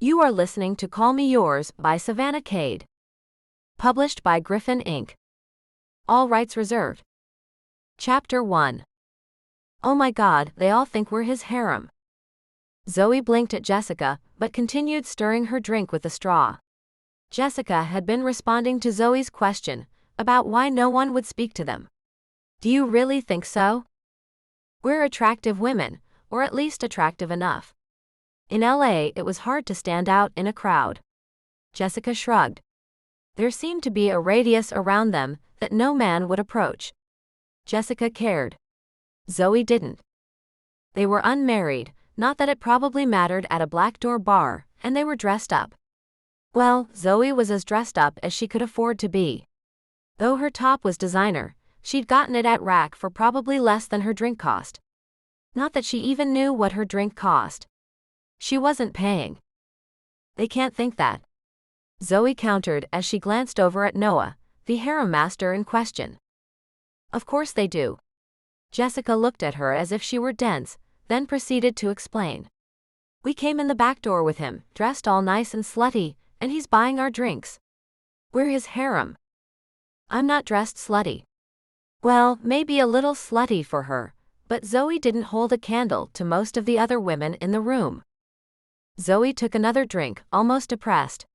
You are listening to Call Me Yours by Savannah Kade. Published by Griffin Inc. All rights reserved. Chapter 1. Oh my God, they all think we're his harem. Zoe blinked at Jessica, but continued stirring her drink with a straw. Jessica had been responding to Zoe's question about why no one would speak to them. Do you really think so? We're attractive women, or at least attractive enough. In LA, it was hard to stand out in a crowd. Jessica shrugged. There seemed to be a radius around them that no man would approach. Jessica cared. Zoe didn't. They were unmarried, not that it probably mattered at a Black Door bar, and they were dressed up. Well, Zoe was as dressed up as she could afford to be. Though her top was designer, she'd gotten it at Rack for probably less than her drink cost. Not that she even knew what her drink cost. She wasn't paying. They can't think that. Zoe countered as she glanced over at Noah, the harem master in question. Of course they do. Jessica looked at her as if she were dense, then proceeded to explain. We came in the back door with him, dressed all nice and slutty, and he's buying our drinks. We're his harem. I'm not dressed slutty. Well, maybe a little slutty for her, but Zoe didn't hold a candle to most of the other women in the room. Zoe took another drink, almost depressed.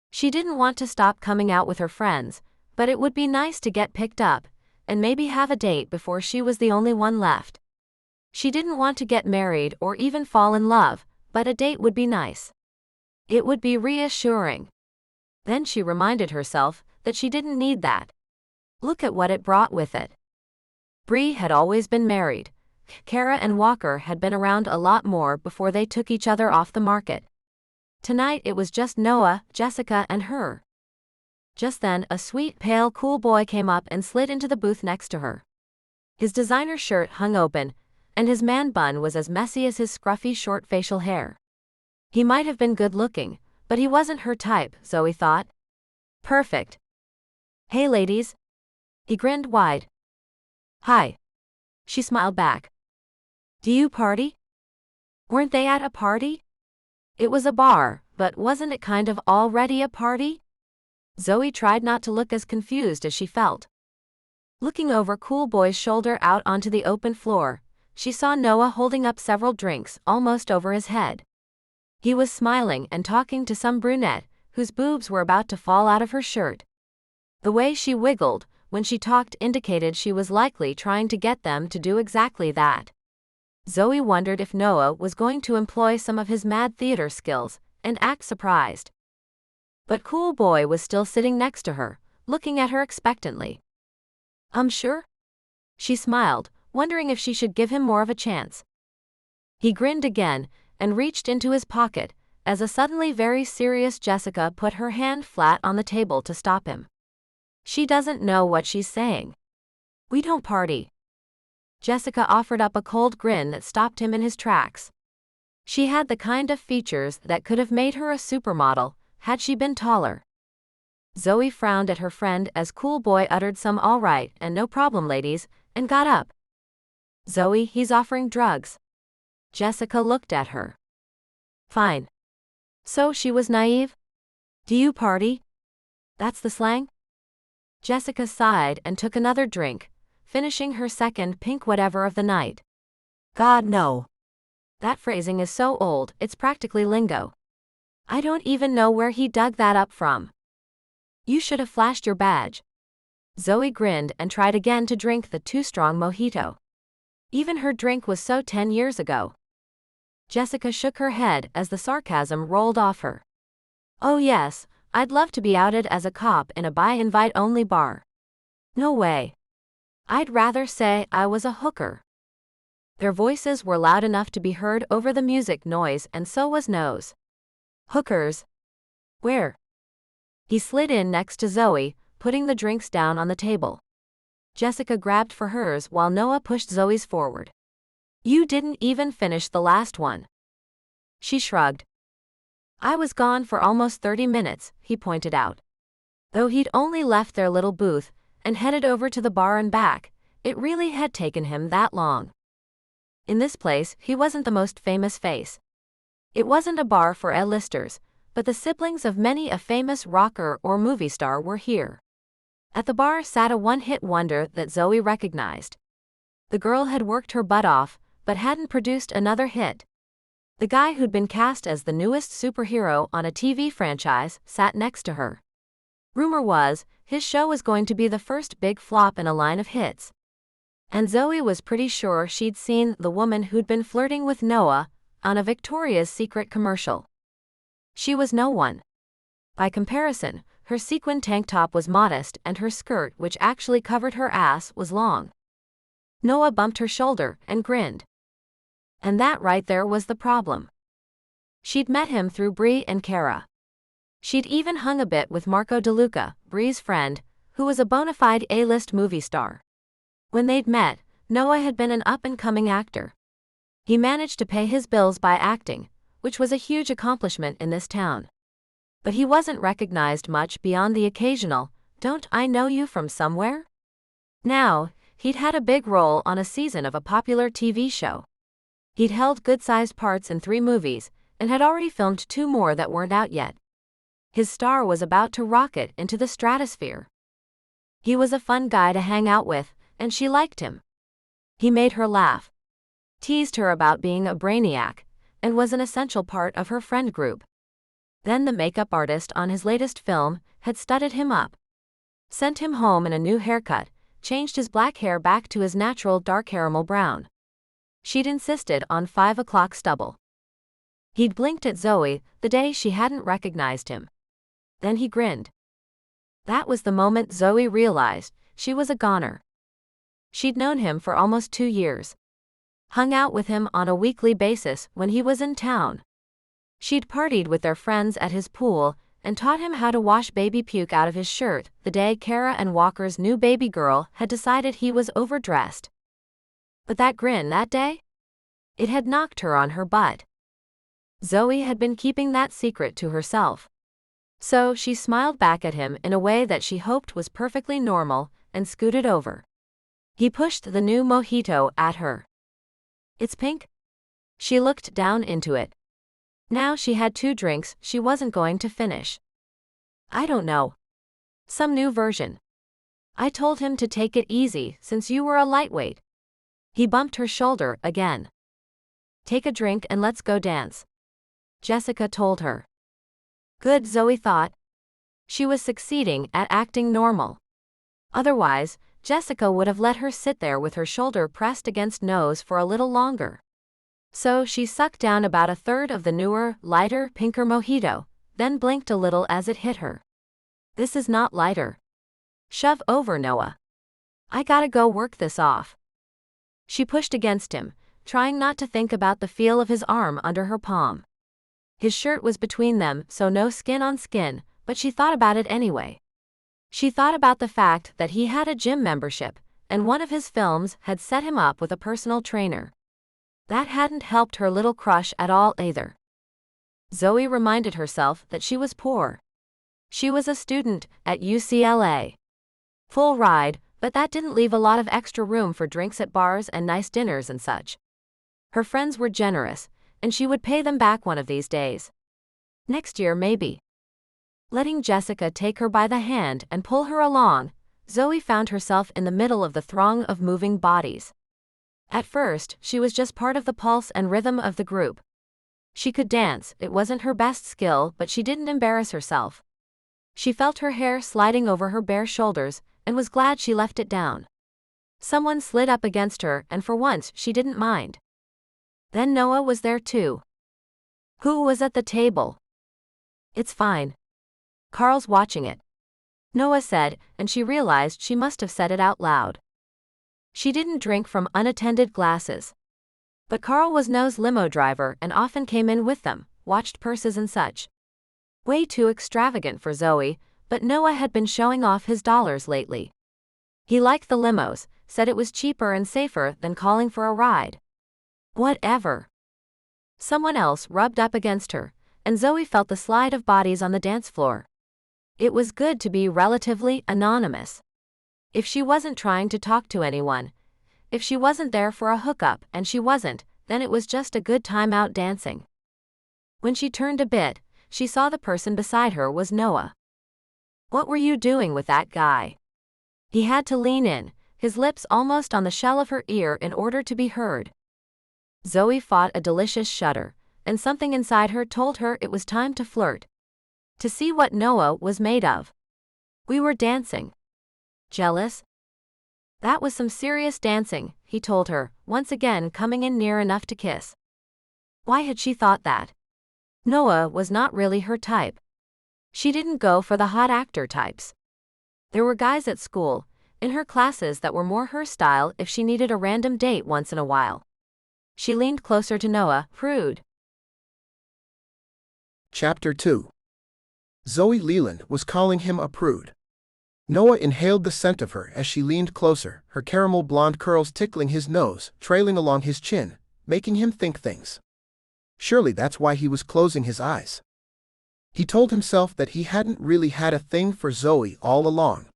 She didn't want to stop coming out with her friends, but it would be nice to get picked up, and maybe have a date before she was the only one left. She didn't want to get married or even fall in love, but a date would be nice. It would be reassuring. Then she reminded herself that she didn't need that. Look at what it brought with it. Bree had always been married. Kara and Walker had been around a lot more before they took each other off the market. Tonight it was just Noah, Jessica, and her. Just then, a sweet, pale, cool boy came up and slid into the booth next to her. His designer shirt hung open, and his man bun was as messy as his scruffy short facial hair. He might have been good-looking, but he wasn't her type, Zoe thought. Perfect. Hey ladies. He grinned wide. Hi. She smiled back. Do you party? Weren't they at a party? It was a bar, but wasn't it kind of already a party? Zoe tried not to look as confused as she felt. Looking over Cool Boy's shoulder out onto the open floor, she saw Noah holding up several drinks almost over his head. He was smiling and talking to some brunette, whose boobs were about to fall out of her shirt. The way she wiggled when she talked indicated she was likely trying to get them to do exactly that. Zoe wondered if Noah was going to employ some of his mad theater skills and act surprised. But Cool Boy was still sitting next to her, looking at her expectantly. Sure? She smiled, wondering if she should give him more of a chance. He grinned again and reached into his pocket as a suddenly very serious Jessica put her hand flat on the table to stop him. She doesn't know what she's saying. We don't party. Jessica offered up a cold grin that stopped him in his tracks. She had the kind of features that could have made her a supermodel, had she been taller. Zoe frowned at her friend as Cool Boy uttered some all right and no problem ladies, and got up. Zoe, he's offering drugs. Jessica looked at her. Fine. So she was naive? Do you party? That's the slang? Jessica sighed and took another drink, finishing her second pink whatever of the night. God, no. That phrasing is so old, it's practically lingo. I don't even know where he dug that up from. You should have flashed your badge. Zoe grinned and tried again to drink the too-strong mojito. Even her drink was so 10 years ago. Jessica shook her head as the sarcasm rolled off her. Oh yes, I'd love to be outed as a cop in a buy-invite-only bar. No way. I'd rather say I was a hooker. Their voices were loud enough to be heard over the music noise, and so was Noah's. Hookers? Where? He slid in next to Zoe, putting the drinks down on the table. Jessica grabbed for hers while Noah pushed Zoe's forward. You didn't even finish the last one. She shrugged. I was gone for almost 30 minutes, he pointed out. Though he'd only left their little booth and headed over to the bar and back, it really had taken him that long. In this place, he wasn't the most famous face. It wasn't a bar for A-listers, but the siblings of many a famous rocker or movie star were here. At the bar sat a one-hit wonder that Zoe recognized. The girl had worked her butt off, but hadn't produced another hit. The guy who'd been cast as the newest superhero on a TV franchise sat next to her. Rumor was, his show was going to be the first big flop in a line of hits. And Zoe was pretty sure she'd seen the woman who'd been flirting with Noah on a Victoria's Secret commercial. She was no one. By comparison, her sequin tank top was modest and her skirt, which actually covered her ass, was long. Noah bumped her shoulder and grinned. And that right there was the problem. She'd met him through Bree and Kara. She'd even hung a bit with Marco DeLuca, Bree's friend, who was a bona fide A-list movie star. When they'd met, Noah had been an up-and-coming actor. He managed to pay his bills by acting, which was a huge accomplishment in this town. But he wasn't recognized much beyond the occasional, "Don't I know you from somewhere?" Now, he'd had a big role on a season of a popular TV show. He'd held good-sized parts in 3 movies, and had already filmed 2 more that weren't out yet. His star was about to rocket into the stratosphere. He was a fun guy to hang out with, and she liked him. He made her laugh, teased her about being a brainiac, and was an essential part of her friend group. Then the makeup artist on his latest film had studded him up, sent him home in a new haircut, changed his black hair back to his natural dark caramel brown. She'd insisted on 5 o'clock stubble. He'd blinked at Zoe the day she hadn't recognized him. Then he grinned. That was the moment Zoe realized she was a goner. She'd known him for almost 2 years. Hung out with him on a weekly basis when he was in town. She'd partied with their friends at his pool and taught him how to wash baby puke out of his shirt the day Kara and Walker's new baby girl had decided he was overdressed. But that grin that day? It had knocked her on her butt. Zoe had been keeping that secret to herself. So she smiled back at him in a way that she hoped was perfectly normal and scooted over. He pushed the new mojito at her. "It's pink?" She looked down into it. Now she had 2 drinks she wasn't going to finish. "I don't know. Some new version. I told him to take it easy since you were a lightweight." He bumped her shoulder again. "Take a drink and let's go dance," Jessica told her. Good, Zoe thought. She was succeeding at acting normal. Otherwise, Jessica would have let her sit there with her shoulder pressed against nose for a little longer. So she sucked down about a third of the newer, lighter, pinker mojito, then blinked a little as it hit her. "This is not lighter. Shove over, Noah. I gotta go work this off." She pushed against him, trying not to think about the feel of his arm under her palm. His shirt was between them, so no skin on skin, but she thought about it anyway. She thought about the fact that he had a gym membership, and one of his films had set him up with a personal trainer. That hadn't helped her little crush at all either. Zoe reminded herself that she was poor. She was a student at UCLA. Full ride, but that didn't leave a lot of extra room for drinks at bars and nice dinners and such. Her friends were generous, and she would pay them back one of these days. Next year maybe. Letting Jessica take her by the hand and pull her along, Zoe found herself in the middle of the throng of moving bodies. At first, she was just part of the pulse and rhythm of the group. She could dance, it wasn't her best skill, but she didn't embarrass herself. She felt her hair sliding over her bare shoulders, and was glad she left it down. Someone slid up against her, and for once she didn't mind. Then Noah was there too. Who was at the table? "It's fine. Carl's watching it," Noah said, and she realized she must have said it out loud. She didn't drink from unattended glasses. But Carl was Noah's limo driver and often came in with them, watched purses and such. Way too extravagant for Zoe, but Noah had been showing off his dollars lately. He liked the limos, said it was cheaper and safer than calling for a ride. Whatever. Someone else rubbed up against her, and Zoe felt the slide of bodies on the dance floor. It was good to be relatively anonymous. If she wasn't trying to talk to anyone, if she wasn't there for a hookup and she wasn't, then it was just a good time out dancing. When she turned a bit, she saw the person beside her was Noah. "What were you doing with that guy?" He had to lean in, his lips almost on the shell of her ear in order to be heard. Zoe fought a delicious shudder, and something inside her told her it was time to flirt. To see what Noah was made of. "We were dancing." Jealous? That was some serious dancing, he told her, once again coming in near enough to kiss. Why had she thought that? Noah was not really her type. She didn't go for the hot actor types. There were guys at school, in her classes, that were more her style if she needed a random date once in a while. She leaned closer to Noah, prude. Chapter 2. Zoe Leland was calling him a prude. Noah inhaled the scent of her as she leaned closer, her caramel blonde curls tickling his nose, trailing along his chin, making him think things. Surely that's why he was closing his eyes. He told himself that he hadn't really had a thing for Zoe all along.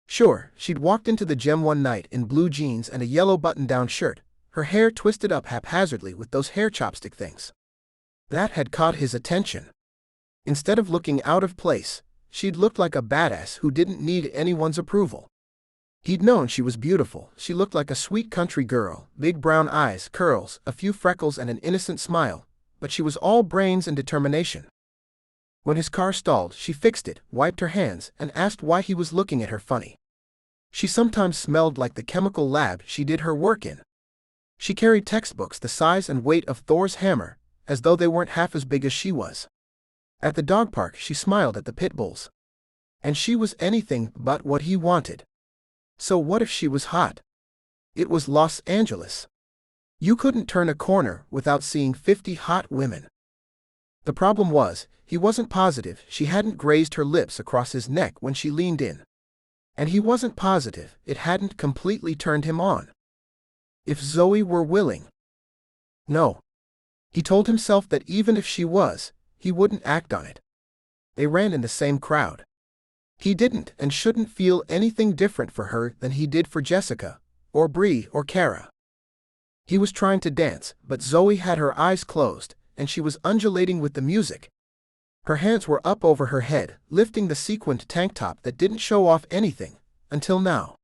Sure, she'd walked into the gym one night in blue jeans and a yellow button-down shirt, her hair twisted up haphazardly with those hair chopstick things. That had caught his attention. Instead of looking out of place, she'd looked like a badass who didn't need anyone's approval. He'd known she was beautiful. She looked like a sweet country girl, big brown eyes, curls, a few freckles and an innocent smile, but she was all brains and determination. When his car stalled, she fixed it, wiped her hands, and asked why he was looking at her funny. She sometimes smelled like the chemical lab she did her work in. She carried textbooks the size and weight of Thor's hammer, as though they weren't half as big as she was. At the dog park, she smiled at the pit bulls. And she was anything but what he wanted. So what if she was hot? It was Los Angeles. You couldn't turn a corner without seeing 50 hot women. The problem was, he wasn't positive she hadn't grazed her lips across his neck when she leaned in. And he wasn't positive it hadn't completely turned him on. If Zoe were willing. No. He told himself that even if she was, he wouldn't act on it. They ran in the same crowd. He didn't and shouldn't feel anything different for her than he did for Jessica, or Bree or Kara. He was trying to dance, but Zoe had her eyes closed, and she was undulating with the music. Her hands were up over her head, lifting the sequined tank top that didn't show off anything, until now.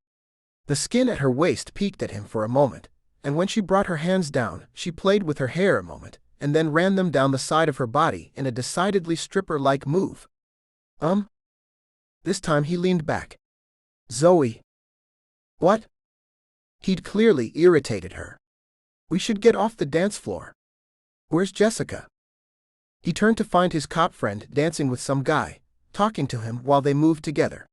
The skin at her waist peeked at him for a moment, and when she brought her hands down, she played with her hair a moment, and then ran them down the side of her body in a decidedly stripper-like move. This time he leaned back. Zoe. What? He'd clearly irritated her. We should get off the dance floor. Where's Jessica? He turned to find his cop friend dancing with some guy, talking to him while they moved together.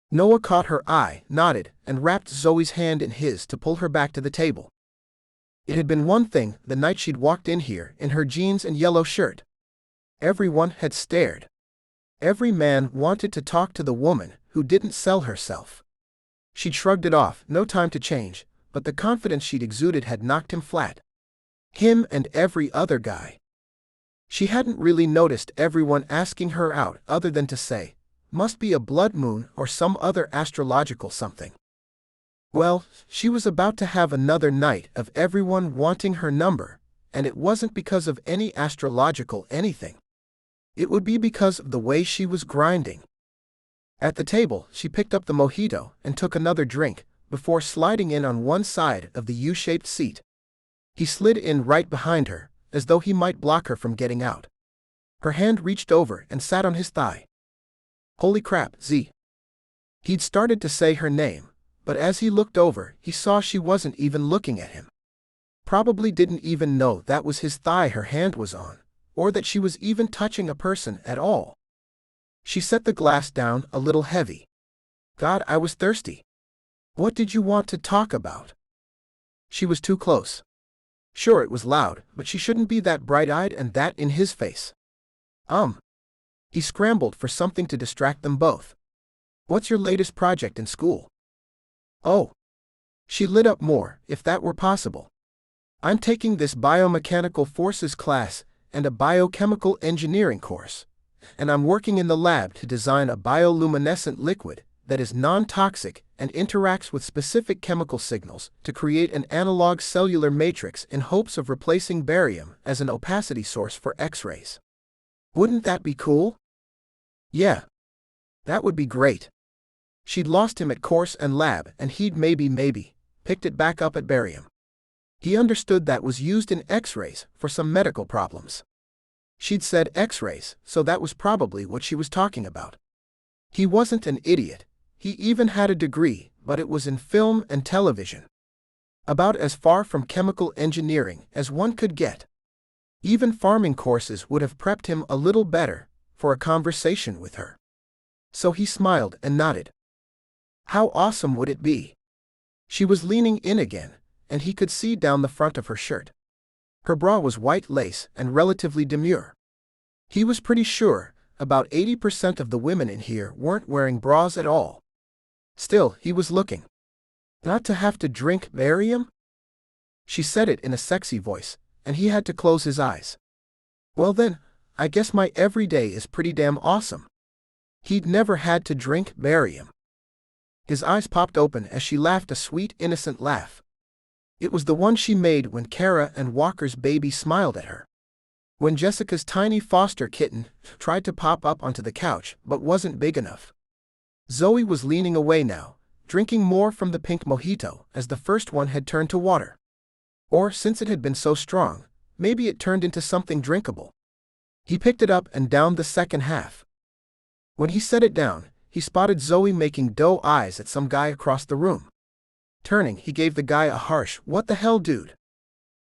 Noah caught her eye, nodded, and wrapped Zoe's hand in his to pull her back to the table. It had been one thing the night she'd walked in here in her jeans and yellow shirt. Everyone had stared. Every man wanted to talk to the woman who didn't sell herself. She'd shrugged it off, no time to change, but the confidence she'd exuded had knocked him flat. Him and every other guy. She hadn't really noticed everyone asking her out other than to say, must be a blood moon or some other astrological something. Well, she was about to have another night of everyone wanting her number, and it wasn't because of any astrological anything. It would be because of the way she was grinding. At the table, she picked up the mojito and took another drink, before sliding in on one side of the U-shaped seat. He slid in right behind her, as though he might block her from getting out. Her hand reached over and sat on his thigh. Holy crap, Z. He'd started to say her name, but as he looked over, he saw she wasn't even looking at him. Probably didn't even know that was his thigh her hand was on, or that she was even touching a person at all. She set the glass down a little heavy. God, I was thirsty. What did you want to talk about? She was too close. Sure, it was loud, but she shouldn't be that bright-eyed and that in his face. He scrambled for something to distract them both. What's your latest project in school? Oh. She lit up more, if that were possible. I'm taking this biomechanical forces class and a biochemical engineering course, and I'm working in the lab to design a bioluminescent liquid that is non-toxic and interacts with specific chemical signals to create an analog cellular matrix in hopes of replacing barium as an opacity source for X-rays. Wouldn't that be cool? Yeah. That would be great. She'd lost him at course and lab, and he'd maybe picked it back up at barium. He understood that was used in X-rays for some medical problems. She'd said X-rays, so that was probably what she was talking about. He wasn't an idiot. He even had a degree, but it was in film and television. About as far from chemical engineering as one could get. Even farming courses would have prepped him a little better for a conversation with her. So he smiled and nodded. How awesome would it be? She was leaning in again, and he could see down the front of her shirt. Her bra was white lace and relatively demure. He was pretty sure about 80% of the women in here weren't wearing bras at all. Still, he was looking. Not to have to drink barium? She said it in a sexy voice, and he had to close his eyes. Well then, I guess my everyday is pretty damn awesome. He'd never had to drink barium. His eyes popped open as she laughed a sweet, innocent laugh. It was the one she made when Kara and Walker's baby smiled at her. When Jessica's tiny foster kitten tried to pop up onto the couch but wasn't big enough. Zoe was leaning away now, drinking more from the pink mojito as the first one had turned to water. Or, since it had been so strong, maybe it turned into something drinkable. He picked it up and downed the second half. When he set it down, he spotted Zoe making doe eyes at some guy across the room. Turning, he gave the guy a harsh, "What the hell, dude?"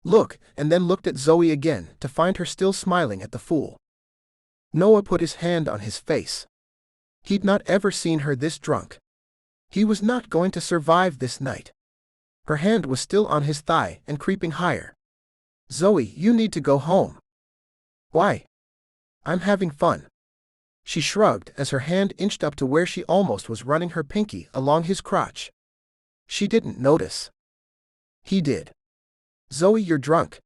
look, and then looked at Zoe again to find her still smiling at the fool. Noah put his hand on his face. He'd not ever seen her this drunk. He was not going to survive this night. Her hand was still on his thigh and creeping higher. Zoe, you need to go home. Why? I'm having fun. She shrugged as her hand inched up to where she almost was running her pinky along his crotch. She didn't notice. He did. Zoe, you're drunk.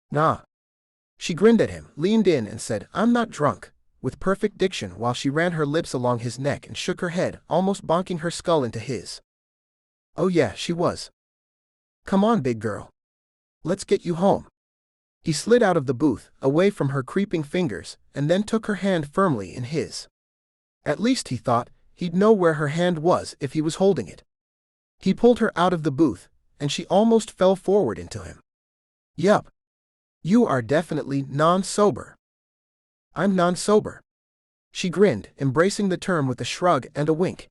Nah. She grinned at him, leaned in and said, I'm not drunk, with perfect diction while she ran her lips along his neck and shook her head, almost bonking her skull into his. Oh yeah, she was. Come on, big girl. Let's get you home. He slid out of the booth, away from her creeping fingers, and then took her hand firmly in his. At least, he thought, he'd know where her hand was if he was holding it. He pulled her out of the booth, and she almost fell forward into him. Yup. You are definitely non-sober. I'm non-sober. She grinned, embracing the term with a shrug and a wink.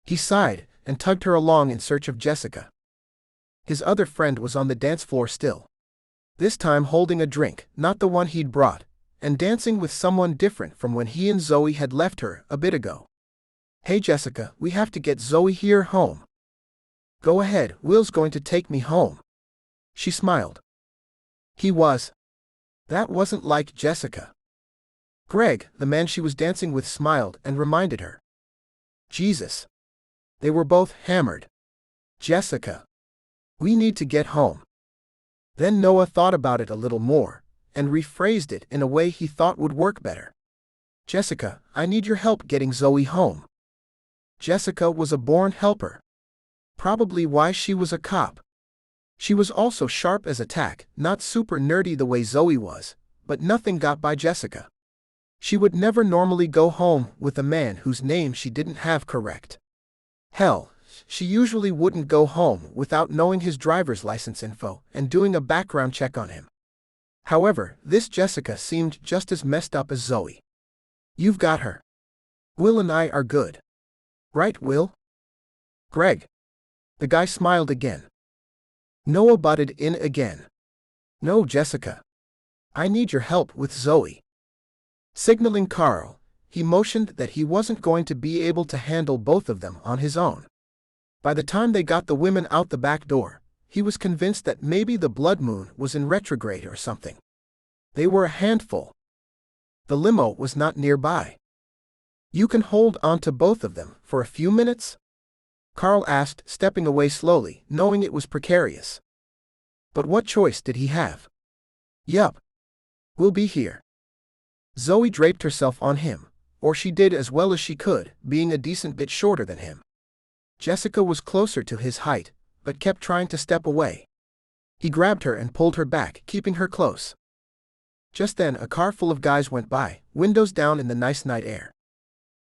He sighed, and tugged her along in search of Jessica. His other friend was on the dance floor still. This time holding a drink, not the one he'd brought, and dancing with someone different from when he and Zoe had left her a bit ago. Hey Jessica, we have to get Zoe here home. Go ahead, Will's going to take me home. She smiled. He was. That wasn't like Jessica. Greg, the man she was dancing with, smiled and reminded her. Jesus. They were both hammered. Jessica. We need to get home. Then Noah thought about it a little more, and rephrased it in a way he thought would work better. Jessica, I need your help getting Zoe home. Jessica was a born helper. Probably why she was a cop. She was also sharp as a tack, not super nerdy the way Zoe was, but nothing got by Jessica. She would never normally go home with a man whose name she didn't have correct. Hell, she usually wouldn't go home without knowing his driver's license info and doing a background check on him. However, this Jessica seemed just as messed up as Zoe. You've got her. Will and I are good. Right, Will? Greg. The guy smiled again. Noah butted in again. No, Jessica. I need your help with Zoe. Signaling Carl, he motioned that he wasn't going to be able to handle both of them on his own. By the time they got the women out the back door, he was convinced that maybe the blood moon was in retrograde or something. They were a handful. The limo was not nearby. You can hold on to both of them for a few minutes? Carl asked, stepping away slowly, knowing it was precarious. But what choice did he have? Yup. We'll be here. Zoe draped herself on him, or she did as well as she could, being a decent bit shorter than him. Jessica was closer to his height, but kept trying to step away. He grabbed her and pulled her back, keeping her close. Just then a car full of guys went by, windows down in the nice night air.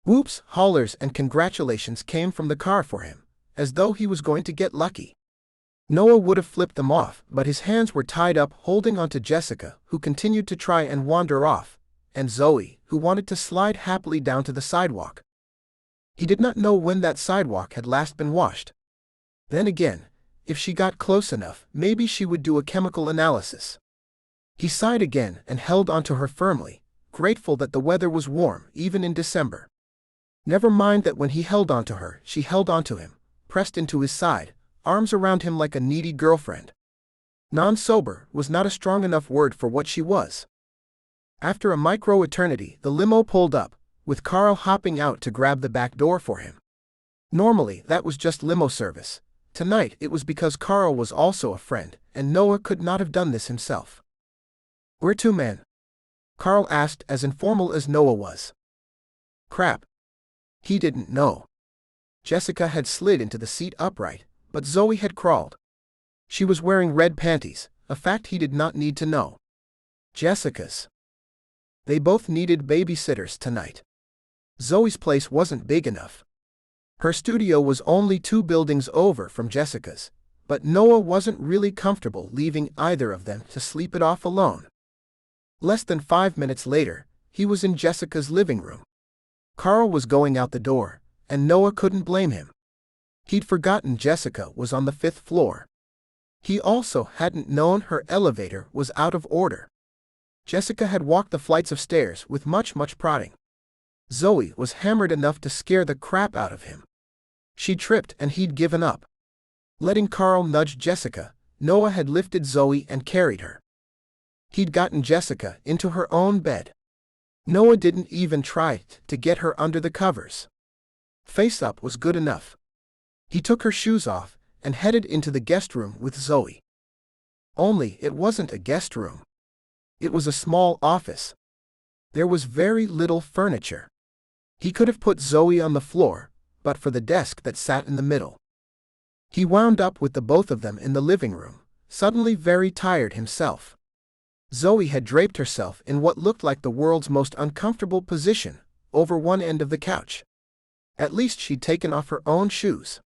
Whoops, hollers and congratulations came from the car for him, as though he was going to get lucky. Noah would have flipped them off, but his hands were tied up holding onto Jessica, who continued to try and wander off, and Zoe, who wanted to slide happily down to the sidewalk. He did not know when that sidewalk had last been washed. Then again, if she got close enough, maybe she would do a chemical analysis. He sighed again and held onto her firmly, grateful that the weather was warm even in December. Never mind that when he held onto her, she held onto him, pressed into his side, arms around him like a needy girlfriend. Non-sober was not a strong enough word for what she was. After a micro-eternity, the limo pulled up, with Carl hopping out to grab the back door for him. Normally, that was just limo service. Tonight, it was because Carl was also a friend, and Noah could not have done this himself. "Where to, man?" Carl asked, as informal as Noah was. Crap. He didn't know. Jessica had slid into the seat upright, but Zoe had crawled. She was wearing red panties, a fact he did not need to know. Jessica's. They both needed babysitters tonight. Zoe's place wasn't big enough. Her studio was only 2 buildings over from Jessica's, but Noah wasn't really comfortable leaving either of them to sleep it off alone. Less than 5 minutes later, he was in Jessica's living room. Carl was going out the door, and Noah couldn't blame him. He'd forgotten Jessica was on the 5th floor. He also hadn't known her elevator was out of order. Jessica had walked the flights of stairs with much prodding. Zoe was hammered enough to scare the crap out of him. She tripped and he'd given up. Letting Carl nudge Jessica, Noah had lifted Zoe and carried her. He'd gotten Jessica into her own bed. Noah didn't even try to get her under the covers. Face up was good enough. He took her shoes off and headed into the guest room with Zoe. Only it wasn't a guest room. It was a small office. There was very little furniture. He could have put Zoe on the floor, but for the desk that sat in the middle. He wound up with the both of them in the living room, suddenly very tired himself. Zoe had draped herself in what looked like the world's most uncomfortable position, over one end of the couch. At least she'd taken off her own shoes.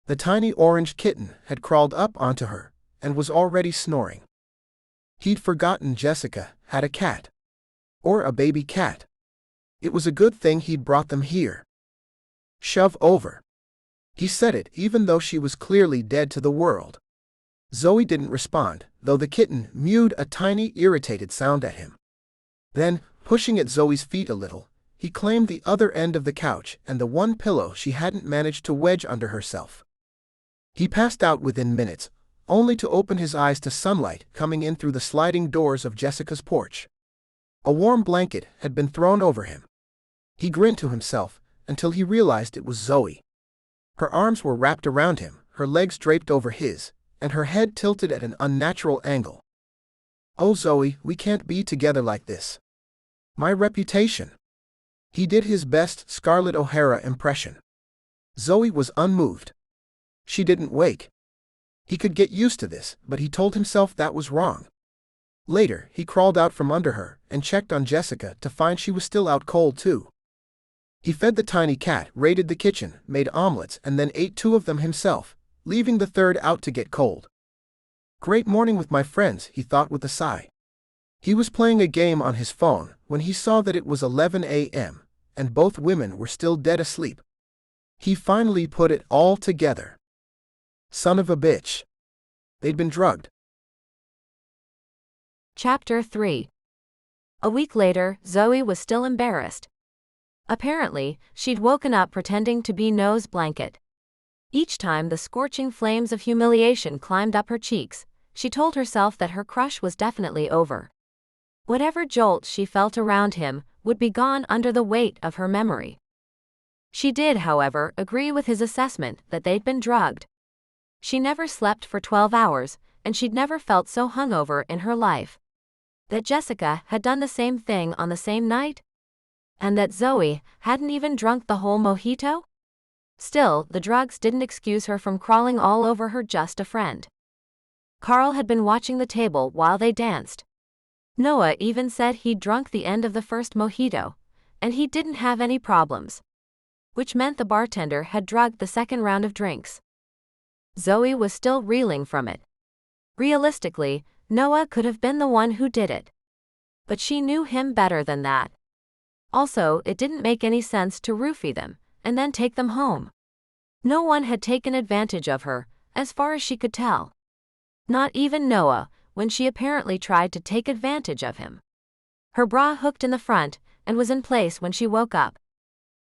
The tiny orange kitten had crawled up onto her, and was already snoring. He'd forgotten Jessica had a cat. Or a baby cat. It was a good thing he'd brought them here. "Shove over." He said it even though she was clearly dead to the world. Zoe didn't respond, though the kitten mewed a tiny irritated sound at him. Then, pushing at Zoe's feet a little, he claimed the other end of the couch and the one pillow she hadn't managed to wedge under herself. He passed out within minutes, only to open his eyes to sunlight coming in through the sliding doors of Jessica's porch. A warm blanket had been thrown over him. He grinned to himself, until he realized it was Zoe. Her arms were wrapped around him, her legs draped over his, and her head tilted at an unnatural angle. "Oh Zoe, we can't be together like this. My reputation." He did his best Scarlett O'Hara impression. Zoe was unmoved. She didn't wake. He could get used to this, but he told himself that was wrong. Later, he crawled out from under her and checked on Jessica to find she was still out cold too. He fed the tiny cat, raided the kitchen, made omelets, and then ate 2 of them himself, leaving the third out to get cold. "Great morning with my friends," he thought with a sigh. He was playing a game on his phone when he saw that it was 11 a.m., and both women were still dead asleep. He finally put it all together. Son of a bitch. They'd been drugged. Chapter 3. A week later, Zoe was still embarrassed. Apparently, she'd woken up pretending to be Noah's blanket. Each time the scorching flames of humiliation climbed up her cheeks, she told herself that her crush was definitely over. Whatever jolt she felt around him would be gone under the weight of her memory. She did, however, agree with his assessment that they'd been drugged. She never slept for 12 hours, and she'd never felt so hungover in her life. That Jessica had done the same thing on the same night? And that Zoe hadn't even drunk the whole mojito? Still, the drugs didn't excuse her from crawling all over her just a friend. Carl had been watching the table while they danced. Noah even said he'd drunk the end of the first mojito, and he didn't have any problems. Which meant the bartender had drugged the second round of drinks. Zoe was still reeling from it. Realistically, Noah could have been the one who did it. But she knew him better than that. Also, it didn't make any sense to roofie them, and then take them home. No one had taken advantage of her, as far as she could tell. Not even Noah, when she apparently tried to take advantage of him. Her bra hooked in the front, and was in place when she woke up.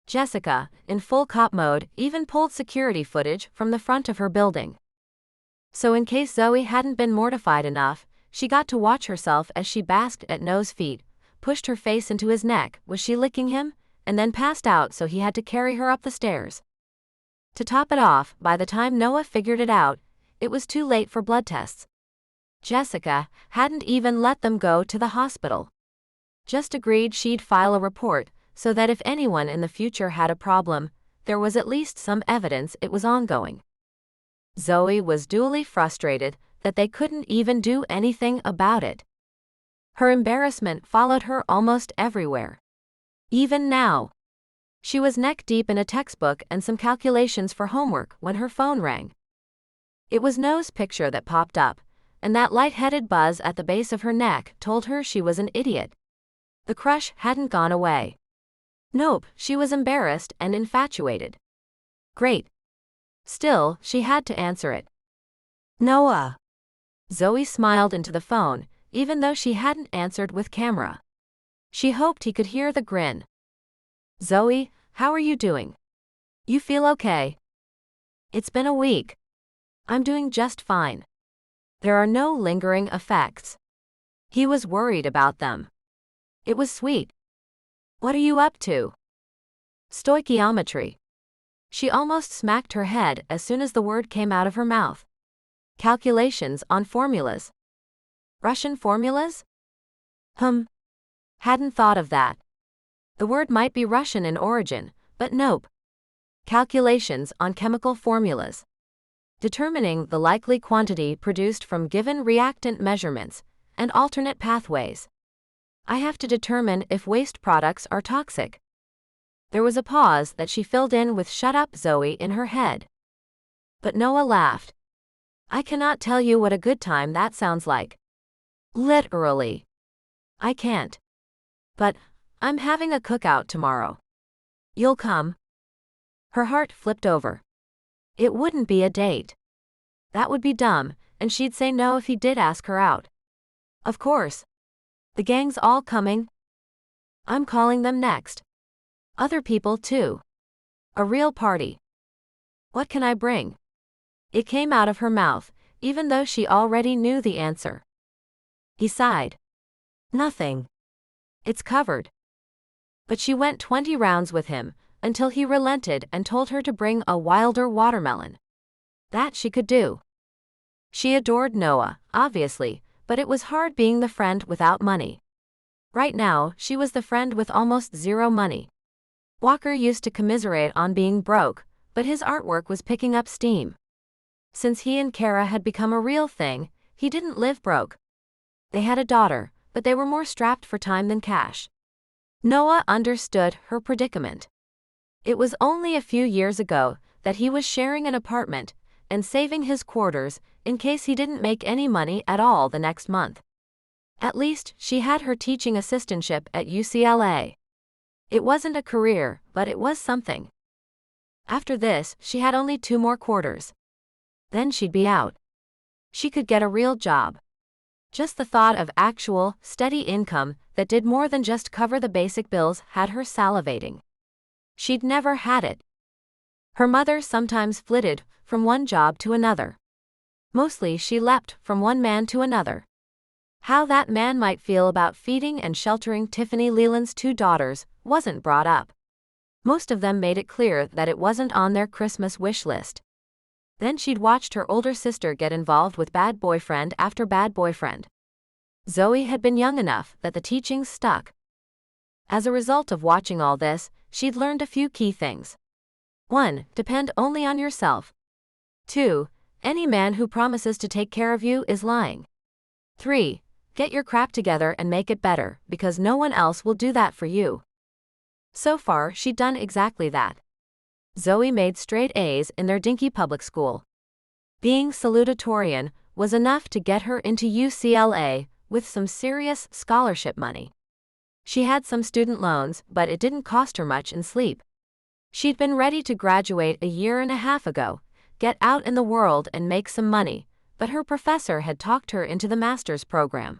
Jessica, in full cop mode, even pulled security footage from the front of her building. So in case Zoe hadn't been mortified enough, she got to watch herself as she basked at Noah's feet, pushed her face into his neck, was she licking him, and then passed out so he had to carry her up the stairs. To top it off, by the time Noah figured it out, it was too late for blood tests. Jessica hadn't even let them go to the hospital. Just agreed she'd file a report, so that if anyone in the future had a problem, there was at least some evidence it was ongoing. Zoe was duly frustrated that they couldn't even do anything about it. Her embarrassment followed her almost everywhere. Even now. She was neck-deep in a textbook and some calculations for homework when her phone rang. It was Noah's picture that popped up, and that light-headed buzz at the base of her neck told her she was an idiot. The crush hadn't gone away. Nope, she was embarrassed and infatuated. Great. Still, she had to answer it. Noah. Zoe smiled into the phone, even though she hadn't answered with camera. She hoped he could hear the grin. Zoe, how are you doing? You feel okay? It's been a week. I'm doing just fine. There are no lingering effects. He was worried about them. It was sweet. What are you up to? Stoichiometry. She almost smacked her head as soon as the word came out of her mouth. Calculations on formulas. Russian formulas? Hadn't thought of that. The word might be Russian in origin, but nope. Calculations on chemical formulas. Determining the likely quantity produced from given reactant measurements, and alternate pathways. I have to determine if waste products are toxic. There was a pause that she filled in with "Shut up, Zoe" in her head. But Noah laughed. I cannot tell you what a good time that sounds like. Literally. I can't. But I'm having a cookout tomorrow. You'll come? Her heart flipped over. It wouldn't be a date. That would be dumb, and she'd say no if he did ask her out. Of course. The gang's all coming. I'm calling them next. Other people too. A real party. What can I bring? It came out of her mouth, even though she already knew the answer. He sighed. Nothing. It's covered. But she went 20 rounds with him, until he relented and told her to bring a wilder watermelon. That she could do. She adored Noah, obviously, but it was hard being the friend without money. Right now, she was the friend with almost zero money. Walker used to commiserate on being broke, but his artwork was picking up steam. Since he and Kara had become a real thing, he didn't live broke. They had a daughter, but they were more strapped for time than cash. Noah understood her predicament. It was only a few years ago that he was sharing an apartment and saving his quarters in case he didn't make any money at all the next month. At least, she had her teaching assistantship at UCLA. It wasn't a career, but it was something. After this, she had only 2 more quarters. Then she'd be out. She could get a real job. Just the thought of actual, steady income that did more than just cover the basic bills had her salivating. She'd never had it. Her mother sometimes flitted from one job to another. Mostly she leapt from one man to another. How that man might feel about feeding and sheltering Tiffany Leland's 2 daughters wasn't brought up. Most of them made it clear that it wasn't on their Christmas wish list. Then she'd watched her older sister get involved with bad boyfriend after bad boyfriend. Zoe had been young enough that the teachings stuck. As a result of watching all this, she'd learned a few key things. 1. Depend only on yourself. 2. Any man who promises to take care of you is lying. 3. Get your crap together and make it better, because no one else will do that for you. So far, she'd done exactly that. Zoe made straight A's in their dinky public school. Being salutatorian was enough to get her into UCLA with some serious scholarship money. She had some student loans, but it didn't cost her much in sleep. She'd been ready to graduate a year and a half ago, get out in the world and make some money, but her professor had talked her into the master's program.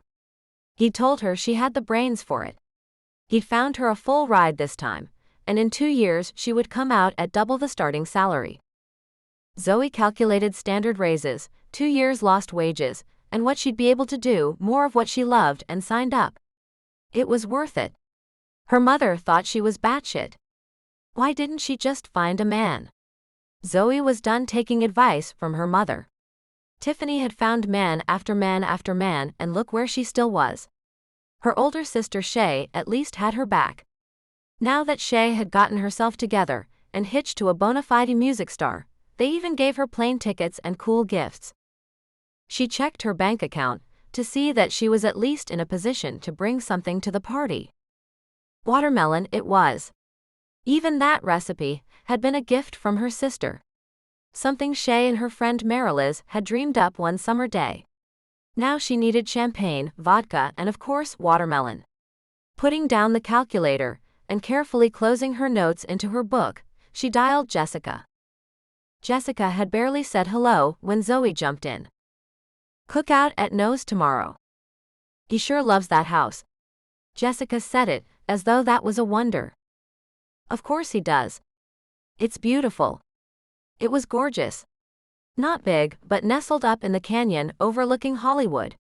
He'd told her she had the brains for it. He'd found her a full ride this time, and in 2 years she would come out at double the starting salary. Zoe calculated standard raises, 2 years lost wages, and what she'd be able to do more of what she loved and signed up. It was worth it. Her mother thought she was batshit. Why didn't she just find a man? Zoe was done taking advice from her mother. Tiffany had found man after man after man, and look where she still was. Her older sister Shay at least had her back. Now that Shay had gotten herself together and hitched to a bona fide music star, they even gave her plane tickets and cool gifts. She checked her bank account to see that she was at least in a position to bring something to the party. Watermelon it was. Even that recipe had been a gift from her sister. Something Shay and her friend Marilis had dreamed up one summer day. Now she needed champagne, vodka, and of course watermelon. Putting down the calculator and carefully closing her notes into her book, she dialed Jessica. Jessica had barely said hello when Zoe jumped in. Cookout at Noah's tomorrow. He sure loves that house. Jessica said it as though that was a wonder. Of course he does. It's beautiful. It was gorgeous. Not big, but nestled up in the canyon overlooking Hollywood.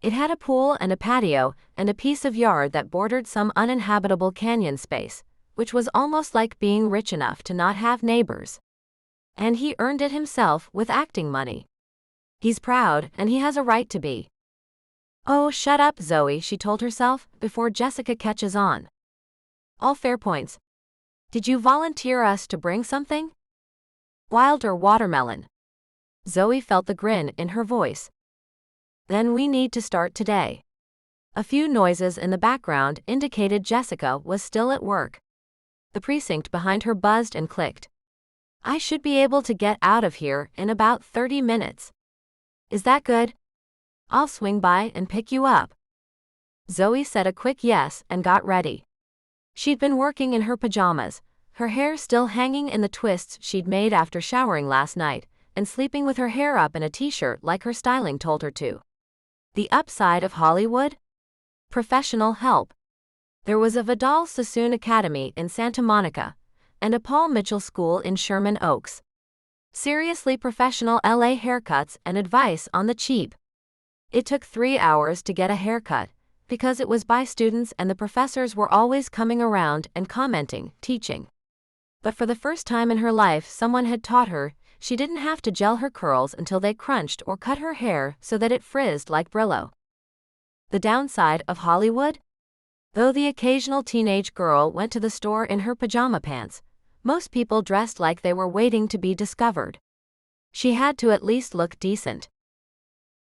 It had a pool and a patio and a piece of yard that bordered some uninhabitable canyon space, which was almost like being rich enough to not have neighbors. And he earned it himself with acting money. He's proud, and he has a right to be. Oh, shut up, Zoe, she told herself, before Jessica catches on. All fair points. Did you volunteer us to bring something? Wild or watermelon? Zoe felt the grin in her voice. Then we need to start today. A few noises in the background indicated Jessica was still at work. The precinct behind her buzzed and clicked. I should be able to get out of here in about 30 minutes. Is that good? I'll swing by and pick you up. Zoe said a quick yes and got ready. She'd been working in her pajamas, her hair still hanging in the twists she'd made after showering last night, and sleeping with her hair up in a t-shirt like her styling told her to. The upside of Hollywood? Professional help. There was a Vidal Sassoon Academy in Santa Monica, and a Paul Mitchell School in Sherman Oaks. Seriously professional LA haircuts and advice on the cheap. It took 3 hours to get a haircut, because it was by students and the professors were always coming around and commenting, teaching. But for the first time in her life someone had taught her she didn't have to gel her curls until they crunched or cut her hair so that it frizzed like Brillo. The downside of Hollywood? Though the occasional teenage girl went to the store in her pajama pants, most people dressed like they were waiting to be discovered. She had to at least look decent.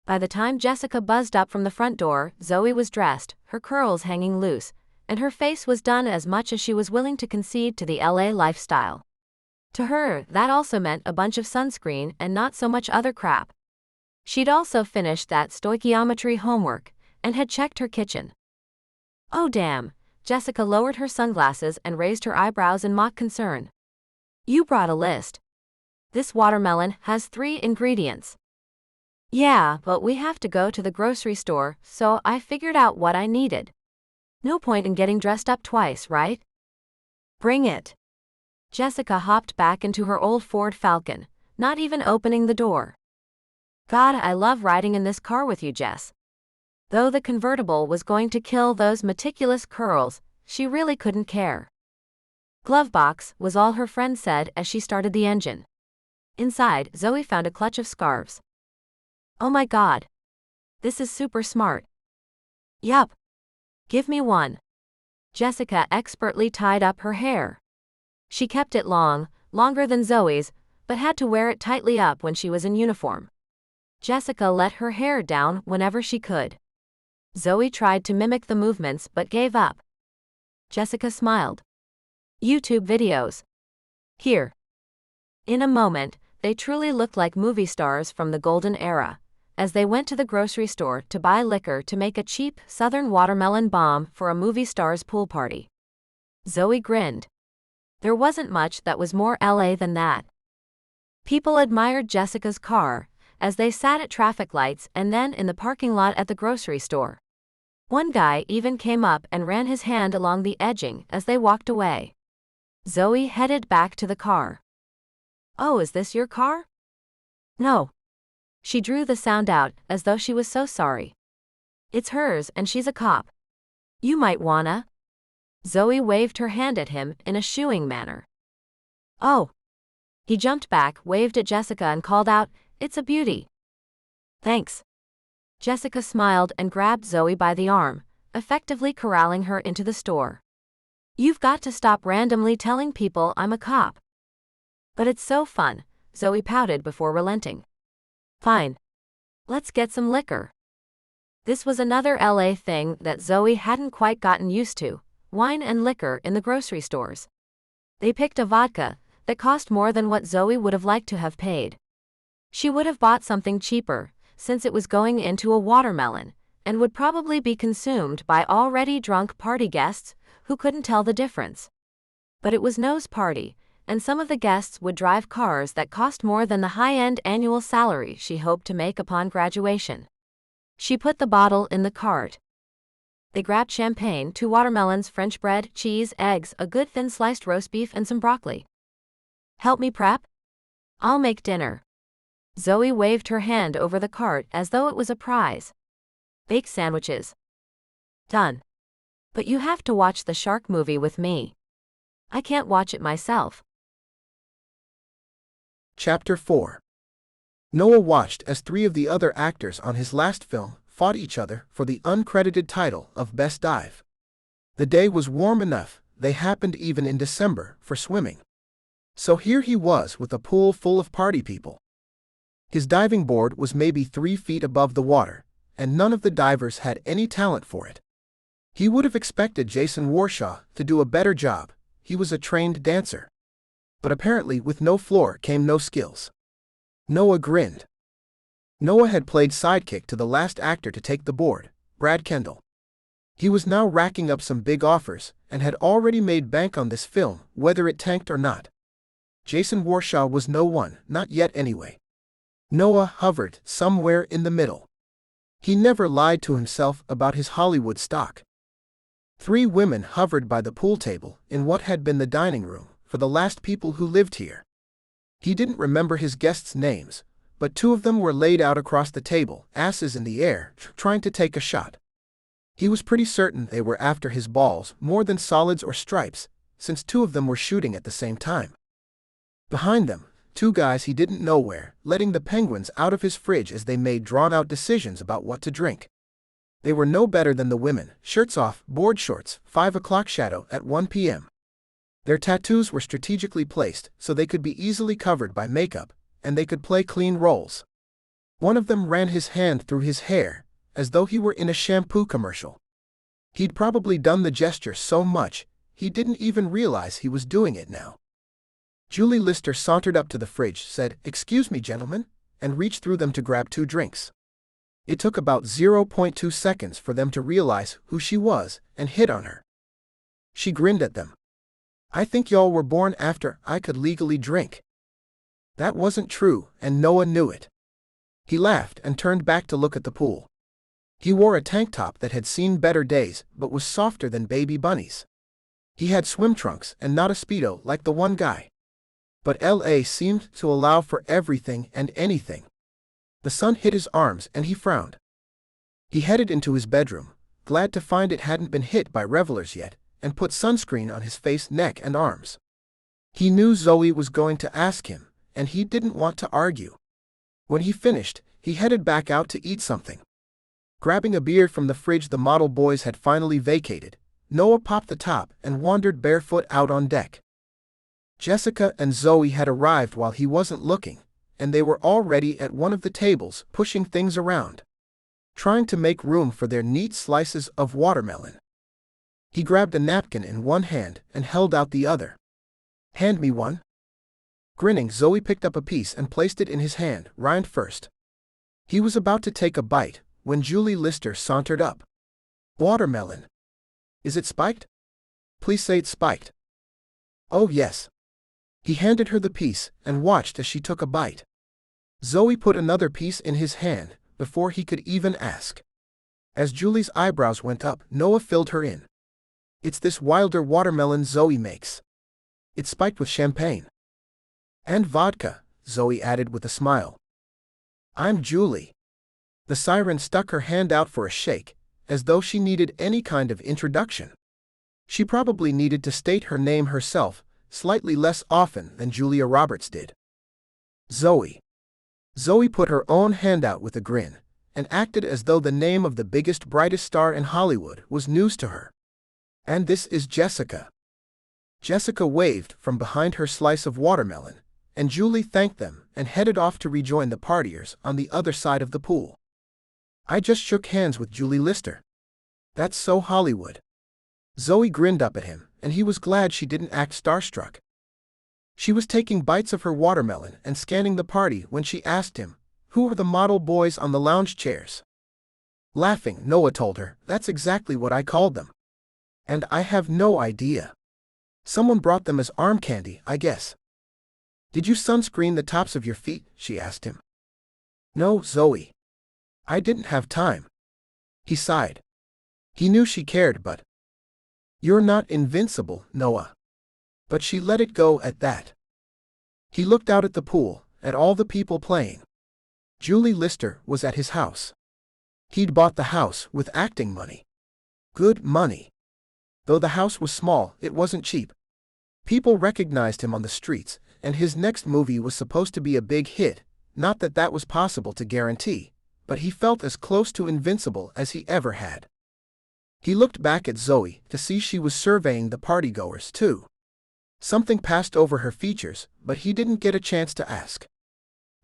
By the time Jessica buzzed up from the front door, Zoe was dressed, her curls hanging loose, and her face was done as much as she was willing to concede to the LA lifestyle. To her, that also meant a bunch of sunscreen and not so much other crap. She'd also finished that stoichiometry homework and had checked her kitchen. Oh damn, Jessica lowered her sunglasses and raised her eyebrows in mock concern. You brought a list. This watermelon has 3 ingredients. Yeah, but we have to go to the grocery store, so I figured out what I needed. No point in getting dressed up twice, right? Bring it. Jessica hopped back into her old Ford Falcon, not even opening the door. God, I love riding in this car with you, Jess. Though the convertible was going to kill those meticulous curls, she really couldn't care. Glove box was all her friend said as she started the engine. Inside, Zoe found a clutch of scarves. Oh my God. This is super smart. Yup. Give me one. Jessica expertly tied up her hair. She kept it long, longer than Zoe's, but had to wear it tightly up when she was in uniform. Jessica let her hair down whenever she could. Zoe tried to mimic the movements but gave up. Jessica smiled. YouTube videos. Here. In a moment, they truly looked like movie stars from the golden era, as they went to the grocery store to buy liquor to make a cheap southern watermelon bomb for a movie star's pool party. Zoe grinned. There wasn't much that was more LA than that. People admired Jessica's car, as they sat at traffic lights and then in the parking lot at the grocery store. One guy even came up and ran his hand along the edging as they walked away. Zoe headed back to the car. "Oh, is this your car?" "No." She drew the sound out, as though she was so sorry. "It's hers and she's a cop. You might wanna." Zoe waved her hand at him in a shooing manner. "Oh." He jumped back, waved at Jessica and called out, "It's a beauty." "Thanks." Jessica smiled and grabbed Zoe by the arm, effectively corralling her into the store. "You've got to stop randomly telling people I'm a cop." "But it's so fun," Zoe pouted before relenting. "Fine. Let's get some liquor." This was another LA thing that Zoe hadn't quite gotten used to, wine and liquor in the grocery stores. They picked a vodka that cost more than what Zoe would have liked to have paid. She would have bought something cheaper, since it was going into a watermelon, and would probably be consumed by already drunk party guests who couldn't tell the difference. But it was Noah's party, and some of the guests would drive cars that cost more than the high-end annual salary she hoped to make upon graduation. She put the bottle in the cart. They grabbed champagne, 2 watermelons, French bread, cheese, eggs, a good thin sliced roast beef and some broccoli. "Help me prep? I'll make dinner." Zoe waved her hand over the cart as though it was a prize. "Bake sandwiches." "Done. But you have to watch the shark movie with me. I can't watch it myself." Chapter 4. Noah watched as 3 of the other actors on his last film fought each other for the uncredited title of Best Dive. The day was warm enough, they happened even in December, for swimming. So here he was with a pool full of party people. His diving board was maybe 3 feet above the water, and none of the divers had any talent for it. He would have expected Jason Warshaw to do a better job, he was a trained dancer. But apparently with no floor came no skills. Noah grinned. Noah had played sidekick to the last actor to take the board, Brad Kendall. He was now racking up some big offers, and had already made bank on this film, whether it tanked or not. Jason Warshaw was no one, not yet anyway. Noah hovered somewhere in the middle. He never lied to himself about his Hollywood stock. 3 women hovered by the pool table in what had been the dining room for the last people who lived here. He didn't remember his guests' names, but 2 of them were laid out across the table, asses in the air, trying to take a shot. He was pretty certain they were after his balls more than solids or stripes, since 2 of them were shooting at the same time. Behind them, 2 guys he didn't know were letting the penguins out of his fridge as they made drawn-out decisions about what to drink. They were no better than the women, shirts off, board shorts, 5 o'clock shadow at 1 p.m. Their tattoos were strategically placed so they could be easily covered by makeup, and they could play clean roles. One of them ran his hand through his hair, as though he were in a shampoo commercial. He'd probably done the gesture so much, he didn't even realize he was doing it now. Julie Lister sauntered up to the fridge, said, "Excuse me, gentlemen," and reached through them to grab 2 drinks. It took about 0.2 seconds for them to realize who she was and hit on her. She grinned at them. "I think y'all were born after I could legally drink." That wasn't true, and Noah knew it. He laughed and turned back to look at the pool. He wore a tank top that had seen better days but was softer than baby bunnies. He had swim trunks and not a Speedo like the one guy. But LA seemed to allow for everything and anything. The sun hit his arms and he frowned. He headed into his bedroom, glad to find it hadn't been hit by revelers yet, and put sunscreen on his face, neck and arms. He knew Zoe was going to ask him, and he didn't want to argue. When he finished, he headed back out to eat something. Grabbing a beer from the fridge the model boys had finally vacated, Noah popped the top and wandered barefoot out on deck. Jessica and Zoe had arrived while he wasn't looking, and they were already at one of the tables pushing things around. trying to make room for their neat slices of watermelon. He grabbed a napkin in one hand and held out the other. "Hand me one." Grinning, Zoe picked up a piece and placed it in his hand, rind first. He was about to take a bite when Julie Lister sauntered up. "Watermelon. Is it spiked? Please say it's spiked." "Oh yes." He handed her the piece and watched as she took a bite. Zoe put another piece in his hand before he could even ask. As Julie's eyebrows went up, Noah filled her in. "It's this Wilder watermelon Zoe makes. It's spiked with champagne." "And vodka," Zoe added with a smile. "I'm Julie." The siren stuck her hand out for a shake, as though she needed any kind of introduction. She probably needed to state her name herself, slightly less often than Julia Roberts did. "Zoe." Zoe put her own hand out with a grin, and acted as though the name of the biggest, brightest star in Hollywood was news to her. "And this is Jessica." Jessica waved from behind her slice of watermelon, and Julie thanked them and headed off to rejoin the partiers on the other side of the pool. "I just shook hands with Julie Lister. That's so Hollywood." Zoe grinned up at him, and he was glad she didn't act starstruck. She was taking bites of her watermelon and scanning the party when she asked him, "Who are the model boys on the lounge chairs?" Laughing, Noah told her, "That's exactly what I called them. And I have no idea. Someone brought them as arm candy, I guess." "Did you sunscreen the tops of your feet?" she asked him. "No, Zoe. I didn't have time." He sighed. He knew she cared, but... "You're not invincible, Noah." But she let it go at that. He looked out at the pool, at all the people playing. Julie Lister was at his house. He'd bought the house with acting money. Good money. Though the house was small, it wasn't cheap. People recognized him on the streets, and his next movie was supposed to be a big hit, not that that was possible to guarantee, but he felt as close to invincible as he ever had. He looked back at Zoe to see she was surveying the partygoers too. Something passed over her features, but he didn't get a chance to ask.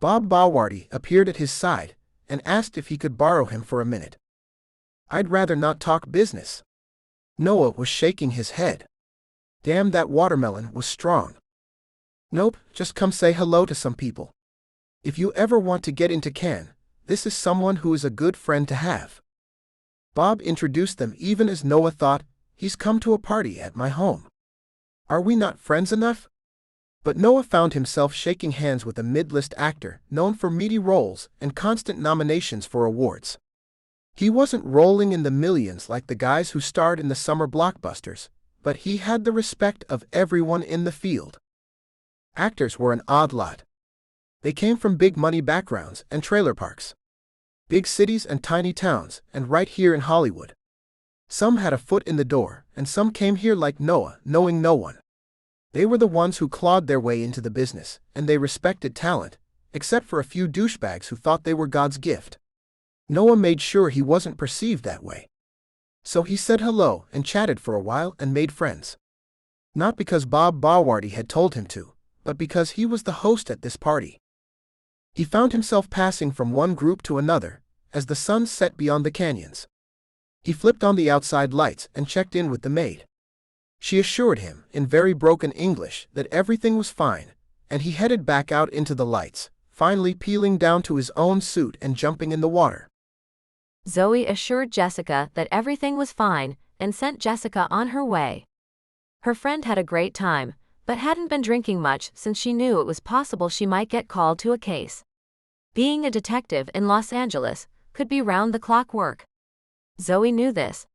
Bob Bawardi appeared at his side and asked if he could borrow him for a minute. "I'd rather not talk business." Noah was shaking his head. Damn, that watermelon was strong. "Nope, just come say hello to some people. If you ever want to get into Cannes, this is someone who is a good friend to have." Bob introduced them even as Noah thought, "He's come to a party at my home. Are we not friends enough?" But Noah found himself shaking hands with a mid-list actor known for meaty roles and constant nominations for awards. He wasn't rolling in the millions like the guys who starred in the summer blockbusters, but he had the respect of everyone in the field. Actors were an odd lot. They came from big money backgrounds and trailer parks. Big cities and tiny towns, and right here in Hollywood. Some had a foot in the door, and some came here like Noah, knowing no one. They were the ones who clawed their way into the business, and they respected talent, except for a few douchebags who thought they were God's gift. Noah made sure he wasn't perceived that way. So he said hello and chatted for a while and made friends. Not because Bob Bawardi had told him to, but because he was the host at this party. He found himself passing from one group to another, as the sun set beyond the canyons. He flipped on the outside lights and checked in with the maid. She assured him, in very broken English, that everything was fine, and he headed back out into the lights, finally peeling down to his own suit and jumping in the water. Zoe assured Jessica that everything was fine and sent Jessica on her way. Her friend had a great time, but hadn't been drinking much since she knew it was possible she might get called to a case. Being a detective in Los Angeles could be round-the-clock work. Zoe knew this.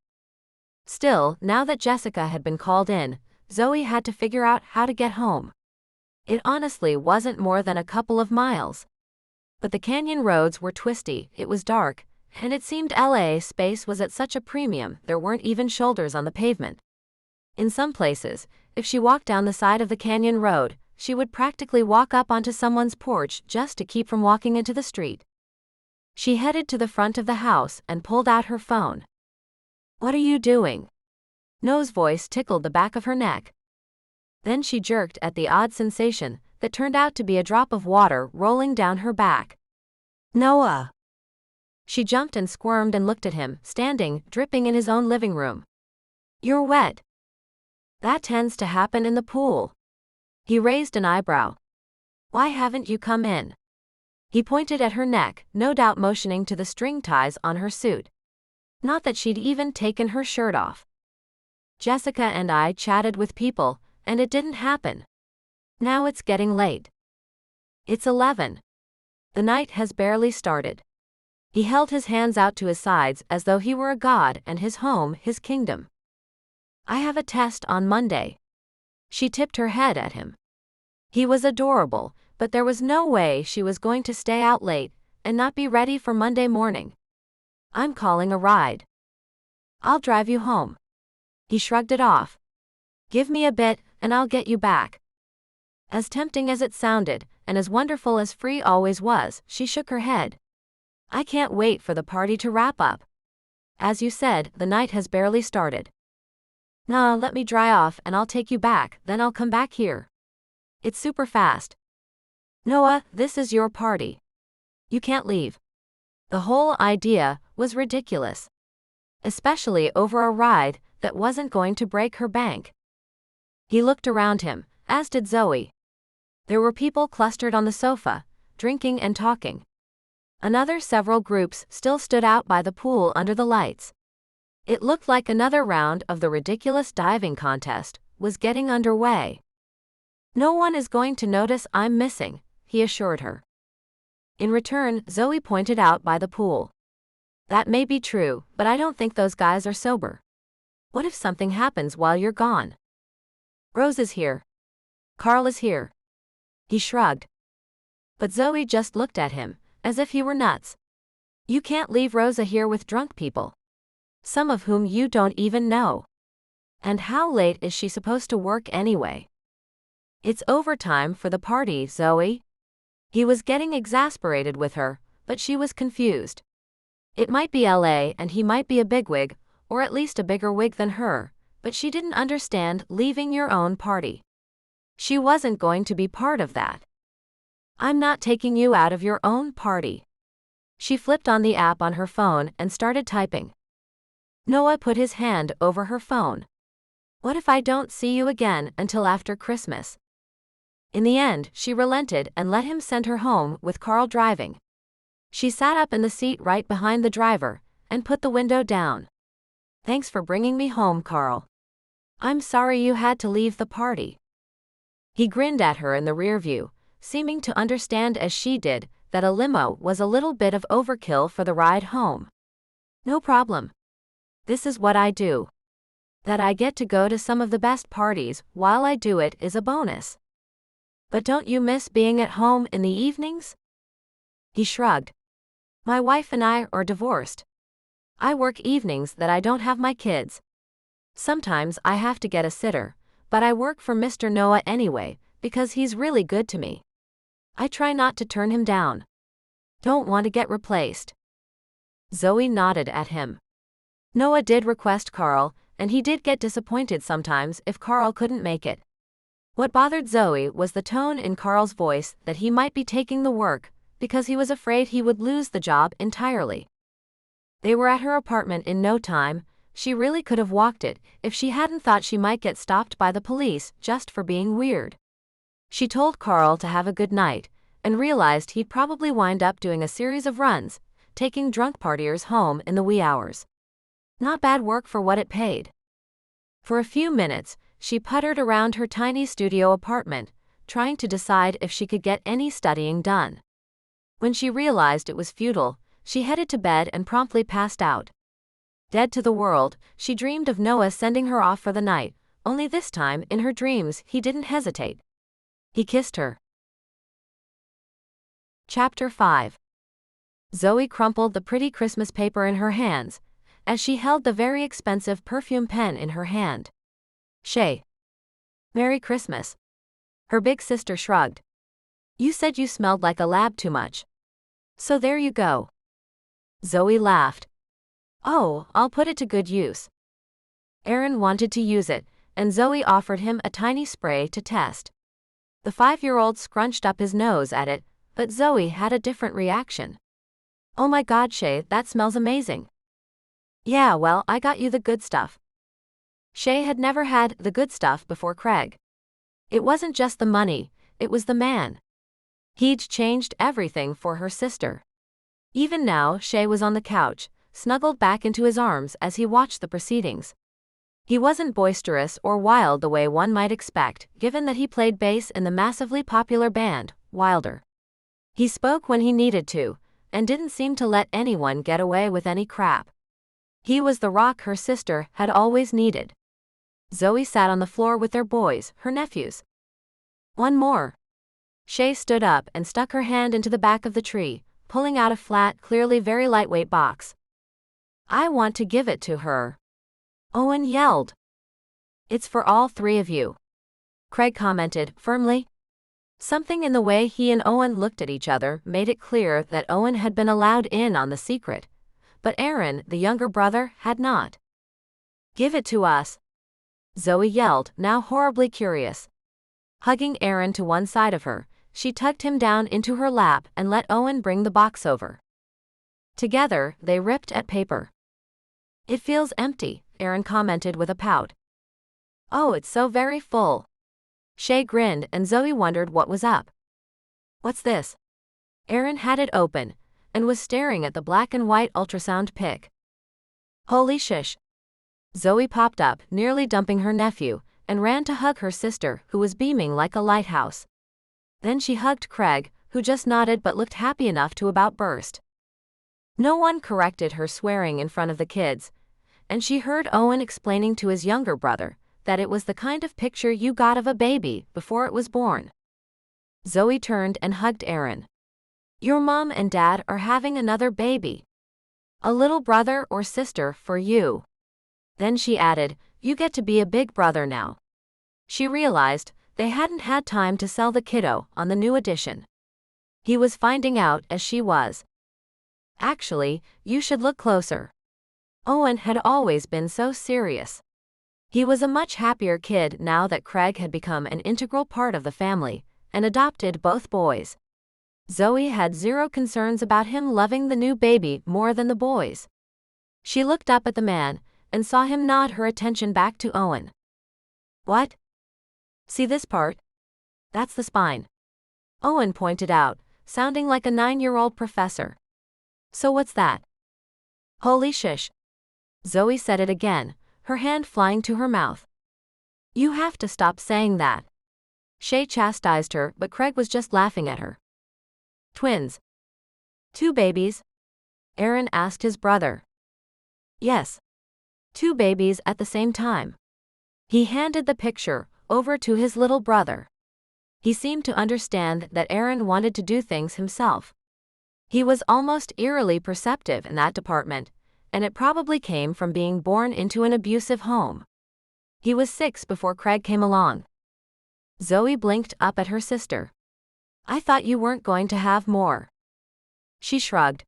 Still, now that Jessica had been called in, Zoe had to figure out how to get home. It honestly wasn't more than a couple of miles. But the canyon roads were twisty, it was dark, and it seemed LA space was at such a premium there weren't even shoulders on the pavement. In some places, if she walked down the side of the canyon road, she would practically walk up onto someone's porch just to keep from walking into the street. She headed to the front of the house and pulled out her phone. "What are you doing?" Noah's voice tickled the back of her neck. Then she jerked at the odd sensation that turned out to be a drop of water rolling down her back. "Noah!" She jumped and squirmed and looked at him, standing, dripping in his own living room. "You're wet." "That tends to happen in the pool." He raised an eyebrow. "Why haven't you come in?" He pointed at her neck, no doubt motioning to the string ties on her suit. Not that she'd even taken her shirt off. "Jessica and I chatted with people, and it didn't happen. Now it's getting late. It's 11. The night has barely started." He held his hands out to his sides as though he were a god and his home his kingdom. "I have a test on Monday." She tipped her head at him. He was adorable, but there was no way she was going to stay out late and not be ready for Monday morning. "I'm calling a ride." "I'll drive you home." He shrugged it off. "Give me a bit, and I'll get you back." As tempting as it sounded, and as wonderful as free always was, she shook her head. "I can't wait for the party to wrap up. As you said, the night has barely started." "Nah, let me dry off and I'll take you back, then I'll come back here. It's super fast." "Noah, this is your party. You can't leave." The whole idea was ridiculous. Especially over a ride that wasn't going to break her bank. He looked around him, as did Zoe. There were people clustered on the sofa, drinking and talking. Another several groups still stood out by the pool under the lights. It looked like another round of the ridiculous diving contest was getting underway. "No one is going to notice I'm missing," he assured her. In return, Zoe pointed out by the pool. "That may be true, but I don't think those guys are sober. What if something happens while you're gone? Rose is here. Carl is here." He shrugged. But Zoe just looked at him, as if he were nuts. "You can't leave Rosa here with drunk people. Some of whom you don't even know. And how late is she supposed to work anyway?" "It's overtime for the party, Zoe." He was getting exasperated with her, but she was confused. It might be LA and he might be a bigwig, or at least a bigger wig than her, but she didn't understand leaving your own party. She wasn't going to be part of that. "I'm not taking you out of your own party." She flipped on the app on her phone and started typing. Noah put his hand over her phone. "What if I don't see you again until after Christmas?" In the end, she relented and let him send her home with Carl driving. She sat up in the seat right behind the driver and put the window down. "Thanks for bringing me home, Carl. I'm sorry you had to leave the party." He grinned at her in the rear view, seeming to understand as she did that a limo was a little bit of overkill for the ride home. "No problem. This is what I do. That I get to go to some of the best parties while I do it is a bonus. But don't you miss being at home in the evenings?" He shrugged. "My wife and I are divorced. I work evenings that I don't have my kids. Sometimes I have to get a sitter, but I work for Mr. Noah anyway, because he's really good to me. I try not to turn him down. Don't want to get replaced." Zoe nodded at him. Noah did request Carl, and he did get disappointed sometimes if Carl couldn't make it. What bothered Zoe was the tone in Carl's voice that he might be taking the work, because he was afraid he would lose the job entirely. They were at her apartment in no time. She really could have walked it if she hadn't thought she might get stopped by the police just for being weird. She told Carl to have a good night, and realized he'd probably wind up doing a series of runs, taking drunk partiers home in the wee hours. Not bad work for what it paid. For a few minutes, she puttered around her tiny studio apartment, trying to decide if she could get any studying done. When she realized it was futile, she headed to bed and promptly passed out. Dead to the world, she dreamed of Noah sending her off for the night, only this time in her dreams he didn't hesitate. He kissed her. Chapter 5. Zoe crumpled the pretty Christmas paper in her hands, as she held the very expensive perfume pen in her hand. "Shay. Merry Christmas." Her big sister shrugged. "You said you smelled like a lab too much. So there you go." Zoe laughed. "Oh, I'll put it to good use." Aaron wanted to use it, and Zoe offered him a tiny spray to test. The 5-year-old scrunched up his nose at it, but Zoe had a different reaction. Oh my God, Shay, that smells amazing. Yeah, well, I got you the good stuff. Shay had never had the good stuff before Craig. It wasn't just the money, it was the man. He'd changed everything for her sister. Even now, Shay was on the couch, snuggled back into his arms as he watched the proceedings. He wasn't boisterous or wild the way one might expect, given that he played bass in the massively popular band, Wilder. He spoke when he needed to, and didn't seem to let anyone get away with any crap. He was the rock her sister had always needed. Zoe sat on the floor with their boys, her nephews. One more. Shay stood up and stuck her hand into the back of the tree, pulling out a flat, clearly very lightweight box. I want to give it to her. Owen yelled. It's for all three of you. Craig commented, firmly. Something in the way he and Owen looked at each other made it clear that Owen had been allowed in on the secret, but Aaron, the younger brother, had not. Give it to us. Zoe yelled, now horribly curious. Hugging Aaron to one side of her, she tugged him down into her lap and let Owen bring the box over. Together, they ripped at paper. It feels empty, Aaron commented with a pout. Oh, it's so very full. Shay grinned and Zoe wondered what was up. What's this? Aaron had it open and was staring at the black and white ultrasound pic. Holy shish. Zoe popped up, nearly dumping her nephew, and ran to hug her sister, who was beaming like a lighthouse. Then she hugged Craig, who just nodded but looked happy enough to about burst. No one corrected her swearing in front of the kids, and she heard Owen explaining to his younger brother that it was the kind of picture you got of a baby before it was born. Zoe turned and hugged Aaron. Your mom and dad are having another baby. A little brother or sister for you. Then she added, you get to be a big brother now. She realized they hadn't had time to sell the kiddo on the new edition. He was finding out as she was. Actually, you should look closer. Owen had always been so serious. He was a much happier kid now that Craig had become an integral part of the family and adopted both boys. Zoe had zero concerns about him loving the new baby more than the boys. She looked up at the man and saw him nod her attention back to Owen. What? See this part? That's the spine. Owen pointed out, sounding like a 9-year-old professor. So what's that? Holy shish. Zoe said it again, her hand flying to her mouth. You have to stop saying that. Shay chastised her, but Craig was just laughing at her. Twins. 2 babies? Aaron asked his brother. Yes. 2 babies at the same time. He handed the picture over to his little brother. He seemed to understand that Aaron wanted to do things himself. He was almost eerily perceptive in that department, and it probably came from being born into an abusive home. He was 6 before Craig came along. Zoe blinked up at her sister. I thought you weren't going to have more. She shrugged.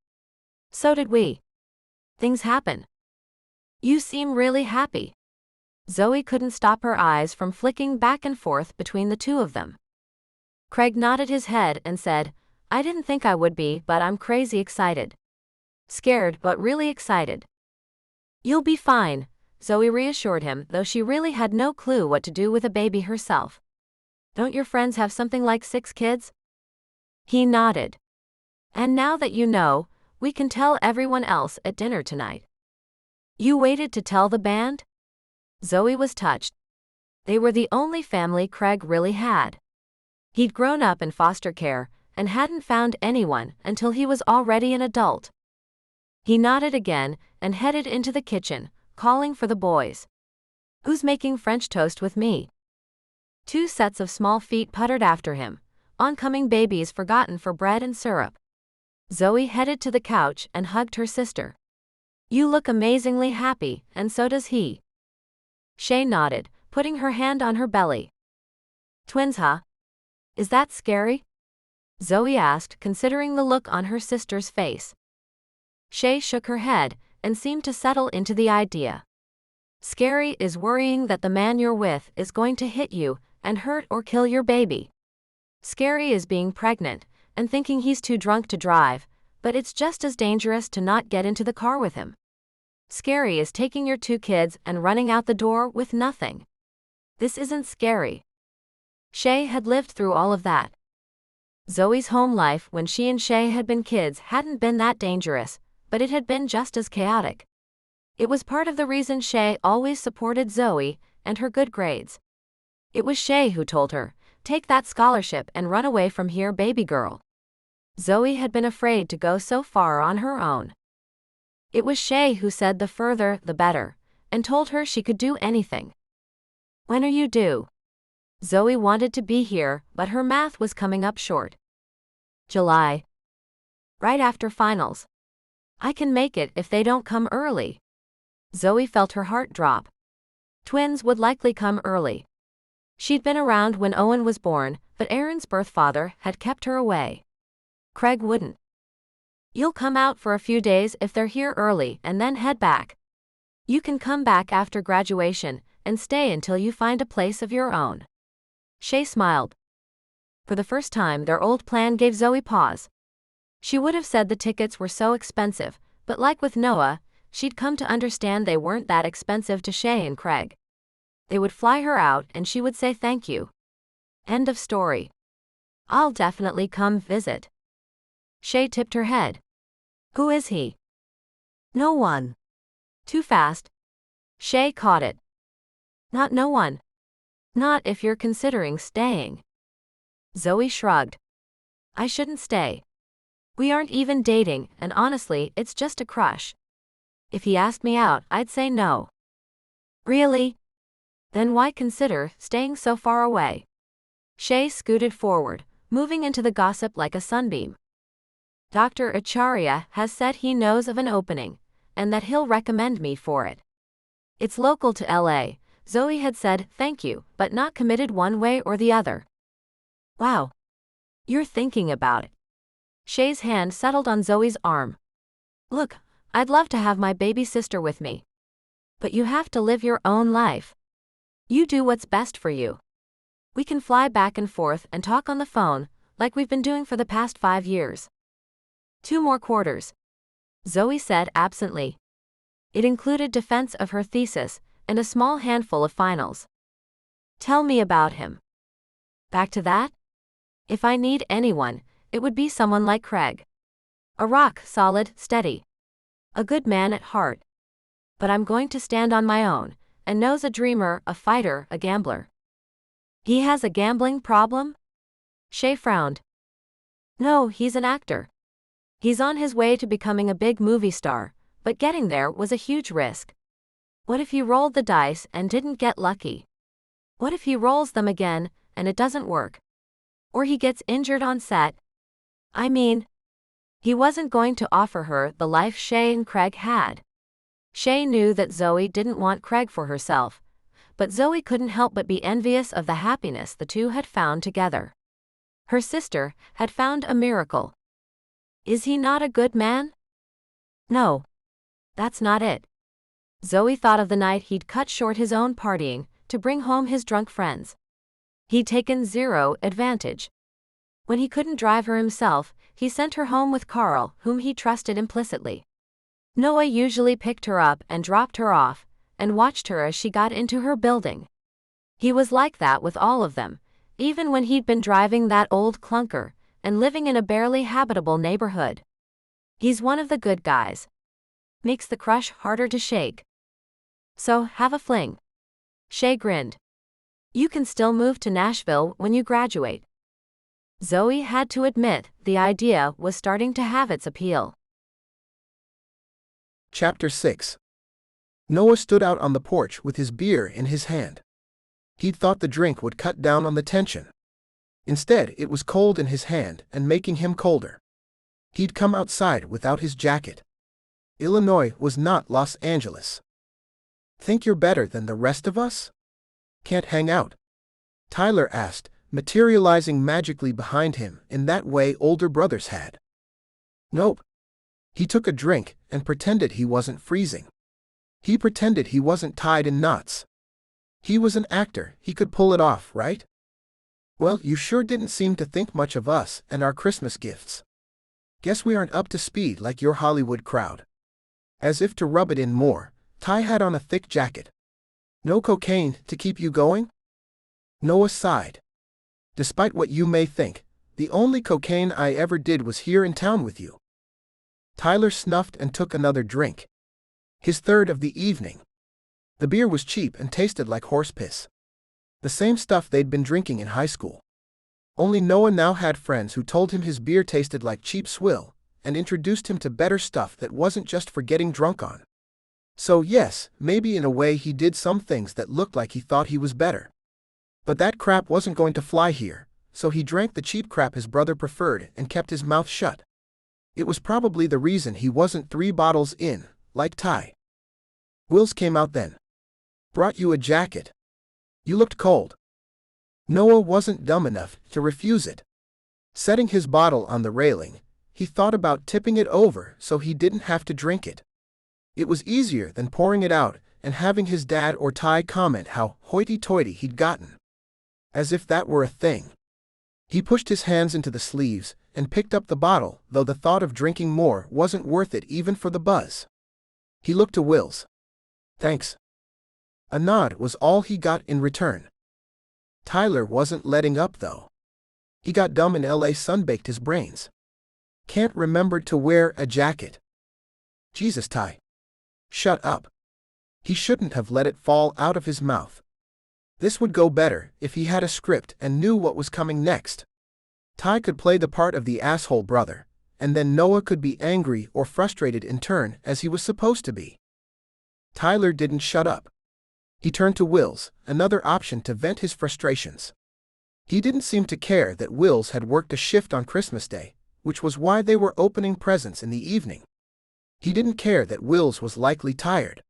So did we. Things happen. You seem really happy. Zoe couldn't stop her eyes from flicking back and forth between the two of them. Craig nodded his head and said, I didn't think I would be, but I'm crazy excited. Scared, but really excited. You'll be fine, Zoe reassured him, though she really had no clue what to do with a baby herself. Don't your friends have something like 6 kids? He nodded. And now that you know, we can tell everyone else at dinner tonight. You waited to tell the band? Zoe was touched. They were the only family Craig really had. He'd grown up in foster care and hadn't found anyone until he was already an adult. He nodded again and headed into the kitchen, calling for the boys. Who's making French toast with me? 2 sets of small feet puttered after him, oncoming babies forgotten for bread and syrup. Zoe headed to the couch and hugged her sister. You look amazingly happy, and so does he. Shay nodded, putting her hand on her belly. Twins, huh? Is that scary? Zoe asked, considering the look on her sister's face. Shay shook her head and seemed to settle into the idea. Scary is worrying that the man you're with is going to hit you and hurt or kill your baby. Scary is being pregnant and thinking he's too drunk to drive, But it's just as dangerous to not get into the car with him. Scary is taking your 2 kids and running out the door with nothing. This isn't scary. Shay had lived through all of that. Zoe's home life when she and Shay had been kids hadn't been that dangerous, but it had been just as chaotic. It was part of the reason Shay always supported Zoe and her good grades. It was Shay who told her, "Take that scholarship and run away from here, baby girl." Zoe had been afraid to go so far on her own. It was Shay who said the further, the better, and told her she could do anything. "When are you due?" Zoe wanted to be here, but her math was coming up short. "July. Right after finals. I can make it if they don't come early." Zoe felt her heart drop. Twins would likely come early. She'd been around when Owen was born, but Aaron's birth father had kept her away. Craig wouldn't. "You'll come out for a few days if they're here early and then head back. You can come back after graduation and stay until you find a place of your own." Shay smiled. For the first time, their old plan gave Zoe pause. She would have said the tickets were so expensive, but like with Noah, she'd come to understand they weren't that expensive to Shay and Craig. They would fly her out and she would say thank you. End of story. "I'll definitely come visit." Shay tipped her head. "Who is he?" "No one." Too fast. Shay caught it. "Not no one. Not if you're considering staying." Zoe shrugged. "I shouldn't stay. We aren't even dating, and honestly, it's just a crush. If he asked me out, I'd say no." "Really? Then why consider staying so far away?" Shay scooted forward, moving into the gossip like a sunbeam. "Dr. Acharya has said he knows of an opening, and that he'll recommend me for it. It's local to LA. Zoe had said thank you, but not committed one way or the other." "Wow. You're thinking about it." Shay's hand settled on Zoe's arm. "Look, I'd love to have my baby sister with me. But you have to live your own life. You do what's best for you. We can fly back and forth and talk on the phone, like we've been doing for the past 5 years. 2 more quarters," Zoe said absently. It included defense of her thesis and a small handful of finals. "Tell me about him." "Back to that? If I need anyone, it would be someone like Craig. A rock solid, steady. A good man at heart. But I'm going to stand on my own, and knows a dreamer, a fighter, a gambler." "He has a gambling problem?" Shay frowned. "No, he's an actor. He's on his way to becoming a big movie star, but getting there was a huge risk. What if he rolled the dice and didn't get lucky? What if he rolls them again and it doesn't work? Or he gets injured on set? I mean, he wasn't going to offer her the life Shay and Craig had." Shay knew that Zoe didn't want Craig for herself, but Zoe couldn't help but be envious of the happiness the two had found together. Her sister had found a miracle. "Is he not a good man?" "No. That's not it." Zoe thought of the night he'd cut short his own partying to bring home his drunk friends. He'd taken zero advantage. When he couldn't drive her himself, he sent her home with Carl, whom he trusted implicitly. Noah usually picked her up and dropped her off, and watched her as she got into her building. He was like that with all of them, even when he'd been driving that old clunker and living in a barely habitable neighborhood. He's one of the good guys. Makes the crush harder to shake. So, have a fling. Shay grinned. You can still move to Nashville when you graduate. Zoe had to admit the idea was starting to have its appeal. Chapter 6. Noah stood out on the porch with his beer in his hand. He'd thought the drink would cut down on the tension. Instead, it was cold in his hand and making him colder. He'd come outside without his jacket. Illinois was not Los Angeles. Think you're better than the rest of us? Can't hang out? Tyler asked, materializing magically behind him in that way older brothers had. Nope. He took a drink and pretended he wasn't freezing. He pretended he wasn't tied in knots. He was an actor, he could pull it off, right? Well, you sure didn't seem to think much of us and our Christmas gifts. Guess we aren't up to speed like your Hollywood crowd. As if to rub it in more, Ty had on a thick jacket. No cocaine to keep you going? Noah sighed. Despite what you may think, the only cocaine I ever did was here in town with you. Tyler snuffed and took another drink. His third of the evening. The beer was cheap and tasted like horse piss. The same stuff they'd been drinking in high school. Only Noah now had friends who told him his beer tasted like cheap swill, and introduced him to better stuff that wasn't just for getting drunk on. So yes, maybe in a way he did some things that looked like he thought he was better. But that crap wasn't going to fly here, so he drank the cheap crap his brother preferred and kept his mouth shut. It was probably the reason he wasn't 3 bottles in, like Ty. Wills came out then. Brought you a jacket. You looked cold. Noah wasn't dumb enough to refuse it. Setting his bottle on the railing, he thought about tipping it over so he didn't have to drink it. It was easier than pouring it out and having his dad or Ty comment how hoity-toity he'd gotten. As if that were a thing. He pushed his hands into the sleeves and picked up the bottle, though the thought of drinking more wasn't worth it even for the buzz. He looked to Wills. Thanks. A nod was all he got in return. Tyler wasn't letting up though. He got dumb in LA, sunbaked his brains. Can't remember to wear a jacket. Jesus, Ty. Shut up. He shouldn't have let it fall out of his mouth. This would go better if he had a script and knew what was coming next. Ty could play the part of the asshole brother, and then Noah could be angry or frustrated in turn as he was supposed to be. Tyler didn't shut up. He turned to Wills, another option to vent his frustrations. He didn't seem to care that Wills had worked a shift on Christmas Day, which was why they were opening presents in the evening. He didn't care that Wills was likely tired.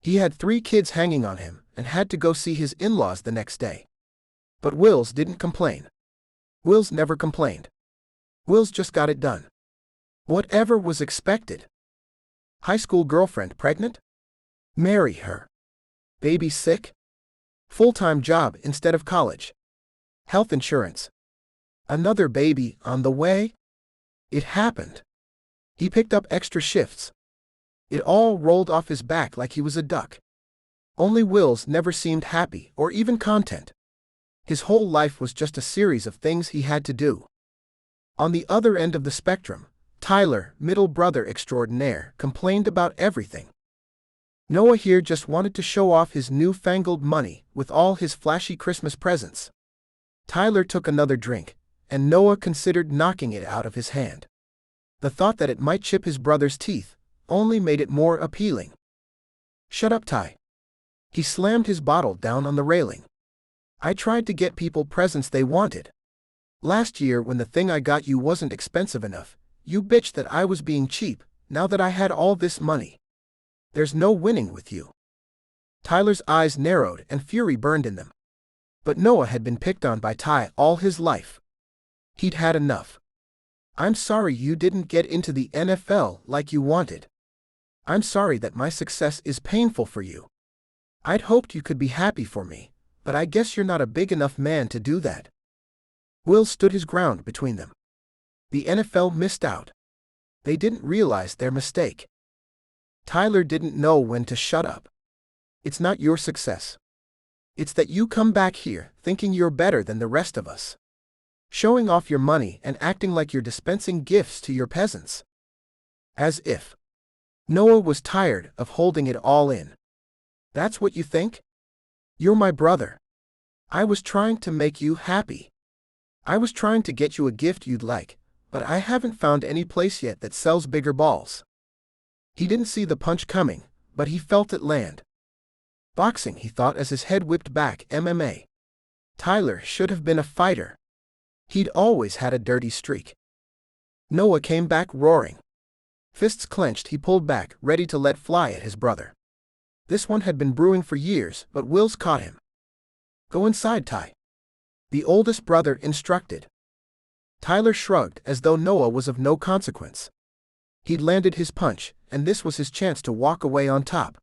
He had 3 kids hanging on him and had to go see his in-laws the next day. But Wills didn't complain. Wills never complained. Wills just got it done. Whatever was expected. High school girlfriend pregnant? Marry her. Baby sick? Full-time job instead of college. Health insurance. Another baby on the way? It happened. He picked up extra shifts. It all rolled off his back like he was a duck. Only Wills never seemed happy or even content. His whole life was just a series of things he had to do. On the other end of the spectrum, Tyler, middle brother extraordinaire, complained about everything. Noah here just wanted to show off his newfangled money with all his flashy Christmas presents. Tyler took another drink, and Noah considered knocking it out of his hand. The thought that it might chip his brother's teeth only made it more appealing. Shut up, Ty. He slammed his bottle down on the railing. I tried to get people presents they wanted. Last year when the thing I got you wasn't expensive enough, you bitched that I was being cheap, now that I had all this money. There's no winning with you. Tyler's eyes narrowed and fury burned in them. But Noah had been picked on by Ty all his life. He'd had enough. I'm sorry you didn't get into the NFL like you wanted. I'm sorry that my success is painful for you. I'd hoped you could be happy for me, but I guess you're not a big enough man to do that. Will stood his ground between them. The NFL missed out. They didn't realize their mistake. Tyler didn't know when to shut up. It's not your success. It's that you come back here thinking you're better than the rest of us. Showing off your money and acting like you're dispensing gifts to your peasants. As if. Noah was tired of holding it all in. That's what you think? You're my brother. I was trying to make you happy. I was trying to get you a gift you'd like, but I haven't found any place yet that sells bigger balls. He didn't see the punch coming, but he felt it land. Boxing, he thought as his head whipped back. MMA. Tyler should have been a fighter. He'd always had a dirty streak. Noah came back roaring. Fists clenched, he pulled back, ready to let fly at his brother. This one had been brewing for years, but Wills caught him. Go inside, Ty. The oldest brother instructed. Tyler shrugged as though Noah was of no consequence. He'd landed his punch, and this was his chance to walk away on top.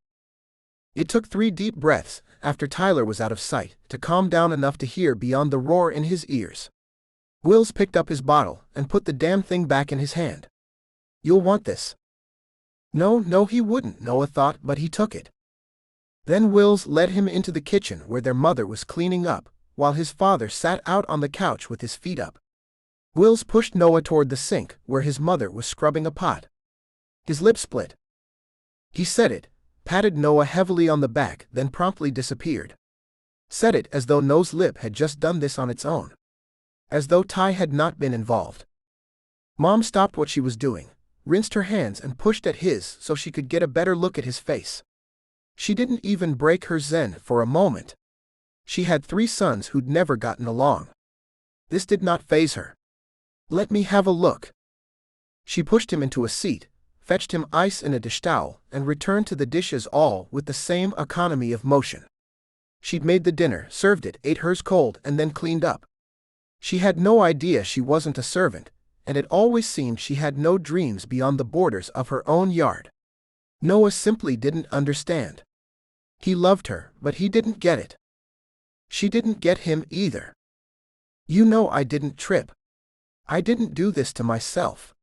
It took 3 deep breaths, after Tyler was out of sight, to calm down enough to hear beyond the roar in his ears. Wills picked up his bottle and put the damn thing back in his hand. You'll want this. No, he wouldn't, Noah thought, but he took it. Then Wills led him into the kitchen where their mother was cleaning up, while his father sat out on the couch with his feet up. Wills pushed Noah toward the sink where his mother was scrubbing a pot. His lip split. He said it, patted Noah heavily on the back, then promptly disappeared. Said it as though Noah's lip had just done this on its own. As though Ty had not been involved. Mom stopped what she was doing, rinsed her hands and pushed at his so she could get a better look at his face. She didn't even break her zen for a moment. She had 3 sons who'd never gotten along. This did not faze her. Let me have a look. She pushed him into a seat, fetched him ice and a dish towel, and returned to the dishes, all with the same economy of motion. She'd made the dinner, served it, ate hers cold, and then cleaned up. She had no idea she wasn't a servant, and it always seemed she had no dreams beyond the borders of her own yard. Noah simply didn't understand. He loved her, but he didn't get it. She didn't get him either. You know I didn't trip. I didn't do this to myself.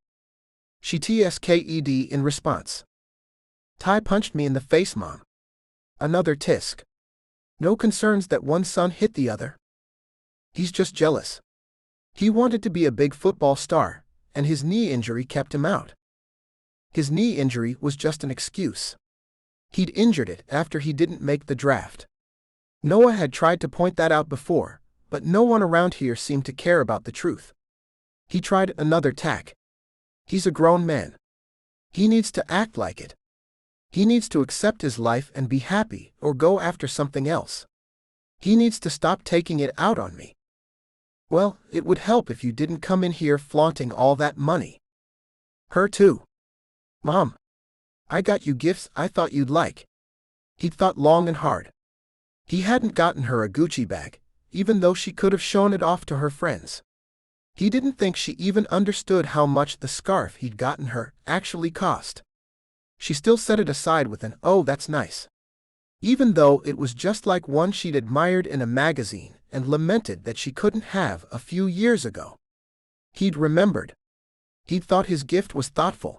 She tsked in response. Ty punched me in the face, Mom. Another tisk. No concerns that one son hit the other. He's just jealous. He wanted to be a big football star, and his knee injury kept him out. His knee injury was just an excuse. He'd injured it after he didn't make the draft. Noah had tried to point that out before, but no one around here seemed to care about the truth. He tried another tack. He's a grown man. He needs to act like it. He needs to accept his life and be happy, or go after something else. He needs to stop taking it out on me. Well, it would help if you didn't come in here flaunting all that money. Her too. Mom. I got you gifts I thought you'd like. He'd thought long and hard. He hadn't gotten her a Gucci bag, even though she could have shown it off to her friends. He didn't think she even understood how much the scarf he'd gotten her actually cost. She still set it aside with an, "Oh, that's nice," even though it was just like one she'd admired in a magazine and lamented that she couldn't have a few years ago. He'd remembered. He'd thought his gift was thoughtful.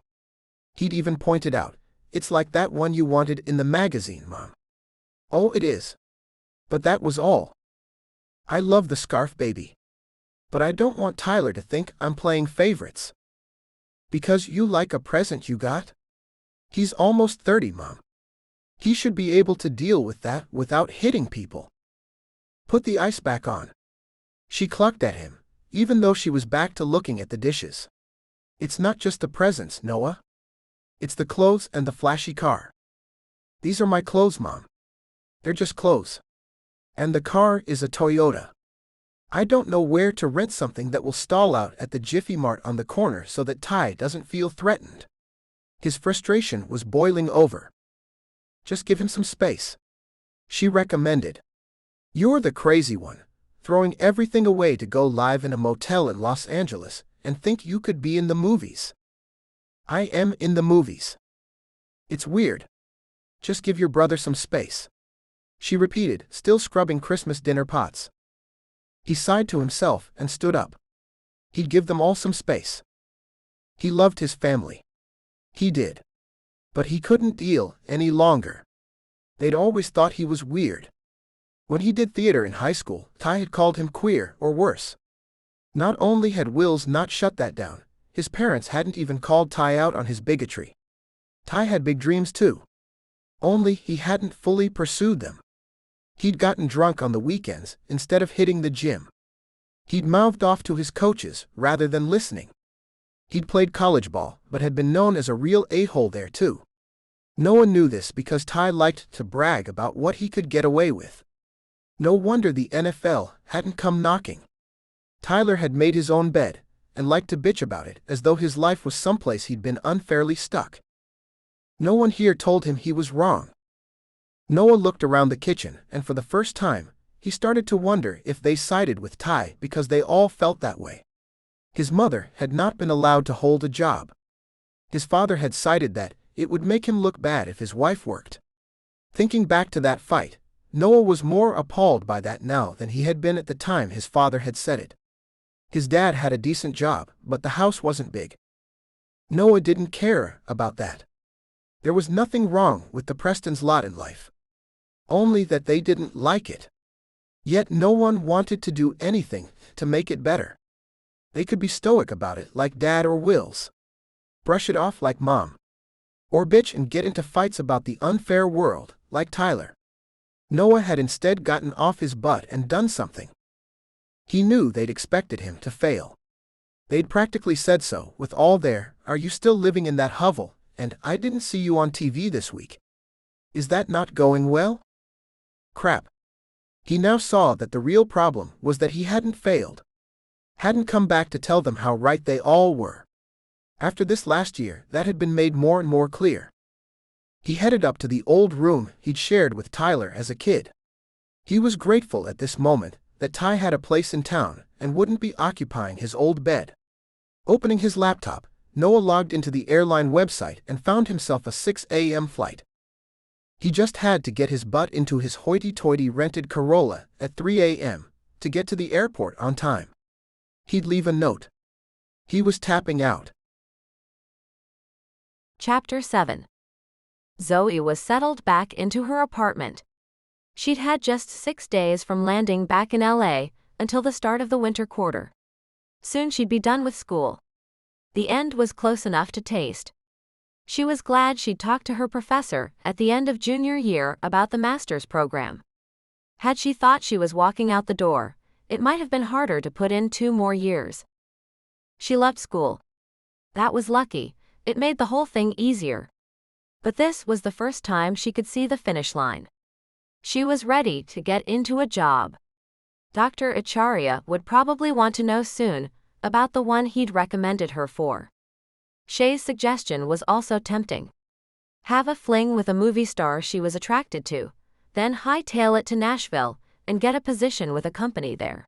He'd even pointed out, "It's like that one you wanted in the magazine, Mom." "Oh, it is. But that was all. I love the scarf, baby. But I don't want Tyler to think I'm playing favorites." "Because you like a present you got?" "He's almost 30, Mom. He should be able to deal with that without hitting people." "Put the ice back on." She clucked at him, even though she was back to looking at the dishes. "It's not just the presents, Noah. It's the clothes and the flashy car." "These are my clothes, Mom. They're just clothes. And the car is a Toyota. I don't know where to rent something that will stall out at the Jiffy Mart on the corner so that Ty doesn't feel threatened." His frustration was boiling over. "Just give him some space," she recommended. "You're the crazy one, throwing everything away to go live in a motel in Los Angeles and think you could be in the movies." "I am in the movies. It's weird. Just give your brother some space," she repeated, still scrubbing Christmas dinner pots. He sighed to himself and stood up. He'd give them all some space. He loved his family. He did. But he couldn't deal any longer. They'd always thought he was weird. When he did theater in high school, Ty had called him queer or worse. Not only had Wills not shut that down, his parents hadn't even called Ty out on his bigotry. Ty had big dreams too. Only he hadn't fully pursued them. He'd gotten drunk on the weekends instead of hitting the gym. He'd mouthed off to his coaches rather than listening. He'd played college ball, but had been known as a real a-hole there too. Noah knew this because Ty liked to brag about what he could get away with. No wonder the NFL hadn't come knocking. Tyler had made his own bed, and liked to bitch about it as though his life was someplace he'd been unfairly stuck. No one here told him he was wrong. Noah looked around the kitchen, and for the first time, he started to wonder if they sided with Ty because they all felt that way. His mother had not been allowed to hold a job. His father had cited that it would make him look bad if his wife worked. Thinking back to that fight, Noah was more appalled by that now than he had been at the time his father had said it. His dad had a decent job, but the house wasn't big. Noah didn't care about that. There was nothing wrong with the Prestons' lot in life. Only that they didn't like it. Yet no one wanted to do anything to make it better. They could be stoic about it like Dad or Will's. Brush it off like Mom. Or bitch and get into fights about the unfair world like Tyler. Noah had instead gotten off his butt and done something. He knew they'd expected him to fail. They'd practically said so with all their, "Are you still living in that hovel?" and "I didn't see you on TV this week. Is that not going well?" Crap. He now saw that the real problem was that he hadn't failed. Hadn't come back to tell them how right they all were. After this last year, that had been made more and more clear. He headed up to the old room he'd shared with Tyler as a kid. He was grateful at this moment that Ty had a place in town and wouldn't be occupying his old bed. Opening his laptop, Noah logged into the airline website and found himself a 6 a.m. flight. He just had to get his butt into his hoity-toity rented Corolla at 3 a.m. to get to the airport on time. He'd leave a note. He was tapping out. Chapter 7. Zoe was settled back into her apartment. She'd had just 6 days from landing back in LA until the start of the winter quarter. Soon she'd be done with school. The end was close enough to taste. She was glad she'd talked to her professor at the end of junior year about the master's program. Had she thought she was walking out the door, it might have been harder to put in 2 more years. She loved school. That was lucky. It made the whole thing easier. But this was the first time she could see the finish line. She was ready to get into a job. Dr. Acharya would probably want to know soon about the one he'd recommended her for. Shay's suggestion was also tempting. Have a fling with a movie star she was attracted to, then hightail it to Nashville and get a position with a company there.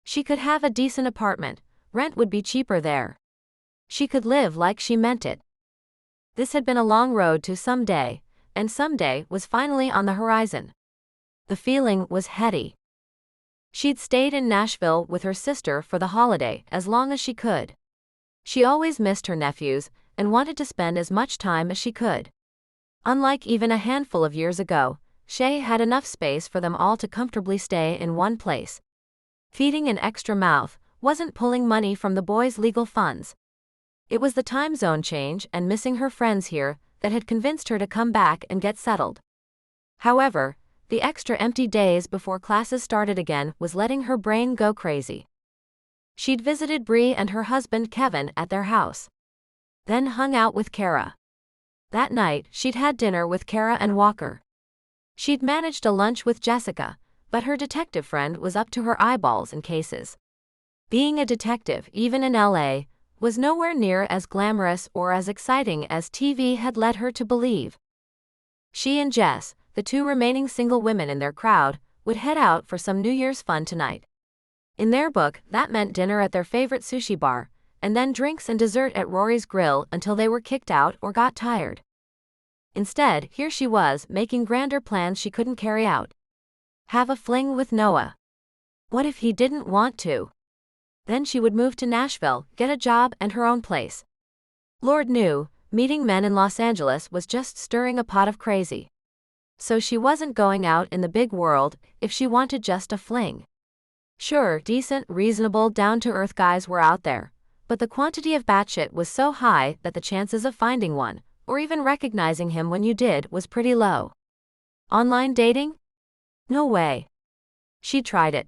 She could have a decent apartment, rent would be cheaper there. She could live like she meant it. This had been a long road to someday, and someday was finally on the horizon. The feeling was heady. She'd stayed in Nashville with her sister for the holiday as long as she could. She always missed her nephews and wanted to spend as much time as she could. Unlike even a handful of years ago, Shay had enough space for them all to comfortably stay in one place. Feeding an extra mouth wasn't pulling money from the boys' legal funds. It was the time zone change and missing her friends here that had convinced her to come back and get settled. However, the extra empty days before classes started again was letting her brain go crazy. She'd visited Bree and her husband Kevin at their house. Then hung out with Kara. That night, she'd had dinner with Kara and Walker. She'd managed a lunch with Jessica, but her detective friend was up to her eyeballs in cases. Being a detective, even in LA, was nowhere near as glamorous or as exciting as TV had led her to believe. She and Jess, the 2 remaining single women in their crowd, would head out for some New Year's fun tonight. In their book, that meant dinner at their favorite sushi bar, and then drinks and dessert at Rory's Grill until they were kicked out or got tired. Instead, here she was, making grander plans she couldn't carry out. Have a fling with Noah. What if he didn't want to? Then she would move to Nashville, get a job and her own place. Lord knew, meeting men in Los Angeles was just stirring a pot of crazy. So she wasn't going out in the big world if she wanted just a fling. Sure, decent, reasonable, down-to-earth guys were out there, but the quantity of batshit was so high that the chances of finding one, or even recognizing him when you did, was pretty low. Online dating? No way. She'd tried it.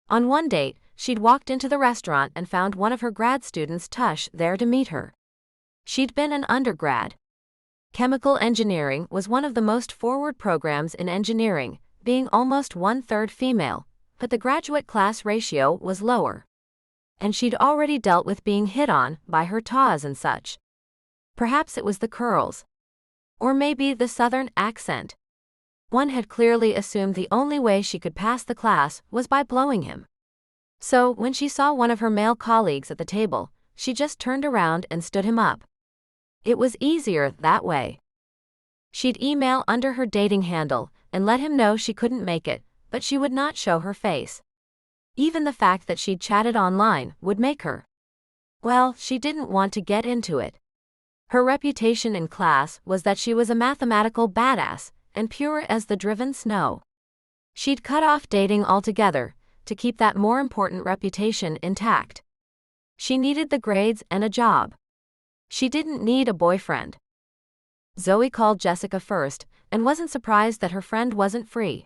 On one date, she'd walked into the restaurant and found one of her grad students, Tush, there to meet her. She'd been an undergrad. Chemical engineering was one of the most forward programs in engineering, being almost 1/3 female, but the graduate class ratio was lower. And she'd already dealt with being hit on by her TAs and such. Perhaps it was the curls. Or maybe the southern accent. One had clearly assumed the only way she could pass the class was by blowing him. So, when she saw one of her male colleagues at the table, she just turned around and stood him up. It was easier that way. She'd email under her dating handle and let him know she couldn't make it, but she would not show her face. Even the fact that she'd chatted online would make her. Well, she didn't want to get into it. Her reputation in class was that she was a mathematical badass, and pure as the driven snow. She'd cut off dating altogether, to keep that more important reputation intact. She needed the grades and a job. She didn't need a boyfriend. Zoe called Jessica first, and wasn't surprised that her friend wasn't free.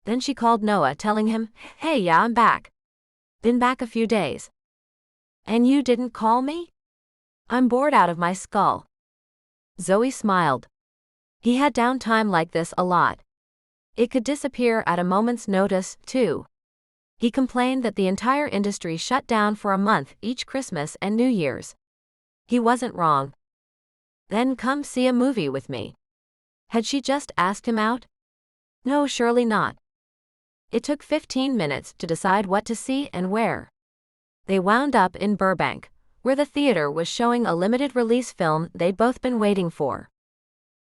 Then she called Noah, telling him, "Hey, yeah, I'm back. Been back a few days. And you didn't call me? I'm bored out of my skull." Zoe smiled. He had downtime like this a lot. It could disappear at a moment's notice, too. He complained that the entire industry shut down for a month each Christmas and New Year's. He wasn't wrong. Then come see a movie with me. Had she just asked him out? No, surely not. It took 15 minutes to decide what to see and where. They wound up in Burbank, where the theater was showing a limited release film they'd both been waiting for.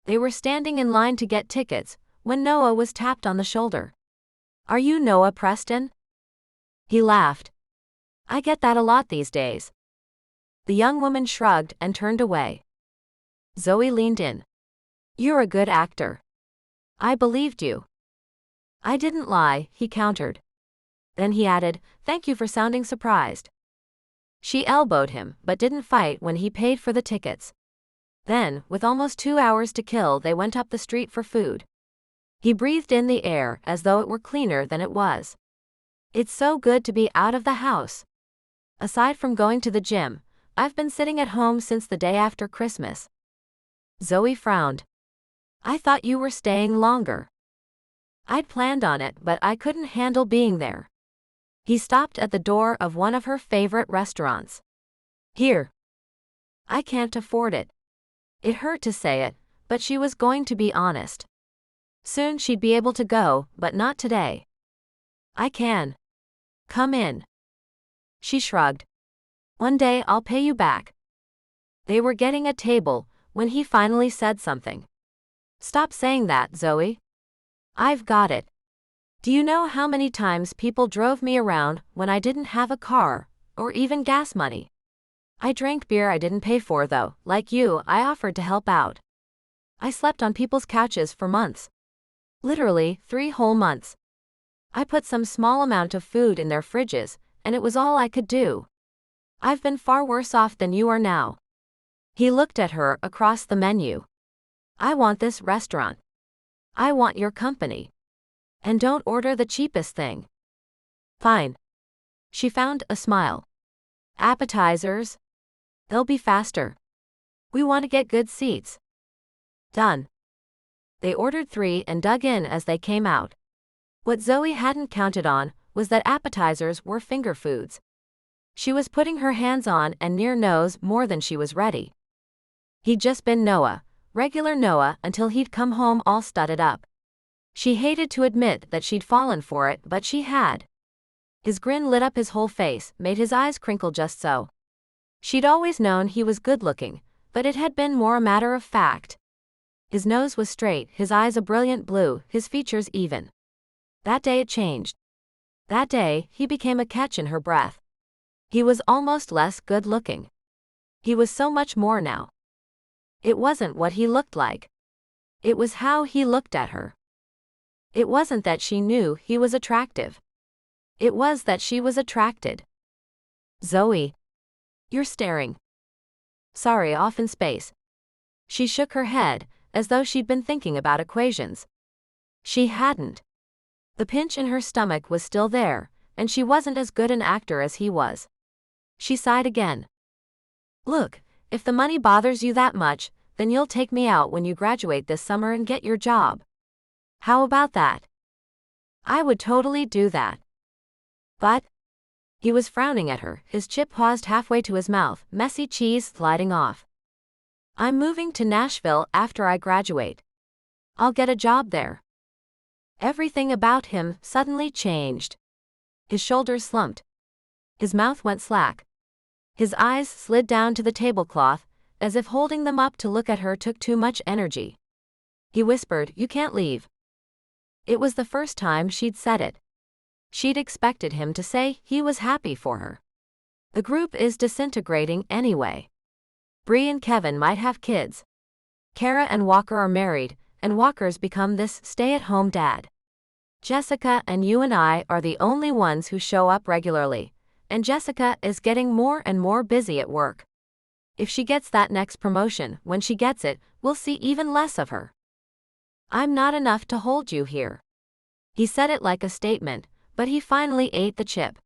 They were standing in line to get tickets when Noah was tapped on the shoulder. "Are you Noah Preston?" He laughed. "I get that a lot these days." The young woman shrugged and turned away. Zoe leaned in. "You're a good actor. I believed you." "I didn't lie," he countered. Then he added, "Thank you for sounding surprised." She elbowed him, but didn't fight when he paid for the tickets. Then, with almost 2 hours to kill, they went up the street for food. He breathed in the air as though it were cleaner than it was. "It's so good to be out of the house. Aside from going to the gym, I've been sitting at home since the day after Christmas." Zoe frowned. "I thought you were staying longer." "I'd planned on it, but I couldn't handle being there." He stopped at the door of one of her favorite restaurants. "Here." "I can't afford it." It hurt to say it, but she was going to be honest. Soon she'd be able to go, but not today. "I can. Come in." She shrugged. "One day I'll pay you back." They were getting a table when he finally said something. "Stop saying that, Zoe. I've got it. Do you know how many times people drove me around when I didn't have a car, or even gas money? I drank beer I didn't pay for though, like you, I offered to help out. I slept on people's couches for months. Literally, 3 whole months. I put some small amount of food in their fridges, and it was all I could do. I've been far worse off than you are now." He looked at her across the menu. "I want this restaurant. I want your company. And don't order the cheapest thing." "Fine." She found a smile. "Appetizers? They'll be faster. We want to get good seats." "Done." They ordered 3 and dug in as they came out. What Zoe hadn't counted on was that appetizers were finger foods. She was putting her hands on and near nose more than she was ready. He'd just been Noah, regular Noah, until he'd come home all studded up. She hated to admit that she'd fallen for it, but she had. His grin lit up his whole face, made his eyes crinkle just so. She'd always known he was good-looking, but it had been more a matter of fact. His nose was straight, his eyes a brilliant blue, his features even. That day it changed. That day, he became a catch in her breath. He was almost less good-looking. He was so much more now. It wasn't what he looked like. It was how he looked at her. It wasn't that she knew he was attractive. It was that she was attracted. "Zoe. You're staring." "Sorry, off in space." She shook her head, as though she'd been thinking about equations. She hadn't. The pinch in her stomach was still there, and she wasn't as good an actor as he was. She sighed again. "Look, if the money bothers you that much, then you'll take me out when you graduate this summer and get your job. How about that?" "I would totally do that." "But..." He was frowning at her, his chip paused halfway to his mouth, messy cheese sliding off. "I'm moving to Nashville after I graduate. I'll get a job there." Everything about him suddenly changed. His shoulders slumped. His mouth went slack. His eyes slid down to the tablecloth, as if holding them up to look at her took too much energy. He whispered, "You can't leave." It was the first time she'd said it. She'd expected him to say he was happy for her. The group is disintegrating anyway. Bree and Kevin might have kids. Kara and Walker are married, and Walker's become this stay-at-home dad. Jessica and you and I are the only ones who show up regularly, and Jessica is getting more and more busy at work. If she gets that next promotion, when she gets it, we'll see even less of her. I'm not enough to hold you here. He said it like a statement, but he finally ate the chip.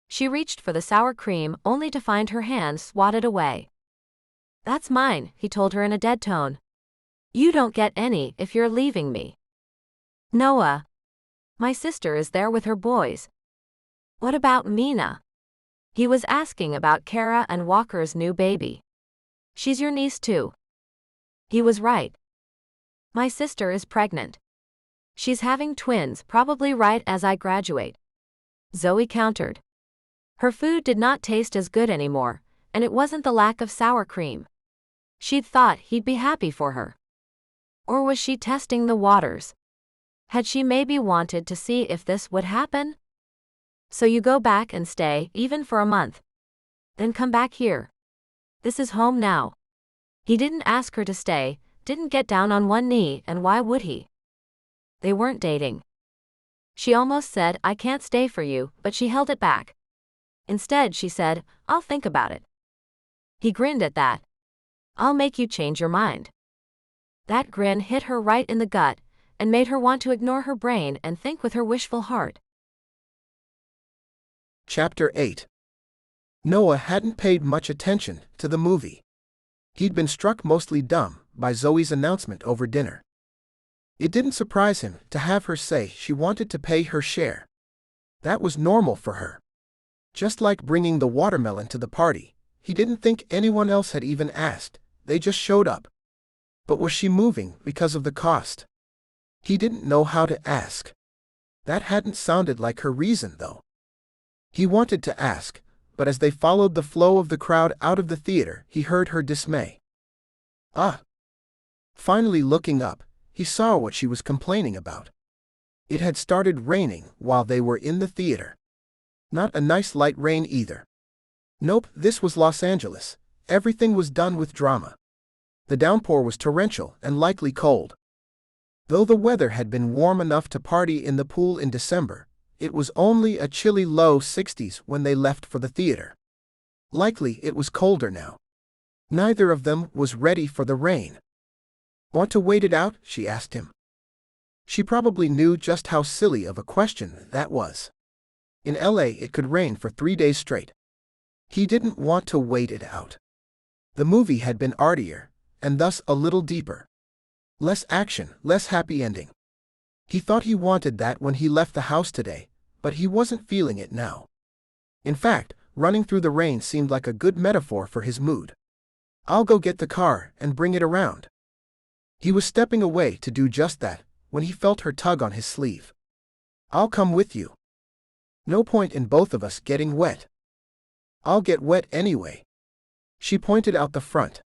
She reached for the sour cream only to find her hand swatted away. That's mine, he told her in a dead tone. You don't get any if you're leaving me. Noah. My sister is there with her boys. What about Mina? He was asking about Kara and Walker's new baby. She's your niece too. He was right. My sister is pregnant. She's having twins probably right as I graduate. Zoe countered. Her food did not taste as good anymore, and it wasn't the lack of sour cream. She'd thought he'd be happy for her. Or was she testing the waters? Had she maybe wanted to see if this would happen? So you go back and stay, even for a month. Then come back here. This is home now. He didn't ask her to stay, didn't get down on one knee, and why would he? They weren't dating. She almost said, I can't stay for you, but she held it back. Instead, she said, I'll think about it. He grinned at that. I'll make you change your mind. That grin hit her right in the gut, and made her want to ignore her brain and think with her wishful heart. Chapter 8. Noah hadn't paid much attention to the movie. He'd been struck mostly dumb by Zoe's announcement over dinner. It didn't surprise him to have her say she wanted to pay her share. That was normal for her. Just like bringing the watermelon to the party, he didn't think anyone else had even asked, they just showed up. But was she moving because of the cost? He didn't know how to ask. That hadn't sounded like her reason, though. He wanted to ask, but as they followed the flow of the crowd out of the theater, he heard her dismay. Ah! Finally looking up, he saw what she was complaining about. It had started raining while they were in the theater. Not a nice light rain either. Nope, this was Los Angeles. Everything was done with drama. The downpour was torrential and likely cold. Though the weather had been warm enough to party in the pool in December, it was only a chilly low 60s when they left for the theater. Likely it was colder now. Neither of them was ready for the rain. Want to wait it out? She asked him. She probably knew just how silly of a question that was. In LA it could rain for 3 days straight. He didn't want to wait it out. The movie had been artier, and thus a little deeper. Less action, less happy ending. He thought he wanted that when he left the house today, but he wasn't feeling it now. In fact, running through the rain seemed like a good metaphor for his mood. I'll go get the car and bring it around. He was stepping away to do just that, when he felt her tug on his sleeve. I'll come with you. No point in both of us getting wet. I'll get wet anyway. She pointed out the front.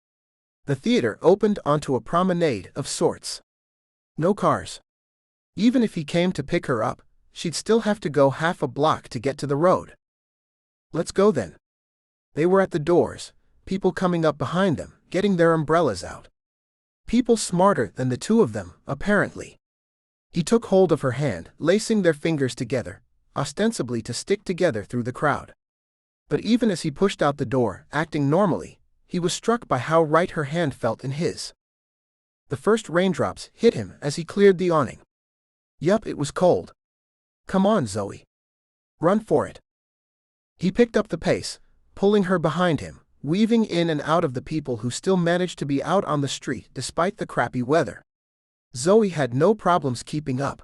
The theater opened onto a promenade of sorts. No cars. Even if he came to pick her up, she'd still have to go half a block to get to the road. Let's go then. They were at the doors, people coming up behind them, getting their umbrellas out. People smarter than the two of them, apparently. He took hold of her hand, lacing their fingers together, ostensibly to stick together through the crowd. But even as he pushed out the door, acting normally, he was struck by how right her hand felt in his. The first raindrops hit him as he cleared the awning. Yup, it was cold. Come on, Zoe. Run for it. He picked up the pace, pulling her behind him, weaving in and out of the people who still managed to be out on the street despite the crappy weather. Zoe had no problems keeping up.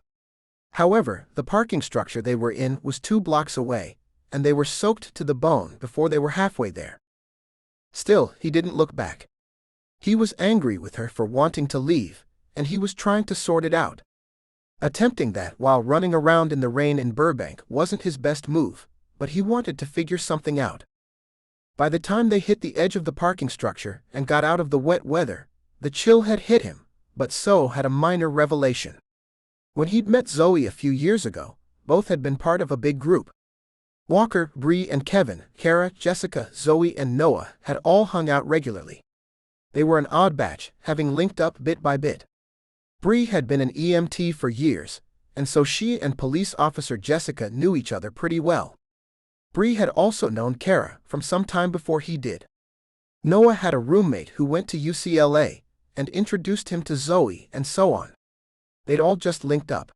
However, the parking structure they were in was 2 blocks away, and they were soaked to the bone before they were halfway there. Still, he didn't look back. He was angry with her for wanting to leave, and he was trying to sort it out. Attempting that while running around in the rain in Burbank wasn't his best move, but he wanted to figure something out. By the time they hit the edge of the parking structure and got out of the wet weather, the chill had hit him, but so had a minor revelation. When he'd met Zoe a few years ago, both had been part of a big group. Walker, Bree and Kevin, Kara, Jessica, Zoe and Noah had all hung out regularly. They were an odd batch, having linked up bit by bit. Bree had been an EMT for years, and so she and police officer Jessica knew each other pretty well. Bree had also known Kara from some time before he did. Noah had a roommate who went to UCLA, and introduced him to Zoe and so on. They'd all just linked up.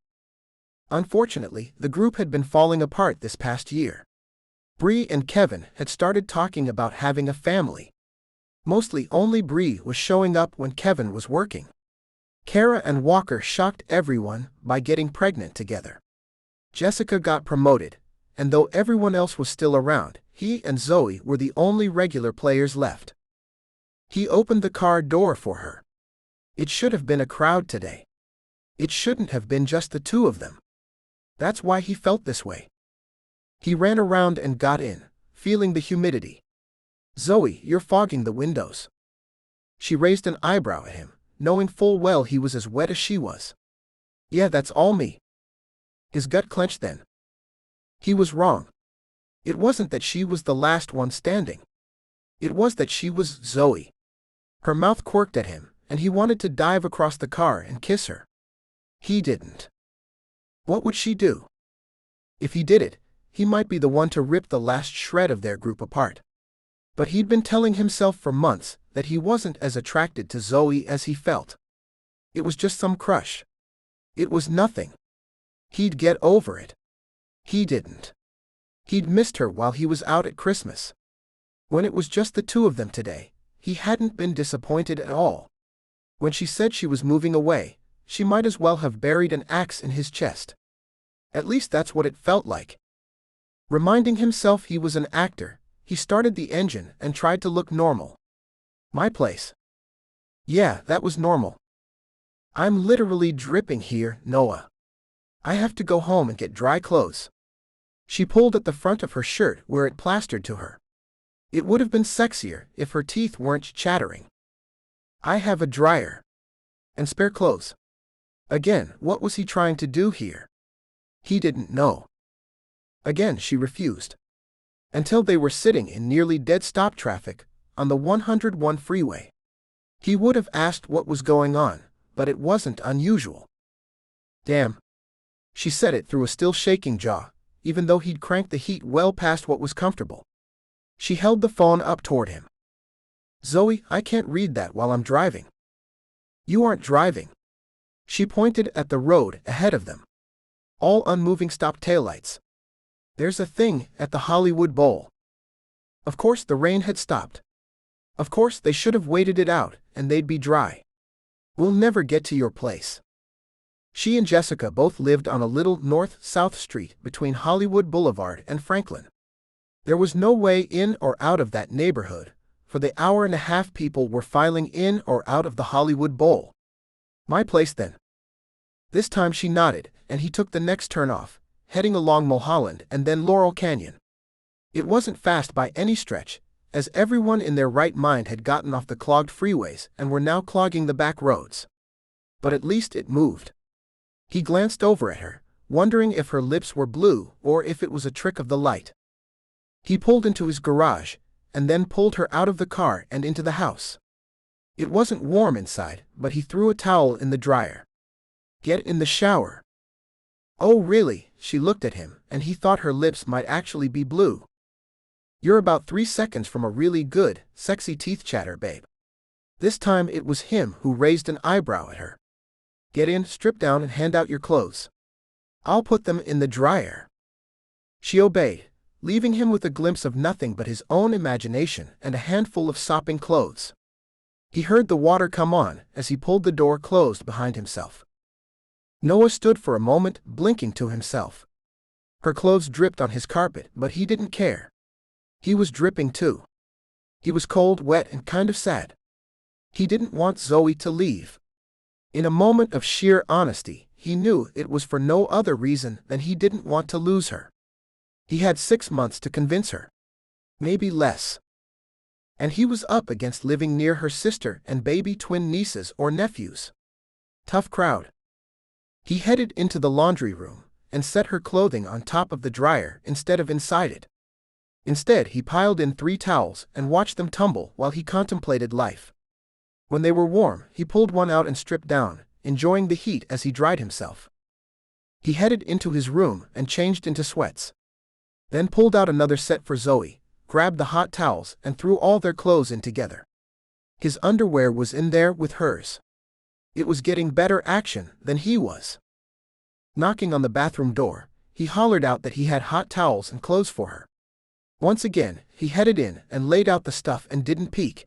Unfortunately, the group had been falling apart this past year. Bree and Kevin had started talking about having a family. Mostly only Bree was showing up when Kevin was working. Kara and Walker shocked everyone by getting pregnant together. Jessica got promoted, and though everyone else was still around, he and Zoe were the only regular players left. He opened the car door for her. It should have been a crowd today. It shouldn't have been just the two of them. That's why he felt this way. He ran around and got in, feeling the humidity. "Zoe, you're fogging the windows." She raised an eyebrow at him, knowing full well he was as wet as she was. "Yeah, that's all me." His gut clenched then. He was wrong. It wasn't that she was the last one standing. It was that she was Zoe. Her mouth quirked at him, and he wanted to dive across the car and kiss her. He didn't. What would she do? If he did it, he might be the one to rip the last shred of their group apart. But he'd been telling himself for months that he wasn't as attracted to Zoe as he felt. It was just some crush. It was nothing. He'd get over it. He didn't. He'd missed her while he was out at Christmas. When it was just the two of them today, he hadn't been disappointed at all. When she said she was moving away, she might as well have buried an axe in his chest. At least that's what it felt like. Reminding himself he was an actor, he started the engine and tried to look normal. "My place." Yeah, that was normal. "I'm literally dripping here, Noah. I have to go home and get dry clothes." She pulled at the front of her shirt where it plastered to her. It would have been sexier if her teeth weren't chattering. "I have a dryer. And spare clothes." Again, what was he trying to do here? He didn't know. Again, she refused. Until they were sitting in nearly dead stop traffic on the 101 freeway. He would have asked what was going on, but it wasn't unusual. "Damn." She said it through a still shaking jaw, even though he'd cranked the heat well past what was comfortable. She held the phone up toward him. "Zoe, I can't read that while I'm driving." "You aren't driving." She pointed at the road ahead of them. All unmoving stop taillights. "There's a thing at the Hollywood Bowl." Of course the rain had stopped. Of course they should have waited it out, and they'd be dry. "We'll never get to your place." She and Jessica both lived on a little north-south street between Hollywood Boulevard and Franklin. There was no way in or out of that neighborhood. For the hour and a half people were filing in or out of the Hollywood Bowl. "My place then." This time she nodded, and he took the next turn off, heading along Mulholland and then Laurel Canyon. It wasn't fast by any stretch, as everyone in their right mind had gotten off the clogged freeways and were now clogging the back roads. But at least it moved. He glanced over at her, wondering if her lips were blue or if it was a trick of the light. He pulled into his garage, and then pulled her out of the car and into the house. It wasn't warm inside, but he threw a towel in the dryer. "Get in the shower." "Oh really?" She looked at him, and he thought her lips might actually be blue. "You're about 3 seconds from a really good, sexy teeth chatter, babe." This time it was him who raised an eyebrow at her. "Get in, strip down and hand out your clothes." "I'll put them in the dryer." She obeyed, leaving him with a glimpse of nothing but his own imagination and a handful of sopping clothes. He heard the water come on as he pulled the door closed behind himself. Noah stood for a moment, blinking to himself. Her clothes dripped on his carpet, but he didn't care. He was dripping too. He was cold, wet, and kind of sad. He didn't want Zoe to leave. In a moment of sheer honesty, he knew it was for no other reason than he didn't want to lose her. He had 6 months to convince her. Maybe less. And he was up against living near her sister and baby twin nieces or nephews. Tough crowd. He headed into the laundry room, and set her clothing on top of the dryer instead of inside it. Instead, he piled in 3 towels and watched them tumble while he contemplated life. When they were warm, he pulled one out and stripped down, enjoying the heat as he dried himself. He headed into his room and changed into sweats. Then pulled out another set for Zoe, grabbed the hot towels and threw all their clothes in together. His underwear was in there with hers. It was getting better action than he was. Knocking on the bathroom door, he hollered out that he had hot towels and clothes for her. Once again, he headed in and laid out the stuff and didn't peek.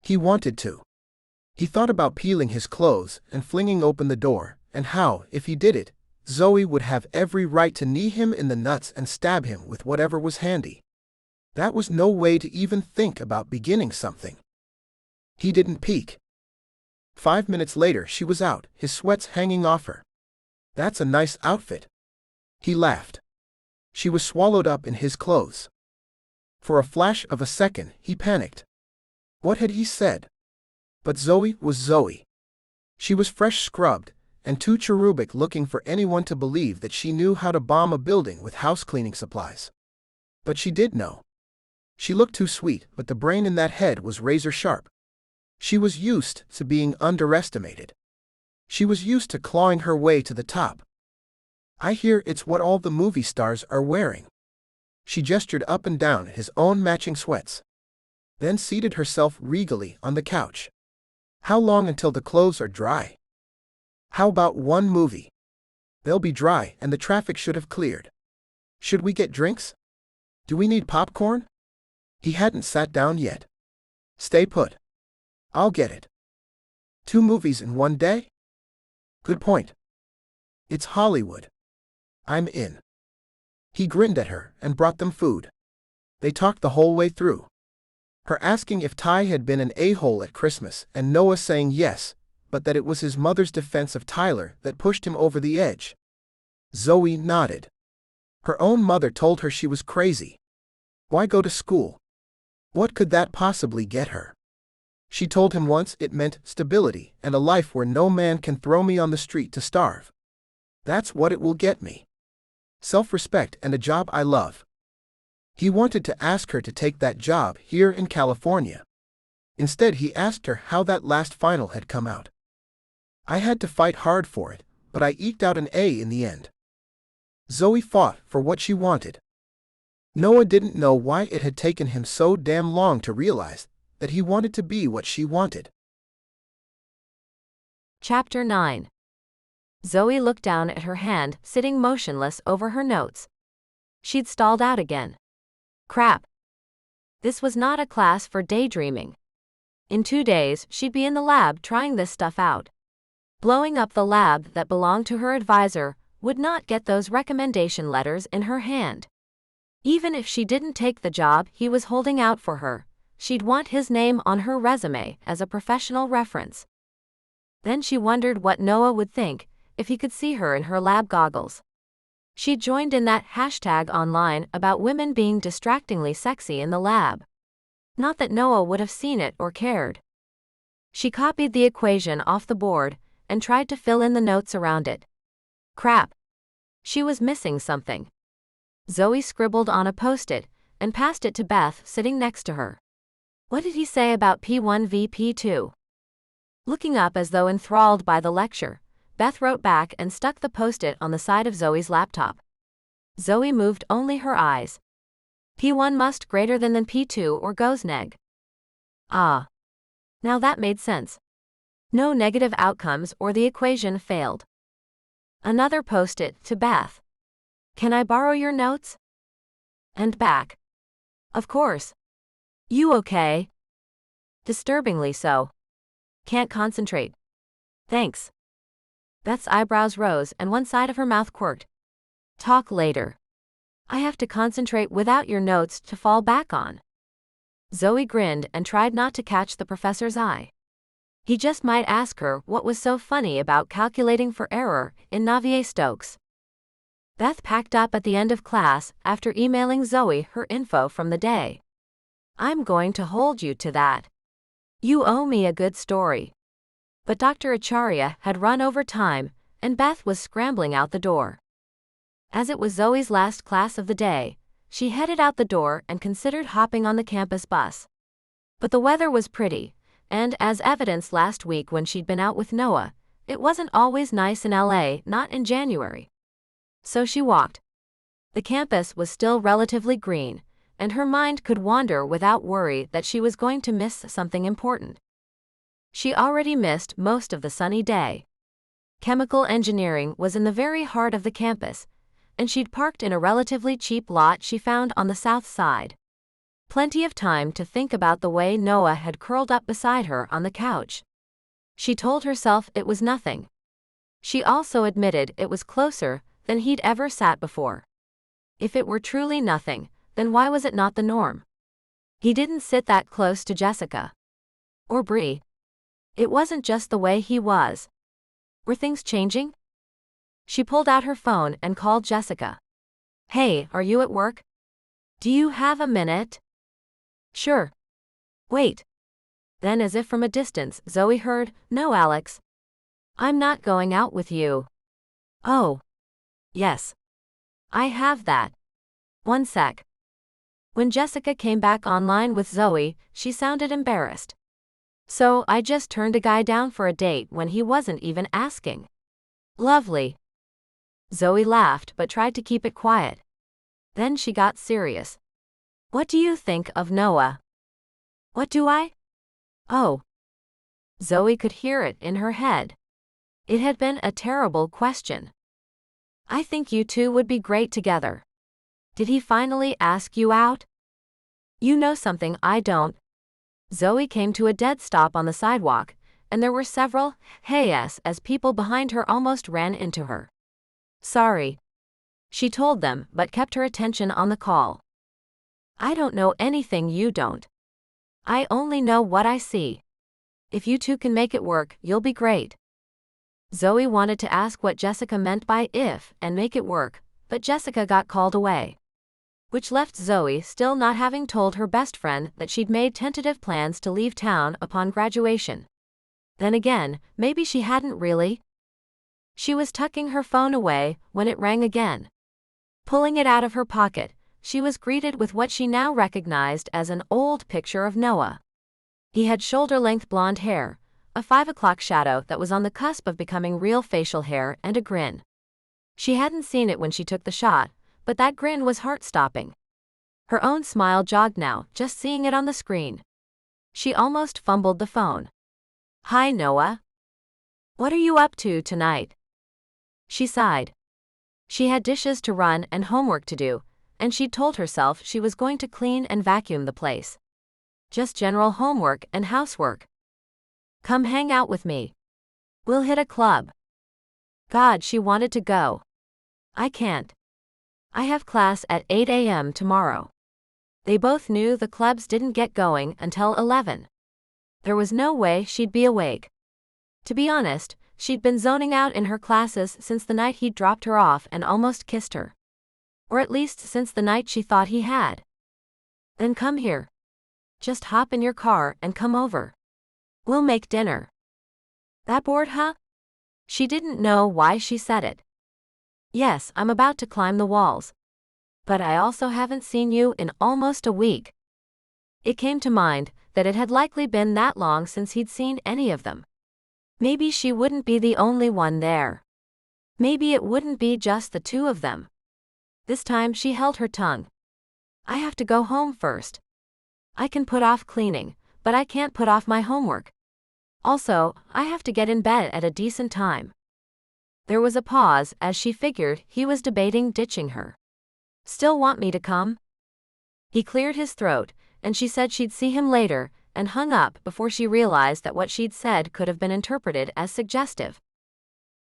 He wanted to. He thought about peeling his clothes and flinging open the door, and how, if he did it, Zoe would have every right to knee him in the nuts and stab him with whatever was handy. That was no way to even think about beginning something. He didn't peek. 5 minutes later she was out, his sweats hanging off her. "That's a nice outfit." He laughed. She was swallowed up in his clothes. For a flash of a second, he panicked. What had he said? But Zoe was Zoe. She was fresh scrubbed, and too cherubic looking for anyone to believe that she knew how to bomb a building with house cleaning supplies. But she did know. She looked too sweet, but the brain in that head was razor sharp. She was used to being underestimated. She was used to clawing her way to the top. "I hear it's what all the movie stars are wearing." She gestured up and down his own matching sweats. Then seated herself regally on the couch. "How long until the clothes are dry?" "How about one movie? They'll be dry and the traffic should have cleared. Should we get drinks? Do we need popcorn?" He hadn't sat down yet. "Stay put. I'll get it." 2 movies in one day? Good point. It's Hollywood. I'm in. He grinned at her and brought them food. They talked the whole way through. Her asking if Ty had been an a-hole at Christmas and Noah saying yes, but that it was his mother's defense of Tyler that pushed him over the edge. Zoe nodded. Her own mother told her she was crazy. Why go to school? What could that possibly get her? She told him once it meant stability and a life where no man can throw me on the street to starve. That's what it will get me. Self-respect and a job I love. He wanted to ask her to take that job here in California. Instead, he asked her how that last final had come out. "I had to fight hard for it, but I eked out an A in the end." Zoe fought for what she wanted. Noah didn't know why it had taken him so damn long to realize that he wanted to be what she wanted. Chapter 9. Zoe looked down at her hand, sitting motionless over her notes. She'd stalled out again. Crap. This was not a class for daydreaming. In 2 days, she'd be in the lab trying this stuff out. Blowing up the lab that belonged to her advisor would not get those recommendation letters in her hand. Even if she didn't take the job he was holding out for her, she'd want his name on her resume as a professional reference. Then she wondered what Noah would think if he could see her in her lab goggles. She joined in that hashtag online about women being distractingly sexy in the lab. Not that Noah would have seen it or cared. She copied the equation off the board and tried to fill in the notes around it. Crap. She was missing something. Zoe scribbled on a post-it and passed it to Beth sitting next to her. What did he say about P1 v P2? Looking up as though enthralled by the lecture, Beth wrote back and stuck the post-it on the side of Zoe's laptop. Zoe moved only her eyes. P1 must greater than P2 or goes neg. Ah. Now that made sense. No negative outcomes or the equation failed. Another post-it to Beth. Can I borrow your notes? And back. Of course. You okay? Disturbingly so. Can't concentrate. Thanks. Beth's eyebrows rose and one side of her mouth quirked. Talk later. I have to concentrate without your notes to fall back on. Zoe grinned and tried not to catch the professor's eye. He just might ask her what was so funny about calculating for error in Navier-Stokes. Beth packed up at the end of class after emailing Zoe her info from the day. I'm going to hold you to that. You owe me a good story. But Dr. Acharya had run over time, and Beth was scrambling out the door. As it was Zoe's last class of the day, she headed out the door and considered hopping on the campus bus. But the weather was pretty, and as evidenced last week when she'd been out with Noah, it wasn't always nice in LA, not in January. So she walked. The campus was still relatively green, and her mind could wander without worry that she was going to miss something important. She already missed most of the sunny day. Chemical engineering was in the very heart of the campus, and she'd parked in a relatively cheap lot she found on the south side. Plenty of time to think about the way Noah had curled up beside her on the couch. She told herself it was nothing. She also admitted it was closer than he'd ever sat before. If it were truly nothing, then why was it not the norm? He didn't sit that close to Jessica. Or Bree. It wasn't just the way he was. Were things changing? She pulled out her phone and called Jessica. "Hey, are you at work? Do you have a minute?" "Sure." "Wait." Then, as if from a distance, Zoe heard, "No, Alex. I'm not going out with you." "Oh. Yes. I have that. One sec." When Jessica came back online with Zoe, she sounded embarrassed. "So I just turned a guy down for a date when he wasn't even asking." "Lovely." Zoe laughed but tried to keep it quiet. Then she got serious. "What do you think of Noah?" "What do I?" "Oh." Zoe could hear it in her head. It had been a terrible question. "I think you two would be great together." "Did he finally ask you out?" "You know something I don't." Zoe came to a dead stop on the sidewalk, and there were several "hey-yes" as people behind her almost ran into her. "Sorry," she told them, but kept her attention on the call. "I don't know anything you don't. I only know what I see. If you two can make it work, you'll be great." Zoe wanted to ask what Jessica meant by "if" and "make it work," but Jessica got called away. Which left Zoe still not having told her best friend that she'd made tentative plans to leave town upon graduation. Then again, maybe she hadn't really. She was tucking her phone away when it rang again. Pulling it out of her pocket, she was greeted with what she now recognized as an old picture of Noah. He had shoulder-length blonde hair, a 5 o'clock shadow that was on the cusp of becoming real facial hair, and a grin. She hadn't seen it when she took the shot, but that grin was heart-stopping. Her own smile jogged now, just seeing it on the screen. She almost fumbled the phone. "Hi, Noah. What are you up to tonight?" She sighed. She had dishes to run and homework to do, and she'd told herself she was going to clean and vacuum the place. Just general homework and housework. "Come hang out with me. We'll hit a club." God, she wanted to go. "I can't. I have class at 8 a.m. tomorrow." They both knew the clubs didn't get going until 11. There was no way she'd be awake. To be honest, she'd been zoning out in her classes since the night he'd dropped her off and almost kissed her. Or at least since the night she thought he had. "Then come here. Just hop in your car and come over. We'll make dinner." That bored, huh? She didn't know why she said it. "Yes, I'm about to climb the walls. But I also haven't seen you in almost a week." It came to mind that it had likely been that long since he'd seen any of them. Maybe she wouldn't be the only one there. Maybe it wouldn't be just the two of them. This time she held her tongue. "I have to go home first. I can put off cleaning, but I can't put off my homework. Also, I have to get in bed at a decent time." There was a pause as she figured he was debating ditching her. "Still want me to come?" He cleared his throat, and she said she'd see him later, and hung up before she realized that what she'd said could have been interpreted as suggestive.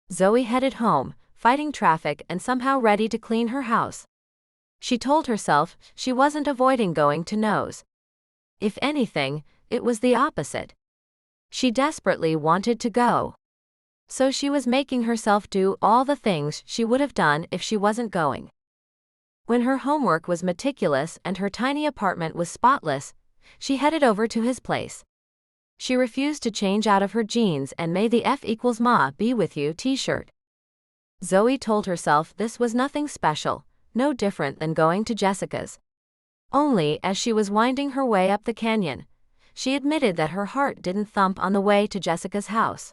Zoe headed home, fighting traffic and somehow ready to clean her house. She told herself she wasn't avoiding going to Noah's. If anything, it was the opposite. She desperately wanted to go. So she was making herself do all the things she would have done if she wasn't going. When her homework was meticulous and her tiny apartment was spotless, she headed over to his place. She refused to change out of her jeans and "May the F equals Ma be with you" t-shirt. Zoe told herself this was nothing special, no different than going to Jessica's. Only, as she was winding her way up the canyon, she admitted that her heart didn't thump on the way to Jessica's house.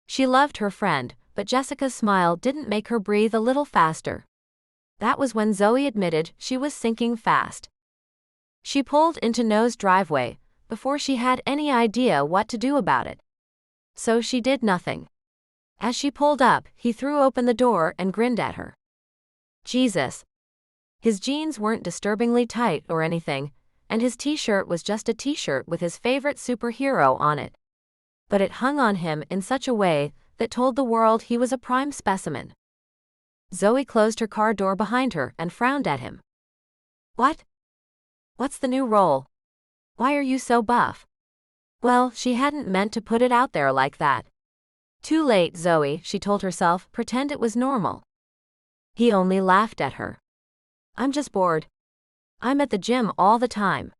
She loved her friend, but Jessica's smile didn't make her breathe a little faster. That was when Zoe admitted she was sinking fast. She pulled into Noah's driveway before she had any idea what to do about it. So she did nothing. As she pulled up, he threw open the door and grinned at her. Jesus. His jeans weren't disturbingly tight or anything, and his t-shirt was just a t-shirt with his favorite superhero on it. But it hung on him in such a way that told the world he was a prime specimen. Zoe closed her car door behind her and frowned at him. What? What's the new role? Why are you so buff? Well, she hadn't meant to put it out there like that. Too late, Zoe, she told herself, pretend it was normal. He only laughed at her. I'm just bored. I'm at the gym all the time.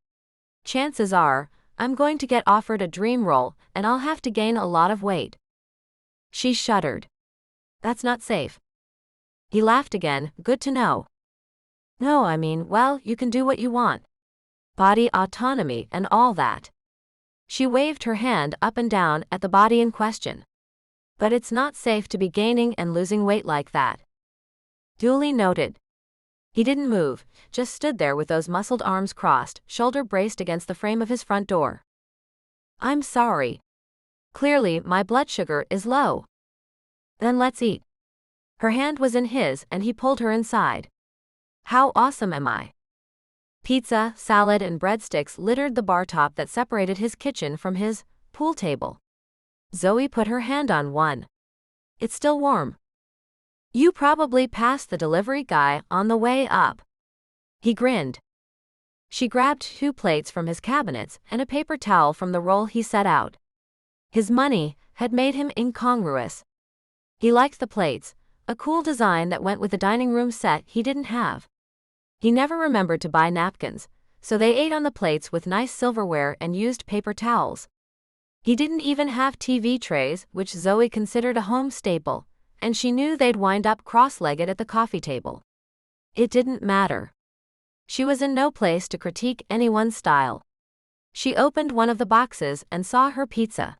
Chances are, I'm going to get offered a dream role and I'll have to gain a lot of weight. She shuddered. That's not safe. He laughed again, good to know. No, I mean, well, you can do what you want. Body autonomy and all that. She waved her hand up and down at the body in question. But it's not safe to be gaining and losing weight like that. Duly noted. He didn't move, just stood there with those muscled arms crossed, shoulder braced against the frame of his front door. I'm sorry. Clearly, my blood sugar is low. Then let's eat. Her hand was in his and he pulled her inside. How awesome am I? Pizza, salad and breadsticks littered the bar top that separated his kitchen from his pool table. Zoe put her hand on one. It's still warm. You probably passed the delivery guy on the way up. He grinned. She grabbed 2 plates from his cabinets and a paper towel from the roll he set out. His money had made him incongruous. He liked the plates, a cool design that went with the dining room set he didn't have. He never remembered to buy napkins, so they ate on the plates with nice silverware and used paper towels. He didn't even have TV trays, which Zoe considered a home staple, and she knew they'd wind up cross-legged at the coffee table. It didn't matter. She was in no place to critique anyone's style. She opened one of the boxes and saw her pizza.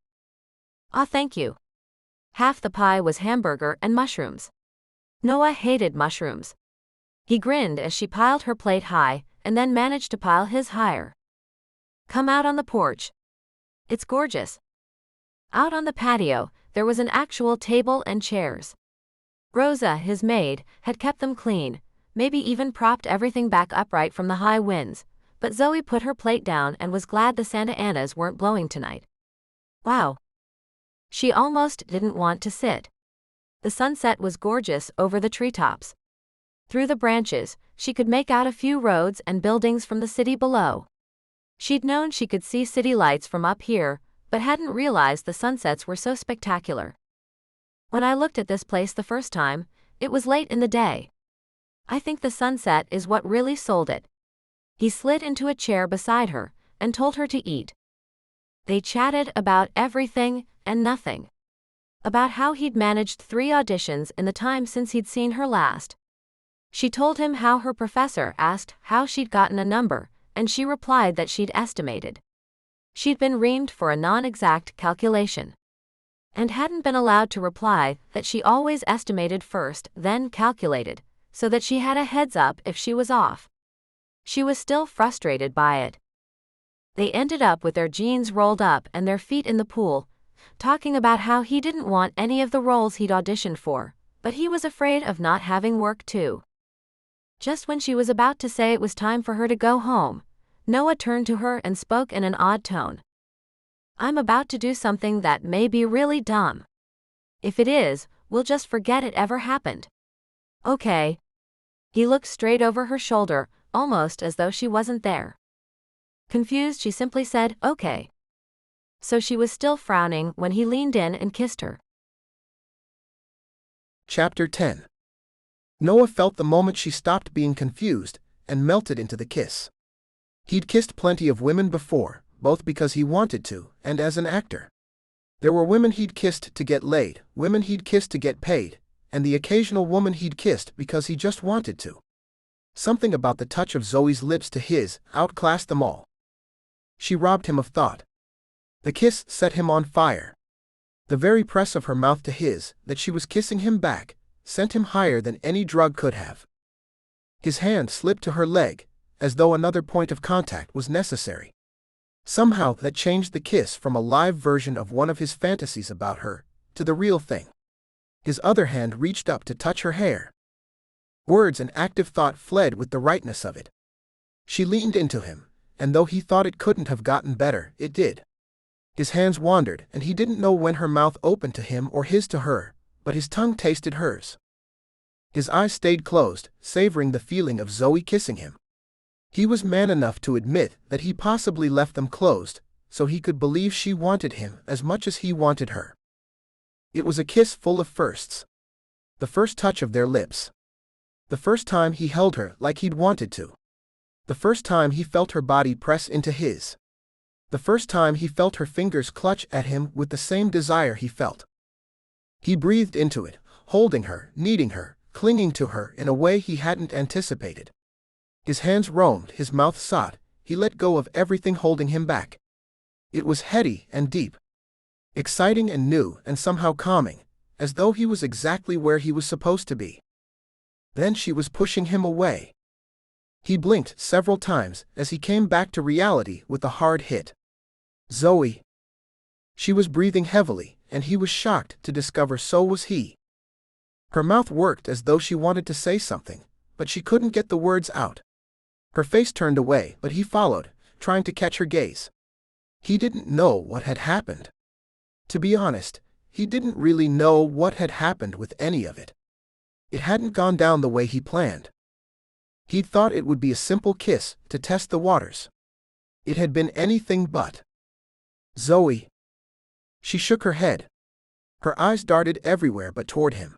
Ah, thank you. Half the pie was hamburger and mushrooms. Noah hated mushrooms. He grinned as she piled her plate high, and then managed to pile his higher. Come out on the porch. It's gorgeous. Out on the patio, there was an actual table and chairs. Rosa, his maid, had kept them clean, maybe even propped everything back upright from the high winds, but Zoe put her plate down and was glad the Santa Anas weren't blowing tonight. Wow. She almost didn't want to sit. The sunset was gorgeous over the treetops. Through the branches, she could make out a few roads and buildings from the city below. She'd known she could see city lights from up here, but hadn't realized the sunsets were so spectacular. When I looked at this place the first time, it was late in the day. I think the sunset is what really sold it. He slid into a chair beside her and told her to eat. They chatted about everything and nothing. About how he'd managed 3 auditions in the time since he'd seen her last. She told him how her professor asked how she'd gotten a number, and she replied that she'd estimated. She'd been reamed for a non-exact calculation. And hadn't been allowed to reply that she always estimated first, then calculated, so that she had a heads up if she was off. She was still frustrated by it. They ended up with their jeans rolled up and their feet in the pool, talking about how he didn't want any of the roles he'd auditioned for, but he was afraid of not having work too. Just when she was about to say it was time for her to go home, Noah turned to her and spoke in an odd tone. I'm about to do something that may be really dumb. If it is, we'll just forget it ever happened. Okay. He looked straight over her shoulder, almost as though she wasn't there. Confused, she simply said, okay. So she was still frowning when he leaned in and kissed her. Chapter 10. Noah felt the moment she stopped being confused and melted into the kiss. He'd kissed plenty of women before, both because he wanted to and as an actor. There were women he'd kissed to get laid, women he'd kissed to get paid, and the occasional woman he'd kissed because he just wanted to. Something about the touch of Zoe's lips to his outclassed them all. She robbed him of thought. The kiss set him on fire. The very press of her mouth to his, that she was kissing him back, sent him higher than any drug could have. His hand slipped to her leg, as though another point of contact was necessary. Somehow that changed the kiss from a live version of one of his fantasies about her, to the real thing. His other hand reached up to touch her hair. Words and active thought fled with the rightness of it. She leaned into him, and though he thought it couldn't have gotten better, it did. His hands wandered, and he didn't know when her mouth opened to him or his to her, but his tongue tasted hers. His eyes stayed closed, savoring the feeling of Zoe kissing him. He was man enough to admit that he possibly left them closed, so he could believe she wanted him as much as he wanted her. It was a kiss full of firsts. The first touch of their lips. The first time he held her like he'd wanted to. The first time he felt her body press into his. The first time he felt her fingers clutch at him with the same desire he felt. He breathed into it, holding her, needing her, clinging to her in a way he hadn't anticipated. His hands roamed, his mouth sought, he let go of everything holding him back. It was heady and deep. Exciting and new and somehow calming, as though he was exactly where he was supposed to be. Then she was pushing him away. He blinked several times as he came back to reality with a hard hit. Zoe. She was breathing heavily, and he was shocked to discover so was he. Her mouth worked as though she wanted to say something, but she couldn't get the words out. Her face turned away, but he followed, trying to catch her gaze. He didn't know what had happened. To be honest, he didn't really know what had happened with any of it. It hadn't gone down the way he planned. He'd thought it would be a simple kiss to test the waters. It had been anything but. Zoe. She shook her head. Her eyes darted everywhere but toward him.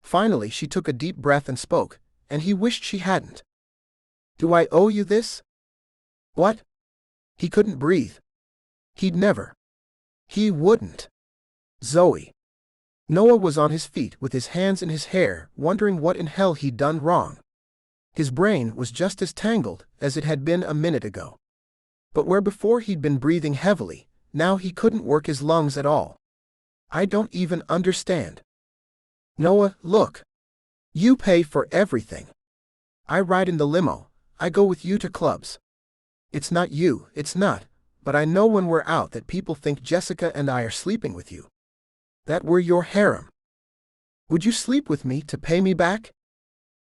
Finally she took a deep breath and spoke, and he wished she hadn't. Do I owe you this? What? He couldn't breathe. He'd never. He wouldn't. Zoe. Noah was on his feet with his hands in his hair, wondering what in hell he'd done wrong. His brain was just as tangled as it had been a minute ago. But where before he'd been breathing heavily, now he couldn't work his lungs at all. I don't even understand. Noah, look. You pay for everything. I ride in the limo, I go with you to clubs. It's not you, it's not, but I know when we're out that people think Jessica and I are sleeping with you. That we're your harem. Would you sleep with me to pay me back?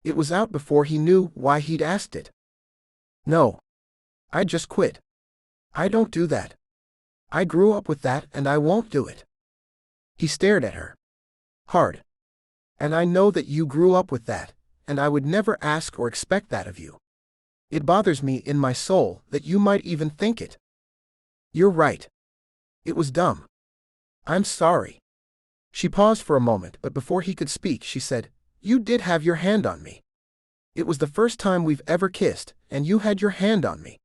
It was out before he knew why he'd asked it. No. I just quit. I don't do that. I grew up with that and I won't do it. He stared at her. Hard. And I know that you grew up with that, and I would never ask or expect that of you. It bothers me in my soul that you might even think it. You're right. It was dumb. I'm sorry. She paused for a moment, but before he could speak she said, You did have your hand on me. It was the first time we've ever kissed, and you had your hand on me.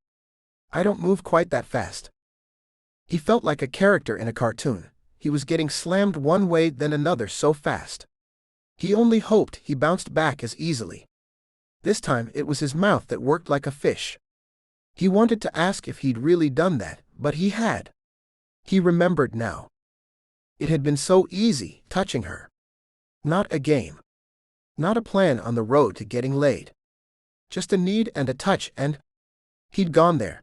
I don't move quite that fast. He felt like a character in a cartoon. He was getting slammed one way then another so fast. He only hoped he bounced back as easily. This time it was his mouth that worked like a fish. He wanted to ask if he'd really done that, but he had. He remembered now. It had been so easy, touching her. Not a game. Not a plan on the road to getting laid. Just a need and a touch and... He'd gone there.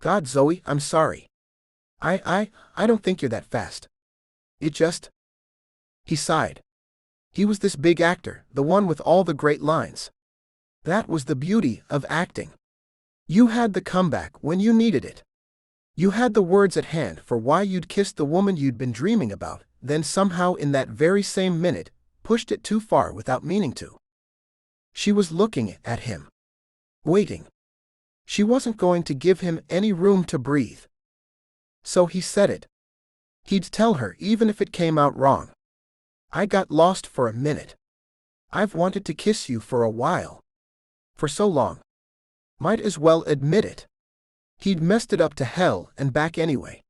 God, Zoe, I'm sorry. I don't think you're that fast. It just... He sighed. He was this big actor, the one with all the great lines. That was the beauty of acting. You had the comeback when you needed it. You had the words at hand for why you'd kissed the woman you'd been dreaming about, then somehow in that very same minute, pushed it too far without meaning to. She was looking at him. Waiting. She wasn't going to give him any room to breathe. So he said it. He'd tell her even if it came out wrong. I got lost for a minute. I've wanted to kiss you for a while. For so long. Might as well admit it. He'd messed it up to hell and back anyway.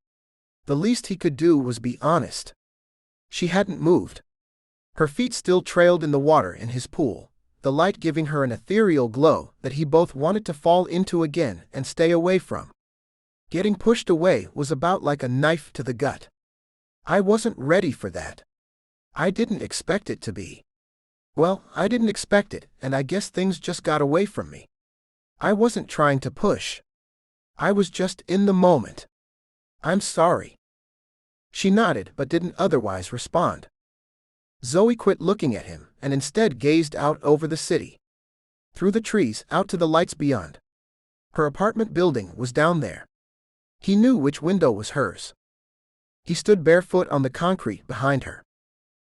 The least he could do was be honest. She hadn't moved. Her feet still trailed in the water in his pool, the light giving her an ethereal glow that he both wanted to fall into again and stay away from. Getting pushed away was about like a knife to the gut. I wasn't ready for that. I didn't expect it to be. Well, I didn't expect it, and I guess things just got away from me. I wasn't trying to push. I was just in the moment. I'm sorry. She nodded but didn't otherwise respond. Zoe quit looking at him and instead gazed out over the city. Through the trees, out to the lights beyond. Her apartment building was down there. He knew which window was hers. He stood barefoot on the concrete behind her.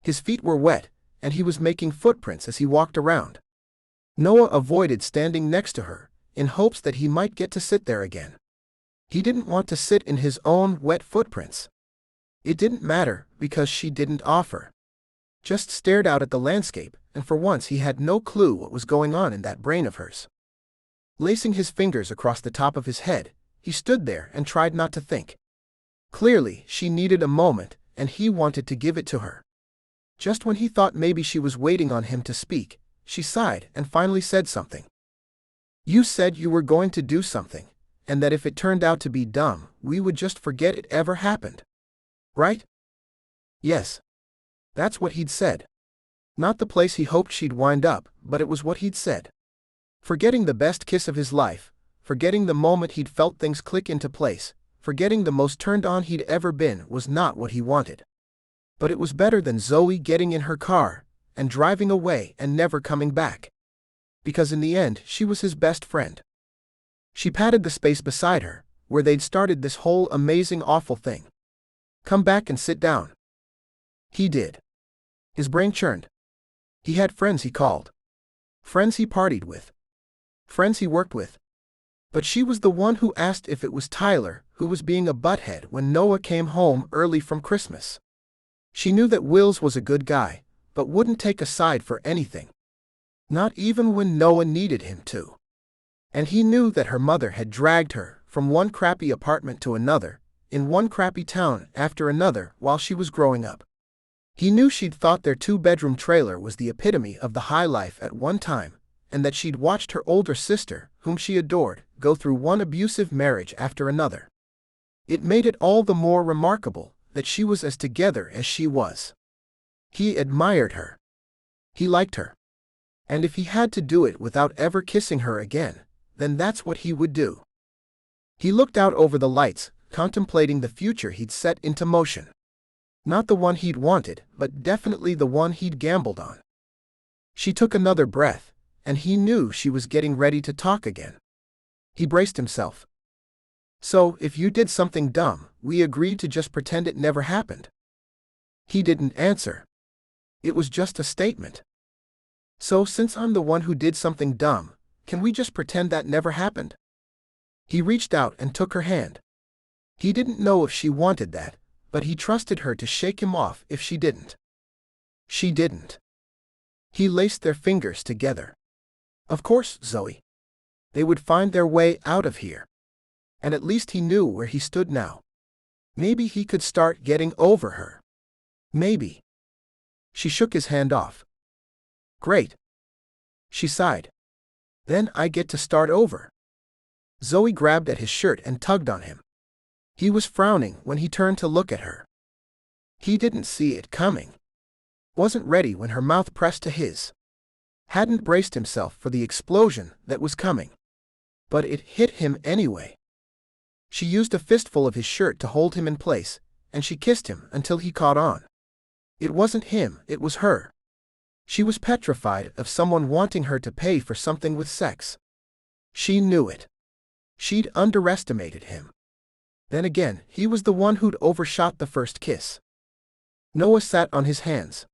His feet were wet, and he was making footprints as he walked around. Noah avoided standing next to her, in hopes that he might get to sit there again. He didn't want to sit in his own wet footprints. It didn't matter, because she didn't offer. Just stared out at the landscape, and for once he had no clue what was going on in that brain of hers. Lacing his fingers across the top of his head, he stood there and tried not to think. Clearly, she needed a moment, and he wanted to give it to her. Just when he thought maybe she was waiting on him to speak, she sighed and finally said something. You said you were going to do something, and that if it turned out to be dumb, we would just forget it ever happened. Right? Yes. That's what he'd said. Not the place he hoped she'd wind up, but it was what he'd said. Forgetting the best kiss of his life, forgetting the moment he'd felt things click into place, forgetting the most turned on he'd ever been was not what he wanted. But it was better than Zoe getting in her car and driving away and never coming back. Because in the end, she was his best friend. She patted the space beside her, where they'd started this whole amazing awful thing. Come back and sit down. He did. His brain churned. He had friends he called. Friends he partied with. Friends he worked with. But she was the one who asked if it was Tyler who was being a butthead when Noah came home early from Christmas. She knew that Wills was a good guy, but wouldn't take a side for anything. Not even when Noah needed him to. And he knew that her mother had dragged her from one crappy apartment to another, in one crappy town after another while she was growing up. He knew she'd thought their 2-bedroom trailer was the epitome of the high life at one time, and that she'd watched her older sister, whom she adored, go through one abusive marriage after another. It made it all the more remarkable that she was as together as she was. He admired her. He liked her. And if he had to do it without ever kissing her again, then that's what he would do. He looked out over the lights, contemplating the future he'd set into motion. Not the one he'd wanted, but definitely the one he'd gambled on. She took another breath, and he knew she was getting ready to talk again. He braced himself. So, if you did something dumb, we agreed to just pretend it never happened. He didn't answer. It was just a statement. So, since I'm the one who did something dumb, can we just pretend that never happened? He reached out and took her hand. He didn't know if she wanted that, but he trusted her to shake him off if she didn't. She didn't. He laced their fingers together. Of course, Zoe. They would find their way out of here. And at least he knew where he stood now. Maybe he could start getting over her. Maybe. She shook his hand off. Great. She sighed. Then I get to start over. Zoe grabbed at his shirt and tugged on him. He was frowning when he turned to look at her. He didn't see it coming. Wasn't ready when her mouth pressed to his. Hadn't braced himself for the explosion that was coming. But it hit him anyway. She used a fistful of his shirt to hold him in place, and she kissed him until he caught on. It wasn't him, it was her. She was petrified of someone wanting her to pay for something with sex. She knew it. She'd underestimated him. Then again, he was the one who'd overshot the first kiss. Noah sat on his hands.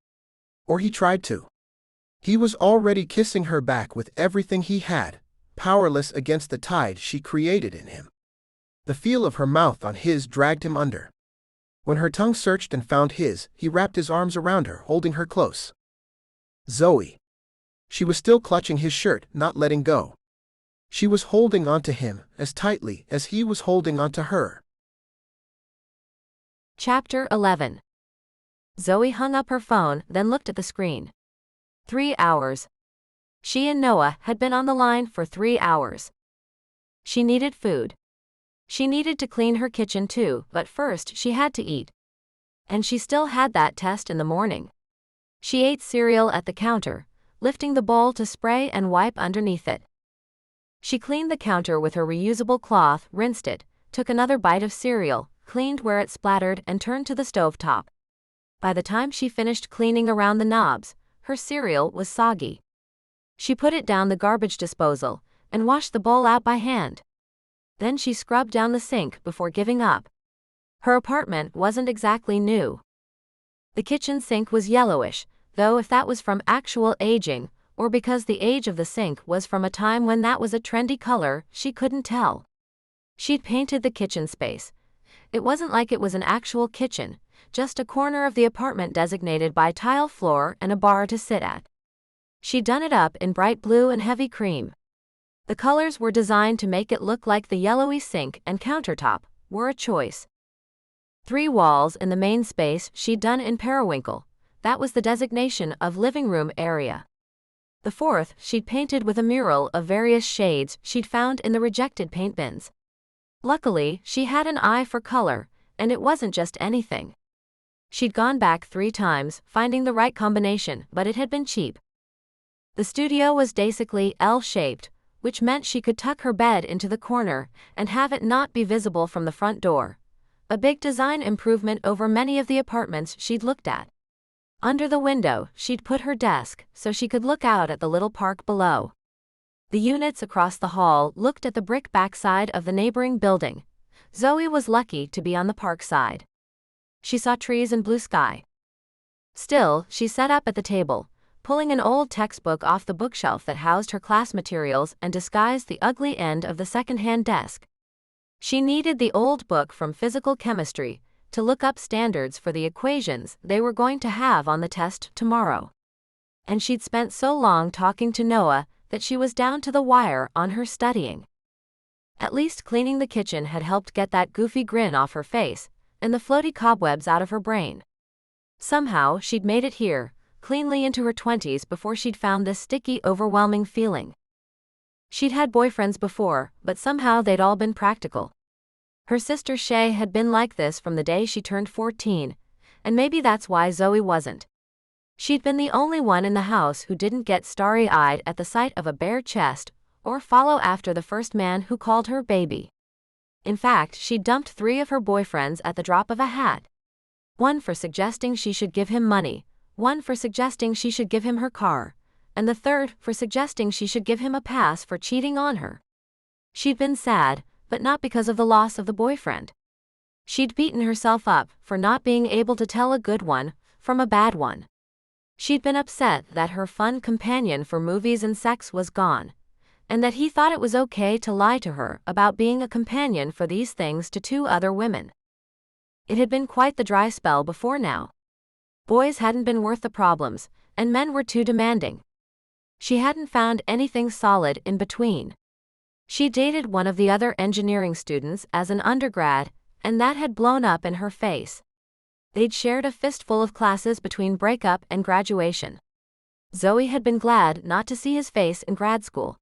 Or he tried to. He was already kissing her back with everything he had, powerless against the tide she created in him. The feel of her mouth on his dragged him under. When her tongue searched and found his, he wrapped his arms around her, holding her close. Zoe. She was still clutching his shirt, not letting go. She was holding onto him as tightly as he was holding onto her. Chapter 11. Zoe hung up her phone, then looked at the screen. 3 hours. She and Noah had been on the line for 3 hours. She needed food. She needed to clean her kitchen too, but first she had to eat. And she still had that test in the morning. She ate cereal at the counter, lifting the bowl to spray and wipe underneath it. She cleaned the counter with her reusable cloth, rinsed it, took another bite of cereal, cleaned where it splattered, and turned to the stovetop. By the time she finished cleaning around the knobs, her cereal was soggy. She put it down the garbage disposal and washed the bowl out by hand. Then she scrubbed down the sink before giving up. Her apartment wasn't exactly new. The kitchen sink was yellowish, though if that was from actual aging, or because the age of the sink was from a time when that was a trendy color, she couldn't tell. She'd painted the kitchen space. It wasn't like it was an actual kitchen, just a corner of the apartment designated by tile floor and a bar to sit at. She'd done it up in bright blue and heavy cream. The colors were designed to make it look like the yellowy sink and countertop were a choice. 3 walls in the main space she'd done in periwinkle. That was the designation of living room area. The 4th she'd painted with a mural of various shades she'd found in the rejected paint bins. Luckily, she had an eye for color, and it wasn't just anything. She'd gone back 3 times, finding the right combination, but it had been cheap. The studio was basically L-shaped, which meant she could tuck her bed into the corner and have it not be visible from the front door. A big design improvement over many of the apartments she'd looked at. Under the window, she'd put her desk so she could look out at the little park below. The units across the hall looked at the brick backside of the neighboring building. Zoe was lucky to be on the park side. She saw trees and blue sky. Still, she sat up at the table, pulling an old textbook off the bookshelf that housed her class materials and disguised the ugly end of the second-hand desk. She needed the old book from physical chemistry to look up standards for the equations they were going to have on the test tomorrow. And she'd spent so long talking to Noah that she was down to the wire on her studying. At least cleaning the kitchen had helped get that goofy grin off her face and the floaty cobwebs out of her brain. Somehow she'd made it here, cleanly into her 20s before she'd found this sticky, overwhelming feeling. She'd had boyfriends before, but somehow they'd all been practical. Her sister Shay had been like this from the day she turned 14, and maybe that's why Zoe wasn't. She'd been the only one in the house who didn't get starry-eyed at the sight of a bare chest or follow after the first man who called her baby. In fact, she'd dumped 3 of her boyfriends at the drop of a hat. One for suggesting she should give him money, one for suggesting she should give him her car, and the third for suggesting she should give him a pass for cheating on her. She'd been sad, but not because of the loss of the boyfriend. She'd beaten herself up for not being able to tell a good one from a bad one. She'd been upset that her fun companion for movies and sex was gone, and that he thought it was okay to lie to her about being a companion for these things to 2 other women. It had been quite the dry spell before now. Boys hadn't been worth the problems, and men were too demanding. She hadn't found anything solid in between. She dated one of the other engineering students as an undergrad, and that had blown up in her face. They'd shared a fistful of classes between breakup and graduation. Zoe had been glad not to see his face in grad school.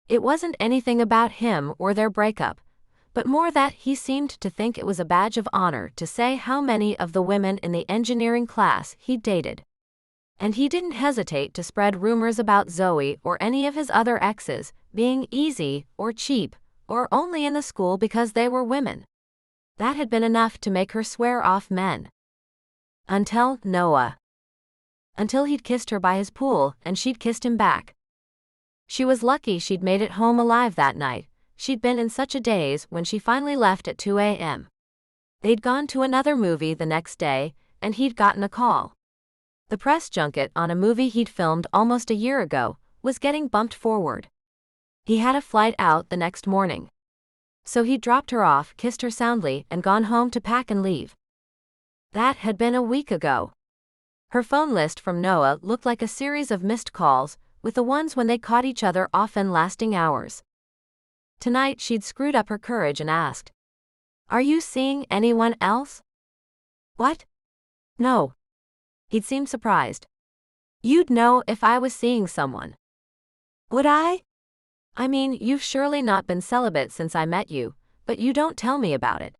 It wasn't anything about him or their breakup, but more that he seemed to think it was a badge of honor to say how many of the women in the engineering class he'd dated. And he didn't hesitate to spread rumors about Zoe or any of his other exes being easy or cheap or only in the school because they were women. That had been enough to make her swear off men. Until Noah. Until he'd kissed her by his pool and she'd kissed him back. She was lucky she'd made it home alive that night. She'd been in such a daze when she finally left at 2 a.m. They'd gone to another movie the next day, and he'd gotten a call. The press junket on a movie he'd filmed almost a year ago was getting bumped forward. He had a flight out the next morning. So he'd dropped her off, kissed her soundly, and gone home to pack and leave. That had been a week ago. Her phone list from Noah looked like a series of missed calls, with the ones when they caught each other often lasting hours. Tonight she'd screwed up her courage and asked, "Are you seeing anyone else?" "What?" "No. He'd seemed surprised. You'd know if I was seeing someone. Would I? I mean, you've surely not been celibate since I met you, but you don't tell me about it.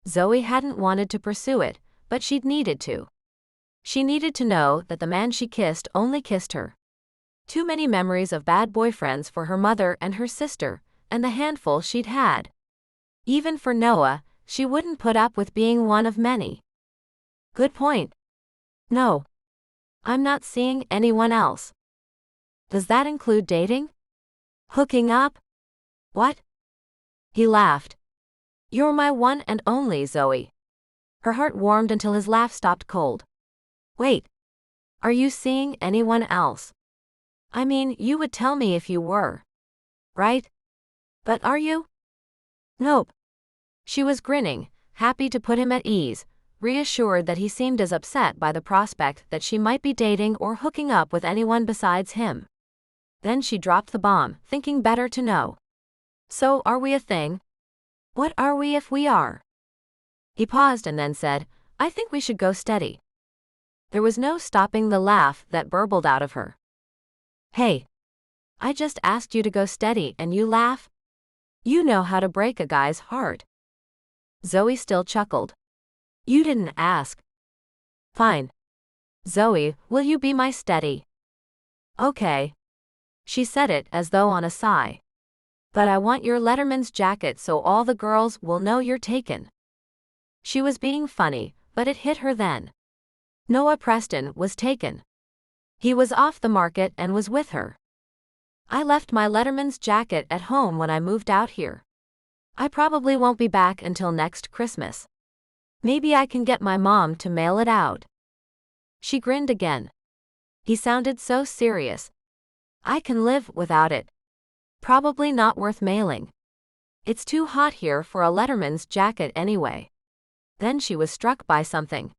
Zoe hadn't wanted to pursue it, but she'd needed to. She needed to know that the man she kissed only kissed her. Too many memories of bad boyfriends for her mother and her sister, and the handful she'd had. Even for Noah, she wouldn't put up with being one of many. Good point. No. I'm not seeing anyone else. Does that include dating? Hooking up? What? He laughed. You're my one and only, Zoe. Her heart warmed until his laugh stopped cold. Wait. Are you seeing anyone else? I mean, you would tell me if you were. Right? But are you? Nope. She was grinning, happy to put him at ease, reassured that he seemed as upset by the prospect that she might be dating or hooking up with anyone besides him. Then she dropped the bomb, thinking better to know. So, are we a thing? What are we if we are? He paused and then said, I think we should go steady. There was no stopping the laugh that burbled out of her. Hey. I just asked you to go steady and you laugh? You know how to break a guy's heart. Zoe still chuckled. You didn't ask. Fine. Zoe, will you be my steady? Okay. She said it as though on a sigh. But I want your letterman's jacket so all the girls will know you're taken. She was being funny, but it hit her then. Noah Preston was taken. He was off the market and was with her. I left my letterman's jacket at home when I moved out here. I probably won't be back until next Christmas. Maybe I can get my mom to mail it out. She grinned again. He sounded so serious. I can live without it. Probably not worth mailing. It's too hot here for a letterman's jacket anyway. Then she was struck by something.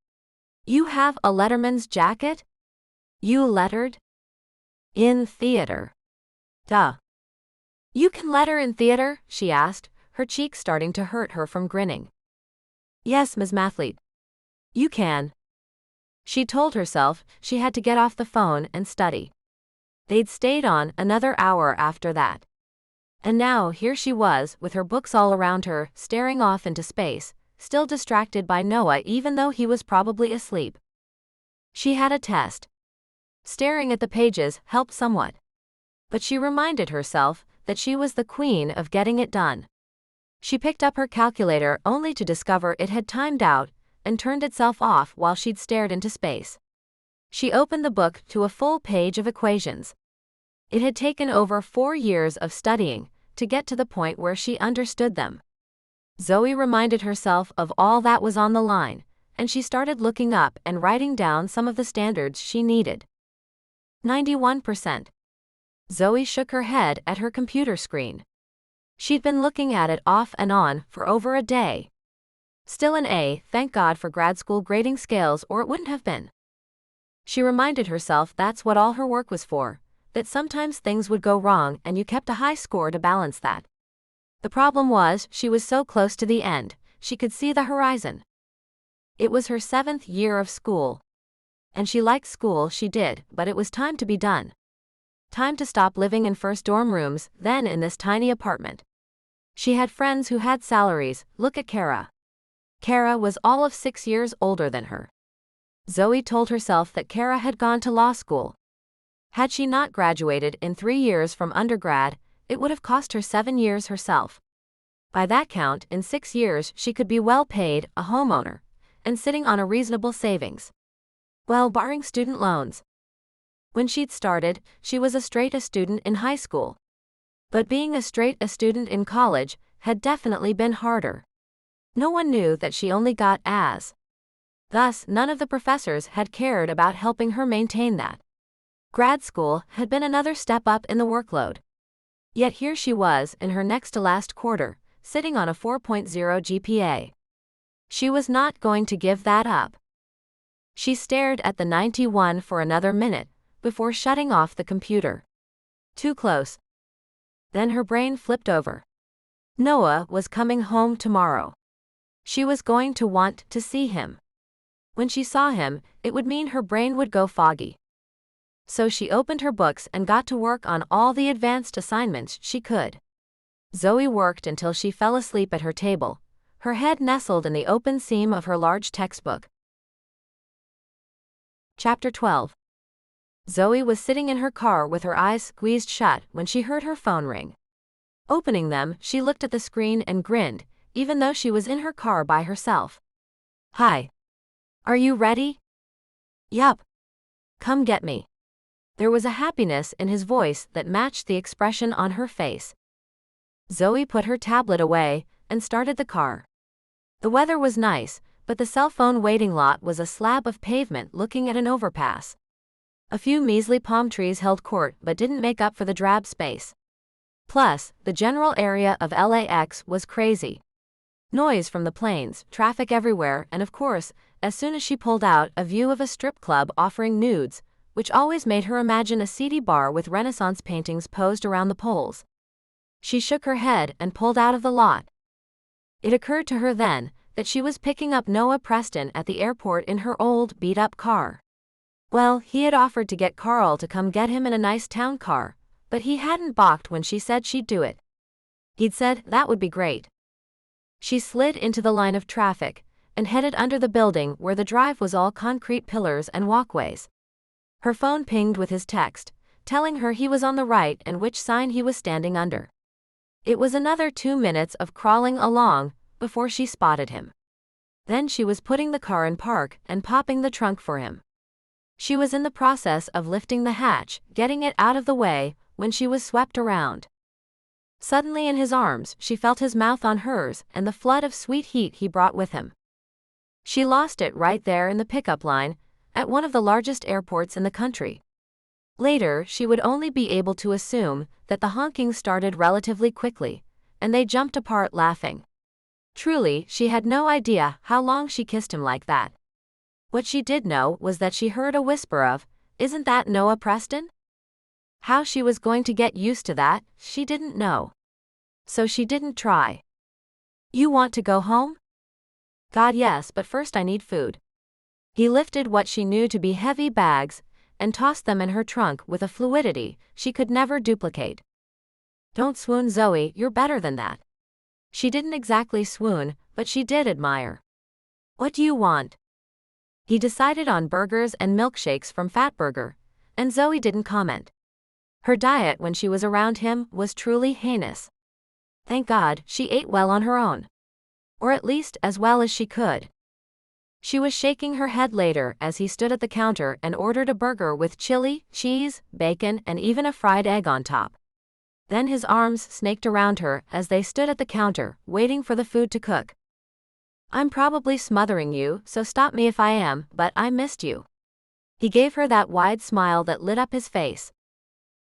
You have a letterman's jacket? You lettered? In theater. Duh. You can letter in theater? She asked, her cheeks starting to hurt her from grinning. Yes, Ms. Mathlete. You can. She told herself she had to get off the phone and study. They'd stayed on another hour after that. And now here she was, with her books all around her, staring off into space, still distracted by Noah even though he was probably asleep. She had a test. Staring at the pages helped somewhat. But she reminded herself that she was the queen of getting it done. She picked up her calculator only to discover it had timed out and turned itself off while she'd stared into space. She opened the book to a full page of equations. It had taken over 4 years of studying to get to the point where she understood them. Zoe reminded herself of all that was on the line, and she started looking up and writing down some of the standards she needed. 91%. Zoe shook her head at her computer screen. She'd been looking at it off and on for over a day. Still an A, thank God for grad school grading scales, or it wouldn't have been. She reminded herself that's what all her work was for, that sometimes things would go wrong and you kept a high score to balance that. The problem was she was so close to the end, she could see the horizon. It was her 7th year of school. And she liked school, she did, but it was time to be done. Time to stop living in first dorm rooms, then in this tiny apartment. She had friends who had salaries. Look at Kara. Kara was all of 6 years older than her. Zoe told herself that Kara had gone to law school. Had she not graduated in 3 years from undergrad, it would have cost her 7 years herself. By that count, in 6 years she could be well paid, a homeowner, and sitting on a reasonable savings. Well, barring student loans. When she'd started, she was a straight A student in high school. But being a straight A student in college had definitely been harder. No one knew that she only got A's. Thus, none of the professors had cared about helping her maintain that. Grad school had been another step up in the workload. Yet here she was, in her next to last quarter, sitting on a 4.0 GPA. She was not going to give that up. She stared at the 91 for another minute, before shutting off the computer. Too close. Then her brain flipped over. Noah was coming home tomorrow. She was going to want to see him. When she saw him, it would mean her brain would go foggy. So she opened her books and got to work on all the advanced assignments she could. Zoe worked until she fell asleep at her table, her head nestled in the open seam of her large textbook. Chapter 12. Zoe was sitting in her car with her eyes squeezed shut when she heard her phone ring. Opening them, she looked at the screen and grinned, even though she was in her car by herself. "Hi. Are you ready?" "Yup. Come get me." There was a happiness in his voice that matched the expression on her face. Zoe put her tablet away and started the car. The weather was nice, but the cell phone waiting lot was a slab of pavement looking at an overpass. A few measly palm trees held court but didn't make up for the drab space. Plus, the general area of LAX was crazy. Noise from the planes, traffic everywhere, and of course, as soon as she pulled out, a view of a strip club offering nudes, which always made her imagine a seedy bar with Renaissance paintings posed around the poles. She shook her head and pulled out of the lot. It occurred to her then that she was picking up Noah Preston at the airport in her old, beat-up car. Well, he had offered to get Carl to come get him in a nice town car, but he hadn't balked when she said she'd do it. He'd said that would be great. She slid into the line of traffic and headed under the building where the drive was all concrete pillars and walkways. Her phone pinged with his text, telling her he was on the right and which sign he was standing under. It was another 2 minutes of crawling along before she spotted him. Then she was putting the car in park and popping the trunk for him. She was in the process of lifting the hatch, getting it out of the way, when she was swept around. Suddenly in his arms, she felt his mouth on hers and the flood of sweet heat he brought with him. She lost it right there in the pickup line, at one of the largest airports in the country. Later, she would only be able to assume that the honking started relatively quickly, and they jumped apart laughing. Truly, she had no idea how long she kissed him like that. What she did know was that she heard a whisper of, "Isn't that Noah Preston?" How she was going to get used to that, she didn't know. So she didn't try. "You want to go home?" "God, yes, but first I need food." He lifted what she knew to be heavy bags and tossed them in her trunk with a fluidity she could never duplicate. "Don't swoon, Zoe, you're better than that." She didn't exactly swoon, but she did admire. "What do you want?" He decided on burgers and milkshakes from Fatburger, and Zoe didn't comment. Her diet when she was around him was truly heinous. Thank God, she ate well on her own. Or at least as well as she could. She was shaking her head later as he stood at the counter and ordered a burger with chili, cheese, bacon, and even a fried egg on top. Then his arms snaked around her as they stood at the counter, waiting for the food to cook. "I'm probably smothering you, so stop me if I am, but I missed you." He gave her that wide smile that lit up his face.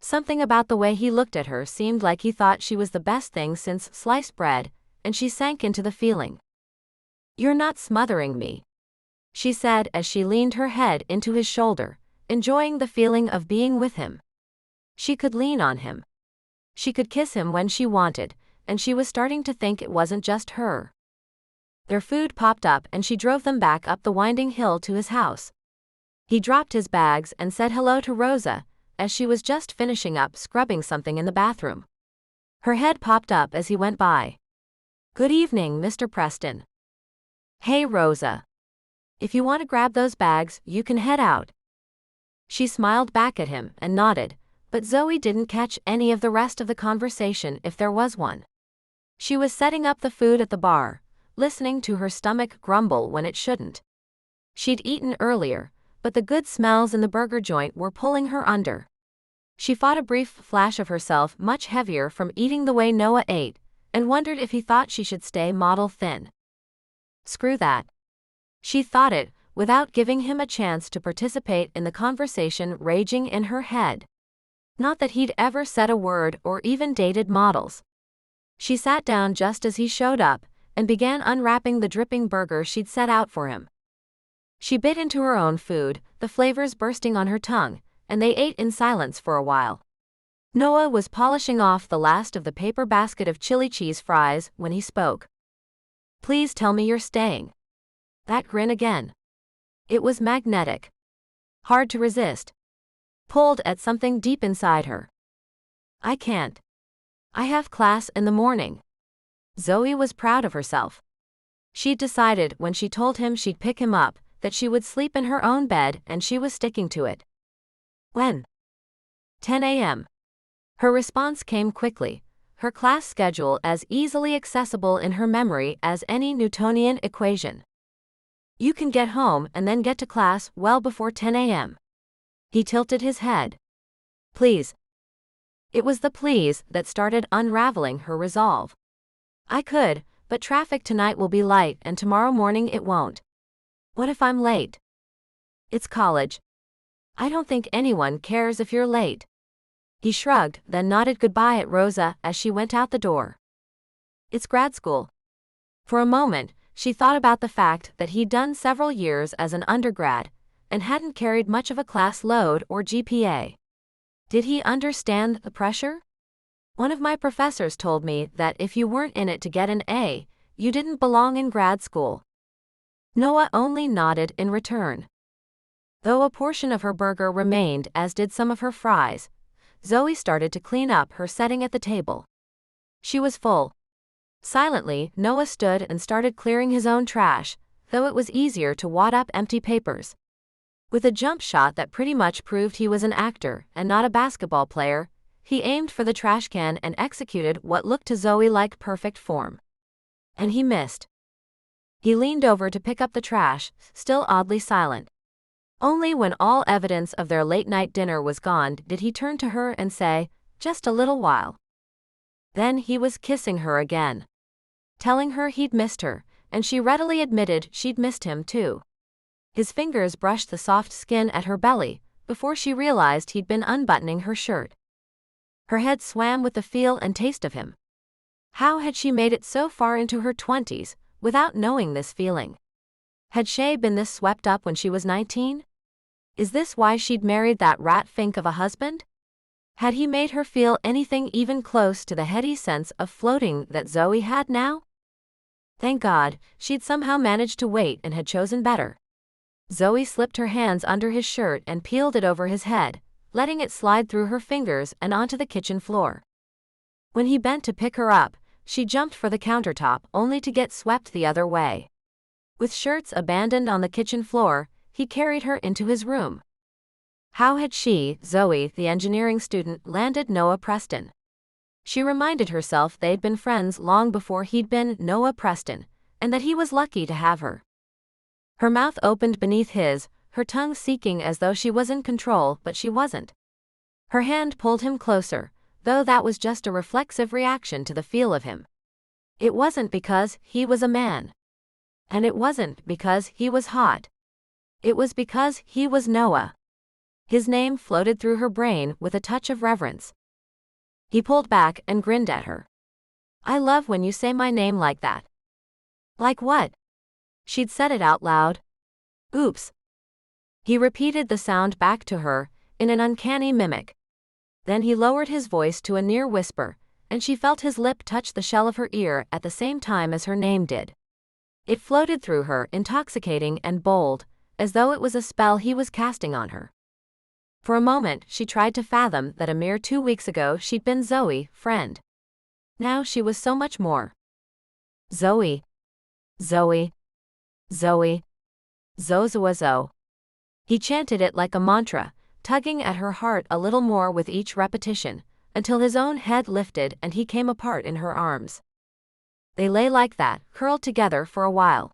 Something about the way he looked at her seemed like he thought she was the best thing since sliced bread, and she sank into the feeling. "You're not smothering me," she said as she leaned her head into his shoulder, enjoying the feeling of being with him. She could lean on him. She could kiss him when she wanted, and she was starting to think it wasn't just her. Their food popped up and she drove them back up the winding hill to his house. He dropped his bags and said hello to Rosa, as she was just finishing up scrubbing something in the bathroom. Her head popped up as he went by. "Good evening, Mr. Preston." "Hey, Rosa. If you want to grab those bags, you can head out." She smiled back at him and nodded, but Zoe didn't catch any of the rest of the conversation if there was one. She was setting up the food at the bar, listening to her stomach grumble when it shouldn't. She'd eaten earlier, but the good smells in the burger joint were pulling her under. She fought a brief flash of herself much heavier from eating the way Noah ate, and wondered if he thought she should stay model thin. Screw that. She thought it, without giving him a chance to participate in the conversation raging in her head. Not that he'd ever said a word or even dated models. She sat down just as he showed up, and began unwrapping the dripping burger she'd set out for him. She bit into her own food, the flavors bursting on her tongue, and they ate in silence for a while. Noah was polishing off the last of the paper basket of chili cheese fries when he spoke. "Please tell me you're staying." That grin again. It was magnetic. Hard to resist. Pulled at something deep inside her. I can't. I have class in the morning. Zoe was proud of herself. She'd decided when she told him she'd pick him up that she would sleep in her own bed, and she was sticking to it. When? 10 a.m. Her response came quickly, her class schedule as easily accessible in her memory as any Newtonian equation. You can get home and then get to class well before 10 a.m. He tilted his head. Please. It was the please that started unraveling her resolve. I could, but traffic tonight will be light and tomorrow morning it won't. What if I'm late? It's college. I don't think anyone cares if you're late. He shrugged, then nodded goodbye at Rosa as she went out the door. It's grad school. For a moment, she thought about the fact that he'd done several years as an undergrad and hadn't carried much of a class load or GPA. Did he understand the pressure? One of my professors told me that if you weren't in it to get an A, you didn't belong in grad school. Noah only nodded in return. Though a portion of her burger remained, as did some of her fries, Zoe started to clean up her setting at the table. She was full. Silently, Noah stood and started clearing his own trash, though it was easier to wad up empty papers. With a jump shot that pretty much proved he was an actor and not a basketball player, he aimed for the trash can and executed what looked to Zoe like perfect form. And he missed. He leaned over to pick up the trash, still oddly silent. Only when all evidence of their late-night dinner was gone did he turn to her and say, "Just a little while." Then he was kissing her again. Telling her he'd missed her, and she readily admitted she'd missed him too. His fingers brushed the soft skin at her belly, before she realized he'd been unbuttoning her shirt. Her head swam with the feel and taste of him. How had she made it so far into her 20s, without knowing this feeling? Had Shay been this swept up when she was 19? Is this why she'd married that rat fink of a husband? Had he made her feel anything even close to the heady sense of floating that Zoe had now? Thank God, she'd somehow managed to wait and had chosen better. Zoe slipped her hands under his shirt and peeled it over his head, letting it slide through her fingers and onto the kitchen floor. When he bent to pick her up, she jumped for the countertop only to get swept the other way. With shirts abandoned on the kitchen floor, he carried her into his room. How had she, Zoe, the engineering student, landed Noah Preston? She reminded herself they'd been friends long before he'd been Noah Preston, and that he was lucky to have her. Her mouth opened beneath his, her tongue seeking as though she was in control, but she wasn't. Her hand pulled him closer, though that was just a reflexive reaction to the feel of him. It wasn't because he was a man. And it wasn't because he was hot. It was because he was Noah. His name floated through her brain with a touch of reverence. He pulled back and grinned at her. I love when you say my name like that. Like what? She'd said it out loud. Oops. He repeated the sound back to her, in an uncanny mimic. Then he lowered his voice to a near whisper, and she felt his lip touch the shell of her ear at the same time as her name did. It floated through her, intoxicating and bold, as though it was a spell he was casting on her. For a moment, she tried to fathom that a mere 2 weeks ago she'd been Zoe, friend. Now she was so much more. Zoe. Zoe. Zoe. Zozoazo. He chanted it like a mantra, tugging at her heart a little more with each repetition, until his own head lifted and he came apart in her arms. They lay like that, curled together for a while.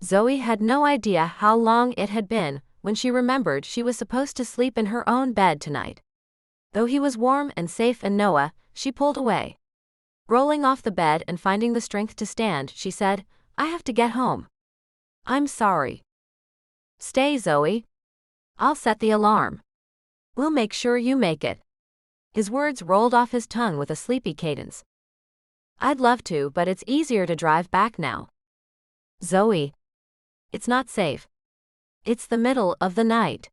Zoe had no idea how long it had been when she remembered she was supposed to sleep in her own bed tonight. Though he was warm and safe in Noah, she pulled away. Rolling off the bed and finding the strength to stand, she said, I have to get home. I'm sorry. Stay, Zoe. I'll set the alarm. We'll make sure you make it. His words rolled off his tongue with a sleepy cadence. I'd love to, but it's easier to drive back now. Zoe. It's not safe. It's the middle of the night.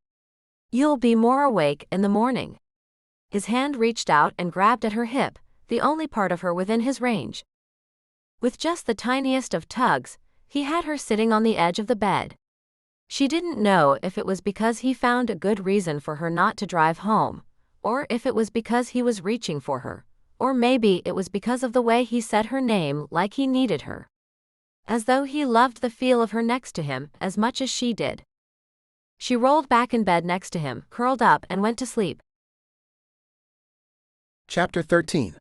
You'll be more awake in the morning. His hand reached out and grabbed at her hip, the only part of her within his range. With just the tiniest of tugs, he had her sitting on the edge of the bed. She didn't know if it was because he found a good reason for her not to drive home, or if it was because he was reaching for her, or maybe it was because of the way he said her name like he needed her. As though he loved the feel of her next to him as much as she did. She rolled back in bed next to him, curled up, and went to sleep. Chapter 13.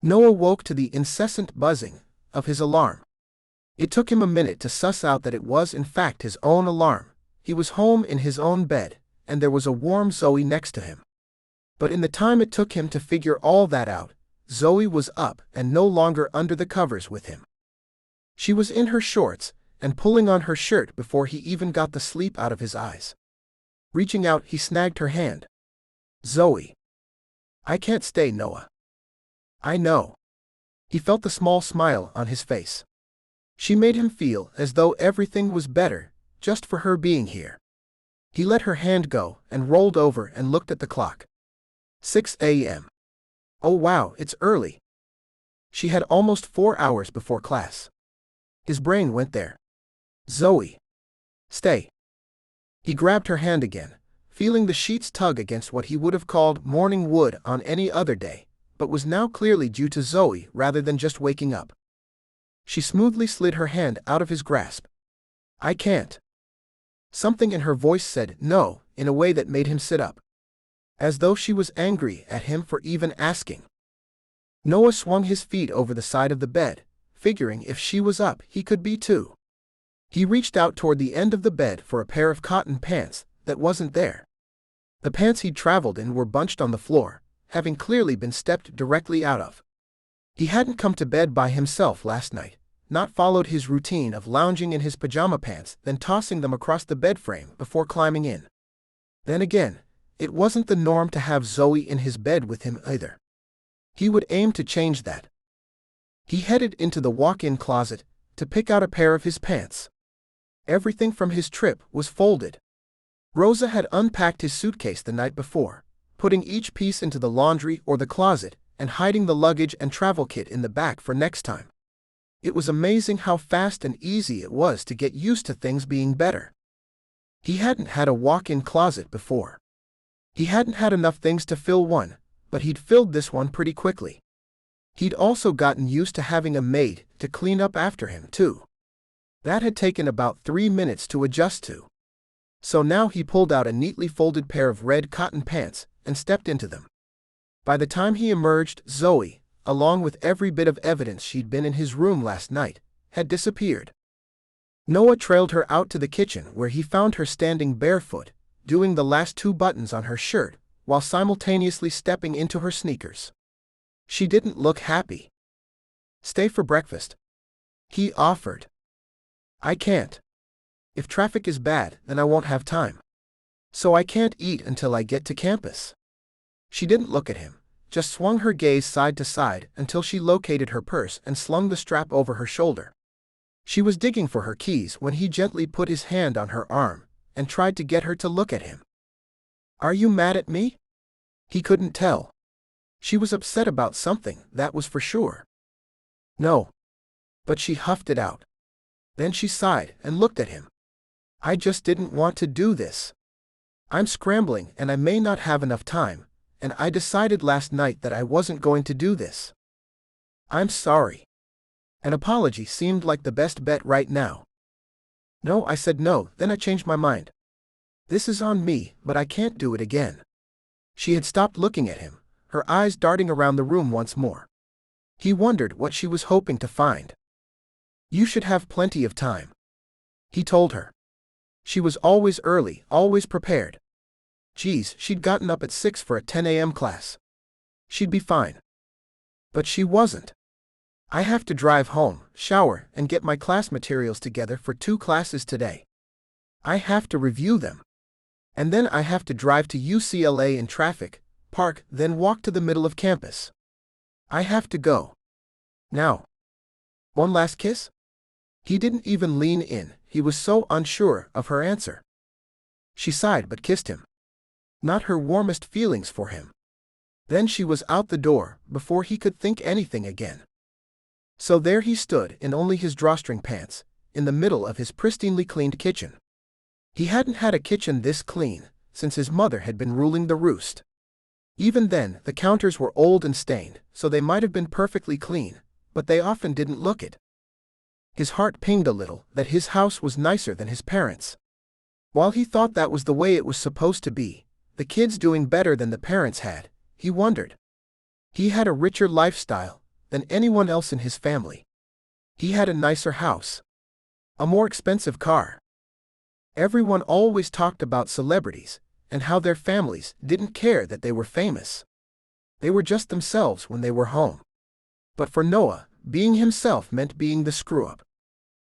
Noah woke to the incessant buzzing of his alarm. It took him a minute to suss out that it was in fact his own alarm. He was home in his own bed, and there was a warm Zoe next to him. But in the time it took him to figure all that out, Zoe was up and no longer under the covers with him. She was in her shorts and pulling on her shirt before he even got the sleep out of his eyes. Reaching out, he snagged her hand. "Zoe. I can't stay, Noah." "I know." He felt the small smile on his face. She made him feel as though everything was better just for her being here. He let her hand go and rolled over and looked at the clock. 6 a.m. Oh wow, it's early. She had almost 4 hours before class. His brain went there. "Zoe. Stay." He grabbed her hand again, feeling the sheets tug against what he would have called morning wood on any other day, but was now clearly due to Zoe rather than just waking up. She smoothly slid her hand out of his grasp. "I can't." Something in her voice said no in a way that made him sit up. As though she was angry at him for even asking. Noah swung his feet over the side of the bed, figuring if she was up, he could be too. He reached out toward the end of the bed for a pair of cotton pants that wasn't there. The pants he'd traveled in were bunched on the floor, having clearly been stepped directly out of. He hadn't come to bed by himself last night, not followed his routine of lounging in his pajama pants then tossing them across the bed frame before climbing in. Then again, it wasn't the norm to have Zoe in his bed with him either. He would aim to change that. He headed into the walk-in closet to pick out a pair of his pants. Everything from his trip was folded. Rosa had unpacked his suitcase the night before, putting each piece into the laundry or the closet and hiding the luggage and travel kit in the back for next time. It was amazing how fast and easy it was to get used to things being better. He hadn't had a walk-in closet before. He hadn't had enough things to fill one, but he'd filled this one pretty quickly. He'd also gotten used to having a maid to clean up after him, too. That had taken about 3 minutes to adjust to. So now he pulled out a neatly folded pair of red cotton pants and stepped into them. By the time he emerged, Zoe, along with every bit of evidence she'd been in his room last night, had disappeared. Noah trailed her out to the kitchen where he found her standing barefoot, doing the last 2 buttons on her shirt, while simultaneously stepping into her sneakers. She didn't look happy. "Stay for breakfast," he offered. "I can't. If traffic is bad, then I won't have time. So I can't eat until I get to campus." She didn't look at him, just swung her gaze side to side until she located her purse and slung the strap over her shoulder. She was digging for her keys when he gently put his hand on her arm and tried to get her to look at him. "Are you mad at me?" He couldn't tell. She was upset about something, that was for sure. "No." But she huffed it out. Then she sighed and looked at him. "I just didn't want to do this. I'm scrambling and I may not have enough time, and I decided last night that I wasn't going to do this. I'm sorry." An apology seemed like the best bet right now. "No," I said no, then I changed my mind. This is on me, but I can't do it again." She had stopped looking at him, her eyes darting around the room once more. He wondered what she was hoping to find. "You should have plenty of time," he told her. She was always early, always prepared. Geez, she'd gotten up at 6 for a 10 a.m. class. She'd be fine. But she wasn't. "I have to drive home, shower, and get my class materials together for 2 classes today. I have to review them. And then I have to drive to UCLA in traffic, park, then walk to the middle of campus. I have to go. Now. One last kiss?" He didn't even lean in, he was so unsure of her answer. She sighed but kissed him. Not her warmest feelings for him. Then she was out the door before he could think anything again. So there he stood in only his drawstring pants, in the middle of his pristinely cleaned kitchen. He hadn't had a kitchen this clean since his mother had been ruling the roost. Even then, the counters were old and stained, so they might have been perfectly clean, but they often didn't look it. His heart pinged a little that his house was nicer than his parents'. While he thought that was the way it was supposed to be, the kids doing better than the parents had, he wondered. He had a richer lifestyle than anyone else in his family. He had a nicer house. A more expensive car. Everyone always talked about celebrities and how their families didn't care that they were famous. They were just themselves when they were home. But for Noah, being himself meant being the screw-up.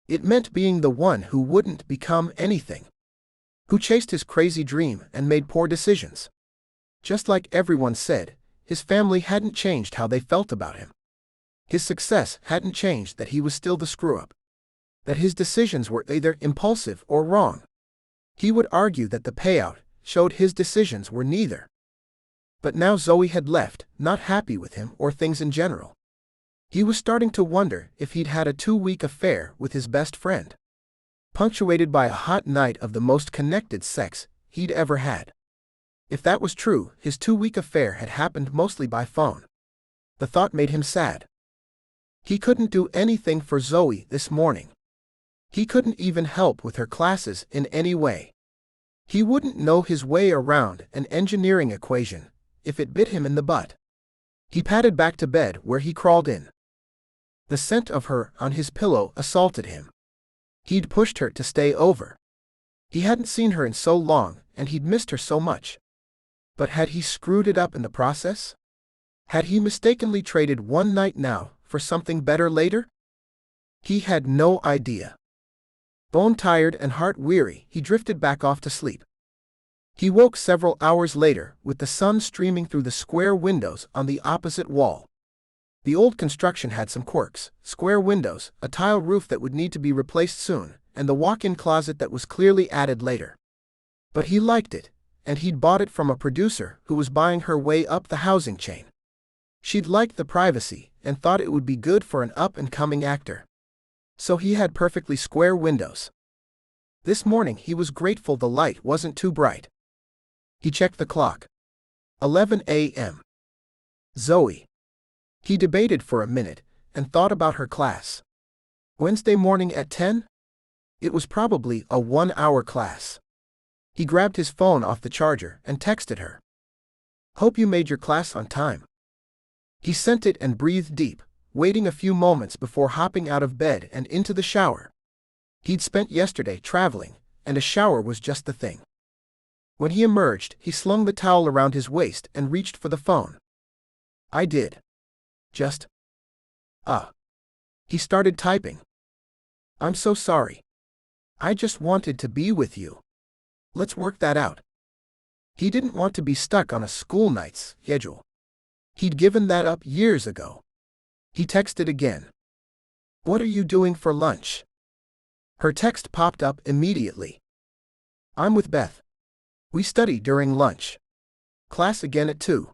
It meant being the one who wouldn't become anything. Who chased his crazy dream and made poor decisions. Just like everyone said, his family hadn't changed how they felt about him. His success hadn't changed that he was still the screw-up. That his decisions were either impulsive or wrong. He would argue that the payout showed his decisions were neither. But now Zoe had left, not happy with him or things in general. He was starting to wonder if he'd had a 2-week affair with his best friend. Punctuated by a hot night of the most connected sex he'd ever had. If that was true, his 2-week affair had happened mostly by phone. The thought made him sad. He couldn't do anything for Zoe this morning. He couldn't even help with her classes in any way. He wouldn't know his way around an engineering equation if it bit him in the butt. He padded back to bed where he crawled in. The scent of her on his pillow assaulted him. He'd pushed her to stay over. He hadn't seen her in so long, and he'd missed her so much. But had he screwed it up in the process? Had he mistakenly traded one night now for something better later? He had no idea. Bone-tired and heart-weary, he drifted back off to sleep. He woke several hours later with the sun streaming through the square windows on the opposite wall. The old construction had some quirks: square windows, a tile roof that would need to be replaced soon, and the walk-in closet that was clearly added later. But he liked it, and he'd bought it from a producer who was buying her way up the housing chain. She'd liked the privacy and thought it would be good for an up-and-coming actor. So he had perfectly square windows. This morning he was grateful the light wasn't too bright. He checked the clock. 11 a.m. Zoe. He debated for a minute and thought about her class. Wednesday morning at 10? It was probably a 1-hour class. He grabbed his phone off the charger and texted her. Hope you made your class on time. He sent it and breathed deep, waiting a few moments before hopping out of bed and into the shower. He'd spent yesterday traveling, and a shower was just the thing. When he emerged, he slung the towel around his waist and reached for the phone. I did. Just. He started typing. I'm so sorry. I just wanted to be with you. Let's work that out. He didn't want to be stuck on a school night's schedule. He'd given that up years ago. He texted again. What are you doing for lunch? Her text popped up immediately. I'm with Beth. We study during lunch. Class again at 2.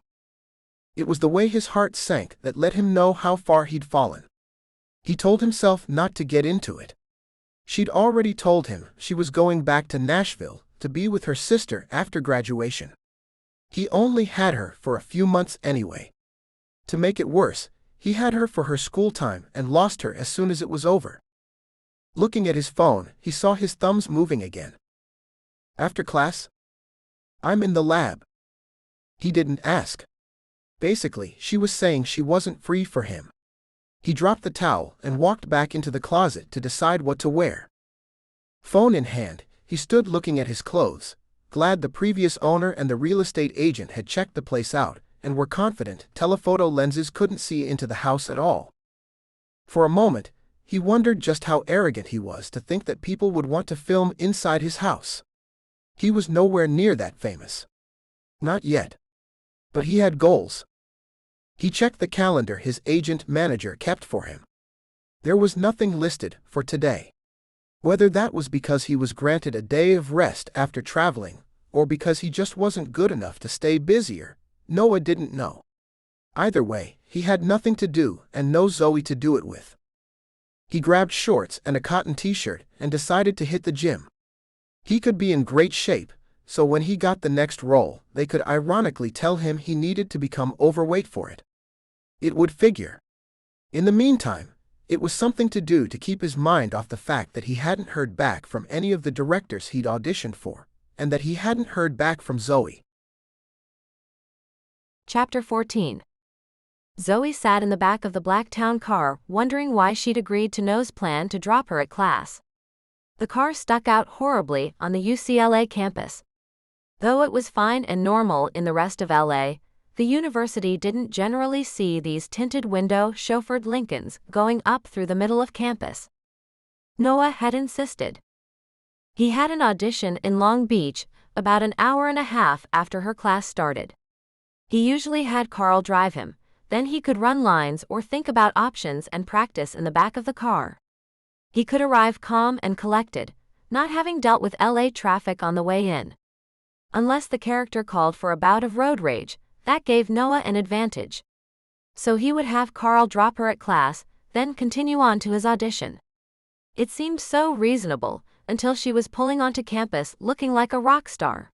It was the way his heart sank that let him know how far he'd fallen. He told himself not to get into it. She'd already told him she was going back to Nashville to be with her sister after graduation. He only had her for a few months anyway. To make it worse, he had her for her school time and lost her as soon as it was over. Looking at his phone, he saw his thumbs moving again. After class? I'm in the lab. He didn't ask. Basically, she was saying she wasn't free for him. He dropped the towel and walked back into the closet to decide what to wear. Phone in hand, he stood looking at his clothes, glad the previous owner and the real estate agent had checked the place out and were confident telephoto lenses couldn't see into the house at all. For a moment, he wondered just how arrogant he was to think that people would want to film inside his house. He was nowhere near that famous. Not yet. But he had goals. He checked the calendar his agent-manager kept for him. There was nothing listed for today. Whether that was because he was granted a day of rest after traveling, or because he just wasn't good enough to stay busier, Noah didn't know. Either way, he had nothing to do and no Zoe to do it with. He grabbed shorts and a cotton t-shirt and decided to hit the gym. He could be in great shape, so when he got the next role, they could ironically tell him he needed to become overweight for it. It would figure. In the meantime, it was something to do to keep his mind off the fact that he hadn't heard back from any of the directors he'd auditioned for, and that he hadn't heard back from Zoe. Chapter 14. Zoe sat in the back of the Blacktown car, wondering why she'd agreed to Noah's plan to drop her at class. The car stuck out horribly on the UCLA campus. Though it was fine and normal in the rest of LA, the university didn't generally see these tinted window chauffeured Lincolns going up through the middle of campus. Noah had insisted. He had an audition in Long Beach about an hour and a half after her class started. He usually had Carl drive him, then he could run lines or think about options and practice in the back of the car. He could arrive calm and collected, not having dealt with LA traffic on the way in. Unless the character called for a bout of road rage, that gave Noah an advantage. So he would have Carl drop her at class, then continue on to his audition. It seemed so reasonable, until she was pulling onto campus looking like a rock star.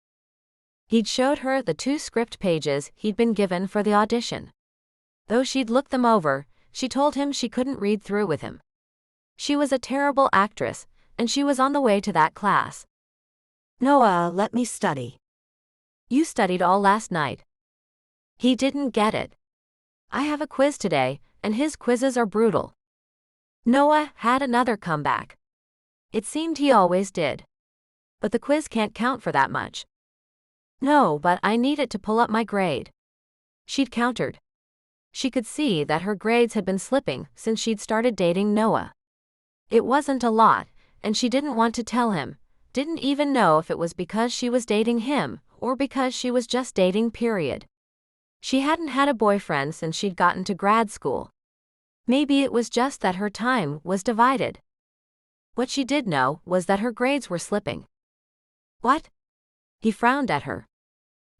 He'd showed her the 2 script pages he'd been given for the audition. Though she'd looked them over, she told him she couldn't read through with him. She was a terrible actress, and she was on the way to that class. Noah, let me study. You studied all last night. He didn't get it. I have a quiz today, and his quizzes are brutal. Noah had another comeback. It seemed he always did. But the quiz can't count for that much. No, but I need it to pull up my grade. She'd countered. She could see that her grades had been slipping since she'd started dating Noah. It wasn't a lot, and she didn't want to tell him, didn't even know if it was because she was dating him, or because she was just dating, period. She hadn't had a boyfriend since she'd gotten to grad school. Maybe it was just that her time was divided. What she did know was that her grades were slipping. What? He frowned at her.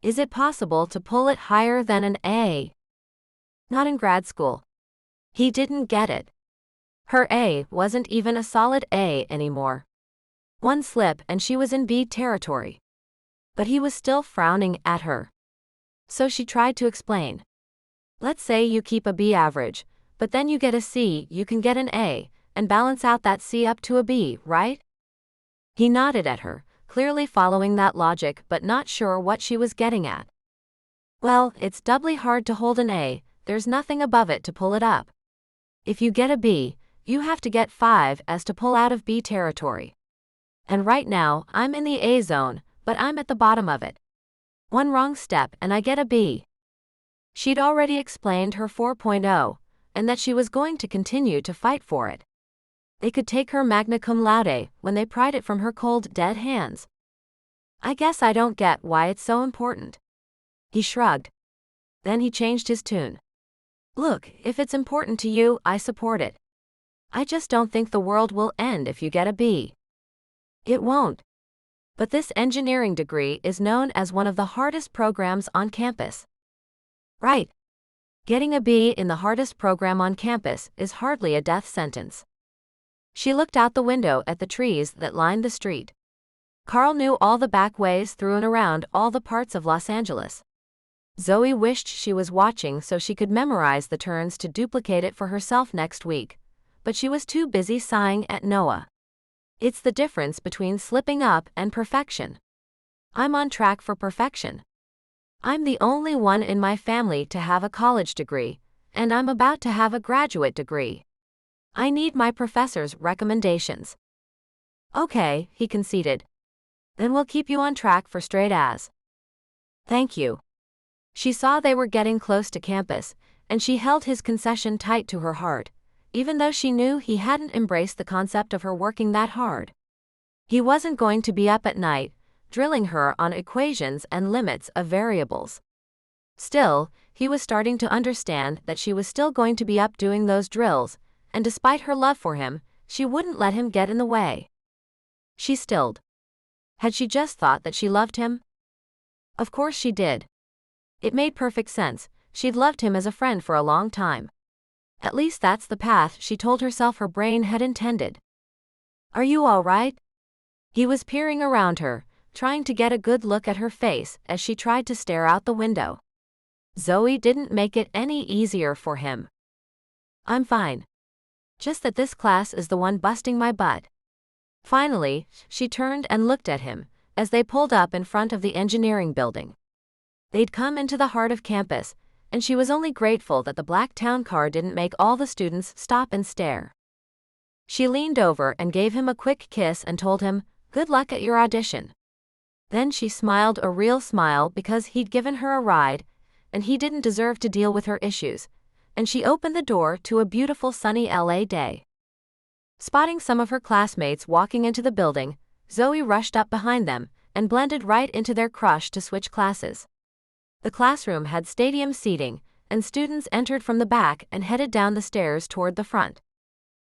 Is it possible to pull it higher than an A? Not in grad school. He didn't get it. Her A wasn't even a solid A anymore. One slip and she was in B territory. But he was still frowning at her. So she tried to explain. Let's say you keep a B average, but then you get a C, you can get an A, and balance out that C up to a B, right? He nodded at her, clearly following that logic but not sure what she was getting at. Well, it's doubly hard to hold an A, there's nothing above it to pull it up. If you get a B, you have to get 5 as to pull out of B territory. And right now, I'm in the A zone, but I'm at the bottom of it. One wrong step and I get a B. She'd already explained her 4.0, and that she was going to continue to fight for it. They could take her magna cum laude when they pried it from her cold, dead hands. I guess I don't get why it's so important. He shrugged. Then he changed his tune. Look, if it's important to you, I support it. I just don't think the world will end if you get a B. It won't. But this engineering degree is known as one of the hardest programs on campus. Right. Getting a B in the hardest program on campus is hardly a death sentence. She looked out the window at the trees that lined the street. Carl knew all the back ways through and around all the parts of Los Angeles. Zoe wished she was watching so she could memorize the turns to duplicate it for herself next week, but she was too busy sighing at Noah. It's the difference between slipping up and perfection. I'm on track for perfection. I'm the only one in my family to have a college degree, and I'm about to have a graduate degree. I need my professor's recommendations. Okay, he conceded. Then we'll keep you on track for straight A's. Thank you. She saw they were getting close to campus, and she held his concession tight to her heart, even though she knew he hadn't embraced the concept of her working that hard. He wasn't going to be up at night, drilling her on equations and limits of variables. Still, he was starting to understand that she was still going to be up doing those drills, and despite her love for him, she wouldn't let him get in the way. She stilled. Had she just thought that she loved him? Of course she did. It made perfect sense, she'd loved him as a friend for a long time. At least that's the path she told herself her brain had intended. Are you all right? He was peering around her, trying to get a good look at her face as she tried to stare out the window. Zoe didn't make it any easier for him. I'm fine. Just that this class is the one busting my butt. Finally, she turned and looked at him as they pulled up in front of the engineering building. They'd come into the heart of campus, and she was only grateful that the black town car didn't make all the students stop and stare. She leaned over and gave him a quick kiss and told him, "Good luck at your audition." Then she smiled a real smile because he'd given her a ride, and he didn't deserve to deal with her issues, and she opened the door to a beautiful sunny LA day. Spotting some of her classmates walking into the building, Zoe rushed up behind them and blended right into their crush to switch classes. The classroom had stadium seating, and students entered from the back and headed down the stairs toward the front.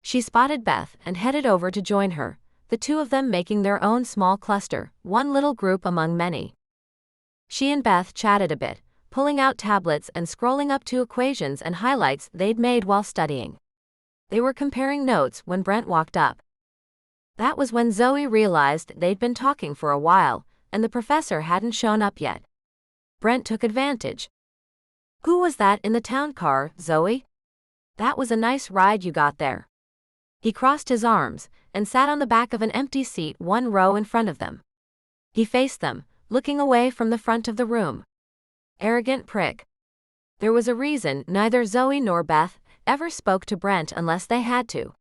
She spotted Beth and headed over to join her, the two of them making their own small cluster, one little group among many. She and Beth chatted a bit, pulling out tablets and scrolling up to equations and highlights they'd made while studying. They were comparing notes when Brent walked up. That was when Zoe realized they'd been talking for a while, and the professor hadn't shown up yet. Brent took advantage. "Who was that in the town car, Zoe? That was a nice ride you got there." He crossed his arms and sat on the back of an empty seat one row in front of them. He faced them, looking away from the front of the room. Arrogant prick. There was a reason neither Zoe nor Beth ever spoke to Brent unless they had to.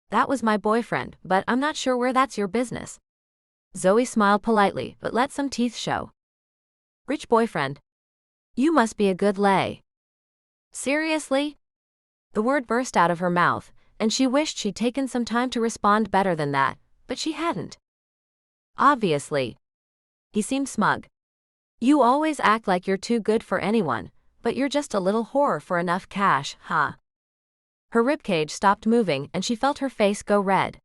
"That was my boyfriend, but I'm not sure where that's your business." Zoe smiled politely but let some teeth show. "Rich boyfriend? You must be a good lay." "Seriously?" The word burst out of her mouth, and she wished she'd taken some time to respond better than that, but she hadn't. "Obviously." He seemed smug. "You always act like you're too good for anyone, but you're just a little whore for enough cash, huh?" Her ribcage stopped moving and she felt her face go red.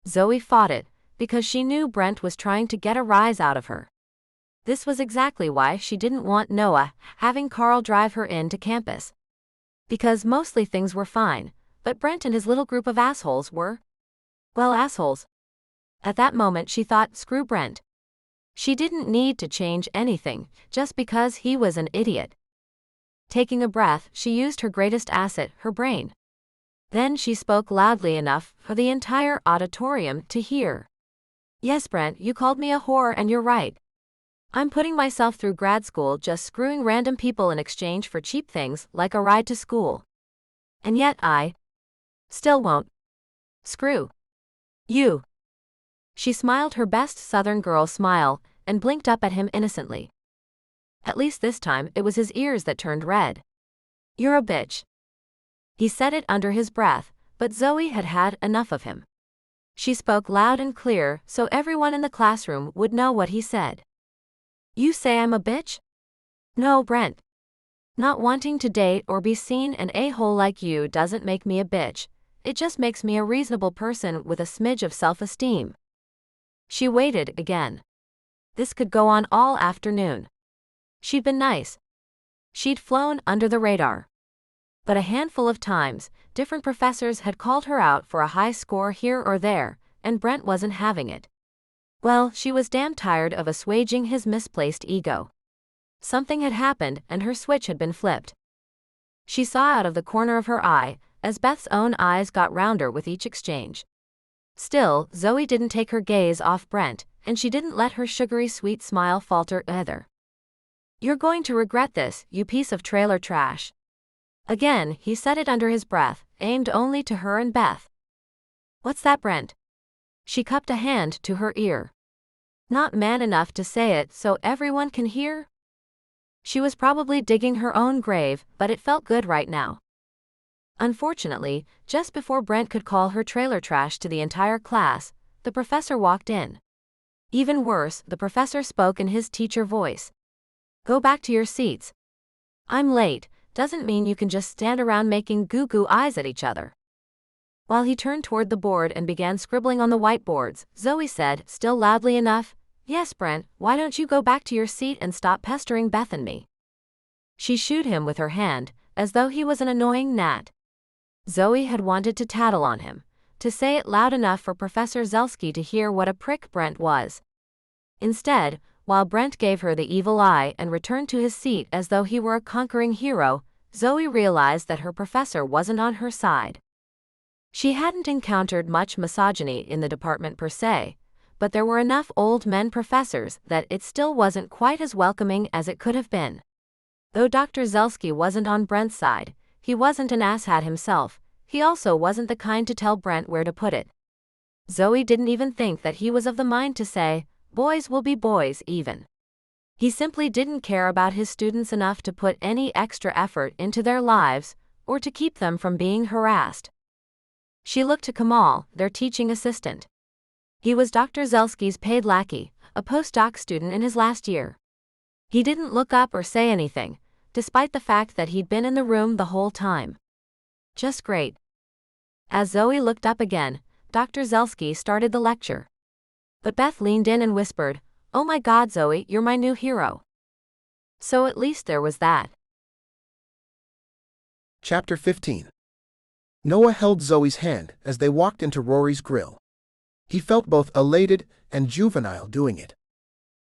Zoe fought it, because she knew Brent was trying to get a rise out of her. This was exactly why she didn't want Noah having Carl drive her into campus. Because mostly things were fine, but Brent and his little group of assholes were, well, assholes. At that moment she thought, screw Brent. She didn't need to change anything, just because he was an idiot. Taking a breath, she used her greatest asset, her brain. Then she spoke loudly enough for the entire auditorium to hear. "Yes, Brent, you called me a whore and you're right. I'm putting myself through grad school just screwing random people in exchange for cheap things like a ride to school. And yet I still won't screw you." She smiled her best Southern girl smile and blinked up at him innocently. At least this time it was his ears that turned red. "You're a bitch." He said it under his breath, but Zoe had had enough of him. She spoke loud and clear so everyone in the classroom would know what he said. "You say I'm a bitch?" "No, Brent. Not wanting to date or be seen an a-hole like you doesn't make me a bitch. It just makes me a reasonable person with a smidge of self-esteem." She waited again. This could go on all afternoon. She'd been nice. She'd flown under the radar. But a handful of times, different professors had called her out for a high score here or there, and Brent wasn't having it. Well, she was damn tired of assuaging his misplaced ego. Something had happened and her switch had been flipped. She saw out of the corner of her eye, as Beth's own eyes got rounder with each exchange. Still, Zoe didn't take her gaze off Brent, and she didn't let her sugary sweet smile falter either. "You're going to regret this, you piece of trailer trash." Again, he said it under his breath, aimed only to her and Beth. "What's that, Brent?" She cupped a hand to her ear. "Not man enough to say it so everyone can hear?" She was probably digging her own grave, but it felt good right now. Unfortunately, just before Brent could call her trailer trash to the entire class, the professor walked in. Even worse, the professor spoke in his teacher voice. "Go back to your seats. I'm late, doesn't mean you can just stand around making goo-goo eyes at each other." While he turned toward the board and began scribbling on the whiteboards, Zoe said, still loudly enough, "Yes, Brent, why don't you go back to your seat and stop pestering Beth and me?" She shooed him with her hand, as though he was an annoying gnat. Zoe had wanted to tattle on him, to say it loud enough for Professor Zelsky to hear what a prick Brent was. Instead, while Brent gave her the evil eye and returned to his seat as though he were a conquering hero, Zoe realized that her professor wasn't on her side. She hadn't encountered much misogyny in the department per se, but there were enough old men professors that it still wasn't quite as welcoming as it could have been. Though Dr. Zelsky wasn't on Brent's side, he wasn't an asshat himself. He also wasn't the kind to tell Brent where to put it. Zoe didn't even think that he was of the mind to say, "Boys will be boys," even. He simply didn't care about his students enough to put any extra effort into their lives, or to keep them from being harassed. She looked to Kamal, their teaching assistant. He was Dr. Zelsky's paid lackey, a postdoc student in his last year. He didn't look up or say anything, despite the fact that he'd been in the room the whole time. Just great. As Zoe looked up again, Dr. Zelsky started the lecture. But Beth leaned in and whispered, "Oh my God, Zoe, you're my new hero." So at least there was that. Chapter 15. Noah held Zoe's hand as they walked into Rory's grill. He felt both elated and juvenile doing it.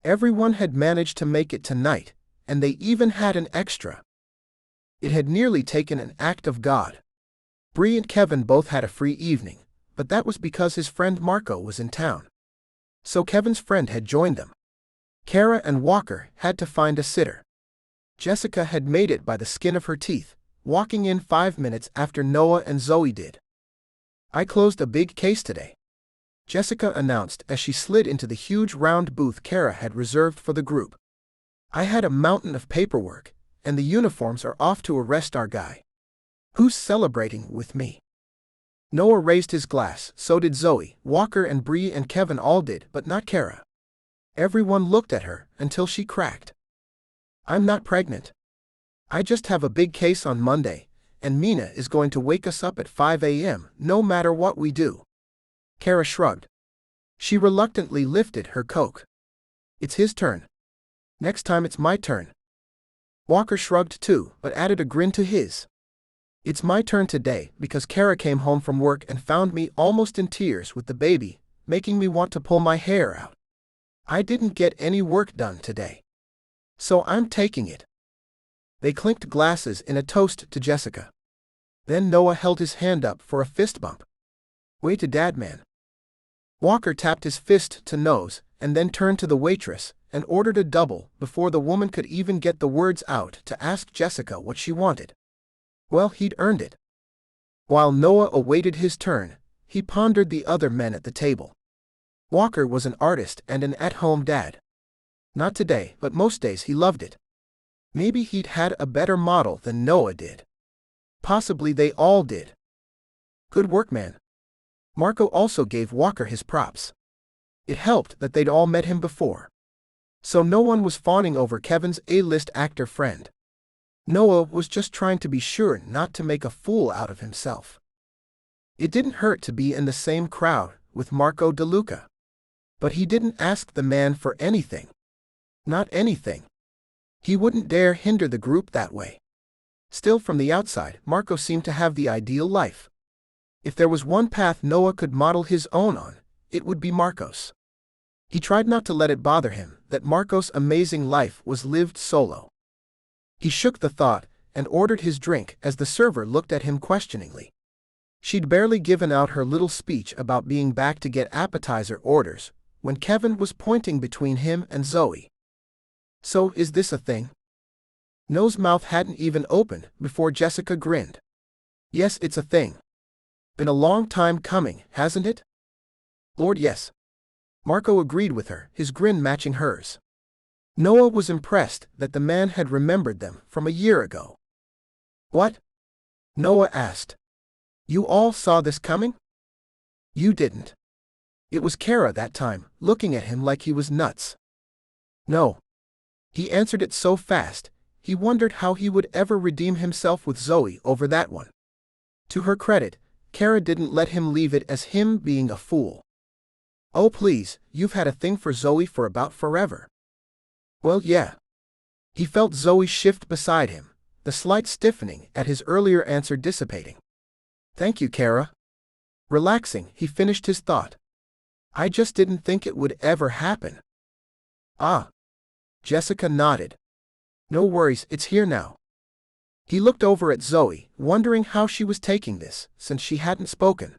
Everyone had managed to make it tonight, and they even had an extra. It had nearly taken an act of God. Bree and Kevin both had a free evening, but that was because his friend Marco was in town. So Kevin's friend had joined them. Kara and Walker had to find a sitter. Jessica had made it by the skin of her teeth, walking in 5 minutes after Noah and Zoe did. "I closed a big case today," Jessica announced as she slid into the huge round booth Kara had reserved for the group. "I had a mountain of paperwork, and the uniforms are off to arrest our guy. Who's celebrating with me?" Noah raised his glass, so did Zoe, Walker and Bree and Kevin all did, but not Kara. Everyone looked at her until she cracked. "I'm not pregnant. I just have a big case on Monday, and Mina is going to wake us up at 5 a.m. no matter what we do." Kara shrugged. She reluctantly lifted her Coke. "It's his turn. Next time it's my turn." Walker shrugged too, but added a grin to his. "It's my turn today because Kara came home from work and found me almost in tears with the baby, making me want to pull my hair out. I didn't get any work done today. So I'm taking it." They clinked glasses in a toast to Jessica. Then Noah held his hand up for a fist bump. "Way to dad, man." Walker tapped his fist to nose, and then turned to the waitress and ordered a double before the woman could even get the words out to ask Jessica what she wanted. Well, he'd earned it. While Noah awaited his turn, he pondered the other men at the table. Walker was an artist and an at-home dad. Not today, but most days he loved it. Maybe he'd had a better model than Noah did. Possibly they all did. Good work, man. Marco also gave Walker his props. It helped that they'd all met him before. So no one was fawning over Kevin's A-list actor friend. Noah was just trying to be sure not to make a fool out of himself. It didn't hurt to be in the same crowd with Marco DeLuca. But he didn't ask the man for anything. Not anything. He wouldn't dare hinder the group that way. Still, from the outside, Marco seemed to have the ideal life. If there was one path Noah could model his own on, it would be Marco's. He tried not to let it bother him that Marco's amazing life was lived solo. He shook the thought and ordered his drink as the server looked at him questioningly. She'd barely given out her little speech about being back to get appetizer orders when Kevin was pointing between him and Zoe. "So is this a thing?" Noah's mouth hadn't even opened before Jessica grinned. "Yes, it's a thing. Been a long time coming, hasn't it?" "Lord, yes." Marco agreed with her, his grin matching hers. Noah was impressed that the man had remembered them from a year ago. "What?" Noah asked. "You all saw this coming?" "You didn't." It was Kara that time, looking at him like he was nuts. "No." He answered it so fast, he wondered how he would ever redeem himself with Zoe over that one. To her credit, Kara didn't let him leave it as him being a fool. "Oh please, you've had a thing for Zoe for about forever." "Well, yeah." He felt Zoe shift beside him, the slight stiffening at his earlier answer dissipating. "Thank you, Kara." Relaxing, he finished his thought. I just didn't think it would ever happen. Ah. Jessica nodded. No worries, it's here now. He looked over at Zoe, wondering how she was taking this, since she hadn't spoken.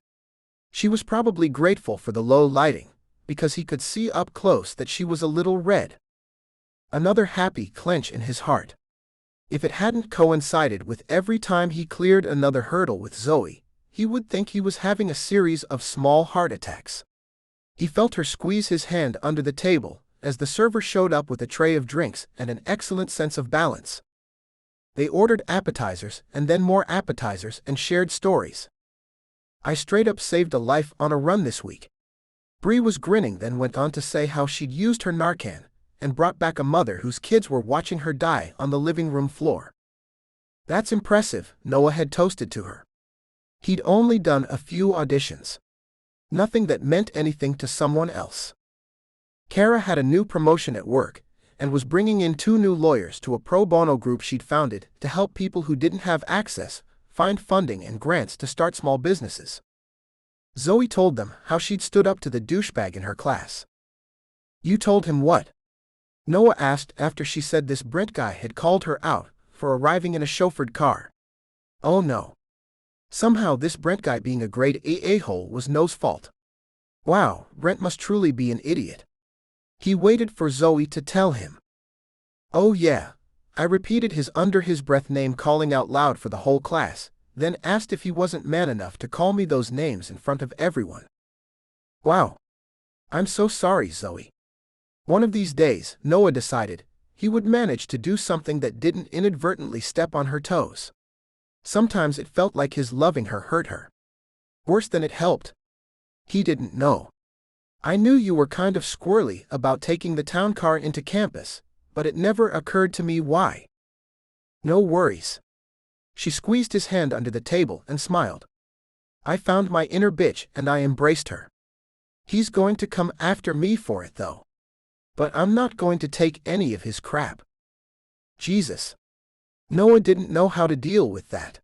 She was probably grateful for the low lighting, because he could see up close that she was a little red. Another happy clench in his heart. If it hadn't coincided with every time he cleared another hurdle with Zoe, he would think he was having a series of small heart attacks. He felt her squeeze his hand under the table, as the server showed up with a tray of drinks and an excellent sense of balance. They ordered appetizers and then more appetizers and shared stories. I straight up saved a life on a run this week. Bree was grinning, then went on to say how she'd used her Narcan and brought back a mother whose kids were watching her die on the living room floor. That's impressive, Noah had toasted to her. He'd only done a few auditions. Nothing that meant anything to someone else. Kara had a new promotion at work and was bringing in 2 new lawyers to a pro bono group she'd founded to help people who didn't have access find funding and grants to start small businesses. Zoe told them how she'd stood up to the douchebag in her class. You told him what? Noah asked after she said this Brent guy had called her out for arriving in a chauffeured car. Oh no. Somehow this Brent guy being a grade A-hole was Noah's fault. Wow, Brent must truly be an idiot. He waited for Zoe to tell him. Oh yeah. I repeated his under-his-breath name, calling out loud for the whole class, then asked if he wasn't man enough to call me those names in front of everyone. Wow. I'm so sorry, Zoe. One of these days, Noah decided, he would manage to do something that didn't inadvertently step on her toes. Sometimes it felt like his loving her hurt her. Worse than it helped. He didn't know. I knew you were kind of squirrely about taking the town car into campus, but it never occurred to me why. No worries. She squeezed his hand under the table and smiled. I found my inner bitch and I embraced her. He's going to come after me for it though. But I'm not going to take any of his crap. Jesus. Noah didn't know how to deal with that.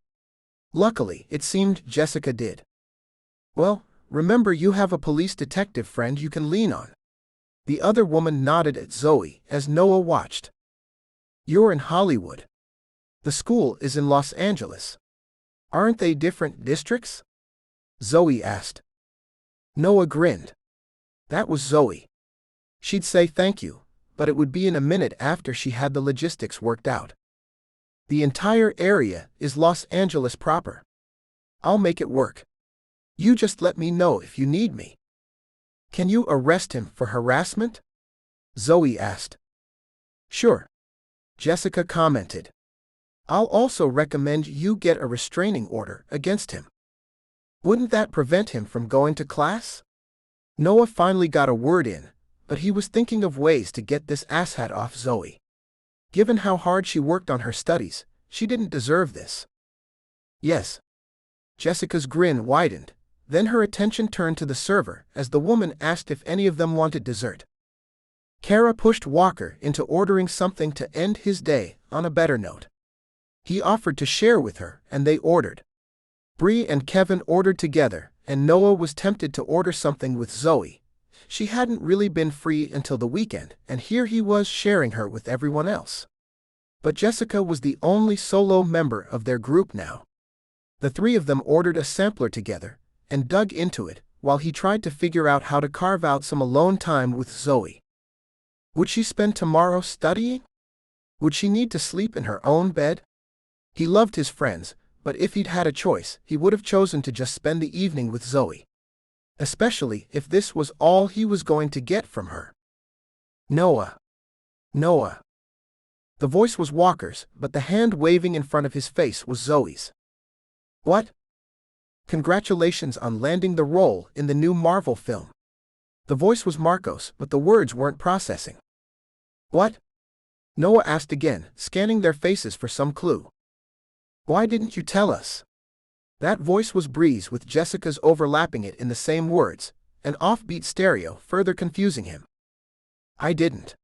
Luckily, it seemed Jessica did. Well, remember you have a police detective friend you can lean on. The other woman nodded at Zoe as Noah watched. You're in Hollywood. The school is in Los Angeles. Aren't they different districts? Zoe asked. Noah grinned. That was Zoe. She'd say thank you, but it would be in a minute after she had the logistics worked out. The entire area is Los Angeles proper. I'll make it work. You just let me know if you need me. Can you arrest him for harassment? Zoe asked. Sure. Jessica commented. I'll also recommend you get a restraining order against him. Wouldn't that prevent him from going to class? Noah finally got a word in, but he was thinking of ways to get this asshat off Zoe. Given how hard she worked on her studies, she didn't deserve this. Yes. Jessica's grin widened, then her attention turned to the server as the woman asked if any of them wanted dessert. Kara pushed Walker into ordering something to end his day on a better note. He offered to share with her, and they ordered. Bree and Kevin ordered together, and Noah was tempted to order something with Zoe. She hadn't really been free until the weekend, and here he was sharing her with everyone else. But Jessica was the only solo member of their group now. The 3 of them ordered a sampler together, and dug into it, while he tried to figure out how to carve out some alone time with Zoe. Would she spend tomorrow studying? Would she need to sleep in her own bed? He loved his friends, but if he'd had a choice, he would have chosen to just spend the evening with Zoe. Especially if this was all he was going to get from her. Noah. Noah. The voice was Walker's, but the hand waving in front of his face was Zoe's. What? Congratulations on landing the role in the new Marvel film. The voice was Marcos, but the words weren't processing. What? Noah asked again, scanning their faces for some clue. Why didn't you tell us? That voice was Bree's, with Jessica's overlapping it in the same words, an offbeat stereo further confusing him. I didn't.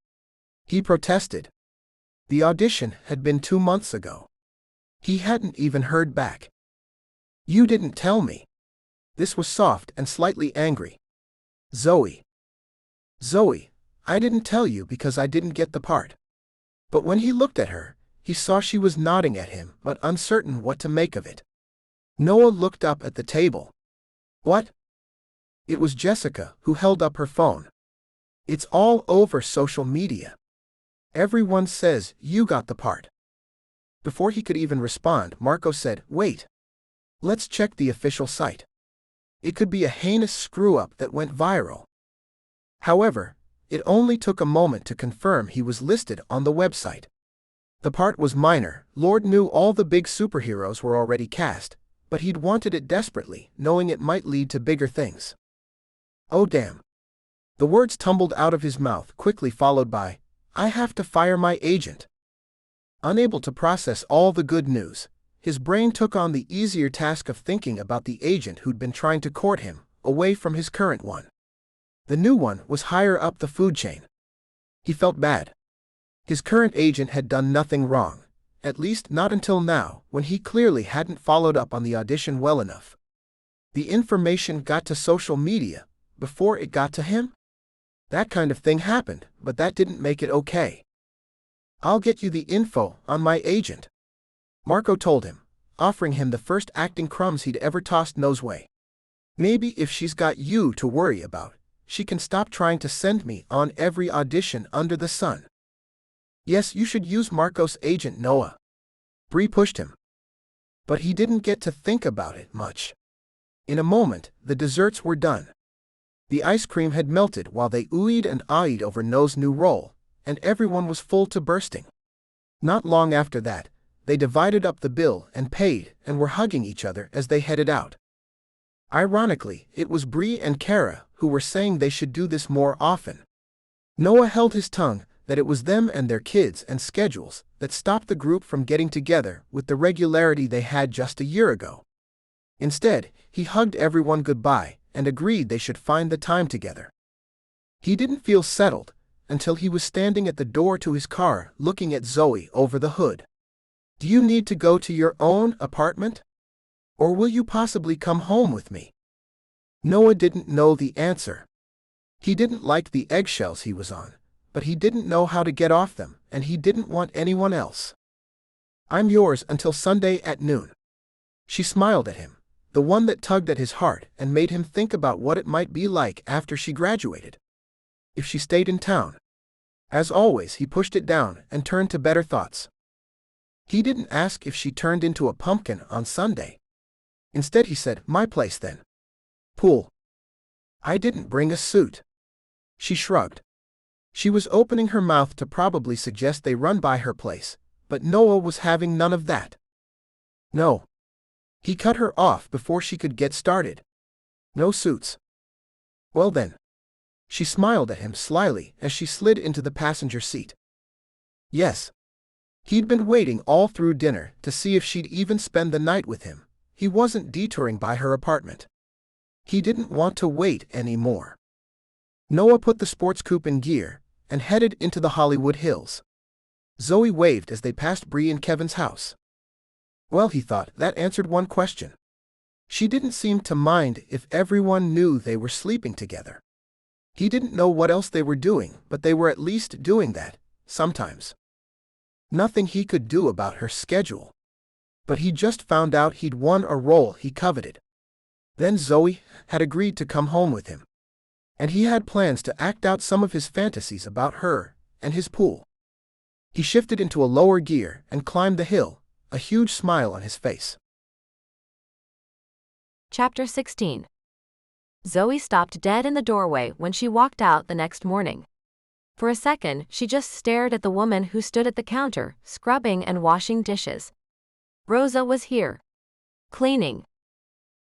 He protested. The audition had been 2 months ago. He hadn't even heard back. You didn't tell me. This was soft and slightly angry. Zoe. Zoe, I didn't tell you because I didn't get the part. But when he looked at her, he saw she was nodding at him but uncertain what to make of it. Noah looked up at the table. What? It was Jessica who held up her phone. It's all over social media. Everyone says you got the part. Before he could even respond, Marco said, Wait. Let's check the official site. It could be a heinous screw-up that went viral. However, it only took a moment to confirm he was listed on the website. The part was minor. Lord knew all the big superheroes were already cast, but he'd wanted it desperately, knowing it might lead to bigger things. Oh damn. The words tumbled out of his mouth, quickly followed by, I have to fire my agent. Unable to process all the good news, his brain took on the easier task of thinking about the agent who'd been trying to court him, away from his current one. The new one was higher up the food chain. He felt bad. His current agent had done nothing wrong, at least not until now, when he clearly hadn't followed up on the audition well enough. The information got to social media before it got to him? That kind of thing happened, but that didn't make it okay. I'll get you the info on my agent, Marco told him, offering him the first acting crumbs he'd ever tossed Noah's way. Maybe if she's got you to worry about, she can stop trying to send me on every audition under the sun. Yes, you should use Marco's agent, Noah. Bree pushed him. But he didn't get to think about it much. In a moment, the desserts were done. The ice cream had melted while they oohed and ahed over Noah's new role, and everyone was full to bursting. Not long after that, they divided up the bill and paid and were hugging each other as they headed out. Ironically, it was Bree and Kara who were saying they should do this more often. Noah held his tongue that it was them and their kids and schedules that stopped the group from getting together with the regularity they had just a year ago. Instead, he hugged everyone goodbye and agreed they should find the time together. He didn't feel settled until he was standing at the door to his car looking at Zoe over the hood. Do you need to go to your own apartment? Or will you possibly come home with me? Noah didn't know the answer. He didn't like the eggshells he was on, but he didn't know how to get off them, and he didn't want anyone else. I'm yours until Sunday at noon. She smiled at him, the one that tugged at his heart and made him think about what it might be like after she graduated. If she stayed in town. As always, he pushed it down and turned to better thoughts. He didn't ask if she turned into a pumpkin on Sunday. Instead he said, my place then. Pool. I didn't bring a suit. She shrugged. She was opening her mouth to probably suggest they run by her place, but Noah was having none of that. No. He cut her off before she could get started. No suits. Well then. She smiled at him slyly as she slid into the passenger seat. Yes. He'd been waiting all through dinner to see if she'd even spend the night with him. He wasn't detouring by her apartment. He didn't want to wait anymore. Noah put the sports coupe in gear and headed into the Hollywood Hills. Zoe waved as they passed Bree and Kevin's house. Well, he thought, that answered one question. She didn't seem to mind if everyone knew they were sleeping together. He didn't know what else they were doing, but they were at least doing that, sometimes. Nothing he could do about her schedule. But he just found out he'd won a role he coveted. Then Zoe had agreed to come home with him. And he had plans to act out some of his fantasies about her and his pool. He shifted into a lower gear and climbed the hill, a huge smile on his face. Chapter 16. Zoe stopped dead in the doorway when she walked out the next morning. For a second, she just stared at the woman who stood at the counter, scrubbing and washing dishes. Rosa was here. Cleaning.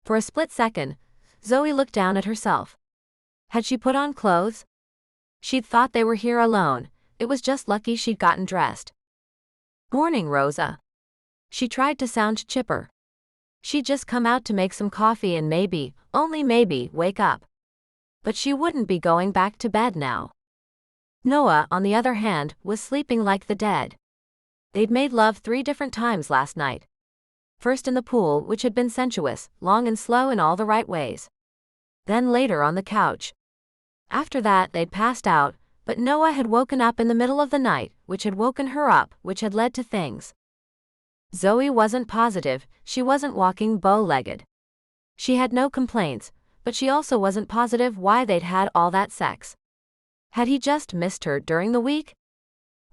For a split second, Zoe looked down at herself. Had she put on clothes? She'd thought they were here alone. It was just lucky she'd gotten dressed. Morning, Rosa. She tried to sound chipper. She'd just come out to make some coffee and maybe, only maybe, wake up. But she wouldn't be going back to bed now. Noah, on the other hand, was sleeping like the dead. They'd made love 3 different times last night. First in the pool, which had been sensuous, long and slow in all the right ways. Then later on the couch. After that they'd passed out, but Noah had woken up in the middle of the night, which had woken her up, which had led to things. Zoe wasn't positive she wasn't walking bow-legged. She had no complaints, but she also wasn't positive why they'd had all that sex. Had he just missed her during the week?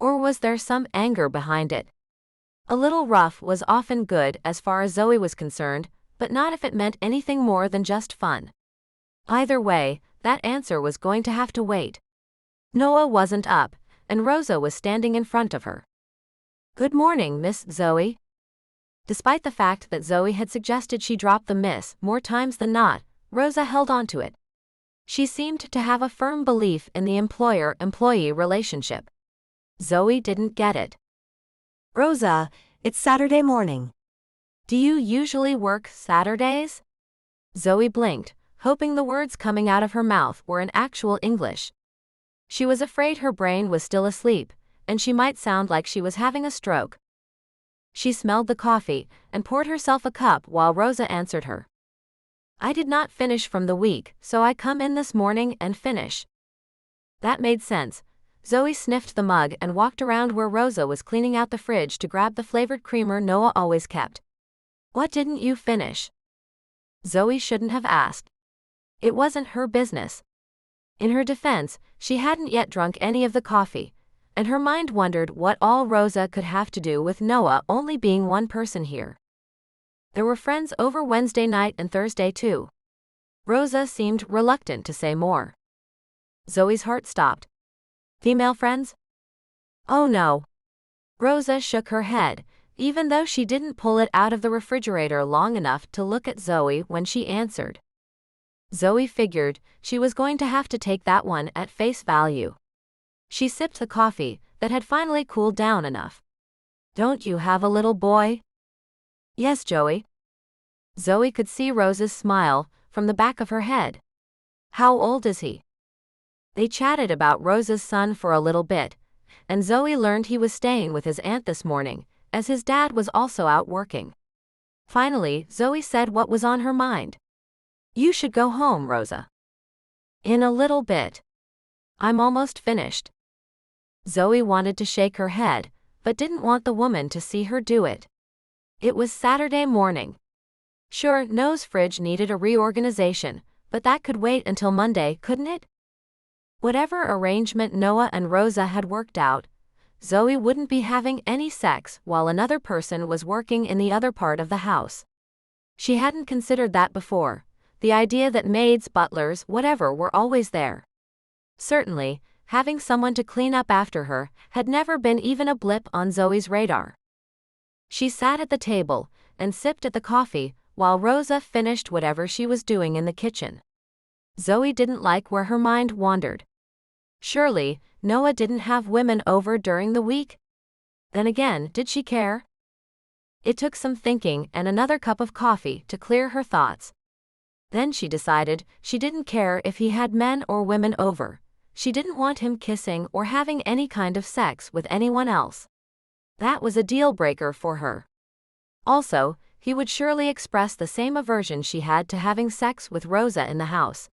Or was there some anger behind it? A little rough was often good as far as Zoe was concerned, but not if it meant anything more than just fun. Either way, that answer was going to have to wait. Noah wasn't up, and Rosa was standing in front of her. "Good morning, Miss Zoe." Despite the fact that Zoe had suggested she drop the miss more times than not, Rosa held on to it. She seemed to have a firm belief in the employer-employee relationship. Zoe didn't get it. Rosa, it's Saturday morning. "Do you usually work Saturdays?" Zoe blinked, hoping the words coming out of her mouth were in actual English. She was afraid her brain was still asleep, and she might sound like she was having a stroke. She smelled the coffee and poured herself a cup while Rosa answered her. "I did not finish from the week, so I come in this morning and finish." That made sense. Zoe sniffed the mug and walked around where Rosa was cleaning out the fridge to grab the flavored creamer Noah always kept. "What didn't you finish?" Zoe shouldn't have asked. It wasn't her business. In her defense, she hadn't yet drunk any of the coffee, and her mind wondered what all Rosa could have to do with Noah only being one person here. There were friends over Wednesday night and Thursday too. Rosa seemed reluctant to say more. Zoe's heart stopped. "Female friends?" "Oh no." Rosa shook her head, even though she didn't pull it out of the refrigerator long enough to look at Zoe when she answered. Zoe figured she was going to have to take that one at face value. She sipped the coffee that had finally cooled down enough. "Don't you have a little boy?" "Yes, Joey." Zoe could see Rosa's smile from the back of her head. "How old is he?" They chatted about Rosa's son for a little bit, and Zoe learned he was staying with his aunt this morning, as his dad was also out working. Finally, Zoe said what was on her mind. "You should go home, Rosa." "In a little bit. I'm almost finished." Zoe wanted to shake her head, but didn't want the woman to see her do it. It was Saturday morning. Sure, Noah's fridge needed a reorganization, but that could wait until Monday, couldn't it? Whatever arrangement Noah and Rosa had worked out, Zoe wouldn't be having any sex while another person was working in the other part of the house. She hadn't considered that before, the idea that maids, butlers, whatever were always there. Certainly, having someone to clean up after her had never been even a blip on Zoe's radar. She sat at the table and sipped at the coffee while Rosa finished whatever she was doing in the kitchen. Zoe didn't like where her mind wandered. Surely, Noah didn't have women over during the week? Then again, did she care? It took some thinking and another cup of coffee to clear her thoughts. Then she decided she didn't care if he had men or women over. She didn't want him kissing or having any kind of sex with anyone else. That was a deal-breaker for her. Also, he would surely express the same aversion she had to having sex with Rosa in the house.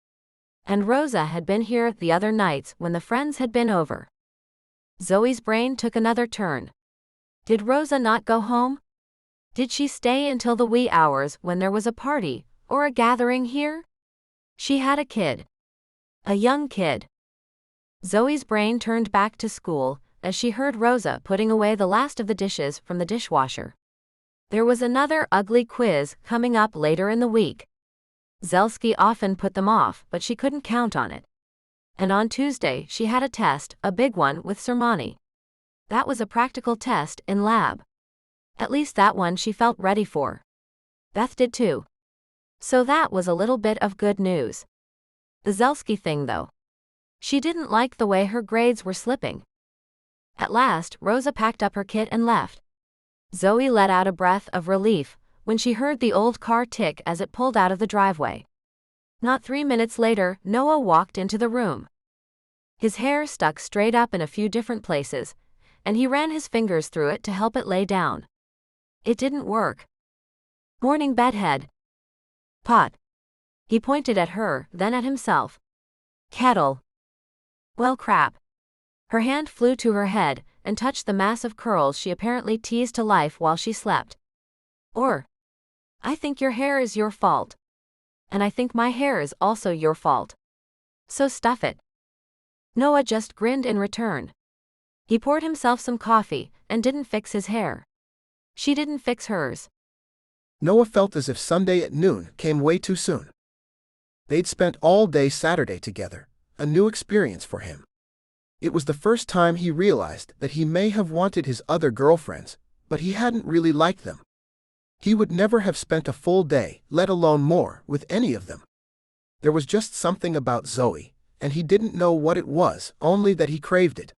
And Rosa had been here the other nights when the friends had been over. Zoe's brain took another turn. Did Rosa not go home? Did she stay until the wee hours when there was a party or a gathering here? She had a kid. A young kid. Zoe's brain turned back to school as she heard Rosa putting away the last of the dishes from the dishwasher. There was another ugly quiz coming up later in the week. Zelski often put them off, but she couldn't count on it. And on Tuesday she had a test, a big one with Sermani. That was a practical test in lab. At least that one she felt ready for. Beth did too. So that was a little bit of good news. The Zelski thing though. She didn't like the way her grades were slipping. At last, Rosa packed up her kit and left. Zoe let out a breath of relief when she heard the old car tick as it pulled out of the driveway. Not 3 minutes later, Noah walked into the room. His hair stuck straight up in a few different places, and he ran his fingers through it to help it lay down. It didn't work. Morning bedhead. Pot. He pointed at her, then at himself. Kettle. Well crap. Her hand flew to her head, and touched the mass of curls she apparently teased to life while she slept. I think your hair is your fault. And I think my hair is also your fault. So stuff it. Noah just grinned in return. He poured himself some coffee, and didn't fix his hair. She didn't fix hers. Noah felt as if Sunday at noon came way too soon. They'd spent all day Saturday together, a new experience for him. It was the first time he realized that he may have wanted his other girlfriends, but he hadn't really liked them. He would never have spent a full day, let alone more, with any of them. There was just something about Zoe, and he didn't know what it was, only that he craved it.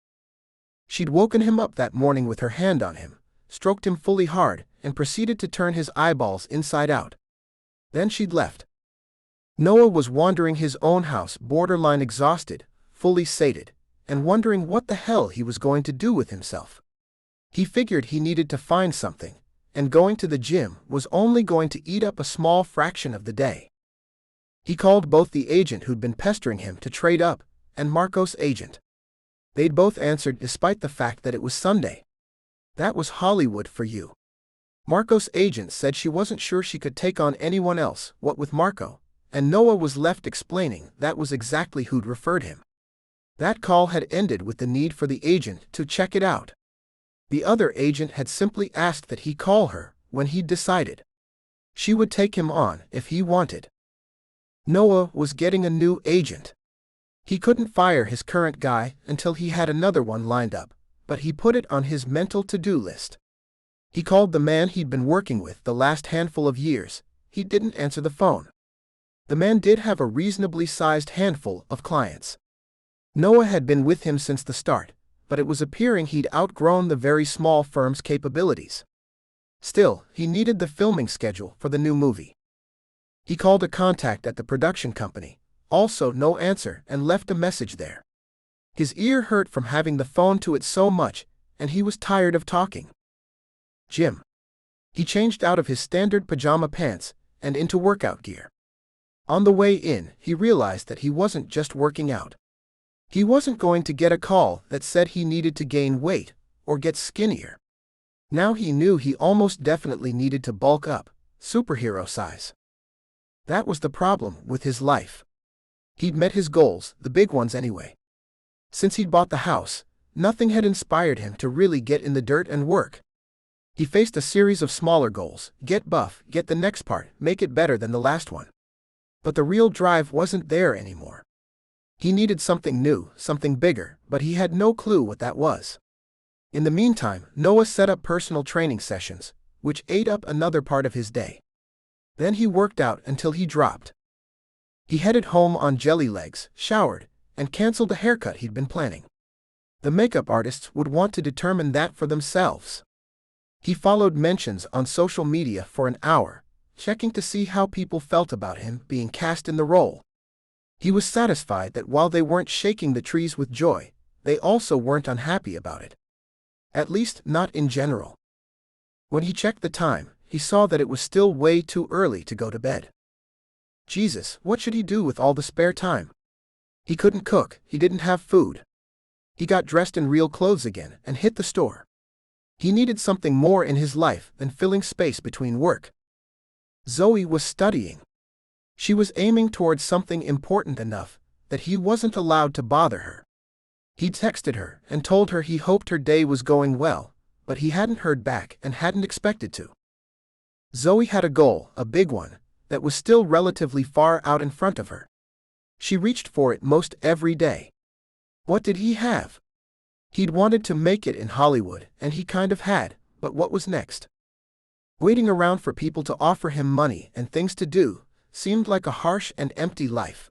She'd woken him up that morning with her hand on him, stroked him fully hard, and proceeded to turn his eyeballs inside out. Then she'd left. Noah was wandering his own house, borderline exhausted, fully sated, and wondering what the hell he was going to do with himself. He figured he needed to find something, and going to the gym was only going to eat up a small fraction of the day. He called both the agent who'd been pestering him to trade up, and Marco's agent. They'd both answered despite the fact that it was Sunday. That was Hollywood for you. Marco's agent said she wasn't sure she could take on anyone else, what with Marco, and Noah was left explaining that was exactly who'd referred him. That call had ended with the need for the agent to check it out. The other agent had simply asked that he call her when he'd decided. She would take him on if he wanted. Noah was getting a new agent. He couldn't fire his current guy until he had another one lined up, but he put it on his mental to-do list. He called the man he'd been working with the last handful of years. He didn't answer the phone. The man did have a reasonably sized handful of clients. Noah had been with him since the start, but it was appearing he'd outgrown the very small firm's capabilities. Still, he needed the filming schedule for the new movie. He called a contact at the production company, also no answer, and left a message there. His ear hurt from having the phone to it so much, and he was tired of talking. Gym. He changed out of his standard pajama pants and into workout gear. On the way in, he realized that he wasn't just working out. He wasn't going to get a call that said he needed to gain weight or get skinnier. Now he knew he almost definitely needed to bulk up, superhero size. That was the problem with his life. He'd met his goals, the big ones anyway. Since he'd bought the house, nothing had inspired him to really get in the dirt and work. He faced a series of smaller goals: get buff, get the next part, make it better than the last one. But the real drive wasn't there anymore. He needed something new, something bigger, but he had no clue what that was. In the meantime, Noah set up personal training sessions, which ate up another part of his day. Then he worked out until he dropped. He headed home on jelly legs, showered, and canceled a haircut he'd been planning. The makeup artists would want to determine that for themselves. He followed mentions on social media for an hour, checking to see how people felt about him being cast in the role. He was satisfied that while they weren't shaking the trees with joy, they also weren't unhappy about it. At least, not in general. When he checked the time, he saw that it was still way too early to go to bed. Jesus, what should he do with all the spare time? He couldn't cook, he didn't have food. He got dressed in real clothes again and hit the store. He needed something more in his life than filling space between work. Zoe was studying. She was aiming towards something important enough that he wasn't allowed to bother her. He texted her and told her he hoped her day was going well, but he hadn't heard back and hadn't expected to. Zoe had a goal, a big one, that was still relatively far out in front of her. She reached for it most every day. What did he have? He'd wanted to make it in Hollywood, and he kind of had, but what was next? Waiting around for people to offer him money and things to do seemed like a harsh and empty life.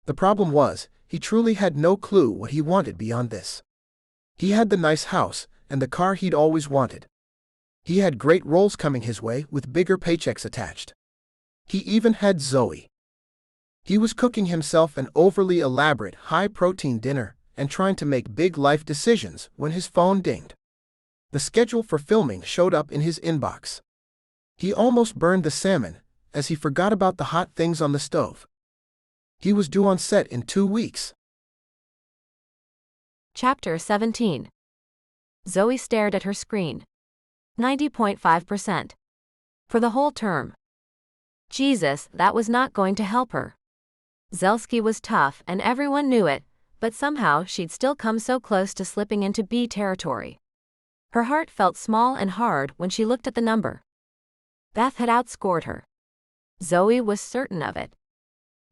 The problem was, he truly had no clue what he wanted beyond this. He had the nice house and the car he'd always wanted. He had great roles coming his way with bigger paychecks attached. He even had Zoe. He was cooking himself an overly elaborate, high-protein dinner and trying to make big life decisions when his phone dinged. The schedule for filming showed up in his inbox. He almost burned the salmon, as he forgot about the hot things on the stove. He was due on set in 2 weeks. Chapter 17. Zoe stared at her screen. 90.5%. For the whole term. Jesus, that was not going to help her. Zelski was tough and everyone knew it, but somehow she'd still come so close to slipping into B territory. Her heart felt small and hard when she looked at the number. Beth had outscored her. Zoe was certain of it.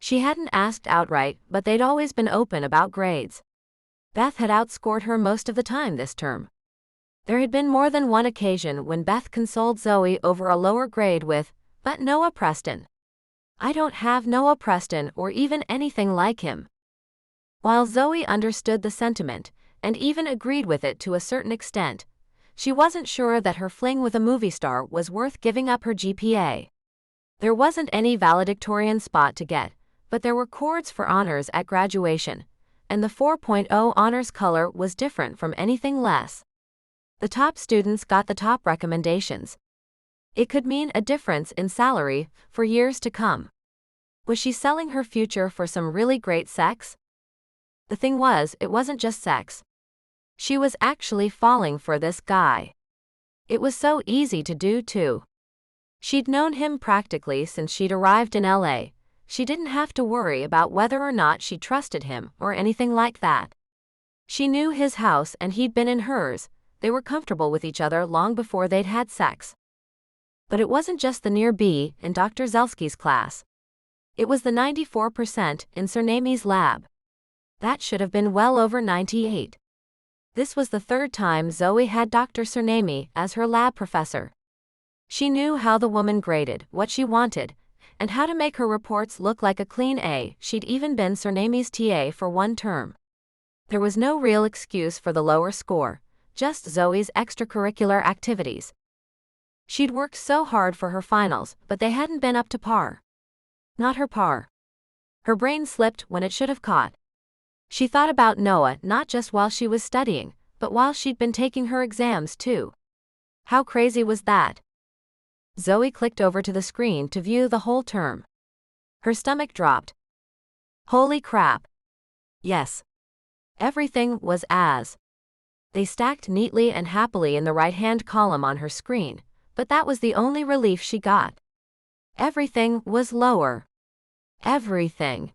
She hadn't asked outright, but they'd always been open about grades. Beth had outscored her most of the time this term. There had been more than one occasion when Beth consoled Zoe over a lower grade with, "But Noah Preston. I don't have Noah Preston or even anything like him." While Zoe understood the sentiment, and even agreed with it to a certain extent, she wasn't sure that her fling with a movie star was worth giving up her GPA. There wasn't any valedictorian spot to get, but there were chords for honors at graduation, and the 4.0 honors color was different from anything less. The top students got the top recommendations. It could mean a difference in salary for years to come. Was she selling her future for some really great sex? The thing was, it wasn't just sex. She was actually falling for this guy. It was so easy to do, too. She'd known him practically since she'd arrived in LA. She didn't have to worry about whether or not she trusted him or anything like that. She knew his house and he'd been in hers. They were comfortable with each other long before they'd had sex. But it wasn't just the near B in Dr. Zelski's class. It was the 94% in Cernami's lab. That should have been well over 98. This was the third time Zoe had Dr. Cernami as her lab professor. She knew how the woman graded, what she wanted, and how to make her reports look like a clean A. She'd even been Cernami's TA for one term. There was no real excuse for the lower score, just Zoe's extracurricular activities. She'd worked so hard for her finals, but they hadn't been up to par. Not her par. Her brain slipped when it should have caught. She thought about Noah not just while she was studying, but while she'd been taking her exams too. How crazy was that? Zoe clicked over to the screen to view the whole term. Her stomach dropped. Holy crap. Yes. Everything was as. They stacked neatly and happily in the right-hand column on her screen, but that was the only relief she got. Everything was lower. Everything.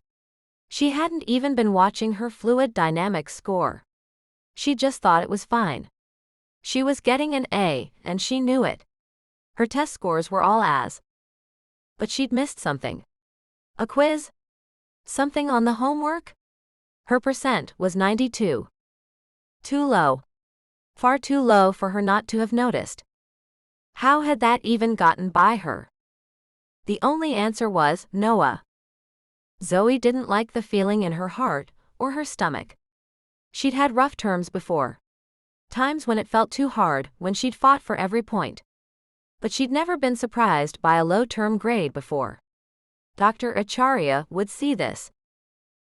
She hadn't even been watching her fluid dynamics score. She just thought it was fine. She was getting an A, and she knew it. Her test scores were all as. But she'd missed something. A quiz? Something on the homework? Her percent was 92. Too low. Far too low for her not to have noticed. How had that even gotten by her? The only answer was Noah. Zoe didn't like the feeling in her heart or her stomach. She'd had rough terms before. Times when it felt too hard, when she'd fought for every point. But she'd never been surprised by a low-term grade before. Dr. Acharya would see this.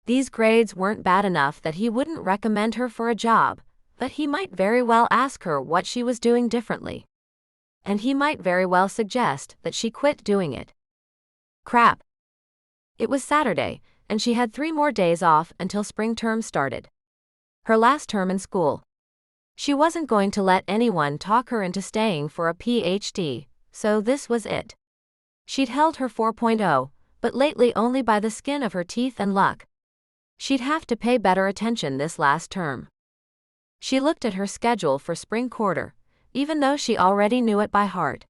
These grades weren't bad enough that he wouldn't recommend her for a job, but he might very well ask her what she was doing differently. And he might very well suggest that she quit doing it. Crap. It was Saturday, and she had 3 more days off until spring term started. Her last term in school. She wasn't going to let anyone talk her into staying for a PhD, so this was it. She'd held her 4.0, but lately only by the skin of her teeth and luck. She'd have to pay better attention this last term. She looked at her schedule for spring quarter, even though she already knew it by heart.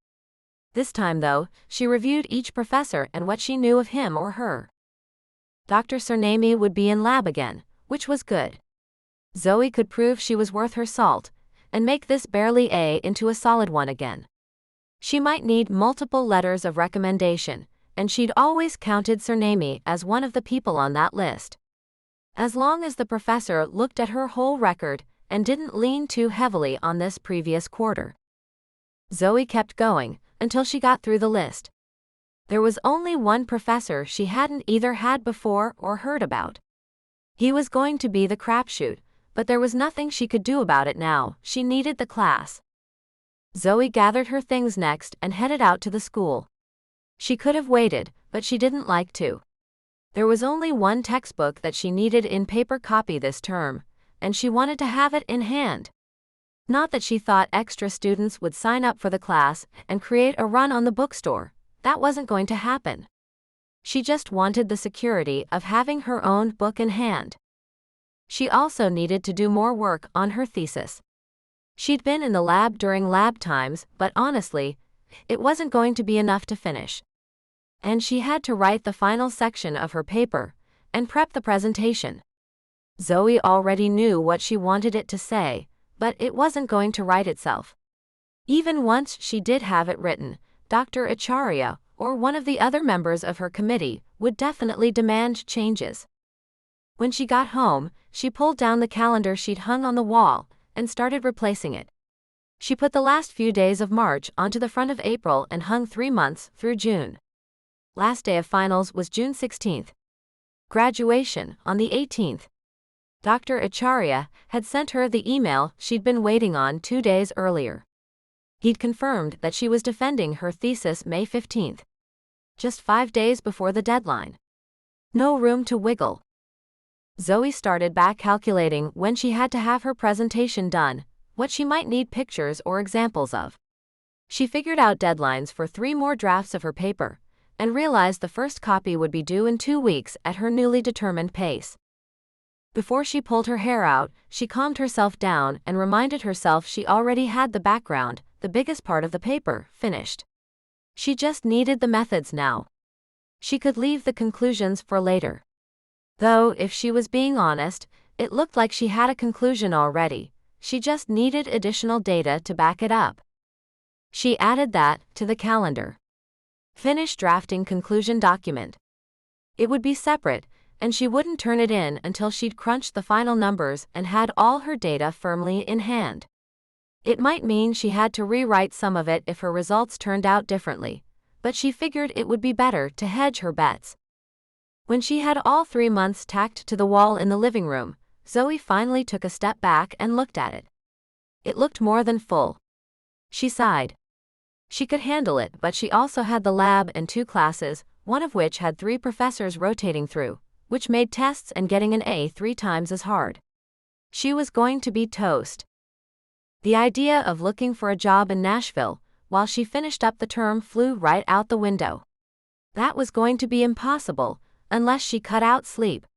This time, though, she reviewed each professor and what she knew of him or her. Dr. Cernami would be in lab again, which was good. Zoe could prove she was worth her salt, and make this barely A into a solid one again. She might need multiple letters of recommendation, and she'd always counted Cernami as one of the people on that list. As long as the professor looked at her whole record and didn't lean too heavily on this previous quarter. Zoe kept going until she got through the list. There was only one professor she hadn't either had before or heard about. He was going to be the crapshoot, but there was nothing she could do about it now. She needed the class. Zoe gathered her things next and headed out to the school. She could have waited, but she didn't like to. There was only one textbook that she needed in paper copy this term, and she wanted to have it in hand. Not that she thought extra students would sign up for the class and create a run on the bookstore. That wasn't going to happen. She just wanted the security of having her own book in hand. She also needed to do more work on her thesis. She'd been in the lab during lab times, but honestly, it wasn't going to be enough to finish. And she had to write the final section of her paper and prep the presentation. Zoe already knew what she wanted it to say, but it wasn't going to write itself. Even once she did have it written, Dr. Acharya, or one of the other members of her committee, would definitely demand changes. When she got home, she pulled down the calendar she'd hung on the wall and started replacing it. She put the last few days of March onto the front of April and hung 3 months through June. Last day of finals was June 16th. Graduation on the 18th. Dr. Acharya had sent her the email she'd been waiting on 2 days earlier. He'd confirmed that she was defending her thesis May 15th. Just 5 days before the deadline. No room to wiggle. Zoe started back calculating when she had to have her presentation done, what she might need pictures or examples of. She figured out deadlines for 3 more drafts of her paper, and realized the first copy would be due in 2 weeks at her newly determined pace. Before she pulled her hair out, she calmed herself down and reminded herself she already had the background, the biggest part of the paper, finished. She just needed the methods now. She could leave the conclusions for later. Though, if she was being honest, it looked like she had a conclusion already. She just needed additional data to back it up. She added that to the calendar. Finish drafting conclusion document. It would be separate, and she wouldn't turn it in until she'd crunched the final numbers and had all her data firmly in hand. It might mean she had to rewrite some of it if her results turned out differently, but she figured it would be better to hedge her bets. When she had all 3 months tacked to the wall in the living room, Zoe finally took a step back and looked at it. It looked more than full. She sighed. She could handle it, but she also had the lab and 2 classes, one of which had 3 professors rotating through, which made tests and getting an A 3 times as hard. She was going to be toast. The idea of looking for a job in Nashville, while she finished up the term, flew right out the window. That was going to be impossible, unless she cut out sleep.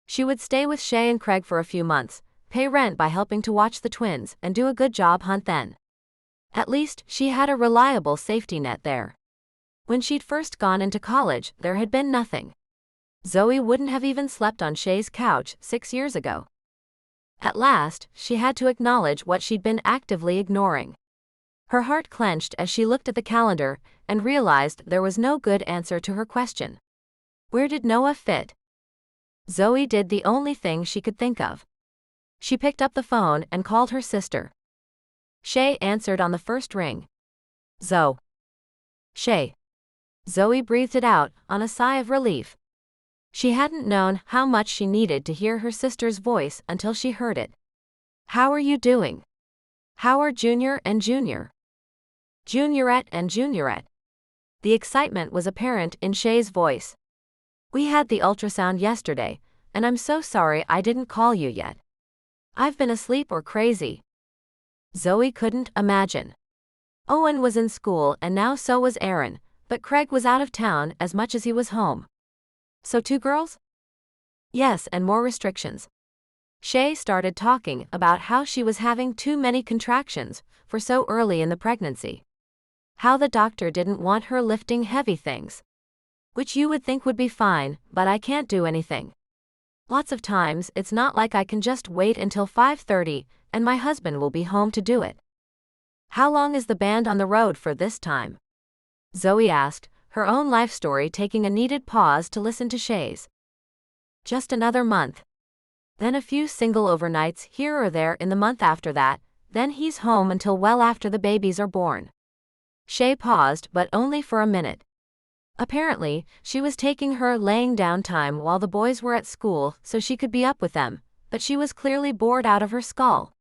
She would stay with Shay and Craig for a few months, pay rent by helping to watch the twins, and do a good job hunt then. At least, she had a reliable safety net there. When she'd first gone into college, there had been nothing. Zoe wouldn't have even slept on Shay's couch 6 years ago. At last, she had to acknowledge what she'd been actively ignoring. Her heart clenched as she looked at the calendar and realized there was no good answer to her question. Where did Noah fit? Zoe did the only thing she could think of. She picked up the phone and called her sister. Shay answered on the first ring. Zoe. Shay. Zoe breathed it out on a sigh of relief. She hadn't known how much she needed to hear her sister's voice until she heard it. How are you doing? How are Junior and Junior? Juniorette and Juniorette. The excitement was apparent in Shay's voice. We had the ultrasound yesterday, and I'm so sorry I didn't call you yet. I've been asleep or crazy. Zoe couldn't imagine. Owen was in school and now so was Aaron, but Craig was out of town as much as he was home. So 2 girls? Yes, and more restrictions. Shay started talking about how she was having too many contractions for so early in the pregnancy. How the doctor didn't want her lifting heavy things. Which you would think would be fine, but I can't do anything. Lots of times it's not like I can just wait until 5:30 and my husband will be home to do it. How long is the band on the road for this time? Zoe asked, her own life story taking a needed pause to listen to Shay's. Just another month. Then a few single overnights here or there in the month after that, then he's home until well after the babies are born. Shay paused, but only for a minute. Apparently, she was taking her laying down time while the boys were at school so she could be up with them, but she was clearly bored out of her skull.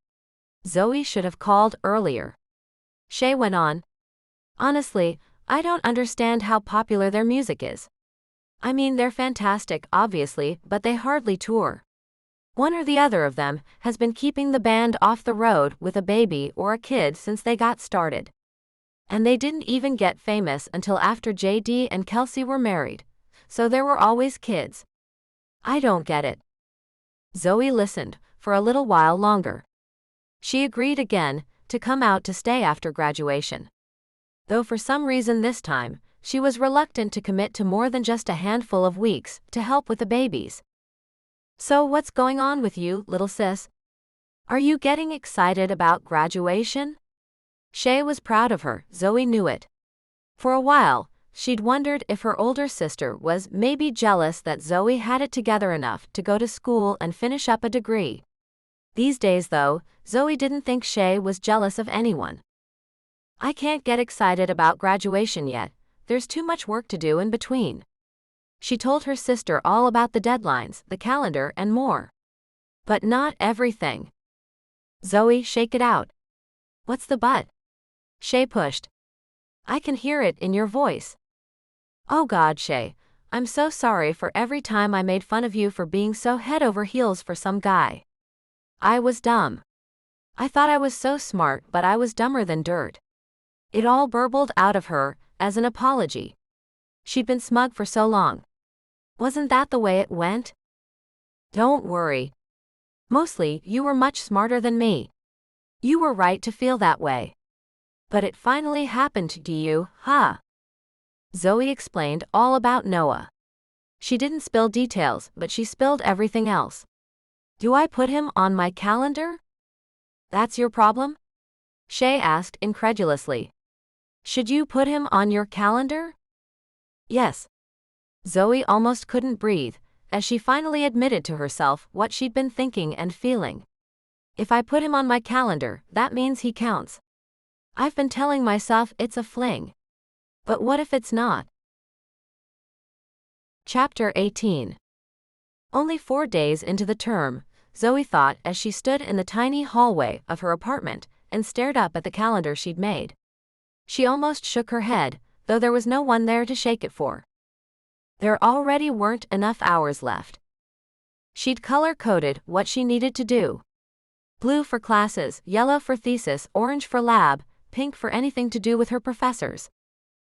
Zoe should have called earlier. Shay went on. Honestly, I don't understand how popular their music is. I mean, they're fantastic, obviously, but they hardly tour. One or the other of them has been keeping the band off the road with a baby or a kid since they got started. And they didn't even get famous until after JD and Kelsey were married, so there were always kids. I don't get it. Zoe listened for a little while longer. She agreed again to come out to stay after graduation. Though for some reason this time, she was reluctant to commit to more than just a handful of weeks to help with the babies. So what's going on with you, little sis? Are you getting excited about graduation? Shay was proud of her, Zoe knew it. For a while, she'd wondered if her older sister was maybe jealous that Zoe had it together enough to go to school and finish up a degree. These days though, Zoe didn't think Shay was jealous of anyone. I can't get excited about graduation yet, there's too much work to do in between. She told her sister all about the deadlines, the calendar, and more. But not everything. Zoe, shake it out. What's the but? Shay pushed. I can hear it in your voice. Oh God, Shay, I'm so sorry for every time I made fun of you for being so head over heels for some guy. I was dumb. I thought I was so smart, but I was dumber than dirt. It all burbled out of her as an apology. She'd been smug for so long. Wasn't that the way it went? Don't worry. Mostly, you were much smarter than me. You were right to feel that way. But it finally happened to you, huh? Zoe explained all about Noah. She didn't spill details, but she spilled everything else. Do I put him on my calendar? That's your problem? Shay asked incredulously. Should you put him on your calendar? Yes. Zoe almost couldn't breathe, as she finally admitted to herself what she'd been thinking and feeling. If I put him on my calendar, that means he counts. I've been telling myself it's a fling. But what if it's not? Chapter 18. Only 4 days into the term, Zoe thought as she stood in the tiny hallway of her apartment and stared up at the calendar she'd made. She almost shook her head, though there was no one there to shake it for. There already weren't enough hours left. She'd color-coded what she needed to do. Blue for classes, yellow for thesis, orange for lab, pink for anything to do with her professors.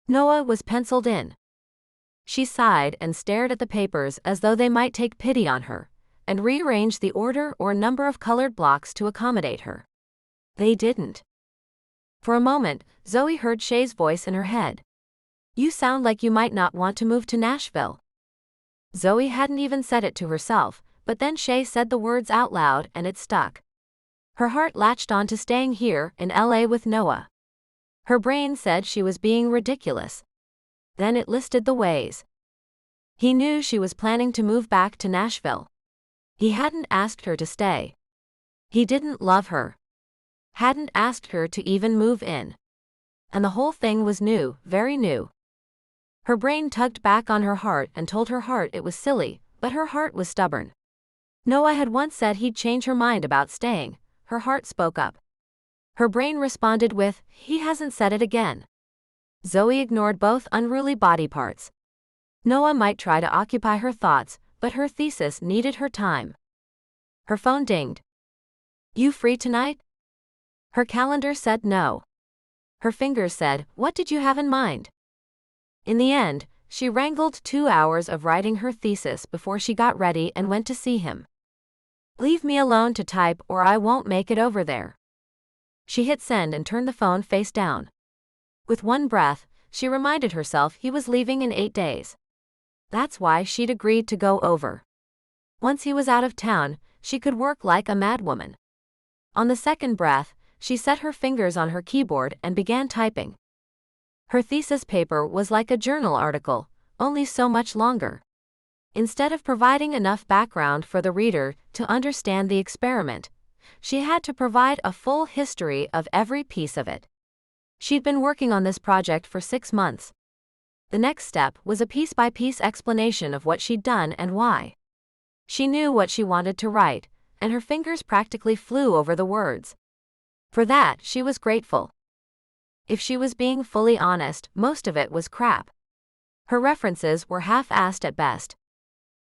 Noah was penciled in. She sighed and stared at the papers as though they might take pity on her, and rearranged the order or number of colored blocks to accommodate her. They didn't. For a moment, Zoe heard Shay's voice in her head. You sound like you might not want to move to Nashville. Zoe hadn't even said it to herself, but then Shay said the words out loud and it stuck. Her heart latched on to staying here in LA with Noah. Her brain said she was being ridiculous. Then it listed the ways. He knew she was planning to move back to Nashville. He hadn't asked her to stay. He didn't love her. Hadn't asked her to even move in. And the whole thing was new, very new. Her brain tugged back on her heart and told her heart it was silly, but her heart was stubborn. Noah had once said he'd change her mind about staying. Her heart spoke up. Her brain responded with, he hasn't said it again. Zoe ignored both unruly body parts. Noah might try to occupy her thoughts, but her thesis needed her time. Her phone dinged. You free tonight? Her calendar said no. Her fingers said, what did you have in mind? In the end, she wrangled 2 hours of writing her thesis before she got ready and went to see him. Leave me alone to type or I won't make it over there. She hit send and turned the phone face down. With one breath, she reminded herself he was leaving in 8 days. That's why she'd agreed to go over. Once he was out of town, she could work like a madwoman. On the second breath, she set her fingers on her keyboard and began typing. Her thesis paper was like a journal article, only so much longer. Instead of providing enough background for the reader to understand the experiment, she had to provide a full history of every piece of it. She'd been working on this project for 6 months. The next step was a piece-by-piece explanation of what she'd done and why. She knew what she wanted to write, and her fingers practically flew over the words. For that, she was grateful. If she was being fully honest, most of it was crap. Her references were half-assed at best.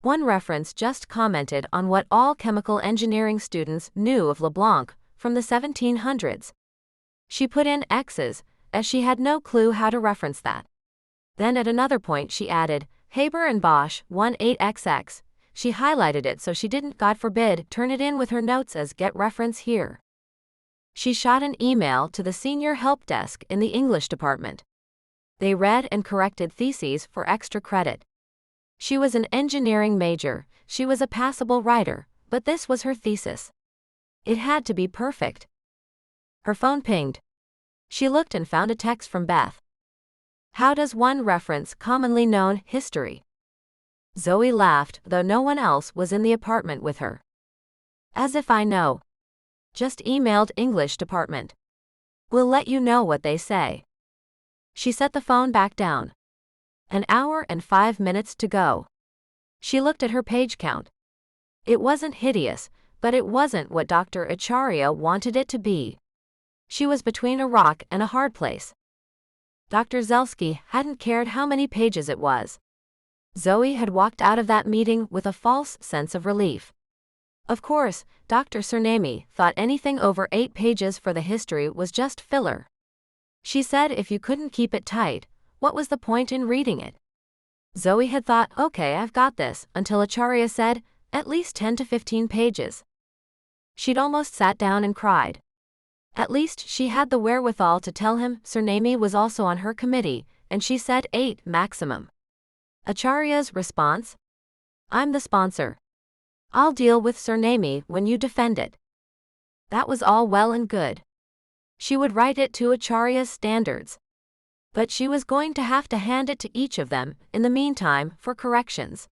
One reference just commented on what all chemical engineering students knew of LeBlanc from the 1700s. She put in X's, as she had no clue how to reference that. Then at another point she added, Haber and Bosch 18XX. She highlighted it so she didn't, God forbid, turn it in with her notes as get reference here. She shot an email to the senior help desk in the English department. They read and corrected theses for extra credit. She was an engineering major, she was a passable writer, but this was her thesis. It had to be perfect. Her phone pinged. She looked and found a text from Beth. How does one reference commonly known history? Zoe laughed, though no one else was in the apartment with her. As if I know. Just emailed English department. We'll let you know what they say. She set the phone back down. An hour and 5 minutes to go. She looked at her page count. It wasn't hideous, but it wasn't what Dr. Acharya wanted it to be. She was between a rock and a hard place. Dr. Zelsky hadn't cared how many pages it was. Zoe had walked out of that meeting with a false sense of relief. Of course, Dr. Surnami thought anything over 8 pages for the history was just filler. She said if you couldn't keep it tight, what was the point in reading it? Zoe had thought, okay, I've got this, until Acharya said, at least 10 to 15 pages. She'd almost sat down and cried. At least she had the wherewithal to tell him Surnami was also on her committee, and she said 8 maximum. Acharya's response? I'm the sponsor. I'll deal with Surnami when you defend it. That was all well and good. She would write it to Acharya's standards. But she was going to have to hand it to each of them, in the meantime, for corrections.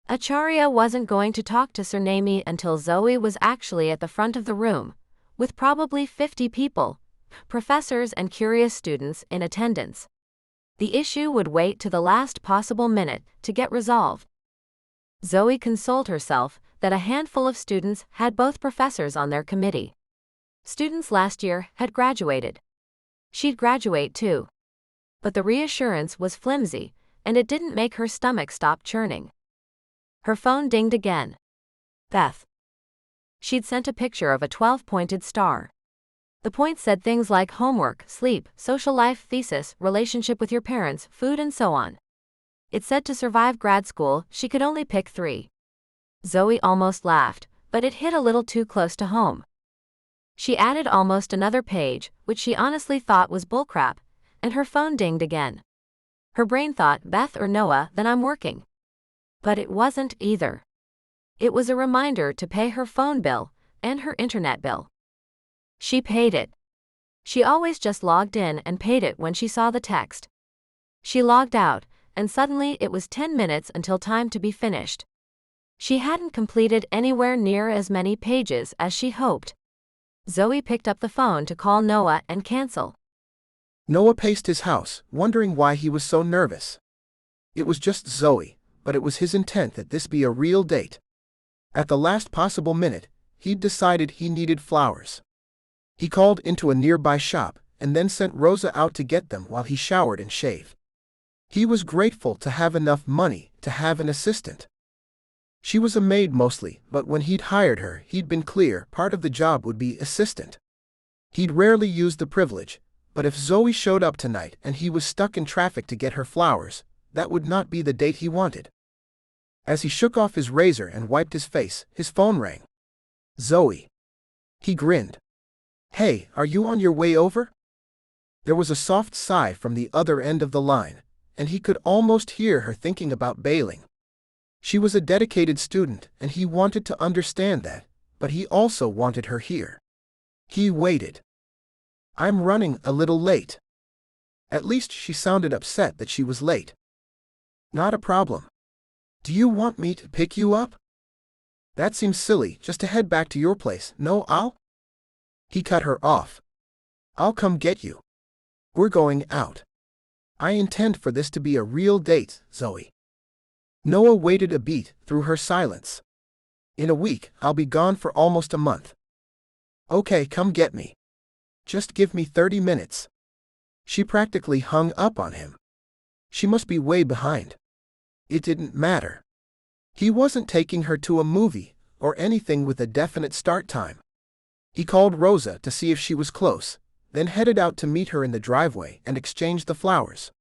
Acharya wasn't going to talk to Surnami until Zoe was actually at the front of the room, with probably 50 people, professors and curious students in attendance. The issue would wait to the last possible minute to get resolved. Zoe consoled herself that a handful of students had both professors on their committee. Students last year had graduated. She'd graduate too. But the reassurance was flimsy, and it didn't make her stomach stop churning. Her phone dinged again. Beth. She'd sent a picture of a 12-pointed star. The points said things like homework, sleep, social life, thesis, relationship with your parents, food, and so on. It said to survive grad school, she could only pick 3. Zoe almost laughed, but it hit a little too close to home. She added almost another page, which she honestly thought was bullcrap, and her phone dinged again. Her brain thought, Beth or Noah, then I'm working. But it wasn't either. It was a reminder to pay her phone bill and her internet bill. She paid it. She always just logged in and paid it when she saw the text. She logged out, and suddenly it was 10 minutes until time to be finished. She hadn't completed anywhere near as many pages as she hoped. Zoe picked up the phone to call Noah and cancel. Noah paced his house, wondering why he was so nervous. It was just Zoe, but it was his intent that this be a real date. At the last possible minute, he'd decided he needed flowers. He called into a nearby shop, and then sent Rosa out to get them while he showered and shaved. He was grateful to have enough money to have an assistant. She was a maid mostly, but when he'd hired her, he'd been clear part of the job would be assistant. He'd rarely used the privilege, but if Zoe showed up tonight and he was stuck in traffic to get her flowers, that would not be the date he wanted. As he shook off his razor and wiped his face, his phone rang. Zoe. He grinned. Hey, are you on your way over? There was a soft sigh from the other end of the line, and he could almost hear her thinking about bailing. She was a dedicated student, and he wanted to understand that, but he also wanted her here. He waited. I'm running a little late. At least she sounded upset that she was late. Not a problem. Do you want me to pick you up? That seems silly, just to head back to your place. No, He cut her off. I'll come get you. We're going out. I intend for this to be a real date, Zoe. Noah waited a beat through her silence. In a week, I'll be gone for almost a month. Okay, come get me. Just give me 30 minutes. She practically hung up on him. She must be way behind. It didn't matter. He wasn't taking her to a movie or anything with a definite start time. He called Rosa to see if she was close, then headed out to meet her in the driveway and exchange the flowers.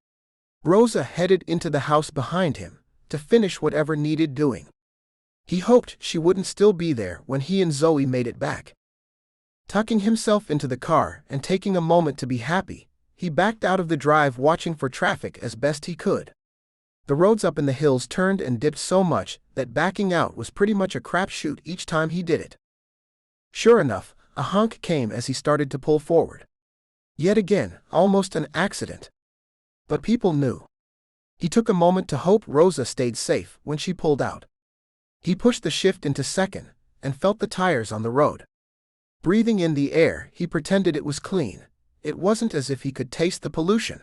Rosa headed into the house behind him to finish whatever needed doing. He hoped she wouldn't still be there when he and Zoe made it back. Tucking himself into the car and taking a moment to be happy, he backed out of the drive watching for traffic as best he could. The roads up in the hills turned and dipped so much that backing out was pretty much a crapshoot each time he did it. Sure enough, a honk came as he started to pull forward. Yet again, almost an accident. But people knew. He took a moment to hope Rosa stayed safe when she pulled out. He pushed the shift into second and felt the tires on the road. Breathing in the air, he pretended it was clean. It wasn't as if he could taste the pollution.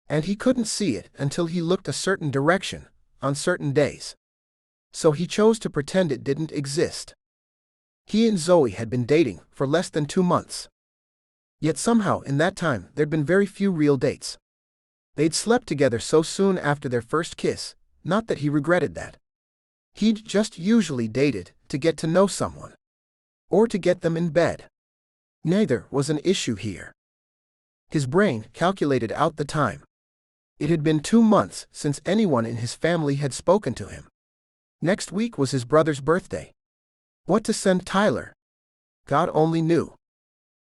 And he couldn't see it until he looked a certain direction, on certain days. So he chose to pretend it didn't exist. He and Zoe had been dating for less than 2 months. Yet somehow in that time there'd been very few real dates. They'd slept together so soon after their first kiss, not that he regretted that. He'd just usually dated to get to know someone. Or to get them in bed. Neither was an issue here. His brain calculated out the time. It had been 2 months since anyone in his family had spoken to him. Next week was his brother's birthday. What to send Tyler? God only knew.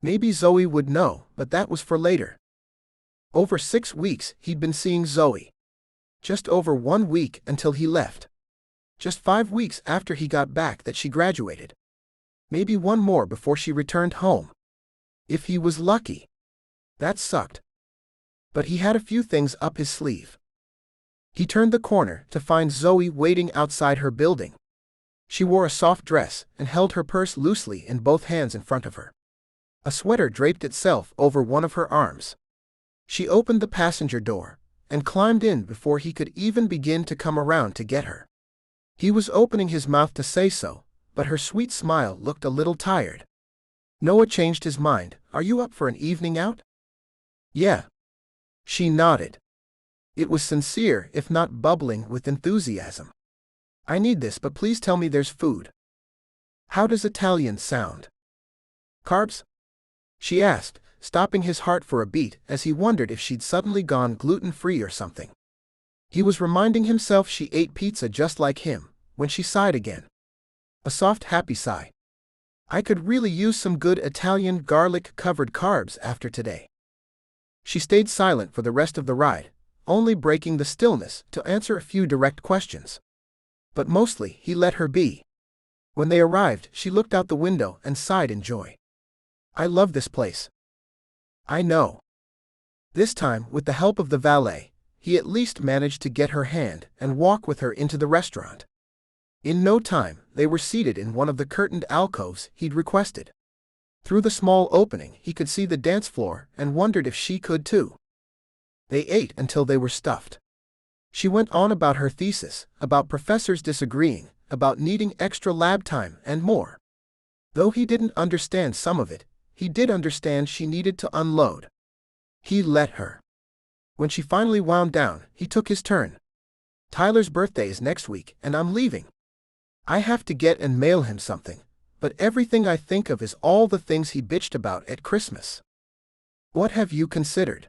Maybe Zoe would know, but that was for later. Over 6 weeks he'd been seeing Zoe. Just over 1 week until he left. Just 5 weeks after he got back that she graduated. Maybe 1 more before she returned home. If he was lucky. That sucked. But he had a few things up his sleeve. He turned the corner to find Zoe waiting outside her building. She wore a soft dress and held her purse loosely in both hands in front of her. A sweater draped itself over one of her arms. She opened the passenger door and climbed in before he could even begin to come around to get her. He was opening his mouth to say so, but her sweet smile looked a little tired. Noah changed his mind. Are you up for an evening out? Yeah. She nodded. It was sincere, if not bubbling with enthusiasm. I need this, but please tell me there's food. How does Italian sound? Carbs? She asked, stopping his heart for a beat as he wondered if she'd suddenly gone gluten-free or something. He was reminding himself she ate pizza just like him, when she sighed again. A soft, happy sigh. I could really use some good Italian garlic-covered carbs after today. She stayed silent for the rest of the ride, only breaking the stillness to answer a few direct questions. But mostly, he let her be. When they arrived, she looked out the window and sighed in joy. I love this place. I know. This time, with the help of the valet, he at least managed to get her hand and walk with her into the restaurant. In no time, they were seated in one of the curtained alcoves he'd requested. Through the small opening, he could see the dance floor and wondered if she could too. They ate until they were stuffed. She went on about her thesis, about professors disagreeing, about needing extra lab time and more. Though he didn't understand some of it, he did understand she needed to unload. He let her. When she finally wound down, he took his turn. Tyler's birthday is next week, and I'm leaving. I have to get and mail him something, but everything I think of is all the things he bitched about at Christmas. What have you considered?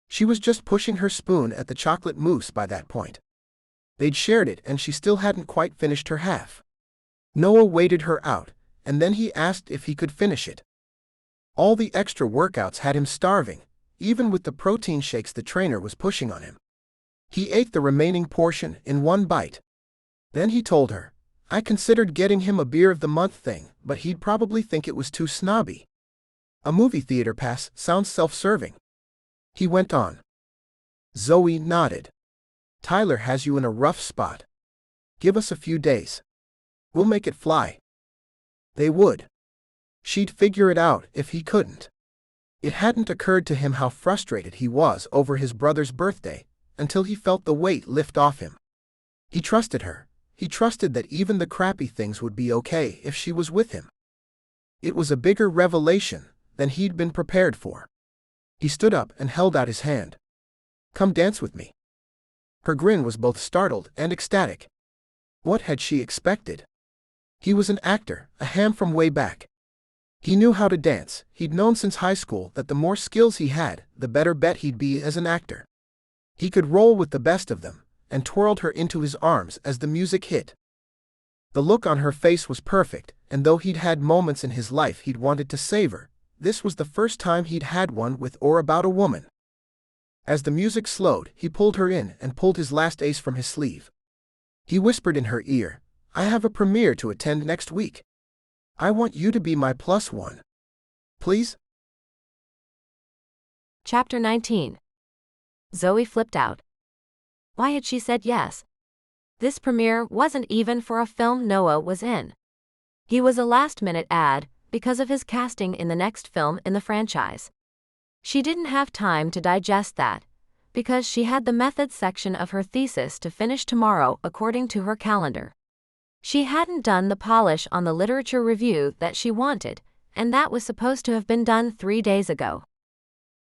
She was just pushing her spoon at the chocolate mousse by that point. They'd shared it and she still hadn't quite finished her half. Noah waited her out, and then he asked if he could finish it. All the extra workouts had him starving, even with the protein shakes the trainer was pushing on him. He ate the remaining portion in 1 bite. Then he told her, I considered getting him a beer of the month thing, but he'd probably think it was too snobby. A movie theater pass sounds self-serving. He went on. Zoe nodded. Tyler has you in a rough spot. Give us a few days. We'll make it fly. They would. She'd figure it out if he couldn't. It hadn't occurred to him how frustrated he was over his brother's birthday, until he felt the weight lift off him. He trusted her. He trusted that even the crappy things would be okay if she was with him. It was a bigger revelation than he'd been prepared for. He stood up and held out his hand. "Come dance with me." Her grin was both startled and ecstatic. What had she expected? He was an actor, a ham from way back. He knew how to dance. He'd known since high school that the more skills he had, the better bet he'd be as an actor. He could roll with the best of them, and twirled her into his arms as the music hit. The look on her face was perfect, and though he'd had moments in his life he'd wanted to savor, this was the first time he'd had one with or about a woman. As the music slowed, he pulled her in and pulled his last ace from his sleeve. He whispered in her ear, "I have a premiere to attend next week. I want you to be my +1. Please?" Chapter 19. Zoe flipped out. Why had she said yes? This premiere wasn't even for a film Noah was in. He was a last-minute ad because of his casting in the next film in the franchise. She didn't have time to digest that, because she had the methods section of her thesis to finish tomorrow according to her calendar. She hadn't done the polish on the literature review that she wanted, and that was supposed to have been done 3 days ago.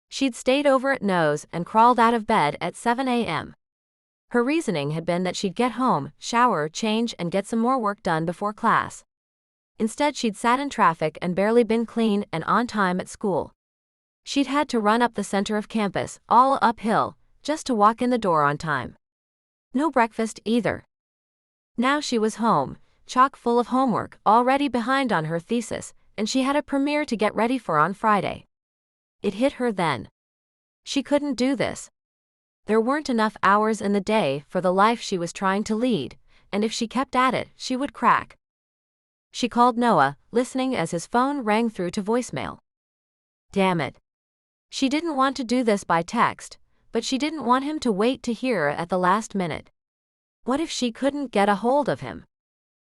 She'd stayed over at Noah's and crawled out of bed at 7 a.m. Her reasoning had been that she'd get home, shower, change, and get some more work done before class. Instead, she'd sat in traffic and barely been clean and on time at school. She'd had to run up the center of campus, all uphill, just to walk in the door on time. No breakfast either. Now she was home, chock full of homework, already behind on her thesis, and she had a premiere to get ready for on Friday. It hit her then. She couldn't do this. There weren't enough hours in the day for the life she was trying to lead, and if she kept at it, she would crack. She called Noah, listening as his phone rang through to voicemail. Damn it. She didn't want to do this by text, but she didn't want him to wait to hear at the last minute. What if she couldn't get a hold of him?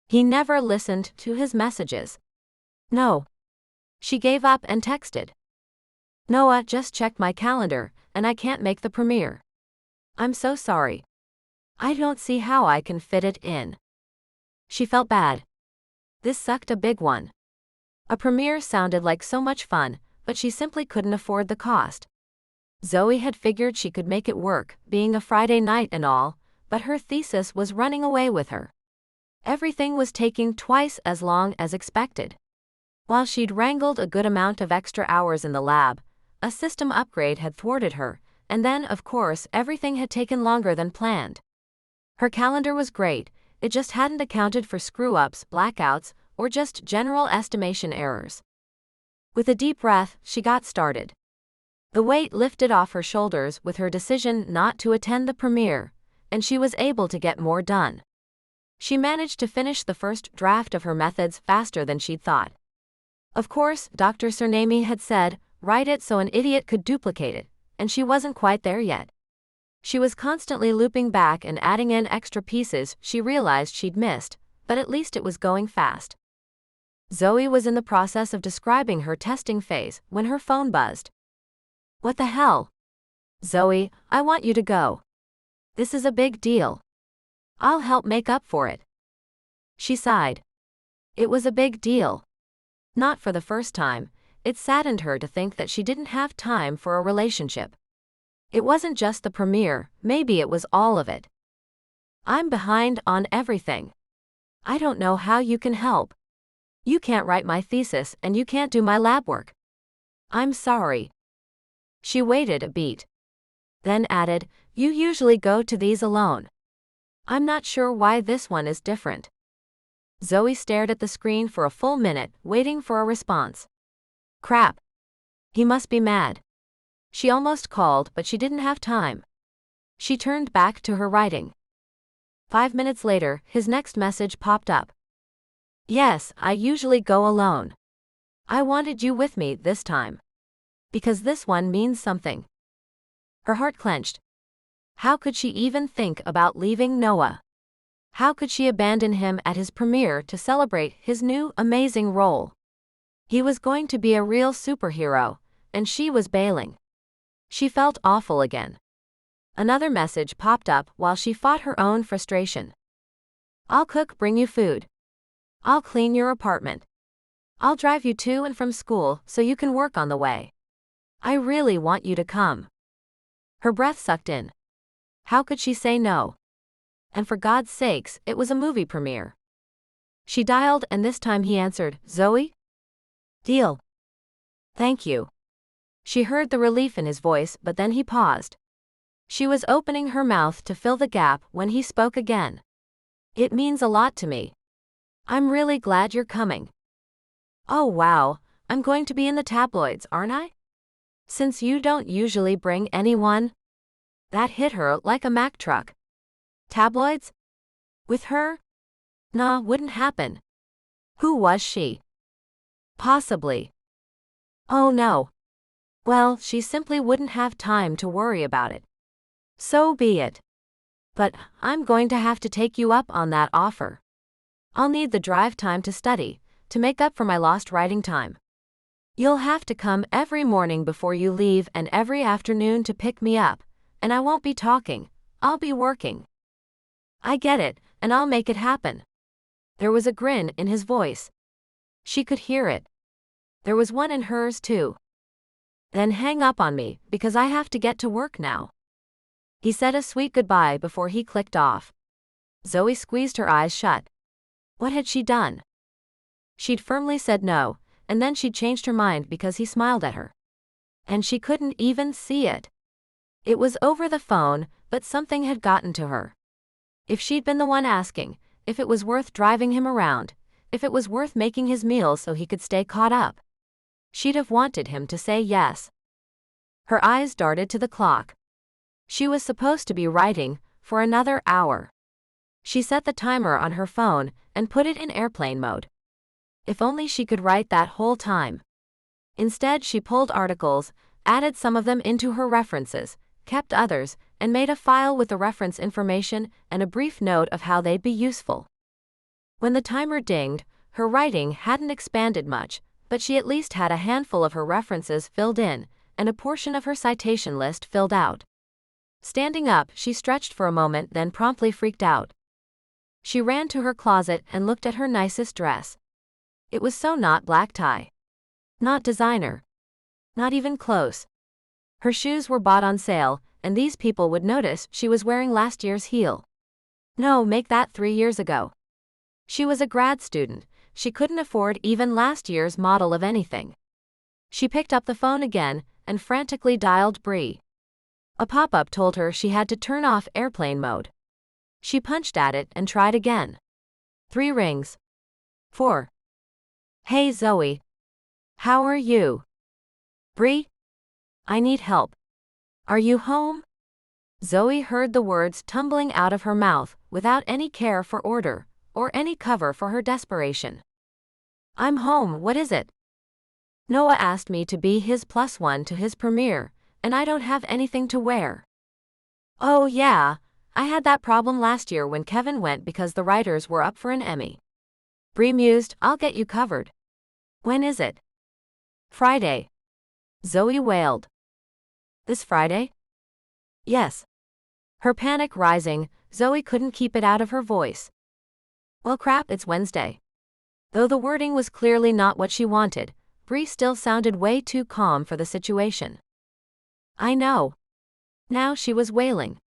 He never listened to his messages. No. She gave up and texted. Noah, just checked my calendar, and I can't make the premiere. I'm so sorry. I don't see how I can fit it in. She felt bad. This sucked a big one. A premiere sounded like so much fun, but she simply couldn't afford the cost. Zoe had figured she could make it work, being a Friday night and all, but her thesis was running away with her. Everything was taking twice as long as expected. While she'd wrangled a good amount of extra hours in the lab, a system upgrade had thwarted her, and then, of course, everything had taken longer than planned. Her calendar was great, it just hadn't accounted for screw-ups, blackouts, or just general estimation errors. With a deep breath, she got started. The weight lifted off her shoulders with her decision not to attend the premiere, and she was able to get more done. She managed to finish the first draft of her methods faster than she'd thought. Of course, Dr. Steamy had said, write it so an idiot could duplicate it, and she wasn't quite there yet. She was constantly looping back and adding in extra pieces she realized she'd missed, but at least it was going fast. Zoe was in the process of describing her testing phase when her phone buzzed. What the hell? Zoe, I want you to go. This is a big deal. I'll help make up for it. She sighed. It was a big deal. Not for the first time, it saddened her to think that she didn't have time for a relationship. It wasn't just the premiere, maybe it was all of it. I'm behind on everything. I don't know how you can help. You can't write my thesis and you can't do my lab work. I'm sorry. She waited a beat. Then added, you usually go to these alone. I'm not sure why this one is different. Zoe stared at the screen for a full minute, waiting for a response. Crap. He must be mad. She almost called, but she didn't have time. She turned back to her writing. 5 minutes later, his next message popped up. Yes, I usually go alone. I wanted you with me this time. Because this one means something. Her heart clenched. How could she even think about leaving Noah? How could she abandon him at his premiere to celebrate his new, amazing role? He was going to be a real superhero, and she was bailing. She felt awful again. Another message popped up while she fought her own frustration. I'll cook, bring you food. I'll clean your apartment. I'll drive you to and from school so you can work on the way. I really want you to come. Her breath sucked in. How could she say no? And for God's sakes, it was a movie premiere. She dialed, and this time he answered. Zoe? Deal. Thank you. She heard the relief in his voice, but then he paused. She was opening her mouth to fill the gap when he spoke again. It means a lot to me. I'm really glad you're coming. Oh wow, I'm going to be in the tabloids, aren't I? Since you don't usually bring anyone? That hit her like a Mack truck. Tabloids? With her? Nah, wouldn't happen. Who was she? Possibly. Oh no. Well, she simply wouldn't have time to worry about it. So be it. But I'm going to have to take you up on that offer. I'll need the drive time to study, to make up for my lost writing time. You'll have to come every morning before you leave and every afternoon to pick me up, and I won't be talking, I'll be working. I get it, and I'll make it happen. There was a grin in his voice. She could hear it. There was one in hers too. Then hang up on me, because I have to get to work now. He said a sweet goodbye before he clicked off. Zoe squeezed her eyes shut. What had she done? She'd firmly said no, and then she'd changed her mind because he smiled at her. And she couldn't even see it. It was over the phone, but something had gotten to her. If she'd been the one asking, if it was worth driving him around, if it was worth making his meals so he could stay caught up, she'd have wanted him to say yes. Her eyes darted to the clock. She was supposed to be writing for another hour. She set the timer on her phone and put it in airplane mode. If only she could write that whole time. Instead, she pulled articles, added some of them into her references, kept others, and made a file with the reference information and a brief note of how they'd be useful. When the timer dinged, her writing hadn't expanded much, but she at least had a handful of her references filled in, and a portion of her citation list filled out. Standing up, she stretched for a moment, then promptly freaked out. She ran to her closet and looked at her nicest dress. It was so not black tie. Not designer. Not even close. Her shoes were bought on sale, and these people would notice she was wearing last year's heel. No, make that 3 years ago. She was a grad student, she couldn't afford even last year's model of anything. She picked up the phone again and frantically dialed Bree. A pop-up told her she had to turn off airplane mode. She punched at it and tried again. 3 rings. 4. Hey Zoe. How are you? Bree? I need help. Are you home? Zoe heard the words tumbling out of her mouth without any care for order or any cover for her desperation. I'm home, what is it? Noah asked me to be his +1 to his premiere, and I don't have anything to wear. Oh yeah, I had that problem last year when Kevin went because the writers were up for an Emmy. Bree mused, I'll get you covered. When is it? Friday. Zoe wailed. This Friday? Yes. Her panic rising, Zoe couldn't keep it out of her voice. Well crap, it's Wednesday. Though the wording was clearly not what she wanted, Bree still sounded way too calm for the situation. I know. Now she was wailing.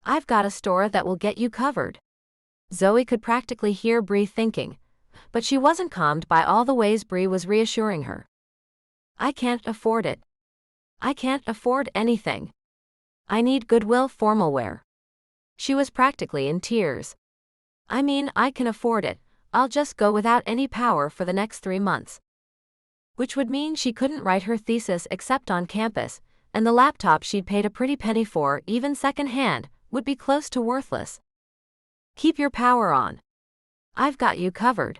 I've got a store that will get you covered. Zoe could practically hear Bree thinking, but she wasn't calmed by all the ways Bree was reassuring her. I can't afford it. I can't afford anything. I need Goodwill formal wear. She was practically in tears. I mean, I can afford it, I'll just go without any power for the next 3 months. Which would mean she couldn't write her thesis except on campus, and the laptop she'd paid a pretty penny for, even second-hand, would be close to worthless. Keep your power on. I've got you covered.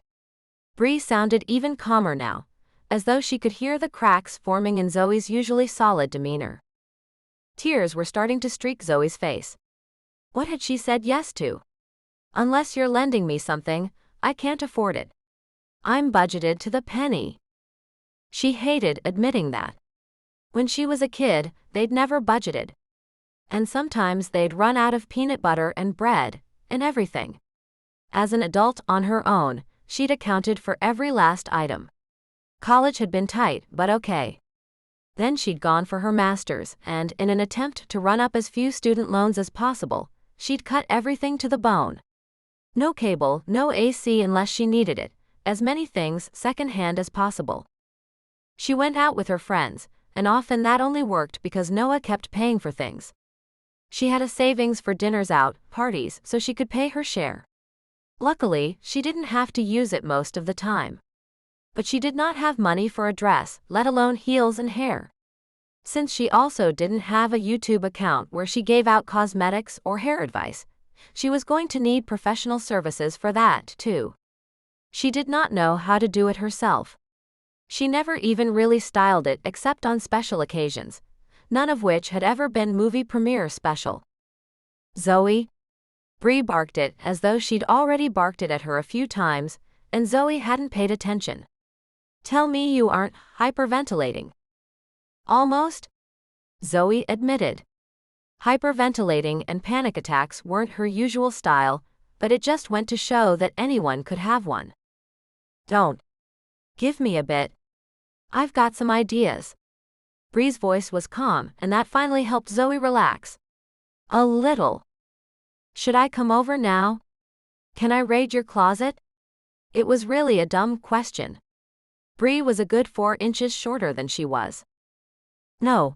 Bree sounded even calmer now, as though she could hear the cracks forming in Zoe's usually solid demeanor. Tears were starting to streak Zoe's face. What had she said yes to? Unless you're lending me something, I can't afford it. I'm budgeted to the penny. She hated admitting that. When she was a kid, they'd never budgeted. And sometimes they'd run out of peanut butter and bread, and everything. As an adult on her own, she'd accounted for every last item. College had been tight, but okay. Then she'd gone for her master's, and, in an attempt to run up as few student loans as possible, she'd cut everything to the bone. No cable, no AC unless she needed it, as many things second-hand as possible. She went out with her friends, and often that only worked because Noah kept paying for things. She had a savings for dinners out, parties, so she could pay her share. Luckily, she didn't have to use it most of the time. But she did not have money for a dress, let alone heels and hair. Since she also didn't have a YouTube account where she gave out cosmetics or hair advice, she was going to need professional services for that, too. She did not know how to do it herself. She never even really styled it except on special occasions, none of which had ever been movie premiere special. "Zoe?" Bree barked it as though she'd already barked it at her a few times, and Zoe hadn't paid attention. "Tell me you aren't hyperventilating." "Almost," Zoe admitted. Hyperventilating and panic attacks weren't her usual style, but it just went to show that anyone could have one. "Don't. Give me a bit. I've got some ideas." Bree's voice was calm, and that finally helped Zoe relax. "A little." "Should I come over now? Can I raid your closet?" It was really a dumb question. Bree was a good 4 inches shorter than she was. "No.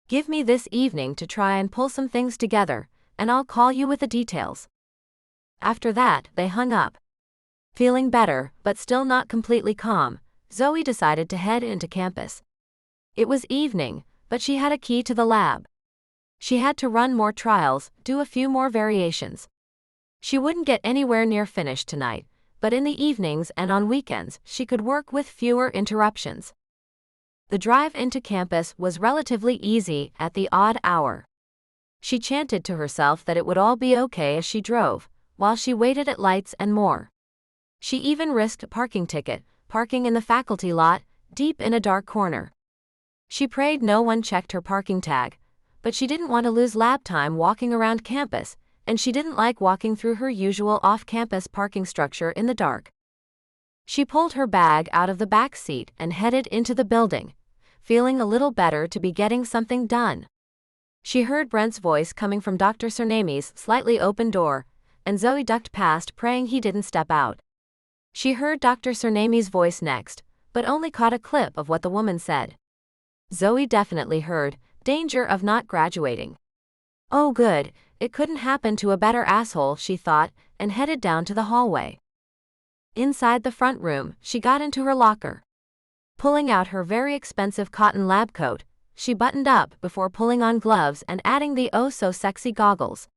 Give me this evening to try and pull some things together, and I'll call you with the details." After that, they hung up. Feeling better, but still not completely calm, Zoe decided to head into campus. It was evening, but she had a key to the lab. She had to run more trials, do a few more variations. She wouldn't get anywhere near finished tonight, but in the evenings and on weekends she could work with fewer interruptions. The drive into campus was relatively easy at the odd hour. She chanted to herself that it would all be okay as she drove, while she waited at lights and more. She even risked a parking ticket, parking in the faculty lot, deep in a dark corner. She prayed no one checked her parking tag, but she didn't want to lose lab time walking around campus, and she didn't like walking through her usual off-campus parking structure in the dark. She pulled her bag out of the back seat and headed into the building, feeling a little better to be getting something done. She heard Brent's voice coming from Dr. Cernami's slightly open door, and Zoe ducked past praying he didn't step out. She heard Dr. Cernami's voice next, but only caught a clip of what the woman said. Zoe definitely heard, "Danger of not graduating." Oh good, it couldn't happen to a better asshole, she thought, and headed down to the hallway. Inside the front room, she got into her locker. Pulling out her very expensive cotton lab coat, she buttoned up before pulling on gloves and adding the oh-so-sexy goggles.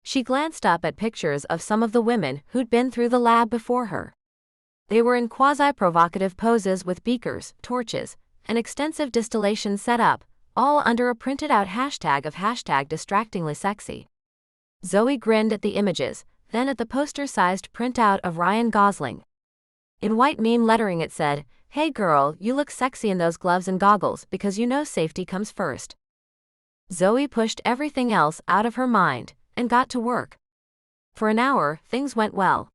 She glanced up at pictures of some of the women who'd been through the lab before her. They were in quasi-provocative poses with beakers, torches, and extensive distillation set up, all under a printed-out hashtag of #distractingly-sexy. Zoe grinned at the images, then at the poster-sized printout of Ryan Gosling. In white meme lettering it said, "Hey girl, you look sexy in those gloves and goggles because you know safety comes first." Zoe pushed everything else out of her mind and got to work. For an hour, things went well.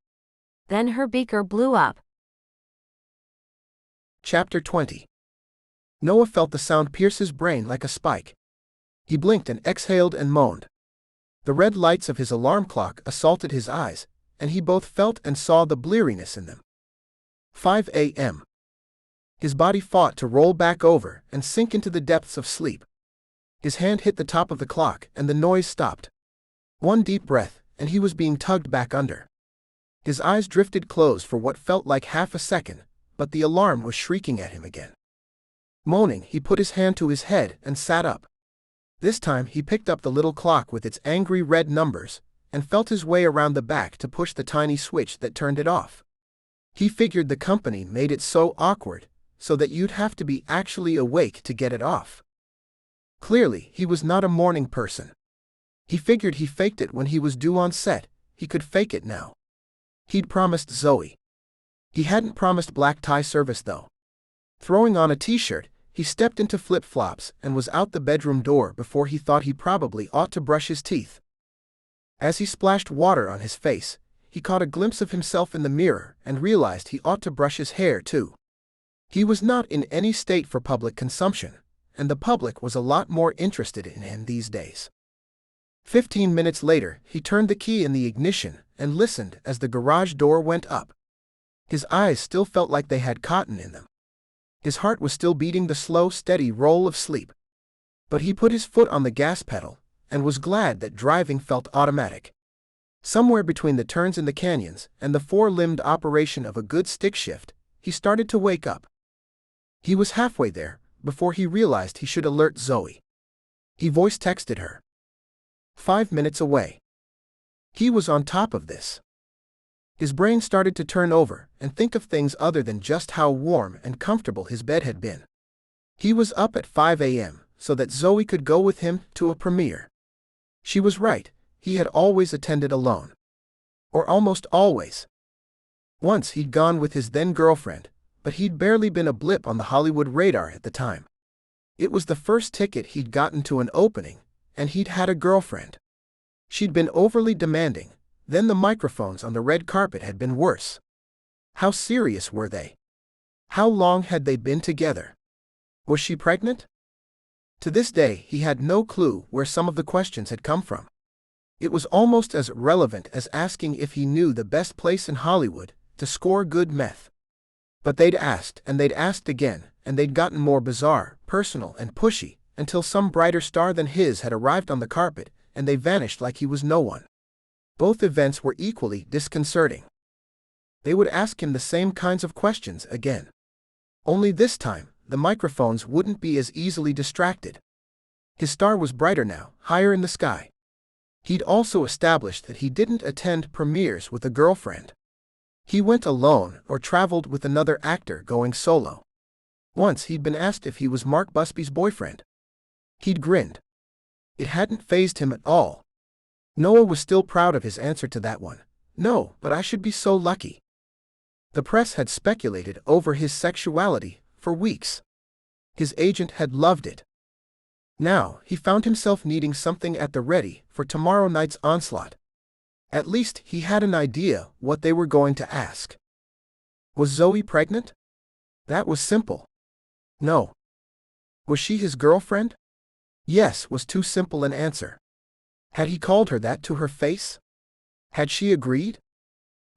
Then her beaker blew up. Chapter 20. Noah felt the sound pierce his brain like a spike. He blinked and exhaled and moaned. The red lights of his alarm clock assaulted his eyes, and he both felt and saw the bleariness in them. 5 a.m. His body fought to roll back over and sink into the depths of sleep. His hand hit the top of the clock and the noise stopped. One deep breath, and he was being tugged back under. His eyes drifted closed for what felt like half a second, but the alarm was shrieking at him again. Moaning, he put his hand to his head and sat up. This time he picked up the little clock with its angry red numbers, and felt his way around the back to push the tiny switch that turned it off. He figured the company made it so awkward, so that you'd have to be actually awake to get it off. Clearly, he was not a morning person. He figured he faked it when he was due on set, he could fake it now. He'd promised Zoe. He hadn't promised black tie service though. Throwing on a t-shirt, he stepped into flip-flops and was out the bedroom door before he thought he probably ought to brush his teeth. As he splashed water on his face, he caught a glimpse of himself in the mirror and realized he ought to brush his hair too. He was not in any state for public consumption, and the public was a lot more interested in him these days. 15 minutes later, he turned the key in the ignition and listened as the garage door went up. His eyes still felt like they had cotton in them. His heart was still beating the slow, steady roll of sleep. But he put his foot on the gas pedal and was glad that driving felt automatic. Somewhere between the turns in the canyons and the four-limbed operation of a good stick shift, he started to wake up. He was halfway there before he realized he should alert Zoe. He voice texted her. 5 minutes away. He was on top of this. His brain started to turn over and think of things other than just how warm and comfortable his bed had been. He was up at 5 a.m. so that Zoe could go with him to a premiere. She was right, he had always attended alone. Or almost always. Once he'd gone with his then-girlfriend, but he'd barely been a blip on the Hollywood radar at the time. It was the first ticket he'd gotten to an opening, and he'd had a girlfriend. She'd been overly demanding, then the microphones on the red carpet had been worse. How serious were they? How long had they been together? Was she pregnant? To this day he had no clue where some of the questions had come from. It was almost as relevant as asking if he knew the best place in Hollywood to score good meth. But they'd asked and they'd asked again, and they'd gotten more bizarre, personal and pushy, until some brighter star than his had arrived on the carpet, and they vanished like he was no one. Both events were equally disconcerting. They would ask him the same kinds of questions again. Only this time, the microphones wouldn't be as easily distracted. His star was brighter now, higher in the sky. He'd also established that he didn't attend premieres with a girlfriend. He went alone or traveled with another actor going solo. Once he'd been asked if he was Mark Busby's boyfriend. He'd grinned. It hadn't fazed him at all. Noah was still proud of his answer to that one. No, but I should be so lucky. The press had speculated over his sexuality for weeks. His agent had loved it. Now he found himself needing something at the ready for tomorrow night's onslaught. At least he had an idea what they were going to ask. Was Zoe pregnant? That was simple. No. Was she his girlfriend? Yes was too simple an answer. Had he called her that to her face? Had she agreed?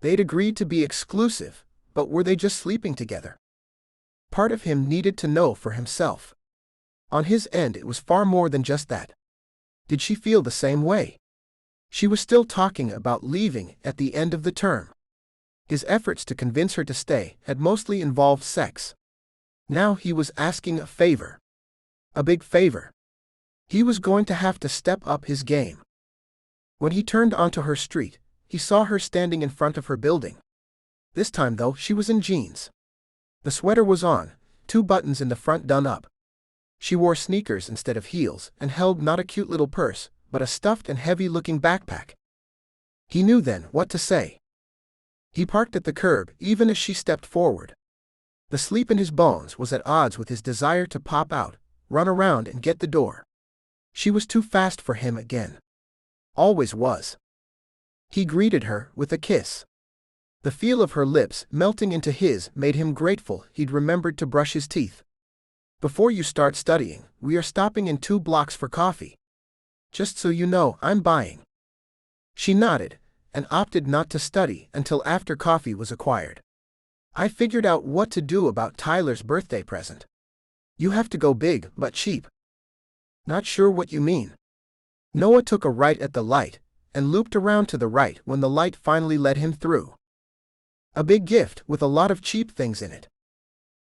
They'd agreed to be exclusive, but were they just sleeping together? Part of him needed to know for himself. On his end it was far more than just that. Did she feel the same way? She was still talking about leaving at the end of the term. His efforts to convince her to stay had mostly involved sex. Now he was asking a favor. A big favor. He was going to have to step up his game. When he turned onto her street, he saw her standing in front of her building. This time though, she was in jeans. The sweater was on, 2 buttons in the front done up. She wore sneakers instead of heels and held not a cute little purse, but a stuffed and heavy-looking backpack. He knew then what to say. He parked at the curb even as she stepped forward. The sleep in his bones was at odds with his desire to pop out, run around and get the door. She was too fast for him again. Always was. He greeted her with a kiss. The feel of her lips melting into his made him grateful he'd remembered to brush his teeth. Before you start studying, we are stopping in 2 blocks for coffee. Just so you know, I'm buying. She nodded, and opted not to study until after coffee was acquired. I figured out what to do about Tyler's birthday present. You have to go big, but cheap. Not sure what you mean. Noah took a right at the light, and looped around to the right when the light finally let him through. A big gift with a lot of cheap things in it.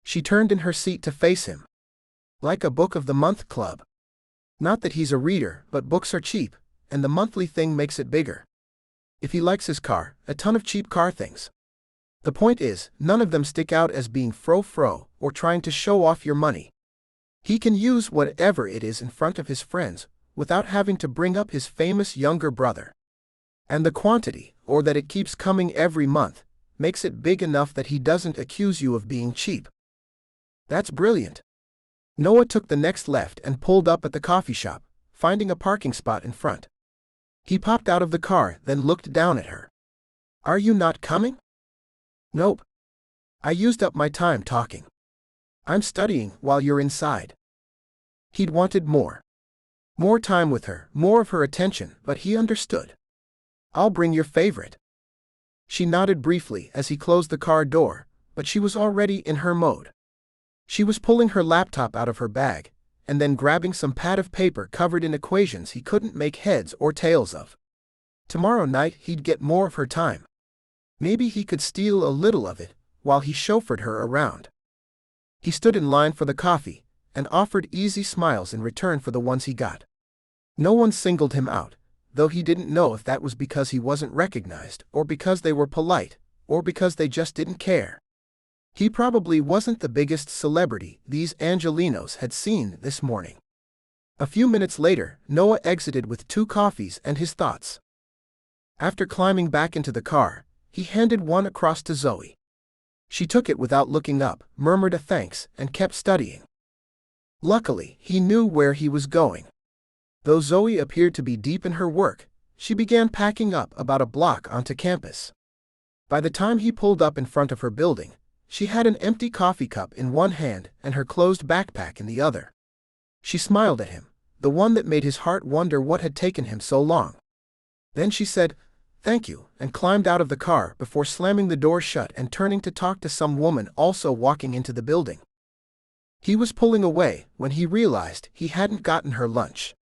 She turned in her seat to face him. Like a book of the month club. Not that he's a reader, but books are cheap, and the monthly thing makes it bigger. If he likes his car, a ton of cheap car things. The point is, none of them stick out as being fro-fro or trying to show off your money. He can use whatever it is in front of his friends, without having to bring up his famous younger brother. And the quantity, or that it keeps coming every month, makes it big enough that he doesn't accuse you of being cheap. That's brilliant. Noah took the next left and pulled up at the coffee shop, finding a parking spot in front. He popped out of the car, then looked down at her. Are you not coming? Nope. I used up my time talking. I'm studying while you're inside. He'd wanted more. More time with her, more of her attention, but he understood. "I'll bring your favorite." She nodded briefly as he closed the car door, but she was already in her mode. She was pulling her laptop out of her bag, and then grabbing some pad of paper covered in equations he couldn't make heads or tails of. Tomorrow night he'd get more of her time. Maybe he could steal a little of it, while he chauffeured her around. He stood in line for the coffee, and offered easy smiles in return for the ones he got. No one singled him out, though he didn't know if that was because he wasn't recognized, or because they were polite, or because they just didn't care. He probably wasn't the biggest celebrity these Angelinos had seen this morning. A few minutes later, Noah exited with 2 coffees and his thoughts. After climbing back into the car, he handed one across to Zoe. She took it without looking up, murmured a thanks, and kept studying. Luckily, he knew where he was going. Though Zoe appeared to be deep in her work, she began packing up about a block onto campus. By the time he pulled up in front of her building, she had an empty coffee cup in one hand and her closed backpack in the other. She smiled at him, the one that made his heart wonder what had taken him so long. Then she said, "Thank you," and climbed out of the car before slamming the door shut and turning to talk to some woman also walking into the building. He was pulling away when he realized he hadn't gotten her lunch.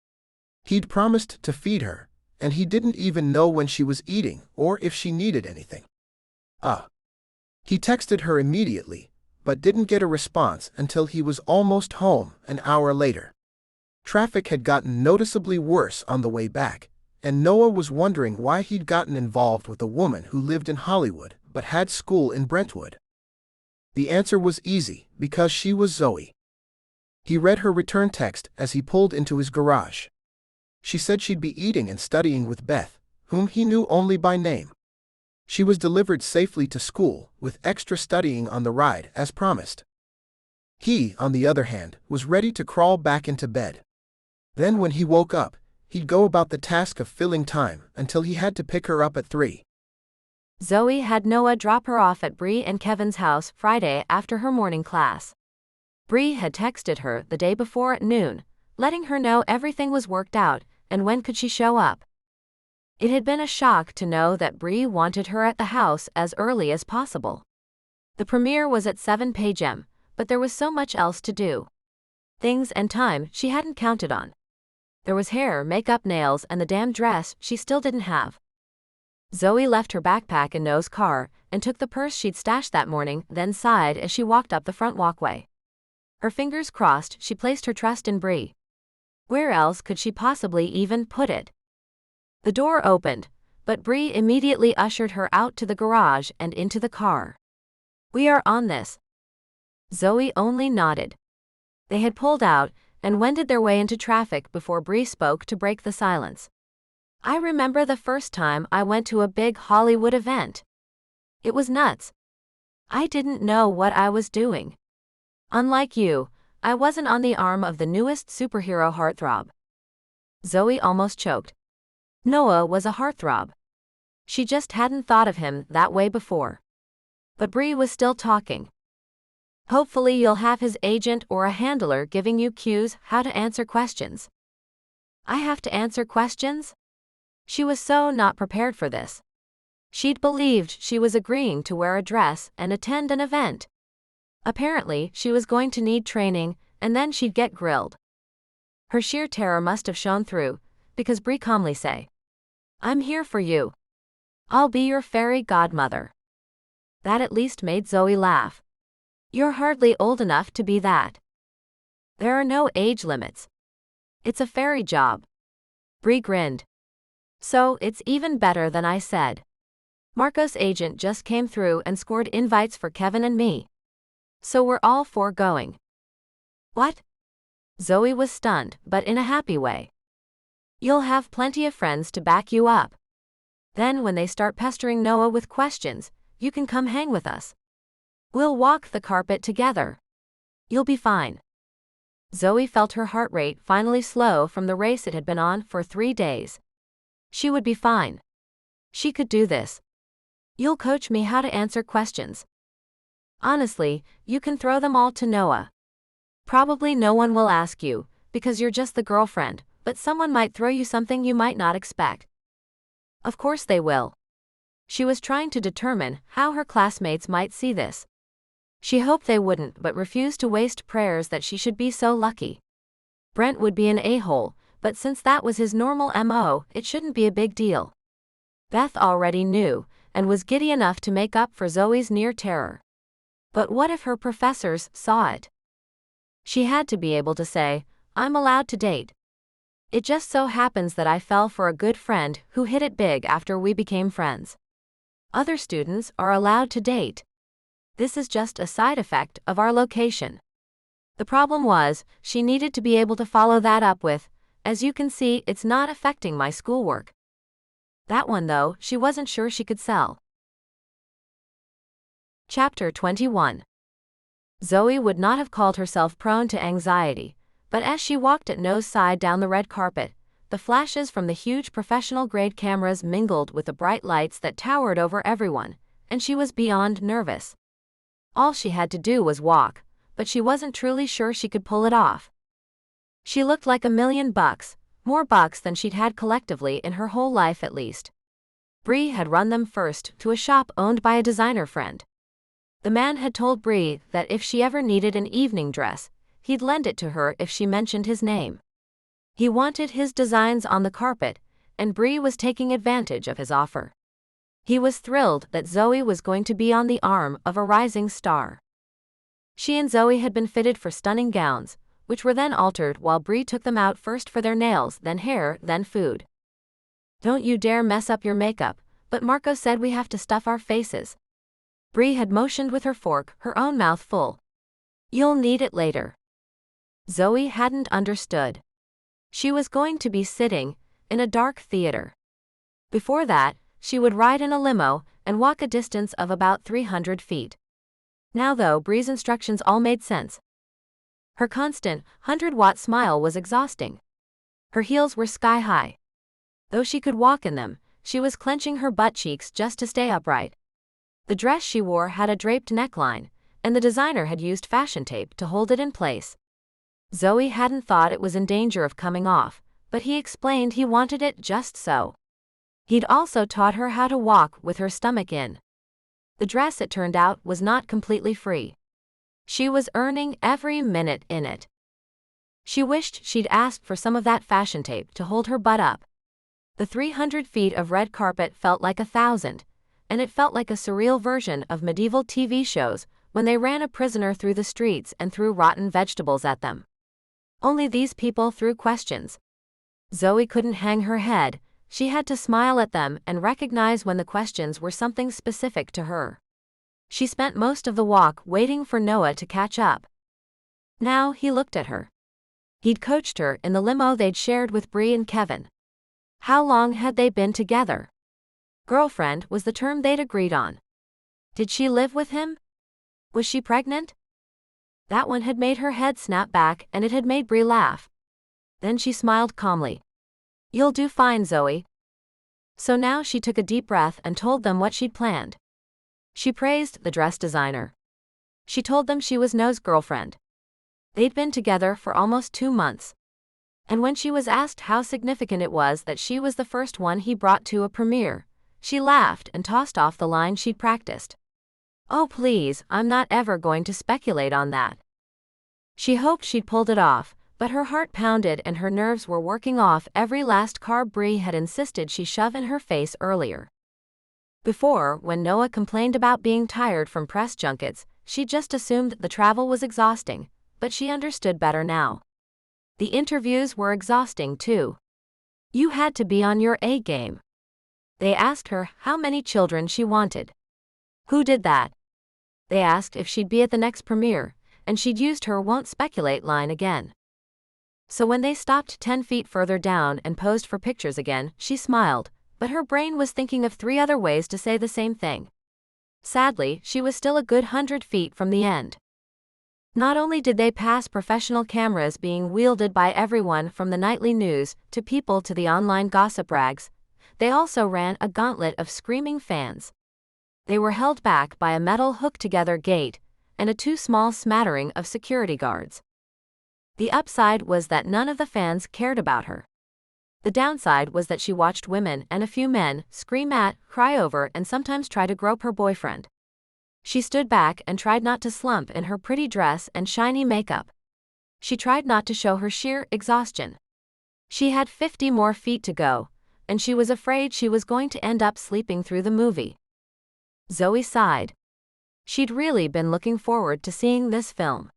He'd promised to feed her, and he didn't even know when she was eating or if she needed anything. He texted her immediately, but didn't get a response until he was almost home an hour later. Traffic had gotten noticeably worse on the way back, and Noah was wondering why he'd gotten involved with a woman who lived in Hollywood but had school in Brentwood. The answer was easy, because she was Zoe. He read her return text as he pulled into his garage. She said she'd be eating and studying with Beth, whom he knew only by name. She was delivered safely to school, with extra studying on the ride as promised. He, on the other hand, was ready to crawl back into bed. Then when he woke up, he'd go about the task of filling time until he had to pick her up at 3. Zoe had Noah drop her off at Bree and Kevin's house Friday after her morning class. Bree had texted her the day before at noon, letting her know everything was worked out and when could she show up. It had been a shock to know that Bree wanted her at the house as early as possible. The premiere was at 7 p.m., but there was so much else to do. Things and time she hadn't counted on. There was hair, makeup, nails, and the damn dress she still didn't have. Zoe left her backpack in Noah's car and took the purse she'd stashed that morning, then sighed as she walked up the front walkway. Her fingers crossed, she placed her trust in Bree. Where else could she possibly even put it? The door opened, but Bree immediately ushered her out to the garage and into the car. "We are on this." Zoe only nodded. They had pulled out and wended their way into traffic before Bree spoke to break the silence. "I remember the first time I went to a big Hollywood event. It was nuts. I didn't know what I was doing. Unlike you, I wasn't on the arm of the newest superhero heartthrob." Zoe almost choked. Noah was a heartthrob. She just hadn't thought of him that way before. But Bree was still talking. "Hopefully you'll have his agent or a handler giving you cues how to answer questions." "I have to answer questions?" She was so not prepared for this. She'd believed she was agreeing to wear a dress and attend an event. Apparently, she was going to need training, and then she'd get grilled. Her sheer terror must have shown through, because Bree calmly said, "I'm here for you. I'll be your fairy godmother." That at least made Zoe laugh. "You're hardly old enough to be that. There are no age limits. It's a fairy job." Bree grinned. "So, it's even better than I said. Marco's agent just came through and scored invites for Kevin and me. So we're all 4 going." "What?" Zoe was stunned, but in a happy way. "You'll have plenty of friends to back you up. Then when they start pestering Noah with questions, you can come hang with us. We'll walk the carpet together. You'll be fine." Zoe felt her heart rate finally slow from the race it had been on for 3 days. She would be fine. She could do this. "You'll coach me how to answer questions. Honestly, you can throw them all to Noah. Probably no one will ask you, because you're just the girlfriend, but someone might throw you something you might not expect. Of course they will. She was trying to determine how her classmates might see this. She hoped they wouldn't, but refused to waste prayers that she should be so lucky. Brent would be an a-hole, but since that was his normal MO, it shouldn't be a big deal. Beth already knew, and was giddy enough to make up for Zoe's near terror. But what if her professors saw it? She had to be able to say, "I'm allowed to date. It just so happens that I fell for a good friend who hit it big after we became friends. Other students are allowed to date. This is just a side effect of our location." The problem was, she needed to be able to follow that up with, "As you can see, it's not affecting my schoolwork." That one, though, she wasn't sure she could sell. Chapter 21. Zoe would not have called herself prone to anxiety, but as she walked at Noah's side down the red carpet, the flashes from the huge professional-grade cameras mingled with the bright lights that towered over everyone, and she was beyond nervous. All she had to do was walk, but she wasn't truly sure she could pull it off. She looked like $1,000,000, more bucks than she'd had collectively in her whole life at least. Bree had run them first to a shop owned by a designer friend. The man had told Bree that if she ever needed an evening dress, he'd lend it to her if she mentioned his name. He wanted his designs on the carpet, and Bree was taking advantage of his offer. He was thrilled that Zoe was going to be on the arm of a rising star. She and Zoe had been fitted for stunning gowns, which were then altered while Bree took them out first for their nails, then hair, then food. "Don't you dare mess up your makeup, but Marco said we have to stuff our faces." Bree had motioned with her fork, her own mouth full. "You'll need it later." Zoe hadn't understood. She was going to be sitting in a dark theater. Before that, she would ride in a limo and walk a distance of about 300 feet. Now though, Bree's instructions all made sense. Her constant 100-watt smile was exhausting. Her heels were sky-high. Though she could walk in them, she was clenching her butt cheeks just to stay upright. The dress she wore had a draped neckline, and the designer had used fashion tape to hold it in place. Zoe hadn't thought it was in danger of coming off, but he explained he wanted it just so. He'd also taught her how to walk with her stomach in. The dress, it turned out, was not completely free. She was earning every minute in it. She wished she'd asked for some of that fashion tape to hold her butt up. The 300 feet of red carpet felt like 1,000, and it felt like a surreal version of medieval TV shows when they ran a prisoner through the streets and threw rotten vegetables at them. Only these people threw questions. Zoe couldn't hang her head. She had to smile at them and recognize when the questions were something specific to her. She spent most of the walk waiting for Noah to catch up. Now he looked at her. He'd coached her in the limo they'd shared with Bree and Kevin. How long had they been together? Girlfriend was the term they'd agreed on. Did she live with him? Was she pregnant? That one had made her head snap back, and it had made Bree laugh. Then she smiled calmly. "You'll do fine, Zoe." So now she took a deep breath and told them what she'd planned. She praised the dress designer. She told them she was Noah's girlfriend. They'd been together for almost 2 months. And when she was asked how significant it was that she was the first one he brought to a premiere, she laughed and tossed off the line she'd practiced. "Oh please, I'm not ever going to speculate on that." She hoped she'd pulled it off, but her heart pounded and her nerves were working off every last carb Bree had insisted she shove in her face earlier. Before, when Noah complained about being tired from press junkets, she just assumed the travel was exhausting, but she understood better now. The interviews were exhausting too. You had to be on your A game. They asked her how many children she wanted. Who did that? They asked if she'd be at the next premiere, and she'd used her "won't speculate" line again. So when they stopped 10 feet further down and posed for pictures again, she smiled, but her brain was thinking of 3 other ways to say the same thing. Sadly, she was still a good 100 feet from the end. Not only did they pass professional cameras being wielded by everyone from the nightly news to people to the online gossip rags, they also ran a gauntlet of screaming fans. They were held back by a metal hook-together gate and a too small smattering of security guards. The upside was that none of the fans cared about her. The downside was that she watched women and a few men scream at, cry over, and sometimes try to grope her boyfriend. She stood back and tried not to slump in her pretty dress and shiny makeup. She tried not to show her sheer exhaustion. She had 50 more feet to go, and she was afraid she was going to end up sleeping through the movie. Zoe sighed. She'd really been looking forward to seeing this film.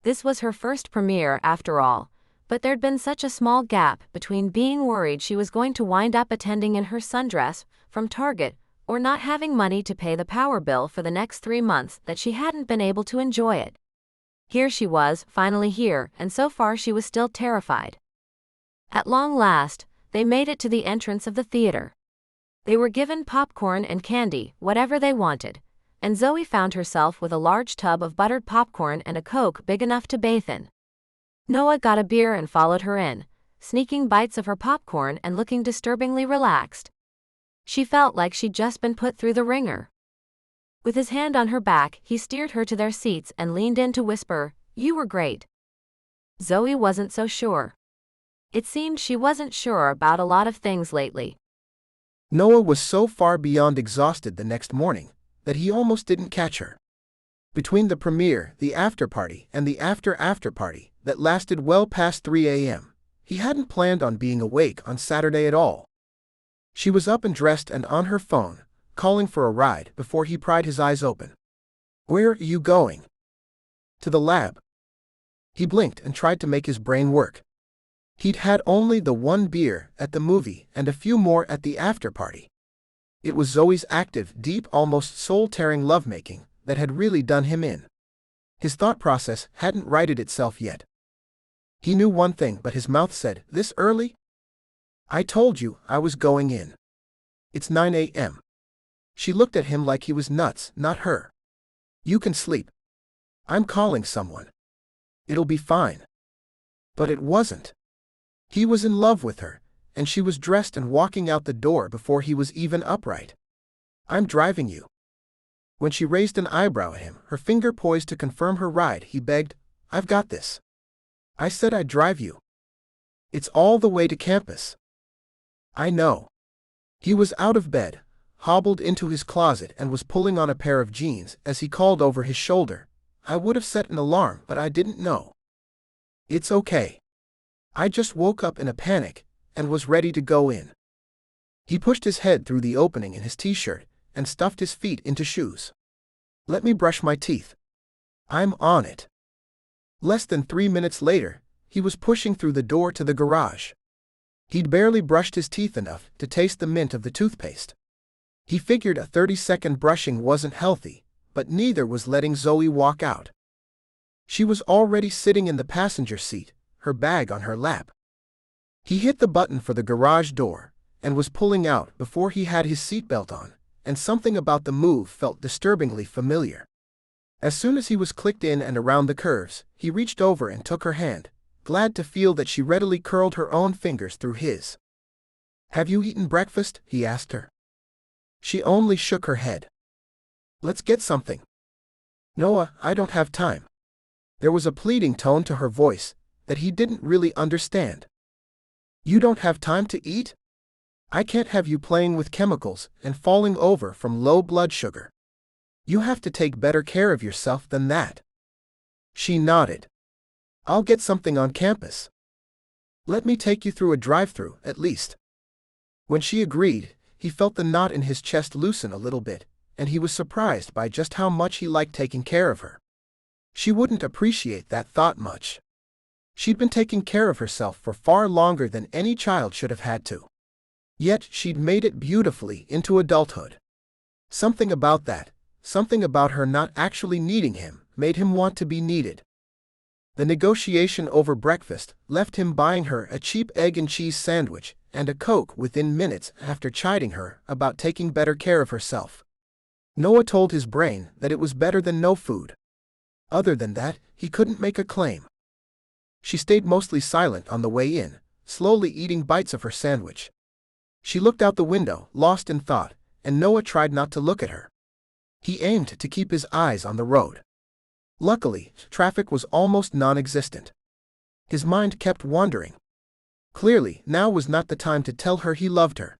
This was her first premiere after all, but there'd been such a small gap between being worried she was going to wind up attending in her sundress from Target or not having money to pay the power bill for the next 3 months that she hadn't been able to enjoy it. Here she was, finally here, and so far she was still terrified. At long last, they made it to the entrance of the theater. They were given popcorn and candy, whatever they wanted, and Zoe found herself with a large tub of buttered popcorn and a Coke big enough to bathe in. Noah got a beer and followed her in, sneaking bites of her popcorn and looking disturbingly relaxed. She felt like she'd just been put through the ringer. With his hand on her back, he steered her to their seats and leaned in to whisper, "You were great." Zoe wasn't so sure. It seemed she wasn't sure about a lot of things lately. Noah was so far beyond exhausted the next morning that he almost didn't catch her. Between the premiere, the after-party, and the after-party that lasted well past 3 a.m., he hadn't planned on being awake on Saturday at all. She was up and dressed and on her phone, calling for a ride before he pried his eyes open. "Where are you going?" "To the lab." He blinked and tried to make his brain work. He'd had only the one beer at the movie and a few more at the after-party. It was Zoe's active, deep, almost soul-tearing lovemaking that had really done him in. His thought process hadn't righted itself yet. He knew one thing, but his mouth said, "This early? I told you I was going in. It's 9 a.m. She looked at him like he was nuts, not her. "You can sleep. I'm calling someone. It'll be fine." But it wasn't. He was in love with her, and she was dressed and walking out the door before he was even upright. "I'm driving you." When she raised an eyebrow at him, her finger poised to confirm her ride, he begged, "I've got this. I said I'd drive you. It's all the way to campus." "I know." He was out of bed, hobbled into his closet, and was pulling on a pair of jeans as he called over his shoulder, "I would have set an alarm, but I didn't know." "It's okay. I just woke up in a panic and was ready to go in." He pushed his head through the opening in his t-shirt and stuffed his feet into shoes. "Let me brush my teeth." "I'm on it." Less than 3 minutes later, he was pushing through the door to the garage. He'd barely brushed his teeth enough to taste the mint of the toothpaste. He figured a 30-second brushing wasn't healthy, but neither was letting Zoe walk out. She was already sitting in the passenger seat, her bag on her lap. He hit the button for the garage door and was pulling out before he had his seatbelt on, and something about the move felt disturbingly familiar. As soon as he was clicked in and around the curves, he reached over and took her hand, glad to feel that she readily curled her own fingers through his. "Have you eaten breakfast?" he asked her. She only shook her head. "Let's get something." "Noah, I don't have time." There was a pleading tone to her voice that he didn't really understand. "You don't have time to eat? I can't have you playing with chemicals and falling over from low blood sugar. You have to take better care of yourself than that." She nodded. "I'll get something on campus. Let me take you through a drive-thru, at least." When she agreed, he felt the knot in his chest loosen a little bit, and he was surprised by just how much he liked taking care of her. She wouldn't appreciate that thought much. She'd been taking care of herself for far longer than any child should have had to. Yet she'd made it beautifully into adulthood. Something about that, something about her not actually needing him, made him want to be needed. The negotiation over breakfast left him buying her a cheap egg and cheese sandwich and a Coke within minutes after chiding her about taking better care of herself. Noah told his brain that it was better than no food. Other than that, he couldn't make a claim. She stayed mostly silent on the way in, slowly eating bites of her sandwich. She looked out the window, lost in thought, and Noah tried not to look at her. He aimed to keep his eyes on the road. Luckily, traffic was almost non-existent. His mind kept wandering. Clearly, now was not the time to tell her he loved her.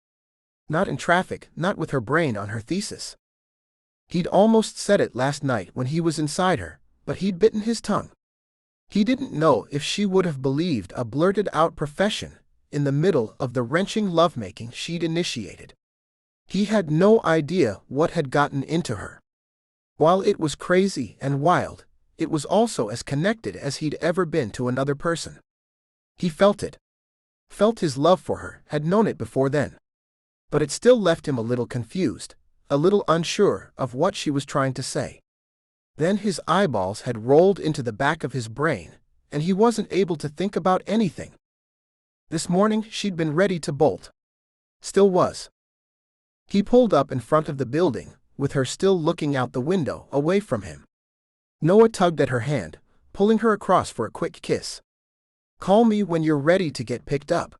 Not in traffic, not with her brain on her thesis. He'd almost said it last night when he was inside her, but he'd bitten his tongue. He didn't know if she would have believed a blurted-out profession in the middle of the wrenching lovemaking she'd initiated. He had no idea what had gotten into her. While it was crazy and wild, it was also as connected as he'd ever been to another person. He felt it. Felt his love for her, had known it before then. But it still left him a little confused, a little unsure of what she was trying to say. Then his eyeballs had rolled into the back of his brain, and he wasn't able to think about anything. This morning she'd been ready to bolt. Still was. He pulled up in front of the building, with her still looking out the window away from him. Noah tugged at her hand, pulling her across for a quick kiss. "Call me when you're ready to get picked up."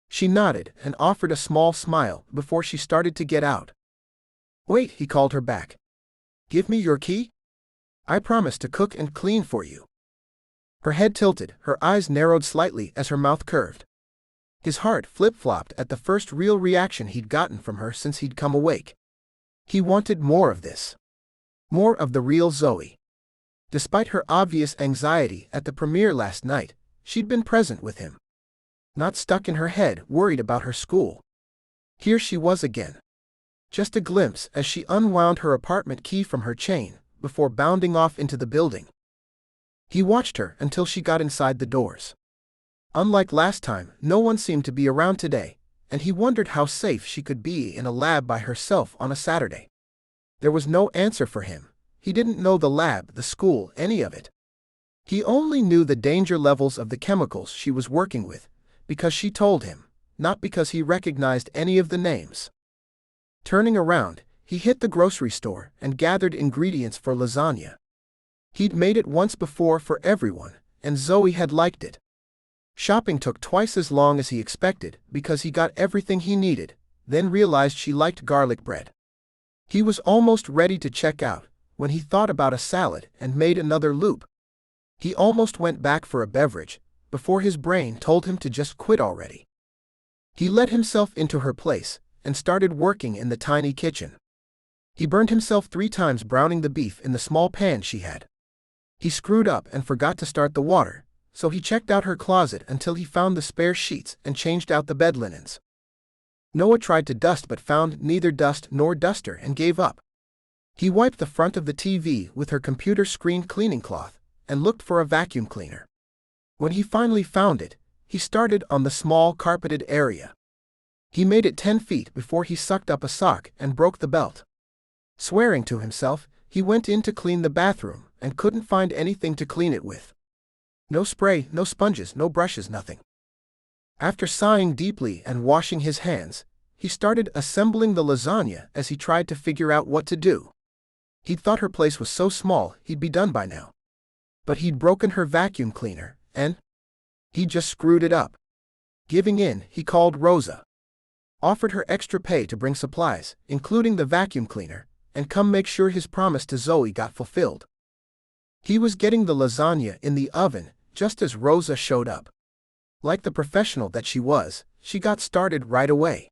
She nodded and offered a small smile before she started to get out. "Wait," he called her back. "Give me your key? I promise to cook and clean for you." Her head tilted, her eyes narrowed slightly as her mouth curved. His heart flip-flopped at the first real reaction he'd gotten from her since he'd come awake. He wanted more of this. More of the real Zoe. Despite her obvious anxiety at the premiere last night, she'd been present with him. Not stuck in her head, worried about her school. Here she was again. Just a glimpse as she unwound her apartment key from her chain, before bounding off into the building. He watched her until she got inside the doors. Unlike last time, no one seemed to be around today, and he wondered how safe she could be in a lab by herself on a Saturday. There was no answer for him. He didn't know the lab, the school, any of it. He only knew the danger levels of the chemicals she was working with, because she told him, not because he recognized any of the names. Turning around, he hit the grocery store and gathered ingredients for lasagna. He'd made it once before for everyone, and Zoe had liked it. Shopping took twice as long as he expected because he got everything he needed, then realized she liked garlic bread. He was almost ready to check out when he thought about a salad and made another loop. He almost went back for a beverage before his brain told him to just quit already. He let himself into her place and started working in the tiny kitchen. He burned himself 3 times browning the beef in the small pan she had. He screwed up and forgot to start the water, so he checked out her closet until he found the spare sheets and changed out the bed linens. Noah tried to dust but found neither dust nor duster and gave up. He wiped the front of the TV with her computer screen cleaning cloth and looked for a vacuum cleaner. When he finally found it, he started on the small carpeted area. He made it 10 feet before he sucked up a sock and broke the belt. Swearing to himself, he went in to clean the bathroom and couldn't find anything to clean it with. No spray, no sponges, no brushes, nothing. After sighing deeply and washing his hands, he started assembling the lasagna as he tried to figure out what to do. He'd thought her place was so small he'd be done by now. But he'd broken her vacuum cleaner, and he just screwed it up. Giving in, he called Rosa. Offered her extra pay to bring supplies, including the vacuum cleaner, and come make sure his promise to Zoe got fulfilled. He was getting the lasagna in the oven just as Rosa showed up. Like the professional that she was, she got started right away.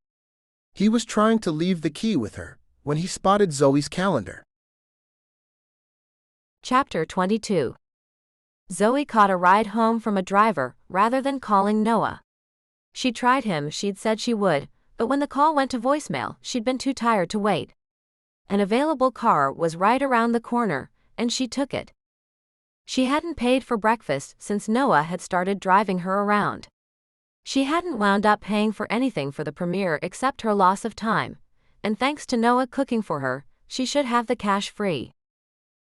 He was trying to leave the key with her when he spotted Zoe's calendar. Chapter 22. Zoe caught a ride home from a driver rather than calling Noah. She tried him, she'd said she would, but when the call went to voicemail, she'd been too tired to wait. An available car was right around the corner, and she took it. She hadn't paid for breakfast since Noah had started driving her around. She hadn't wound up paying for anything for the premiere except her loss of time, and thanks to Noah cooking for her, she should have the cash free.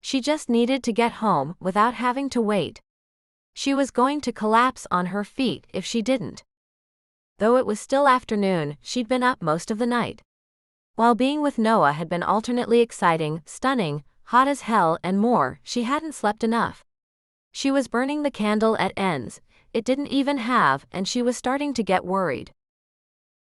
She just needed to get home without having to wait. She was going to collapse on her feet if she didn't. Though it was still afternoon, she'd been up most of the night. While being with Noah had been alternately exciting, stunning, hot as hell and more, she hadn't slept enough. She was burning the candle at ends it didn't even have, and she was starting to get worried.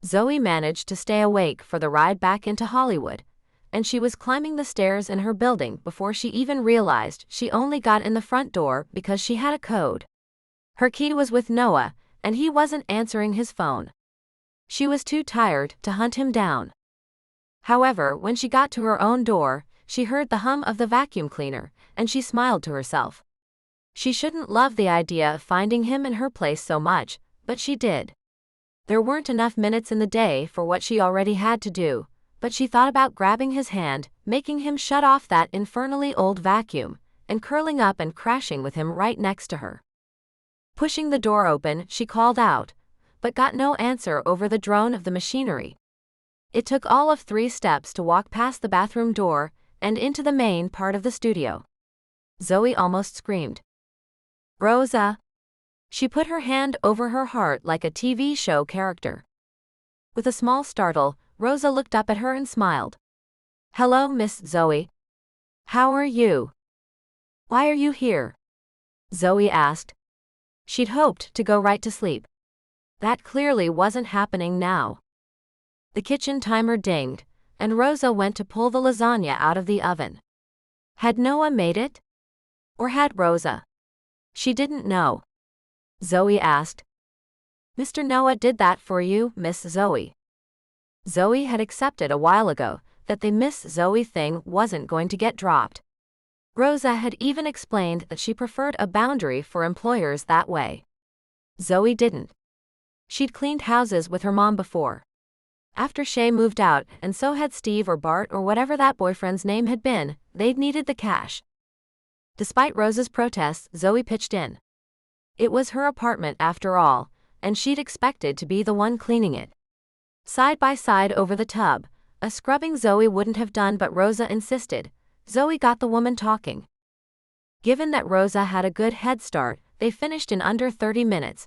Zoe managed to stay awake for the ride back into Hollywood, and she was climbing the stairs in her building before she even realized she only got in the front door because she had a code. Her key was with Noah, and he wasn't answering his phone. She was too tired to hunt him down. However, when she got to her own door, she heard the hum of the vacuum cleaner, and she smiled to herself. She shouldn't love the idea of finding him in her place so much, but she did. There weren't enough minutes in the day for what she already had to do, but she thought about grabbing his hand, making him shut off that infernally old vacuum, and curling up and crashing with him right next to her. Pushing the door open, she called out, but got no answer over the drone of the machinery. It took all of 3 steps to walk past the bathroom door and into the main part of the studio. Zoe almost screamed. "Rosa!" She put her hand over her heart like a TV show character. With a small startle, Rosa looked up at her and smiled. "Hello, Miss Zoe. How are you? Why are you here?" Zoe asked. She'd hoped to go right to sleep. That clearly wasn't happening now. The kitchen timer dinged, and Rosa went to pull the lasagna out of the oven. Had Noah made it? Or had Rosa? She didn't know. Zoe asked. "Mr. Noah did that for you, Miss Zoe." Zoe had accepted a while ago that the Miss Zoe thing wasn't going to get dropped. Rosa had even explained that she preferred a boundary for employers that way. Zoe didn't. She'd cleaned houses with her mom before. After Shay moved out, and so had Steve or Bart or whatever that boyfriend's name had been, they'd needed the cash. Despite Rosa's protests, Zoe pitched in. It was her apartment after all, and she'd expected to be the one cleaning it. Side by side over the tub, a scrubbing Zoe wouldn't have done, but Rosa insisted. Zoe got the woman talking. Given that Rosa had a good head start, they finished in under 30 minutes,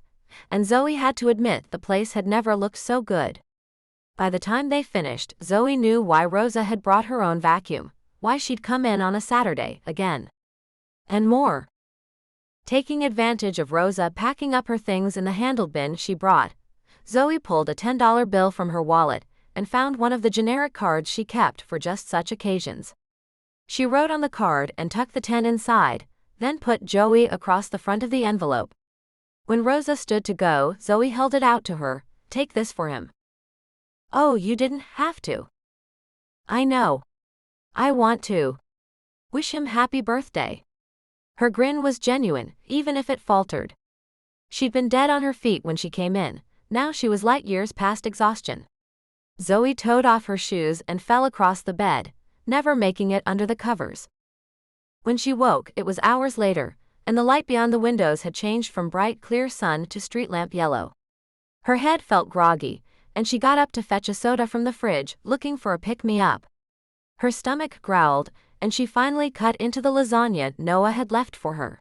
and Zoe had to admit the place had never looked so good. By the time they finished, Zoe knew why Rosa had brought her own vacuum, why she'd come in on a Saturday again. And more. Taking advantage of Rosa packing up her things in the handled bin she brought, Zoe pulled a $10 bill from her wallet and found one of the generic cards she kept for just such occasions. She wrote on the card and tucked the 10 inside, then put Joey across the front of the envelope. When Rosa stood to go, Zoe held it out to her. "Take this for him." "Oh, you didn't have to." "I know. I want to. Wish him happy birthday." Her grin was genuine, even if it faltered. She'd been dead on her feet when she came in. Now she was light years past exhaustion. Zoe towed off her shoes and fell across the bed, never making it under the covers. When she woke, it was hours later, and the light beyond the windows had changed from bright, clear sun to street lamp yellow. Her head felt groggy, and she got up to fetch a soda from the fridge, looking for a pick-me-up. Her stomach growled, and she finally cut into the lasagna Noah had left for her.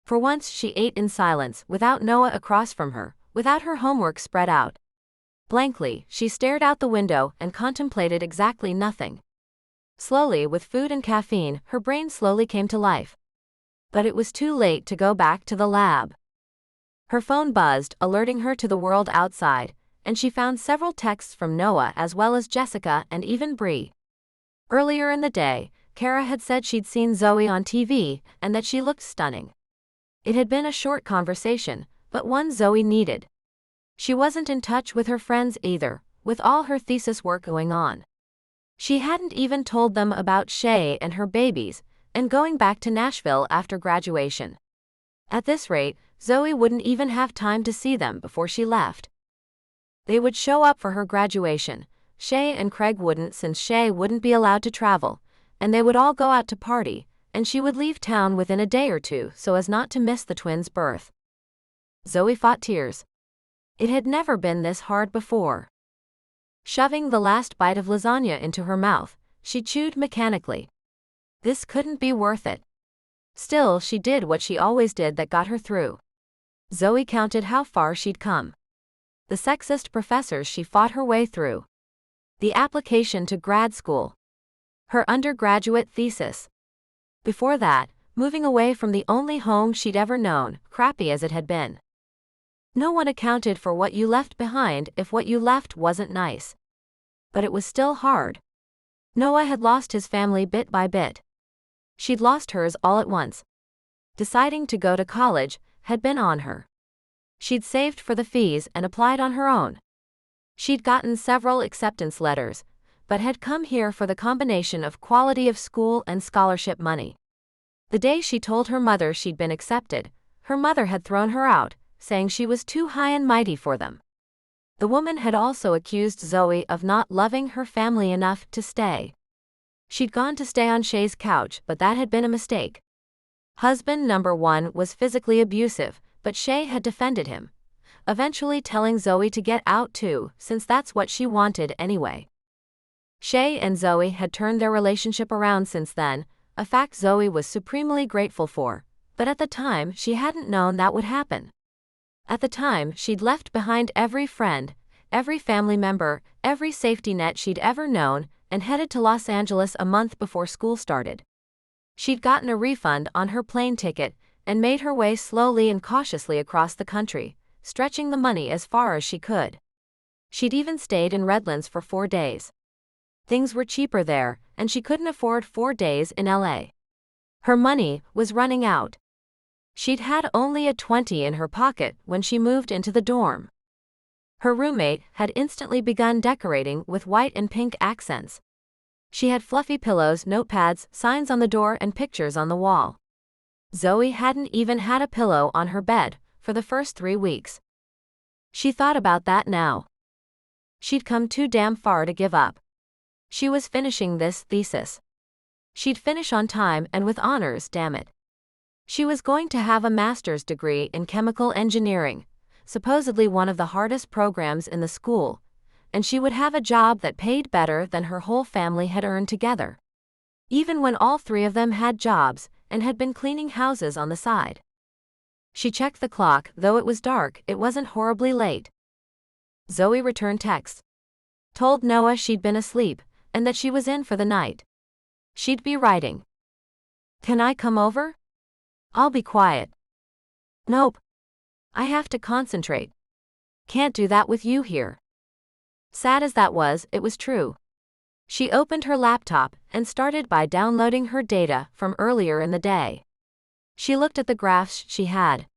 For once she ate in silence, without Noah across from her, without her homework spread out. Blankly, she stared out the window and contemplated exactly nothing. Slowly, with food and caffeine, her brain slowly came to life. But it was too late to go back to the lab. Her phone buzzed, alerting her to the world outside, and she found several texts from Noah as well as Jessica and even Bree. Earlier in the day, Kara had said she'd seen Zoe on TV and that she looked stunning. It had been a short conversation, but one Zoe needed. She wasn't in touch with her friends either, with all her thesis work going on. She hadn't even told them about Shay and her babies, and going back to Nashville after graduation. At this rate, Zoe wouldn't even have time to see them before she left. They would show up for her graduation. Shay and Craig wouldn't, since Shay wouldn't be allowed to travel, and they would all go out to party, and she would leave town within a day or two so as not to miss the twins' birth. Zoe fought tears. It had never been this hard before. Shoving the last bite of lasagna into her mouth, she chewed mechanically. This couldn't be worth it. Still, she did what she always did that got her through. Zoe counted how far she'd come. The sexist professors she fought her way through. The application to grad school. Her undergraduate thesis. Before that, moving away from the only home she'd ever known, crappy as it had been. No one accounted for what you left behind if what you left wasn't nice. But it was still hard. Noah had lost his family bit by bit. She'd lost hers all at once. Deciding to go to college, had been on her. She'd saved for the fees and applied on her own. She'd gotten several acceptance letters, but had come here for the combination of quality of school and scholarship money. The day she told her mother she'd been accepted, her mother had thrown her out, saying she was too high and mighty for them. The woman had also accused Zoe of not loving her family enough to stay. She'd gone to stay on Shay's couch, but that had been a mistake. Husband number 1 was physically abusive, but Shay had defended him, eventually telling Zoe to get out too, since that's what she wanted anyway. Shay and Zoe had turned their relationship around since then, a fact Zoe was supremely grateful for, but at the time she hadn't known that would happen. At the time, she'd left behind every friend, every family member, every safety net she'd ever known, and headed to Los Angeles a month before school started. She'd gotten a refund on her plane ticket and made her way slowly and cautiously across the country, stretching the money as far as she could. She'd even stayed in Redlands for 4 days. Things were cheaper there, and she couldn't afford 4 days in LA. Her money was running out. She'd had only a 20 in her pocket when she moved into the dorm. Her roommate had instantly begun decorating with white and pink accents. She had fluffy pillows, notepads, signs on the door, and pictures on the wall. Zoe hadn't even had a pillow on her bed for the first 3 weeks. She thought about that now. She'd come too damn far to give up. She was finishing this thesis. She'd finish on time and with honors, damn it. She was going to have a master's degree in chemical engineering, supposedly one of the hardest programs in the school, and she would have a job that paid better than her whole family had earned together. Even when all 3 of them had jobs and had been cleaning houses on the side. She checked the clock, though it was dark, it wasn't horribly late. Zoe returned texts. Told Noah she'd been asleep, and that she was in for the night. She'd be writing. Can I come over? I'll be quiet. Nope. I have to concentrate. Can't do that with you here. Sad as that was, it was true. She opened her laptop and started by downloading her data from earlier in the day. She looked at the graphs she had.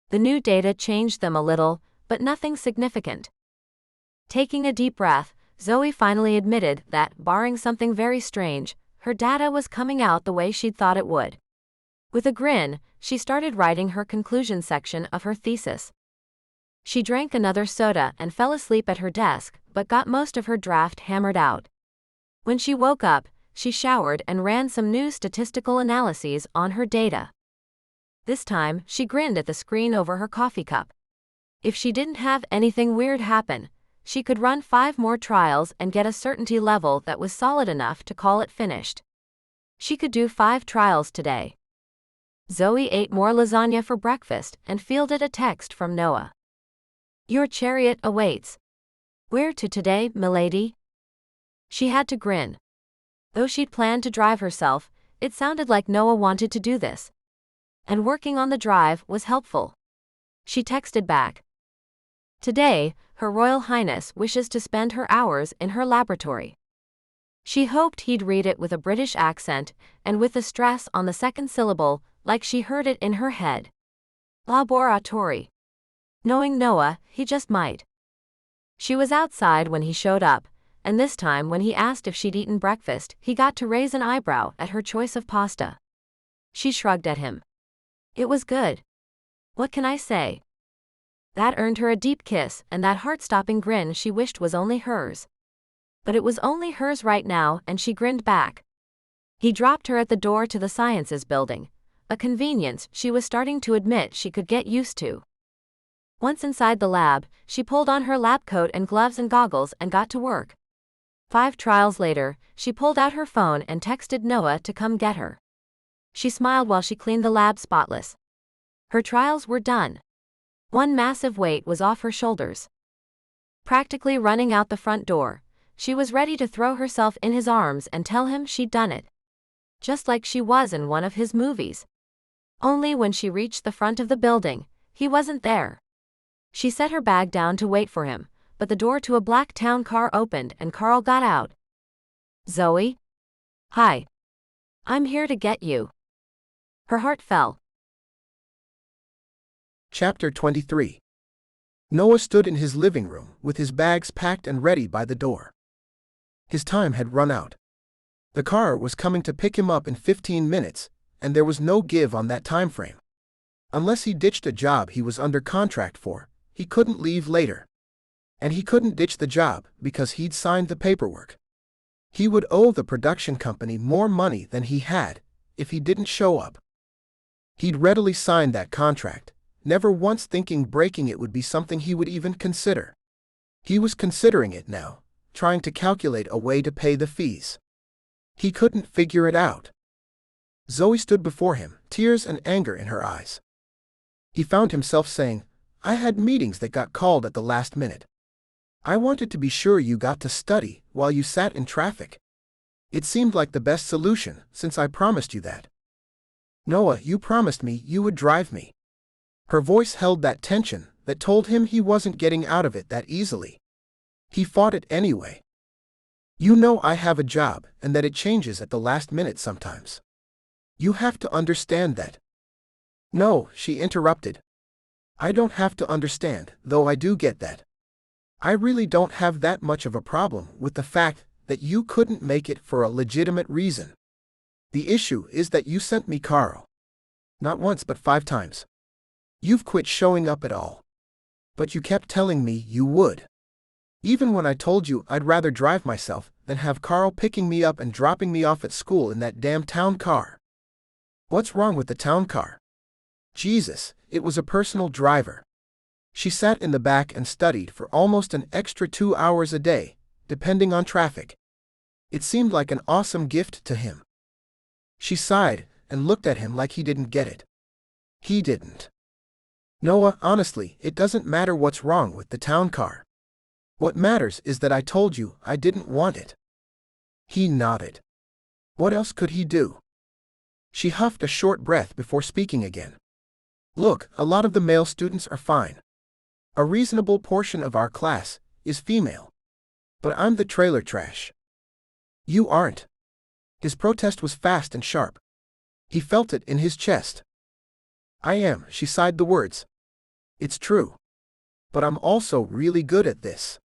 The new data changed them a little, but nothing significant. Taking a deep breath, Zoe finally admitted that, barring something very strange, her data was coming out the way she'd thought it would. With a grin, she started writing her conclusion section of her thesis. She drank another soda and fell asleep at her desk, but got most of her draft hammered out. When she woke up, she showered and ran some new statistical analyses on her data. This time, she grinned at the screen over her coffee cup. If she didn't have anything weird happen, she could run 5 more trials and get a certainty level that was solid enough to call it finished. She could do 5 trials today. Zoe ate more lasagna for breakfast and fielded a text from Noah. Your chariot awaits. Where to today, milady? She had to grin. Though she'd planned to drive herself, it sounded like Noah wanted to do this. And working on the drive was helpful. She texted back. Today, Her Royal Highness wishes to spend her hours in her laboratory. She hoped he'd read it with a British accent and with the stress on the second syllable, like she heard it in her head. Laboratory. Knowing Noah, he just might. She was outside when he showed up, and this time when he asked if she'd eaten breakfast, he got to raise an eyebrow at her choice of pasta. She shrugged at him. It was good. What can I say? That earned her a deep kiss and that heart-stopping grin she wished was only hers. But it was only hers right now, and she grinned back. He dropped her at the door to the Sciences building, a convenience she was starting to admit she could get used to. Once inside the lab, she pulled on her lab coat and gloves and goggles and got to work. 5 trials later, she pulled out her phone and texted Noah to come get her. She smiled while she cleaned the lab spotless. Her trials were done. One massive weight was off her shoulders. Practically running out the front door, she was ready to throw herself in his arms and tell him she'd done it. Just like she was in one of his movies. Only when she reached the front of the building, he wasn't there. She set her bag down to wait for him, but the door to a black town car opened and Carl got out. Zoe? Hi. I'm here to get you. Her heart fell. Chapter 23. Noah stood in his living room with his bags packed and ready by the door. His time had run out. The car was coming to pick him up in 15 minutes, and there was no give on that time frame. Unless he ditched a job he was under contract for, he couldn't leave later. And he couldn't ditch the job because he'd signed the paperwork. He would owe the production company more money than he had if he didn't show up. He'd readily signed that contract, never once thinking breaking it would be something he would even consider. He was considering it now, trying to calculate a way to pay the fees. He couldn't figure it out. Zoe stood before him, tears and anger in her eyes. He found himself saying, "I had meetings that got called at the last minute. I wanted to be sure you got to study while you sat in traffic. It seemed like the best solution since I promised you that. Noah, you promised me you would drive me." Her voice held that tension that told him he wasn't getting out of it that easily. He fought it anyway. "You know I have a job and that it changes at the last minute sometimes. You have to understand that." "No," she interrupted. "I don't have to understand, though I do get that. I really don't have that much of a problem with the fact that you couldn't make it for a legitimate reason. The issue is that you sent me Carl. Not once but 5 times. You've quit showing up at all. But you kept telling me you would. Even when I told you I'd rather drive myself than have Carl picking me up and dropping me off at school in that damn town car." "What's wrong with the town car?" Jesus, it was a personal driver. She sat in the back and studied for almost an extra 2 hours a day, depending on traffic. It seemed like an awesome gift to him. She sighed and looked at him like he didn't get it. He didn't. "Noah, honestly, it doesn't matter what's wrong with the town car. What matters is that I told you I didn't want it." He nodded. What else could he do? She huffed a short breath before speaking again. "Look, a lot of the male students are fine. A reasonable portion of our class is female. But I'm the trailer trash. You aren't." His protest was fast and sharp. He felt it in his chest. "I am," she sighed the words. "It's true. But I'm also really good at this.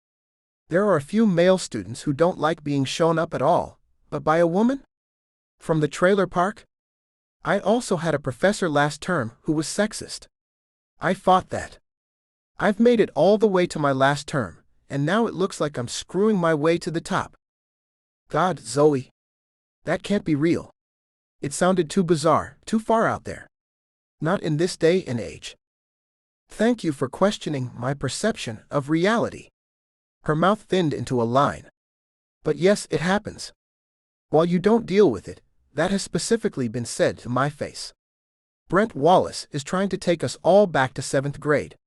There are a few male students who don't like being shown up at all, but by a woman? From the trailer park? I also had a professor last term who was sexist. I fought that. I've made it all the way to my last term, and now it looks like I'm screwing my way to the top." God, Zoe. That can't be real. It sounded too bizarre, too far out there. Not in this day and age. "Thank you for questioning my perception of reality." Her mouth thinned into a line. "But yes, it happens. While you don't deal with it, that has specifically been said to my face. Brent Wallace is trying to take us all back to 7th grade.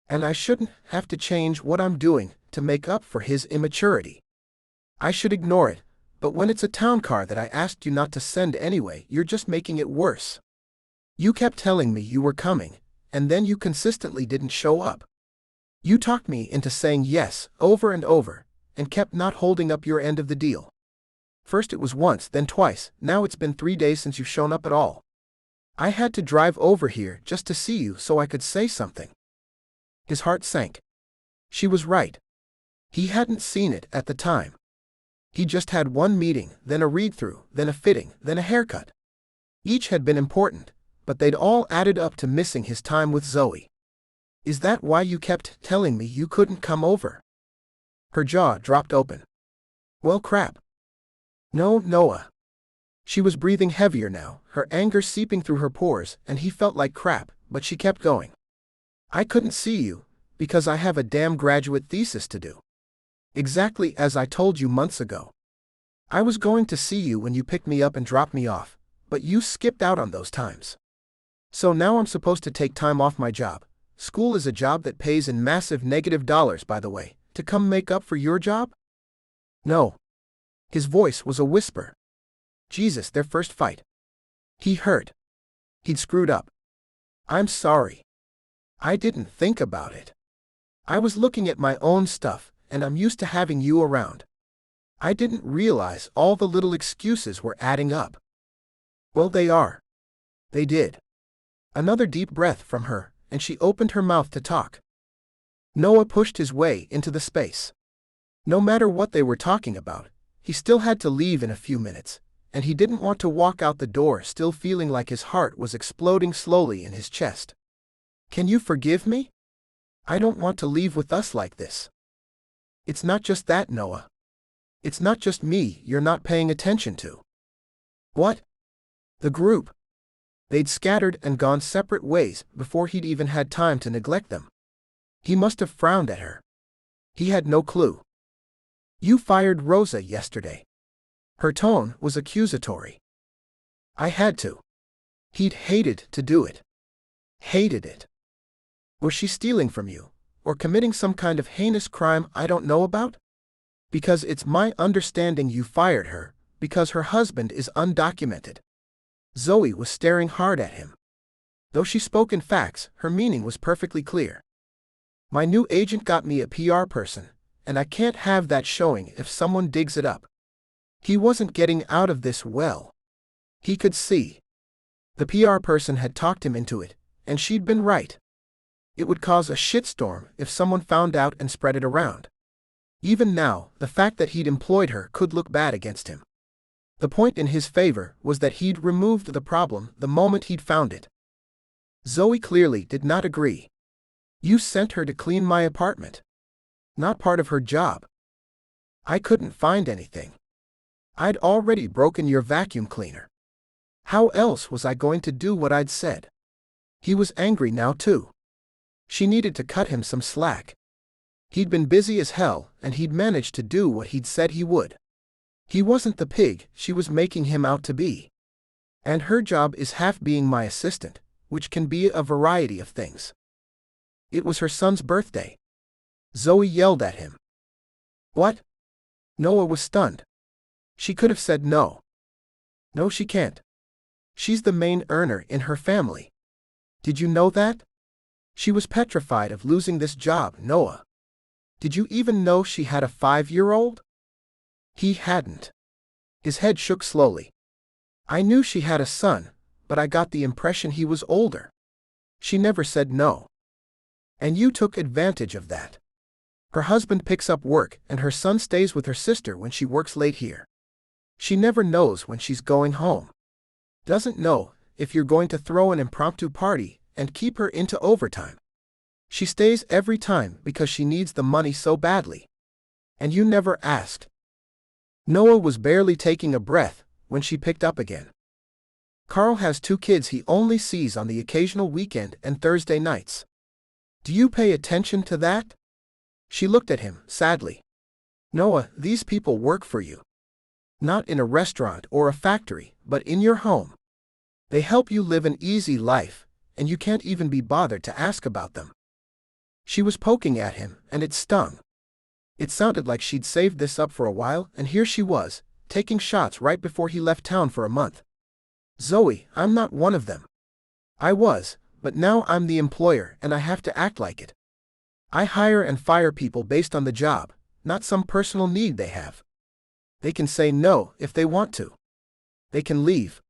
And I shouldn't have to change what I'm doing to make up for his immaturity. I should ignore it, but when it's a town car that I asked you not to send anyway, you're just making it worse. You kept telling me you were coming, and then you consistently didn't show up. You talked me into saying yes over and over, and kept not holding up your end of the deal. First it was once, then twice, now it's been 3 days since you've shown up at all. I had to drive over here just to see you so I could say something." His heart sank. She was right. He hadn't seen it at the time. He just had one meeting, then a read-through, then a fitting, then a haircut. Each had been important, but they'd all added up to missing his time with Zoe. "Is that why you kept telling me you couldn't come over?" Her jaw dropped open. "Well, crap. No, Noah." She was breathing heavier now, her anger seeping through her pores, and he felt like crap, but she kept going. "I couldn't see you, because I have a damn graduate thesis to do. Exactly as I told you months ago. I was going to see you when you picked me up and dropped me off, but you skipped out on those times. So now I'm supposed to take time off my job. School is a job that pays in massive negative dollars, by the way, to come make up for your job?" "No." His voice was a whisper. Jesus, their first fight. He hurt. He'd screwed up. "I'm sorry. I didn't think about it. I was looking at my own stuff, and I'm used to having you around. I didn't realize all the little excuses were adding up." "Well, they are." They did. Another deep breath from her, and she opened her mouth to talk. Noah pushed his way into the space. No matter what they were talking about, he still had to leave in a few minutes, and he didn't want to walk out the door still feeling like his heart was exploding slowly in his chest. "Can you forgive me? I don't want to leave with us like this." "It's not just that, Noah. It's not just me you're not paying attention to." "What?" "The group. They'd scattered and gone separate ways before he'd even had time to neglect them." He must have frowned at her. He had no clue. "You fired Rosa yesterday." Her tone was accusatory. "I had to." He'd hated to do it. Hated it. "Was she stealing from you, or committing some kind of heinous crime I don't know about?" "Because it's my understanding you fired her, because her husband is undocumented." Zoe was staring hard at him. Though she spoke in facts, her meaning was perfectly clear. "My new agent got me a PR person, and I can't have that showing if someone digs it up." He wasn't getting out of this well. He could see. The PR person had talked him into it, and she'd been right. It would cause a shitstorm if someone found out and spread it around. Even now, the fact that he'd employed her could look bad against him. The point in his favor was that he'd removed the problem the moment he'd found it. Zoe clearly did not agree. "You sent her to clean my apartment. Not part of her job." "I couldn't find anything. I'd already broken your vacuum cleaner. How else was I going to do what I'd said?" He was angry now too. She needed to cut him some slack. He'd been busy as hell, and he'd managed to do what he'd said he would. He wasn't the pig she was making him out to be. "And her job is half being my assistant, which can be a variety of things." It was her son's birthday. Zoe yelled at him. "What?" Noah was stunned. She could have said no. "No, she can't. She's the main earner in her family. Did you know that?" She was petrified of losing this job, Noah. "Did you even know she had a 5-year-old? He hadn't. His head shook slowly. "I knew she had a son, but I got the impression he was older." She never said no. "And you took advantage of that. Her husband picks up work and her son stays with her sister when she works late here. She never knows when she's going home. Doesn't know if you're going to throw an impromptu party and keep her into overtime. She stays every time because she needs the money so badly. And you never asked." Noah was barely taking a breath when she picked up again. "Carl has 2 kids he only sees on the occasional weekend and Thursday nights. Do you pay attention to that?" She looked at him, sadly. "Noah, these people work for you. Not in a restaurant or a factory, but in your home. They help you live an easy life, and you can't even be bothered to ask about them." She was poking at him, and it stung. It sounded like she'd saved this up for a while, and here she was, taking shots right before he left town for a month. "Zoe, I'm not one of them. I was, but now I'm the employer and I have to act like it. I hire and fire people based on the job, not some personal need they have. They can say no if they want to. They can leave.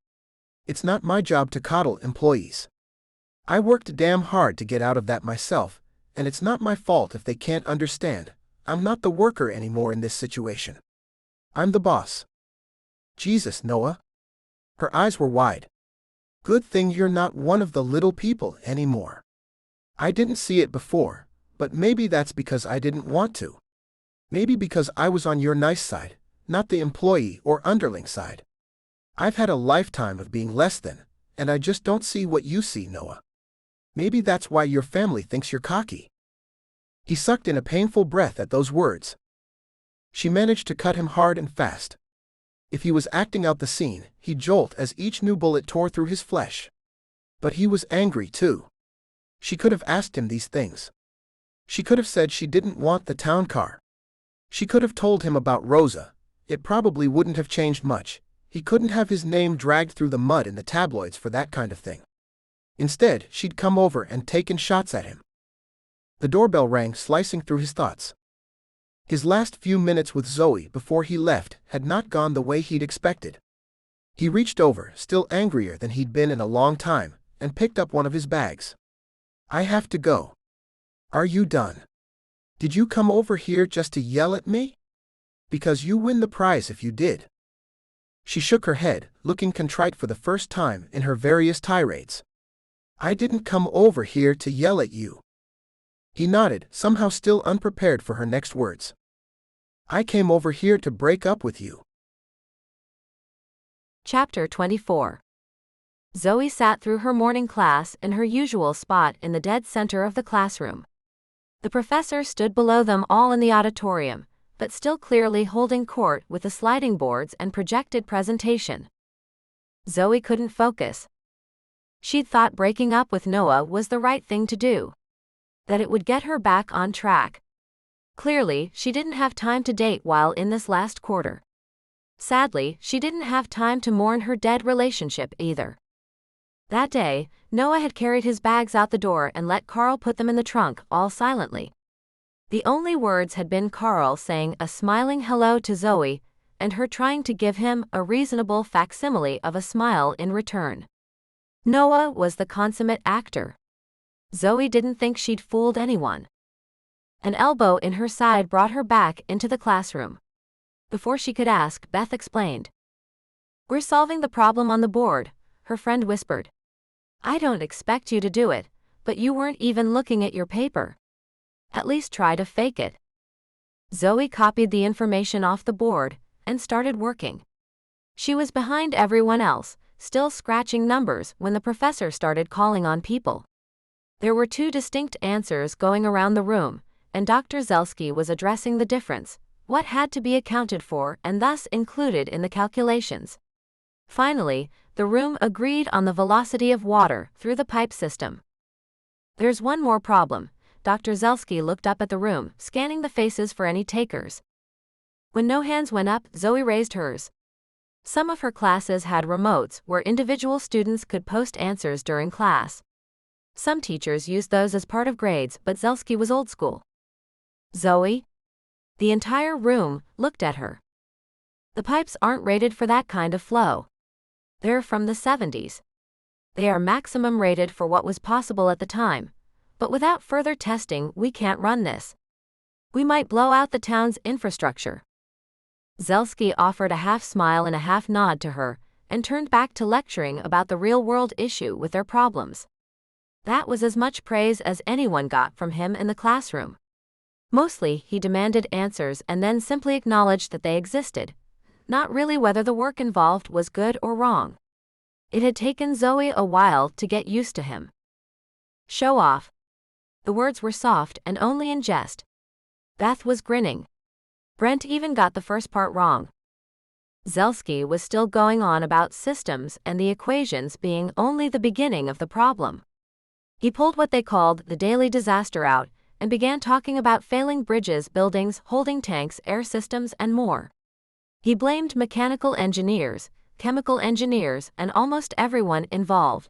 It's not my job to coddle employees. I worked damn hard to get out of that myself, and it's not my fault if they can't understand. I'm not the worker anymore in this situation. I'm the boss." "Jesus, Noah." Her eyes were wide. "Good thing you're not one of the little people anymore. I didn't see it before, but maybe that's because I didn't want to. Maybe because I was on your nice side, not the employee or underling side. I've had a lifetime of being less than, and I just don't see what you see, Noah. Maybe that's why your family thinks you're cocky." He sucked in a painful breath at those words. She managed to cut him hard and fast. If he was acting out the scene, he'd jolt as each new bullet tore through his flesh. But he was angry too. She could have asked him these things. She could have said she didn't want the town car. She could have told him about Rosa. It probably wouldn't have changed much. He couldn't have his name dragged through the mud in the tabloids for that kind of thing. Instead, she'd come over and taken shots at him. The doorbell rang, slicing through his thoughts. His last few minutes with Zoe before he left had not gone the way he'd expected. He reached over, still angrier than he'd been in a long time, and picked up one of his bags. I have to go. Are you done? Did you come over here just to yell at me? Because you win the prize if you did. She shook her head, looking contrite for the first time in her various tirades. I didn't come over here to yell at you. He nodded, somehow still unprepared for her next words. I came over here to break up with you. Chapter 24. Zoe sat through her morning class in her usual spot in the dead center of the classroom. The professor stood below them all in the auditorium, but still clearly holding court with the sliding boards and projected presentation. Zoe couldn't focus. She'd thought breaking up with Noah was the right thing to do, that it would get her back on track. Clearly, she didn't have time to date while in this last quarter. Sadly, she didn't have time to mourn her dead relationship either. That day, Noah had carried his bags out the door and let Carl put them in the trunk, all silently. The only words had been Carl saying a smiling hello to Zoe, and her trying to give him a reasonable facsimile of a smile in return. Noah was the consummate actor. Zoe didn't think she'd fooled anyone. An elbow in her side brought her back into the classroom. Before she could ask, Beth explained. "We're solving the problem on the board," her friend whispered. "I don't expect you to do it, but you weren't even looking at your paper. At least try to fake it." Zoe copied the information off the board and started working. She was behind everyone else, still scratching numbers when the professor started calling on people. There were 2 distinct answers going around the room, and Dr. Zelsky was addressing the difference, what had to be accounted for and thus included in the calculations. Finally, the room agreed on the velocity of water through the pipe system. "There's one more problem." Dr. Zelsky looked up at the room, scanning the faces for any takers. When no hands went up, Zoe raised hers. Some of her classes had remotes where individual students could post answers during class. Some teachers used those as part of grades, but Zelsky was old school. "Zoe?" The entire room looked at her. "The pipes aren't rated for that kind of flow. They're from the 70s. They are maximum rated for what was possible at the time, but without further testing we can't run this. We might blow out the town's infrastructure." Zelsky offered a half smile and a half nod to her, and turned back to lecturing about the real-world issue with their problems. That was as much praise as anyone got from him in the classroom. Mostly, he demanded answers and then simply acknowledged that they existed, not really whether the work involved was good or wrong. It had taken Zoe a while to get used to him. "Show off." The words were soft and only in jest. Beth was grinning. Brent even got the first part wrong. Zelsky was still going on about systems and the equations being only the beginning of the problem. He pulled what they called the daily disaster out and began talking about failing bridges, buildings, holding tanks, air systems, and more. He blamed mechanical engineers, chemical engineers, and almost everyone involved.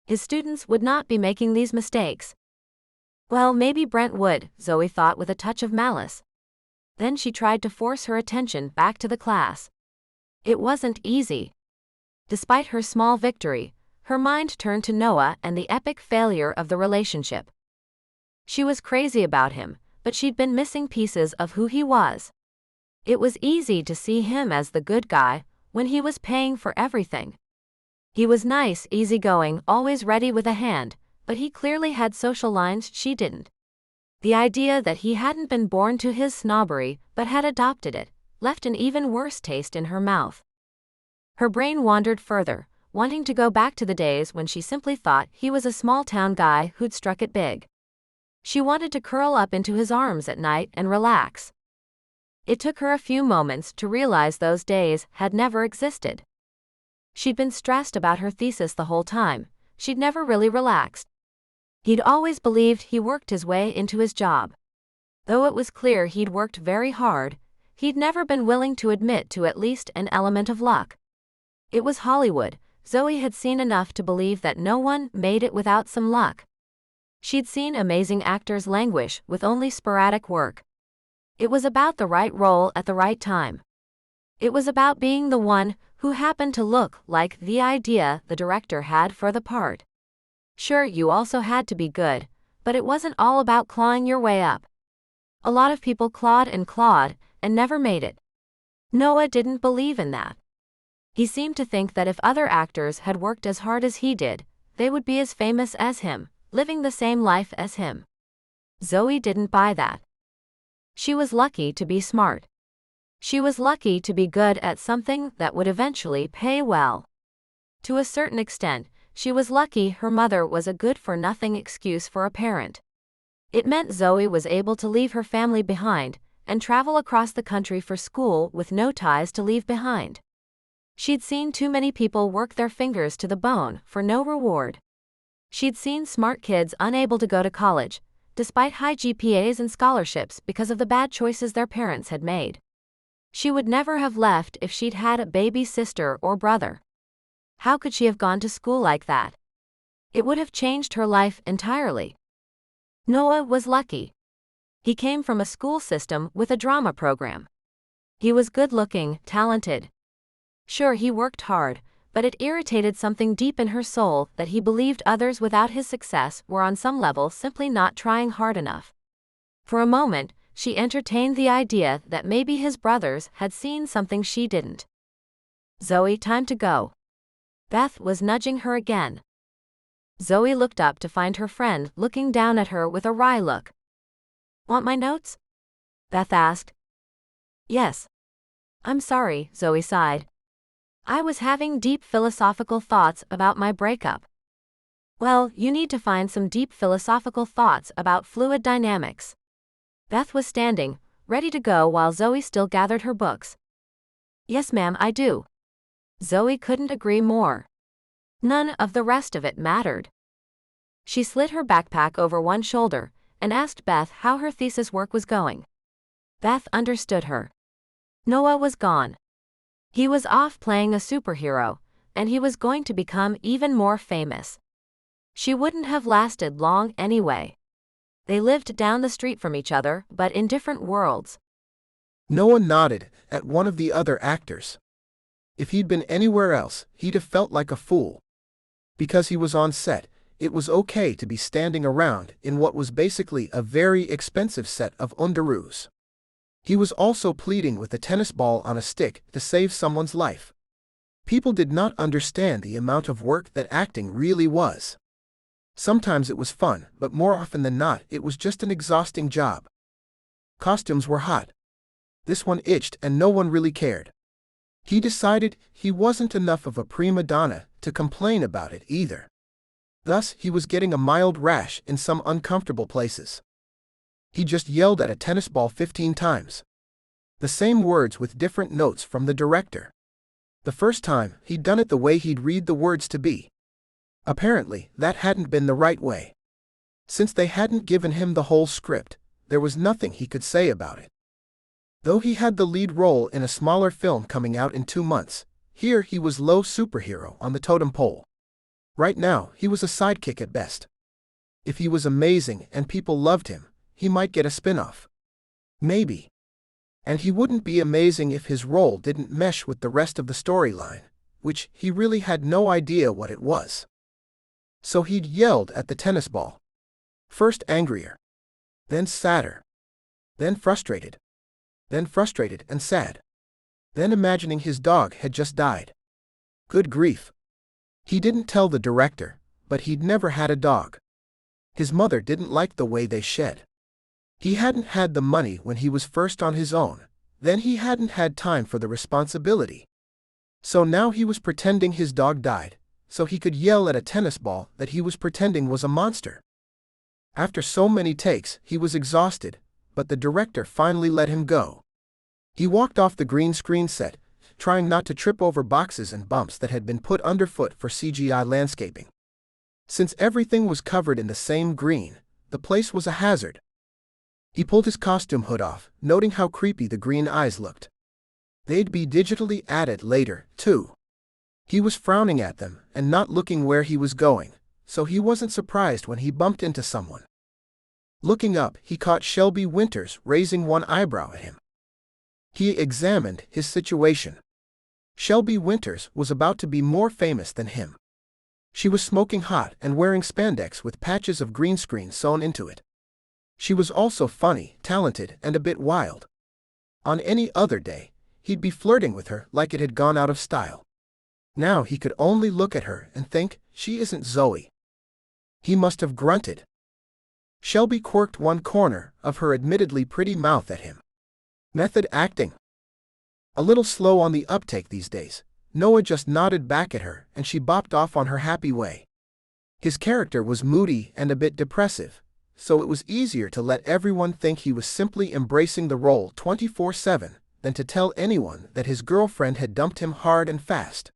His students would not be making these mistakes. Well, maybe Brent would, Zoe thought with a touch of malice. Then she tried to force her attention back to the class. It wasn't easy. Despite her small victory, her mind turned to Noah and the epic failure of the relationship. She was crazy about him, but she'd been missing pieces of who he was. It was easy to see him as the good guy when he was paying for everything. He was nice, easygoing, always ready with a hand, but he clearly had social lines she didn't. The idea that he hadn't been born to his snobbery but had adopted it left an even worse taste in her mouth. Her brain wandered further, wanting to go back to the days when she simply thought he was a small-town guy who'd struck it big. She wanted to curl up into his arms at night and relax. It took her a few moments to realize those days had never existed. She'd been stressed about her thesis the whole time. She'd never really relaxed. He'd always believed he worked his way into his job. Though it was clear he'd worked very hard, he'd never been willing to admit to at least an element of luck. It was Hollywood. Zoe had seen enough to believe that no one made it without some luck. She'd seen amazing actors languish with only sporadic work. It was about the right role at the right time. It was about being the one who happened to look like the idea the director had for the part. Sure, you also had to be good, but it wasn't all about clawing your way up. A lot of people clawed and never made it. Noah didn't believe in that. He seemed to think that if other actors had worked as hard as he did, they would be as famous as him, living the same life as him. Zoe didn't buy that. She was lucky to be smart. She was lucky to be good at something that would eventually pay well. To a certain extent, she was lucky her mother was a good-for-nothing excuse for a parent. It meant Zoe was able to leave her family behind and travel across the country for school with no ties to leave behind. She'd seen too many people work their fingers to the bone for no reward. She'd seen smart kids unable to go to college, despite high GPAs and scholarships because of the bad choices their parents had made. She would never have left if she'd had a baby sister or brother. How could she have gone to school like that? It would have changed her life entirely. Noah was lucky. He came from a school system with a drama program. He was good-looking, talented. Sure, he worked hard, but it irritated something deep in her soul that he believed others without his success were on some level simply not trying hard enough. For a moment, she entertained the idea that maybe his brothers had seen something she didn't. Zoe, time to go. Beth was nudging her again. Zoe looked up to find her friend looking down at her with a wry look. Want my notes? Beth asked. Yes. I'm sorry, Zoe sighed. I was having deep philosophical thoughts about my breakup. Well, you need to find some deep philosophical thoughts about fluid dynamics. Beth was standing, ready to go while Zoe still gathered her books. Yes, ma'am, I do. Zoe couldn't agree more. None of the rest of it mattered. She slid her backpack over one shoulder and asked Beth how her thesis work was going. Beth understood her. Noah was gone. He was off playing a superhero, and he was going to become even more famous. She wouldn't have lasted long anyway. They lived down the street from each other, but in different worlds. Noah nodded at one of the other actors. If he'd been anywhere else, he'd have felt like a fool. Because he was on set, it was okay to be standing around in what was basically a very expensive set of underoos. He was also pleading with a tennis ball on a stick to save someone's life. People did not understand the amount of work that acting really was. Sometimes it was fun, but more often than not, it was just an exhausting job. Costumes were hot. This one itched and no one really cared. He decided he wasn't enough of a prima donna to complain about it either. Thus, he was getting a mild rash in some uncomfortable places. He just yelled at a tennis ball 15 times. The same words with different notes from the director. The first time, he'd done it the way he'd read the words to be. Apparently, that hadn't been the right way. Since they hadn't given him the whole script, there was nothing he could say about it. Though he had the lead role in a smaller film coming out in 2 months, here he was low superhero on the totem pole. Right now, he was a sidekick at best. If he was amazing and people loved him, he might get a spin-off. Maybe. And he wouldn't be amazing if his role didn't mesh with the rest of the storyline, which he really had no idea what it was. So he'd yelled at the tennis ball. First angrier. Then sadder. Then frustrated. Then frustrated and sad. Then imagining his dog had just died. Good grief. He didn't tell the director, but he'd never had a dog. His mother didn't like the way they shed. He hadn't had the money when he was first on his own, then he hadn't had time for the responsibility. So now he was pretending his dog died, so he could yell at a tennis ball that he was pretending was a monster. After so many takes, he was exhausted, but the director finally let him go. He walked off the green screen set, trying not to trip over boxes and bumps that had been put underfoot for CGI landscaping. Since everything was covered in the same green, the place was a hazard. He pulled his costume hood off, noting how creepy the green eyes looked. They'd be digitally added later, too. He was frowning at them and not looking where he was going, so he wasn't surprised when he bumped into someone. Looking up, he caught Shelby Winters raising one eyebrow at him. He examined his situation. Shelby Winters was about to be more famous than him. She was smoking hot and wearing spandex with patches of green screen sewn into it. She was also funny, talented, and a bit wild. On any other day, he'd be flirting with her like it had gone out of style. Now he could only look at her and think, she isn't Zoe. He must have grunted. Shelby quirked one corner of her admittedly pretty mouth at him. Method acting. A little slow on the uptake these days, Noah just nodded back at her and she bopped off on her happy way. His character was moody and a bit depressive, so it was easier to let everyone think he was simply embracing the role 24/7 than to tell anyone that his girlfriend had dumped him hard and fast.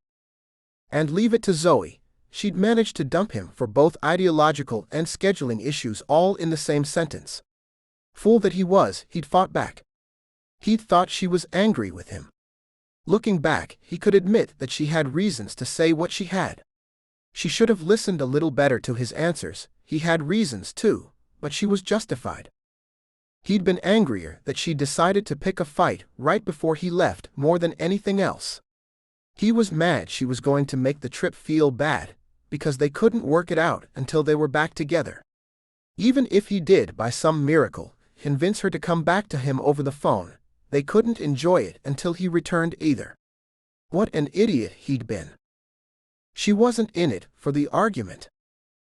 And leave it to Zoe, she'd managed to dump him for both ideological and scheduling issues all in the same sentence. Fool that he was, he'd fought back. He'd thought she was angry with him. Looking back, he could admit that she had reasons to say what she had. She should have listened a little better to his answers. He had reasons too, but she was justified. He'd been angrier that she decided to pick a fight right before he left more than anything else. He was mad she was going to make the trip feel bad, because they couldn't work it out until they were back together. Even if he did, by some miracle, convince her to come back to him over the phone, they couldn't enjoy it until he returned either. What an idiot he'd been. She wasn't in it for the argument.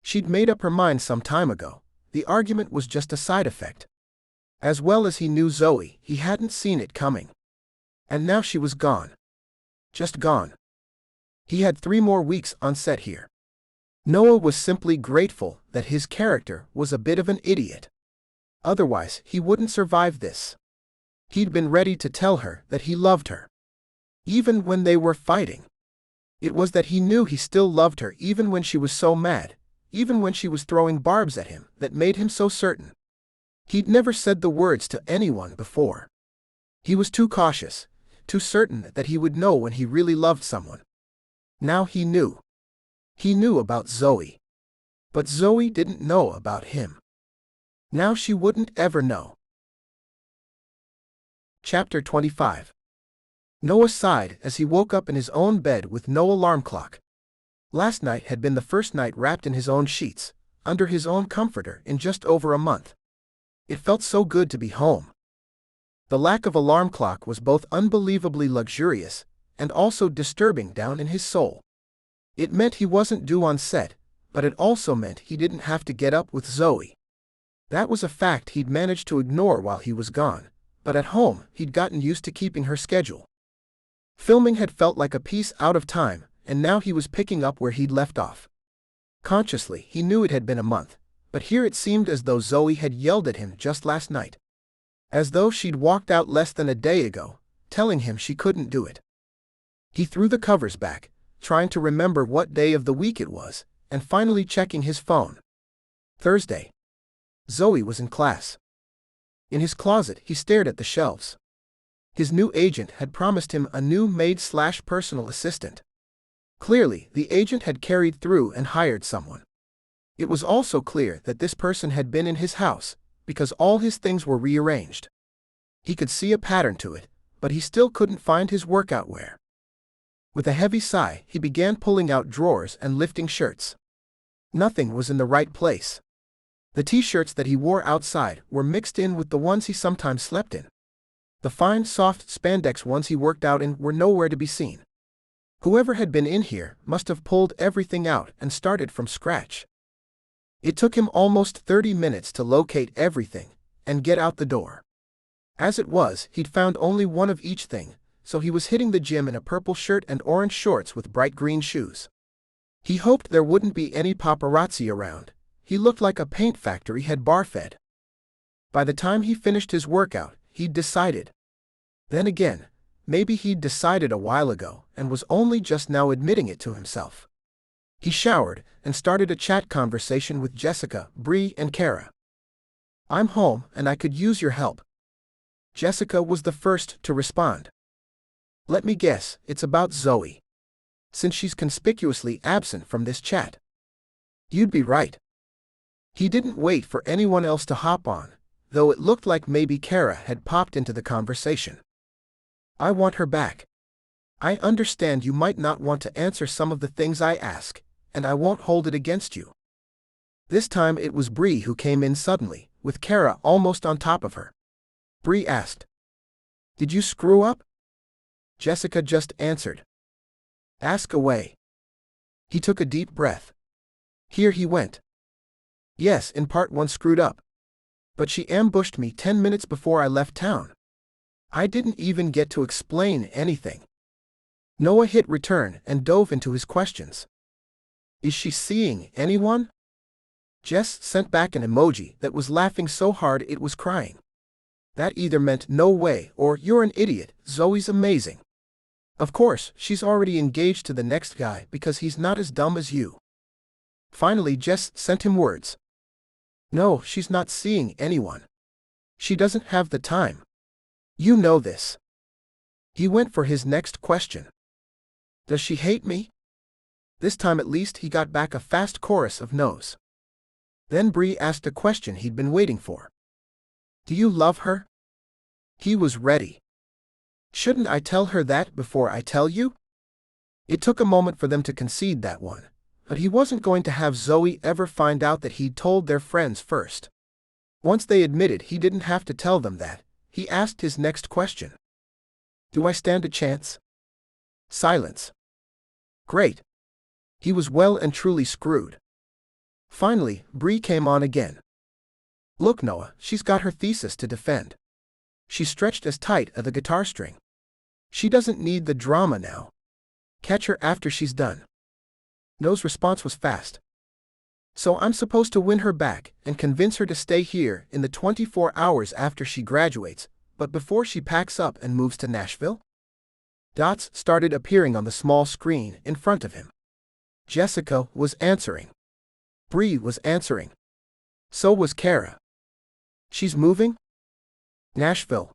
She'd made up her mind some time ago. The argument was just a side effect. As well as he knew Zoe, he hadn't seen it coming. And now she was gone. Just gone. He had 3 more weeks on set here. Noah was simply grateful that his character was a bit of an idiot. Otherwise, he wouldn't survive this. He'd been ready to tell her that he loved her. Even when they were fighting. It was that he knew he still loved her even when she was so mad, even when she was throwing barbs at him, that made him so certain. He'd never said the words to anyone before. He was too cautious, too certain that he would know when he really loved someone. Now he knew. He knew about Zoe. But Zoe didn't know about him. Now she wouldn't ever know. Chapter 25. Noah sighed as he woke up in his own bed with no alarm clock. Last night had been the first night wrapped in his own sheets, under his own comforter in just over a month. It felt so good to be home. The lack of alarm clock was both unbelievably luxurious and also disturbing down in his soul. It meant he wasn't due on set, but it also meant he didn't have to get up with Zoe. That was a fact he'd managed to ignore while he was gone, but at home he'd gotten used to keeping her schedule. Filming had felt like a piece out of time, and now he was picking up where he'd left off. Consciously, he knew it had been a month, but here it seemed as though Zoe had yelled at him just last night. As though she'd walked out less than a day ago, telling him she couldn't do it. He threw the covers back, trying to remember what day of the week it was, and finally checking his phone. Thursday. Zoe was in class. In his closet, he stared at the shelves. His new agent had promised him a new maid/personal assistant. Clearly, the agent had carried through and hired someone. It was also clear that this person had been in his house, because all his things were rearranged. He could see a pattern to it, but he still couldn't find his workout wear. With a heavy sigh, he began pulling out drawers and lifting shirts. Nothing was in the right place. The t-shirts that he wore outside were mixed in with the ones he sometimes slept in. The fine, soft spandex ones he worked out in were nowhere to be seen. Whoever had been in here must have pulled everything out and started from scratch. It took him almost 30 minutes to locate everything and get out the door. As it was, he'd found only one of each thing, so he was hitting the gym in a purple shirt and orange shorts with bright green shoes. He hoped there wouldn't be any paparazzi around. He looked like a paint factory had bar-fed. By the time he finished his workout, he'd decided. Then again, maybe he'd decided a while ago and was only just now admitting it to himself. He showered and started a chat conversation with Jessica, Bree, and Kara. "I'm home and I could use your help." Jessica was the first to respond. "Let me guess, it's about Zoe. Since she's conspicuously absent from this chat." "You'd be right." He didn't wait for anyone else to hop on, though it looked like maybe Kara had popped into the conversation. "I want her back. I understand you might not want to answer some of the things I ask, and I won't hold it against you." This time it was Bree who came in suddenly, with Kara almost on top of her. Bree asked, "Did you screw up?" Jessica just answered, "Ask away." He took a deep breath. Here he went. "Yes, in part one screwed up. But she ambushed me 10 minutes before I left town. I didn't even get to explain anything." Noah hit return and dove into his questions. "Is she seeing anyone?" Jess sent back an emoji that was laughing so hard it was crying. That either meant no way or you're an idiot, Zoe's amazing. Of course, she's already engaged to the next guy because he's not as dumb as you. Finally Jess sent him words. "No, she's not seeing anyone. She doesn't have the time. You know this." He went for his next question. "Does she hate me?" This time at least he got back a fast chorus of no's. Then Bree asked a question he'd been waiting for. "Do you love her?" He was ready. "Shouldn't I tell her that before I tell you?" It took a moment for them to concede that one, but he wasn't going to have Zoe ever find out that he'd told their friends first. Once they admitted he didn't have to tell them that, he asked his next question. "Do I stand a chance?" Silence. Great. He was well and truly screwed. Finally, Bree came on again. "Look, Noah, she's got her thesis to defend. She's stretched as tight as a guitar string. She doesn't need the drama now. Catch her after she's done." Noah's response was fast. "So I'm supposed to win her back and convince her to stay here in the 24 hours after she graduates, but before she packs up and moves to Nashville?" Dots started appearing on the small screen in front of him. Jessica was answering. Bree was answering. So was Kara. "She's moving?" "Nashville."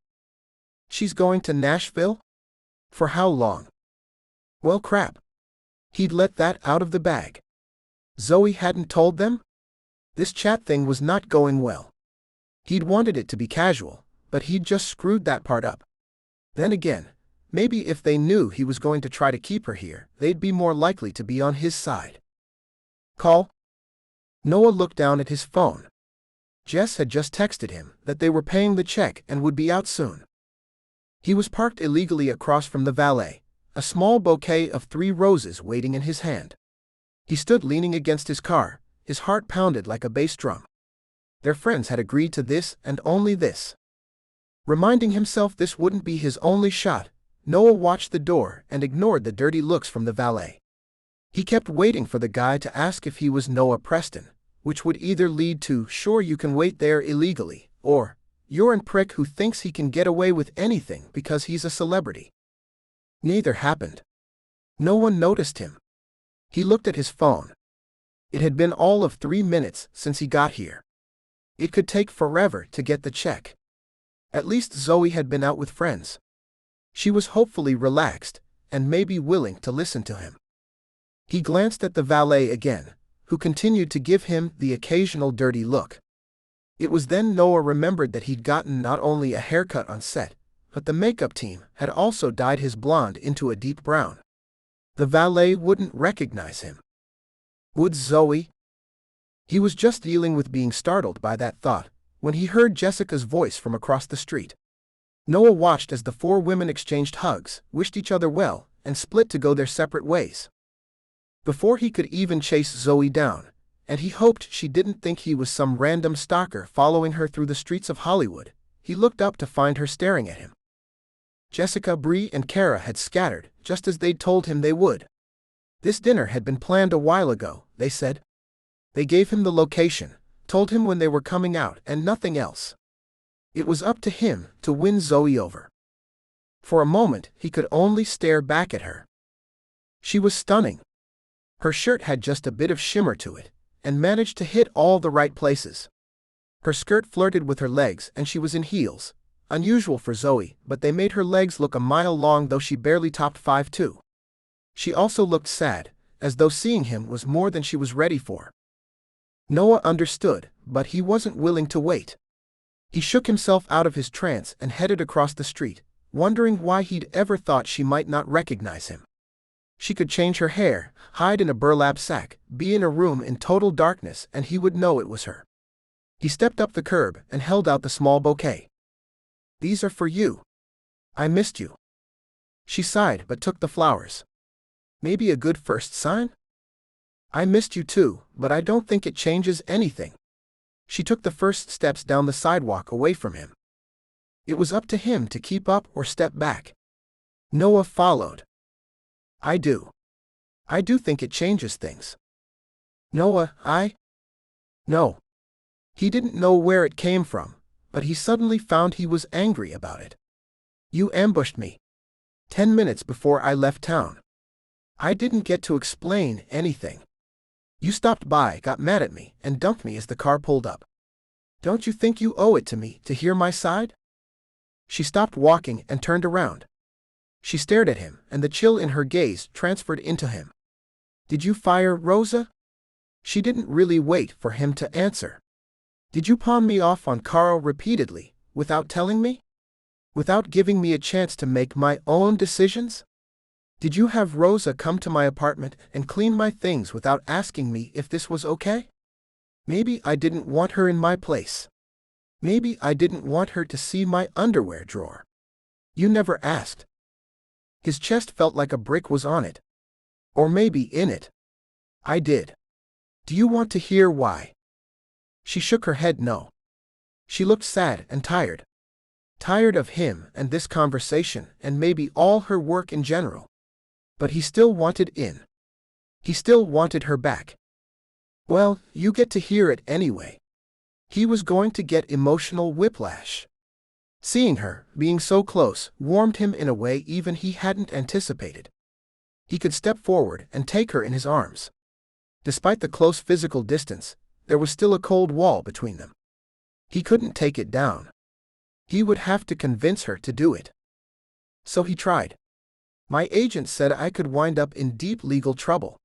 "She's going to Nashville? For how long?" Well, crap. He'd let that out of the bag. Zoe hadn't told them? This chat thing was not going well. He'd wanted it to be casual, but he'd just screwed that part up. Then again, maybe if they knew he was going to try to keep her here, they'd be more likely to be on his side. Call? Noah looked down at his phone. Jess had just texted him that they were paying the check and would be out soon. He was parked illegally across from the valet, a small bouquet of 3 roses waiting in his hand. He stood leaning against his car, his heart pounded like a bass drum. Their friends had agreed to this and only this. Reminding himself this wouldn't be his only shot, Noah watched the door and ignored the dirty looks from the valet. He kept waiting for the guy to ask if he was Noah Preston, which would either lead to "sure you can wait there illegally," or "you're an prick who thinks he can get away with anything because he's a celebrity." Neither happened. No one noticed him. He looked at his phone. It had been all of 3 minutes since he got here. It could take forever to get the check. At least Zoe had been out with friends. She was hopefully relaxed, and maybe willing to listen to him. He glanced at the valet again, who continued to give him the occasional dirty look. It was then Noah remembered that he'd gotten not only a haircut on set, but the makeup team had also dyed his blonde into a deep brown. The valet wouldn't recognize him. Would Zoe? He was just dealing with being startled by that thought, when he heard Jessica's voice from across the street. Noah watched as the 4 women exchanged hugs, wished each other well, and split to go their separate ways. Before he could even chase Zoe down, and he hoped she didn't think he was some random stalker following her through the streets of Hollywood, he looked up to find her staring at him. Jessica, Bree, and Kara had scattered, just as they'd told him they would. This dinner had been planned a while ago, they said. They gave him the location, told him when they were coming out, and nothing else. It was up to him to win Zoe over. For a moment, he could only stare back at her. She was stunning. Her shirt had just a bit of shimmer to it, and managed to hit all the right places. Her skirt flirted with her legs and she was in heels, unusual for Zoe, but they made her legs look a mile long though she barely topped 5'2". She also looked sad, as though seeing him was more than she was ready for. Noah understood, but he wasn't willing to wait. He shook himself out of his trance and headed across the street, wondering why he'd ever thought she might not recognize him. She could change her hair, hide in a burlap sack, be in a room in total darkness, and he would know it was her. He stepped up the curb and held out the small bouquet. "These are for you. I missed you." She sighed but took the flowers. "Maybe a good first sign?" "I missed you too, but I don't think it changes anything." She took the first steps down the sidewalk away from him. It was up to him to keep up or step back. Noah followed. I do think it changes things." "Noah, No." He didn't know where it came from, but he suddenly found he was angry about it. "You ambushed me 10 minutes before I left town. I didn't get to explain anything. You stopped by, got mad at me, and dumped me as the car pulled up. Don't you think you owe it to me to hear my side?" She stopped walking and turned around. She stared at him, and the chill in her gaze transferred into him. "Did you fire Rosa?" She didn't really wait for him to answer. "Did you pawn me off on Carl repeatedly, without telling me? Without giving me a chance to make my own decisions? Did you have Rosa come to my apartment and clean my things without asking me if this was okay? Maybe I didn't want her in my place. Maybe I didn't want her to see my underwear drawer. You never asked." His chest felt like a brick was on it. Or maybe in it. "I did. Do you want to hear why?" She shook her head no. She looked sad and tired. Tired of him and this conversation and maybe all her work in general. But he still wanted in. He still wanted her back. "Well, you get to hear it anyway." He was going to get emotional whiplash. Seeing her, being so close, warmed him in a way even he hadn't anticipated. He could step forward and take her in his arms. Despite the close physical distance, there was still a cold wall between them. He couldn't take it down. He would have to convince her to do it. So he tried. "My agent said I could wind up in deep legal trouble.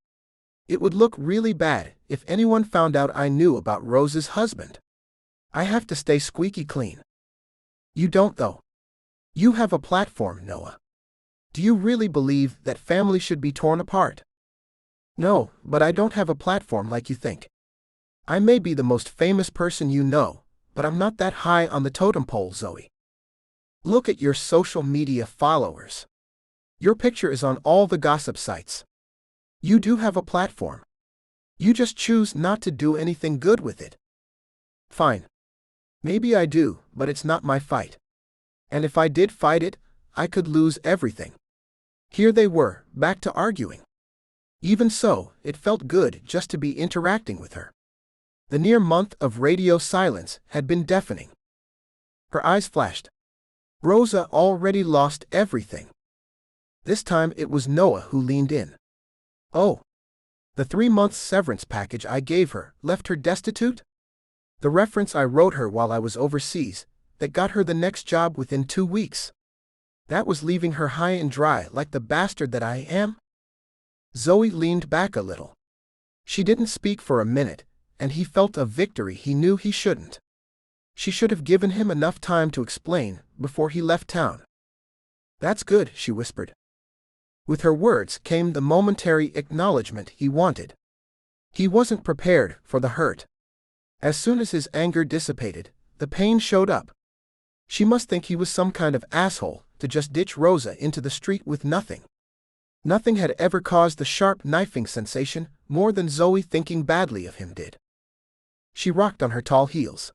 It would look really bad if anyone found out I knew about Rose's husband. I have to stay squeaky clean." "You don't though. You have a platform, Noah. Do you really believe that family should be torn apart?" "No, but I don't have a platform like you think. I may be the most famous person you know, but I'm not that high on the totem pole, Zoe. Look at your social media followers. Your picture is on all the gossip sites. You do have a platform. You just choose not to do anything good with it." "Fine. Maybe I do, but it's not my fight. And if I did fight it, I could lose everything." Here they were, back to arguing. Even so, it felt good just to be interacting with her. The near month of radio silence had been deafening. Her eyes flashed. Rosa already lost everything. This time it was Noah who leaned in. "Oh. The 3-month severance package I gave her left her destitute? The reference I wrote her while I was overseas, that got her the next job within 2 weeks. That was leaving her high and dry like the bastard that I am?" Zoe leaned back a little. She didn't speak for a minute, and he felt a victory he knew he shouldn't. She should have given him enough time to explain before he left town. "That's good," she whispered. With her words came the momentary acknowledgement he wanted. He wasn't prepared for the hurt. As soon as his anger dissipated, the pain showed up. She must think he was some kind of asshole to just ditch Rosa into the street with nothing. Nothing had ever caused the sharp knifing sensation more than Zoe thinking badly of him did. She rocked on her tall heels.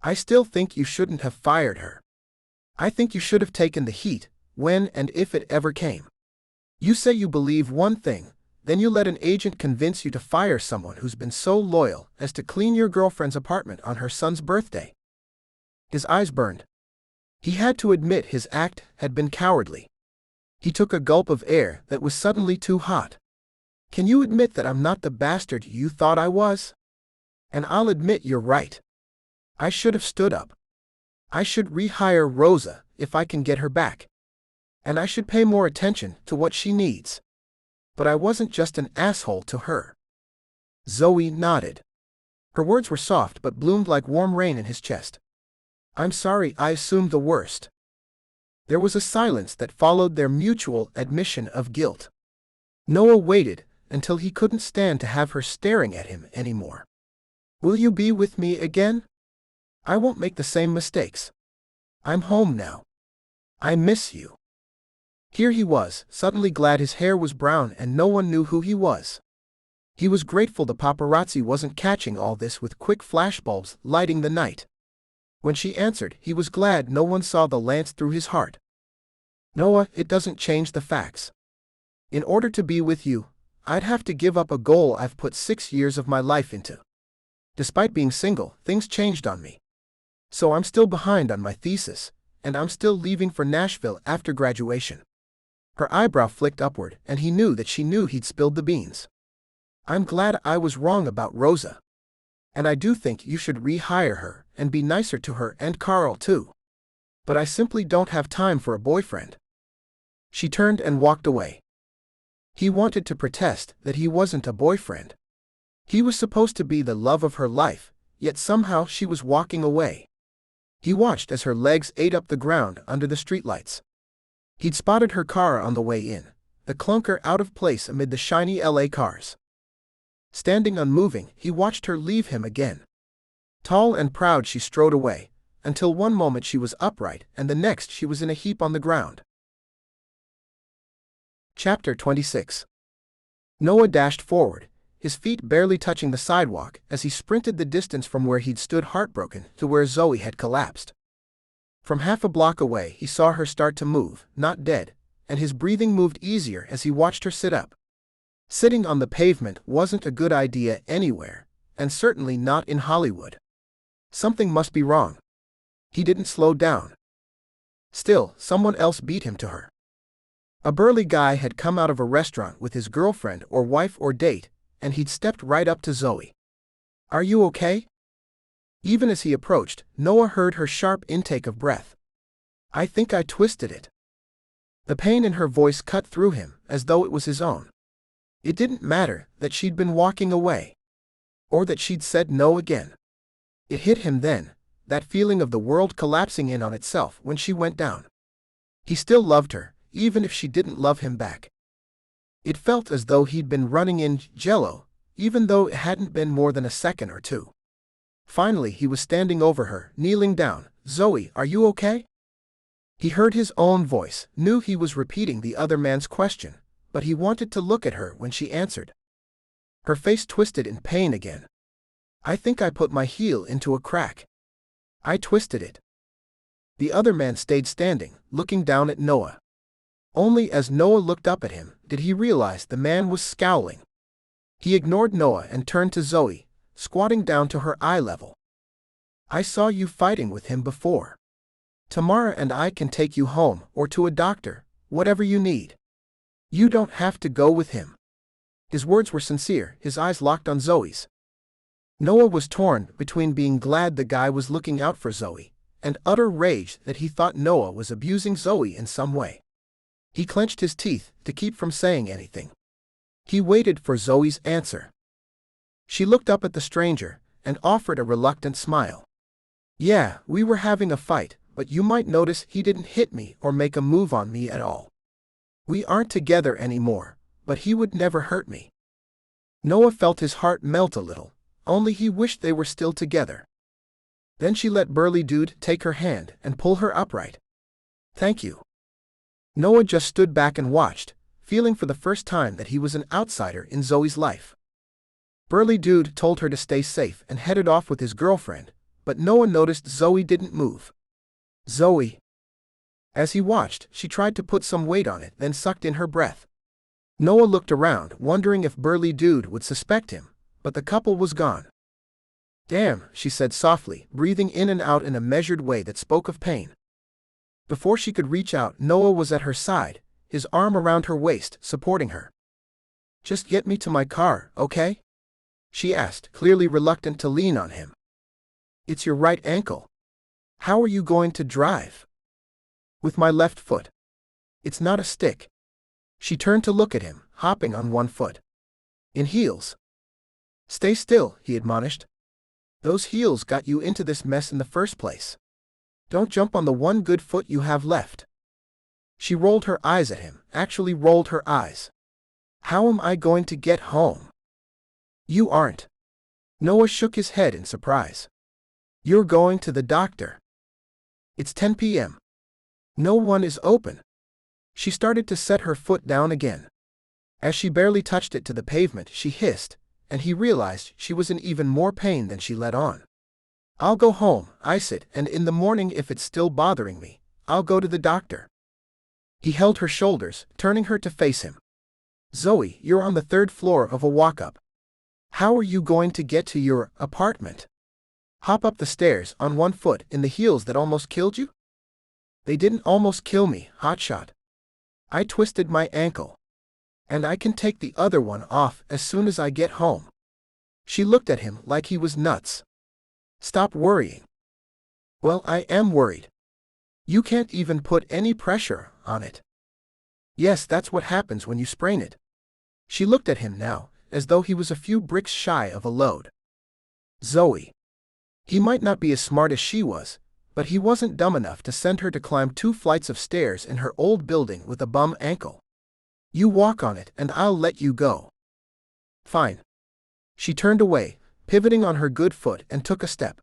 "I still think you shouldn't have fired her. I think you should have taken the heat, when and if it ever came. You say you believe one thing, then you let an agent convince you to fire someone who's been so loyal as to clean your girlfriend's apartment on her son's birthday." His eyes burned. He had to admit his act had been cowardly. He took a gulp of air that was suddenly too hot. "Can you admit that I'm not the bastard you thought I was? And I'll admit you're right. I should have stood up. I should rehire Rosa if I can get her back. And I should pay more attention to what she needs. But I wasn't just an asshole to her." Zoe nodded. Her words were soft but bloomed like warm rain in his chest. "I'm sorry I assumed the worst." There was a silence that followed their mutual admission of guilt. Noah waited until he couldn't stand to have her staring at him anymore. Will you be with me again? I won't make the same mistakes. I'm home now. I miss you. Here he was, suddenly glad his hair was brown and no one knew who he was. He was grateful the paparazzi wasn't catching all this with quick flashbulbs lighting the night. When she answered, he was glad no one saw the lance through his heart. Noah, it doesn't change the facts. In order to be with you, I'd have to give up a goal I've put 6 years of my life into. Despite being single, things changed on me. So I'm still behind on my thesis, and I'm still leaving for Nashville after graduation. Her eyebrow flicked upward, and he knew that she knew he'd spilled the beans. I'm glad I was wrong about Rosa. And I do think you should rehire her and be nicer to her and Carl too. But I simply don't have time for a boyfriend. She turned and walked away. He wanted to protest that he wasn't a boyfriend. He was supposed to be the love of her life, yet somehow she was walking away. He watched as her legs ate up the ground under the streetlights. He'd spotted her car on the way in, the clunker out of place amid the shiny LA cars. Standing unmoving, he watched her leave him again. Tall and proud she strode away, until one moment she was upright and the next she was in a heap on the ground. Chapter 26. Noah dashed forward, his feet barely touching the sidewalk as he sprinted the distance from where he'd stood heartbroken to where Zoe had collapsed. From half a block away he saw her start to move, not dead, and his breathing moved easier as he watched her sit up. Sitting on the pavement wasn't a good idea anywhere, and certainly not in Hollywood. Something must be wrong. He didn't slow down. Still, someone else beat him to her. A burly guy had come out of a restaurant with his girlfriend or wife or date, and he'd stepped right up to Zoe. Are you okay? Even as he approached, Noah heard her sharp intake of breath. I think I twisted it. The pain in her voice cut through him, as though it was his own. It didn't matter that she'd been walking away. Or that she'd said no again. It hit him then, that feeling of the world collapsing in on itself when she went down. He still loved her, even if she didn't love him back. It felt as though he'd been running in jello, even though it hadn't been more than a second or two. Finally he was standing over her, kneeling down. Zoe, are you okay? He heard his own voice, knew he was repeating the other man's question, but he wanted to look at her when she answered. Her face twisted in pain again. I think I put my heel into a crack. I twisted it. The other man stayed standing, looking down at Noah. Only as Noah looked up at him did he realize the man was scowling. He ignored Noah and turned to Zoe, squatting down to her eye level. I saw you fighting with him before. Tamara and I can take you home or to a doctor, whatever you need. You don't have to go with him. His words were sincere, his eyes locked on Zoe's. Noah was torn between being glad the guy was looking out for Zoe, and utter rage that he thought Noah was abusing Zoe in some way. He clenched his teeth to keep from saying anything. He waited for Zoe's answer. She looked up at the stranger and offered a reluctant smile. Yeah, we were having a fight, but you might notice he didn't hit me or make a move on me at all. We aren't together anymore, but he would never hurt me. Noah felt his heart melt a little, only he wished they were still together. Then she let Burly Dude take her hand and pull her upright. Thank you. Noah just stood back and watched, feeling for the first time that he was an outsider in Zoe's life. Burly Dude told her to stay safe and headed off with his girlfriend, but Noah noticed Zoe didn't move. Zoe. As he watched, she tried to put some weight on it, then sucked in her breath. Noah looked around, wondering if Burly Dude would suspect him, but the couple was gone. Damn, she said softly, breathing in and out in a measured way that spoke of pain. Before she could reach out, Noah was at her side, his arm around her waist, supporting her. Just get me to my car, okay? She asked, clearly reluctant to lean on him. It's your right ankle. How are you going to drive? With my left foot. It's not a stick. She turned to look at him, hopping on one foot. In heels. Stay still, he admonished. Those heels got you into this mess in the first place. Don't jump on the one good foot you have left. She rolled her eyes at him, actually rolled her eyes. How am I going to get home? You aren't. Noah shook his head in surprise. You're going to the doctor. It's 10 p.m. No one is open. She started to set her foot down again. As she barely touched it to the pavement, she hissed, and he realized she was in even more pain than she let on. I'll go home, I said, and in the morning if it's still bothering me, I'll go to the doctor. He held her shoulders, turning her to face him. Zoe, you're on the 3rd floor of a walk-up. How are you going to get to your apartment? Hop up the stairs on one foot in the heels that almost killed you? They didn't almost kill me, hotshot. I twisted my ankle. And I can take the other one off as soon as I get home. She looked at him like he was nuts. Stop worrying. Well, I am worried. You can't even put any pressure on it. Yes, that's what happens when you sprain it. She looked at him now, as though he was a few bricks shy of a load. Zoe. He might not be as smart as she was, but he wasn't dumb enough to send her to climb 2 flights of stairs in her old building with a bum ankle. You walk on it and I'll let you go. Fine. She turned away, pivoting on her good foot, and took a step.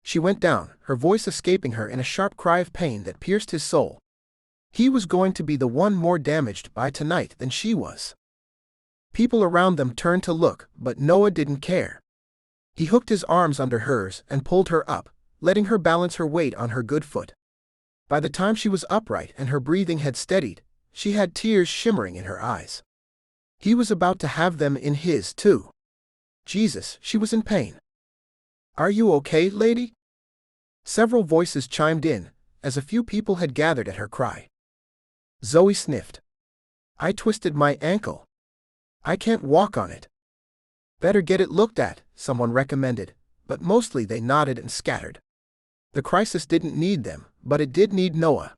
She went down, her voice escaping her in a sharp cry of pain that pierced his soul. He was going to be the one more damaged by tonight than she was. People around them turned to look, but Noah didn't care. He hooked his arms under hers and pulled her up, letting her balance her weight on her good foot. By the time she was upright and her breathing had steadied, she had tears shimmering in her eyes. He was about to have them in his, too. Jesus, she was in pain. Are you okay, lady? Several voices chimed in, as a few people had gathered at her cry. Zoe sniffed. I twisted my ankle. I can't walk on it. Better get it looked at, someone recommended, but mostly they nodded and scattered. The crisis didn't need them, but it did need Noah.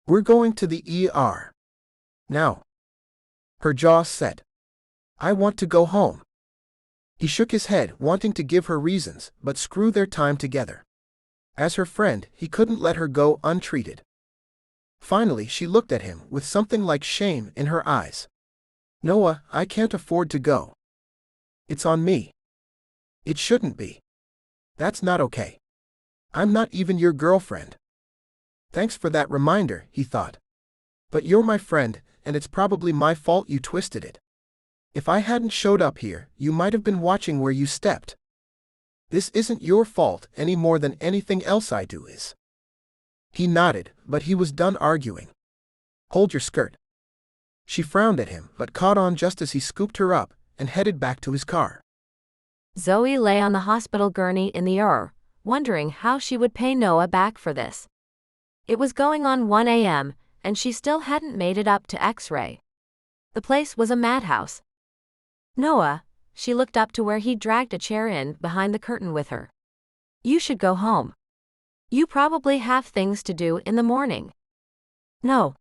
We're going to the ER. Now. Her jaw set. I want to go home. He shook his head, wanting to give her reasons, but screw their time together. As her friend, he couldn't let her go untreated. Finally, she looked at him with something like shame in her eyes. Noah, I can't afford to go. It's on me. It shouldn't be. That's not okay. I'm not even your girlfriend. Thanks for that reminder, he thought. But you're my friend, and it's probably my fault you twisted it. If I hadn't showed up here, you might have been watching where you stepped. This isn't your fault any more than anything else I do is. He nodded, but he was done arguing. Hold your skirt. She frowned at him, but caught on just as he scooped her up and headed back to his car. Zoe lay on the hospital gurney in the ER, wondering how she would pay Noah back for this. It was going on 1 a.m., and she still hadn't made it up to X-ray. The place was a madhouse. Noah, she looked up to where he dragged a chair in behind the curtain with her. You should go home. You probably have things to do in the morning. No.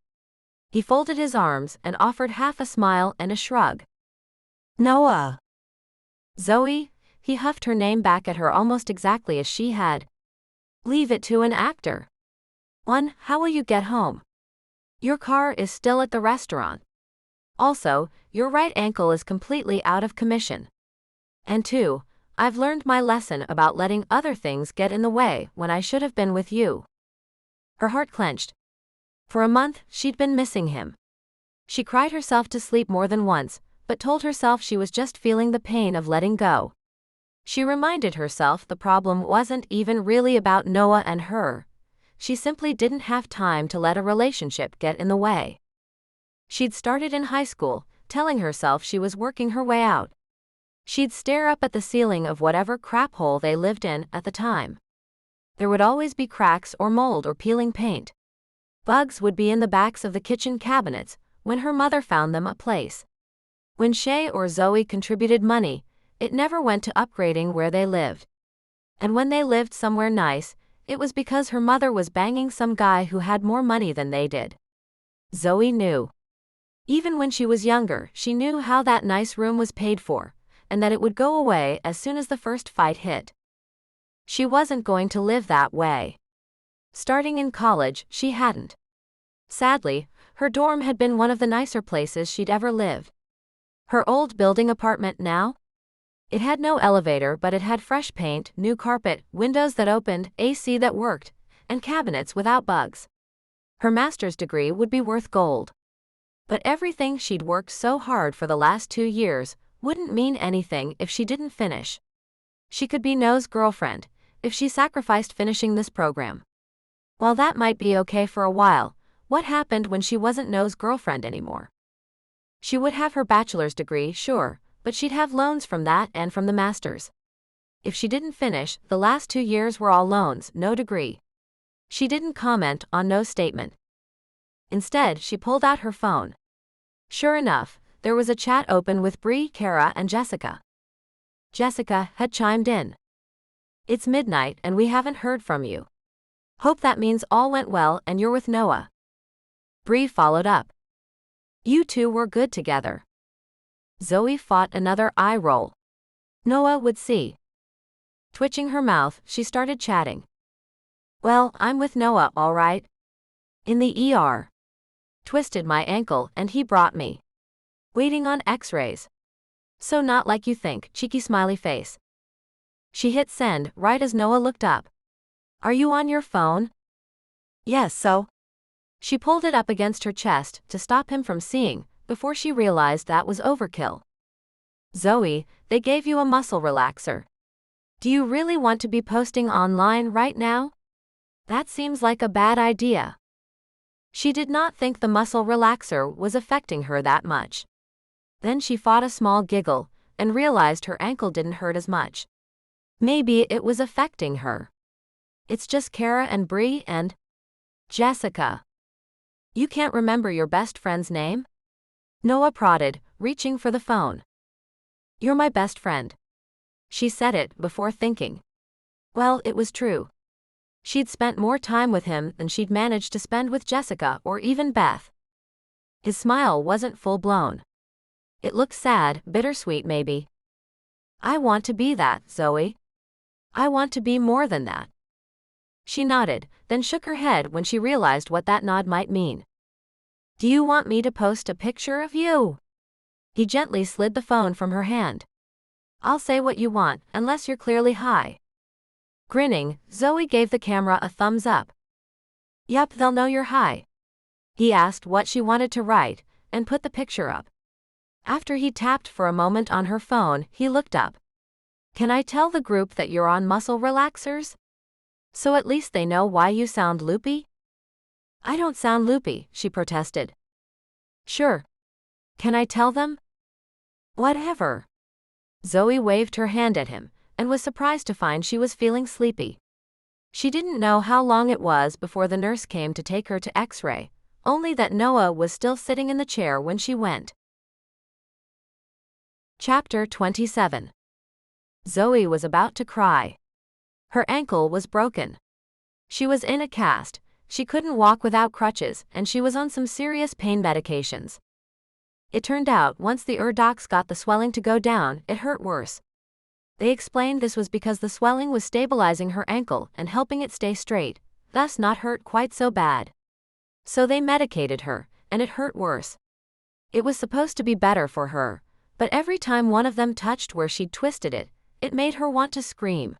He folded his arms and offered half a smile and a shrug. Noah. Zoe, he huffed her name back at her almost exactly as she had. Leave it to an actor. 1. How will you get home? Your car is still at the restaurant. Also, your right ankle is completely out of commission. And 2. I've learned my lesson about letting other things get in the way when I should have been with you. Her heart clenched. For a month, she'd been missing him. She cried herself to sleep more than once, but told herself she was just feeling the pain of letting go. She reminded herself the problem wasn't even really about Noah and her. She simply didn't have time to let a relationship get in the way. She'd started in high school, telling herself she was working her way out. She'd stare up at the ceiling of whatever crap hole they lived in at the time. There would always be cracks or mold or peeling paint. Bugs would be in the backs of the kitchen cabinets when her mother found them a place. When Shay or Zoe contributed money, it never went to upgrading where they lived. And when they lived somewhere nice, it was because her mother was banging some guy who had more money than they did. Zoe knew. Even when she was younger, she knew how that nice room was paid for, and that it would go away as soon as the first fight hit. She wasn't going to live that way. Starting in college, she hadn't. Sadly, her dorm had been one of the nicer places she'd ever lived, Her old building apartment now? It had no elevator, but it had fresh paint, new carpet, windows that opened, AC that worked, and cabinets without bugs. Her master's degree would be worth gold. But everything she'd worked so hard for the last 2 years wouldn't mean anything if she didn't finish. She could be Noah's girlfriend if she sacrificed finishing this program. While that might be okay for a while, what happened when she wasn't Noah's girlfriend anymore? She would have her bachelor's degree, sure, but she'd have loans from that and from the master's. If she didn't finish, the last 2 years were all loans, no degree. She didn't comment on Noah's statement. Instead, she pulled out her phone. Sure enough, there was a chat open with Bree, Kara, and Jessica. Jessica had chimed in. "It's midnight and we haven't heard from you. Hope that means all went well and you're with Noah." Bree followed up. "You two were good together." Zoe fought another eye roll. Noah would see. Twitching her mouth, she started chatting. "Well, I'm with Noah, all right. In the ER. Twisted my ankle and he brought me. Waiting on x-rays. So not like you think," cheeky smiley face. She hit send right as Noah looked up. "Are you on your phone?" "Yes, so?" She pulled it up against her chest to stop him from seeing before she realized that was overkill. "Zoe, they gave you a muscle relaxer. Do you really want to be posting online right now? That seems like a bad idea." She did not think the muscle relaxer was affecting her that much. Then she fought a small giggle and realized her ankle didn't hurt as much. Maybe it was affecting her. "It's just Kara and Bree and Jessica." "You can't remember your best friend's name?" Noah prodded, reaching for the phone. "You're my best friend." She said it before thinking. Well, it was true. She'd spent more time with him than she'd managed to spend with Jessica or even Beth. His smile wasn't full-blown. It looked sad, bittersweet maybe. "I want to be that, Zoe. I want to be more than that." She nodded, then shook her head when she realized what that nod might mean. "Do you want me to post a picture of you?" He gently slid the phone from her hand. "I'll say what you want, unless you're clearly high." Grinning, Zoe gave the camera a thumbs up. "Yup, they'll know you're high." He asked what she wanted to write, and put the picture up. After he tapped for a moment on her phone, he looked up. "Can I tell the group that you're on muscle relaxers? So at least they know why you sound loopy?" "I don't sound loopy," she protested. "Sure. Can I tell them?" "Whatever." Zoe waved her hand at him, and was surprised to find she was feeling sleepy. She didn't know how long it was before the nurse came to take her to X-ray, only that Noah was still sitting in the chair when she went. Chapter 27. Zoe was about to cry. Her ankle was broken. She was in a cast, she couldn't walk without crutches, and she was on some serious pain medications. It turned out once the docs got the swelling to go down, it hurt worse. They explained this was because the swelling was stabilizing her ankle and helping it stay straight, thus not hurt quite so bad. So they medicated her, and it hurt worse. It was supposed to be better for her, but every time one of them touched where she'd twisted it, it made her want to scream.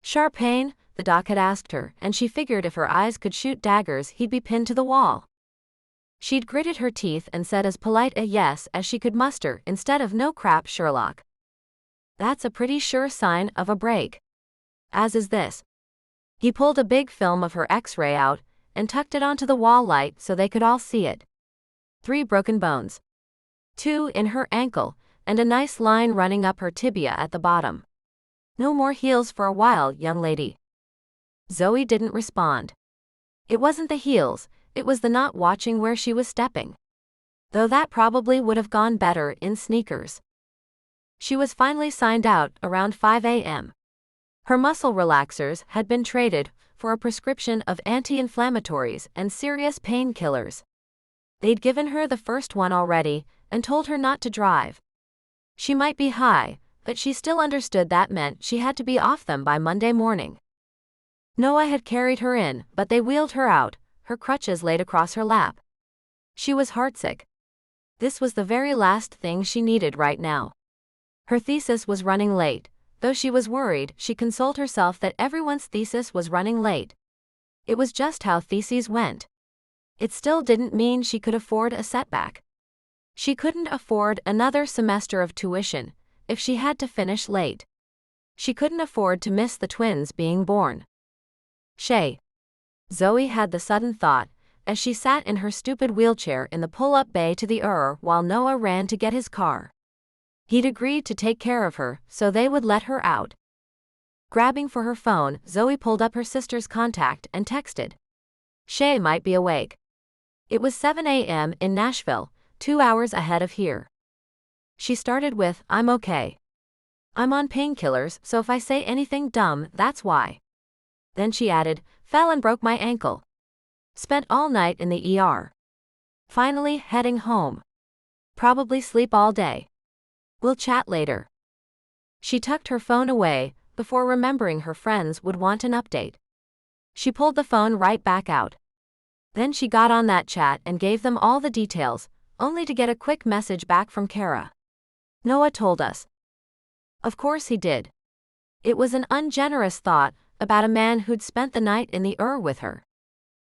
"Sharp pain?" the doc had asked her, and she figured if her eyes could shoot daggers, he'd be pinned to the wall. She'd gritted her teeth and said as polite a yes as she could muster instead of "No crap, Sherlock." "That's a pretty sure sign of a break." As is this. He pulled a big film of her X-ray out and tucked it onto the wall light so they could all see it. 3 broken bones. 2 in her ankle, and a nice line running up her tibia at the bottom. "No more heels for a while, young lady." Zoe didn't respond. It wasn't the heels, it was the not watching where she was stepping. Though that probably would have gone better in sneakers. She was finally signed out around 5 a.m. Her muscle relaxers had been traded for a prescription of anti-inflammatories and serious painkillers. They'd given her the first one already and told her not to drive. She might be high, but she still understood that meant she had to be off them by Monday morning. Noah had carried her in, but they wheeled her out, her crutches laid across her lap. She was heartsick. This was the very last thing she needed right now. Her thesis was running late. Though she was worried, she consoled herself that everyone's thesis was running late. It was just how theses went. It still didn't mean she could afford a setback. She couldn't afford another semester of tuition if she had to finish late. She couldn't afford to miss the twins being born. Shay. Zoe had the sudden thought, as she sat in her stupid wheelchair in the pull-up bay to the while Noah ran to get his car. He'd agreed to take care of her, so they would let her out. Grabbing for her phone, Zoe pulled up her sister's contact and texted. Shay might be awake. It was 7 a.m. in Nashville, 2 hours ahead of here. She started with, I'm okay. I'm on painkillers, so if I say anything dumb, that's why. Then she added, fell and broke my ankle. Spent all night in the ER. Finally heading home. Probably sleep all day. We'll chat later. She tucked her phone away, before remembering her friends would want an update. She pulled the phone right back out. Then she got on that chat and gave them all the details, only to get a quick message back from Kara. Noah told us. Of course he did. It was an ungenerous thought about a man who'd spent the night in the with her.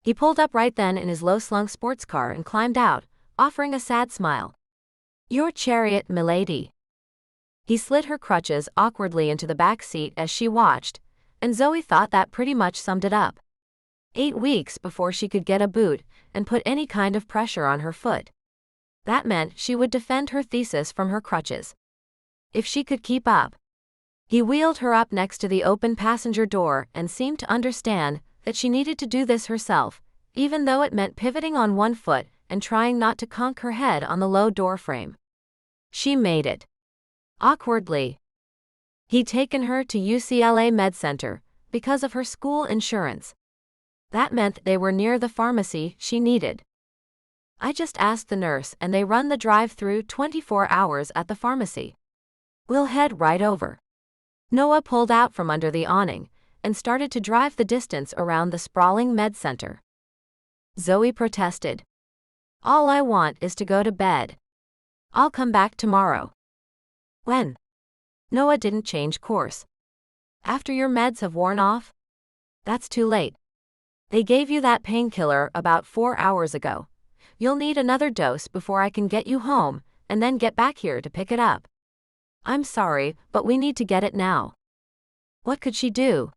He pulled up right then in his low-slung sports car and climbed out, offering a sad smile. Your chariot, milady. He slid her crutches awkwardly into the back seat as she watched, and Zoe thought that pretty much summed it up. 8 weeks before she could get a boot and put any kind of pressure on her foot. That meant she would defend her thesis from her crutches. If she could keep up. He wheeled her up next to the open passenger door and seemed to understand that she needed to do this herself, even though it meant pivoting on one foot and trying not to conk her head on the low door frame. She made it. Awkwardly. He'd taken her to UCLA Med Center because of her school insurance. That meant they were near the pharmacy she needed. I just asked the nurse and they run the drive-through 24 hours at the pharmacy. We'll head right over. Noah pulled out from under the awning and started to drive the distance around the sprawling med center. Zoe protested. All I want is to go to bed. I'll come back tomorrow. When? Noah didn't change course. After your meds have worn off? That's too late. They gave you that painkiller about 4 hours ago. You'll need another dose before I can get you home, and then get back here to pick it up. I'm sorry, but we need to get it now. What could she do?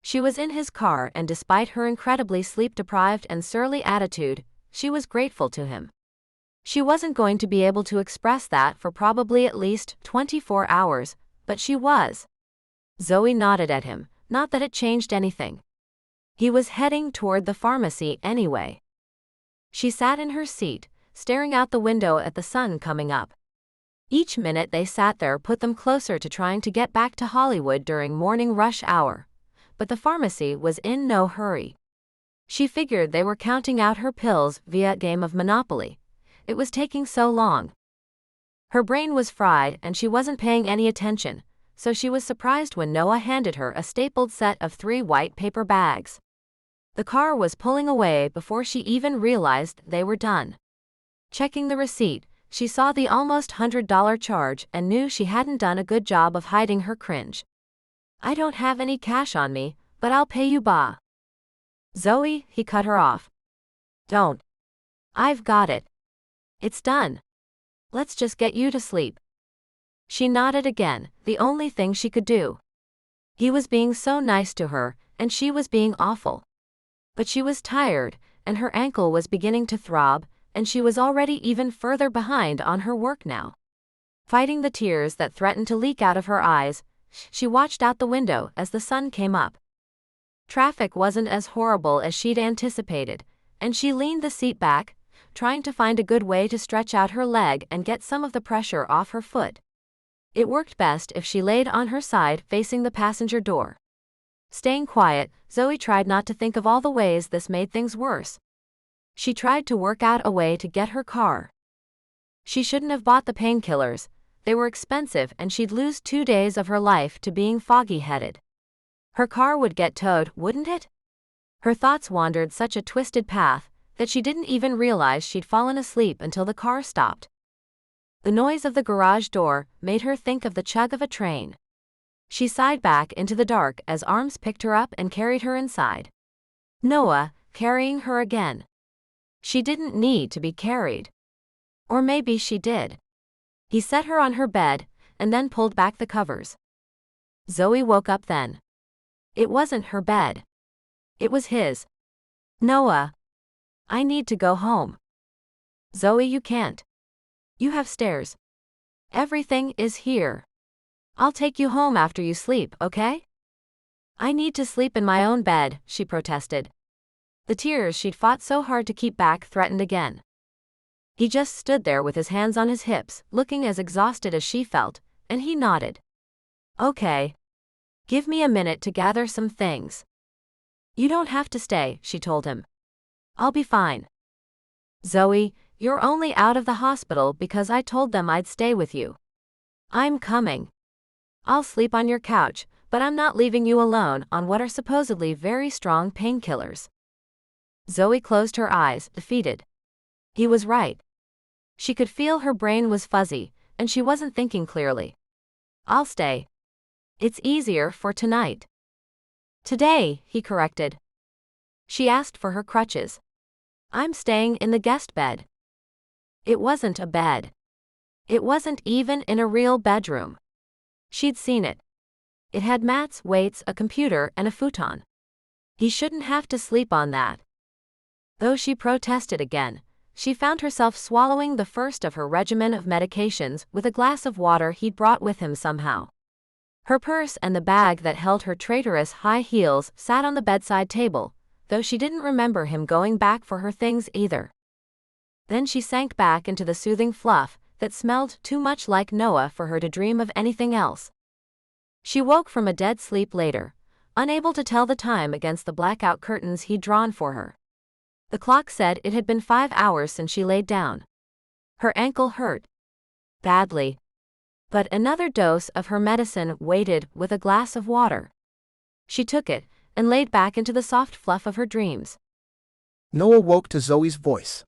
She was in his car and despite her incredibly sleep-deprived and surly attitude, she was grateful to him. She wasn't going to be able to express that for probably at least 24 hours, but she was. Zoe nodded at him, not that it changed anything. He was heading toward the pharmacy anyway. She sat in her seat, staring out the window at the sun coming up. Each minute they sat there put them closer to trying to get back to Hollywood during morning rush hour, but the pharmacy was in no hurry. She figured they were counting out her pills via a game of Monopoly. It was taking so long. Her brain was fried and she wasn't paying any attention, so she was surprised when Noah handed her a stapled set of 3 white paper bags. The car was pulling away before she even realized they were done. Checking the receipt, she saw the almost $100 charge and knew she hadn't done a good job of hiding her cringe. I don't have any cash on me, but I'll pay you ba. Zoe, he cut her off. Don't. I've got it. It's done. Let's just get you to sleep. She nodded again, the only thing she could do. He was being so nice to her, and she was being awful. But she was tired, and her ankle was beginning to throb, and she was already even further behind on her work now. Fighting the tears that threatened to leak out of her eyes, she watched out the window as the sun came up. Traffic wasn't as horrible as she'd anticipated, and she leaned the seat back, trying to find a good way to stretch out her leg and get some of the pressure off her foot. It worked best if she laid on her side facing the passenger door. Staying quiet, Zoe tried not to think of all the ways this made things worse. She tried to work out a way to get her car. She shouldn't have bought the painkillers. They were expensive and she'd lose 2 days of her life to being foggy-headed. Her car would get towed, wouldn't it? Her thoughts wandered such a twisted path that she didn't even realize she'd fallen asleep until the car stopped. The noise of the garage door made her think of the chug of a train. She sighed back into the dark as arms picked her up and carried her inside. Noah, carrying her again. She didn't need to be carried. Or maybe she did. He set her on her bed, and then pulled back the covers. Zoe woke up then. It wasn't her bed. It was his. Noah. I need to go home. Zoe, you can't. You have stairs. Everything is here. I'll take you home after you sleep, okay? I need to sleep in my own bed, she protested. The tears she'd fought so hard to keep back threatened again. He just stood there with his hands on his hips, looking as exhausted as she felt, and he nodded. Okay. Give me a minute to gather some things. You don't have to stay, she told him. I'll be fine. Zoe, you're only out of the hospital because I told them I'd stay with you. I'm coming. I'll sleep on your couch, but I'm not leaving you alone on what are supposedly very strong painkillers. Zoe closed her eyes, defeated. He was right. She could feel her brain was fuzzy, and she wasn't thinking clearly. I'll stay. It's easier for tonight. Today, he corrected. She asked for her crutches. I'm staying in the guest bed. It wasn't a bed. It wasn't even in a real bedroom. She'd seen it. It had mats, weights, a computer, and a futon. He shouldn't have to sleep on that. Though she protested again, she found herself swallowing the first of her regimen of medications with a glass of water he'd brought with him somehow. Her purse and the bag that held her traitorous high heels sat on the bedside table, though she didn't remember him going back for her things either. Then she sank back into the soothing fluff that smelled too much like Noah for her to dream of anything else. She woke from a dead sleep later, unable to tell the time against the blackout curtains he'd drawn for her. The clock said it had been 5 hours since she laid down. Her ankle hurt. Badly. But another dose of her medicine waited with a glass of water. She took it, and laid back into the soft fluff of her dreams. Noah woke to Zoe's voice.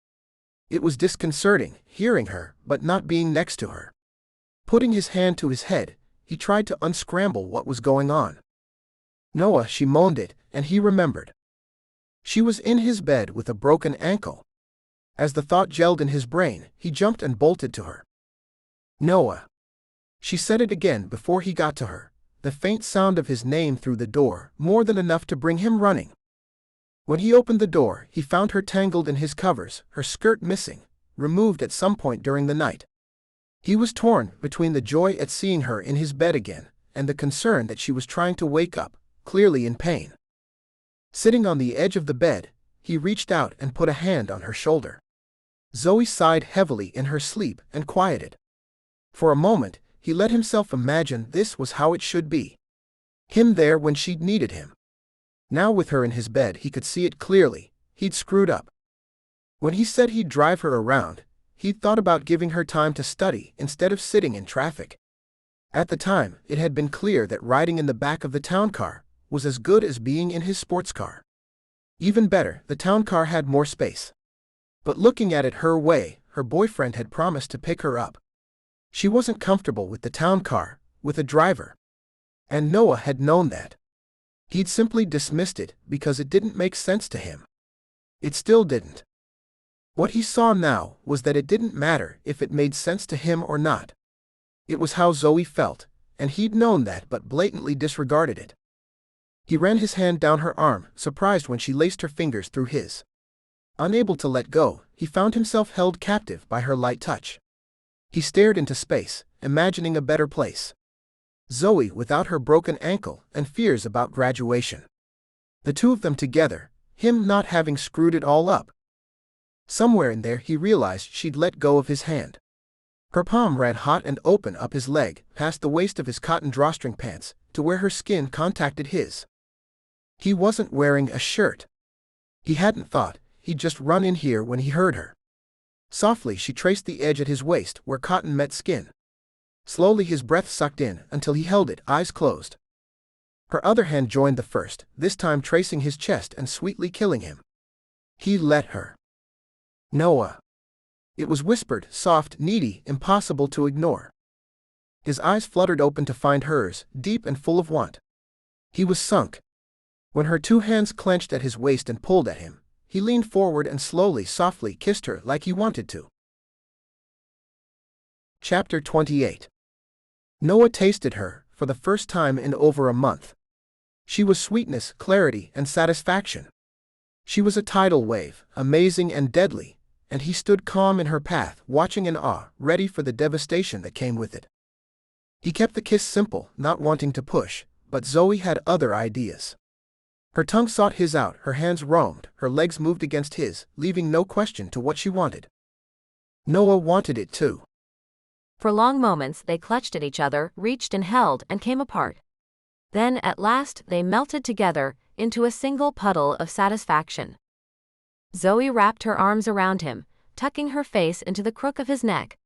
It was disconcerting, hearing her, but not being next to her. Putting his hand to his head, he tried to unscramble what was going on. Noah, she moaned it, and he remembered. She was in his bed with a broken ankle. As the thought gelled in his brain, he jumped and bolted to her. Noah. She said it again before he got to her, the faint sound of his name through the door, more than enough to bring him running. When he opened the door, he found her tangled in his covers, her skirt missing, removed at some point during the night. He was torn between the joy at seeing her in his bed again, and the concern that she was trying to wake up, clearly in pain. Sitting on the edge of the bed, he reached out and put a hand on her shoulder. Zoe sighed heavily in her sleep and quieted. For a moment, he let himself imagine this was how it should be. Him there when she'd needed him. Now with her in his bed he could see it clearly, he'd screwed up. When he said he'd drive her around, he'd thought about giving her time to study instead of sitting in traffic. At the time, it had been clear that riding in the back of the town car was as good as being in his sports car. Even better, the town car had more space. But looking at it her way, her boyfriend had promised to pick her up. She wasn't comfortable with the town car, with a driver. And Noah had known that. He'd simply dismissed it because it didn't make sense to him. It still didn't. What he saw now was that it didn't matter if it made sense to him or not. It was how Zoe felt, and he'd known that but blatantly disregarded it. He ran his hand down her arm, surprised when she laced her fingers through his. Unable to let go, he found himself held captive by her light touch. He stared into space, imagining a better place. Zoe without her broken ankle and fears about graduation. The two of them together, him not having screwed it all up. Somewhere in there he realized she'd let go of his hand. Her palm ran hot and open up his leg, past the waist of his cotton drawstring pants, to where her skin contacted his. He wasn't wearing a shirt. He hadn't thought, he'd just run in here when he heard her. Softly she traced the edge at his waist where cotton met skin. Slowly his breath sucked in until he held it, eyes closed. Her other hand joined the first, this time tracing his chest and sweetly killing him. He let her. Noah. It was whispered, soft, needy, impossible to ignore. His eyes fluttered open to find hers, deep and full of want. He was sunk. When her two hands clenched at his waist and pulled at him, he leaned forward and slowly, softly kissed her like he wanted to. Chapter 28. Noah tasted her, for the first time in over a month. She was sweetness, clarity, and satisfaction. She was a tidal wave, amazing and deadly, and he stood calm in her path, watching in awe, ready for the devastation that came with it. He kept the kiss simple, not wanting to push, but Zoe had other ideas. Her tongue sought his out, her hands roamed, her legs moved against his, leaving no question to what she wanted. Noah wanted it too. For long moments they clutched at each other, reached and held, and came apart. Then, at last, they melted together, into a single puddle of satisfaction. Zoe wrapped her arms around him, tucking her face into the crook of his neck.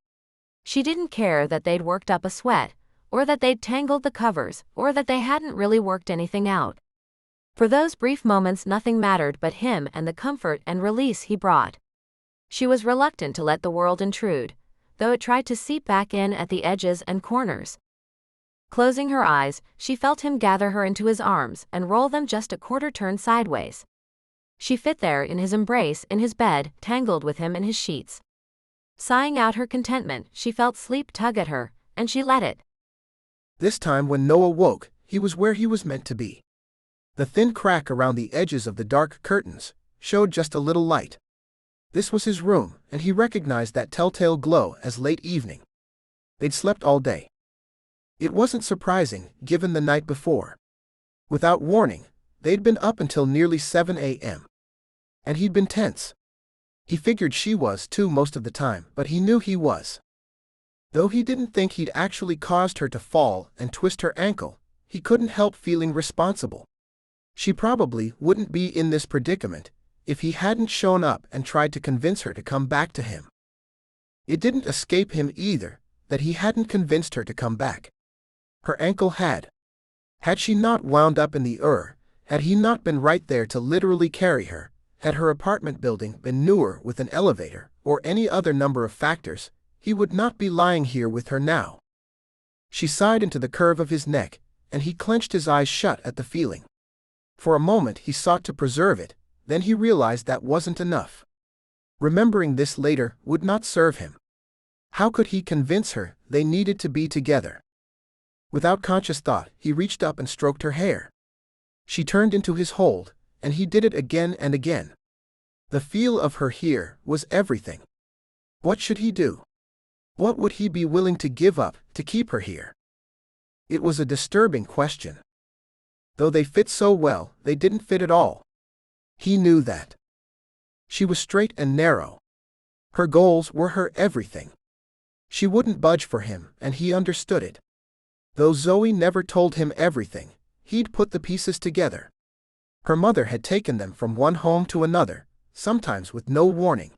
She didn't care that they'd worked up a sweat, or that they'd tangled the covers, or that they hadn't really worked anything out. For those brief moments nothing mattered but him and the comfort and release he brought. She was reluctant to let the world intrude, though it tried to seep back in at the edges and corners. Closing her eyes, she felt him gather her into his arms and roll them just a quarter turn sideways. She fit there in his embrace, in his bed, tangled with him in his sheets. Sighing out her contentment, she felt sleep tug at her, and she let it. This time when Noah woke, he was where he was meant to be. The thin crack around the edges of the dark curtains showed just a little light. This was his room, and he recognized that telltale glow as late evening. They'd slept all day. It wasn't surprising, given the night before. Without warning, they'd been up until nearly 7 a.m. And he'd been tense. He figured she was too most of the time, but he knew he was. Though he didn't think he'd actually caused her to fall and twist her ankle, he couldn't help feeling responsible. She probably wouldn't be in this predicament if he hadn't shown up and tried to convince her to come back to him. It didn't escape him either that he hadn't convinced her to come back. Her ankle had. Had she not wound up in the had he not been right there to literally carry her, had her apartment building been newer with an elevator, or any other number of factors, he would not be lying here with her now. She sighed into the curve of his neck, and he clenched his eyes shut at the feeling. For a moment he sought to preserve it, then he realized that wasn't enough. Remembering this later would not serve him. How could he convince her they needed to be together? Without conscious thought, he reached up and stroked her hair. She turned into his hold, and he did it again and again. The feel of her here was everything. What should he do? What would he be willing to give up to keep her here? It was a disturbing question. Though they fit so well, they didn't fit at all. He knew that. She was straight and narrow. Her goals were her everything. She wouldn't budge for him, and he understood it. Though Zoe never told him everything, he'd put the pieces together. Her mother had taken them from one home to another, sometimes with no warning.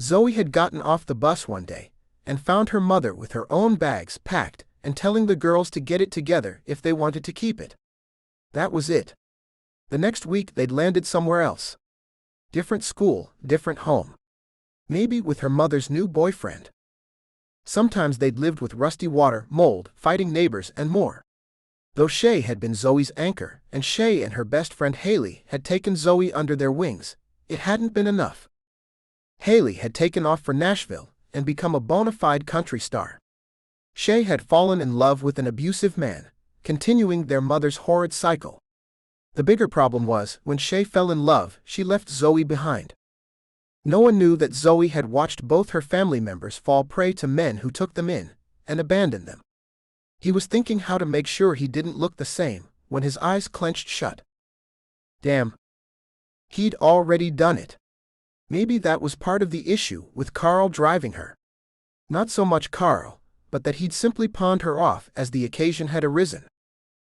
Zoe had gotten off the bus one day, and found her mother with her own bags packed and telling the girls to get it together if they wanted to keep it. That was it. The next week they'd landed somewhere else. Different school, different home. Maybe with her mother's new boyfriend. Sometimes they'd lived with rusty water, mold, fighting neighbors, and more. Though Shay had been Zoe's anchor, and Shay and her best friend Haley had taken Zoe under their wings, it hadn't been enough. Haley had taken off for Nashville and become a bona fide country star. Shay had fallen in love with an abusive man, continuing their mother's horrid cycle. The bigger problem was, when Shay fell in love, she left Zoe behind. Noah knew that Zoe had watched both her family members fall prey to men who took them in and abandoned them. He was thinking how to make sure he didn't look the same when his eyes clenched shut. Damn. He'd already done it. Maybe that was part of the issue with Carl driving her. Not so much Carl, but that he'd simply pawned her off as the occasion had arisen.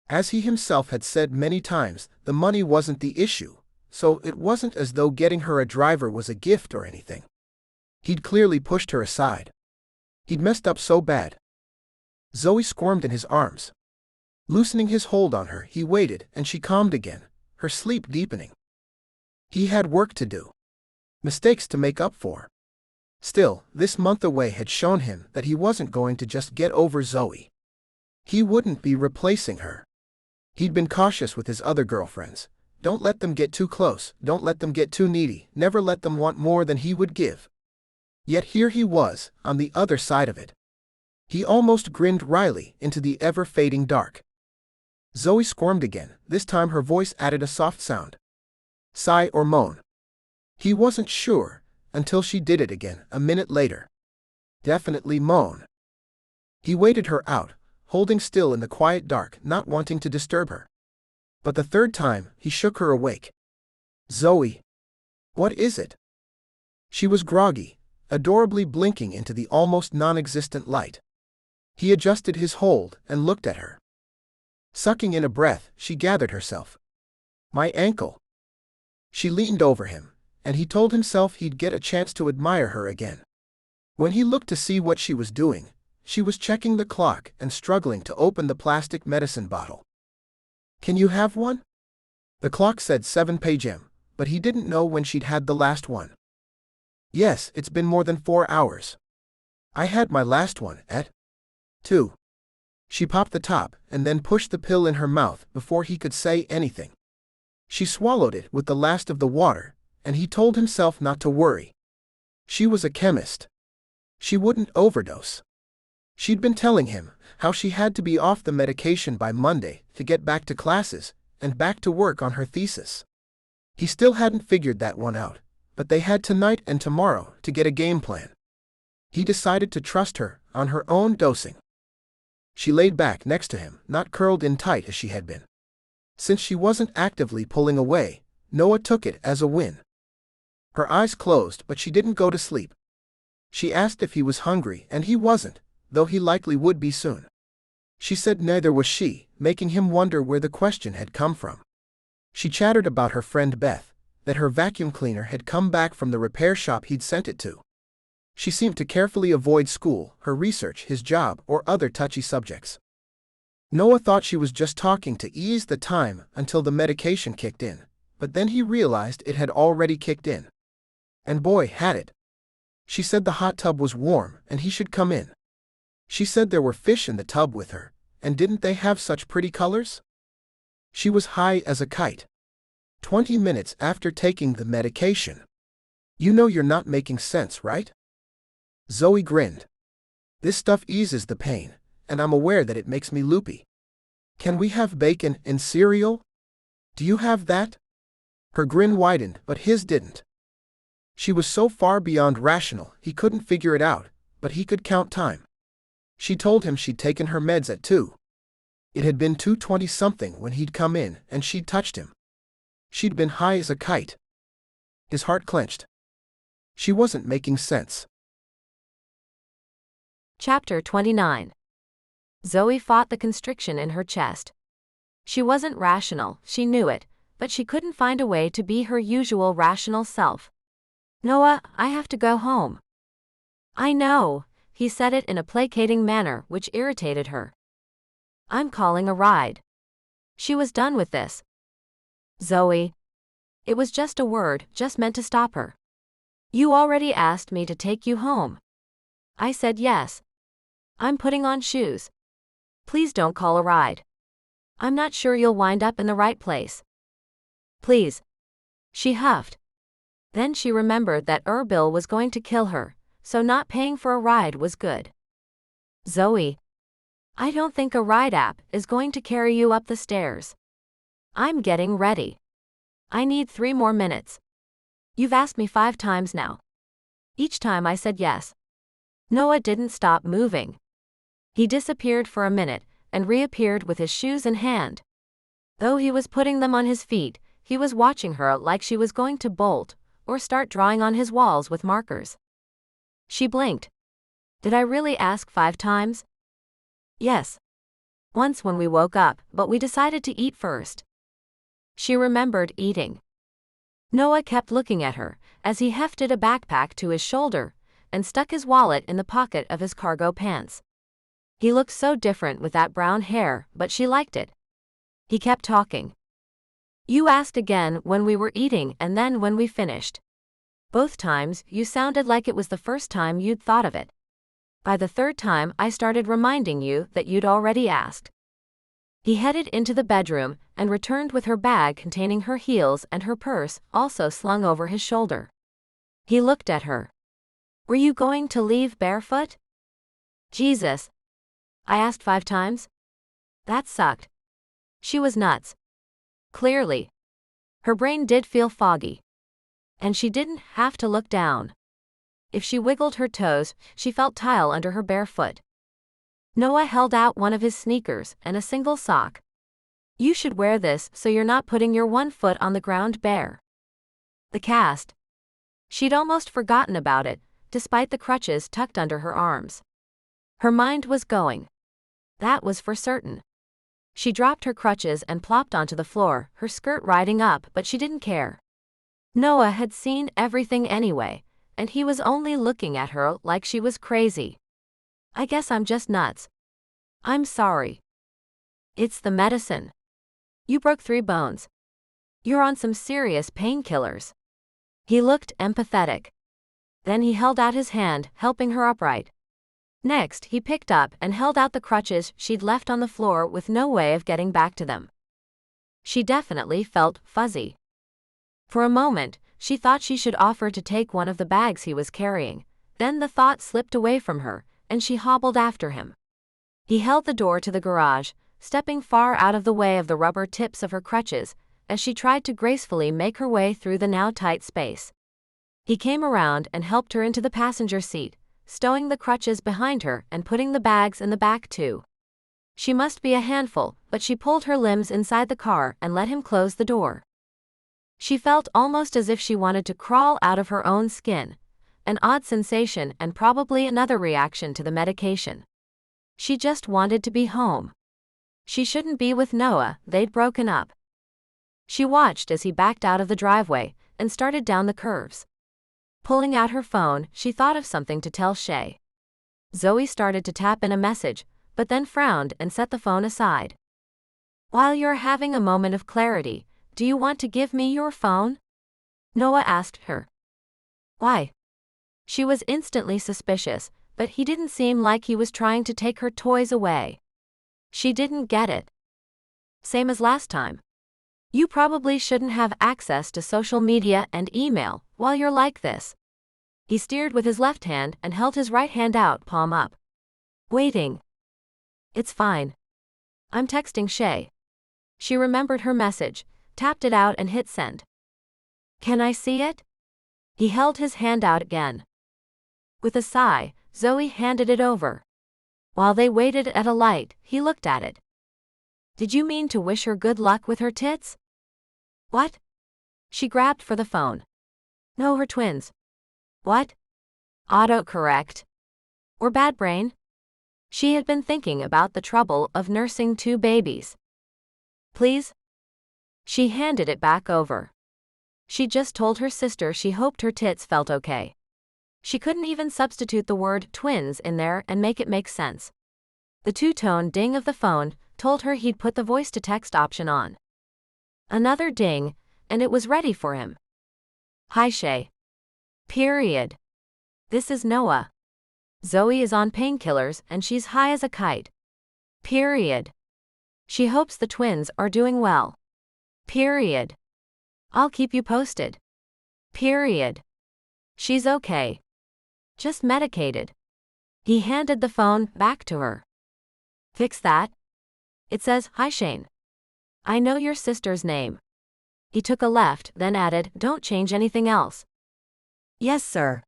As he himself had said many times, the money wasn't the issue, so it wasn't as though getting her a driver was a gift or anything. He'd clearly pushed her aside. He'd messed up so bad. Zoe squirmed in his arms. Loosening his hold on her, he waited, and she calmed again, her sleep deepening. He had work to do. Mistakes to make up for. Still, this month away had shown him that he wasn't going to just get over Zoe. He wouldn't be replacing her. He'd been cautious with his other girlfriends. Don't let them get too close, don't let them get too needy, never let them want more than he would give. Yet here he was, on the other side of it. He almost grinned wryly into the ever-fading dark. Zoe squirmed again, this time her voice added a soft sound. Sigh or moan. He wasn't sure, until she did it again, a minute later. Definitely moan. He waited her out, holding still in the quiet dark, not wanting to disturb her. But the third time, he shook her awake. Zoe. What is it? She was groggy, adorably blinking into the almost non-existent light. He adjusted his hold and looked at her. Sucking in a breath, she gathered herself. My ankle. She leaned over him, and he told himself he'd get a chance to admire her again. When he looked to see what she was doing, she was checking the clock and struggling to open the plastic medicine bottle. Can you have one? The clock said 7 p.m., but he didn't know when she'd had the last one. Yes, it's been more than 4 hours. I had my last one at 2. She popped the top and then pushed the pill in her mouth before he could say anything. She swallowed it with the last of the water, and he told himself not to worry. She was a chemist. She wouldn't overdose. She'd been telling him how she had to be off the medication by Monday to get back to classes and back to work on her thesis. He still hadn't figured that one out, but they had tonight and tomorrow to get a game plan. He decided to trust her on her own dosing. She laid back next to him, not curled in tight as she had been. Since she wasn't actively pulling away, Noah took it as a win. Her eyes closed, but she didn't go to sleep. She asked if he was hungry, and he wasn't, though he likely would be soon. She said neither was she, making him wonder where the question had come from. She chattered about her friend Beth, that her vacuum cleaner had come back from the repair shop he'd sent it to. She seemed to carefully avoid school, her research, his job, or other touchy subjects. Noah thought she was just talking to ease the time until the medication kicked in, but then he realized it had already kicked in. And boy, had it. She said the hot tub was warm and he should come in. She said there were fish in the tub with her, and didn't they have such pretty colors? She was high as a kite. 20 minutes after taking the medication. You know you're not making sense, right? Zoe grinned. This stuff eases the pain, and I'm aware that it makes me loopy. Can we have bacon and cereal? Do you have that? Her grin widened, but his didn't. She was so far beyond rational, he couldn't figure it out, but he could count time. She told him she'd taken her meds at 2. It had been 2:20-something when he'd come in, and she'd touched him. She'd been high as a kite. His heart clenched. She wasn't making sense. Chapter 29. Zoe fought the constriction in her chest. She wasn't rational, she knew it, but she couldn't find a way to be her usual rational self. Noah, I have to go home. I know, he said it in a placating manner which irritated her. I'm calling a ride. She was done with this. Zoe. It was just a word, just meant to stop her. You already asked me to take you home. I said yes. I'm putting on shoes. Please don't call a ride. I'm not sure you'll wind up in the right place. Please. She huffed. Then she remembered that Bill was going to kill her, so not paying for a ride was good. Zoe. I don't think a ride app is going to carry you up the stairs. I'm getting ready. I need 3 more minutes. You've asked me 5 times now. Each time I said yes. Noah didn't stop moving. He disappeared for a minute and reappeared with his shoes in hand. Though he was putting them on his feet, he was watching her like she was going to bolt or start drawing on his walls with markers. She blinked. Did I really ask 5 times? Yes. Once when we woke up, but we decided to eat first. She remembered eating. Noah kept looking at her as he hefted a backpack to his shoulder and stuck his wallet in the pocket of his cargo pants. He looked so different with that brown hair, but she liked it. He kept talking. You asked again when we were eating and then when we finished. Both times, you sounded like it was the first time you'd thought of it. By the third time, I started reminding you that you'd already asked. He headed into the bedroom and returned with her bag containing her heels and her purse, also slung over his shoulder. He looked at her. Were you going to leave barefoot? Jesus. I asked 5 times. That sucked. She was nuts. Clearly. Her brain did feel foggy. And she didn't have to look down. If she wiggled her toes, she felt tile under her bare foot. Noah held out one of his sneakers and a single sock. You should wear this so you're not putting your one foot on the ground bare. The cast. She'd almost forgotten about it, despite the crutches tucked under her arms. Her mind was going. That was for certain. She dropped her crutches and plopped onto the floor, her skirt riding up, but she didn't care. Noah had seen everything anyway, and he was only looking at her like she was crazy. I guess I'm just nuts. I'm sorry. It's the medicine. You broke 3 bones. You're on some serious painkillers. He looked empathetic. Then he held out his hand, helping her upright. Next, he picked up and held out the crutches she'd left on the floor with no way of getting back to them. She definitely felt fuzzy. For a moment, she thought she should offer to take one of the bags he was carrying. Then the thought slipped away from her, and she hobbled after him. He held the door to the garage, stepping far out of the way of the rubber tips of her crutches, as she tried to gracefully make her way through the now tight space. He came around and helped her into the passenger seat, stowing the crutches behind her and putting the bags in the back too. She must be a handful, but she pulled her limbs inside the car and let him close the door. She felt almost as if she wanted to crawl out of her own skin, an odd sensation and probably another reaction to the medication. She just wanted to be home. She shouldn't be with Noah, they'd broken up. She watched as he backed out of the driveway and started down the curves. Pulling out her phone, she thought of something to tell Shay. Zoe started to tap in a message, but then frowned and set the phone aside. While you're having a moment of clarity, do you want to give me your phone? Noah asked her. Why? She was instantly suspicious, but he didn't seem like he was trying to take her toys away. She didn't get it. Same as last time. You probably shouldn't have access to social media and email while you're like this. He steered with his left hand and held his right hand out, palm up. Waiting. It's fine. I'm texting Shay. She remembered her message, tapped it out and hit send. Can I see it? He held his hand out again. With a sigh, Zoe handed it over. While they waited at a light, he looked at it. Did you mean to wish her good luck with her tits? What? She grabbed for the phone. No, her twins. What? Autocorrect. Or bad brain? She had been thinking about the trouble of nursing 2 babies. Please? She handed it back over. She just told her sister she hoped her tits felt okay. She couldn't even substitute the word twins in there and make it make sense. The 2-tone ding of the phone told her he'd put the voice-to-text option on. Another ding, and it was ready for him. Hi Shay. Period. This is Noah. Zoe is on painkillers and she's high as a kite. Period. She hopes the twins are doing well. Period. I'll keep you posted. Period. She's okay. Just medicated. He handed the phone back to her. Fix that. It says, Hi Shane. I know your sister's name. He took a left, then added, Don't change anything else. Yes, sir.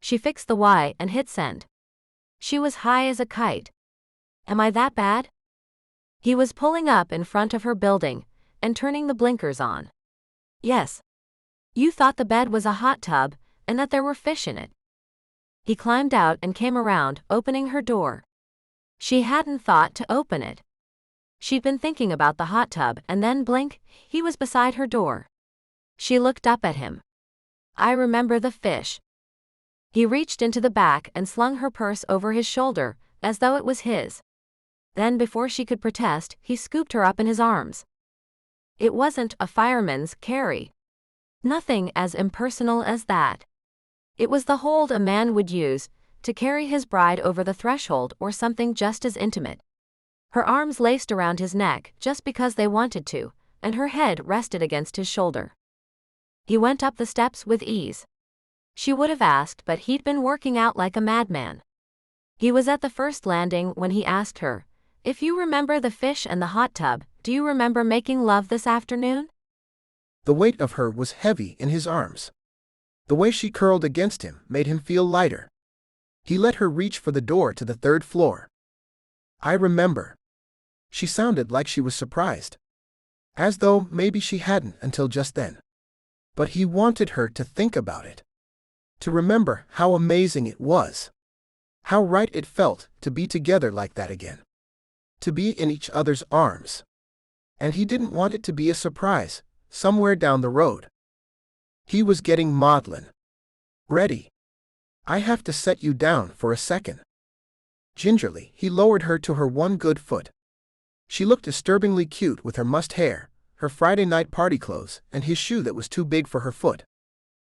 She fixed the Y and hit send. She was high as a kite. Am I that bad? He was pulling up in front of her building and turning the blinkers on. Yes. You thought the bed was a hot tub and that there were fish in it. He climbed out and came around, opening her door. She hadn't thought to open it. She'd been thinking about the hot tub and then blink, he was beside her door. She looked up at him. I remember the fish. He reached into the back and slung her purse over his shoulder, as though it was his. Then before she could protest, he scooped her up in his arms. It wasn't a fireman's carry. Nothing as impersonal as that. It was the hold a man would use to carry his bride over the threshold, or something just as intimate. Her arms laced around his neck just because they wanted to, and her head rested against his shoulder. He went up the steps with ease. She would have asked, but he'd been working out like a madman. He was at the first landing when he asked her, "If you remember the fish and the hot tub, do you remember making love this afternoon?" The weight of her was heavy in his arms. The way she curled against him made him feel lighter. He let her reach for the door to the third floor. "I remember." She sounded like she was surprised. As though maybe she hadn't until just then. But he wanted her to think about it. To remember how amazing it was. How right it felt to be together like that again. To be in each other's arms. And he didn't want it to be a surprise, somewhere down the road. He was getting maudlin. "Ready? I have to set you down for a second." Gingerly, he lowered her to her one good foot. She looked disturbingly cute with her mussed hair, her Friday night party clothes, and his shoe that was too big for her foot.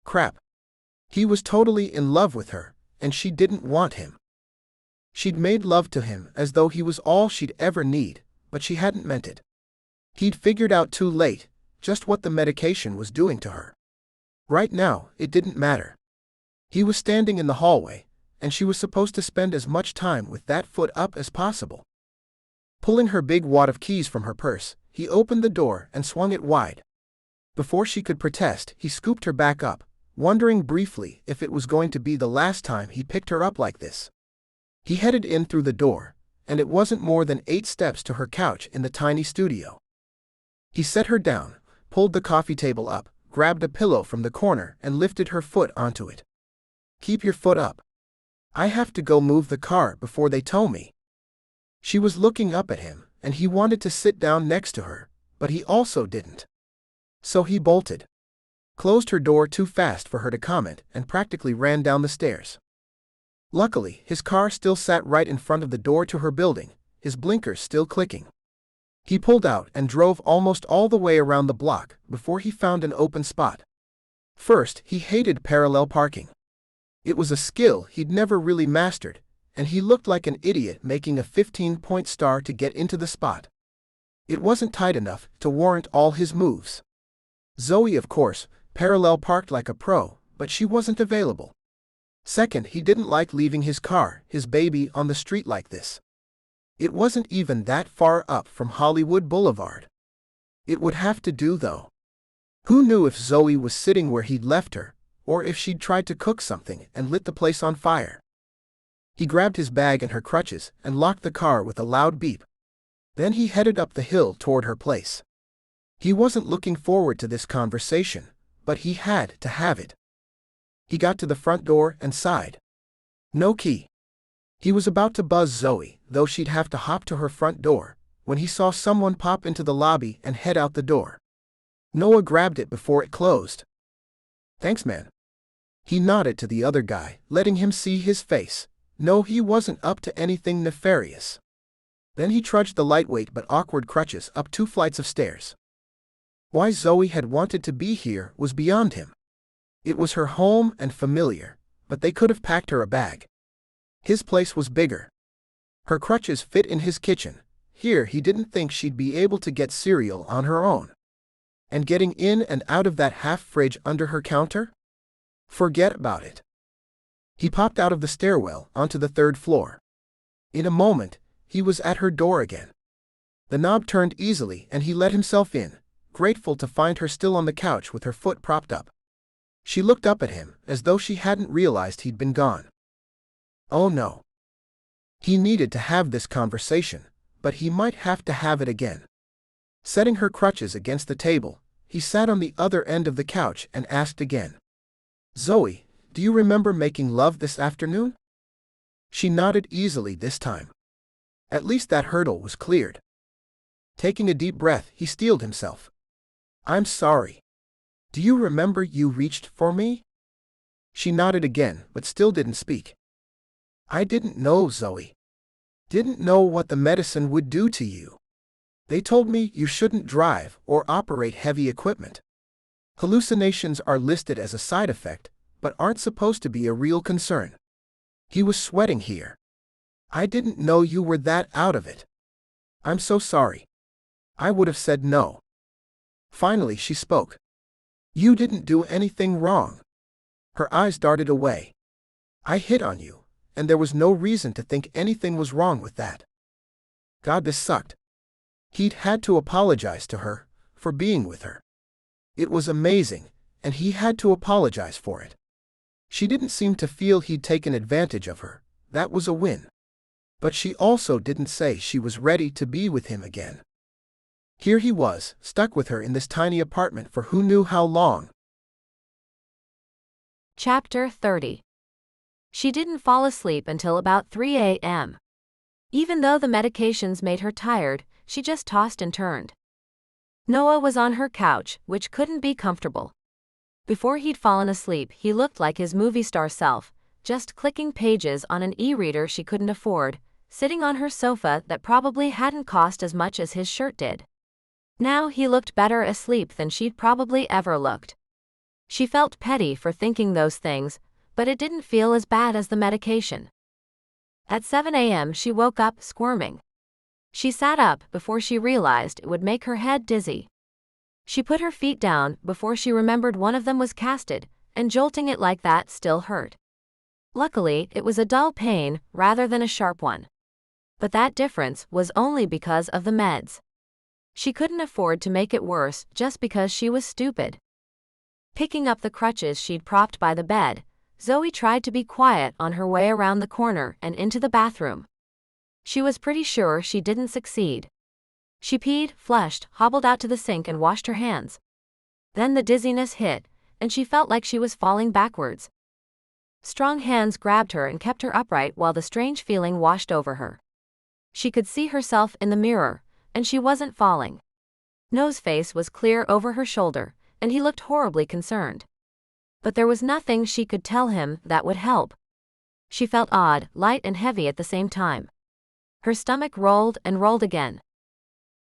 Crap. He was totally in love with her, and she didn't want him. She'd made love to him as though he was all she'd ever need, but she hadn't meant it. He'd figured out too late just what the medication was doing to her. Right now, it didn't matter. He was standing in the hallway, and she was supposed to spend as much time with that foot up as possible. Pulling her big wad of keys from her purse, he opened the door and swung it wide. Before she could protest, he scooped her back up, wondering briefly if it was going to be the last time he picked her up like this. He headed in through the door, and it wasn't more than 8 steps to her couch in the tiny studio. He set her down, pulled the coffee table up, grabbed a pillow from the corner and lifted her foot onto it. "Keep your foot up. I have to go move the car before they tow me." She was looking up at him, and he wanted to sit down next to her, but he also didn't. So he bolted. Closed her door too fast for her to comment and practically ran down the stairs. Luckily, his car still sat right in front of the door to her building, his blinkers still clicking. He pulled out and drove almost all the way around the block before he found an open spot. First, he hated parallel parking. It was a skill he'd never really mastered, and he looked like an idiot making a 15-point star to get into the spot. It wasn't tight enough to warrant all his moves. Zoe, of course, parallel parked like a pro, but she wasn't available. Second, he didn't like leaving his car, his baby, on the street like this. It wasn't even that far up from Hollywood Boulevard. It would have to do, though. Who knew if Zoe was sitting where he'd left her, or if she'd tried to cook something and lit the place on fire? He grabbed his bag and her crutches and locked the car with a loud beep. Then he headed up the hill toward her place. He wasn't looking forward to this conversation, but he had to have it. He got to the front door and sighed. No key. He was about to buzz Zoe, though she'd have to hop to her front door, when he saw someone pop into the lobby and head out the door. Noah grabbed it before it closed. "Thanks, man." He nodded to the other guy, letting him see his face. No, he wasn't up to anything nefarious. Then he trudged the lightweight but awkward crutches up 2 flights of stairs. Why Zoe had wanted to be here was beyond him. It was her home and familiar, but they could have packed her a bag. His place was bigger. Her crutches fit in his kitchen. Here he didn't think she'd be able to get cereal on her own. And getting in and out of that half-fridge under her counter? Forget about it. He popped out of the stairwell onto the 3rd floor. In a moment, he was at her door again. The knob turned easily and he let himself in, grateful to find her still on the couch with her foot propped up. She looked up at him as though she hadn't realized he'd been gone. Oh no. He needed to have this conversation, but he might have to have it again. Setting her crutches against the table, he sat on the other end of the couch and asked again. "Zoe, do you remember making love this afternoon?" She nodded easily this time. At least that hurdle was cleared. Taking a deep breath, he steeled himself. "I'm sorry. Do you remember you reached for me?" She nodded again, but still didn't speak. "I didn't know, Zoe. Didn't know what the medicine would do to you. They told me you shouldn't drive or operate heavy equipment." Hallucinations are listed as a side effect, but aren't supposed to be a real concern. He was sweating here. I didn't know you were that out of it. I'm so sorry. I would have said no. Finally she spoke. You didn't do anything wrong. Her eyes darted away. I hit on you, and there was no reason to think anything was wrong with that. God, this sucked. He'd had to apologize to her for being with her. It was amazing, and he had to apologize for it. She didn't seem to feel he'd taken advantage of her. That was a win. But she also didn't say she was ready to be with him again. Here he was, stuck with her in this tiny apartment for who knew how long. Chapter 30. She didn't fall asleep until about 3 a.m. Even though the medications made her tired, she just tossed and turned. Noah was on her couch, which couldn't be comfortable. Before he'd fallen asleep, he looked like his movie star self, just clicking pages on an e-reader she couldn't afford, sitting on her sofa that probably hadn't cost as much as his shirt did. Now he looked better asleep than she'd probably ever looked. She felt petty for thinking those things, but it didn't feel as bad as the medication. At 7 a.m. she woke up, squirming. She sat up before she realized it would make her head dizzy. She put her feet down before she remembered one of them was casted, and jolting it like that still hurt. Luckily, it was a dull pain rather than a sharp one. But that difference was only because of the meds. She couldn't afford to make it worse just because she was stupid. Picking up the crutches she'd propped by the bed, Zoe tried to be quiet on her way around the corner and into the bathroom. She was pretty sure she didn't succeed. She peed, flushed, hobbled out to the sink and washed her hands. Then the dizziness hit, and she felt like she was falling backwards. Strong hands grabbed her and kept her upright while the strange feeling washed over her. She could see herself in the mirror, and she wasn't falling. Noah's face was clear over her shoulder, and he looked horribly concerned. But there was nothing she could tell him that would help. She felt odd, light and heavy at the same time. Her stomach rolled and rolled again.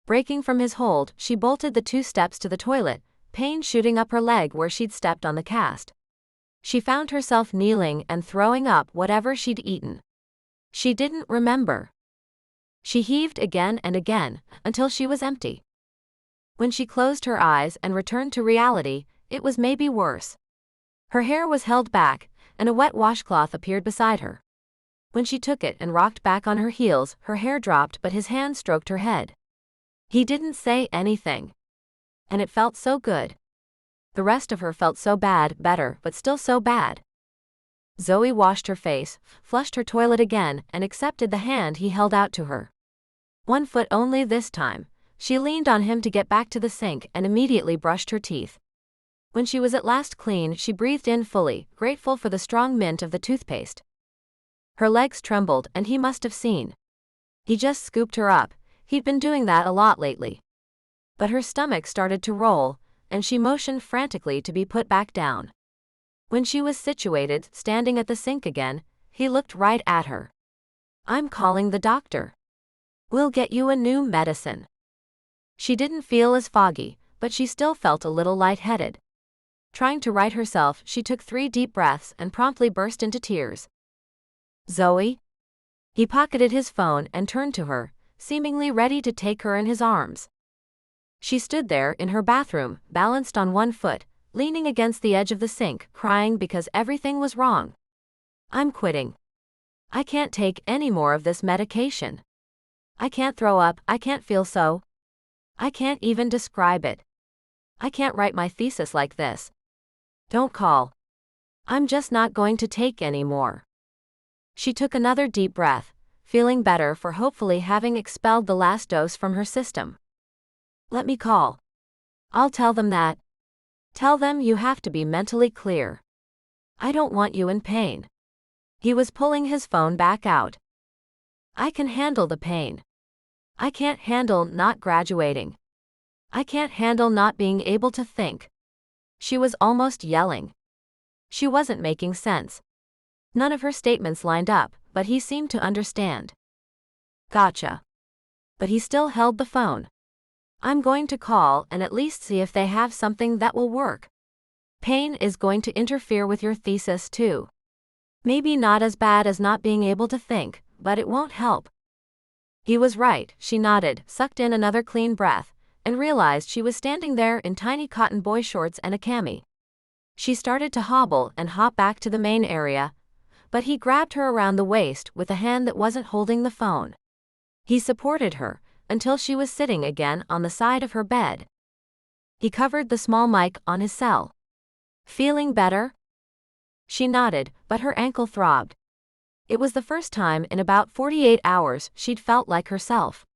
Breaking from his hold, she bolted the 2 steps to the toilet, pain shooting up her leg where she'd stepped on the cast. She found herself kneeling and throwing up whatever she'd eaten. She didn't remember. She heaved again and again, until she was empty. When she closed her eyes and returned to reality, it was maybe worse. Her hair was held back, and a wet washcloth appeared beside her. When she took it and rocked back on her heels, her hair dropped but his hand stroked her head. He didn't say anything. And it felt so good. The rest of her felt so bad, better, but still so bad. Zoe washed her face, flushed her toilet again, and accepted the hand he held out to her. 1 foot only this time. She leaned on him to get back to the sink and immediately brushed her teeth. When she was at last clean, she breathed in fully, grateful for the strong mint of the toothpaste. Her legs trembled, and he must have seen. He just scooped her up. He'd been doing that a lot lately. But her stomach started to roll, and she motioned frantically to be put back down. When she was situated, standing at the sink again, he looked right at her. I'm calling the doctor. We'll get you a new medicine. She didn't feel as foggy, but she still felt a little lightheaded. Trying to right herself, she took 3 deep breaths and promptly burst into tears. Zoe? He pocketed his phone and turned to her, seemingly ready to take her in his arms. She stood there in her bathroom, balanced on 1 foot, leaning against the edge of the sink, crying because everything was wrong. I'm quitting. I can't take any more of this medication. I can't throw up, I can't feel so. I can't even describe it. I can't write my thesis like this. Don't call. I'm just not going to take any more. She took another deep breath, feeling better for hopefully having expelled the last dose from her system. Let me call. I'll tell them that. Tell them you have to be mentally clear. I don't want you in pain. He was pulling his phone back out. I can handle the pain. I can't handle not graduating. I can't handle not being able to think. She was almost yelling. She wasn't making sense. None of her statements lined up, but he seemed to understand. Gotcha. But he still held the phone. I'm going to call and at least see if they have something that will work. Pain is going to interfere with your thesis too. Maybe not as bad as not being able to think, but it won't help. He was right, she nodded, sucked in another clean breath, and realized she was standing there in tiny cotton boy shorts and a cami. She started to hobble and hop back to the main area, but he grabbed her around the waist with a hand that wasn't holding the phone. He supported her until she was sitting again on the side of her bed. He covered the small mic on his cell. Feeling better? She nodded, but her ankle throbbed. It was the first time in about 48 hours she'd felt like herself.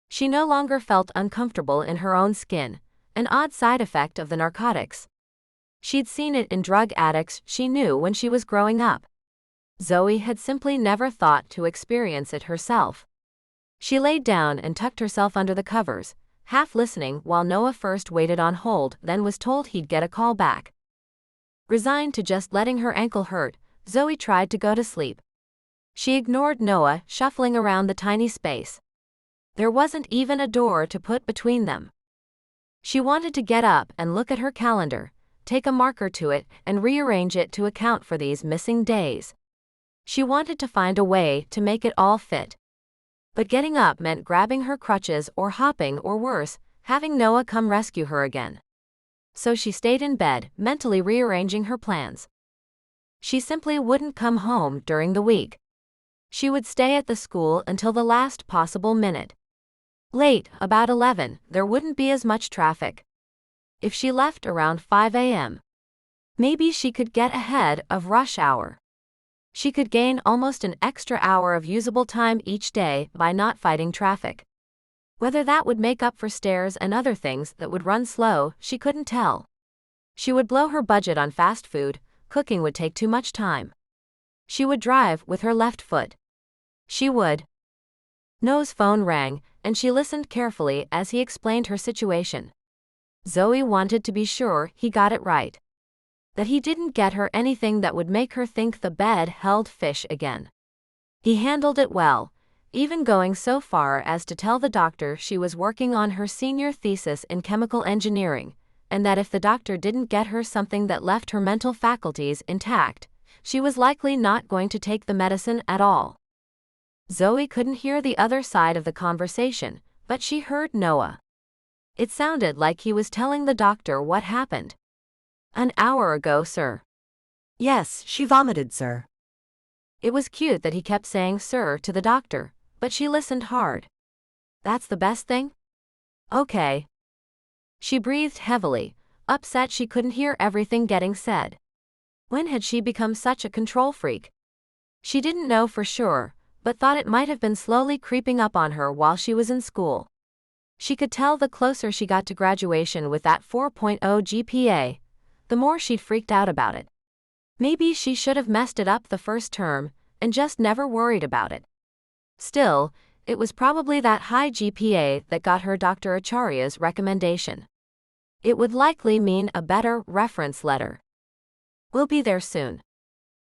She no longer felt uncomfortable in her own skin, an odd side effect of the narcotics. She'd seen it in drug addicts she knew when she was growing up. Zoe had simply never thought to experience it herself. She laid down and tucked herself under the covers, half listening while Noah first waited on hold, then was told he'd get a call back. Resigned to just letting her ankle hurt, Zoe tried to go to sleep. She ignored Noah shuffling around the tiny space. There wasn't even a door to put between them. She wanted to get up and look at her calendar, take a marker to it, and rearrange it to account for these missing days. She wanted to find a way to make it all fit. But getting up meant grabbing her crutches or hopping, or worse, having Noah come rescue her again. So she stayed in bed, mentally rearranging her plans. She simply wouldn't come home during the week. She would stay at the school until the last possible minute. Late, about 11, there wouldn't be as much traffic. If she left around 5 a.m., maybe she could get ahead of rush hour. She could gain almost an extra hour of usable time each day by not fighting traffic. Whether that would make up for stairs and other things that would run slow, she couldn't tell. She would blow her budget on fast food, cooking would take too much time. She would drive with her left foot. She would. Noah's phone rang, and she listened carefully as he explained her situation. Zoe wanted to be sure he got it right. That he didn't get her anything that would make her think the bed held fish again. He handled it well, even going so far as to tell the doctor she was working on her senior thesis in chemical engineering, and that if the doctor didn't get her something that left her mental faculties intact, she was likely not going to take the medicine at all. Zoe couldn't hear the other side of the conversation, but she heard Noah. It sounded like he was telling the doctor what happened. An hour ago, sir. Yes, she vomited, sir. It was cute that he kept saying sir to the doctor, but she listened hard. That's the best thing? Okay. She breathed heavily, upset she couldn't hear everything getting said. When had she become such a control freak? She didn't know for sure, but thought it might have been slowly creeping up on her while she was in school. She could tell the closer she got to graduation with that 4.0 GPA, the more she'd freaked out about it. Maybe she should have messed it up the first term, and just never worried about it. Still, it was probably that high GPA that got her Dr. Acharya's recommendation. It would likely mean a better reference letter. We'll be there soon.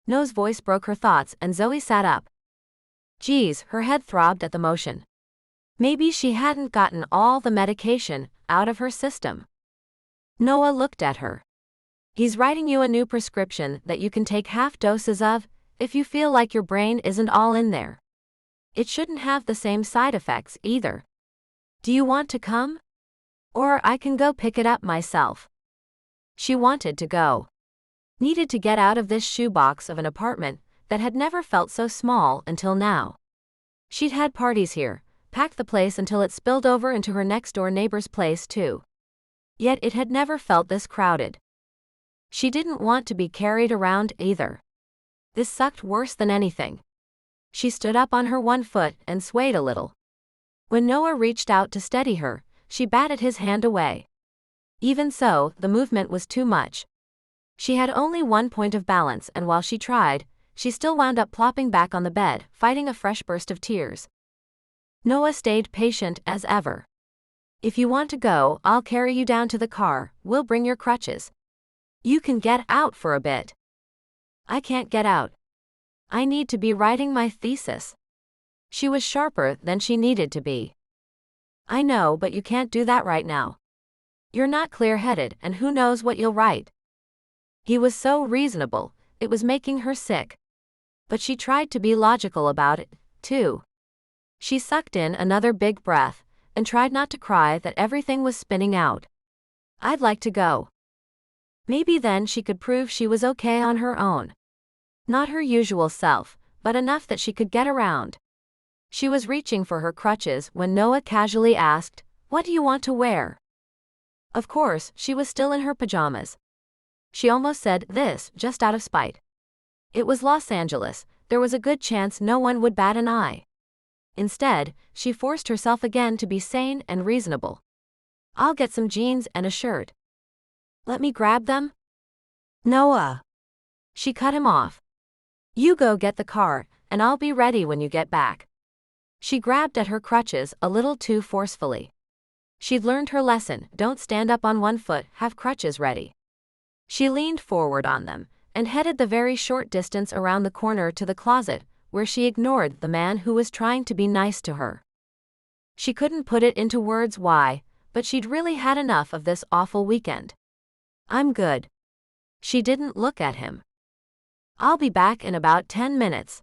Noah's voice broke her thoughts and Zoe sat up. Geez, her head throbbed at the motion. Maybe she hadn't gotten all the medication out of her system. Noah looked at her. He's writing you a new prescription that you can take half doses of, if you feel like your brain isn't all in there. It shouldn't have the same side effects either. Do you want to come? Or I can go pick it up myself. She wanted to go. Needed to get out of this shoebox of an apartment that had never felt so small until now. She'd had parties here, packed the place until it spilled over into her next-door neighbor's place too. Yet it had never felt this crowded. She didn't want to be carried around either. This sucked worse than anything. She stood up on her one foot and swayed a little. When Noah reached out to steady her, she batted his hand away. Even so, the movement was too much. She had only one point of balance, and while she tried, she still wound up plopping back on the bed, fighting a fresh burst of tears. Noah stayed patient as ever. If you want to go, I'll carry you down to the car, we'll bring your crutches. You can get out for a bit. I can't get out. I need to be writing my thesis. She was sharper than she needed to be. I know, but you can't do that right now. You're not clear-headed, and who knows what you'll write. He was so reasonable, it was making her sick. But she tried to be logical about it, too. She sucked in another big breath, and tried not to cry that everything was spinning out. I'd like to go. Maybe then she could prove she was okay on her own. Not her usual self, but enough that she could get around. She was reaching for her crutches when Noah casually asked, "What do you want to wear?" Of course, she was still in her pajamas. She almost said this, just out of spite. It was Los Angeles, there was a good chance no one would bat an eye. Instead, she forced herself again to be sane and reasonable. I'll get some jeans and a shirt. Let me grab them? Noah. She cut him off. You go get the car, and I'll be ready when you get back. She grabbed at her crutches a little too forcefully. She'd learned her lesson, don't stand up on one foot, have crutches ready. She leaned forward on them, and headed the very short distance around the corner to the closet, where she ignored the man who was trying to be nice to her. She couldn't put it into words why, but she'd really had enough of this awful weekend. I'm good. She didn't look at him. I'll be back in about 10 minutes.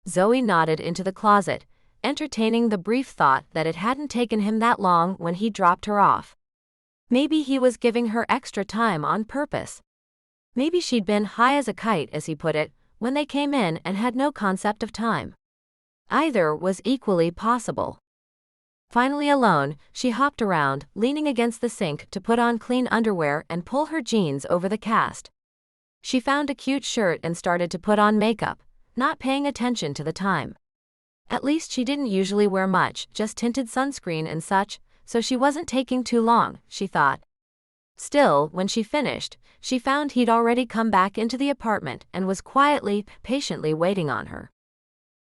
Zoe nodded into the closet, entertaining the brief thought that it hadn't taken him that long when he dropped her off. Maybe he was giving her extra time on purpose. Maybe she'd been high as a kite, as he put it, when they came in and had no concept of time. Either was equally possible. Finally alone, she hopped around, leaning against the sink to put on clean underwear and pull her jeans over the cast. She found a cute shirt and started to put on makeup, not paying attention to the time. At least she didn't usually wear much, just tinted sunscreen and such, so she wasn't taking too long, she thought. Still, when she finished, she found he'd already come back into the apartment and was quietly, patiently waiting on her.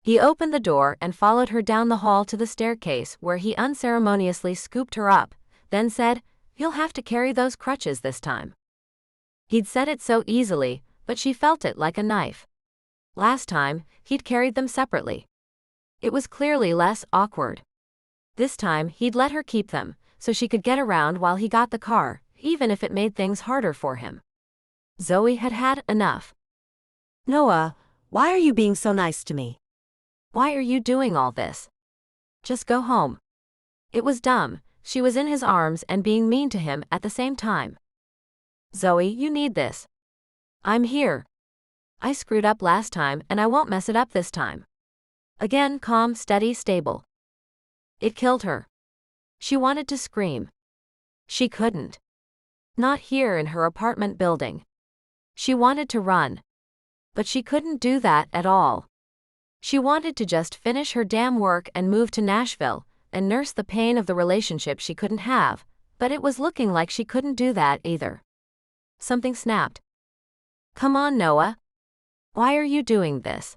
He opened the door and followed her down the hall to the staircase, where he unceremoniously scooped her up, then said, "You'll have to carry those crutches this time." He'd said it so easily, but she felt it like a knife. Last time, he'd carried them separately. It was clearly less awkward. This time, he'd let her keep them, so she could get around while he got the car, even if it made things harder for him. Zoe had had enough. Noah, why are you being so nice to me? Why are you doing all this? Just go home. It was dumb, she was in his arms and being mean to him at the same time. Zoe, you need this. I'm here. I screwed up last time and I won't mess it up this time. Again, calm, steady, stable. It killed her. She wanted to scream. She couldn't. Not here in her apartment building. She wanted to run. But she couldn't do that at all. She wanted to just finish her damn work and move to Nashville, and nurse the pain of the relationship she couldn't have, but it was looking like she couldn't do that either. Something snapped. Come on, Noah. Why are you doing this?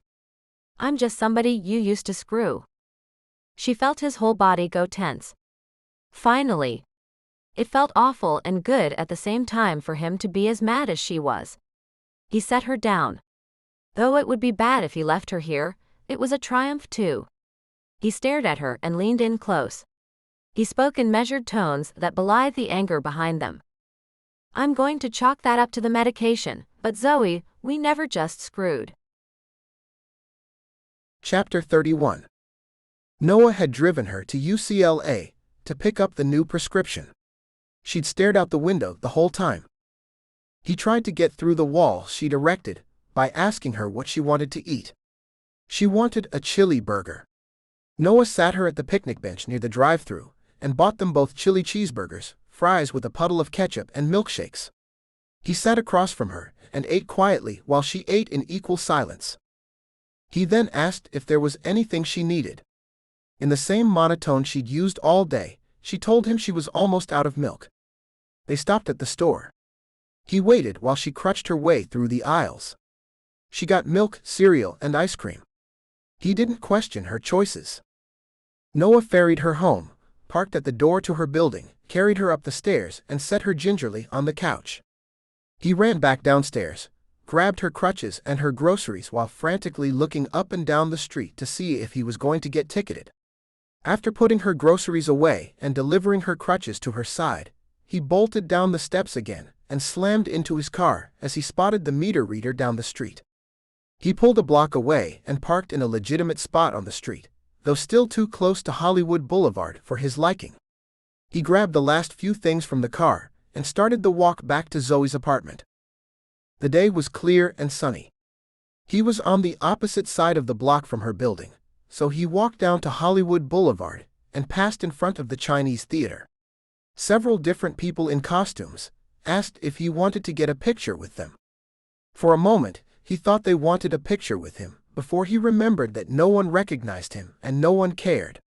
I'm just somebody you used to screw. She felt his whole body go tense. Finally. It felt awful and good at the same time for him to be as mad as she was. He set her down. Though it would be bad if he left her here, it was a triumph too. He stared at her and leaned in close. He spoke in measured tones that belied the anger behind them. I'm going to chalk that up to the medication, but Zoe, we never just screwed. Chapter 31. Noah had driven her to UCLA to pick up the new prescription. She'd stared out the window the whole time. He tried to get through the wall she'd erected by asking her what she wanted to eat. She wanted a chili burger. Noah sat her at the picnic bench near the drive-thru and bought them both chili cheeseburgers, fries with a puddle of ketchup and milkshakes. He sat across from her and ate quietly while she ate in equal silence. He then asked if there was anything she needed. In the same monotone she'd used all day, she told him she was almost out of milk. They stopped at the store. He waited while she crutched her way through the aisles. She got milk, cereal, and ice cream. He didn't question her choices. Noah ferried her home, parked at the door to her building, carried her up the stairs, and set her gingerly on the couch. He ran back downstairs, grabbed her crutches and her groceries while frantically looking up and down the street to see if he was going to get ticketed. After putting her groceries away and delivering her crutches to her side, he bolted down the steps again and slammed into his car as he spotted the meter reader down the street. He pulled a block away and parked in a legitimate spot on the street, though still too close to Hollywood Boulevard for his liking. He grabbed the last few things from the car and started the walk back to Zoe's apartment. The day was clear and sunny. He was on the opposite side of the block from her building, so he walked down to Hollywood Boulevard and passed in front of the Chinese theater. Several different people in costumes asked if he wanted to get a picture with them. For a moment, he thought they wanted a picture with him, before he remembered that no one recognized him and no one cared.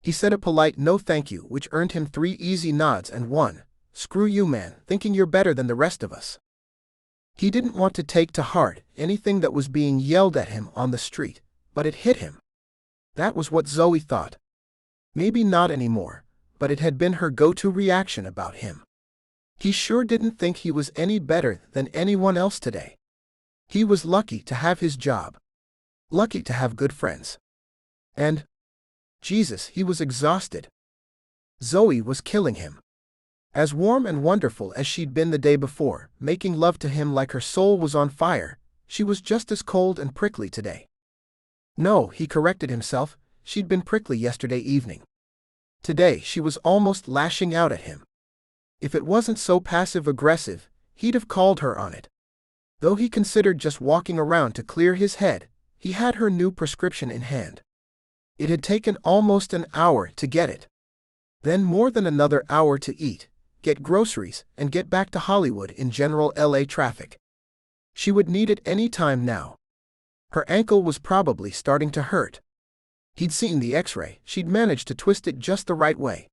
He said a polite no thank you, which earned him 3 easy nods and 1, "Screw you, man, thinking you're better than the rest of us." He didn't want to take to heart anything that was being yelled at him on the street, but it hit him. That was what Zoe thought. Maybe not anymore, but it had been her go-to reaction about him. He sure didn't think he was any better than anyone else today. He was lucky to have his job. Lucky to have good friends. And, Jesus, he was exhausted. Zoe was killing him. As warm and wonderful as she'd been the day before, making love to him like her soul was on fire, she was just as cold and prickly today. No, he corrected himself, she'd been prickly yesterday evening. Today she was almost lashing out at him. If it wasn't so passive-aggressive, he'd have called her on it. Though he considered just walking around to clear his head, he had her new prescription in hand. It had taken almost an hour to get it. Then more than another hour to eat, get groceries, and get back to Hollywood in general LA traffic. She would need it any time now. Her ankle was probably starting to hurt. He'd seen the x-ray, she'd managed to twist it just the right way.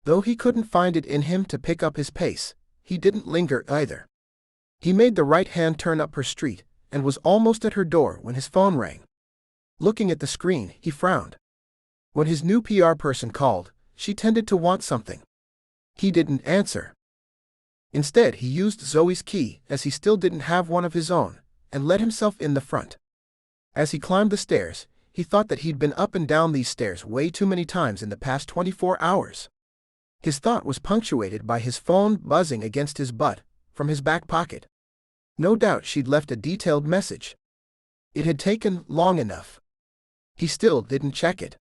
Though he couldn't find it in him to pick up his pace, he didn't linger either. He made the right-hand turn up her street, and was almost at her door when his phone rang. Looking at the screen, he frowned. When his new PR person called, she tended to want something. He didn't answer. Instead, he used Zoe's key, as he still didn't have one of his own, and let himself in the front. As he climbed the stairs, he thought that he'd been up and down these stairs way too many times in the past 24 hours. His thought was punctuated by his phone buzzing against his butt, from his back pocket. No doubt she'd left a detailed message. It had taken long enough. He still didn't check it.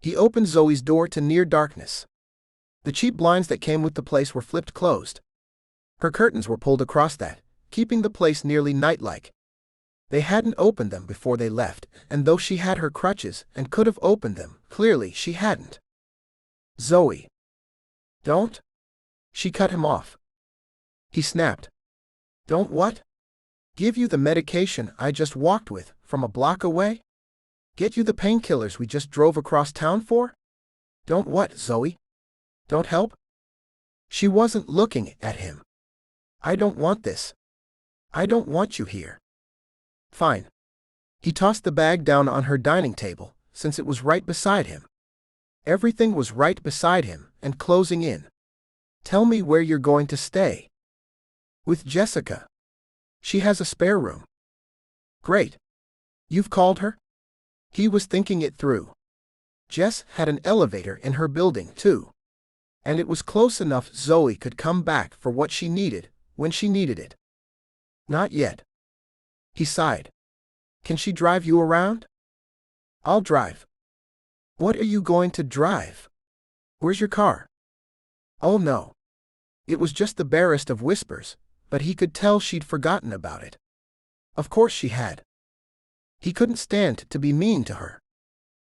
He opened Zoe's door to near darkness. The cheap blinds that came with the place were flipped closed. Her curtains were pulled across that, keeping the place nearly night-like. They hadn't opened them before they left, and though she had her crutches and could have opened them, clearly she hadn't. Zoe. Don't. She cut him off. He snapped. Don't what? Give you the medication I just walked with, from a block away? Get you the painkillers we just drove across town for? Don't what, Zoe? Don't help? She wasn't looking at him. I don't want this. I don't want you here. Fine. He tossed the bag down on her dining table, since it was right beside him. Everything was right beside him, and closing in. Tell me where you're going to stay. With Jessica. She has a spare room. Great. You've called her? He was thinking it through. Jess had an elevator in her building, too. And it was close enough Zoe could come back for what she needed, when she needed it. Not yet. He sighed. Can she drive you around? I'll drive. What are you going to drive? Where's your car? Oh no. It was just the barest of whispers, but he could tell she'd forgotten about it. Of course she had. He couldn't stand to be mean to her.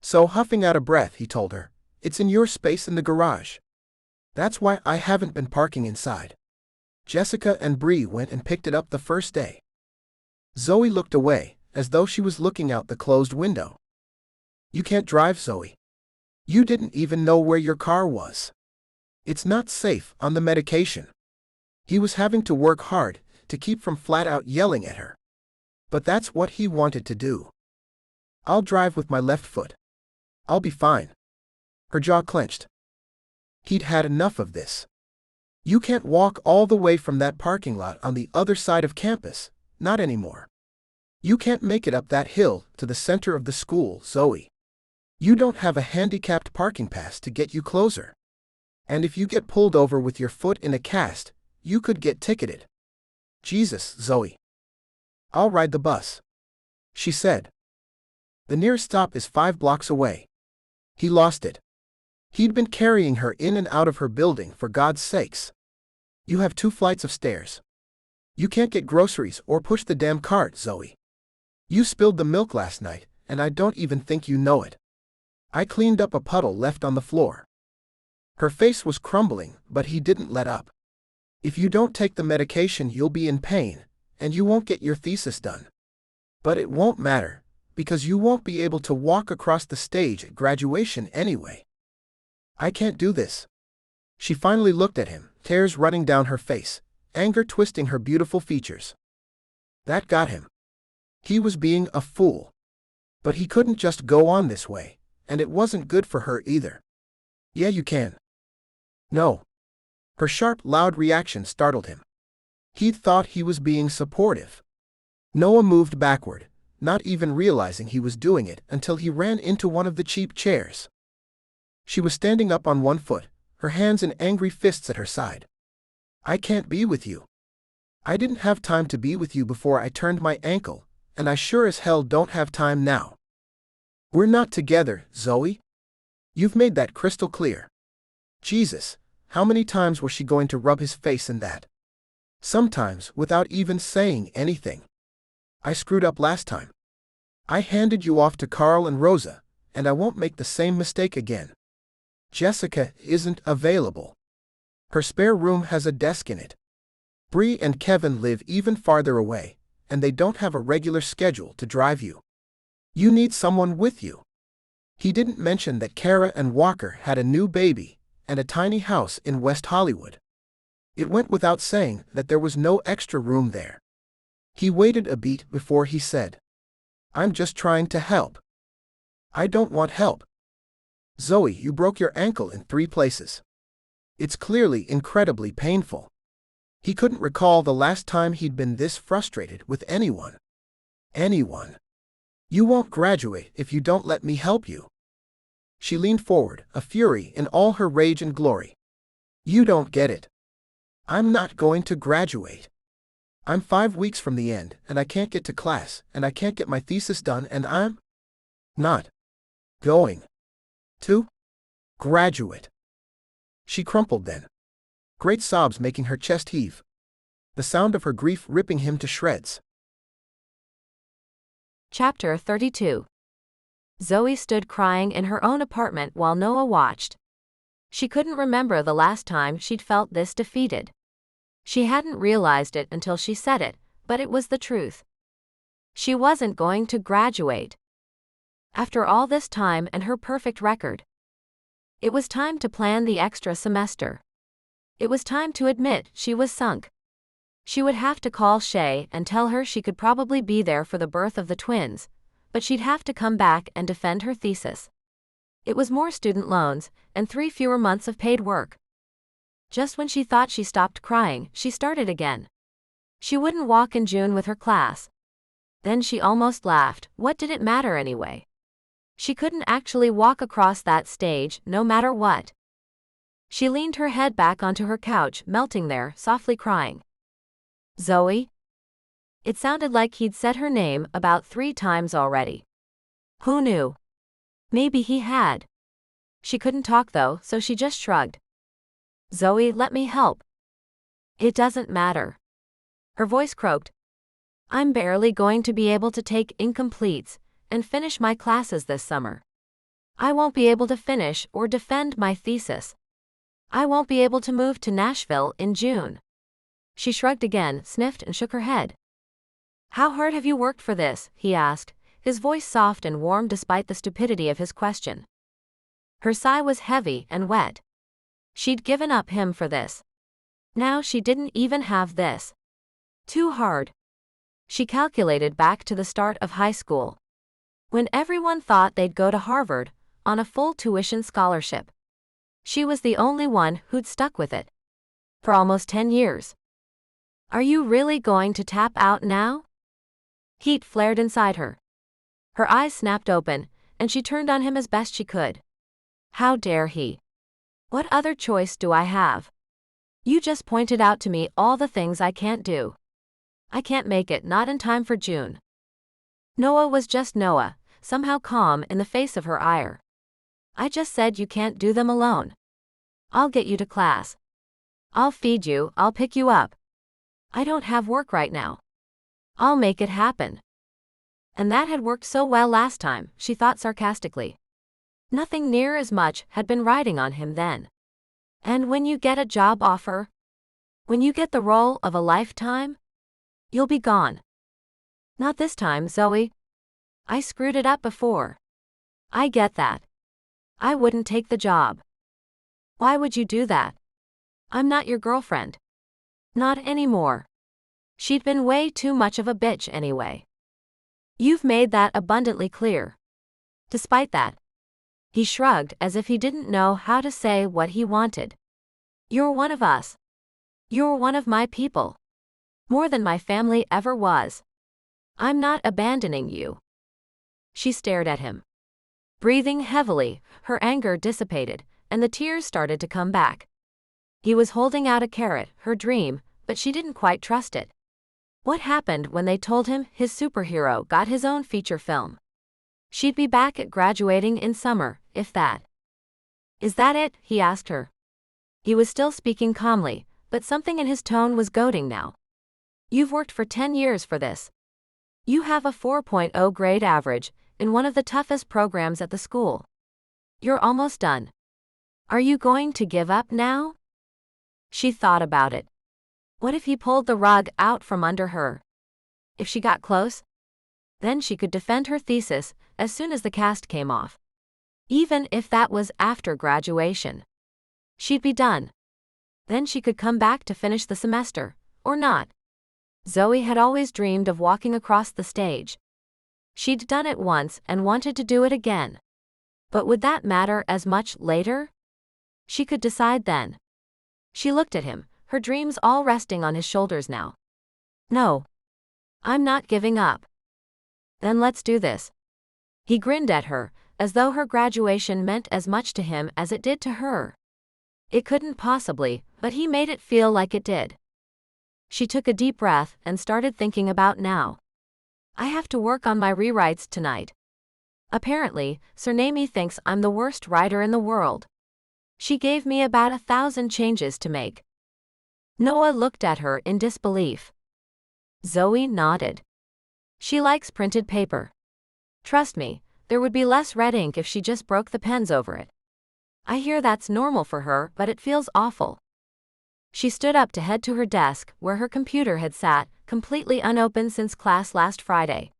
So huffing out a breath, he told her, it's in your space in the garage. That's why I haven't been parking inside. Jessica and Bree went and picked it up the first day. Zoe looked away, as though she was looking out the closed window. You can't drive, Zoe. You didn't even know where your car was. It's not safe on the medication. He was having to work hard to keep from flat out yelling at her. But that's what he wanted to do. I'll drive with my left foot. I'll be fine. Her jaw clenched. He'd had enough of this. You can't walk all the way from that parking lot on the other side of campus, not anymore. You can't make it up that hill to the center of the school, Zoe. You don't have a handicapped parking pass to get you closer. And if you get pulled over with your foot in a cast, you could get ticketed. Jesus, Zoe. I'll ride the bus, she said. The nearest stop is 5 blocks away. He lost it. He'd been carrying her in and out of her building for God's sakes. You have 2 flights of stairs. You can't get groceries or push the damn cart, Zoe. You spilled the milk last night, and I don't even think you know it. I cleaned up a puddle left on the floor. Her face was crumbling, but he didn't let up. If you don't take the medication, you'll be in pain, and you won't get your thesis done. But it won't matter, because you won't be able to walk across the stage at graduation anyway. I can't do this. She finally looked at him, tears running down her face, anger twisting her beautiful features. That got him. He was being a fool. But he couldn't just go on this way, and it wasn't good for her either. Yeah, you can. No. Her sharp, loud reaction startled him. He'd thought he was being supportive. Noah moved backward, not even realizing he was doing it until he ran into one of the cheap chairs. She was standing up on one foot, her hands in angry fists at her side. I can't be with you. I didn't have time to be with you before I turned my ankle, and I sure as hell don't have time now. We're not together, Zoe. You've made that crystal clear. Jesus, how many times was she going to rub his face in that? Sometimes without even saying anything. I screwed up last time. I handed you off to Carl and Rosa, and I won't make the same mistake again. Jessica isn't available. Her spare room has a desk in it. Bree and Kevin live even farther away, and they don't have a regular schedule to drive you. You need someone with you. He didn't mention that Kara and Walker had a new baby and a tiny house in West Hollywood. It went without saying that there was no extra room there. He waited a beat before he said, I'm just trying to help. I don't want help. Zoe, you broke your ankle in 3 places. It's clearly incredibly painful. He couldn't recall the last time he'd been this frustrated with anyone. Anyone. You won't graduate if you don't let me help you. She leaned forward, a fury in all her rage and glory. You don't get it. I'm not going to graduate. I'm 5 weeks from the end, and I can't get to class, and I can't get my thesis done, and I'm not going to graduate. She crumpled then. Great sobs making her chest heave. The sound of her grief ripping him to shreds. Chapter 32. Zoe stood crying in her own apartment while Noah watched. She couldn't remember the last time she'd felt this defeated. She hadn't realized it until she said it, but it was the truth. She wasn't going to graduate. After all this time and her perfect record. It was time to plan the extra semester. It was time to admit she was sunk. She would have to call Shay and tell her she could probably be there for the birth of the twins, but she'd have to come back and defend her thesis. It was more student loans and 3 fewer months of paid work. Just when she thought she stopped crying, she started again. She wouldn't walk in June with her class. Then she almost laughed. What did it matter anyway? She couldn't actually walk across that stage, no matter what. She leaned her head back onto her couch, melting there, softly crying. Zoe? It sounded like he'd said her name about 3 times already. Who knew? Maybe he had. She couldn't talk though, so she just shrugged. Zoe, let me help. It doesn't matter. Her voice croaked. I'm barely going to be able to take incompletes and finish my classes this summer. I won't be able to finish or defend my thesis. I won't be able to move to Nashville in June. She shrugged again, sniffed and shook her head. How hard have you worked for this? He asked, his voice soft and warm despite the stupidity of his question. Her sigh was heavy and wet. She'd given up him for this. Now she didn't even have this. Too hard. She calculated back to the start of high school, when everyone thought they'd go to Harvard on a full tuition scholarship. She was the only one who'd stuck with it. For almost 10 years. Are you really going to tap out now? Heat flared inside her. Her eyes snapped open, and she turned on him as best she could. How dare he? What other choice do I have? You just pointed out to me all the things I can't do. I can't make it, not in time for June. Noah was just Noah, somehow calm in the face of her ire. I just said you can't do them alone. I'll get you to class. I'll feed you, I'll pick you up. I don't have work right now. I'll make it happen. And that had worked so well last time, she thought sarcastically. Nothing near as much had been riding on him then. And when you get a job offer, when you get the role of a lifetime, you'll be gone. Not this time, Zoe. I screwed it up before. I get that. I wouldn't take the job. Why would you do that? I'm not your girlfriend. Not anymore. She'd been way too much of a bitch anyway. You've made that abundantly clear. Despite that, he shrugged as if he didn't know how to say what he wanted. You're one of us. You're one of my people. More than my family ever was. I'm not abandoning you. She stared at him. Breathing heavily, her anger dissipated, and the tears started to come back. He was holding out a carrot, her dream, but she didn't quite trust it. What happened when they told him his superhero got his own feature film? She'd be back at graduating in summer, if that. Is that it? He asked her. He was still speaking calmly, but something in his tone was goading now. You've worked for 10 years for this. You have a 4.0 grade average in one of the toughest programs at the school. You're almost done. Are you going to give up now? She thought about it. What if he pulled the rug out from under her? If she got close? Then she could defend her thesis as soon as the cast came off. Even if that was after graduation. She'd be done. Then she could come back to finish the semester, or not. Zoe had always dreamed of walking across the stage. She'd done it once and wanted to do it again. But would that matter as much later? She could decide then. She looked at him, her dreams all resting on his shoulders now. No. I'm not giving up. Then let's do this. He grinned at her, as though her graduation meant as much to him as it did to her. It couldn't possibly, but he made it feel like it did. She took a deep breath and started thinking about now. I have to work on my rewrites tonight. Apparently, Steamy thinks I'm the worst writer in the world. She gave me about 1,000 changes to make. Noah looked at her in disbelief. Zoe nodded. She likes printed paper. Trust me, there would be less red ink if she just broke the pens over it. I hear that's normal for her, but it feels awful. She stood up to head to her desk, where her computer had sat, completely unopened since class last Friday.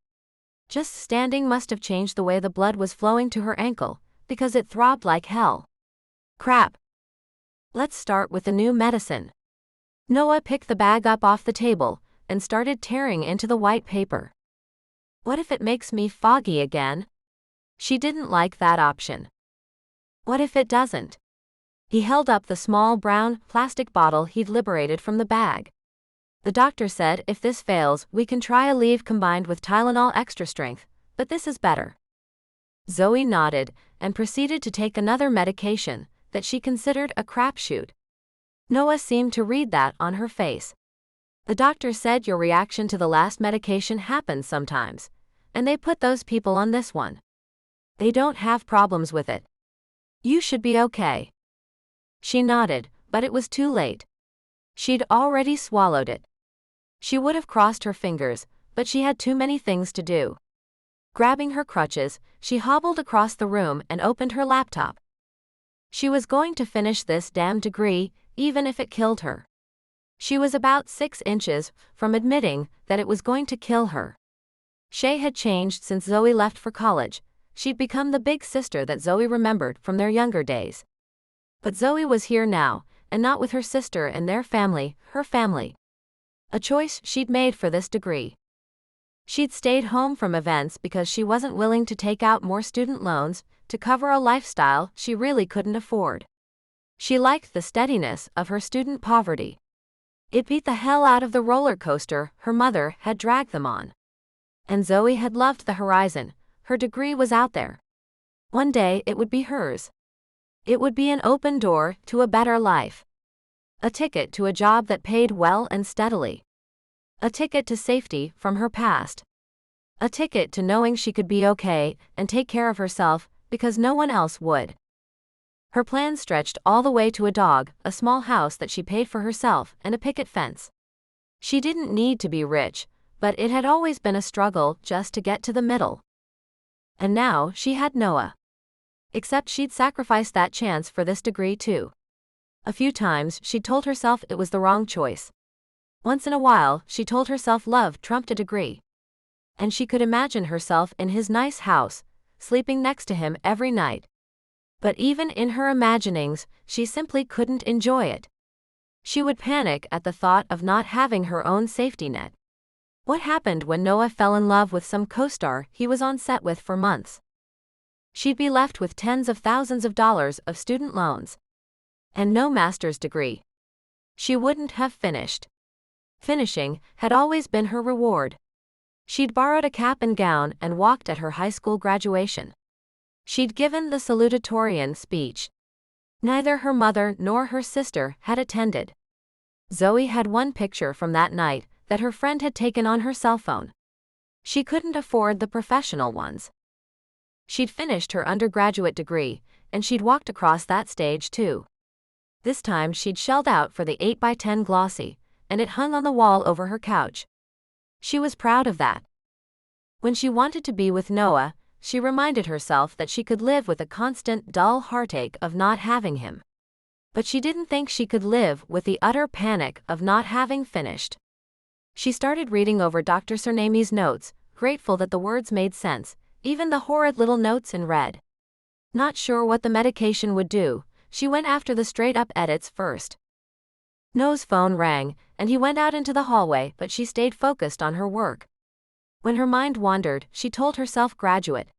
Just standing must have changed the way the blood was flowing to her ankle, because it throbbed like hell. Crap. Let's start with the new medicine. Noah picked the bag up off the table and started tearing into the white paper. What if it makes me foggy again? She didn't like that option. What if it doesn't? He held up the small brown plastic bottle he'd liberated from the bag. The doctor said if this fails, we can try Aleve combined with Tylenol extra strength, but this is better. Zoe nodded and proceeded to take another medication that she considered a crapshoot. Noah seemed to read that on her face. The doctor said your reaction to the last medication happens sometimes, and they put those people on this one. They don't have problems with it. You should be okay. She nodded, but it was too late. She'd already swallowed it. She would have crossed her fingers, but she had too many things to do. Grabbing her crutches, she hobbled across the room and opened her laptop. She was going to finish this damn degree, even if it killed her. She was about 6 inches from admitting that it was going to kill her. Shay had changed since Zoe left for college. She'd become the big sister that Zoe remembered from their younger days. But Zoe was here now, and not with her sister and their family, her family. A choice she'd made for this degree. She'd stayed home from events because she wasn't willing to take out more student loans to cover a lifestyle she really couldn't afford. She liked the steadiness of her student poverty. It beat the hell out of the roller coaster her mother had dragged them on. And Zoe had loved the horizon. Her degree was out there. One day it would be hers. It would be an open door to a better life. A ticket to a job that paid well and steadily. A ticket to safety from her past. A ticket to knowing she could be okay and take care of herself because no one else would. Her plan stretched all the way to a dog, a small house that she paid for herself, and a picket fence. She didn't need to be rich, but it had always been a struggle just to get to the middle. And now she had Noah. Except she'd sacrificed that chance for this degree too. A few times she told herself it was the wrong choice. Once in a while she told herself love trumped a degree. And she could imagine herself in his nice house, sleeping next to him every night. But even in her imaginings, she simply couldn't enjoy it. She would panic at the thought of not having her own safety net. What happened when Noah fell in love with some co-star he was on set with for months? She'd be left with tens of thousands of dollars of student loans. And no master's degree. She wouldn't have finished. Finishing had always been her reward. She'd borrowed a cap and gown and walked at her high school graduation. She'd given the salutatorian speech. Neither her mother nor her sister had attended. Zoe had one picture from that night that her friend had taken on her cell phone. She couldn't afford the professional ones. She'd finished her undergraduate degree, and she'd walked across that stage too. This time she'd shelled out for the 8x10 glossy, and it hung on the wall over her couch. She was proud of that. When she wanted to be with Noah, she reminded herself that she could live with a constant dull heartache of not having him. But she didn't think she could live with the utter panic of not having finished. She started reading over Dr. Cernami's notes, grateful that the words made sense, even the horrid little notes in red. Not sure what the medication would do, she went after the straight-up edits first. Noah's phone rang, and he went out into the hallway, but she stayed focused on her work. When her mind wandered, she told herself graduate.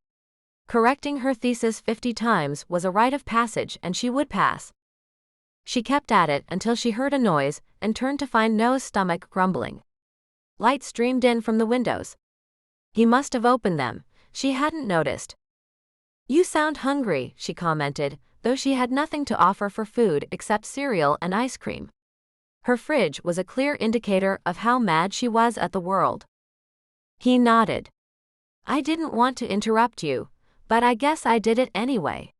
Correcting her thesis 50 times was a rite of passage and she would pass. She kept at it until she heard a noise and turned to find Noah's stomach grumbling. Light streamed in from the windows. He must have opened them, she hadn't noticed. "You sound hungry," she commented, though she had nothing to offer for food except cereal and ice cream. Her fridge was a clear indicator of how mad she was at the world. He nodded. "I didn't want to interrupt you, but I guess I did it anyway."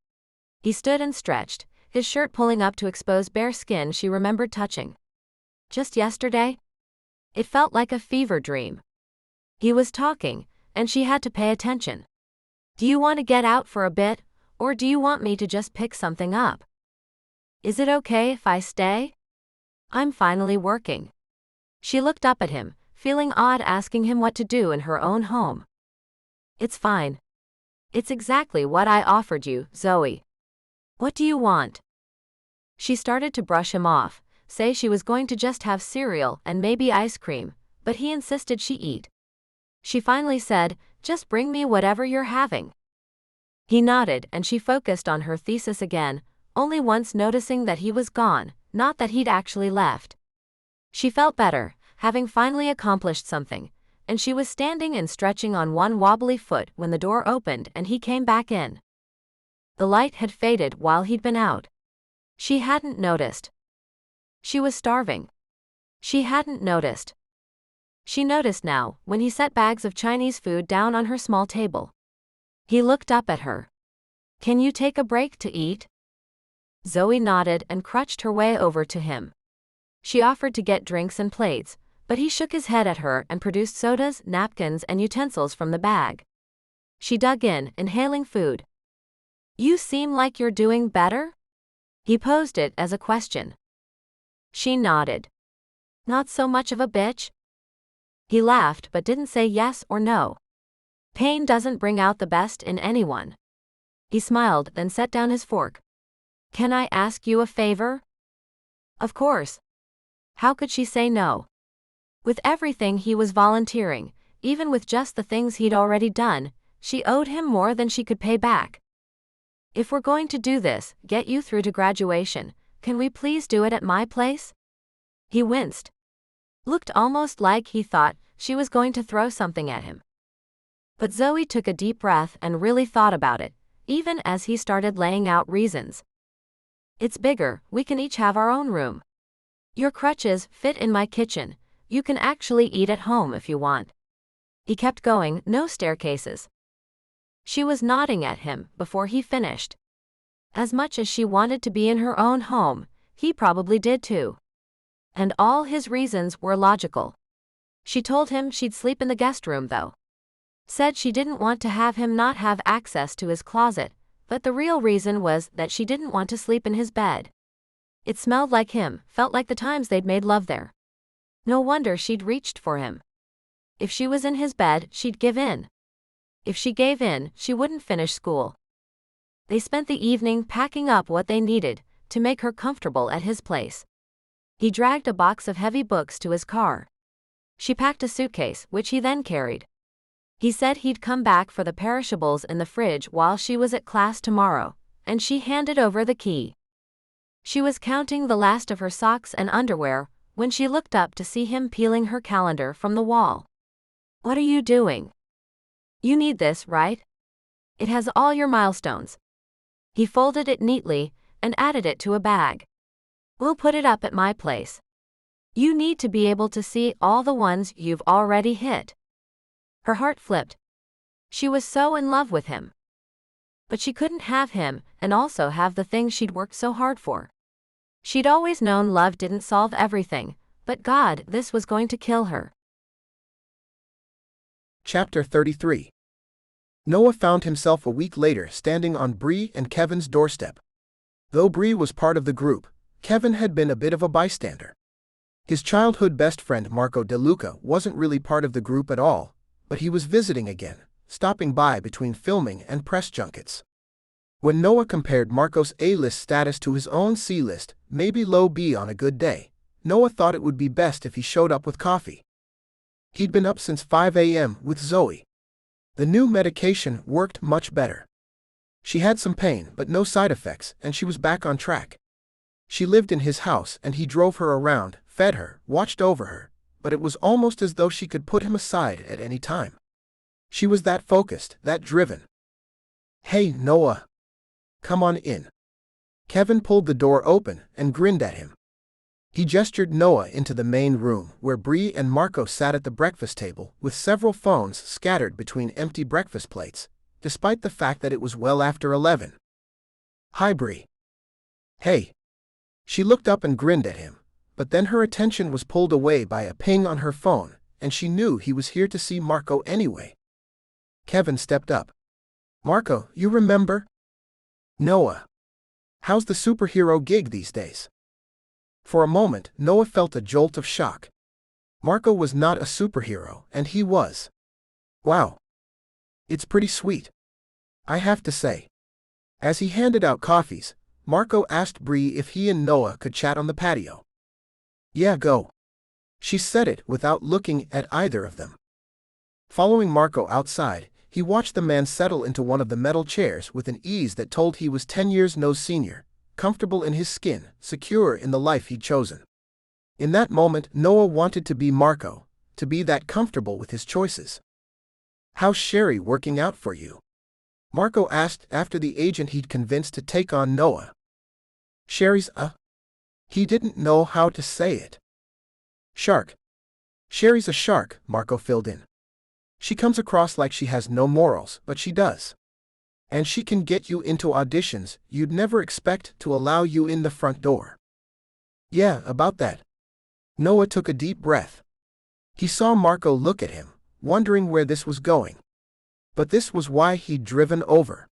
He stood and stretched, his shirt pulling up to expose bare skin she remembered touching. Just yesterday? It felt like a fever dream. He was talking, and she had to pay attention. "Do you want to get out for a bit, or do you want me to just pick something up? Is it okay if I stay? I'm finally working." She looked up at him, feeling odd asking him what to do in her own home. "It's fine. It's exactly what I offered you, Zoe. What do you want?" She started to brush him off, say she was going to just have cereal and maybe ice cream, but he insisted she eat. She finally said, "Just bring me whatever you're having." He nodded and she focused on her thesis again, only once noticing that he was gone, not that he'd actually left. She felt better, having finally accomplished something, and she was standing and stretching on one wobbly foot when the door opened and he came back in. The light had faded while he'd been out. She hadn't noticed. She was starving. She hadn't noticed. She noticed now, when he set bags of Chinese food down on her small table. He looked up at her. "Can you take a break to eat?" Zoe nodded and crutched her way over to him. She offered to get drinks and plates, but he shook his head at her and produced sodas, napkins, and utensils from the bag. She dug in, inhaling food. "You seem like you're doing better?" He posed it as a question. She nodded. "Not so much of a bitch?" He laughed but didn't say yes or no. Pain doesn't bring out the best in anyone. He smiled, then set down his fork. "Can I ask you a favor?" Of course. How could she say no? With everything he was volunteering, even with just the things he'd already done, she owed him more than she could pay back. "If we're going to do this, get you through to graduation, can we please do it at my place?" He winced. Looked almost like he thought she was going to throw something at him. But Zoe took a deep breath and really thought about it, even as he started laying out reasons. "It's bigger, we can each have our own room. Your crutches fit in my kitchen. You can actually eat at home if you want. He kept going, no staircases. She was nodding at him before he finished. As much as she wanted to be in her own home, he probably did too. And all his reasons were logical. She told him she'd sleep in the guest room though. Said she didn't want to have him not have access to his closet, but the real reason was that she didn't want to sleep in his bed. It smelled like him, felt like the times they'd made love there. No wonder she'd reached for him. If she was in his bed, she'd give in. If she gave in, she wouldn't finish school. They spent the evening packing up what they needed to make her comfortable at his place. He dragged a box of heavy books to his car. She packed a suitcase, which he then carried. He said he'd come back for the perishables in the fridge while she was at class tomorrow, and she handed over the key. She was counting the last of her socks and underwear when she looked up to see him peeling her calendar from the wall. What are you doing? You need this, right? It has all your milestones. He folded it neatly and added it to a bag. We'll put it up at my place. You need to be able to see all the ones you've already hit. Her heart flipped. She was so in love with him. But she couldn't have him and also have the things she'd worked so hard for. She'd always known love didn't solve everything, but God, this was going to kill her. Chapter 33. Noah found himself a week later standing on Bree and Kevin's doorstep. Though Bree was part of the group, Kevin had been a bit of a bystander. His childhood best friend Marco DeLuca wasn't really part of the group at all, but he was visiting again, stopping by between filming and press junkets. When Noah compared Marco's A-list status to his own C-list, maybe low B on a good day, Noah thought it would be best if he showed up with coffee. He'd been up since 5 a.m. with Zoe. The new medication worked much better. She had some pain but no side effects, and she was back on track. She lived in his house and he drove her around, fed her, watched over her, but it was almost as though she could put him aside at any time. She was that focused, that driven. Hey, Noah. Come on in. Kevin pulled the door open and grinned at him. He gestured Noah into the main room where Bree and Marco sat at the breakfast table with several phones scattered between empty breakfast plates, despite the fact that it was well after 11. Hi, Bree. Hey. She looked up and grinned at him, but then her attention was pulled away by a ping on her phone, and she knew he was here to see Marco anyway. Kevin stepped up. Marco, you remember? Noah. How's the superhero gig these days? For a moment, Noah felt a jolt of shock. Marco was not a superhero, and he was. Wow. It's pretty sweet. I have to say. As he handed out coffees, Marco asked Bree if he and Noah could chat on the patio. Yeah, go. She said it without looking at either of them. Following Marco outside, he watched the man settle into one of the metal chairs with an ease that told he was 10 years no senior, comfortable in his skin, secure in the life he'd chosen. In that moment, Noah wanted to be Marco, to be that comfortable with his choices. How's Sherry working out for you? Marco asked after the agent he'd convinced to take on Noah. Sherry's He didn't know how to say it. Shark. Sherry's a shark, Marco filled in. She comes across like she has no morals, but she does. And she can get you into auditions you'd never expect to allow you in the front door. Yeah, about that. Noah took a deep breath. He saw Marco look at him, wondering where this was going. But this was why he'd driven over.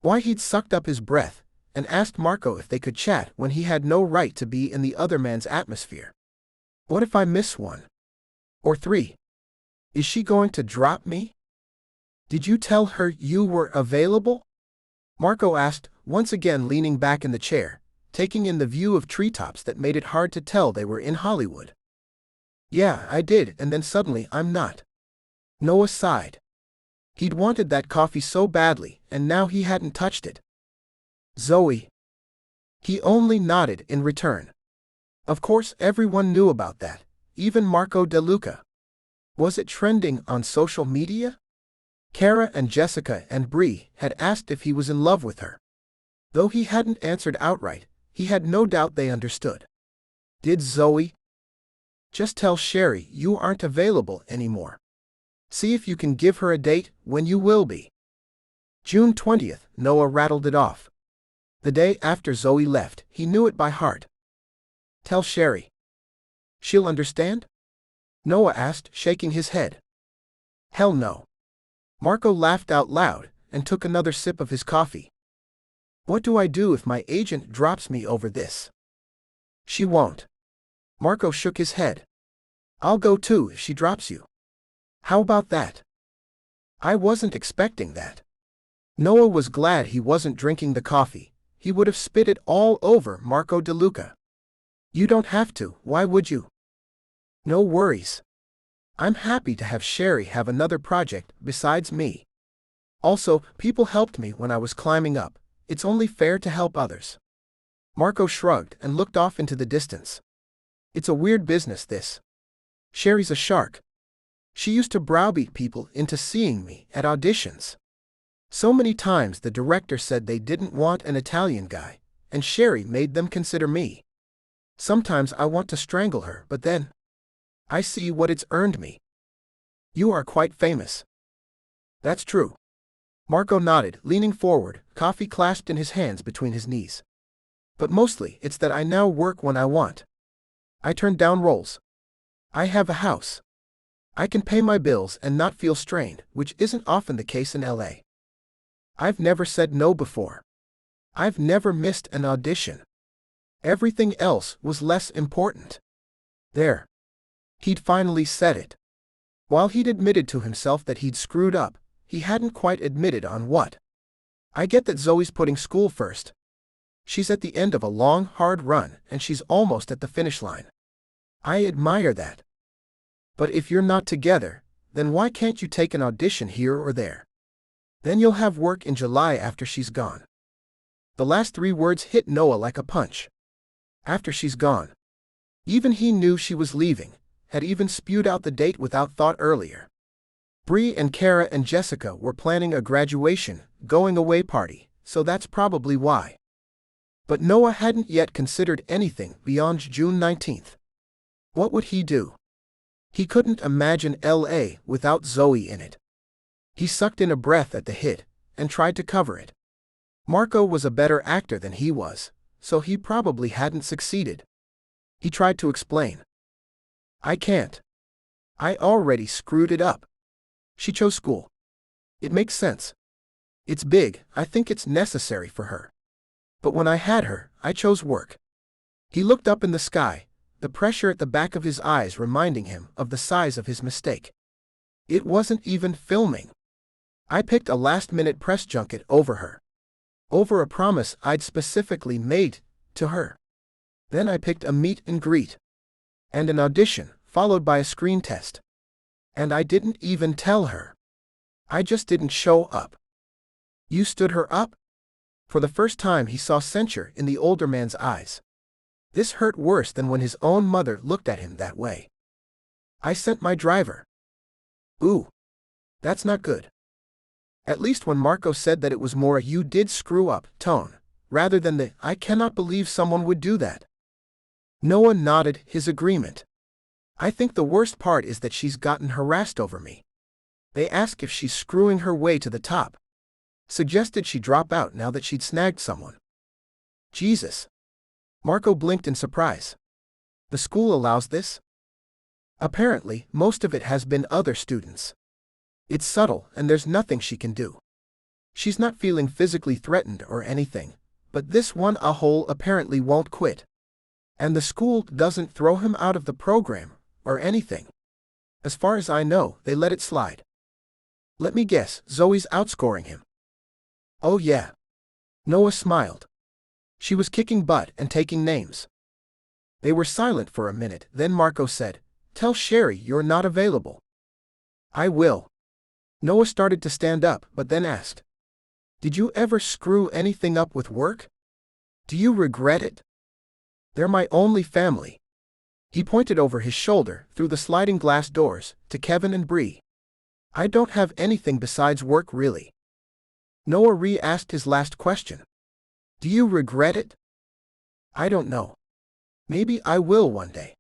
Why he'd sucked up his breath and asked Marco if they could chat when he had no right to be in the other man's atmosphere. What if I miss one? Or 3? Is she going to drop me? Did you tell her you were available? Marco asked, once again leaning back in the chair, taking in the view of treetops that made it hard to tell they were in Hollywood. Yeah, I did, and then suddenly I'm not. Noah sighed. He'd wanted that coffee so badly, and now he hadn't touched it. Zoe. He only nodded in return. Of course everyone knew about that, even Marco DeLuca. Was it trending on social media? Kara and Jessica and Bree had asked if he was in love with her. Though he hadn't answered outright, he had no doubt they understood. Did Zoe? Just tell Sherry you aren't available anymore. See if you can give her a date when you will be. June 20th, Noah rattled it off. The day after Zoe left, he knew it by heart. Tell Sherry. She'll understand? Noah asked, shaking his head. Hell no. Marco laughed out loud and took another sip of his coffee. What do I do if my agent drops me over this? She won't. Marco shook his head. I'll go too if she drops you. How about that? I wasn't expecting that. Noah was glad he wasn't drinking the coffee. He would have spit it all over Marco DeLuca. You don't have to, why would you? No worries. I'm happy to have Sherry have another project besides me. Also, people helped me when I was climbing up. It's only fair to help others. Marco shrugged and looked off into the distance. It's a weird business, this. Sherry's a shark. She used to browbeat people into seeing me at auditions. So many times the director said they didn't want an Italian guy, and Sherry made them consider me. Sometimes I want to strangle her, but then I see what it's earned me. You are quite famous. That's true. Marco nodded, leaning forward, coffee clasped in his hands between his knees. But mostly it's that I now work when I want. I turn down roles. I have a house. I can pay my bills and not feel strained, which isn't often the case in LA. I've never said no before. I've never missed an audition. Everything else was less important. There. He'd finally said it. While he'd admitted to himself that he'd screwed up, he hadn't quite admitted on what. I get that Zoe's putting school first. She's at the end of a long, hard run, and she's almost at the finish line. I admire that. But if you're not together, then why can't you take an audition here or there? Then you'll have work in July after she's gone. The last 3 words hit Noah like a punch. After she's gone. Even he knew she was leaving, had even spewed out the date without thought earlier. Bree and Kara and Jessica were planning a graduation, going-away party, so that's probably why. But Noah hadn't yet considered anything beyond June 19th. What would he do? He couldn't imagine LA without Zoe in it. He sucked in a breath at the hit, and tried to cover it. Marco was a better actor than he was, so he probably hadn't succeeded. He tried to explain. I can't. I already screwed it up. She chose school. It makes sense. It's big, I think it's necessary for her. But when I had her, I chose work. He looked up in the sky, the pressure at the back of his eyes reminding him of the size of his mistake. It wasn't even filming. I picked a last-minute press junket over her. Over a promise I'd specifically made to her. Then I picked a meet and greet. And an audition, followed by a screen test. And I didn't even tell her. I just didn't show up. You stood her up? For the first time he saw censure in the older man's eyes. This hurt worse than when his own mother looked at him that way. I sent my driver. Ooh. That's not good. At least when Marco said that it was more a "you did screw up" tone, rather than the "I cannot believe someone would do that." Noah nodded his agreement. I think the worst part is that she's gotten harassed over me. They ask if she's screwing her way to the top. Suggested she drop out now that she'd snagged someone. Jesus. Marco blinked in surprise. The school allows this? Apparently, most of it has been other students. It's subtle, and there's nothing she can do. She's not feeling physically threatened or anything, but this one a-hole apparently won't quit. And the school doesn't throw him out of the program, or anything. As far as I know, they let it slide. Let me guess, Zoe's outscoring him. Oh yeah. Noah smiled. She was kicking butt and taking names. They were silent for a minute, then Marco said, "Tell Sherry you're not available." I will. Noah started to stand up, but then asked, "Did you ever screw anything up with work? Do you regret it?" "They're my only family." He pointed over his shoulder, through the sliding glass doors, to Kevin and Bree. "I don't have anything besides work really." Noah re-asked his last question. "Do you regret it?" "I don't know. Maybe I will one day.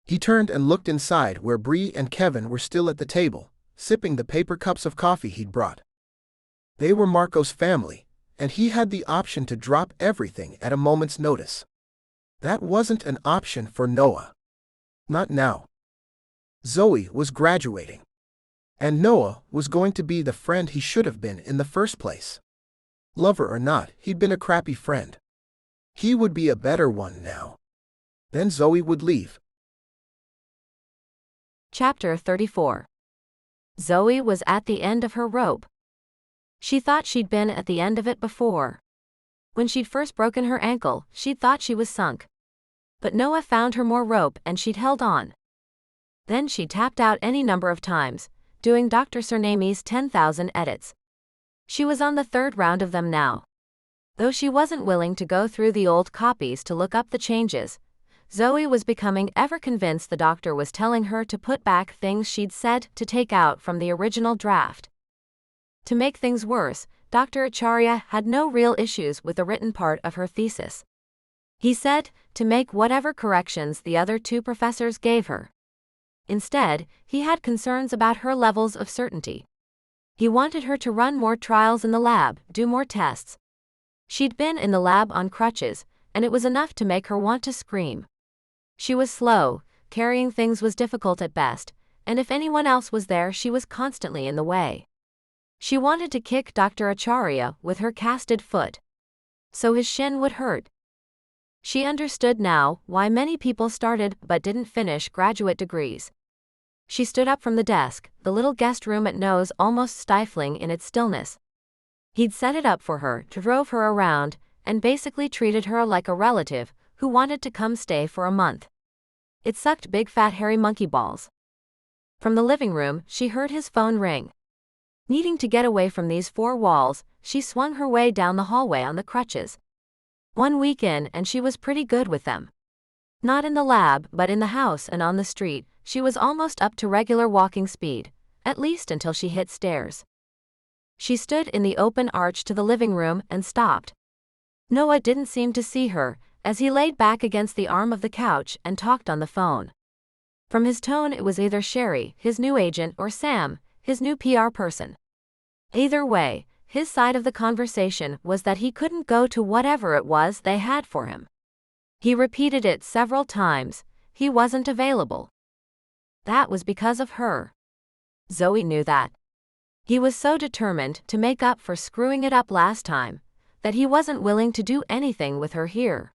He turned and looked inside where Bree and Kevin were still at the table, sipping the paper cups of coffee he'd brought. They were Marco's family, and he had the option to drop everything at a moment's notice. That wasn't an option for Noah. Not now. Zoe was graduating. And Noah was going to be the friend he should have been in the first place. Lover or not, he'd been a crappy friend. He would be a better one now. Then Zoe would leave. Chapter 34. Zoe was at the end of her rope. She thought she'd been at the end of it before. When she'd first broken her ankle, she'd thought she was sunk. But Noah found her more rope and she'd held on. Then she tapped out any number of times, doing Dr. Surnami's 10,000 edits. She was on the third round of them now. Though she wasn't willing to go through the old copies to look up the changes, Zoe was becoming ever convinced the doctor was telling her to put back things she'd said to take out from the original draft. To make things worse, Dr. Acharya had no real issues with the written part of her thesis. He said to make whatever corrections the other two professors gave her. Instead, he had concerns about her levels of certainty. He wanted her to run more trials in the lab, do more tests. She'd been in the lab on crutches, and it was enough to make her want to scream. She was slow, carrying things was difficult at best, and if anyone else was there she was constantly in the way. She wanted to kick Dr. Acharya with her casted foot, so his shin would hurt. She understood now why many people started but didn't finish graduate degrees. She stood up from the desk, the little guest room at Noah's almost stifling in its stillness. He'd set it up for her, drove her around, and basically treated her like a relative who wanted to come stay for a month. It sucked big fat hairy monkey balls. From the living room, she heard his phone ring. Needing to get away from these four walls, she swung her way down the hallway on the crutches. 1 week in and she was pretty good with them. Not in the lab, but in the house and on the street, she was almost up to regular walking speed, at least until she hit stairs. She stood in the open arch to the living room and stopped. Noah didn't seem to see her, as he laid back against the arm of the couch and talked on the phone. From his tone it was either Sherry, his new agent, or Sam, his new PR person. Either way, his side of the conversation was that he couldn't go to whatever it was they had for him. He repeated it several times, he wasn't available. That was because of her. Zoe knew that. He was so determined to make up for screwing it up last time, that he wasn't willing to do anything with her here.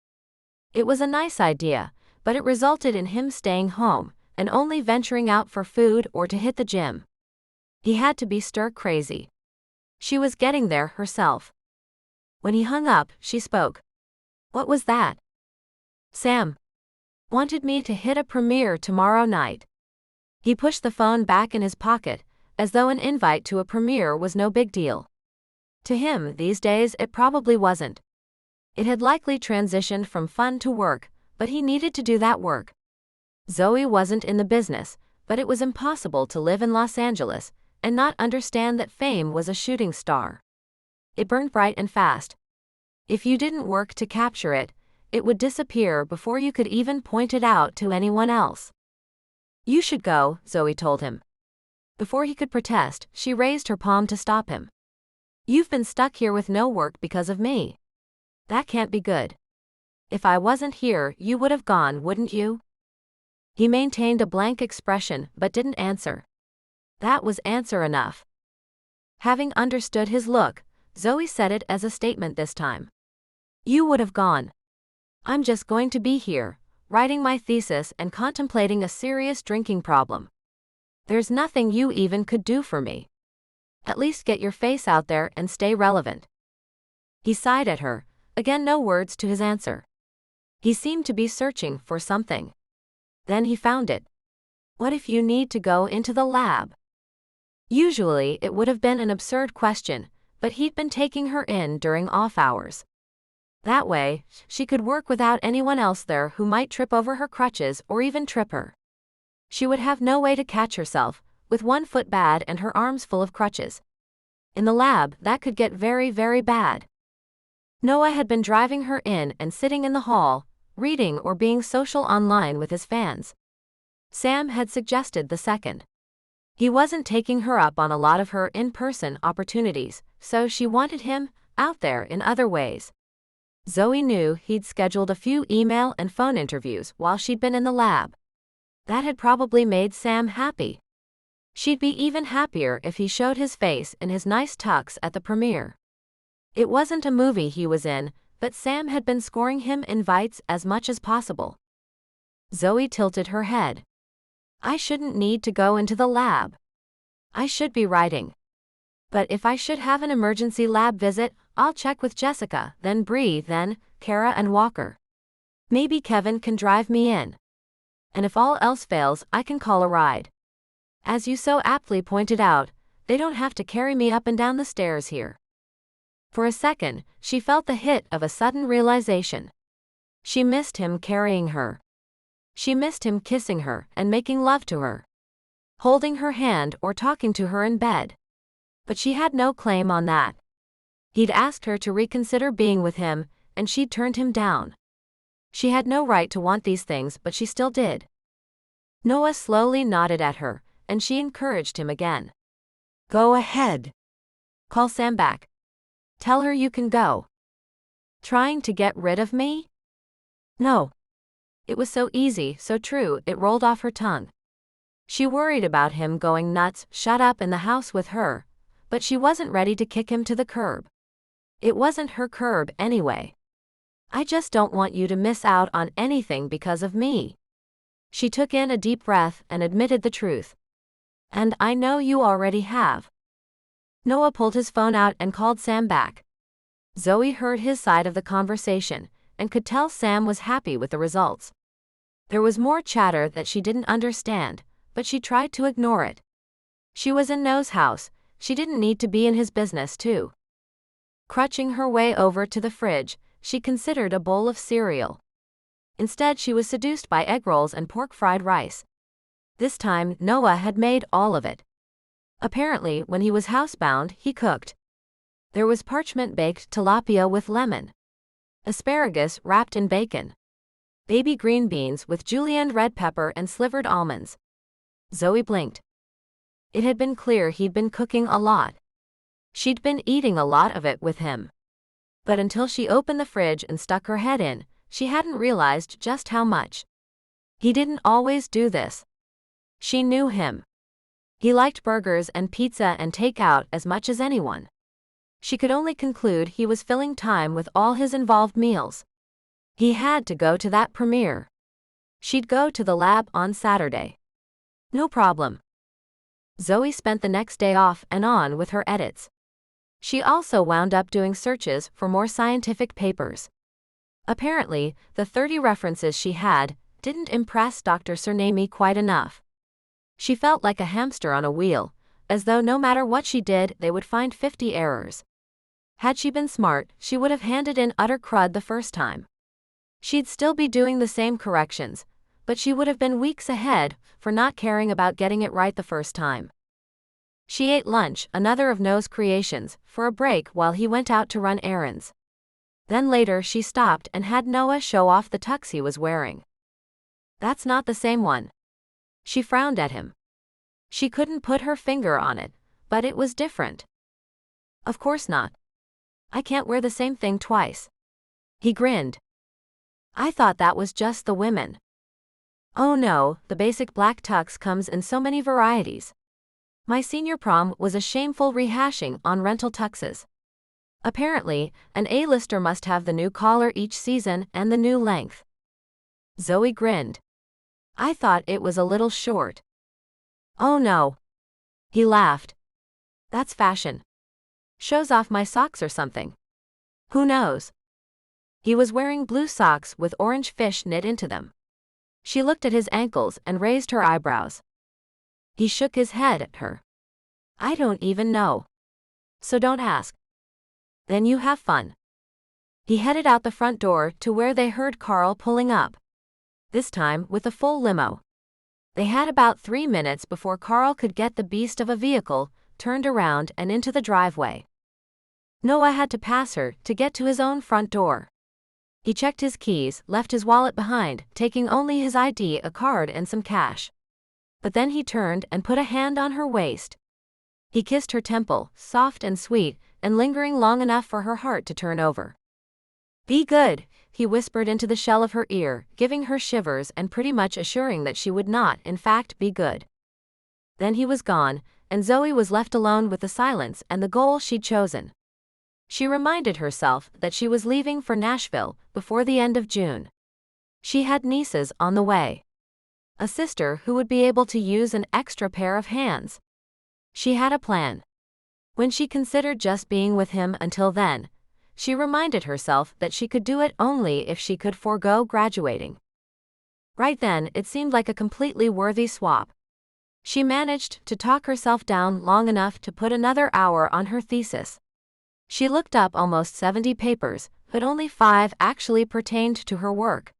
It was a nice idea, but it resulted in him staying home, and only venturing out for food or to hit the gym. He had to be stir crazy. She was getting there herself. When he hung up, she spoke. What was that? Sam. Wanted me to hit a premiere tomorrow night. He pushed the phone back in his pocket, as though an invite to a premiere was no big deal. To him, these days, it probably wasn't. It had likely transitioned from fun to work, but he needed to do that work. Zoe wasn't in the business, but it was impossible to live in Los Angeles and not understand that fame was a shooting star. It burned bright and fast. If you didn't work to capture it, it would disappear before you could even point it out to anyone else. You should go, Zoe told him. Before he could protest, she raised her palm to stop him. You've been stuck here with no work because of me. That can't be good. If I wasn't here, you would have gone, wouldn't you? He maintained a blank expression but didn't answer. That was answer enough. Having understood his look, Zoe said it as a statement this time. You would have gone. I'm just going to be here, writing my thesis and contemplating a serious drinking problem. There's nothing you even could do for me. At least get your face out there and stay relevant. He sighed at her, again no words to his answer. He seemed to be searching for something. Then he found it. What if you need to go into the lab? Usually it would have been an absurd question, but he'd been taking her in during off hours. That way, she could work without anyone else there who might trip over her crutches or even trip her. She would have no way to catch herself, with 1 foot bad and her arms full of crutches. In the lab, that could get very, very bad. Noah had been driving her in and sitting in the hall, reading or being social online with his fans. Sam had suggested the second. He wasn't taking her up on a lot of her in-person opportunities, so she wanted him out there in other ways. Zoe knew he'd scheduled a few email and phone interviews while she'd been in the lab. That had probably made Sam happy. She'd be even happier if he showed his face in his nice tux at the premiere. It wasn't a movie he was in, but Sam had been scoring him invites as much as possible. Zoe tilted her head. I shouldn't need to go into the lab. I should be writing. But if I should have an emergency lab visit, I'll check with Jessica, then Bree, then Kara and Walker. Maybe Kevin can drive me in. And if all else fails, I can call a ride. As you so aptly pointed out, they don't have to carry me up and down the stairs here. For a second, she felt the hit of a sudden realization. She missed him carrying her. She missed him kissing her and making love to her, holding her hand or talking to her in bed. But she had no claim on that. He'd asked her to reconsider being with him, and she'd turned him down. She had no right to want these things, but she still did. Noah slowly nodded at her, and she encouraged him again. Go ahead. Call Sam back. Tell her you can go. Trying to get rid of me? No. It was so easy, so true, it rolled off her tongue. She worried about him going nuts, shut up in the house with her, but she wasn't ready to kick him to the curb. It wasn't her curb anyway. I just don't want you to miss out on anything because of me. She took in a deep breath and admitted the truth. And I know you already have. Noah pulled his phone out and called Sam back. Zoe heard his side of the conversation and could tell Sam was happy with the results. There was more chatter that she didn't understand, but she tried to ignore it. She was in Noah's house, she didn't need to be in his business too. Crutching her way over to the fridge, she considered a bowl of cereal. Instead, she was seduced by egg rolls and pork fried rice. This time, Noah had made all of it. Apparently, when he was housebound, he cooked. There was parchment-baked tilapia with lemon, asparagus wrapped in bacon, baby green beans with julienne red pepper and slivered almonds. Zoe blinked. It had been clear he'd been cooking a lot. She'd been eating a lot of it with him. But until she opened the fridge and stuck her head in, she hadn't realized just how much. He didn't always do this. She knew him. He liked burgers and pizza and takeout as much as anyone. She could only conclude he was filling time with all his involved meals. He had to go to that premiere. She'd go to the lab on Saturday. No problem. Zoe spent the next day off and on with her edits. She also wound up doing searches for more scientific papers. Apparently, the 30 references she had didn't impress Dr. Steamy quite enough. She felt like a hamster on a wheel, as though no matter what she did, they would find 50 errors. Had she been smart, she would have handed in utter crud the first time. She'd still be doing the same corrections, but she would have been weeks ahead for not caring about getting it right the first time. She ate lunch, another of Noah's creations, for a break while he went out to run errands. Then later she stopped and had Noah show off the tux he was wearing. That's not the same one. She frowned at him. She couldn't put her finger on it, but it was different. Of course not. I can't wear the same thing twice. He grinned. I thought that was just the women. Oh no, the basic black tux comes in so many varieties. My senior prom was a shameful rehashing on rental tuxes. Apparently, an A-lister must have the new collar each season and the new length. Zoe grinned. I thought it was a little short. Oh no. He laughed. That's fashion. Shows off my socks or something. Who knows? He was wearing blue socks with orange fish knit into them. She looked at his ankles and raised her eyebrows. He shook his head at her. I don't even know. So don't ask. Then you have fun. He headed out the front door to where they heard Carl pulling up. This time with a full limo. They had about 3 minutes before Carl could get the beast of a vehicle turned around and into the driveway. Noah had to pass her to get to his own front door. He checked his keys, left his wallet behind, taking only his ID, a card, and some cash. But then he turned and put a hand on her waist. He kissed her temple, soft and sweet, and lingering long enough for her heart to turn over. "Be good," he whispered into the shell of her ear, giving her shivers and pretty much assuring that she would not, in fact, be good. Then he was gone, and Zoe was left alone with the silence and the goal she'd chosen. She reminded herself that she was leaving for Nashville before the end of June. She had nieces on the way. A sister who would be able to use an extra pair of hands. She had a plan. When she considered just being with him until then, she reminded herself that she could do it only if she could forego graduating. Right then, it seemed like a completely worthy swap. She managed to talk herself down long enough to put another hour on her thesis. She looked up almost 70 papers, but only 5 actually pertained to her work.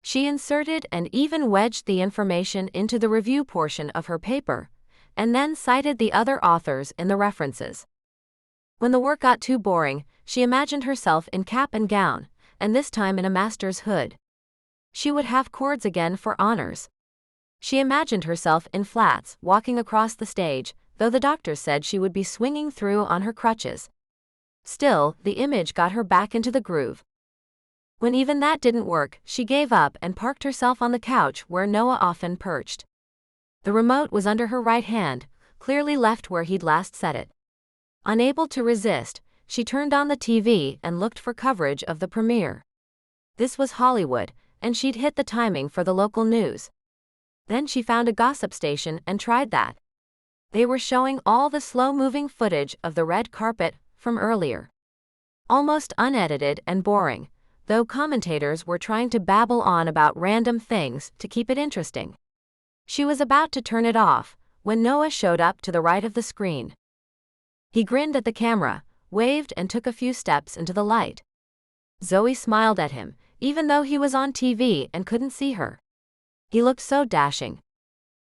She inserted and even wedged the information into the review portion of her paper, and then cited the other authors in the references. When the work got too boring, she imagined herself in cap and gown, and this time in a master's hood. She would have chords again for honors. She imagined herself in flats, walking across the stage, though the doctors said she would be swinging through on her crutches. Still, the image got her back into the groove. When even that didn't work, she gave up and parked herself on the couch where Noah often perched. The remote was under her right hand, clearly left where he'd last set it. Unable to resist, she turned on the TV and looked for coverage of the premiere. This was Hollywood, and she'd hit the timing for the local news. Then she found a gossip station and tried that. They were showing all the slow-moving footage of the red carpet from earlier. Almost unedited and boring, though commentators were trying to babble on about random things to keep it interesting. She was about to turn it off when Noah showed up to the right of the screen. He grinned at the camera, waved, and took a few steps into the light. Zoe smiled at him, even though he was on TV and couldn't see her. He looked so dashing.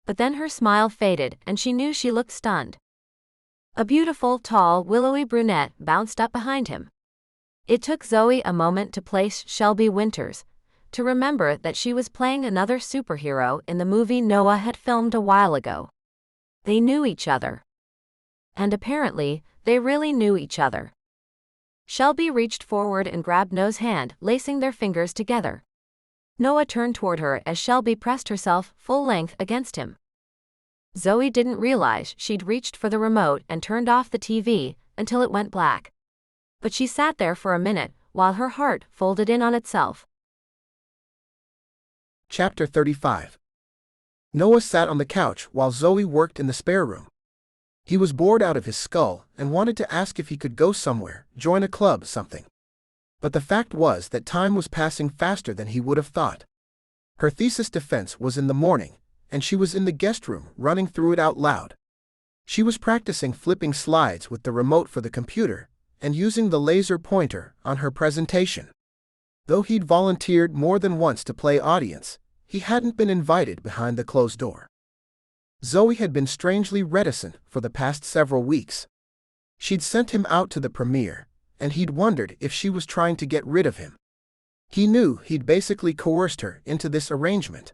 But then her smile faded and she knew she looked stunned. A beautiful, tall, willowy brunette bounced up behind him. It took Zoe a moment to place Shelby Winters, to remember that she was playing another superhero in the movie Noah had filmed a while ago. They knew each other. And apparently, they really knew each other. Shelby reached forward and grabbed Noah's hand, lacing their fingers together. Noah turned toward her as Shelby pressed herself full length against him. Zoe didn't realize she'd reached for the remote and turned off the TV until it went black. But she sat there for a minute while her heart folded in on itself. Chapter 35. Noah sat on the couch while Zoe worked in the spare room. He was bored out of his skull and wanted to ask if he could go somewhere, join a club, something. But the fact was that time was passing faster than he would have thought. Her thesis defense was in the morning, and she was in the guest room running through it out loud. She was practicing flipping slides with the remote for the computer and using the laser pointer on her presentation. Though he'd volunteered more than once to play audience, he hadn't been invited behind the closed door. Zoe had been strangely reticent for the past several weeks. She'd sent him out to the premiere, and he'd wondered if she was trying to get rid of him. He knew he'd basically coerced her into this arrangement.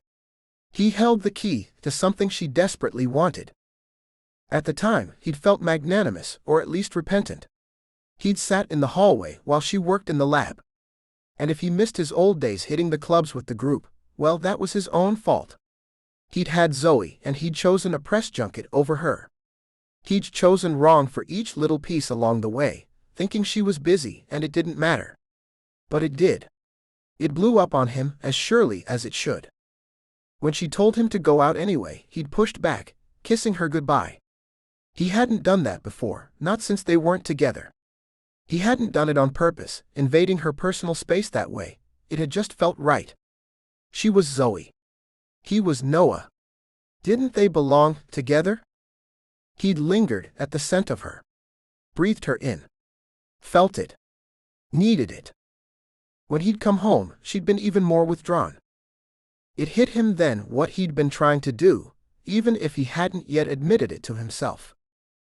He held the key to something she desperately wanted. At the time, he'd felt magnanimous, or at least repentant. He'd sat in the hallway while she worked in the lab. And if he missed his old days hitting the clubs with the group, well, that was his own fault. He'd had Zoe, and he'd chosen a press junket over her. He'd chosen wrong for each little piece along the way, thinking she was busy and it didn't matter. But it did. It blew up on him as surely as it should. When she told him to go out anyway, he'd pushed back, kissing her goodbye. He hadn't done that before, not since they weren't together. He hadn't done it on purpose, invading her personal space that way. It had just felt right. She was Zoe. He was Noah. Didn't they belong together? He'd lingered at the scent of her. Breathed her in. Felt it. Needed it. When he'd come home, she'd been even more withdrawn. It hit him then what he'd been trying to do, even if he hadn't yet admitted it to himself.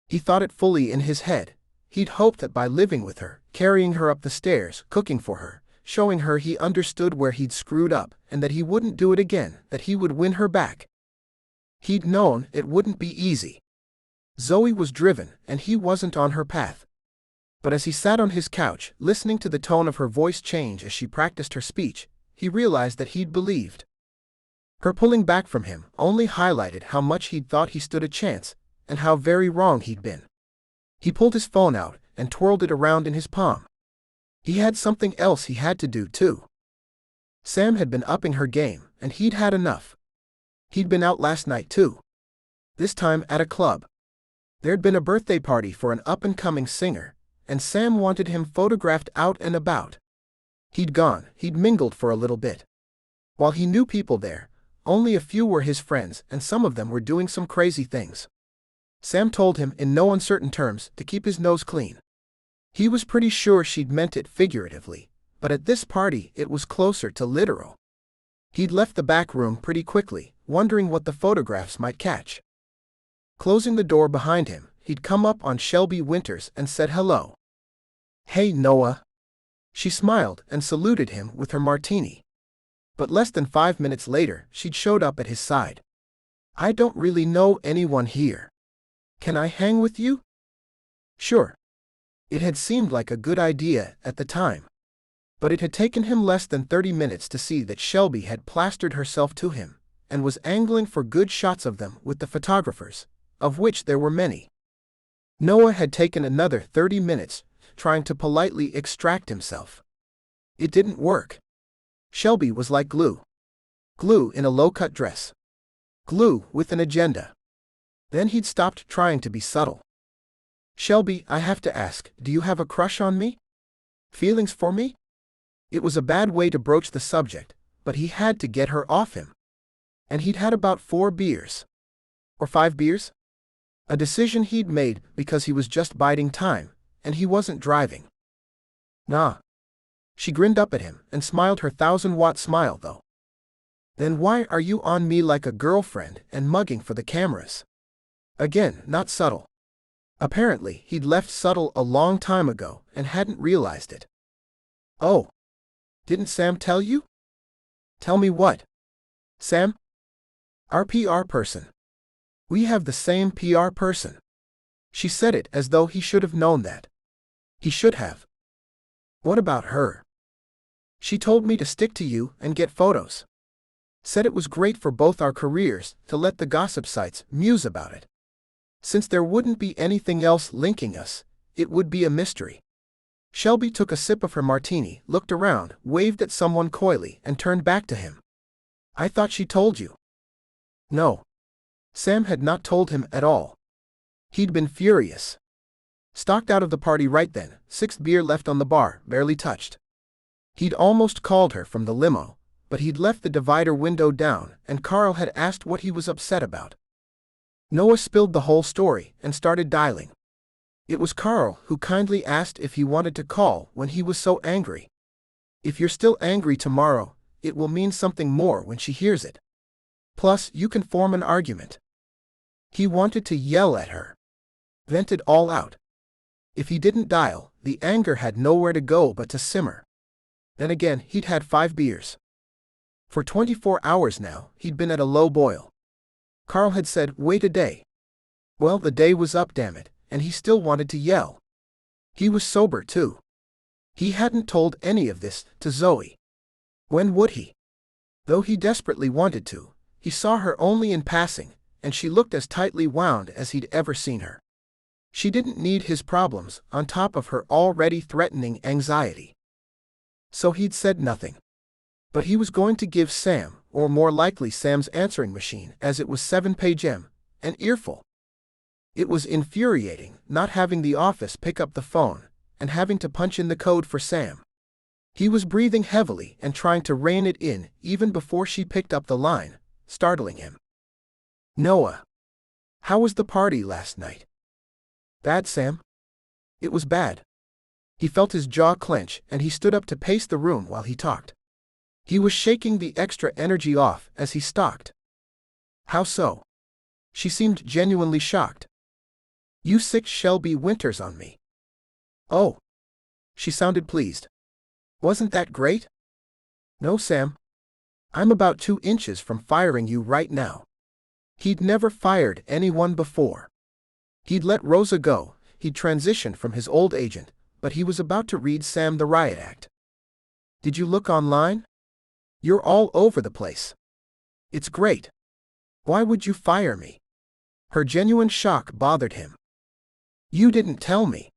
He thought it fully in his head. He'd hoped that by living with her, carrying her up the stairs, cooking for her, showing her he understood where he'd screwed up and that he wouldn't do it again, that he would win her back. He'd known it wouldn't be easy. Zoe was driven, and he wasn't on her path. But as he sat on his couch, listening to the tone of her voice change as she practiced her speech, he realized that he'd believed. Her pulling back from him only highlighted how much he'd thought he stood a chance, and how very wrong he'd been. He pulled his phone out and twirled it around in his palm. He had something else he had to do too. Sam had been upping her game, and he'd had enough. He'd been out last night too. This time at a club. There'd been a birthday party for an up-and-coming singer, and Sam wanted him photographed out and about. He'd mingled for a little bit. While he knew people there, only a few were his friends, and some of them were doing some crazy things. Sam told him in no uncertain terms to keep his nose clean. He was pretty sure she'd meant it figuratively, but at this party it was closer to literal. He'd left the back room pretty quickly, wondering what the photographs might catch. Closing the door behind him, he'd come up on Shelby Winters and said hello. "Hey, Noah." She smiled and saluted him with her martini. But less than 5 minutes later, she'd showed up at his side. "I don't really know anyone here. Can I hang with you?" Sure. It had seemed like a good idea at the time. But it had taken him less than 30 minutes to see that Shelby had plastered herself to him, and was angling for good shots of them with the photographers, of which there were many. Noah had taken another 30 minutes, trying to politely extract himself. It didn't work. Shelby was like glue. Glue in a low-cut dress. Glue with an agenda. Then he'd stopped trying to be subtle. "Shelby, I have to ask, do you have a crush on me? Feelings for me?" It was a bad way to broach the subject, but he had to get her off him. And he'd had about 4 beers. Or 5 beers? A decision he'd made because he was just biding time, and he wasn't driving. "Nah." She grinned up at him and smiled her 1,000-watt smile though. "Then why are you on me like a girlfriend and mugging for the cameras?" Again, not subtle. Apparently, he'd left subtle a long time ago and hadn't realized it. "Oh. Didn't Sam tell you?" "Tell me what?" "Sam? Our PR person. We have the same PR person." She said it as though he should have known that. He should have. "What about her?" "She told me to stick to you and get photos. Said it was great for both our careers to let the gossip sites muse about it. Since there wouldn't be anything else linking us, it would be a mystery." Shelby took a sip of her martini, looked around, waved at someone coyly, and turned back to him. "I thought she told you." No. Sam had not told him at all. He'd been furious. Stalked out of the party right then, 6th beer left on the bar, barely touched. He'd almost called her from the limo, but he'd left the divider window down, and Carl had asked what he was upset about. Noah spilled the whole story and started dialing. It was Carl who kindly asked if he wanted to call when he was so angry. "If you're still angry tomorrow, it will mean something more when she hears it. Plus, you can form an argument." He wanted to yell at her. Vent it all out. If he didn't dial, the anger had nowhere to go but to simmer. Then again, he'd had 5 beers. For 24 hours now, he'd been at a low boil. Carl had said, "Wait a day." Well, the day was up, damn it, and he still wanted to yell. He was sober too. He hadn't told any of this to Zoe. When would he? Though he desperately wanted to, he saw her only in passing, and she looked as tightly wound as he'd ever seen her. She didn't need his problems on top of her already threatening anxiety. So he'd said nothing. But he was going to give Sam, or more likely Sam's answering machine as it was 7-page M, an earful. It was infuriating not having the office pick up the phone, and having to punch in the code for Sam. He was breathing heavily and trying to rein it in even before she picked up the line, startling him. "Noah. How was the party last night?" "Bad, Sam." It was bad. He felt his jaw clench and he stood up to pace the room while he talked. He was shaking the extra energy off as he stalked. "How so?" She seemed genuinely shocked. "You sicked Shelby Winters on me." "Oh." She sounded pleased. Wasn't that great? No, Sam. I'm about 2 inches from firing you right now. He'd never fired anyone before. He'd let Rosa go, he'd transitioned from his old agent, but he was about to read Sam the Riot Act. Did you look online? You're all over the place. It's great. Why would you fire me? Her genuine shock bothered him. You didn't tell me.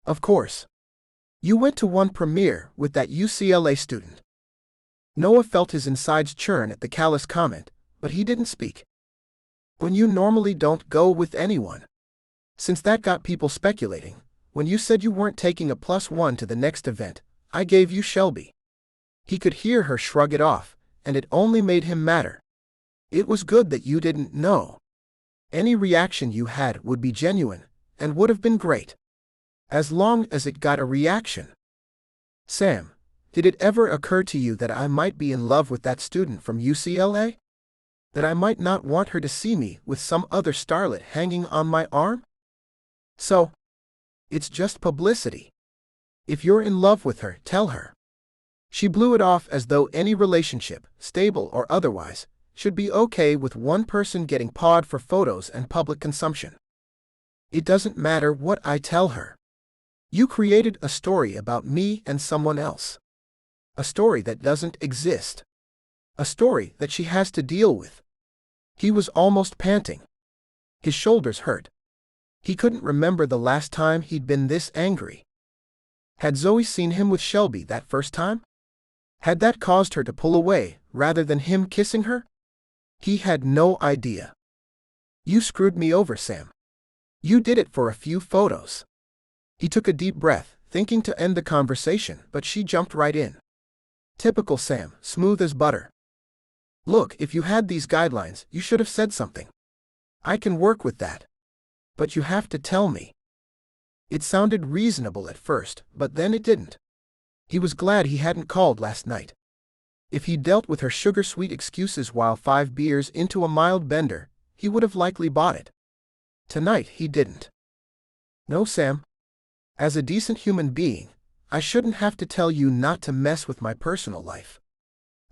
Of course. You went to one premiere with that UCLA student. Noah felt his insides churn at the callous comment, but he didn't speak. When you normally don't go with anyone. Since that got people speculating, when you said you weren't taking a +1 to the next event, I gave you Shelby. He could hear her shrug it off, and it only made him madder. It was good that you didn't know. Any reaction you had would be genuine, and would have been great. As long as it got a reaction. Sam, did it ever occur to you that I might be in love with that student from UCLA? That I might not want her to see me with some other starlet hanging on my arm? So, it's just publicity. If you're in love with her, tell her. She blew it off as though any relationship, stable or otherwise, should be okay with one person getting pawed for photos and public consumption. It doesn't matter what I tell her. You created a story about me and someone else. A story that doesn't exist. A story that she has to deal with. He was almost panting. His shoulders hurt. He couldn't remember the last time he'd been this angry. Had Zoe seen him with Shelby that first time? Had that caused her to pull away, rather than him kissing her? He had no idea. You screwed me over, Sam. You did it for a few photos. He took a deep breath, thinking to end the conversation, but she jumped right in. Typical Sam, smooth as butter. Look, if you had these guidelines, you should have said something. I can work with that. But you have to tell me. It sounded reasonable at first, but then it didn't. He was glad he hadn't called last night. If he dealt with her sugar-sweet excuses while 5 beers into a mild bender, he would have likely bought it. Tonight he didn't. No, Sam. As a decent human being, I shouldn't have to tell you not to mess with my personal life.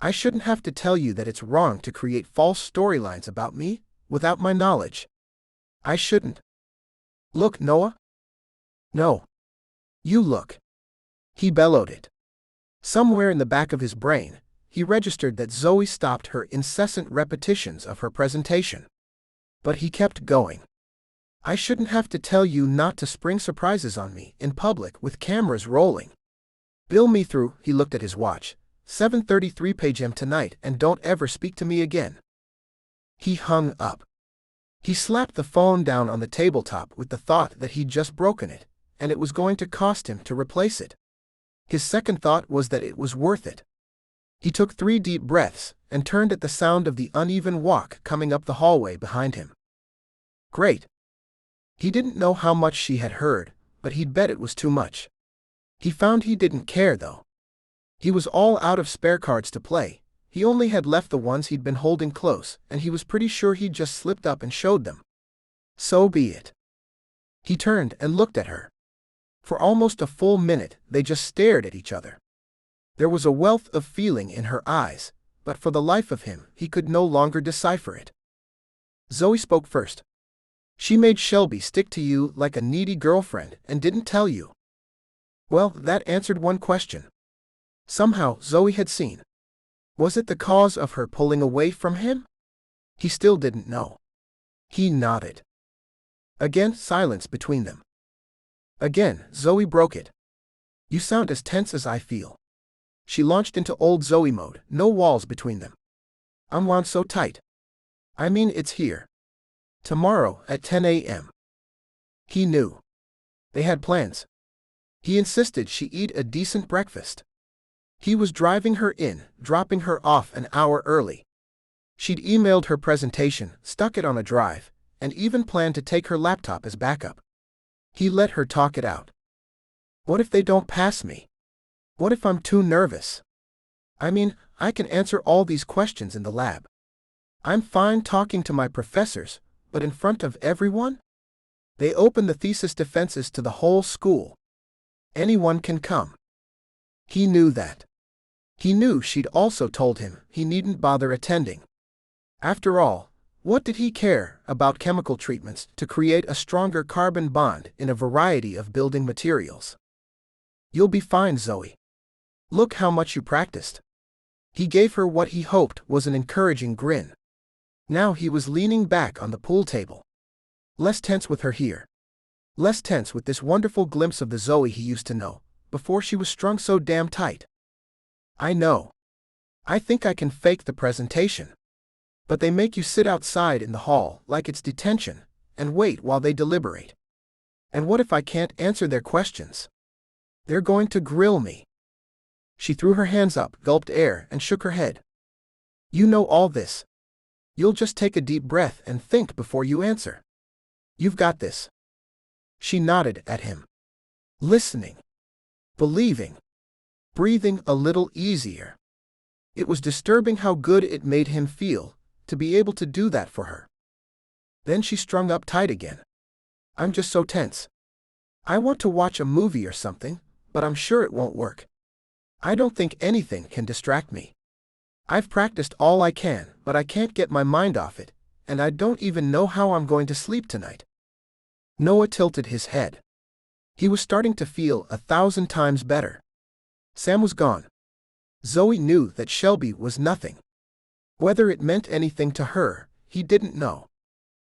I shouldn't have to tell you that it's wrong to create false storylines about me, without my knowledge. I shouldn't. Look, Noah. No. You look. He bellowed it. Somewhere in the back of his brain, he registered that Zoe stopped her incessant repetitions of her presentation. But he kept going. I shouldn't have to tell you not to spring surprises on me in public with cameras rolling. Bill me through, he looked at his watch. 7:33 p.m. tonight, and don't ever speak to me again. He hung up. He slapped the phone down on the tabletop with the thought that he'd just broken it, and it was going to cost him to replace it. His second thought was that it was worth it. He took 3 deep breaths and turned at the sound of the uneven walk coming up the hallway behind him. Great. He didn't know how much she had heard, but he'd bet it was too much. He found he didn't care, though. He was all out of spare cards to play. He only had left the ones he'd been holding close, and he was pretty sure he'd just slipped up and showed them. So be it. He turned and looked at her. For almost a full minute, they just stared at each other. There was a wealth of feeling in her eyes, but for the life of him, he could no longer decipher it. Zoe spoke first. She made Shelby stick to you like a needy girlfriend and didn't tell you. Well, that answered one question. Somehow, Zoe had seen. Was it the cause of her pulling away from him? He still didn't know. He nodded. Again, silence between them. Again, Zoe broke it. You sound as tense as I feel. She launched into old Zoe mode, no walls between them. I'm wound so tight. I mean, it's here. Tomorrow at 10 a.m. He knew. They had plans. He insisted she eat a decent breakfast. He was driving her in, dropping her off an hour early. She'd emailed her presentation, stuck it on a drive, and even planned to take her laptop as backup. He let her talk it out. What if they don't pass me? What if I'm too nervous? I mean, I can answer all these questions in the lab. I'm fine talking to my professors, but in front of everyone? They open the thesis defenses to the whole school. Anyone can come. He knew that. He knew she'd also told him he needn't bother attending. After all, what did he care about chemical treatments to create a stronger carbon bond in a variety of building materials? You'll be fine, Zoe. Look how much you practiced. He gave her what he hoped was an encouraging grin. Now he was leaning back on the pool table. Less tense with her here. Less tense with this wonderful glimpse of the Zoe he used to know, before she was strung so damn tight. I know. I think I can fake the presentation. But they make you sit outside in the hall like it's detention, and wait while they deliberate. And what if I can't answer their questions? They're going to grill me. She threw her hands up, gulped air, and shook her head. You know all this. You'll just take a deep breath and think before you answer. You've got this. She nodded at him. Listening. Believing. Breathing a little easier. It was disturbing how good it made him feel to be able to do that for her. Then she strung up tight again. I'm just so tense. I want to watch a movie or something, but I'm sure it won't work. I don't think anything can distract me. I've practiced all I can, but I can't get my mind off it, and I don't even know how I'm going to sleep tonight. Noah tilted his head. He was starting to feel 1,000 times better. Sam was gone. Zoe knew that Shelby was nothing. Whether it meant anything to her, he didn't know.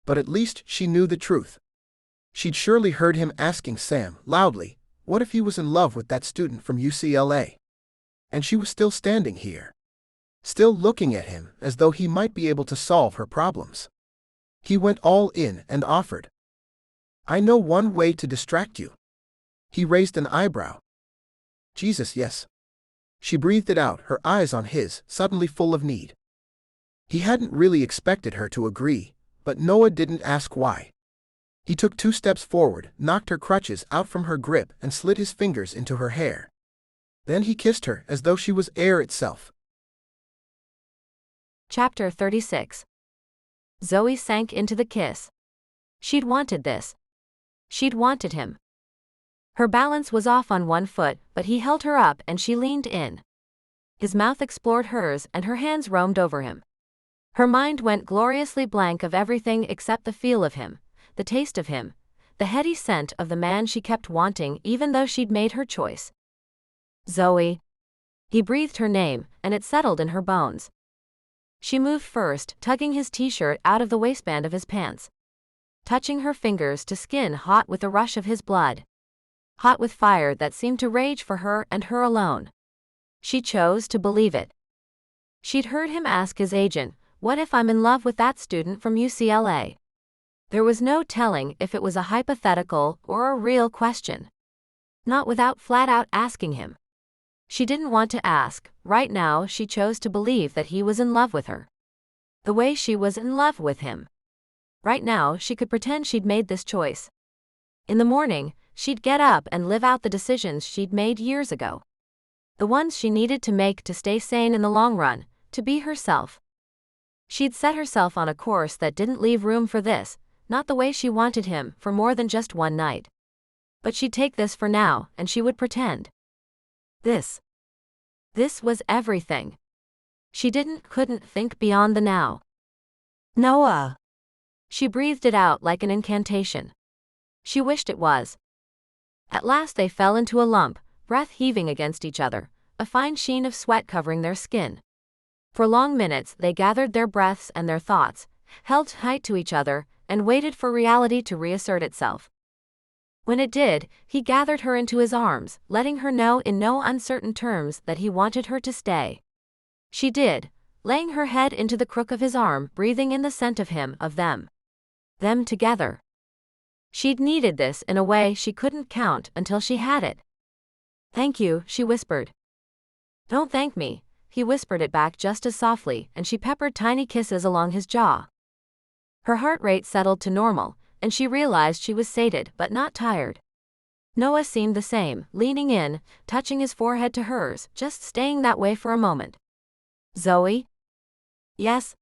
But at least she knew the truth. She'd surely heard him asking Sam, loudly, what if he was in love with that student from UCLA? And she was still standing here. Still looking at him as though he might be able to solve her problems. He went all in and offered. I know one way to distract you. He raised an eyebrow. Jesus, yes. She breathed it out, her eyes on his, suddenly full of need. He hadn't really expected her to agree, but Noah didn't ask why. He took 2 steps forward, knocked her crutches out from her grip, and slid his fingers into her hair. Then he kissed her as though she was air itself. Chapter 36. Zoe sank into the kiss. She'd wanted this. She'd wanted him. Her balance was off on one foot, but he held her up and she leaned in. His mouth explored hers and her hands roamed over him. Her mind went gloriously blank of everything except the feel of him, the taste of him, the heady scent of the man she kept wanting even though she'd made her choice. Zoe. He breathed her name, and it settled in her bones. She moved first, tugging his t-shirt out of the waistband of his pants. Touching her fingers to skin hot with the rush of his blood. Hot with fire that seemed to rage for her and her alone. She chose to believe it. She'd heard him ask his agent, what if I'm in love with that student from UCLA? There was no telling if it was a hypothetical or a real question. Not without flat out asking him. She didn't want to ask. Right now she chose to believe that he was in love with her. The way she was in love with him. Right now she could pretend she'd made this choice. In the morning, she'd get up and live out the decisions she'd made years ago. The ones she needed to make to stay sane in the long run, to be herself. She'd set herself on a course that didn't leave room for this, not the way she wanted him for more than just one night. But she'd take this for now, and she would pretend. This was everything. She couldn't think beyond the now. Noah. She breathed it out like an incantation. She wished it was. At last they fell into a lump, breath heaving against each other, a fine sheen of sweat covering their skin. For long minutes they gathered their breaths and their thoughts, held tight to each other, and waited for reality to reassert itself. When it did, he gathered her into his arms, letting her know in no uncertain terms that he wanted her to stay. She did, laying her head into the crook of his arm, breathing in the scent of him, of them. Them together. She'd needed this in a way she couldn't count until she had it. Thank you, she whispered. Don't thank me, he whispered it back just as softly, and she peppered tiny kisses along his jaw. Her heart rate settled to normal, and she realized she was sated but not tired. Noah seemed the same, leaning in, touching his forehead to hers, just staying that way for a moment. Zoe? Yes?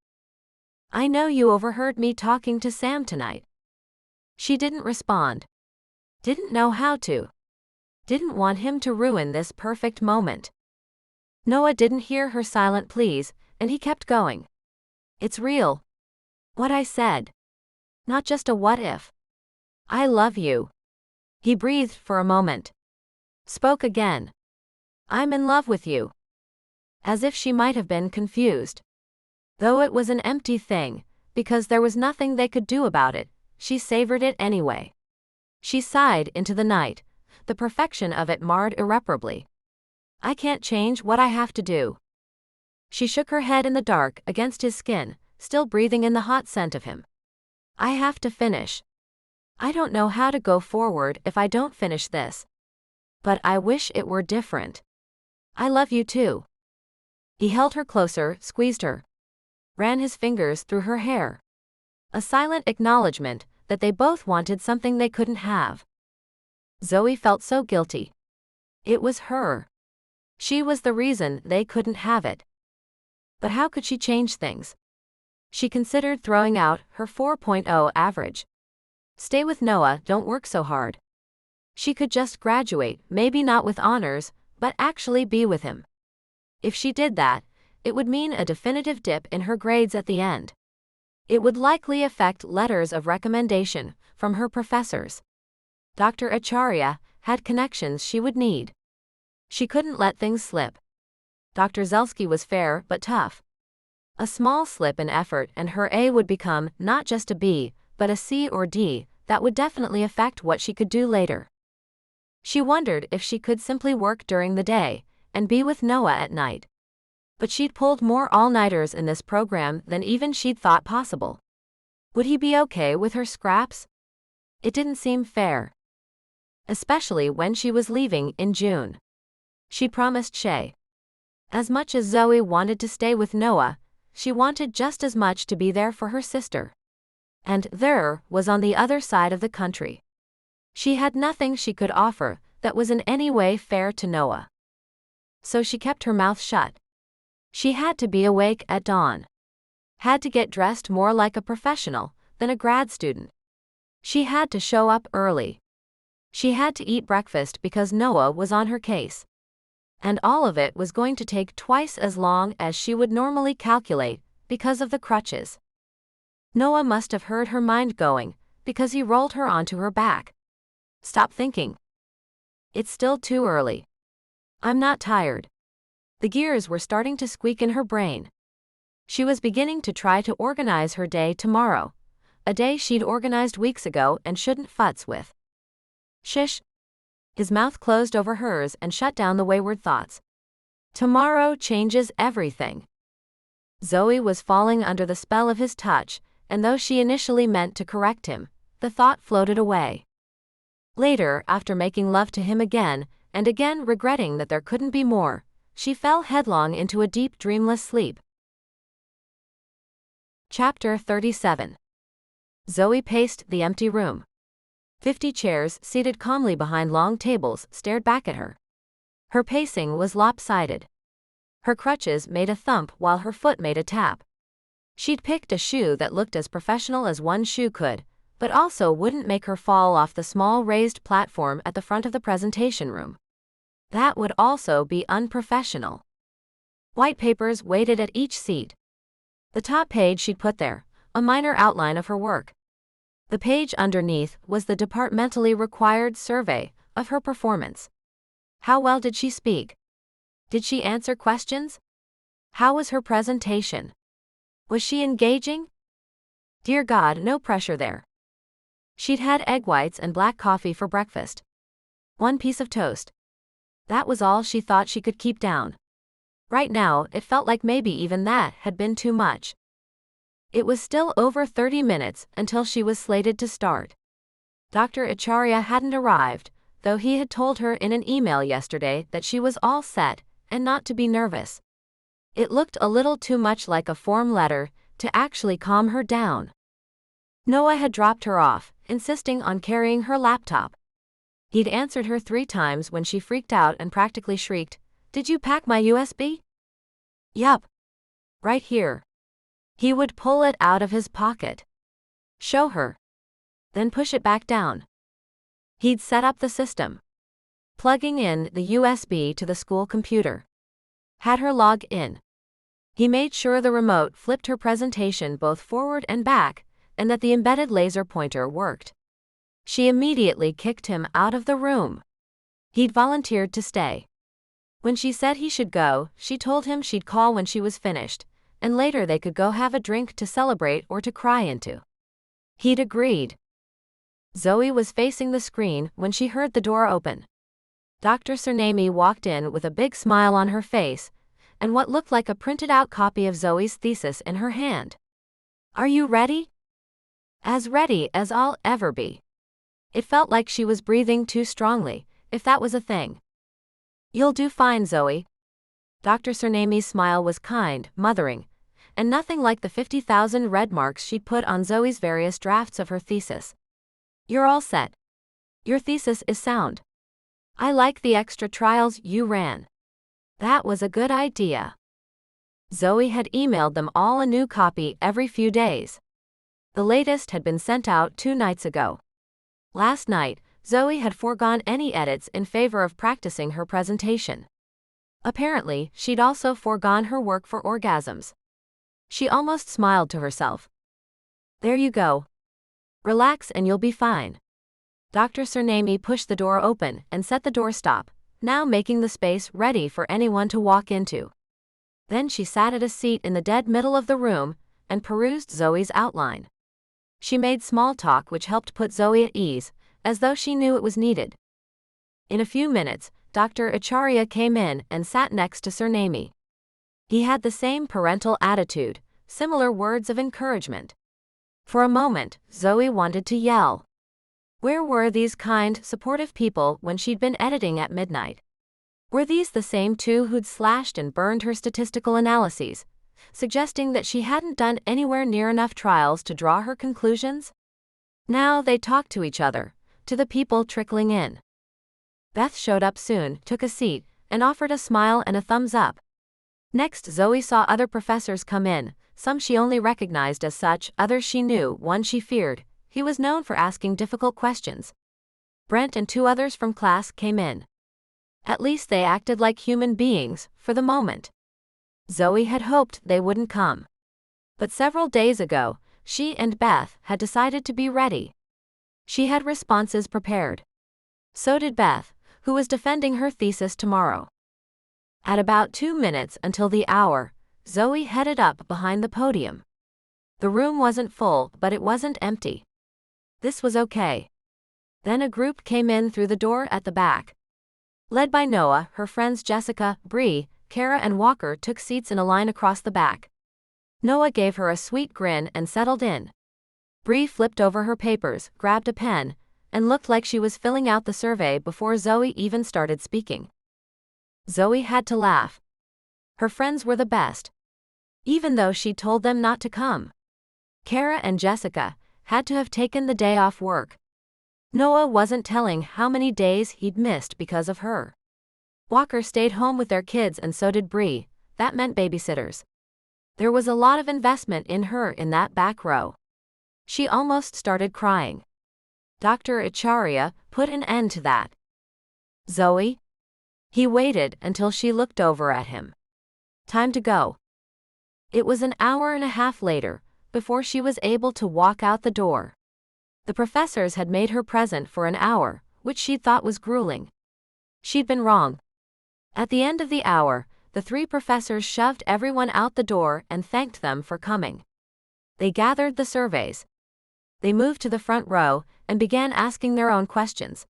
I know you overheard me talking to Sam tonight. She didn't respond. Didn't know how to. Didn't want him to ruin this perfect moment. Noah didn't hear her silent pleas, and he kept going. It's real. What I said. Not just a what if. I love you. He breathed for a moment. Spoke again. I'm in love with you. As if she might have been confused. Though it was an empty thing, because there was nothing they could do about it, she savored it anyway. She sighed into the night, the perfection of it marred irreparably. I can't change what I have to do. She shook her head in the dark against his skin, still breathing in the hot scent of him. I have to finish. I don't know how to go forward if I don't finish this. But I wish it were different. I love you too. He held her closer, squeezed her. Ran his fingers through her hair. A silent acknowledgement that they both wanted something they couldn't have. Zoe felt so guilty. It was her. She was the reason they couldn't have it. But how could she change things? She considered throwing out her 4.0 average. Stay with Noah, don't work so hard. She could just graduate, maybe not with honors, but actually be with him. If she did that, it would mean a definitive dip in her grades at the end. It would likely affect letters of recommendation from her professors. Dr. Acharya had connections she would need. She couldn't let things slip. Dr. Zelsky was fair but tough. A small slip in effort and her A would become not just a B, but a C or D that would definitely affect what she could do later. She wondered if she could simply work during the day and be with Noah at night. But she'd pulled more all-nighters in this program than even she'd thought possible. Would he be okay with her scraps? It didn't seem fair. Especially when she was leaving in June. She promised Shay. As much as Zoe wanted to stay with Noah, she wanted just as much to be there for her sister. And there was on the other side of the country. She had nothing she could offer that was in any way fair to Noah. So she kept her mouth shut. She had to be awake at dawn. Had to get dressed more like a professional than a grad student. She had to show up early. She had to eat breakfast because Noah was on her case. And all of it was going to take twice as long as she would normally calculate because of the crutches. Noah must have heard her mind going because he rolled her onto her back. Stop thinking. It's still too early. I'm not tired. The gears were starting to squeak in her brain. She was beginning to try to organize her day tomorrow, a day she'd organized weeks ago and shouldn't futz with. Shish. His mouth closed over hers and shut down the wayward thoughts. Tomorrow changes everything. Zoe was falling under the spell of his touch, and though she initially meant to correct him, the thought floated away. Later, after making love to him again, and again regretting that there couldn't be more, she fell headlong into a deep dreamless sleep. Chapter 37. Zoe paced the empty room. 50 chairs seated calmly behind long tables stared back at her. Her pacing was lopsided. Her crutches made a thump while her foot made a tap. She'd picked a shoe that looked as professional as one shoe could, but also wouldn't make her fall off the small raised platform at the front of the presentation room. That would also be unprofessional. White papers waited at each seat. The top page she'd put there, a minor outline of her work. The page underneath was the departmentally required survey of her performance. How well did she speak? Did she answer questions? How was her presentation? Was she engaging? Dear God, no pressure there. She'd had egg whites and black coffee for breakfast. One piece of toast. That was all she thought she could keep down. Right now, it felt like maybe even that had been too much. It was still over 30 minutes until she was slated to start. Dr. Acharya hadn't arrived, though he had told her in an email yesterday that she was all set and not to be nervous. It looked a little too much like a form letter to actually calm her down. Noah had dropped her off, insisting on carrying her laptop. He'd answered her 3 times when she freaked out and practically shrieked, "Did you pack my USB?" "Yup. Right here." He would pull it out of his pocket. Show her. Then push it back down. He'd set up the system. plugging in the USB to the school computer. Had her log in. He made sure the remote flipped her presentation both forward and back, and that the embedded laser pointer worked. She immediately kicked him out of the room. He'd volunteered to stay. When she said he should go, she told him she'd call when she was finished, and later they could go have a drink to celebrate or to cry into. He'd agreed. Zoe was facing the screen when she heard the door open. Dr. Steamy walked in with a big smile on her face, and what looked like a printed-out copy of Zoe's thesis in her hand. "Are you ready?" "As ready as I'll ever be." It felt like she was breathing too strongly, if that was a thing. "You'll do fine, Zoe." Dr. Sternamy's smile was kind, mothering, and nothing like the 50,000 red marks she'd put on Zoe's various drafts of her thesis. "You're all set. Your thesis is sound. I like the extra trials you ran. That was a good idea." Zoe had emailed them all a new copy every few days. The latest had been sent out 2 nights ago. Last night, Zoe had foregone any edits in favor of practicing her presentation. Apparently, she'd also foregone her work for orgasms. She almost smiled to herself. "There you go. Relax and you'll be fine." Dr. Sternamy pushed the door open and set the doorstop, now making the space ready for anyone to walk into. Then she sat at a seat in the dead middle of the room and perused Zoe's outline. She made small talk which helped put Zoe at ease, as though she knew it was needed. In a few minutes, Dr. Acharya came in and sat next to Sternamy. He had the same parental attitude, similar words of encouragement. For a moment, Zoe wanted to yell. Where were these kind, supportive people when she'd been editing at midnight? Were these the same two who'd slashed and burned her statistical analyses, suggesting that she hadn't done anywhere near enough trials to draw her conclusions? Now they talked to each other, to the people trickling in. Beth showed up soon, took a seat, and offered a smile and a thumbs up. Next, Zoe saw other professors come in, some she only recognized as such, others she knew, one she feared. He was known for asking difficult questions. Brent and 2 others from class came in. At least they acted like human beings, for the moment. Zoe had hoped they wouldn't come. But several days ago, she and Beth had decided to be ready. She had responses prepared. So did Beth, who was defending her thesis tomorrow. At about 2 minutes until the hour, Zoe headed up behind the podium. The room wasn't full, but it wasn't empty. This was okay. Then a group came in through the door at the back. Led by Noah, her friends Jessica, Bree, Kara and Walker took seats in a line across the back. Noah gave her a sweet grin and settled in. Bree flipped over her papers, grabbed a pen, and looked like she was filling out the survey before Zoe even started speaking. Zoe had to laugh. Her friends were the best. Even though she'd told them not to come. Kara and Jessica had to have taken the day off work. Noah wasn't telling how many days he'd missed because of her. Walker stayed home with their kids and so did Bree. That meant babysitters. There was a lot of investment in her in that back row. She almost started crying. Dr. Acharya put an end to that. "Zoe?" He waited until she looked over at him. "Time to go." It was an hour and a half later before she was able to walk out the door. The professors had made her present for an hour, which she thought was grueling. She'd been wrong. At the end of the hour, the 3 professors shoved everyone out the door and thanked them for coming. They gathered the surveys. They moved to the front row and began asking their own questions.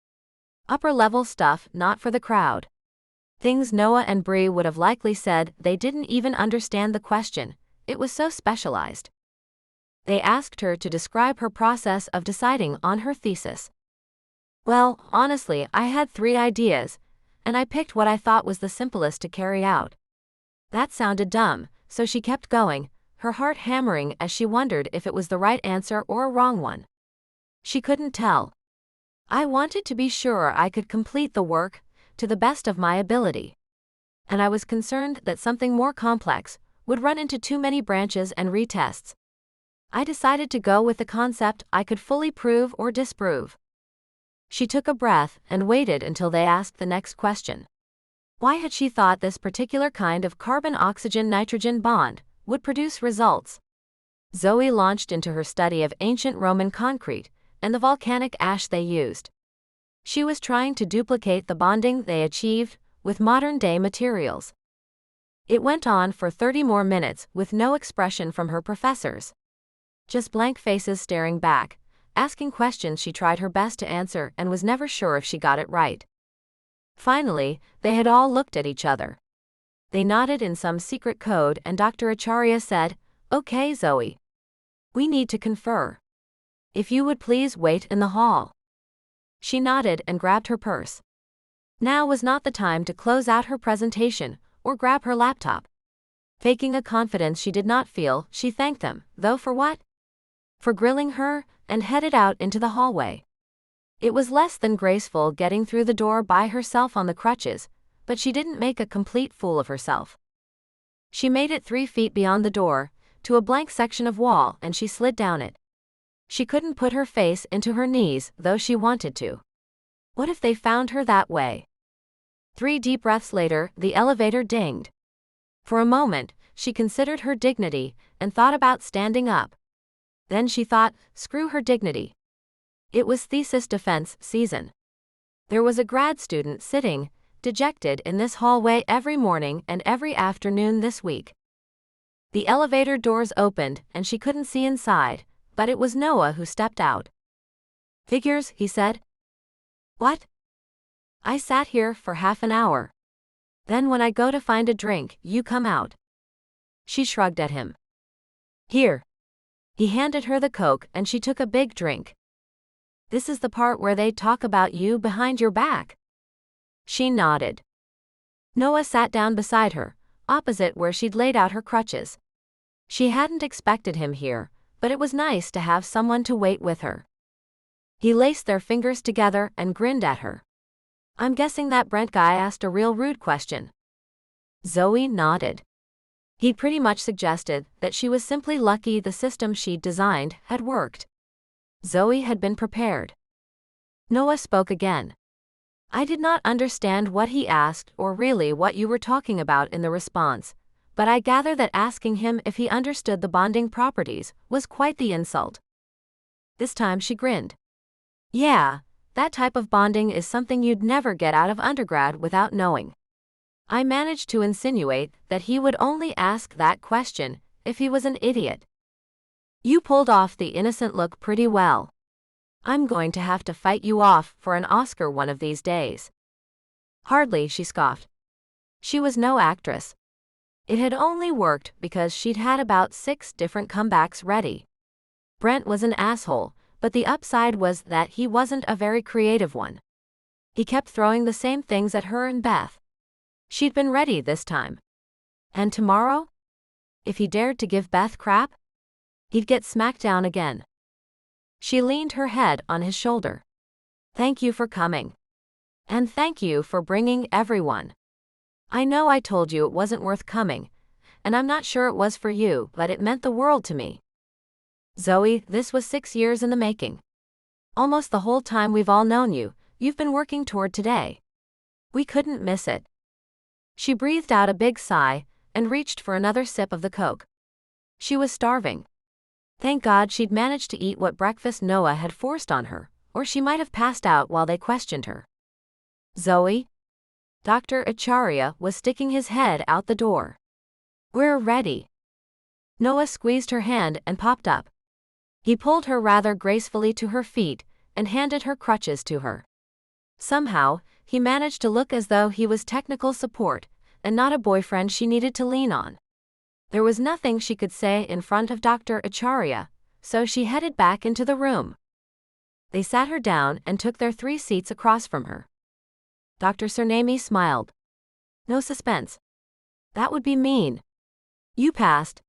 Upper-level stuff not for the crowd. Things Noah and Bree would have likely said they didn't even understand the question, it was so specialized. They asked her to describe her process of deciding on her thesis. "Well, honestly, I had 3 ideas, and I picked what I thought was the simplest to carry out." That sounded dumb, so she kept going, her heart hammering as she wondered if it was the right answer or a wrong one. She couldn't tell. "I wanted to be sure I could complete the work to the best of my ability. And I was concerned that something more complex would run into too many branches and retests. I decided to go with the concept I could fully prove or disprove." She took a breath and waited until they asked the next question. Why had she thought this particular kind of carbon-oxygen-nitrogen bond would produce results? Zoe launched into her study of ancient Roman concrete and the volcanic ash they used. She was trying to duplicate the bonding they achieved with modern-day materials. It went on for 30 more minutes with no expression from her professors. Just blank faces staring back, asking questions she tried her best to answer and was never sure if she got it right. Finally, they had all looked at each other. They nodded in some secret code and Dr. Acharya said, "Okay, Zoe. We need to confer. If you would please wait in the hall." She nodded and grabbed her purse. Now was not the time to close out her presentation or grab her laptop. Faking a confidence she did not feel, she thanked them, though for what? For grilling her, and headed out into the hallway. It was less than graceful getting through the door by herself on the crutches, but she didn't make a complete fool of herself. She made it 3 feet beyond the door, to a blank section of wall, and she slid down it. She couldn't put her face into her knees, though she wanted to. What if they found her that way? 3 deep breaths later, the elevator dinged. For a moment, she considered her dignity and thought about standing up. Then she thought, screw her dignity. It was thesis defense season. There was a grad student sitting, dejected, in this hallway every morning and every afternoon this week. The elevator doors opened and she couldn't see inside, but it was Noah who stepped out. "Figures," he said. "What?" "I sat here for half an hour. Then when I go to find a drink, you come out." She shrugged at him. "Here." He handed her the Coke and she took a big drink. "This is the part where they talk about you behind your back." She nodded. Noah sat down beside her, opposite where she'd laid out her crutches. She hadn't expected him here, but it was nice to have someone to wait with her. He laced their fingers together and grinned at her. "I'm guessing that Brent guy asked a real rude question." Zoe nodded. He'd pretty much suggested that she was simply lucky the system she'd designed had worked. Zoe had been prepared. Noah spoke again. "I did not understand what he asked or really what you were talking about in the response, but I gather that asking him if he understood the bonding properties was quite the insult." This time she grinned. "Yeah, that type of bonding is something you'd never get out of undergrad without knowing. I managed to insinuate that he would only ask that question if he was an idiot. You pulled off the innocent look pretty well. I'm going to have to fight you off for an Oscar one of these days." "Hardly," she scoffed. She was no actress. It had only worked because she'd had about 6 different comebacks ready. Brent was an asshole, but the upside was that he wasn't a very creative one. He kept throwing the same things at her and Beth. She'd been ready this time. And tomorrow? If he dared to give Beth crap, he'd get smacked down again. She leaned her head on his shoulder. "Thank you for coming. And thank you for bringing everyone. I know I told you it wasn't worth coming, and I'm not sure it was for you, but it meant the world to me. Zoe, this was 6 years in the making. Almost the whole time we've all known you, you've been working toward today. We couldn't miss it." She breathed out a big sigh and reached for another sip of the Coke. She was starving. Thank God she'd managed to eat what breakfast Noah had forced on her, or she might have passed out while they questioned her. "Zoe?" Dr. Acharya was sticking his head out the door. "We're ready." Noah squeezed her hand and popped up. He pulled her rather gracefully to her feet and handed her crutches to her. Somehow, he managed to look as though he was technical support and not a boyfriend she needed to lean on. There was nothing she could say in front of Dr. Acharya, so she headed back into the room. They sat her down and took their 3 seats across from her. Dr. Surnami smiled. "No suspense. That would be mean. You passed."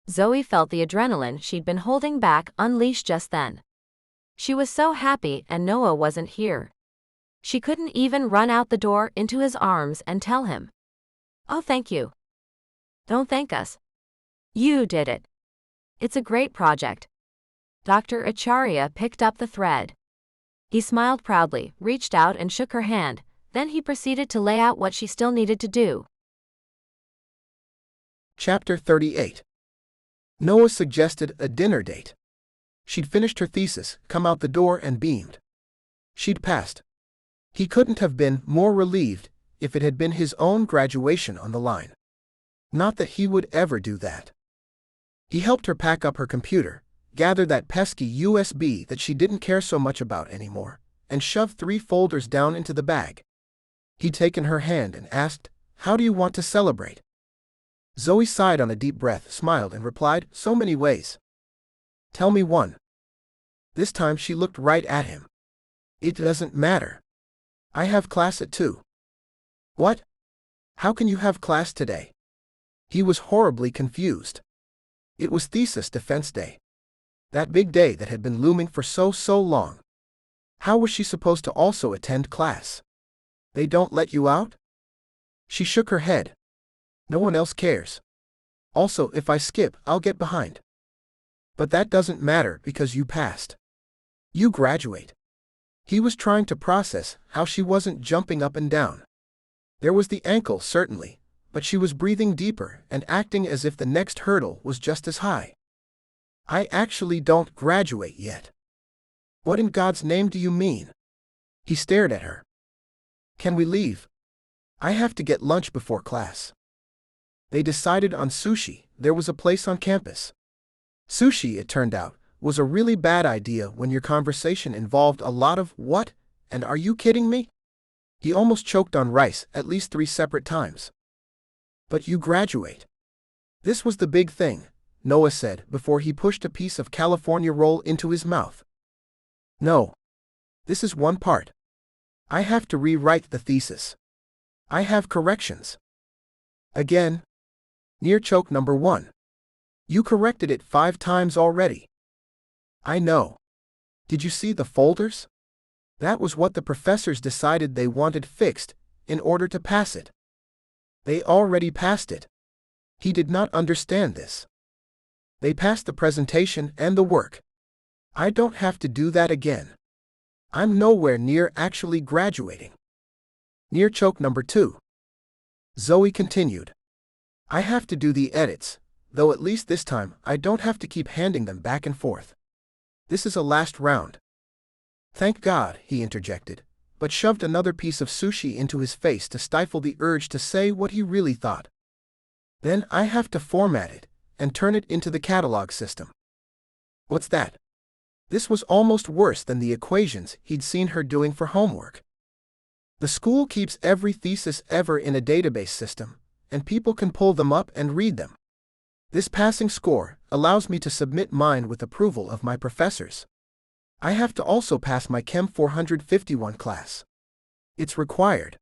Zoe felt the adrenaline she'd been holding back unleash just then. She was so happy and Noah wasn't here. She couldn't even run out the door into his arms and tell him, "Oh, thank you." "Don't thank us. You did it. It's a great project." Dr. Acharya picked up the thread. He smiled proudly, reached out and shook her hand, then he proceeded to lay out what she still needed to do. Chapter 38. Noah suggested a dinner date. She'd finished her thesis, come out the door and beamed. She'd passed. He couldn't have been more relieved if it had been his own graduation on the line. Not that he would ever do that. He helped her pack up her computer, gather that pesky USB that she didn't care so much about anymore, and shove 3 folders down into the bag. He'd taken her hand and asked, "How do you want to celebrate?" Zoe sighed on a deep breath, smiled and replied, "So many ways." "Tell me one." This time she looked right at him. "It doesn't matter. I have class at 2. "What? How can you have class today?" He was horribly confused. It was thesis defense day. That big day that had been looming for so long. How was she supposed to also attend class? They don't let you out? She shook her head. No one else cares. Also, if I skip, I'll get behind. But that doesn't matter because you passed. You graduate. He was trying to process how she wasn't jumping up and down. There was the ankle, certainly, but she was breathing deeper and acting as if the next hurdle was just as high. I actually don't graduate yet. What in God's name do you mean? He stared at her. Can we leave? I have to get lunch before class. They decided on sushi. There was a place on campus. Sushi, it turned out, was a really bad idea when your conversation involved a lot of "what" and "are you kidding me?" He almost choked on rice at least 3 separate times. But you graduate. This was the big thing, Noah said before he pushed a piece of California roll into his mouth. No. This is one part. I have to rewrite the thesis. I have corrections. Again? Near choke number 1. You corrected it 5 times already. I know. Did you see the folders? That was what the professors decided they wanted fixed in order to pass it. They already passed it. He did not understand this. They passed the presentation and the work. I don't have to do that again. I'm nowhere near actually graduating. Near choke number 2. Zoe continued. I have to do the edits, though at least this time I don't have to keep handing them back and forth. This is a last round. Thank God, he interjected, but shoved another piece of sushi into his face to stifle the urge to say what he really thought. Then I have to format it and turn it into the catalog system. What's that? This was almost worse than the equations he'd seen her doing for homework. The school keeps every thesis ever in a database system, and people can pull them up and read them. This passing score allows me to submit mine with approval of my professors. I have to also pass my Chem 451 class. It's required.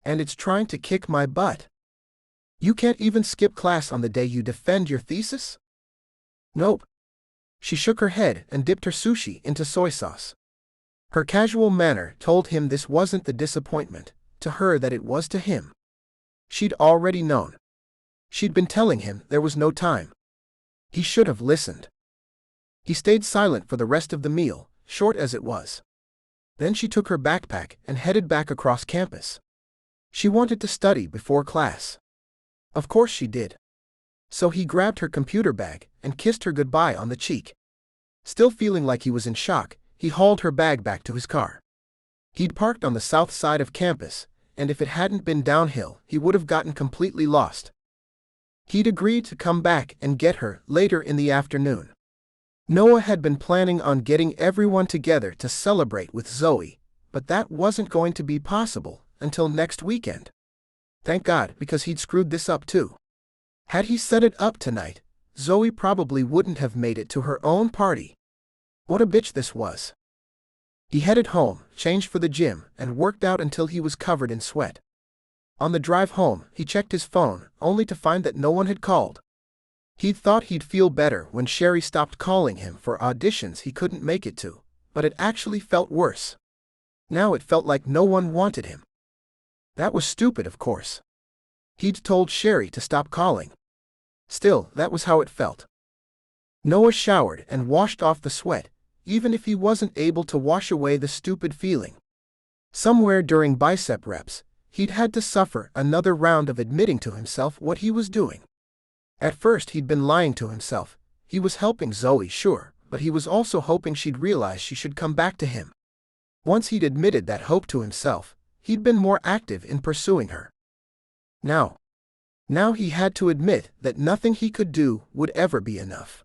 And it's trying to kick my butt. You can't even skip class on the day you defend your thesis? Nope. She shook her head and dipped her sushi into soy sauce. Her casual manner told him this wasn't the disappointment to her that it was to him. She'd already known. She'd been telling him there was no time. He should have listened. He stayed silent for the rest of the meal, short as it was. Then she took her backpack and headed back across campus. She wanted to study before class. Of course she did. So he grabbed her computer bag and kissed her goodbye on the cheek. Still feeling like he was in shock, he hauled her bag back to his car. He'd parked on the south side of campus, and if it hadn't been downhill, he would have gotten completely lost. He'd agreed to come back and get her later in the afternoon. Noah had been planning on getting everyone together to celebrate with Zoe, but that wasn't going to be possible until next weekend. Thank God, because he'd screwed this up too. Had he set it up tonight, Zoe probably wouldn't have made it to her own party. What a bitch this was. He headed home, changed for the gym, and worked out until he was covered in sweat. On the drive home, he checked his phone, only to find that no one had called. He'd thought he'd feel better when Sherry stopped calling him for auditions he couldn't make it to, but it actually felt worse. Now it felt like no one wanted him. That was stupid, of course. He'd told Sherry to stop calling. Still, that was how it felt. Noah showered and washed off the sweat, even if he wasn't able to wash away the stupid feeling. Somewhere during bicep reps, he'd had to suffer another round of admitting to himself what he was doing. At first he'd been lying to himself. He was helping Zoe, sure, but he was also hoping she'd realize she should come back to him. Once he'd admitted that hope to himself, he'd been more active in pursuing her. Now he had to admit that nothing he could do would ever be enough.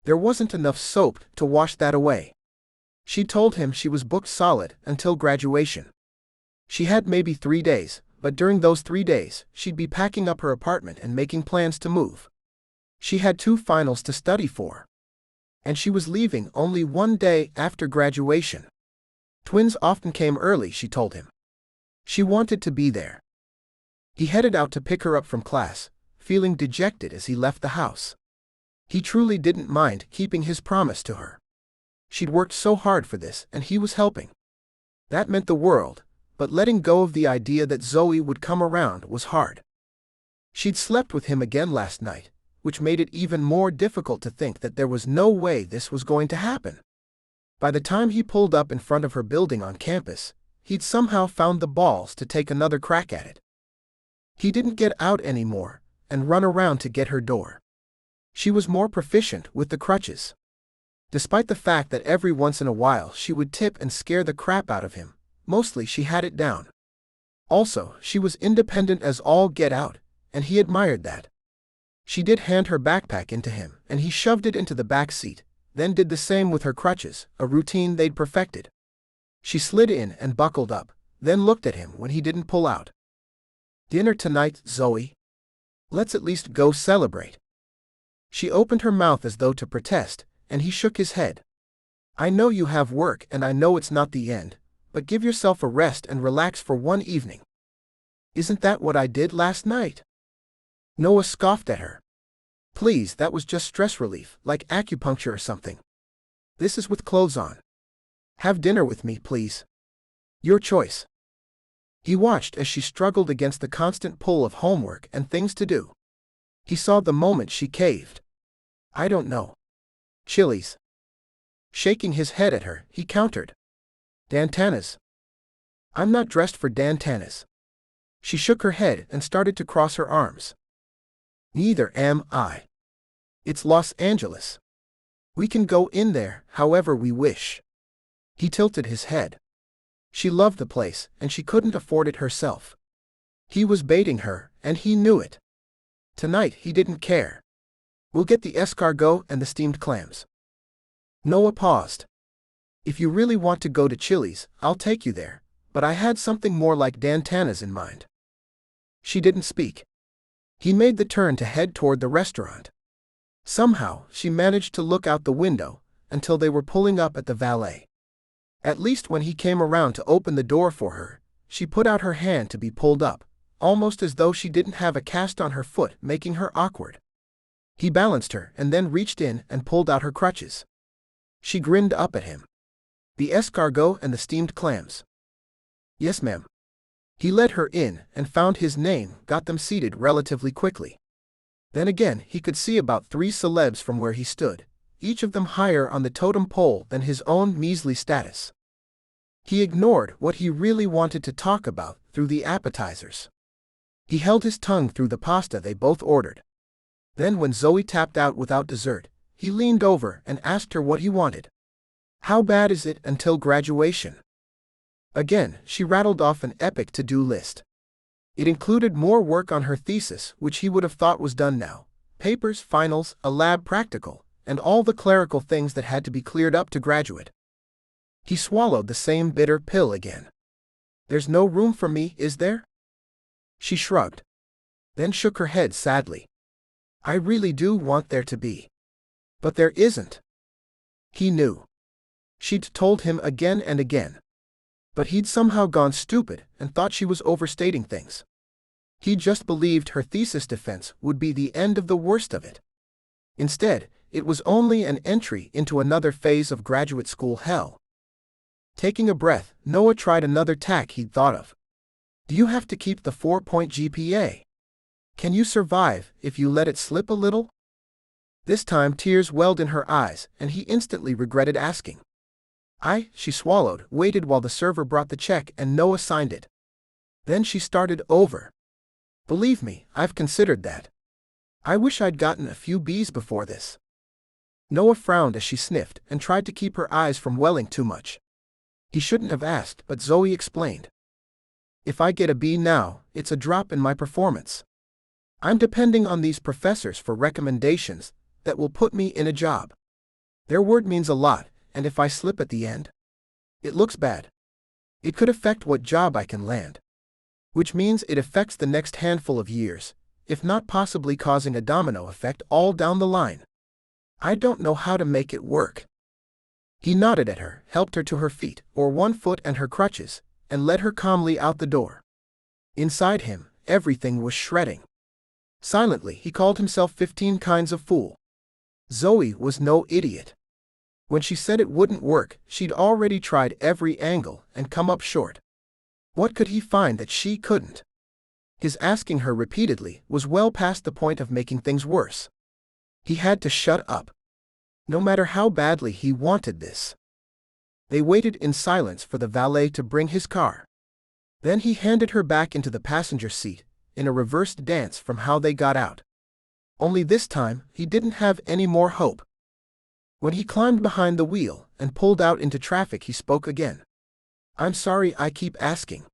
There wasn't enough soap to wash that away. She told him she was booked solid until graduation. She had maybe 3 days, but during those 3 days, she'd be packing up her apartment and making plans to move. She had 2 finals to study for. And she was leaving only 1 day after graduation. Twins often came early, she told him. She wanted to be there. He headed out to pick her up from class, feeling dejected as he left the house. He truly didn't mind keeping his promise to her. She'd worked so hard for this, and he was helping. That meant the world, but letting go of the idea that Zoe would come around was hard. She'd slept with him again last night, which made it even more difficult to think that there was no way this was going to happen. By the time he pulled up in front of her building on campus, he'd somehow found the balls to take another crack at it. He didn't get out anymore and run around to get her door. She was more proficient with the crutches. Despite the fact that every once in a while she would tip and scare the crap out of him, mostly she had it down. Also, she was independent as all get out, and he admired that. She did hand her backpack into him, and he shoved it into the back seat, then did the same with her crutches, a routine they'd perfected. She slid in and buckled up, then looked at him when he didn't pull out. "Dinner tonight, Zoe? Let's at least go celebrate." She opened her mouth as though to protest, and he shook his head. "I know you have work and I know it's not the end, but give yourself a rest and relax for one evening." "Isn't that what I did last night?" Noah scoffed at her. "Please, that was just stress relief, like acupuncture or something. This is with clothes on. Have dinner with me, please. Your choice." He watched as she struggled against the constant pull of homework and things to do. He saw the moment she caved. "I don't know. Chili's." Shaking his head at her, he countered. "Dantana's." "I'm not dressed for Dantana's." She shook her head and started to cross her arms. "Neither am I. It's Los Angeles. We can go in there however we wish." He tilted his head. She loved the place, and she couldn't afford it herself. He was baiting her, and he knew it. Tonight he didn't care. "We'll get the escargot and the steamed clams." Noah paused. "If you really want to go to Chili's, I'll take you there, but I had something more like Dantana's in mind." She didn't speak. He made the turn to head toward the restaurant. Somehow, she managed to look out the window until they were pulling up at the valet. At least when he came around to open the door for her, she put out her hand to be pulled up, almost as though she didn't have a cast on her foot, making her awkward. He balanced her and then reached in and pulled out her crutches. She grinned up at him. "The escargot and the steamed clams." "Yes, ma'am." He led her in and found his name, got them seated relatively quickly. Then again he could see about 3 celebs from where he stood, each of them higher on the totem pole than his own measly status. He ignored what he really wanted to talk about through the appetizers. He held his tongue through the pasta they both ordered. Then when Zoe tapped out without dessert, he leaned over and asked her what he wanted. "How bad is it until graduation?" Again, she rattled off an epic to-do list. It included more work on her thesis, which he would have thought was done now, papers, finals, a lab practical, and all the clerical things that had to be cleared up to graduate. He swallowed the same bitter pill again. "There's no room for me, is there?" She shrugged. Then shook her head sadly. "I really do want there to be. But there isn't." He knew. She'd told him again and again. But he'd somehow gone stupid and thought she was overstating things. He just believed her thesis defense would be the end of the worst of it. Instead, it was only an entry into another phase of graduate school hell. Taking a breath, Noah tried another tack he'd thought of. "Do you have to keep the 4-point GPA? Can you survive if you let it slip a little?" This time tears welled in her eyes, and he instantly regretted asking. She swallowed, waited while the server brought the check and Noah signed it. Then she started over. Believe me, I've considered that. I wish I'd gotten a few B's before this. Noah frowned as she sniffed and tried to keep her eyes from welling too much. He shouldn't have asked, but Zoe explained. If I get a B now, it's a drop in my performance. I'm depending on these professors for recommendations that will put me in a job. Their word means a lot, and if I slip at the end, it looks bad. It could affect what job I can land. Which means it affects the next handful of years, if not possibly causing a domino effect all down the line. I don't know how to make it work. He nodded at her, helped her to her feet, or one foot and her crutches, and led her calmly out the door. Inside him, everything was shredding. Silently, he called himself 15 kinds of fool. Zoe was no idiot. When she said it wouldn't work, she'd already tried every angle and come up short. What could he find that she couldn't? His asking her repeatedly was well past the point of making things worse. He had to shut up. No matter how badly he wanted this. They waited in silence for the valet to bring his car. Then he handed her back into the passenger seat, in a reversed dance from how they got out. Only this time, he didn't have any more hope. When he climbed behind the wheel and pulled out into traffic, he spoke again. I'm sorry I keep asking.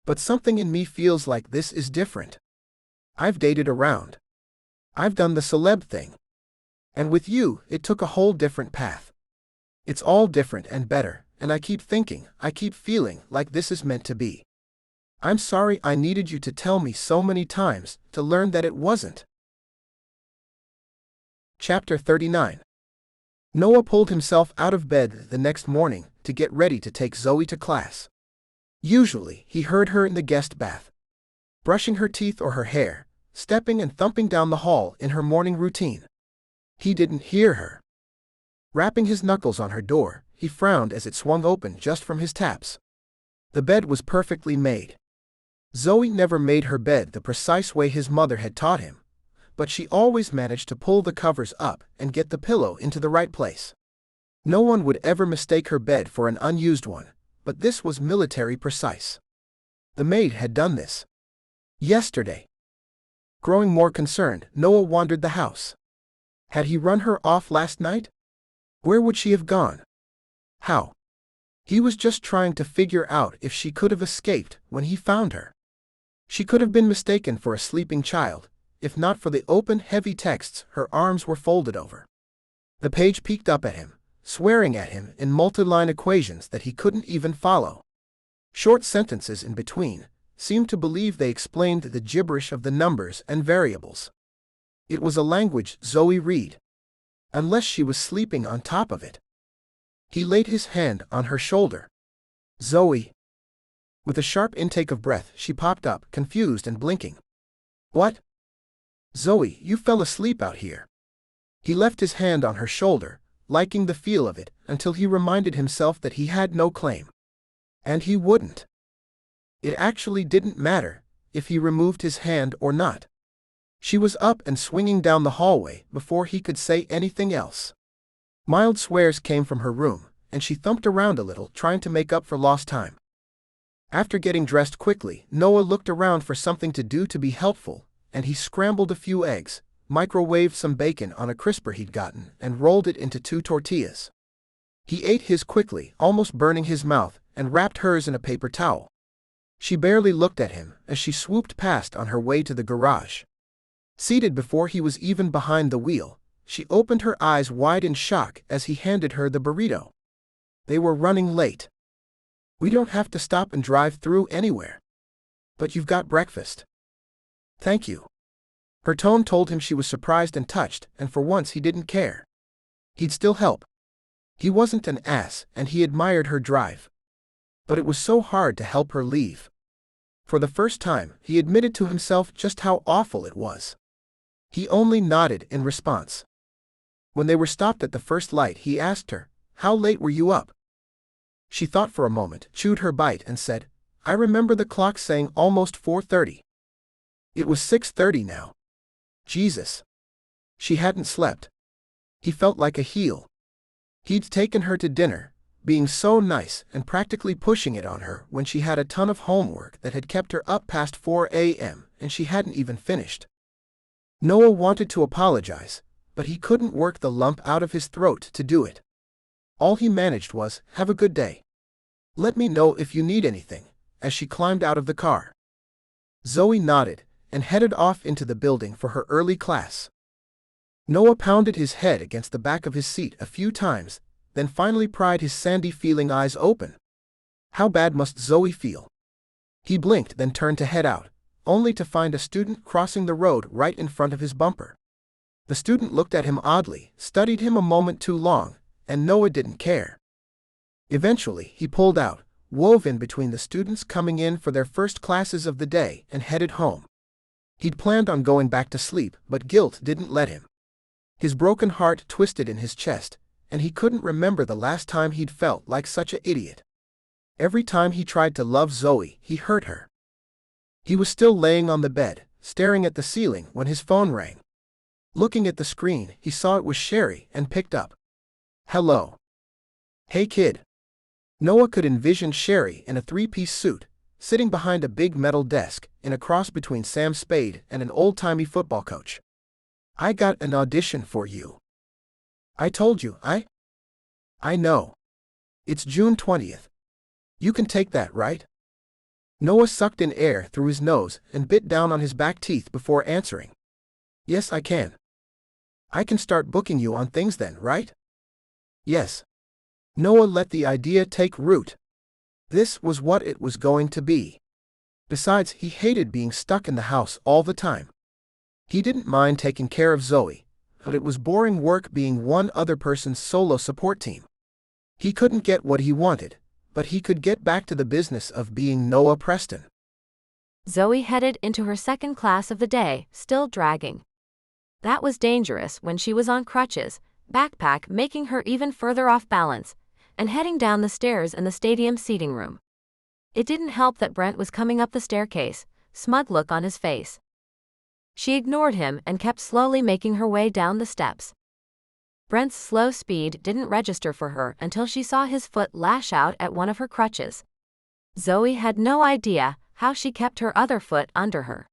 But something in me feels like this is different. I've dated around. I've done the celeb thing. And with you, it took a whole different path. It's all different and better, and I keep feeling like this is meant to be. I'm sorry I needed you to tell me so many times to learn that it wasn't. Chapter 39. Noah pulled himself out of bed the next morning to get ready to take Zoe to class. Usually, he heard her in the guest bath, brushing her teeth or her hair, stepping and thumping down the hall in her morning routine. He didn't hear her. Rapping his knuckles on her door, he frowned as it swung open just from his taps. The bed was perfectly made. Zoe never made her bed the precise way his mother had taught him, but she always managed to pull the covers up and get the pillow into the right place. No one would ever mistake her bed for an unused one, but this was military precise. The maid had done this yesterday. Growing more concerned, Noah wandered the house. Had he run her off last night? Where would she have gone? How? He was just trying to figure out if she could have escaped when he found her. She could have been mistaken for a sleeping child, if not for the open, heavy texts her arms were folded over. The page peeked up at him, swearing at him in multi-line equations that he couldn't even follow. Short sentences in between seemed to believe they explained the gibberish of the numbers and variables. It was a language Zoe read. Unless she was sleeping on top of it. He laid his hand on her shoulder. Zoe. With a sharp intake of breath, she popped up, confused and blinking. What? Zoe, you fell asleep out here. He left his hand on her shoulder, liking the feel of it, until he reminded himself that he had no claim. And he wouldn't. It actually didn't matter if he removed his hand or not. She was up and swinging down the hallway before he could say anything else. Mild swears came from her room, and she thumped around a little, trying to make up for lost time. After getting dressed quickly, Noah looked around for something to do to be helpful, and he scrambled a few eggs, microwaved some bacon on a crisper he'd gotten, and rolled it into 2 tortillas. He ate his quickly, almost burning his mouth, and wrapped hers in a paper towel. She barely looked at him as she swooped past on her way to the garage. Seated before he was even behind the wheel, she opened her eyes wide in shock as he handed her the burrito. They were running late. We don't have to stop and drive through anywhere. But you've got breakfast. Thank you. Her tone told him she was surprised and touched, and for once he didn't care. He'd still help. He wasn't an ass, and he admired her drive. But it was so hard to help her leave. For the first time, he admitted to himself just how awful it was. He only nodded in response. When they were stopped at the first light, he asked her, "How late were you up?" She thought for a moment, chewed her bite, and said, "I remember the clock saying almost 4:30. It was 6:30 now. Jesus." She hadn't slept. He felt like a heel. He'd taken her to dinner, being so nice and practically pushing it on her when she had a ton of homework that had kept her up past 4 a.m. and she hadn't even finished. Noah wanted to apologize, but he couldn't work the lump out of his throat to do it. All he managed was, "Have a good day. Let me know if you need anything," as she climbed out of the car. Zoe nodded and headed off into the building for her early class. Noah pounded his head against the back of his seat a few times, then finally pried his sandy-feeling eyes open. How bad must Zoe feel? He blinked, then turned to head out, only to find a student crossing the road right in front of his bumper. The student looked at him oddly, studied him a moment too long, and Noah didn't care. Eventually, he pulled out, wove in between the students coming in for their first classes of the day, and headed home. He'd planned on going back to sleep, but guilt didn't let him. His broken heart twisted in his chest, and he couldn't remember the last time he'd felt like such an idiot. Every time he tried to love Zoe, he hurt her. He was still laying on the bed, staring at the ceiling when his phone rang. Looking at the screen, he saw it was Sherry and picked up. "Hello." "Hey kid." Noah could envision Sherry in a three-piece suit, sitting behind a big metal desk, in a cross between Sam Spade and an old-timey football coach. "I got an audition for you." "I told you, I know. It's June 20th. You can take that, right?" Noah sucked in air through his nose and bit down on his back teeth before answering. "Yes, I can. I can start booking you on things then, right?" "Yes." Noah let the idea take root. This was what it was going to be. Besides, he hated being stuck in the house all the time. He didn't mind taking care of Zoe, but it was boring work being one other person's solo support team. He couldn't get what he wanted, but he could get back to the business of being Noah Preston. Zoe headed into her second class of the day, still dragging. That was dangerous when she was on crutches, backpack making her even further off balance, and heading down the stairs in the stadium seating room. It didn't help that Brent was coming up the staircase, smug look on his face. She ignored him and kept slowly making her way down the steps. Brent's slow speed didn't register for her until she saw his foot lash out at one of her crutches. Zoe had no idea how she kept her other foot under her.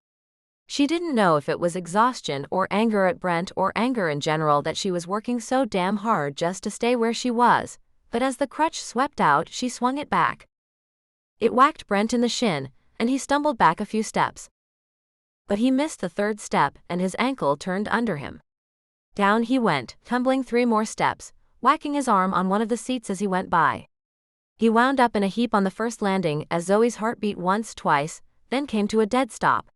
She didn't know if it was exhaustion or anger at Brent or anger in general that she was working so damn hard just to stay where she was, but as the crutch swept out, she swung it back. It whacked Brent in the shin, and he stumbled back a few steps. But he missed the third step, and his ankle turned under him. Down he went, tumbling 3 more steps, whacking his arm on one of the seats as he went by. He wound up in a heap on the first landing as Zoe's heart beat once, twice, then came to a dead stop.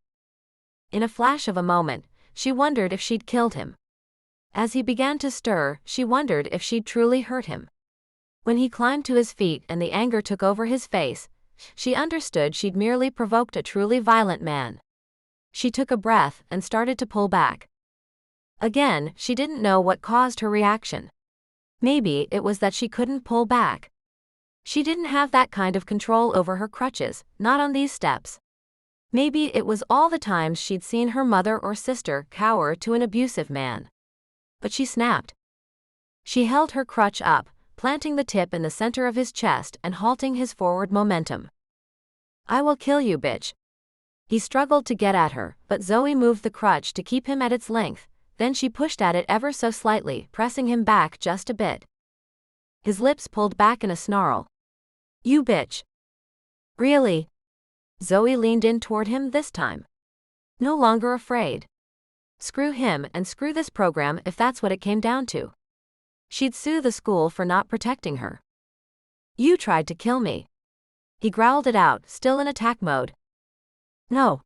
In a flash of a moment, she wondered if she'd killed him. As he began to stir, she wondered if she'd truly hurt him. When he climbed to his feet and the anger took over his face, she understood she'd merely provoked a truly violent man. She took a breath and started to pull back. Again, she didn't know what caused her reaction. Maybe it was that she couldn't pull back. She didn't have that kind of control over her crutches, not on these steps. Maybe it was all the times she'd seen her mother or sister cower to an abusive man. But she snapped. She held her crutch up, planting the tip in the center of his chest and halting his forward momentum. "I will kill you, bitch." He struggled to get at her, but Zoe moved the crutch to keep him at its length, then she pushed at it ever so slightly, pressing him back just a bit. His lips pulled back in a snarl. "You bitch." "Really?" Zoe leaned in toward him this time. No longer afraid. Screw him and screw this program if that's what it came down to. She'd sue the school for not protecting her. "You tried to kill me." He growled it out, still in attack mode. "No."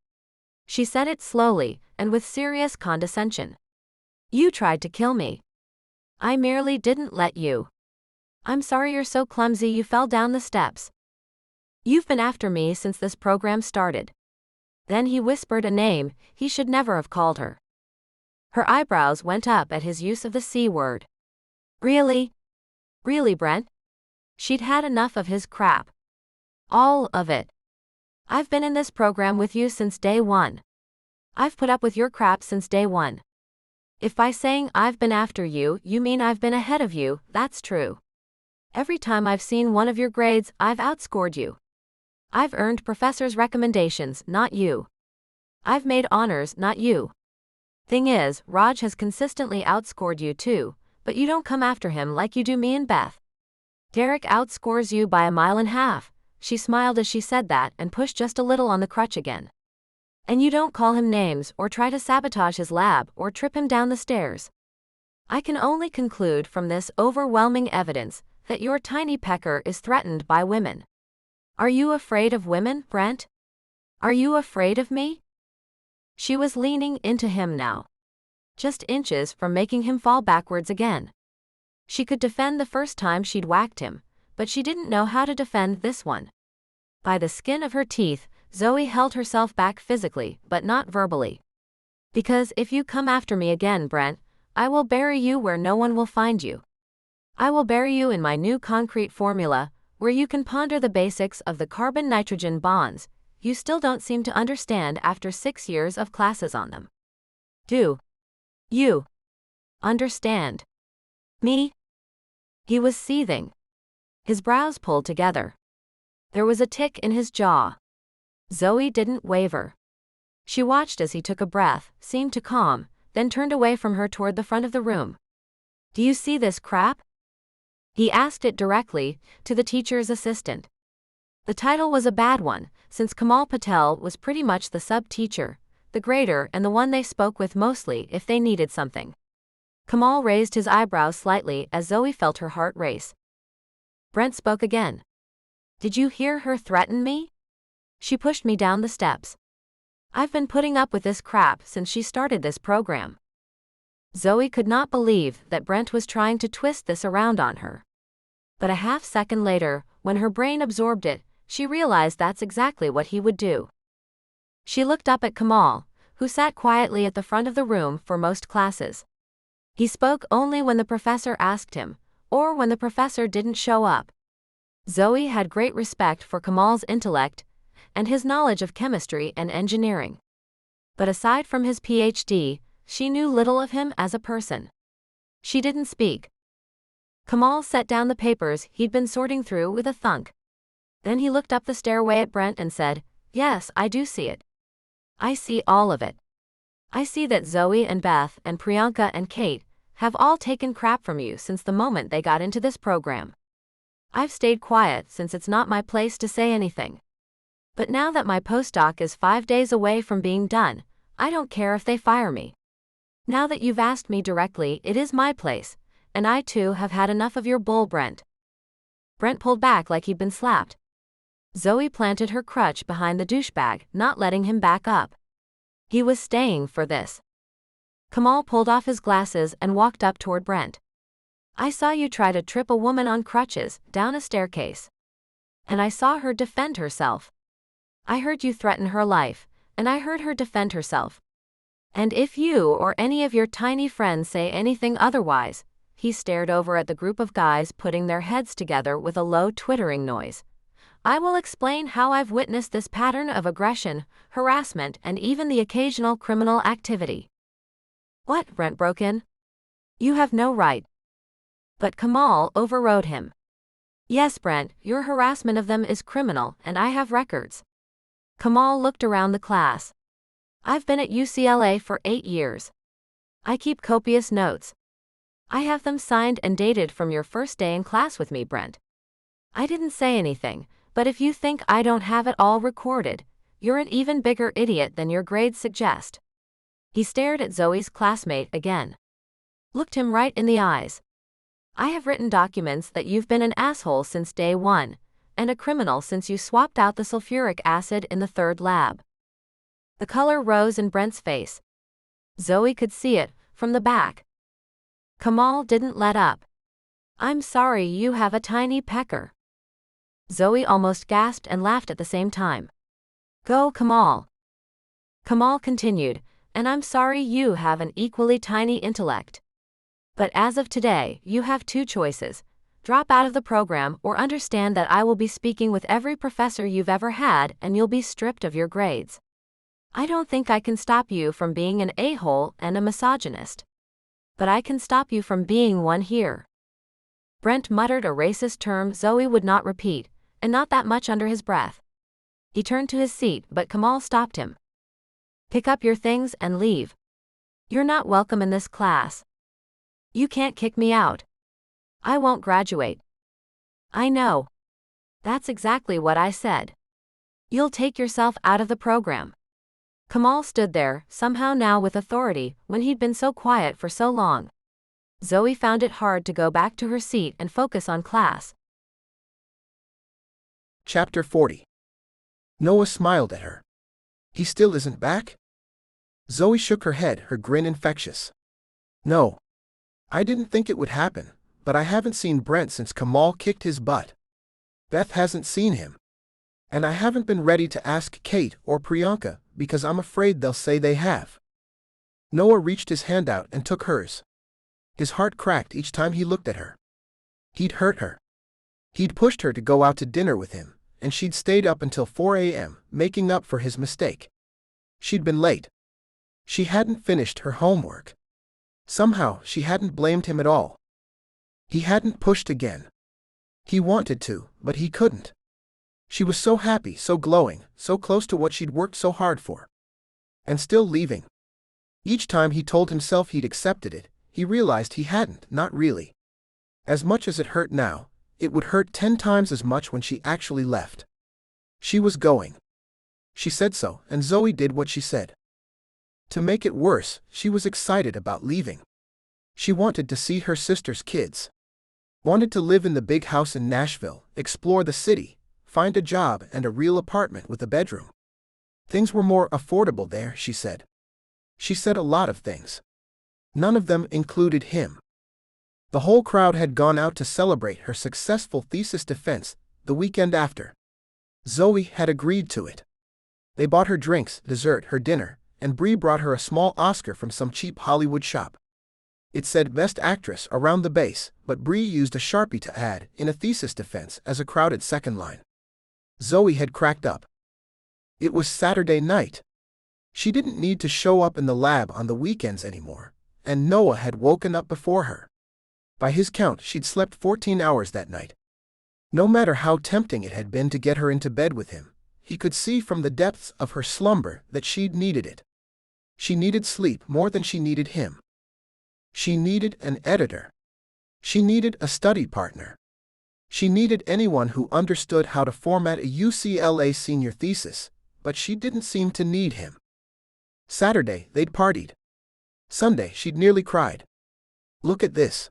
She said it slowly, and with serious condescension. "You tried to kill me. I merely didn't let you. I'm sorry you're so clumsy you fell down the steps. You've been after me since this program started." Then he whispered a name he should never have called her. Her eyebrows went up at his use of the C word. "Really? Really, Brent?" She'd had enough of his crap. All of it. "I've been in this program with you since day one. I've put up with your crap since day one. If by saying I've been after you, you mean I've been ahead of you, that's true. Every time I've seen one of your grades, I've outscored you. I've earned professors' recommendations, not you. I've made honors, not you. Thing is, Raj has consistently outscored you too, but you don't come after him like you do me and Beth. Derek outscores you by 1.5 miles. She smiled as she said that and pushed just a little on the crutch again. And you don't call him names or try to sabotage his lab or trip him down the stairs. I can only conclude from this overwhelming evidence that your tiny pecker is threatened by women. Are you afraid of women, Brent? Are you afraid of me? She was leaning into him now, just inches from making him fall backwards again. She could defend the first time she'd whacked him, but she didn't know how to defend this one. By the skin of her teeth, Zoe held herself back physically, but not verbally. Because if you come after me again, Brent, I will bury you where no one will find you. I will bury you in my new concrete formula, where you can ponder the basics of the carbon-nitrogen bonds you still don't seem to understand after 6 years of classes on them. Do you understand me? He was seething. His brows pulled together. There was a tick in his jaw. Zoe didn't waver. She watched as he took a breath, seemed to calm, then turned away from her toward the front of the room. Do you see this crap? He asked it directly, to the teacher's assistant. The title was a bad one, since Kamal Patel was pretty much the sub-teacher, the grader and the one they spoke with mostly if they needed something. Kamal raised his eyebrows slightly as Zoe felt her heart race. Brent spoke again. Did you hear her threaten me? She pushed me down the steps. I've been putting up with this crap since she started this program. Zoe could not believe that Brent was trying to twist this around on her. But a half second later, when her brain absorbed it, she realized that's exactly what he would do. She looked up at Kamal, who sat quietly at the front of the room for most classes. He spoke only when the professor asked him, or when the professor didn't show up. Zoe had great respect for Kamal's intellect and his knowledge of chemistry and engineering. But aside from his PhD, she knew little of him as a person. She didn't speak. Kamal set down the papers he'd been sorting through with a thunk. Then he looked up the stairway at Brent and said, Yes, I do see it. I see all of it. I see that Zoe and Beth and Priyanka and Kate have all taken crap from you since the moment they got into this program. I've stayed quiet since it's not my place to say anything. But now that my postdoc is 5 days away from being done, I don't care if they fire me. Now that you've asked me directly, it is my place, and I too have had enough of your bull, Brent. Brent pulled back like he'd been slapped. Zoe planted her crutch behind the douchebag, not letting him back up. He was staying for this. Kamal pulled off his glasses and walked up toward Brent. I saw you try to trip a woman on crutches down a staircase. And I saw her defend herself. I heard you threaten her life, and I heard her defend herself. And if you or any of your tiny friends say anything otherwise, he stared over at the group of guys putting their heads together with a low twittering noise. I will explain how I've witnessed this pattern of aggression, harassment, and even the occasional criminal activity. What? Brent broke in. You have no right. But Kamal overrode him. Yes, Brent, your harassment of them is criminal, and I have records. Kamal looked around the class. I've been at UCLA for 8 years. I keep copious notes. I have them signed and dated from your first day in class with me, Brent. I didn't say anything, but if you think I don't have it all recorded, you're an even bigger idiot than your grades suggest. He stared at Zoe's classmate again. Looked him right in the eyes. I have written documents that you've been an asshole since day one, and a criminal since you swapped out the sulfuric acid in the 3rd lab. The color rose in Brent's face. Zoe could see it, from the back. Kamal didn't let up. I'm sorry you have a tiny pecker. Zoe almost gasped and laughed at the same time. Go, Kamal. Kamal continued, and I'm sorry you have an equally tiny intellect. But as of today, you have 2 choices. Drop out of the program or understand that I will be speaking with every professor you've ever had and you'll be stripped of your grades. I don't think I can stop you from being an a-hole and a misogynist. but I can stop you from being one here. Brent muttered a racist term Zoe would not repeat, and not that much under his breath. He turned to his seat, but Kamal stopped him. Pick up your things and leave. You're not welcome in this class. You can't kick me out. I won't graduate. I know. That's exactly what I said. You'll take yourself out of the program. Kamal stood there, somehow now with authority, when he'd been so quiet for so long. Zoe found it hard to go back to her seat and focus on class. Chapter 40. Noah smiled at her. He still isn't back? Zoe shook her head, her grin infectious. No. I didn't think it would happen, but I haven't seen Brent since Kamal kicked his butt. Beth hasn't seen him. And I haven't been ready to ask Kate or Priyanka, because I'm afraid they'll say they have. Noah reached his hand out and took hers. His heart cracked each time he looked at her. He'd hurt her. He'd pushed her to go out to dinner with him, and she'd stayed up until 4 a.m., making up for his mistake. She'd been late. She hadn't finished her homework. Somehow, she hadn't blamed him at all. He hadn't pushed again. He wanted to, but he couldn't. She was so happy, so glowing, so close to what she'd worked so hard for. And still leaving. Each time he told himself he'd accepted it, he realized he hadn't, not really. As much as it hurt now, it would hurt 10 times as much when she actually left. She was going. She said so, and Zoe did what she said. To make it worse, she was excited about leaving. She wanted to see her sister's kids. Wanted to live in the big house in Nashville, explore the city, find a job and a real apartment with a bedroom. Things were more affordable there, she said. She said a lot of things. None of them included him. The whole crowd had gone out to celebrate her successful thesis defense the weekend after. Zoe had agreed to it. They bought her drinks, dessert, her dinner, and Bree brought her a small Oscar from some cheap Hollywood shop. It said Best Actress around the base, but Bree used a Sharpie to add in a thesis defense as a crowded second line. Zoe had cracked up. It was Saturday night. She didn't need to show up in the lab on the weekends anymore, and Noah had woken up before her. By his count, she'd slept 14 hours that night. No matter how tempting it had been to get her into bed with him, he could see from the depths of her slumber that she'd needed it. She needed sleep more than she needed him. She needed an editor. She needed a study partner. She needed anyone who understood how to format a UCLA senior thesis, but she didn't seem to need him. Saturday, they'd partied. Sunday, she'd nearly cried. Look at this.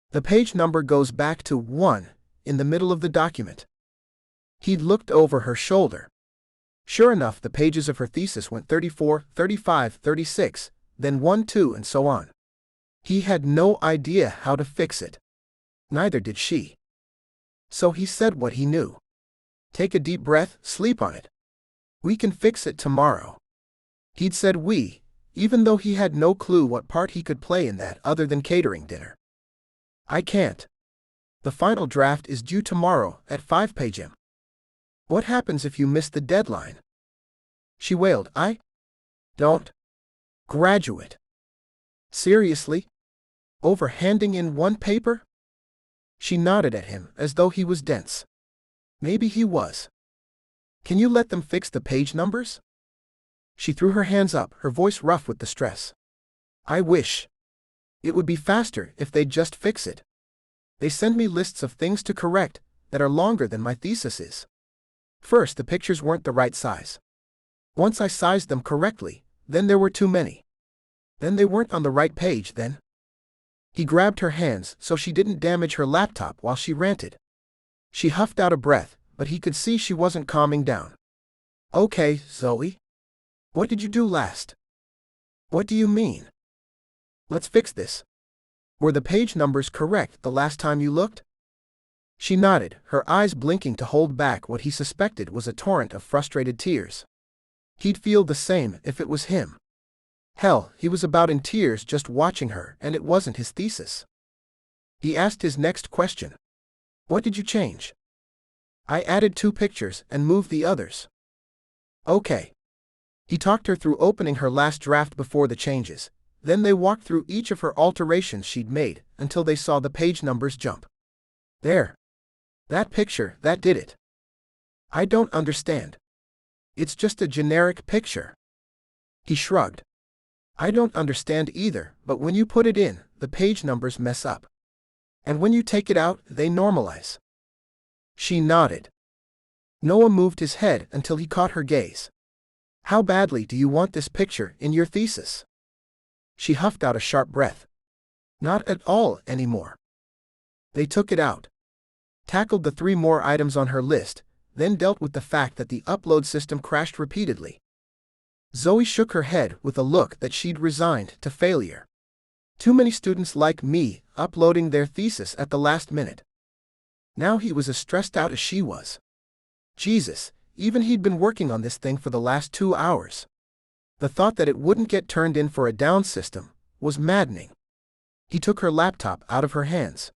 The page number goes back to 1, in the middle of the document. He'd looked over her shoulder. Sure enough, the pages of her thesis went 34, 35, 36, then 1, 2, and so on. He had no idea how to fix it. Neither did she. So he said what he knew. Take a deep breath, sleep on it. We can fix it tomorrow. He'd said we, even though he had no clue what part he could play in that other than catering dinner. I can't. The final draft is due tomorrow at 5 p.m. What happens if you miss the deadline? She wailed. I don't graduate. Seriously? Over handing in one paper? She nodded at him as though he was dense. Maybe he was. Can you let them fix the page numbers? She threw her hands up, her voice rough with the stress. I wish. It would be faster if they'd just fix it. They send me lists of things to correct that are longer than my thesis is. First, the pictures weren't the right size. Once I sized them correctly, then there were too many. Then they weren't on the right page then. He grabbed her hands so she didn't damage her laptop while she ranted. She huffed out a breath, but he could see she wasn't calming down. Okay, Zoe. What did you do last? What do you mean? Let's fix this. Were the page numbers correct the last time you looked? She nodded, her eyes blinking to hold back what he suspected was a torrent of frustrated tears. He'd feel the same if it was him. Hell, he was about in tears just watching her, and it wasn't his thesis. He asked his next question. What did you change? I added 2 pictures and moved the others. Okay. He talked her through opening her last draft before the changes, Then they walked through each of her alterations she'd made until they saw the page numbers jump. There. That picture, that did it. I don't understand. It's just a generic picture. He shrugged. I don't understand either, but when you put it in, the page numbers mess up. And when you take it out, they normalize. She nodded. Noah moved his head until he caught her gaze. How badly do you want this picture in your thesis? She huffed out a sharp breath. Not at all anymore. They took it out. Tackled the 3 more items on her list, then dealt with the fact that the upload system crashed repeatedly. Zoe shook her head with a look that she'd resigned to failure. Too many students like me uploading their thesis at the last minute. Now he was as stressed out as she was. Jesus, even he'd been working on this thing for the last 2 hours. The thought that it wouldn't get turned in for a down system was maddening. He took her laptop out of her hands.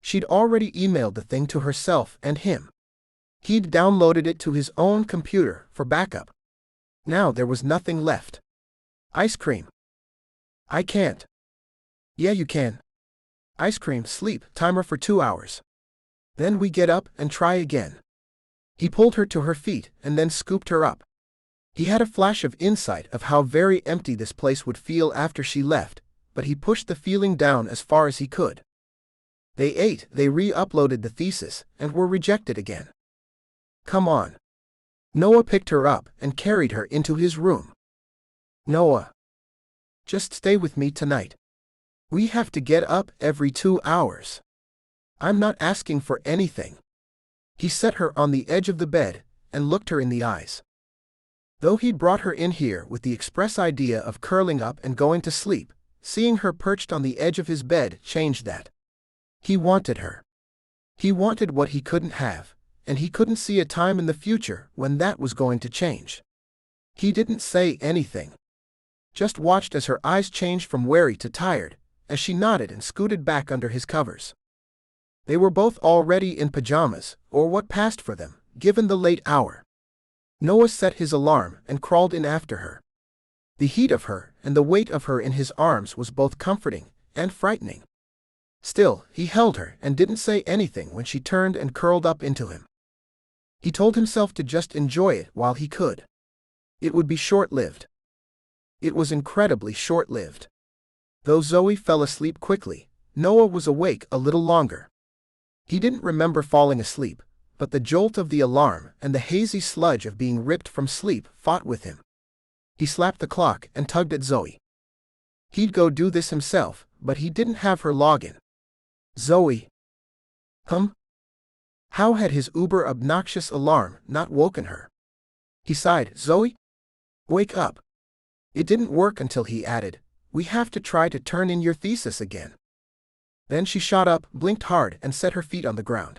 She'd already emailed the thing to herself and him. He'd downloaded it to his own computer for backup. Now there was nothing left. Ice cream. I can't. Yeah, you can. Ice cream, sleep, timer for 2 hours. Then we get up and try again. He pulled her to her feet and then scooped her up. He had a flash of insight of how very empty this place would feel after she left, but he pushed the feeling down as far as he could. They ate, they re-uploaded the thesis, and were rejected again. Come on. Noah picked her up and carried her into his room. Noah. Just stay with me tonight. We have to get up every 2 hours. I'm not asking for anything. He set her on the edge of the bed and looked her in the eyes. Though he'd brought her in here with the express idea of curling up and going to sleep, seeing her perched on the edge of his bed changed that. He wanted her. He wanted what he couldn't have, and he couldn't see a time in the future when that was going to change. He didn't say anything. Just watched as her eyes changed from wary to tired, as she nodded and scooted back under his covers. They were both already in pajamas, or what passed for them, given the late hour. Noah set his alarm and crawled in after her. The heat of her and the weight of her in his arms was both comforting and frightening. Still, he held her and didn't say anything when she turned and curled up into him. He told himself to just enjoy it while he could. It would be short-lived. It was incredibly short-lived. Though Zoe fell asleep quickly, Noah was awake a little longer. He didn't remember falling asleep, but the jolt of the alarm and the hazy sludge of being ripped from sleep fought with him. He slapped the clock and tugged at Zoe. He'd go do this himself, but he didn't have her log in. Zoe. How had his uber-obnoxious alarm not woken her? He sighed. Zoe? Wake up. It didn't work until he added, we have to try to turn in your thesis again. Then she shot up, blinked hard, and set her feet on the ground.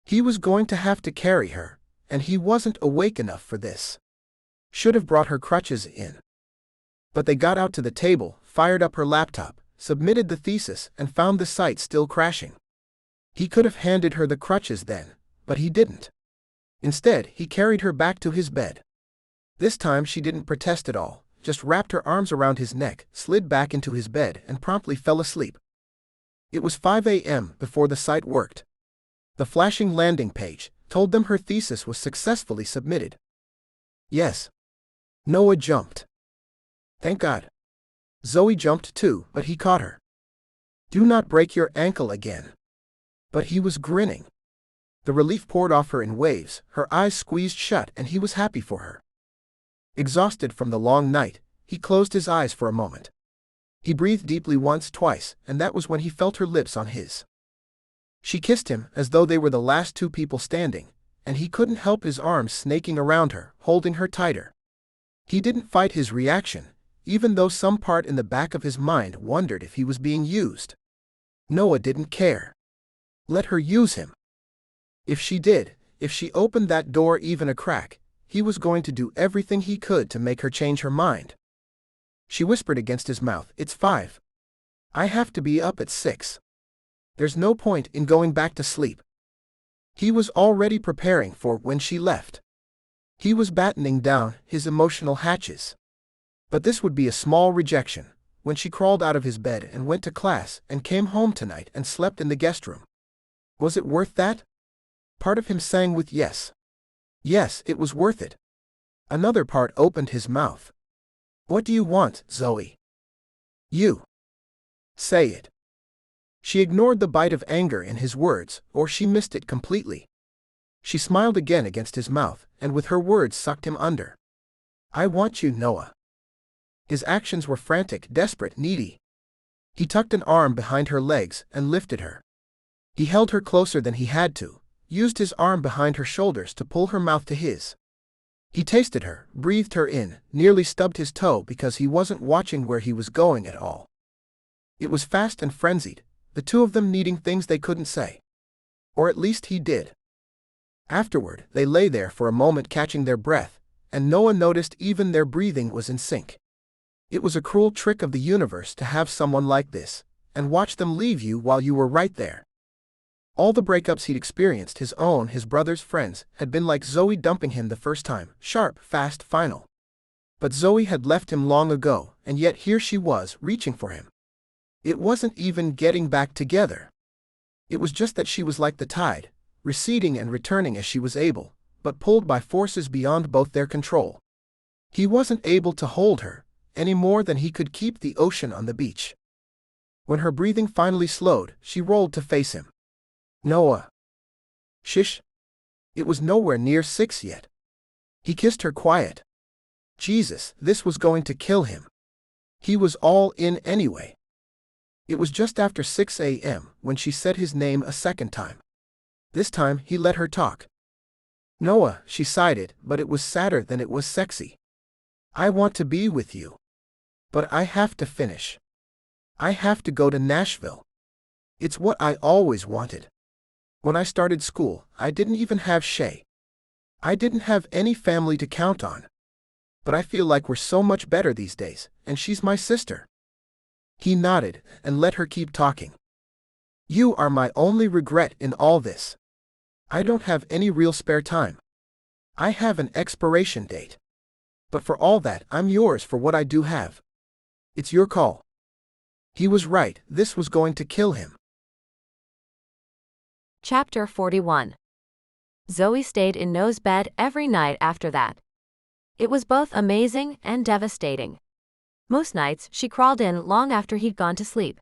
He was going to have to carry her, and he wasn't awake enough for this. Should have brought her crutches in. But they got out to the table, fired up her laptop, submitted the thesis, and found the site still crashing. He could have handed her the crutches then, but he didn't. Instead, he carried her back to his bed. This time she didn't protest at all, just wrapped her arms around his neck, slid back into his bed, and promptly fell asleep. It was 5 a.m. before the site worked. The flashing landing page told them her thesis was successfully submitted. Yes. Noah jumped. Thank God. Zoe jumped too, but he caught her. Do not break your ankle again. But he was grinning. The relief poured off her in waves, her eyes squeezed shut, and he was happy for her. Exhausted from the long night, he closed his eyes for a moment. He breathed deeply once, twice, and that was when he felt her lips on his. She kissed him as though they were the last 2 people standing, and he couldn't help his arms snaking around her, holding her tighter. He didn't fight his reaction, even though some part in the back of his mind wondered if he was being used. Noah didn't care. Let her use him. If she did, if she opened that door even a crack, he was going to do everything he could to make her change her mind. She whispered against his mouth, It's 5. I have to be up at 6. There's no point in going back to sleep. He was already preparing for when she left. He was battening down his emotional hatches. But this would be a small rejection, when she crawled out of his bed and went to class and came home tonight and slept in the guest room. Was it worth that? Part of him sang with yes. Yes, it was worth it. Another part opened his mouth. What do you want, Zoe? You. Say it. She ignored the bite of anger in his words, or she missed it completely. She smiled again against his mouth, and with her words sucked him under. I want you, Noah. His actions were frantic, desperate, needy. He tucked an arm behind her legs and lifted her. He held her closer than he had to, used his arm behind her shoulders to pull her mouth to his. He tasted her, breathed her in, nearly stubbed his toe because he wasn't watching where he was going at all. It was fast and frenzied, the two of them needing things they couldn't say. Or at least he did. Afterward, they lay there for a moment catching their breath, and Noah noticed even their breathing was in sync. It was a cruel trick of the universe to have someone like this, and watch them leave you while you were right there. All the breakups he'd experienced, his own, his brother's, friends, had been like Zoe dumping him the first time, sharp, fast, final. But Zoe had left him long ago, and yet here she was, reaching for him. It wasn't even getting back together. It was just that she was like the tide, receding and returning as she was able, but pulled by forces beyond both their control. He wasn't able to hold her, any more than he could keep the ocean on the beach. When her breathing finally slowed, she rolled to face him. Noah. Shish. It was nowhere near 6 yet. He kissed her quiet. Jesus, this was going to kill him. He was all in anyway. It was just after 6 a.m. when she said his name a second time. This time he let her talk. Noah, she sighed it, but it was sadder than it was sexy. I want to be with you. But I have to finish. I have to go to Nashville. It's what I always wanted. When I started school, I didn't even have Shay. I didn't have any family to count on. But I feel like we're so much better these days, and she's my sister. He nodded and let her keep talking. You are my only regret in all this. I don't have any real spare time. I have an expiration date. But for all that, I'm yours for what I do have. It's your call. He was right, this was going to kill him. Chapter 41. Zoe stayed in Noah's bed every night after that. It was both amazing and devastating. Most nights, she crawled in long after he'd gone to sleep.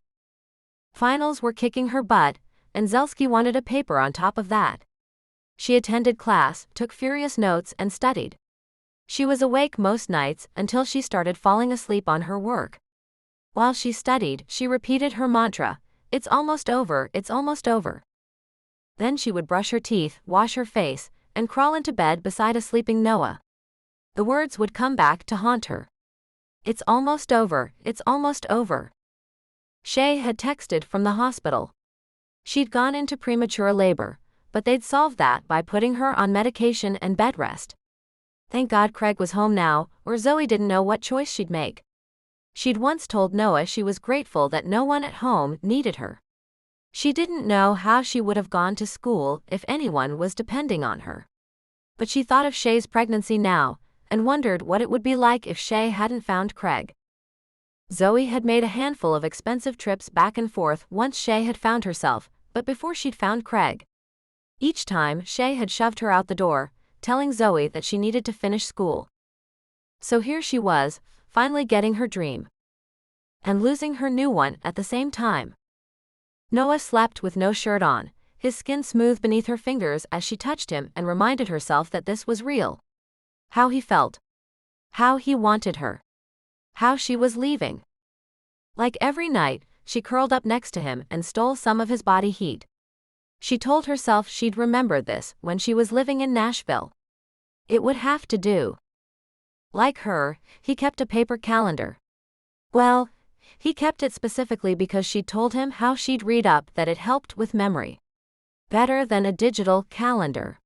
Finals were kicking her butt, and Zelsky wanted a paper on top of that. She attended class, took furious notes, and studied. She was awake most nights until she started falling asleep on her work. While she studied, she repeated her mantra, "It's almost over, it's almost over." Then she would brush her teeth, wash her face, and crawl into bed beside a sleeping Noah. The words would come back to haunt her. It's almost over, it's almost over. Shay had texted from the hospital. She'd gone into premature labor, but they'd solved that by putting her on medication and bed rest. Thank God Craig was home now, or Zoe didn't know what choice she'd make. She'd once told Noah she was grateful that no one at home needed her. She didn't know how she would have gone to school if anyone was depending on her. But she thought of Shay's pregnancy now, and wondered what it would be like if Shay hadn't found Craig. Zoe had made a handful of expensive trips back and forth once Shay had found herself, but before she'd found Craig. Each time, Shay had shoved her out the door, telling Zoe that she needed to finish school. So here she was, finally getting her dream. And losing her new one at the same time. Noah slept with no shirt on, his skin smooth beneath her fingers as she touched him and reminded herself that this was real. How he felt. How he wanted her. How she was leaving. Like every night, she curled up next to him and stole some of his body heat. She told herself she'd remember this when she was living in Nashville. It would have to do. Like her, he kept a paper calendar. Well, he kept it specifically because she'd told him how she'd read up that it helped with memory. Better than a digital calendar.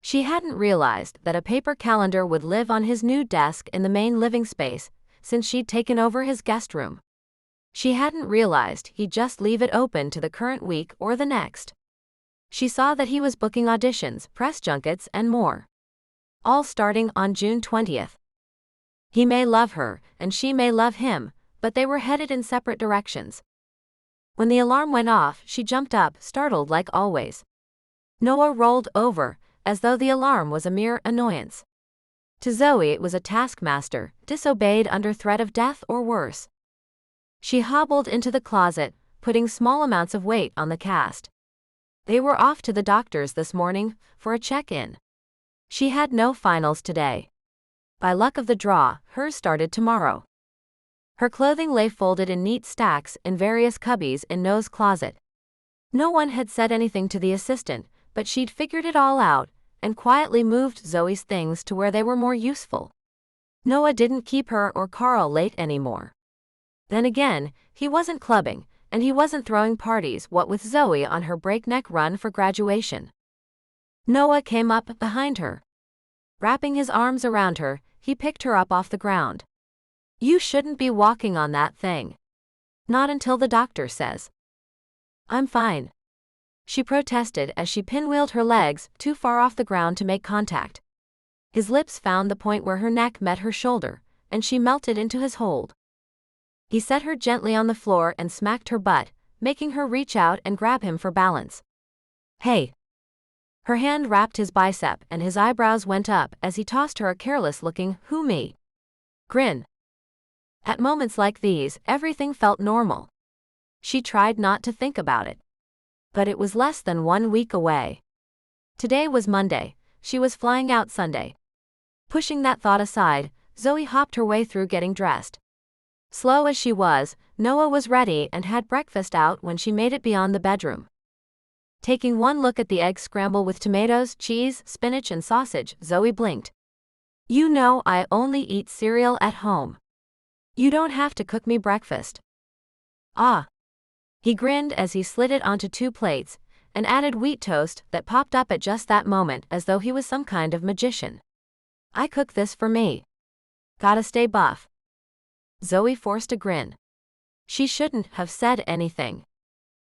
She hadn't realized that a paper calendar would live on his new desk in the main living space, since she'd taken over his guest room. She hadn't realized he'd just leave it open to the current week or the next. She saw that he was booking auditions, press junkets, and more. All starting on June 20th. He may love her, and she may love him, but they were headed in separate directions. When the alarm went off, she jumped up, startled like always. Noah rolled over, as though the alarm was a mere annoyance. To Zoe it was a taskmaster, disobeyed under threat of death or worse. She hobbled into the closet, putting small amounts of weight on the cast. They were off to the doctor's this morning, for a check-in. She had no finals today. By luck of the draw, hers started tomorrow. Her clothing lay folded in neat stacks in various cubbies in Noah's closet. No one had said anything to the assistant, but she'd figured it all out, and quietly moved Zoe's things to where they were more useful. Noah didn't keep her or Carl late anymore. Then again, he wasn't clubbing, and he wasn't throwing parties, what with Zoe on her breakneck run for graduation. Noah came up behind her. Wrapping his arms around her, he picked her up off the ground. "You shouldn't be walking on that thing. Not until the doctor says." "I'm fine," she protested as she pinwheeled her legs too far off the ground to make contact. His lips found the point where her neck met her shoulder, and she melted into his hold. He set her gently on the floor and smacked her butt, making her reach out and grab him for balance. "Hey." Her hand wrapped his bicep and his eyebrows went up as he tossed her a careless-looking "Who me?" grin. At moments like these, everything felt normal. She tried not to think about it. But it was less than 1 week away. Today was Monday. She was flying out Sunday. Pushing that thought aside, Zoe hopped her way through getting dressed. Slow as she was, Noah was ready and had breakfast out when she made it beyond the bedroom. Taking one look at the egg scramble with tomatoes, cheese, spinach and sausage, Zoe blinked. "You know I only eat cereal at home. You don't have to cook me breakfast." "Ah." He grinned as he slid it onto 2 plates, and added wheat toast that popped up at just that moment as though he was some kind of magician. "I cook this for me. Gotta stay buff." Zoe forced a grin. She shouldn't have said anything.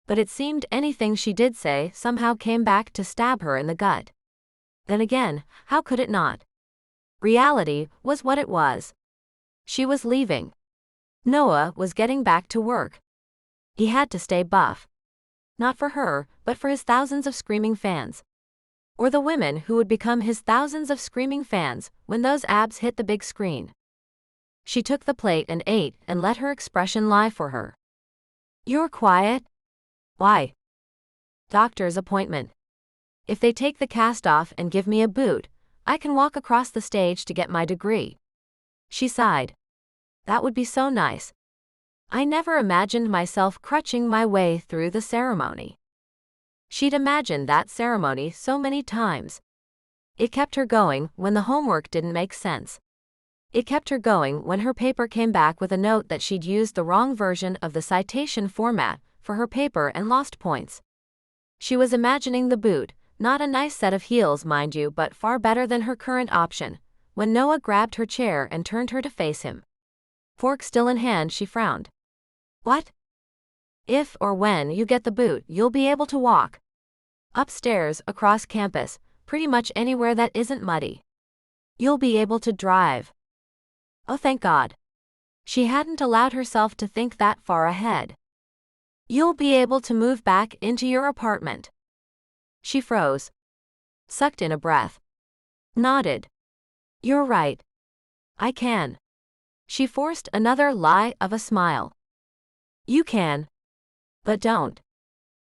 But it seemed anything she did say somehow came back to stab her in the gut. Then again, how could it not? Reality was what it was. She was leaving. Noah was getting back to work. He had to stay buff. Not for her, but for his thousands of screaming fans. Or the women who would become his thousands of screaming fans when those abs hit the big screen. She took the plate and ate and let her expression lie for her. "You're quiet?" "Why?" "Doctor's appointment. If they take the cast off and give me a boot, I can walk across the stage to get my degree." She sighed. "That would be so nice. I never imagined myself crutching my way through the ceremony." She'd imagined that ceremony so many times. It kept her going when the homework didn't make sense. It kept her going when her paper came back with a note that she'd used the wrong version of the citation format for her paper and lost points. She was imagining the boot, not a nice set of heels mind you, but far better than her current option, when Noah grabbed her chair and turned her to face him. Fork still in hand, she frowned. "What?" "If or when you get the boot, you'll be able to walk. Upstairs, across campus, pretty much anywhere that isn't muddy. You'll be able to drive." Oh, thank God. She hadn't allowed herself to think that far ahead. "You'll be able to move back into your apartment." She froze. Sucked in a breath. Nodded. "You're right. I can." She forced another lie of a smile. "You can. But don't.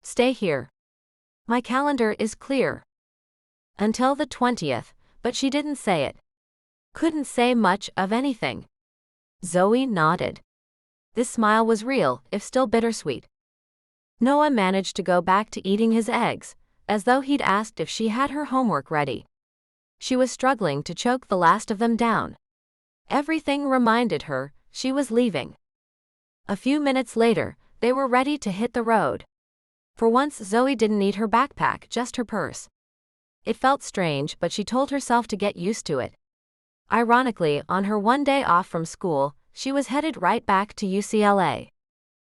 Stay here. My calendar is clear. Until the 20th, but she didn't say it. Couldn't say much of anything." Zoe nodded. This smile was real, if still bittersweet. Noah managed to go back to eating his eggs, as though he'd asked if she had her homework ready. She was struggling to choke the last of them down. Everything reminded her she was leaving. A few minutes later, they were ready to hit the road. For once Zoe didn't need her backpack, just her purse. It felt strange, but she told herself to get used to it. Ironically, on her 1 day off from school, she was headed right back to UCLA.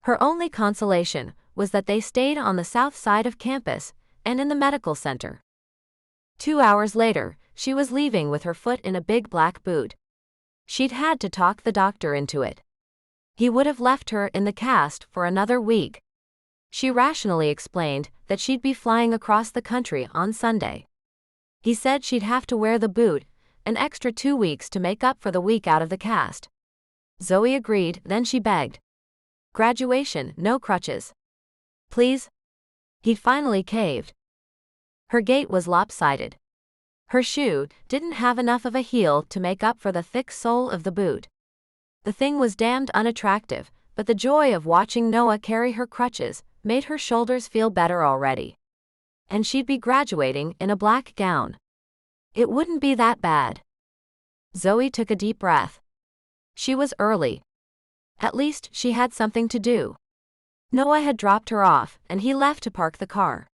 Her only consolation was that they stayed on the south side of campus and in the medical center. 2 hours later, she was leaving with her foot in a big black boot. She'd had to talk the doctor into it. He would have left her in the cast for another week. She rationally explained that she'd be flying across the country on Sunday. He said she'd have to wear the boot, an extra 2 weeks to make up for the week out of the cast. Zoe agreed, then she begged. Graduation, no crutches. Please? He'd finally caved. Her gait was lopsided. Her shoe didn't have enough of a heel to make up for the thick sole of the boot. The thing was damned unattractive, but the joy of watching Noah carry her crutches made her shoulders feel better already. And she'd be graduating in a black gown. It wouldn't be that bad. Zoe took a deep breath. She was early. At least she had something to do. Noah had dropped her off, and he left to park the car.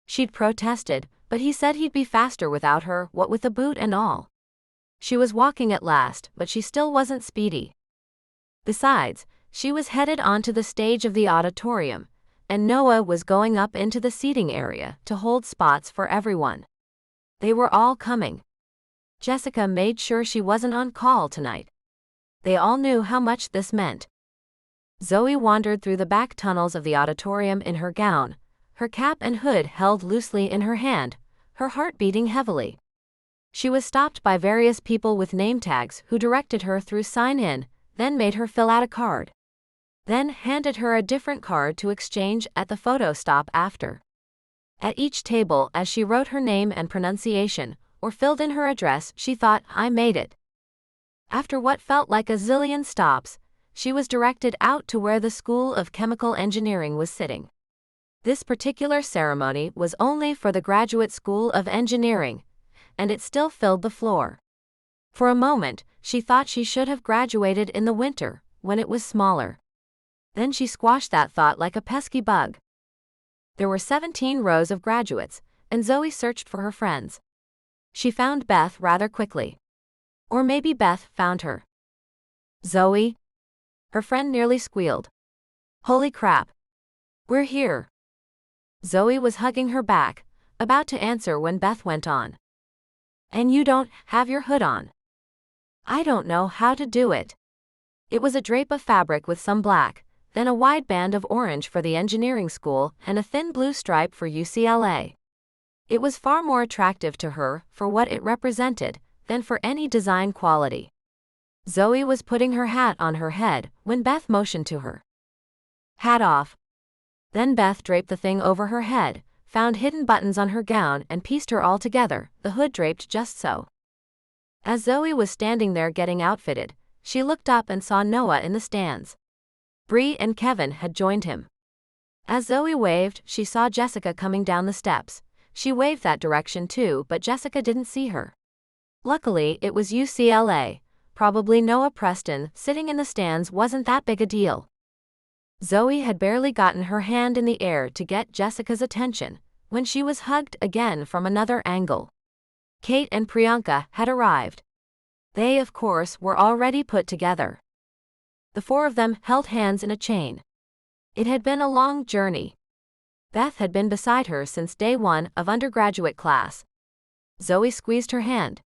She'd protested, but he said he'd be faster without her, what with the boot and all. She was walking at last, but she still wasn't speedy. Besides, she was headed onto the stage of the auditorium, and Noah was going up into the seating area to hold spots for everyone. They were all coming. Jessica made sure she wasn't on call tonight. They all knew how much this meant. Zoe wandered through the back tunnels of the auditorium in her gown, her cap and hood held loosely in her hand, her heart beating heavily. She was stopped by various people with name tags who directed her through sign-in, then made her fill out a card. Then handed her a different card to exchange at the photo stop after. At each table, as she wrote her name and pronunciation, or filled in her address, she thought, I made it. After what felt like a zillion stops, she was directed out to where the School of Chemical Engineering was sitting. This particular ceremony was only for the Graduate School of Engineering, and it still filled the floor. For a moment, she thought she should have graduated in the winter, when it was smaller. Then she squashed that thought like a pesky bug. There were 17 rows of graduates, and Zoe searched for her friends. She found Beth rather quickly. Or maybe Beth found her. Zoe? Her friend nearly squealed. Holy crap. We're here. Zoe was hugging her back, about to answer when Beth went on. And you don't have your hood on. I don't know how to do it. It was a drape of fabric with some black, then a wide band of orange for the engineering school and a thin blue stripe for UCLA. It was far more attractive to her for what it represented than for any design quality. Zoe was putting her hat on her head when Beth motioned to her. Hat off. Then Beth draped the thing over her head, found hidden buttons on her gown and pieced her all together, the hood draped just so. As Zoe was standing there getting outfitted, she looked up and saw Noah in the stands. Bree and Kevin had joined him. As Zoe waved, she saw Jessica coming down the steps. She waved that direction too, but Jessica didn't see her. Luckily, it was UCLA. Probably Noah Preston sitting in the stands wasn't that big a deal. Zoe had barely gotten her hand in the air to get Jessica's attention when she was hugged again from another angle. Kate and Priyanka had arrived. They, of course, were already put together. The four of them held hands in a chain. It had been a long journey. Beth had been beside her since day one of undergraduate class. Zoe squeezed her hand.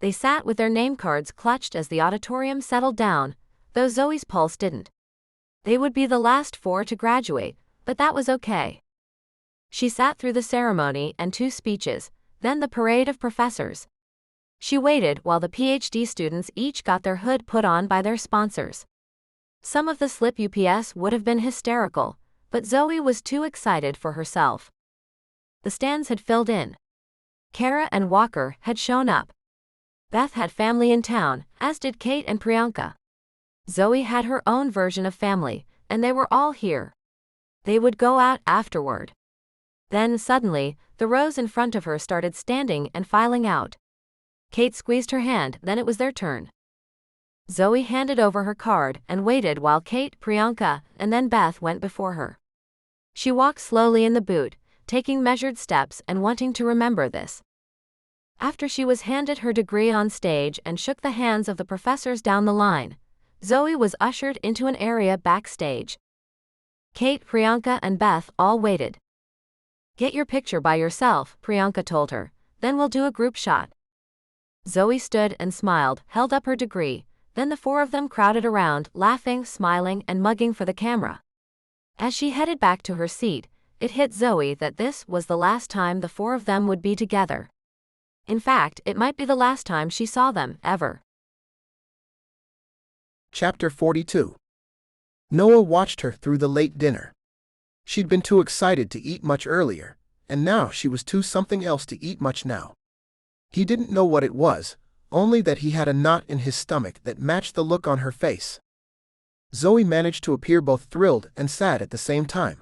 They sat with their name cards clutched as the auditorium settled down, though Zoe's pulse didn't. They would be the last four to graduate, but that was okay. She sat through the ceremony and 2 speeches, then the parade of professors. She waited while the PhD students each got their hood put on by their sponsors. Some of the slip UPS would have been hysterical, but Zoe was too excited for herself. The stands had filled in. Kara and Walker had shown up. Beth had family in town, as did Kate and Priyanka. Zoe had her own version of family, and they were all here. They would go out afterward. Then suddenly, the rows in front of her started standing and filing out. Kate squeezed her hand, then it was their turn. Zoe handed over her card and waited while Kate, Priyanka, and then Beth went before her. She walked slowly in the boot, taking measured steps and wanting to remember this. After she was handed her degree on stage and shook the hands of the professors down the line, Zoe was ushered into an area backstage. Kate, Priyanka, and Beth all waited. Get your picture by yourself, Priyanka told her, then we'll do a group shot. Zoe stood and smiled, held up her degree, Then the four of them crowded around, laughing, smiling, and mugging for the camera. As she headed back to her seat, it hit Zoe that this was the last time the four of them would be together. In fact, it might be the last time she saw them, ever. Chapter 42. Noah watched her through the late dinner. She'd been too excited to eat much earlier, and now she was too something else to eat much now. He didn't know what it was, only that he had a knot in his stomach that matched the look on her face. Zoe managed to appear both thrilled and sad at the same time.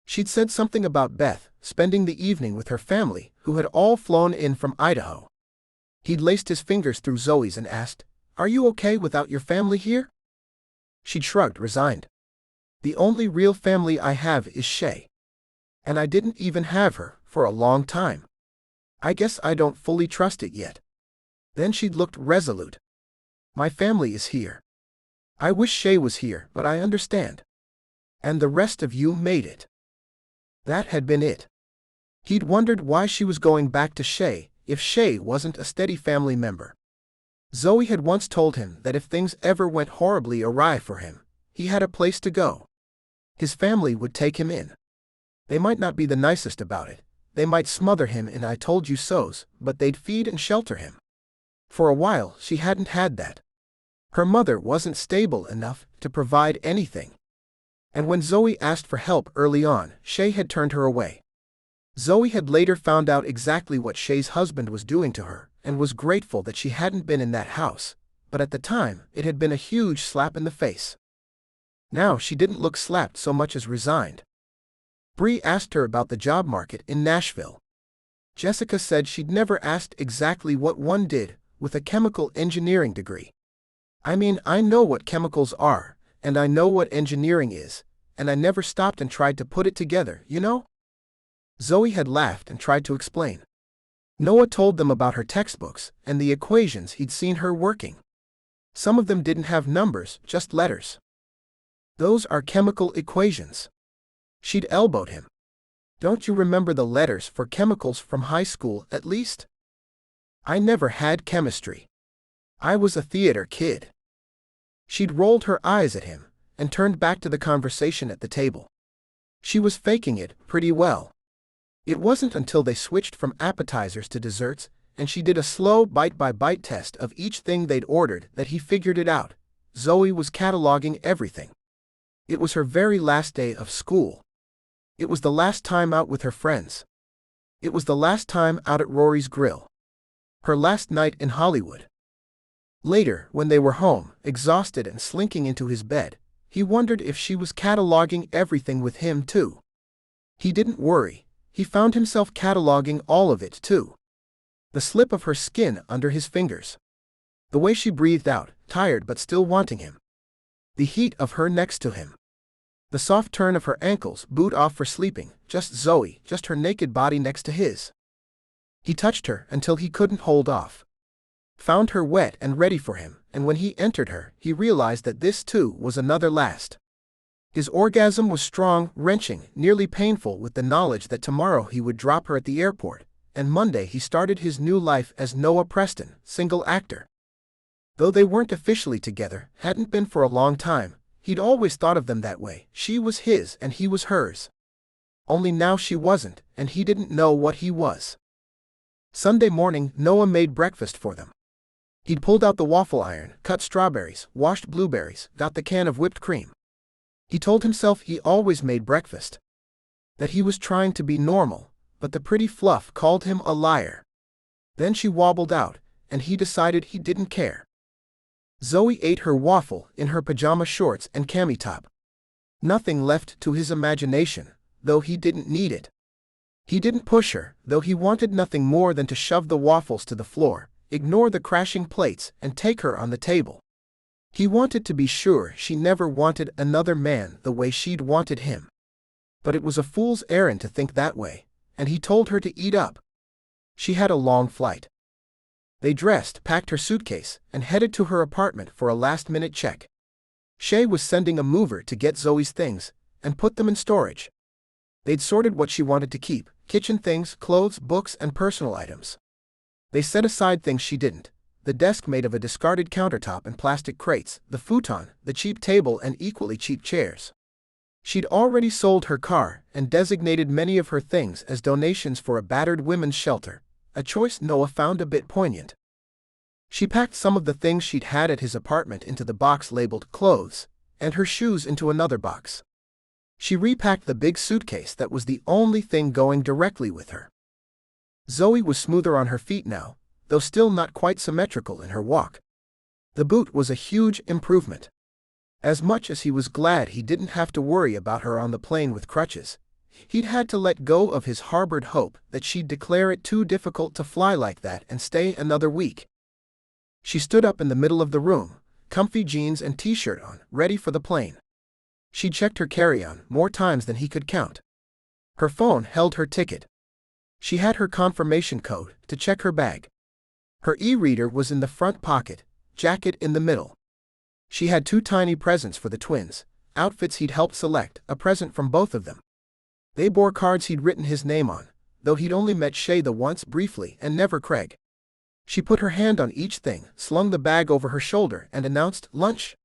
She'd said something about Beth spending the evening with her family, who had all flown in from Idaho. He'd laced his fingers through Zoe's and asked, "Are you okay without your family here?" She shrugged, resigned. "The only real family I have is Shay. And I didn't even have her for a long time. I guess I don't fully trust it yet." Then she'd looked resolute. "My family is here. I wish Shay was here, but I understand. And the rest of you made it." That had been it. He'd wondered why she was going back to Shay, if Shay wasn't a steady family member. Zoe had once told him that if things ever went horribly awry for him, he had a place to go. His family would take him in. They might not be the nicest about it, they might smother him in "I told you so's," but they'd feed and shelter him. For a while she hadn't had that. Her mother wasn't stable enough to provide anything. And when Zoe asked for help early on, Shay had turned her away. Zoe had later found out exactly what Shay's husband was doing to her, and was grateful that she hadn't been in that house, but at the time it had been a huge slap in the face. Now she didn't look slapped so much as resigned. Bree asked her about the job market in Nashville. Jessica said she'd never asked exactly what one did with a chemical engineering degree. "I mean, I know what chemicals are, and I know what engineering is, and I never stopped and tried to put it together, you know?" Zoe had laughed and tried to explain. Noah told them about her textbooks and the equations he'd seen her working. Some of them didn't have numbers, just letters. "Those are chemical equations." She'd elbowed him. "Don't you remember the letters for chemicals from high school, at least?" "I never had chemistry. I was a theater kid." She'd rolled her eyes at him and turned back to the conversation at the table. She was faking it pretty well. It wasn't until they switched from appetizers to desserts, and she did a slow bite-by-bite test of each thing they'd ordered, that he figured it out. Zoe was cataloging everything. It was her very last day of school. It was the last time out with her friends. It was the last time out at Rory's Grill. Her last night in Hollywood. Later, when they were home, exhausted and slinking into his bed, he wondered if she was cataloging everything with him too. He didn't worry. He found himself cataloging all of it too. The slip of her skin under his fingers. The way she breathed out, tired but still wanting him. The heat of her next to him. The soft turn of her ankles, boot off for sleeping, just Zoe, just her naked body next to his. He touched her until he couldn't hold off. Found her wet and ready for him, and when he entered her, he realized that this too was another last. His orgasm was strong, wrenching, nearly painful with the knowledge that tomorrow he would drop her at the airport, and Monday he started his new life as Noah Preston, single actor. Though they weren't officially together, hadn't been for a long time, he'd always thought of them that way. She was his and he was hers. Only now she wasn't, and he didn't know what he was. Sunday morning, Noah made breakfast for them. He'd pulled out the waffle iron, cut strawberries, washed blueberries, got the can of whipped cream. He told himself he always made breakfast. That he was trying to be normal, but the pretty fluff called him a liar. Then she wobbled out, and he decided he didn't care. Zoe ate her waffle in her pajama shorts and cami top. Nothing left to his imagination, though he didn't need it. He didn't push her, though he wanted nothing more than to shove the waffles to the floor, ignore the crashing plates, and take her on the table. He wanted to be sure she never wanted another man the way she'd wanted him. But it was a fool's errand to think that way, and he told her to eat up. She had a long flight. They dressed, packed her suitcase, and headed to her apartment for a last-minute check. Shay was sending a mover to get Zoe's things and put them in storage. They'd sorted what she wanted to keep: kitchen things, clothes, books, and personal items. They set aside things she didn't, the desk made of a discarded countertop and plastic crates, the futon, the cheap table and equally cheap chairs. She'd already sold her car and designated many of her things as donations for a battered women's shelter, a choice Noah found a bit poignant. She packed some of the things she'd had at his apartment into the box labeled clothes, and her shoes into another box. She repacked the big suitcase that was the only thing going directly with her. Zoe was smoother on her feet now, though still not quite symmetrical in her walk. The boot was a huge improvement. As much as he was glad he didn't have to worry about her on the plane with crutches, he'd had to let go of his harbored hope that she'd declare it too difficult to fly like that and stay another week. She stood up in the middle of the room, comfy jeans and t-shirt on, ready for the plane. She checked her carry-on more times than he could count. Her phone held her ticket. She had her confirmation code to check her bag. Her e-reader was in the front pocket, jacket in the middle. She had 2 tiny presents for the twins, outfits he'd helped select, a present from both of them. They bore cards he'd written his name on, though he'd only met Shay the once briefly and never Craig. She put her hand on each thing, slung the bag over her shoulder and announced, "Lunch?"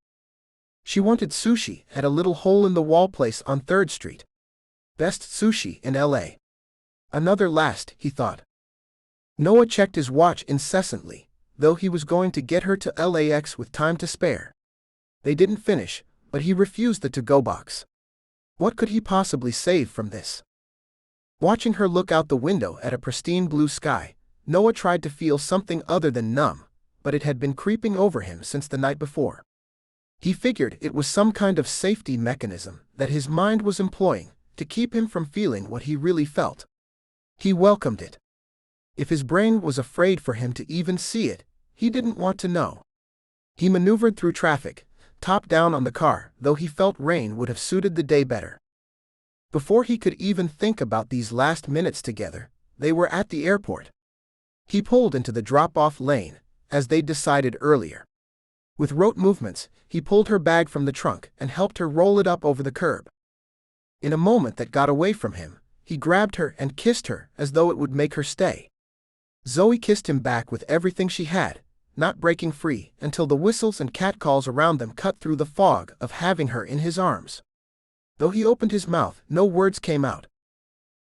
She wanted sushi at a little hole-in-the-wall place on 3rd Street. Best sushi in L.A. Another last, he thought. Noah checked his watch incessantly, though he was going to get her to LAX with time to spare. They didn't finish, but he refused the to-go box. What could he possibly save from this? Watching her look out the window at a pristine blue sky, Noah tried to feel something other than numb, but it had been creeping over him since the night before. He figured it was some kind of safety mechanism that his mind was employing to keep him from feeling what he really felt. He welcomed it. If his brain was afraid for him to even see it, he didn't want to know. He maneuvered through traffic, top down on the car, though he felt rain would have suited the day better. Before he could even think about these last minutes together, they were at the airport. He pulled into the drop-off lane, as they'd decided earlier. With rote movements, he pulled her bag from the trunk and helped her roll it up over the curb. In a moment that got away from him, he grabbed her and kissed her as though it would make her stay. Zoe kissed him back with everything she had, not breaking free until the whistles and catcalls around them cut through the fog of having her in his arms. Though he opened his mouth, no words came out.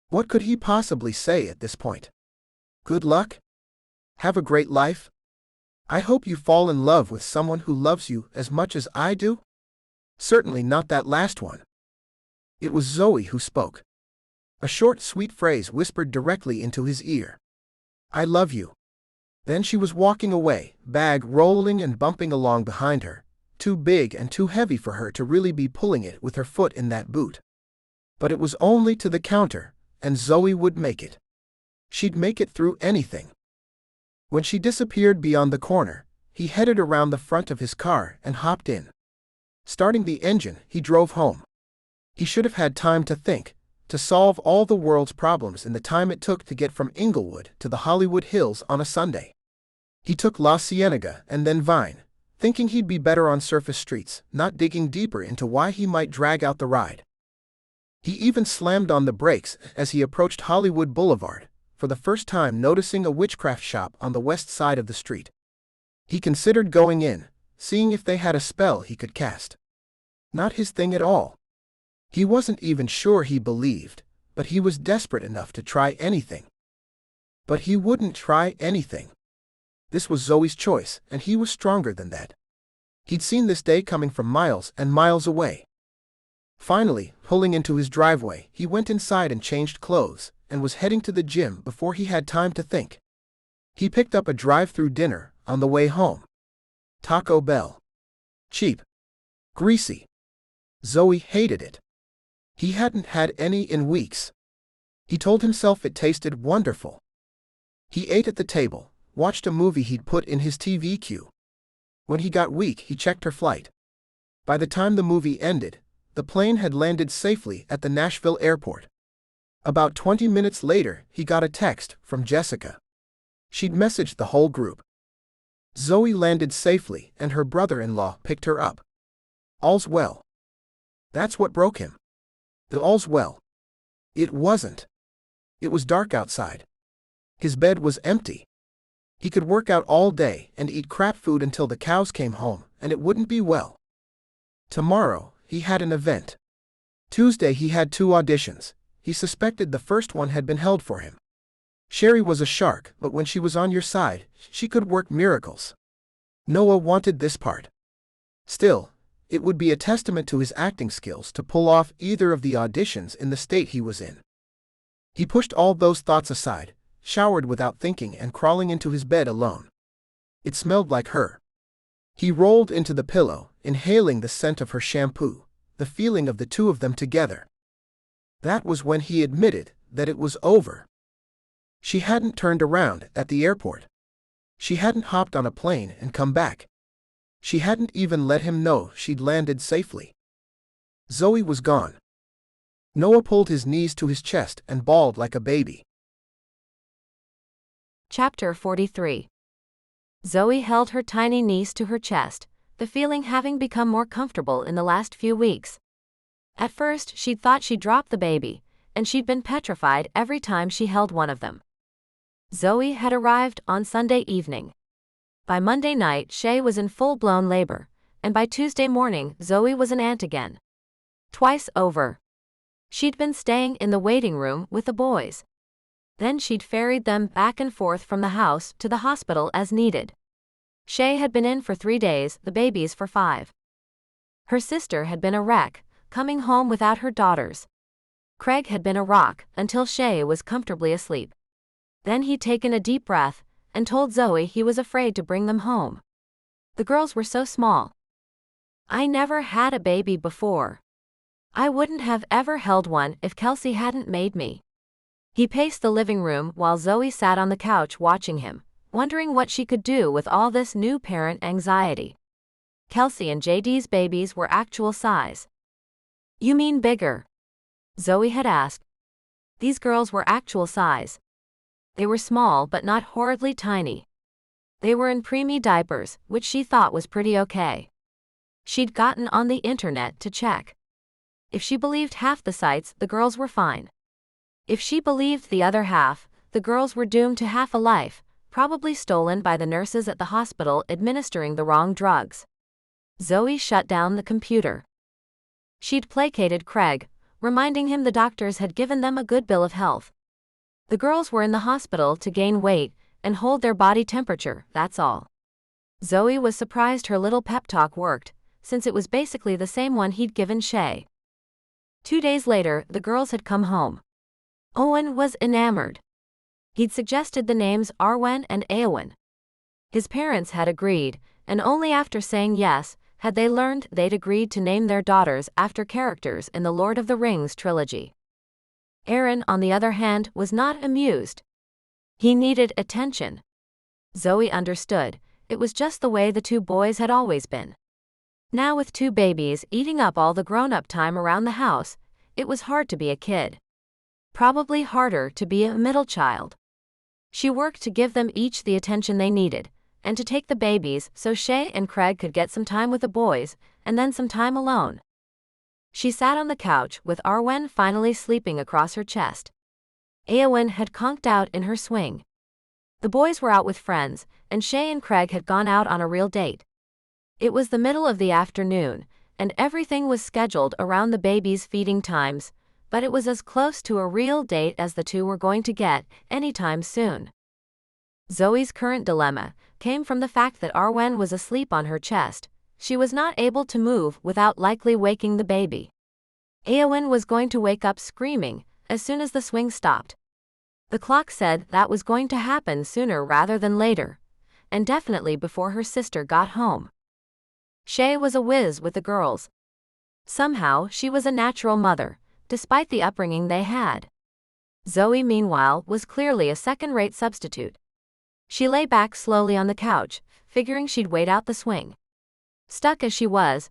What could he possibly say at this point? Good luck? Have a great life? I hope you fall in love with someone who loves you as much as I do? Certainly not that last one. It was Zoe who spoke. A short, sweet phrase whispered directly into his ear. I love you. Then she was walking away, bag rolling and bumping along behind her, too big and too heavy for her to really be pulling it with her foot in that boot. But it was only to the counter, and Zoe would make it. She'd make it through anything. When she disappeared beyond the corner, he headed around the front of his car and hopped in. Starting the engine, he drove home. He should have had time to think, to solve all the world's problems in the time it took to get from Inglewood to the Hollywood Hills on a Sunday. He took La Cienega and then Vine, thinking he'd be better on surface streets, not digging deeper into why he might drag out the ride. He even slammed on the brakes as he approached Hollywood Boulevard, for the first time noticing a witchcraft shop on the west side of the street. He considered going in, seeing if they had a spell he could cast. Not his thing at all. He wasn't even sure he believed, but he was desperate enough to try anything. But he wouldn't try anything. This was Zoe's choice, and he was stronger than that. He'd seen this day coming from miles and miles away. Finally, pulling into his driveway, he went inside and changed clothes, and was heading to the gym before he had time to think. He picked up a drive-through dinner on the way home. Taco Bell. Cheap. Greasy. Zoe hated it. He hadn't had any in weeks. He told himself it tasted wonderful. He ate at the table, watched a movie he'd put in his TV queue. When he got weak, he checked her flight. By the time the movie ended, the plane had landed safely at the Nashville airport. About 20 minutes later, he got a text from Jessica. She'd messaged the whole group. Zoe landed safely, and her brother-in-law picked her up. All's well. That's what broke him. The all's well. It wasn't. It was dark outside. His bed was empty. He could work out all day and eat crap food until the cows came home, and it wouldn't be well. Tomorrow, he had an event. Tuesday he had 2 auditions. He suspected the first one had been held for him. Sherry was a shark, but when she was on your side, she could work miracles. Noah wanted this part. Still, it would be a testament to his acting skills to pull off either of the auditions in the state he was in. He pushed all those thoughts aside, showered without thinking and crawling into his bed alone. It smelled like her. He rolled into the pillow, inhaling the scent of her shampoo, the feeling of the 2 of them together. That was when he admitted that it was over. She hadn't turned around at the airport. She hadn't hopped on a plane and come back. She hadn't even let him know she'd landed safely. Zoe was gone. Noah pulled his knees to his chest and bawled like a baby. Chapter 43. Zoe held her tiny niece to her chest, the feeling having become more comfortable in the last few weeks. At first, she'd thought she'd dropped the baby, and she'd been petrified every time she held one of them. Zoe had arrived on Sunday evening. By Monday night, Shay was in full-blown labor, and by Tuesday morning, Zoe was an aunt again. Twice over. She'd been staying in the waiting room with the boys. Then she'd ferried them back and forth from the house to the hospital as needed. Shay had been in for 3 days, the babies for 5. Her sister had been a wreck, coming home without her daughters. Craig had been a rock until Shay was comfortably asleep. Then he'd taken a deep breath and told Zoe he was afraid to bring them home. The girls were so small. "I never had a baby before. I wouldn't have ever held one if Kelsey hadn't made me." He paced the living room while Zoe sat on the couch watching him, wondering what she could do with all this new parent anxiety. Kelsey and JD's babies were actual size. "You mean bigger?" Zoe had asked. These girls were actual size. They were small but not horridly tiny. They were in preemie diapers, which she thought was pretty okay. She'd gotten on the internet to check. If she believed half the sites, the girls were fine. If she believed the other half, the girls were doomed to half a life, probably stolen by the nurses at the hospital administering the wrong drugs. Zoe shut down the computer. She'd placated Craig, reminding him the doctors had given them a good bill of health. The girls were in the hospital to gain weight and hold their body temperature, that's all. Zoe was surprised her little pep talk worked, since it was basically the same one he'd given Shay. 2 days later, the girls had come home. Owen was enamored. He'd suggested the names Arwen and Eowyn. His parents had agreed, and only after saying yes had they learned they'd agreed to name their daughters after characters in the Lord of the Rings trilogy. Aaron, on the other hand, was not amused. He needed attention. Zoe understood, it was just the way the 2 boys had always been. Now with 2 babies eating up all the grown-up time around the house, it was hard to be a kid. Probably harder to be a middle child. She worked to give them each the attention they needed, and to take the babies so Shay and Craig could get some time with the boys, and then some time alone. She sat on the couch with Arwen finally sleeping across her chest. Eowyn had conked out in her swing. The boys were out with friends, and Shay and Craig had gone out on a real date. It was the middle of the afternoon, and everything was scheduled around the babies' feeding times, but it was as close to a real date as the 2 were going to get anytime soon. Zoe's current dilemma came from the fact that Arwen was asleep on her chest. She was not able to move without likely waking the baby. Eowyn was going to wake up screaming as soon as the swing stopped. The clock said that was going to happen sooner rather than later, and definitely before her sister got home. Shay was a whiz with the girls. Somehow, she was a natural mother, despite the upbringing they had. Zoe, meanwhile, was clearly a second-rate substitute. She lay back slowly on the couch, figuring she'd wait out the swing. Stuck as she was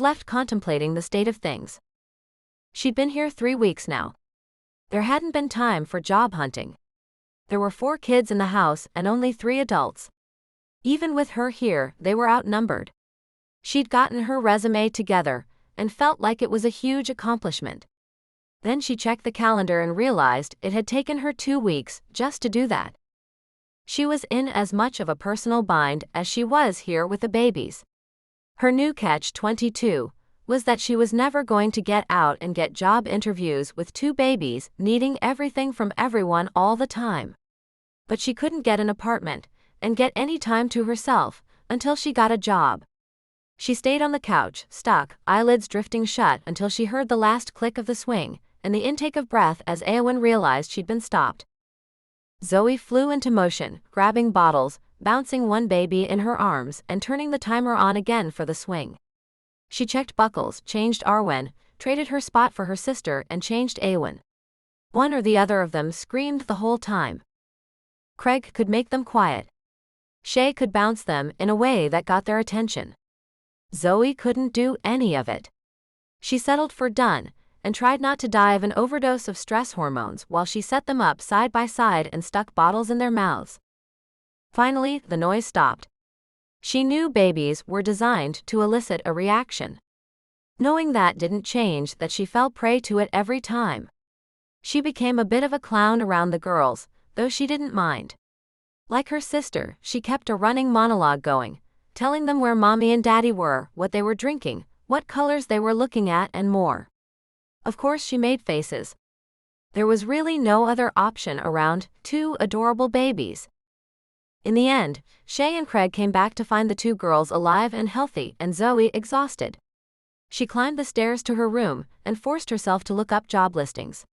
left contemplating the state of things. She'd been here 3 weeks now. There hadn't been time for job hunting. There were 4 kids in the house and only 3 adults. Even with her here, they were outnumbered. She'd gotten her resume together and felt like it was a huge accomplishment. Then she checked the calendar and realized it had taken her 2 weeks just to do that. She was in as much of a personal bind as she was here with the babies. Her new catch-22 was that she was never going to get out and get job interviews with 2 babies needing everything from everyone all the time. But she couldn't get an apartment and get any time to herself until she got a job. She stayed on the couch, stuck, eyelids drifting shut until she heard the last click of the swing and the intake of breath as Eowyn realized she'd been stopped. Zoe flew into motion, grabbing bottles, bouncing one baby in her arms and turning the timer on again for the swing. She checked buckles, changed Arwen, traded her spot for her sister and changed Eowyn. One or the other of them screamed the whole time. Craig could make them quiet. Shay could bounce them in a way that got their attention. Zoe couldn't do any of it. She settled for done and tried not to die of an overdose of stress hormones while she set them up side by side and stuck bottles in their mouths. Finally, the noise stopped. She knew babies were designed to elicit a reaction. Knowing that didn't change that she fell prey to it every time. She became a bit of a clown around the girls, though she didn't mind. Like her sister, she kept a running monologue going, telling them where Mommy and Daddy were, what they were drinking, what colors they were looking at and more. Of course she made faces. There was really no other option around 2 adorable babies. In the end, Shay and Craig came back to find the 2 girls alive and healthy and Zoe exhausted. She climbed the stairs to her room and forced herself to look up job listings.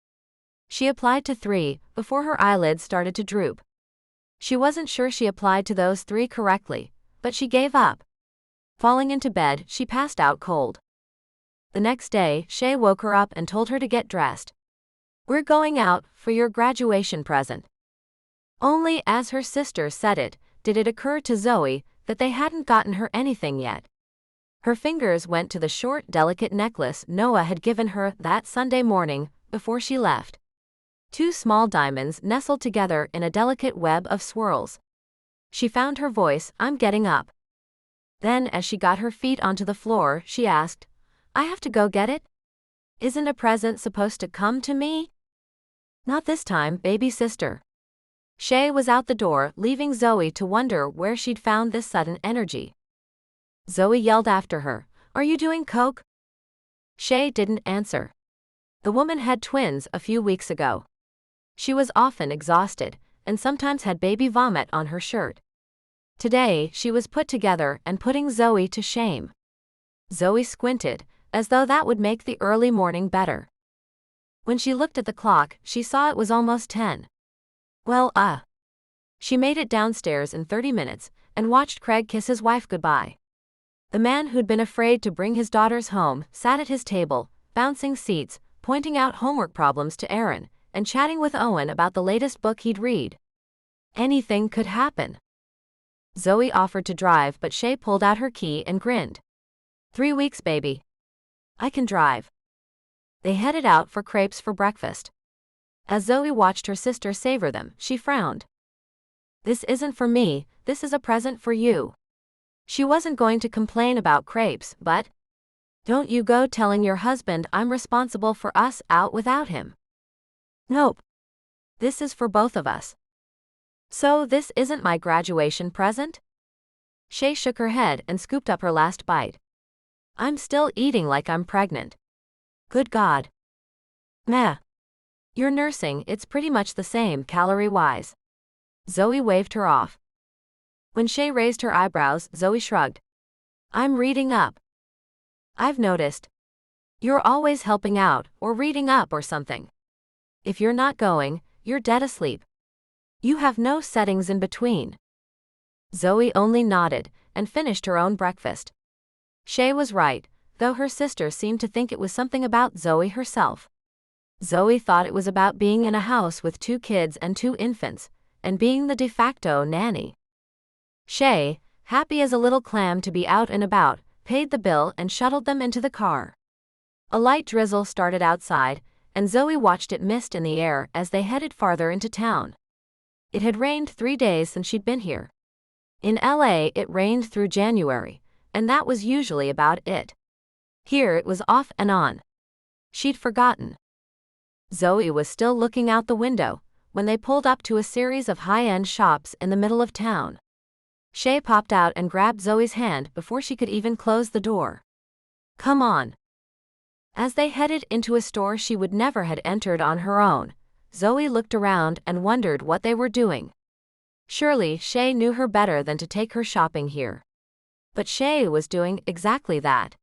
She applied to 3 before her eyelids started to droop. She wasn't sure she applied to those 3 correctly, but she gave up. Falling into bed, she passed out cold. The next day, Shay woke her up and told her to get dressed. "We're going out for your graduation present." Only as her sister said it, did it occur to Zoe that they hadn't gotten her anything yet. Her fingers went to the short, delicate necklace Noah had given her that Sunday morning before she left. 2 small diamonds nestled together in a delicate web of swirls. She found her voice, "I'm getting up." Then, as she got her feet onto the floor, she asked, "I have to go get it? Isn't a present supposed to come to me?" "Not this time, baby sister." Shay was out the door, leaving Zoe to wonder where she'd found this sudden energy. Zoe yelled after her, "Are you doing coke?" Shay didn't answer. The woman had twins a few weeks ago. She was often exhausted, and sometimes had baby vomit on her shirt. Today, she was put together and putting Zoe to shame. Zoe squinted, as though that would make the early morning better. When she looked at the clock, she saw it was almost 10. Well, She made it downstairs in 30 minutes and watched Craig kiss his wife goodbye. The man who'd been afraid to bring his daughters home sat at his table, bouncing seats, pointing out homework problems to Aaron, and chatting with Owen about the latest book he'd read. Anything could happen. Zoe offered to drive, but Shay pulled out her key and grinned. 3 weeks, baby. I can drive. They headed out for crepes for breakfast. As Zoe watched her sister savor them, she frowned. "This isn't for me, this is a present for you." She wasn't going to complain about crepes, but, "Don't you go telling your husband I'm responsible for us out without him." "Nope. This is for both of us." "So this isn't my graduation present?" Shay shook her head and scooped up her last bite. "I'm still eating like I'm pregnant." "Good God." "Meh. You're nursing, it's pretty much the same calorie-wise." Zoe waved her off. When Shay raised her eyebrows, Zoe shrugged. "I'm reading up." "I've noticed. You're always helping out, or reading up or something. If you're not going, you're dead asleep. You have no settings in between." Zoe only nodded and finished her own breakfast. Shay was right, though her sister seemed to think it was something about Zoe herself. Zoe thought it was about being in a house with 2 kids and 2 infants, and being the de facto nanny. Shay, happy as a little clam to be out and about, paid the bill and shuttled them into the car. A light drizzle started outside, and Zoe watched it mist in the air as they headed farther into town. It had rained 3 days since she'd been here. In LA, it rained through January, and that was usually about it. Here it was off and on. She'd forgotten. Zoe was still looking out the window, when they pulled up to a series of high-end shops in the middle of town. Shay popped out and grabbed Zoe's hand before she could even close the door. "Come on." As they headed into a store she would never had entered on her own, Zoe looked around and wondered what they were doing. Surely Shay knew her better than to take her shopping here. But Shay was doing exactly that.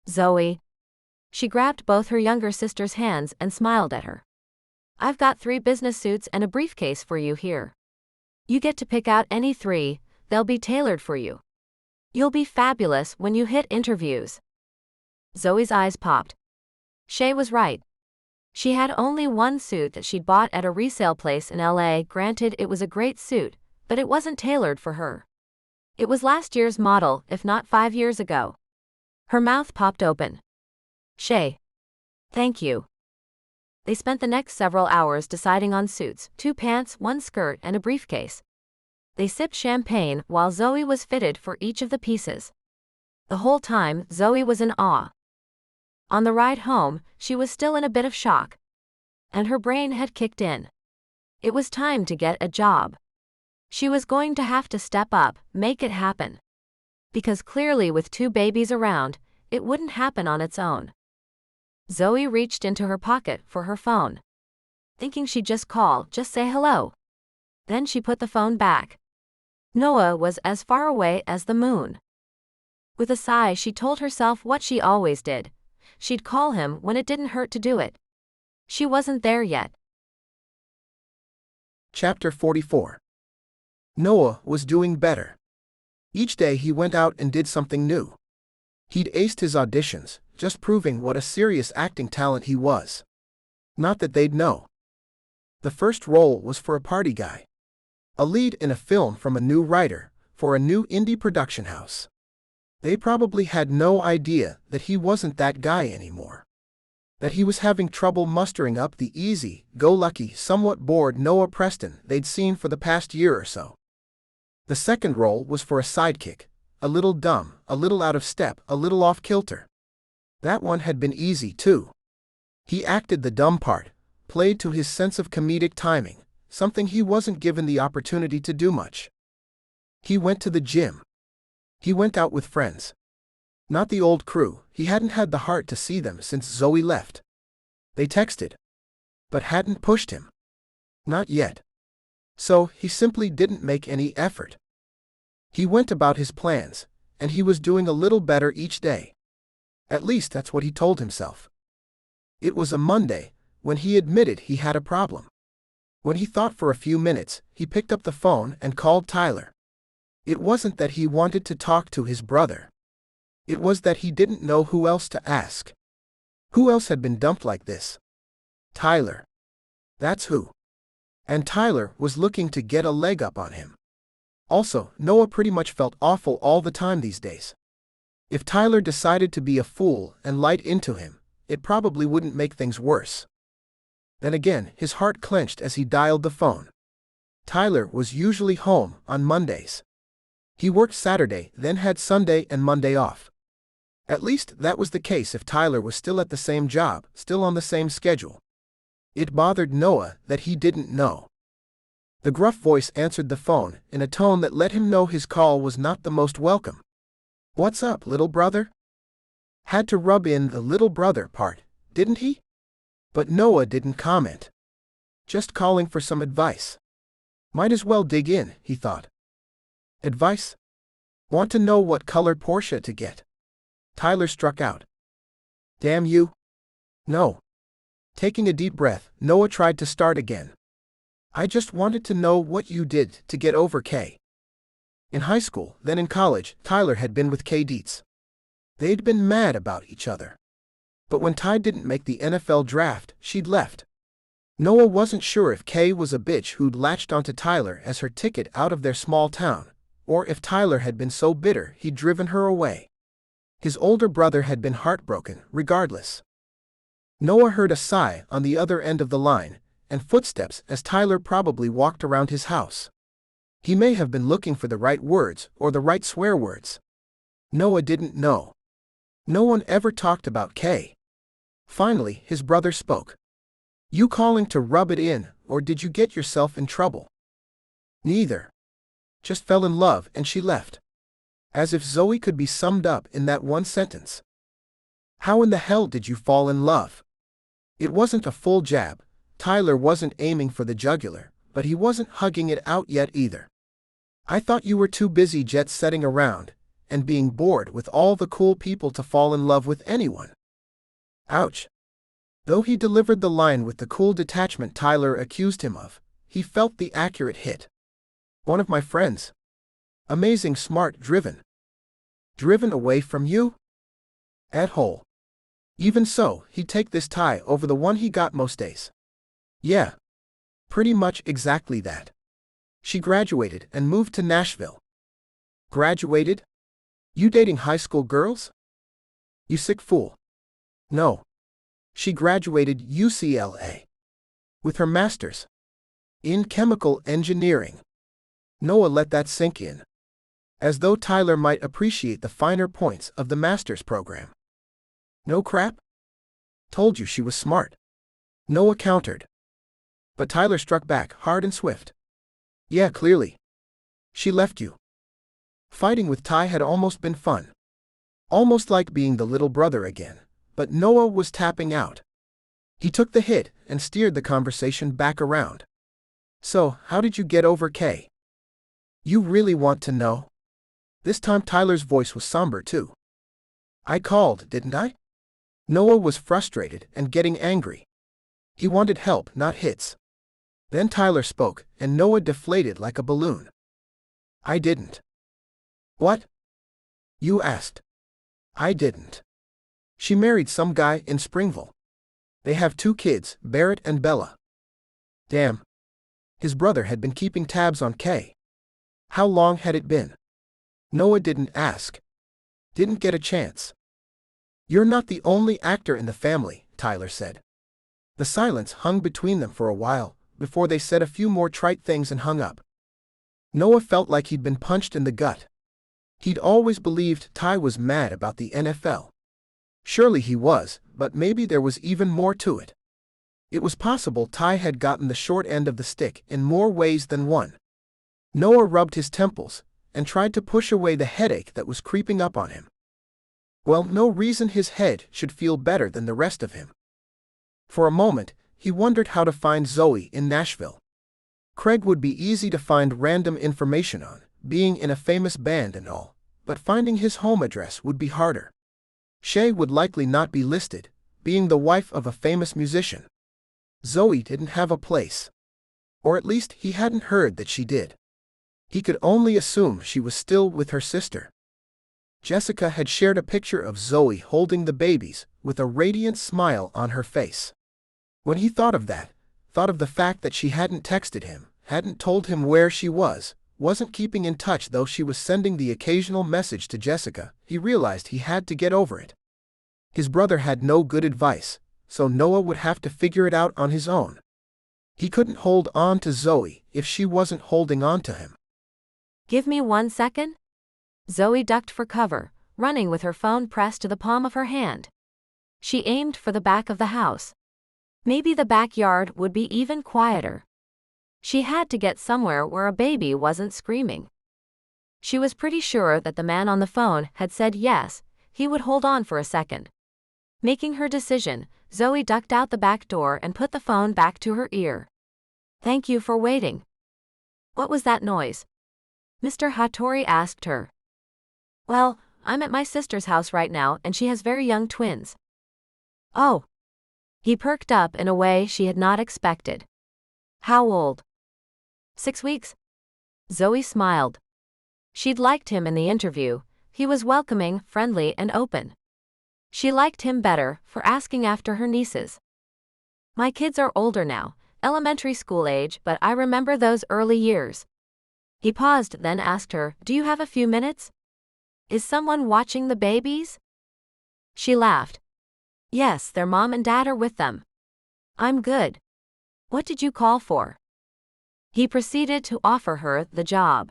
"Zoe." She grabbed both her younger sister's hands and smiled at her. "I've got 3 business suits and a briefcase for you here. You get to pick out any 3, they'll be tailored for you. You'll be fabulous when you hit interviews." Zoe's eyes popped. Shay was right. She had only one suit that she'd bought at a resale place in LA. Granted, it was a great suit, but it wasn't tailored for her. It was last year's model, if not 5 years ago. Her mouth popped open. "Shay. Thank you." They spent the next several hours deciding on suits, 2 pants, 1 skirt, and a briefcase. They sipped champagne while Zoe was fitted for each of the pieces. The whole time, Zoe was in awe. On the ride home, she was still in a bit of shock. And her brain had kicked in. It was time to get a job. She was going to have to step up, make it happen. Because clearly with 2 babies around, it wouldn't happen on its own. Zoe reached into her pocket for her phone. Thinking she'd just call, just say hello. Then she put the phone back. Noah was as far away as the moon. With a sigh she told herself what she always did. She'd call him when it didn't hurt to do it. She wasn't there yet. Chapter 44. Noah was doing better. Each day he went out and did something new. He'd aced his auditions, just proving what a serious acting talent he was. Not that they'd know. The first role was for a party guy. A lead in a film from a new writer, for a new indie production house. They probably had no idea that he wasn't that guy anymore. That he was having trouble mustering up the easy-go-lucky, somewhat bored Noah Preston they'd seen for the past year or so. The second role was for a sidekick, a little dumb, a little out of step, a little off-kilter. That one had been easy too. He acted the dumb part, played to his sense of comedic timing, something he wasn't given the opportunity to do much. He went to the gym. He went out with friends. Not the old crew, he hadn't had the heart to see them since Zoe left. They texted. But hadn't pushed him. Not yet. So, he simply didn't make any effort. He went about his plans, and he was doing a little better each day. At least that's what he told himself. It was a Monday, when he admitted he had a problem. When he thought for a few minutes, he picked up the phone and called Tyler. It wasn't that he wanted to talk to his brother. It was that he didn't know who else to ask. Who else had been dumped like this? Tyler. That's who. And Tyler was looking to get a leg up on him. Also, Noah pretty much felt awful all the time these days. If Tyler decided to be a fool and light into him, it probably wouldn't make things worse. Then again, his heart clenched as he dialed the phone. Tyler was usually home on Mondays. He worked Saturday, then had Sunday and Monday off. At least that was the case if Tyler was still at the same job, still on the same schedule. It bothered Noah that he didn't know. The gruff voice answered the phone in a tone that let him know his call was not the most welcome. "What's up, little brother?" Had to rub in the little brother part, didn't he? But Noah didn't comment. Just calling for some advice. Might as well dig in, he thought. Advice? Want to know what colored Porsche to get? Tyler struck out. Damn you. No. Taking a deep breath, Noah tried to start again. I just wanted to know what you did to get over Kay. In high school, then in college, Tyler had been with Kay Dietz. They'd been mad about each other. But when Ty didn't make the NFL draft, she'd left. Noah wasn't sure if Kay was a bitch who'd latched onto Tyler as her ticket out of their small town, or if Tyler had been so bitter he'd driven her away. His older brother had been heartbroken, regardless. Noah heard a sigh on the other end of the line, and footsteps as Tyler probably walked around his house. He may have been looking for the right words or the right swear words. Noah didn't know. No one ever talked about Kay. Finally, his brother spoke. You calling to rub it in, or did you get yourself in trouble? Neither. Just fell in love and she left. As if Zoe could be summed up in that one sentence. How in the hell did you fall in love? It wasn't a full jab. Tyler wasn't aiming for the jugular, but he wasn't hugging it out yet either. I thought you were too busy jet-setting around, and being bored with all the cool people to fall in love with anyone. Ouch. Though he delivered the line with the cool detachment Tyler accused him of, he felt the accurate hit. One of my friends. Amazing, smart, driven. Driven away from you? At hole. Even so, he'd take this tie over the one he got most days. Yeah. Pretty much exactly that. She graduated and moved to Nashville. Graduated? You dating high school girls? You sick fool. No. She graduated UCLA. With her master's. In chemical engineering. Noah let that sink in. As though Tyler might appreciate the finer points of the master's program. No crap? Told you she was smart. Noah countered. But Tyler struck back hard and swift. Yeah, clearly. She left you. Fighting with Ty had almost been fun. Almost like being the little brother again, but Noah was tapping out. He took the hit and steered the conversation back around. So, how did you get over Kay? You really want to know? This time Tyler's voice was somber too. I called, didn't I? Noah was frustrated and getting angry. He wanted help, not hits. Then Tyler spoke, and Noah deflated like a balloon. I didn't. What? You asked. I didn't. She married some guy in Springville. They have 2 kids, Barrett and Bella. Damn. His brother had been keeping tabs on Kay. How long had it been? Noah didn't ask. Didn't get a chance. You're not the only actor in the family, Tyler said. The silence hung between them for a while, before they said a few more trite things and hung up. Noah felt like he'd been punched in the gut. He'd always believed Ty was mad about the NFL. Surely he was, but maybe there was even more to it. It was possible Ty had gotten the short end of the stick in more ways than one. Noah rubbed his temples and tried to push away the headache that was creeping up on him. Well, no reason his head should feel better than the rest of him. For a moment, he wondered how to find Zoe in Nashville. Craig would be easy to find random information on, being in a famous band and all, but finding his home address would be harder. Shay would likely not be listed, being the wife of a famous musician. Zoe didn't have a place. Or at least he hadn't heard that she did. He could only assume she was still with her sister. Jessica had shared a picture of Zoe holding the babies, with a radiant smile on her face. When he thought of that, thought of the fact that she hadn't texted him, hadn't told him where she was, wasn't keeping in touch though she was sending the occasional message to Jessica, he realized he had to get over it. His brother had no good advice, so Noah would have to figure it out on his own. He couldn't hold on to Zoe if she wasn't holding on to him. Give me 1 second? Zoe ducked for cover, running with her phone pressed to the palm of her hand. She aimed for the back of the house. Maybe the backyard would be even quieter. She had to get somewhere where a baby wasn't screaming. She was pretty sure that the man on the phone had said yes, he would hold on for a second. Making her decision, Zoe ducked out the back door and put the phone back to her ear. Thank you for waiting. What was that noise? Mr. Hattori asked her. Well, I'm at my sister's house right now and she has very young twins. Oh. He perked up in a way she had not expected. How old? 6 weeks? Zoe smiled. She'd liked him in the interview. He was welcoming, friendly, and open. She liked him better for asking after her nieces. My kids are older now, elementary school age, but I remember those early years. He paused, then asked her, Do you have a few minutes? Is someone watching the babies? She laughed. Yes, their mom and dad are with them. I'm good. What did you call for? He proceeded to offer her the job.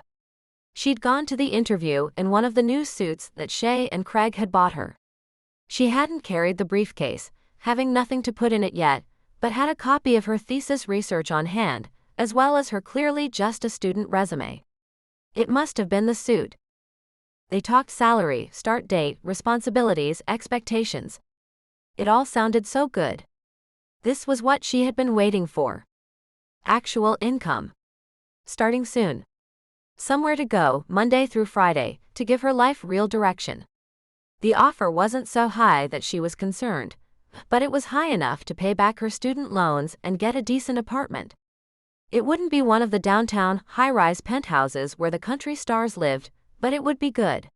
She'd gone to the interview in one of the new suits that Shay and Craig had bought her. She hadn't carried the briefcase, having nothing to put in it yet, but had a copy of her thesis research on hand, as well as her clearly just a student resume. It must have been the suit. They talked salary, start date, responsibilities, expectations. It all sounded so good. This was what she had been waiting for. Actual income. Starting soon. Somewhere to go, Monday through Friday, to give her life real direction. The offer wasn't so high that she was concerned, but it was high enough to pay back her student loans and get a decent apartment. It wouldn't be one of the downtown, high-rise penthouses where the country stars lived, but it would be good.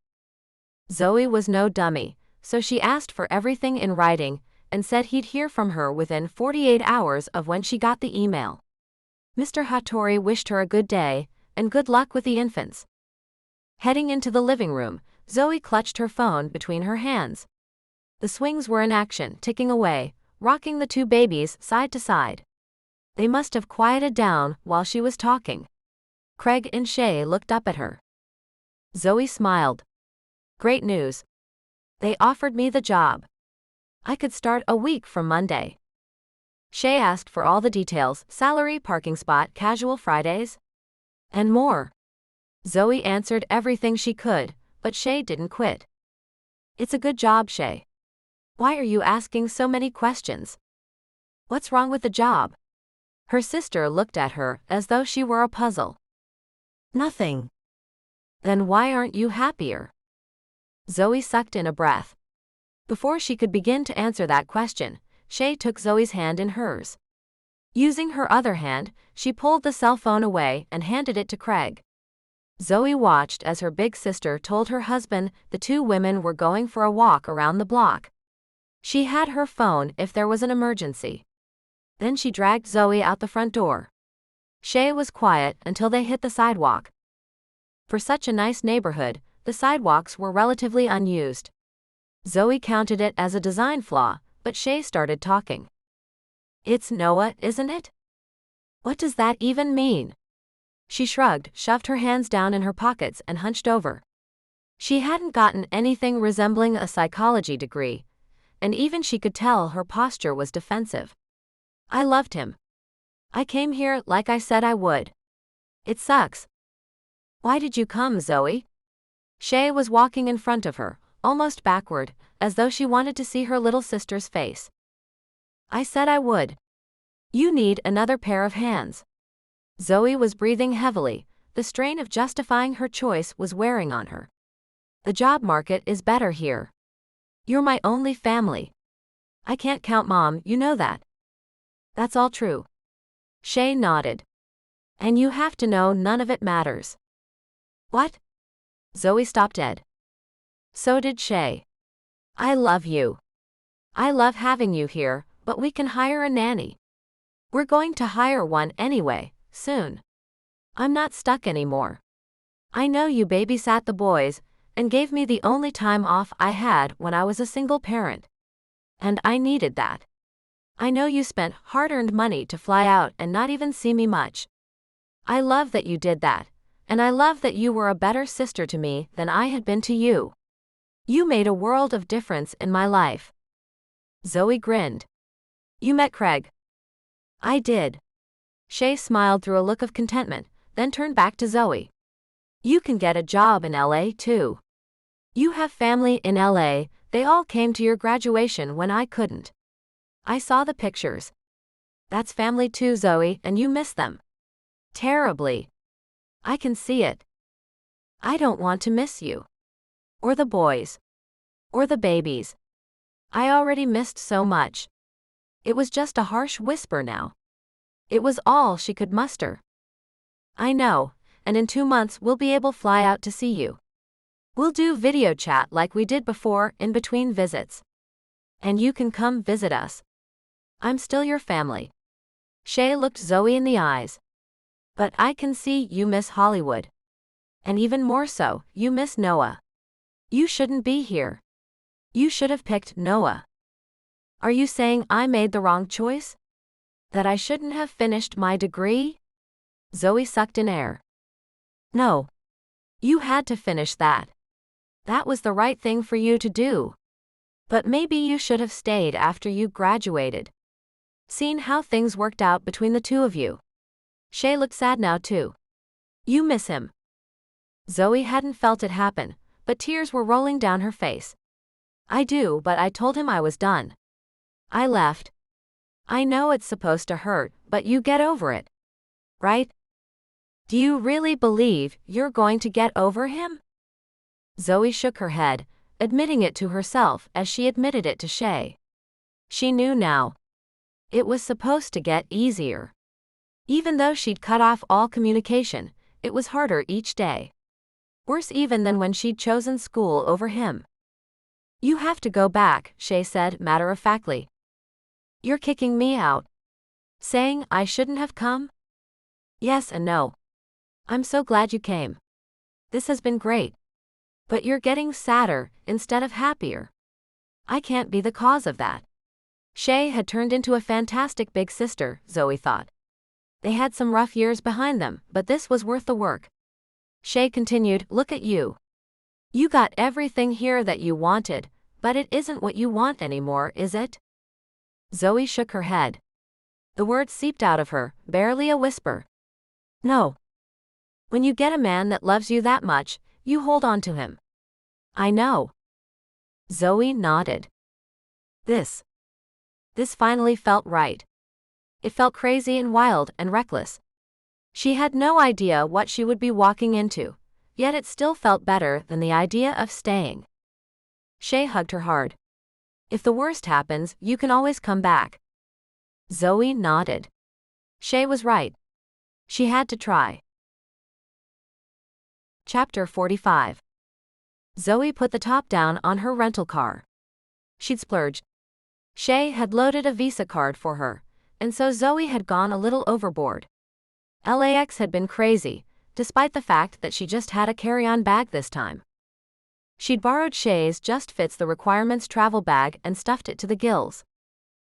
Zoe was no dummy, so she asked for everything in writing and said he'd hear from her within 48 hours of when she got the email. Mr. Hattori wished her a good day and good luck with the infants. Heading into the living room, Zoe clutched her phone between her hands. The swings were in action, ticking away, rocking the two babies side to side. They must have quieted down while she was talking. Craig and Shay looked up at her. Zoe smiled. Great news. They offered me the job. I could start a week from Monday. Shay asked for all the details: salary, parking spot, casual Fridays, and more. Zoe answered everything she could, but Shay didn't quit. It's a good job, Shay. Why are you asking so many questions? What's wrong with the job? Her sister looked at her as though she were a puzzle. Nothing. Then why aren't you happier? Zoe sucked in a breath. Before she could begin to answer that question, Shay took Zoe's hand in hers. Using her other hand, she pulled the cell phone away and handed it to Craig. Zoe watched as her big sister told her husband the two women were going for a walk around the block. She had her phone if there was an emergency. Then she dragged Zoe out the front door. Shay was quiet until they hit the sidewalk. For such a nice neighborhood, the sidewalks were relatively unused. Zoe counted it as a design flaw, but Shay started talking. It's Noah, isn't it? What does that even mean? She shrugged, shoved her hands down in her pockets and hunched over. She hadn't gotten anything resembling a psychology degree, and even she could tell her posture was defensive. I loved him. I came here like I said I would. It sucks. Why did you come, Zoe? Shay was walking in front of her, almost backward, as though she wanted to see her little sister's face. I said I would. You need another pair of hands. Zoe was breathing heavily. The strain of justifying her choice was wearing on her. The job market is better here. You're my only family. I can't count Mom, you know that. That's all true. Shay nodded. And you have to know none of it matters. What? Zoe stopped dead. So did Shay. I love you. I love having you here, but we can hire a nanny. We're going to hire one anyway, soon. I'm not stuck anymore. I know you babysat the boys and gave me the only time off I had when I was a single parent. And I needed that. I know you spent hard-earned money to fly out and not even see me much. I love that you did that, and I love that you were a better sister to me than I had been to you. You made a world of difference in my life. Zoe grinned. You met Craig? I did. Shay smiled through a look of contentment, then turned back to Zoe. You can get a job in LA too. You have family in LA, they all came to your graduation when I couldn't. I saw the pictures. That's family too, Zoe, and you miss them. Terribly. I can see it. I don't want to miss you. Or the boys. Or the babies. I already missed so much. It was just a harsh whisper now. It was all she could muster. I know, and in 2 months we'll be able to fly out to see you. We'll do video chat like we did before in between visits. And you can come visit us. I'm still your family. Shay looked Zoe in the eyes. But I can see you miss Hollywood. And even more so, you miss Noah. You shouldn't be here. You should have picked Noah. Are you saying I made the wrong choice? That I shouldn't have finished my degree? Zoe sucked in air. No. You had to finish that. That was the right thing for you to do. But maybe you should have stayed after you graduated. Seeing how things worked out between the two of you. Shay looked sad now too. You miss him. Zoe hadn't felt it happen, but tears were rolling down her face. I do, but I told him I was done. I left. I know it's supposed to hurt, but you get over it. Right? Do you really believe you're going to get over him? Zoe shook her head, admitting it to herself as she admitted it to Shay. She knew now. It was supposed to get easier. Even though she'd cut off all communication, it was harder each day. Worse even than when she'd chosen school over him. You have to go back, Shay said matter-of-factly. You're kicking me out. Saying I shouldn't have come? Yes and no. I'm so glad you came. This has been great. But you're getting sadder instead of happier. I can't be the cause of that. Shay had turned into a fantastic big sister, Zoe thought. They had some rough years behind them, but this was worth the work. Shay continued, look at you. You got everything here that you wanted, but it isn't what you want anymore, is it? Zoe shook her head. The words seeped out of her, barely a whisper. No. When you get a man that loves you that much, you hold on to him. I know. Zoe nodded. This finally felt right. It felt crazy and wild and reckless. She had no idea what she would be walking into, yet it still felt better than the idea of staying. Shay hugged her hard. If the worst happens, you can always come back. Zoe nodded. Shay was right. She had to try. Chapter 45. Zoe put the top down on her rental car. She'd splurged. Shay had loaded a Visa card for her, and so Zoe had gone a little overboard. LAX had been crazy, despite the fact that she just had a carry-on bag this time. She'd borrowed Shay's just fits the requirements travel bag and stuffed it to the gills.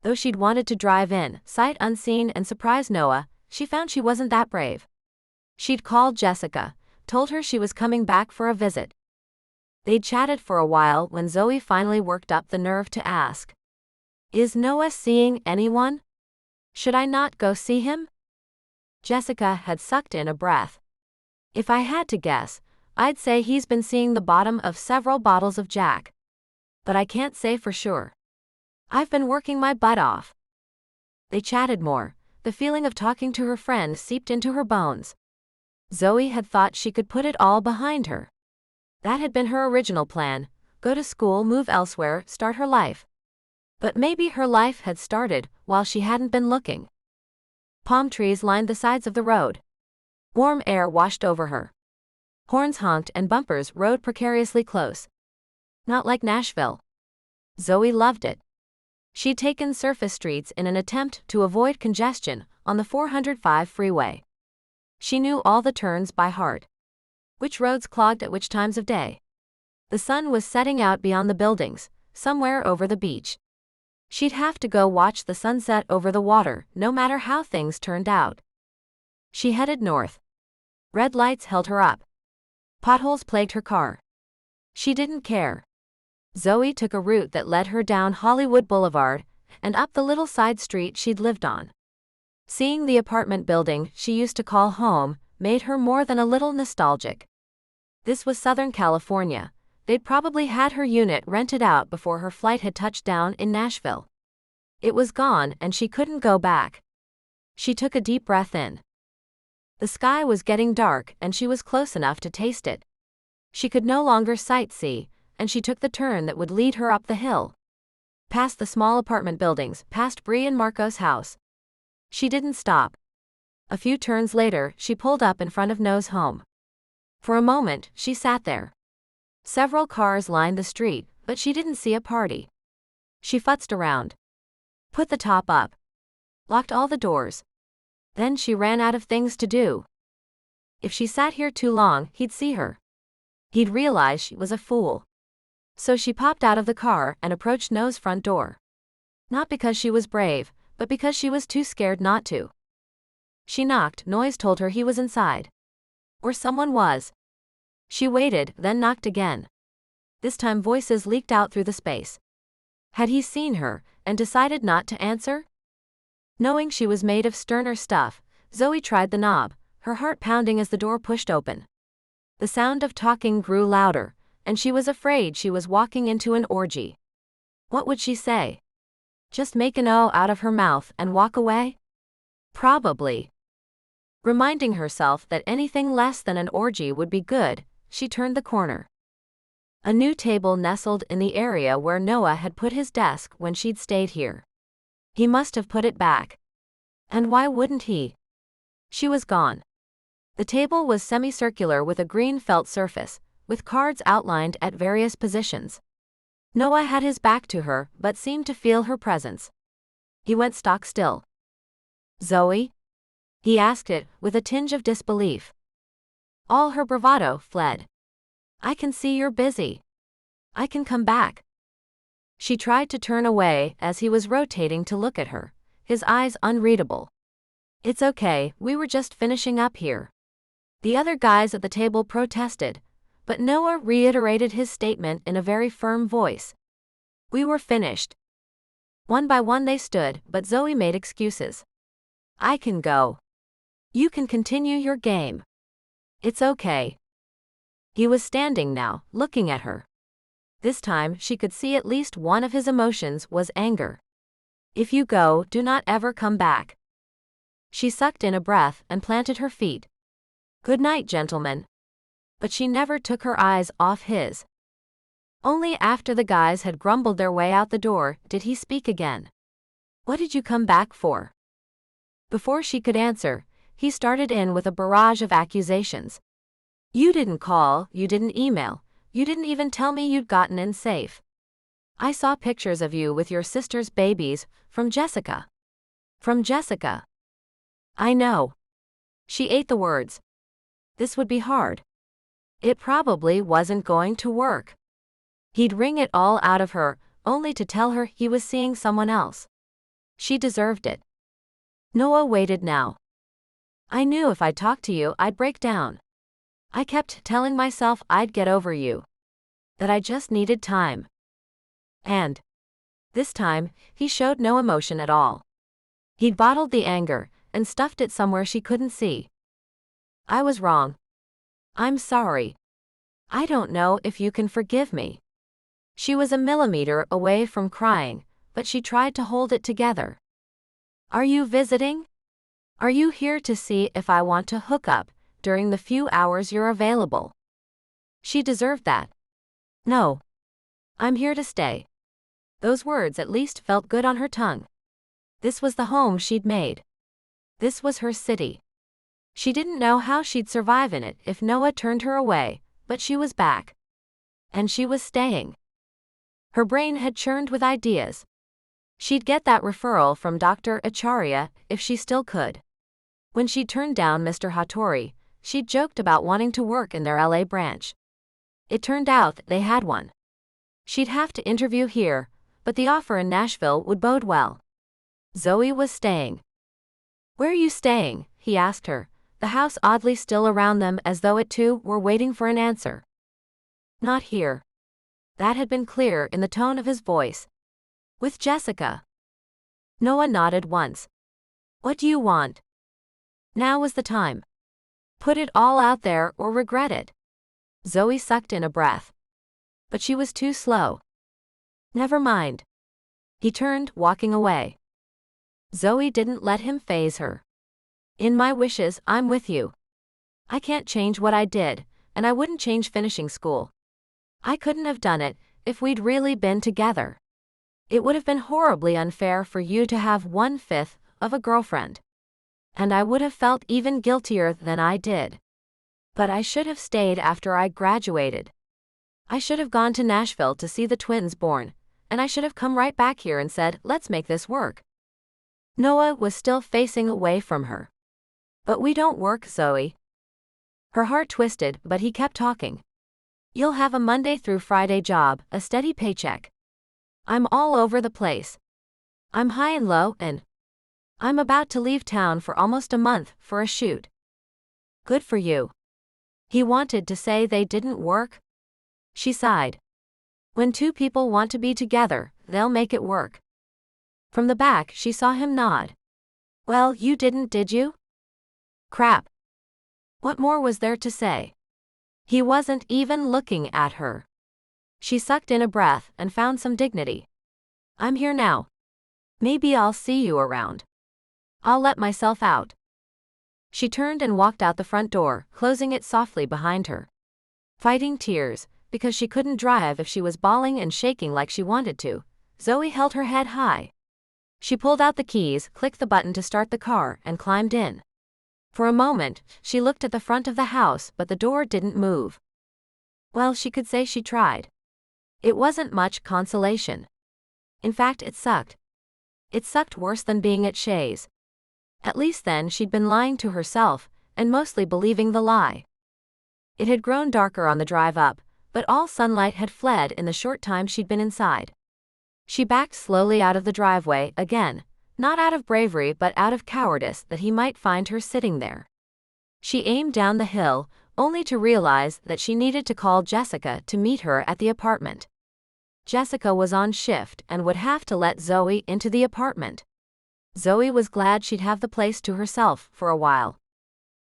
Though she'd wanted to drive in, sight unseen and surprise Noah, she found she wasn't that brave. She'd called Jessica, told her she was coming back for a visit. They'd chatted for a while when Zoe finally worked up the nerve to ask. Is Noah seeing anyone? Should I not go see him? Jessica had sucked in a breath. If I had to guess, I'd say he's been seeing the bottom of several bottles of Jack. But I can't say for sure. I've been working my butt off. They chatted more. The feeling of talking to her friend seeped into her bones. Zoe had thought she could put it all behind her. That had been her original plan, go to school, move elsewhere, start her life. But maybe her life had started while she hadn't been looking. Palm trees lined the sides of the road. Warm air washed over her. Horns honked and bumpers rode precariously close. Not like Nashville. Zoe loved it. She'd taken surface streets in an attempt to avoid congestion on the 405 freeway. She knew all the turns by heart. Which roads clogged at which times of day. The sun was setting out beyond the buildings, somewhere over the beach. She'd have to go watch the sunset over the water, no matter how things turned out. She headed north. Red lights held her up. Potholes plagued her car. She didn't care. Zoe took a route that led her down Hollywood Boulevard and up the little side street she'd lived on. Seeing the apartment building she used to call home made her more than a little nostalgic. This was Southern California. They'd probably had her unit rented out before her flight had touched down in Nashville. It was gone and she couldn't go back. She took a deep breath in. The sky was getting dark and she was close enough to taste it. She could no longer sightsee, and she took the turn that would lead her up the hill. Past the small apartment buildings, past Bree and Marco's house. She didn't stop. A few turns later, she pulled up in front of Noah's home. For a moment, she sat there. Several cars lined the street, but she didn't see a party. She futzed around. Put the top up. Locked all the doors. Then she ran out of things to do. If she sat here too long, he'd see her. He'd realize she was a fool. So she popped out of the car and approached Noah's front door. Not because she was brave, but because she was too scared not to. She knocked. Noise told her he was inside. Or someone was. She waited, then knocked again. This time voices leaked out through the space. Had he seen her, and decided not to answer? Knowing she was made of sterner stuff, Zoe tried the knob, her heart pounding as the door pushed open. The sound of talking grew louder, and she was afraid she was walking into an orgy. What would she say? Just make an O out of her mouth and walk away? Probably. Reminding herself that anything less than an orgy would be good, she turned the corner. A new table nestled in the area where Noah had put his desk when she'd stayed here. He must have put it back. And why wouldn't he? She was gone. The table was semicircular with a green felt surface, with cards outlined at various positions. Noah had his back to her but seemed to feel her presence. He went stock still. "Zoe?" He asked it, with a tinge of disbelief. All her bravado fled. "I can see you're busy. I can come back." She tried to turn away as he was rotating to look at her, his eyes unreadable. "It's okay, we were just finishing up here." The other guys at the table protested, but Noah reiterated his statement in a very firm voice. "We were finished." One by one they stood, but Zoe made excuses. "I can go. You can continue your game. It's okay." He was standing now, looking at her. This time she could see at least one of his emotions was anger. "If you go, do not ever come back." She sucked in a breath and planted her feet. "Good night, gentlemen." But she never took her eyes off his. Only after the guys had grumbled their way out the door did he speak again. "What did you come back for?" Before she could answer, he started in with a barrage of accusations. "You didn't call, you didn't email, you didn't even tell me you'd gotten in safe. I saw pictures of you with your sister's babies, from Jessica." "From Jessica." "I know." She ate the words. This would be hard. It probably wasn't going to work. He'd wring it all out of her, only to tell her he was seeing someone else. She deserved it. Noah waited now. "I knew if I talked to you I'd break down. I kept telling myself I'd get over you. That I just needed time." And this time, he showed no emotion at all. He'd bottled the anger and stuffed it somewhere she couldn't see. "I was wrong. I'm sorry. I don't know if you can forgive me." She was a millimeter away from crying, but she tried to hold it together. "Are you visiting? Are you here to see if I want to hook up during the few hours you're available?" She deserved that. "No. I'm here to stay." Those words at least felt good on her tongue. This was the home she'd made. This was her city. She didn't know how she'd survive in it if Noah turned her away, but she was back. And she was staying. Her brain had churned with ideas. She'd get that referral from Dr. Acharya if she still could. When she turned down Mr. Hattori, she'd joked about wanting to work in their LA branch. It turned out they had one. She'd have to interview here, but the offer in Nashville would bode well. Zoe was staying. "Where are you staying?" he asked her, the house oddly still around them as though it too were waiting for an answer. "Not here." That had been clear in the tone of his voice. "With Jessica." Noah nodded once. "What do you want?" Now was the time. Put it all out there or regret it. Zoe sucked in a breath. But she was too slow. "Never mind." He turned, walking away. Zoe didn't let him faze her. "In my wishes, I'm with you. I can't change what I did, and I wouldn't change finishing school. I couldn't have done it if we'd really been together. It would have been horribly unfair for you to have 1/5 of a girlfriend. And I would have felt even guiltier than I did. But I should have stayed after I graduated. I should have gone to Nashville to see the twins born, and I should have come right back here and said, let's make this work." Noah was still facing away from her. "But we don't work, Zoe." Her heart twisted, but he kept talking. "You'll have a Monday through Friday job, a steady paycheck. I'm all over the place. I'm high and low, and I'm about to leave town for almost a month for a shoot." "Good for you." He wanted to say they didn't work. She sighed. "When two people want to be together, they'll make it work." From the back she saw him nod. Well, you didn't, did you? Crap. What more was there to say? He wasn't even looking at her. She sucked in a breath and found some dignity. I'm here now. Maybe I'll see you around. I'll let myself out. She turned and walked out the front door, closing it softly behind her. Fighting tears, because she couldn't drive if she was bawling and shaking like she wanted to, Zoe held her head high. She pulled out the keys, clicked the button to start the car, and climbed in. For a moment, she looked at the front of the house, but the door didn't move. Well, she could say she tried. It wasn't much consolation. In fact, it sucked. It sucked worse than being at Shay's. At least then she'd been lying to herself, and mostly believing the lie. It had grown darker on the drive up, but all sunlight had fled in the short time she'd been inside. She backed slowly out of the driveway again, not out of bravery but out of cowardice that he might find her sitting there. She aimed down the hill, only to realize that she needed to call Jessica to meet her at the apartment. Jessica was on shift and would have to let Zoe into the apartment. Zoe was glad she'd have the place to herself for a while.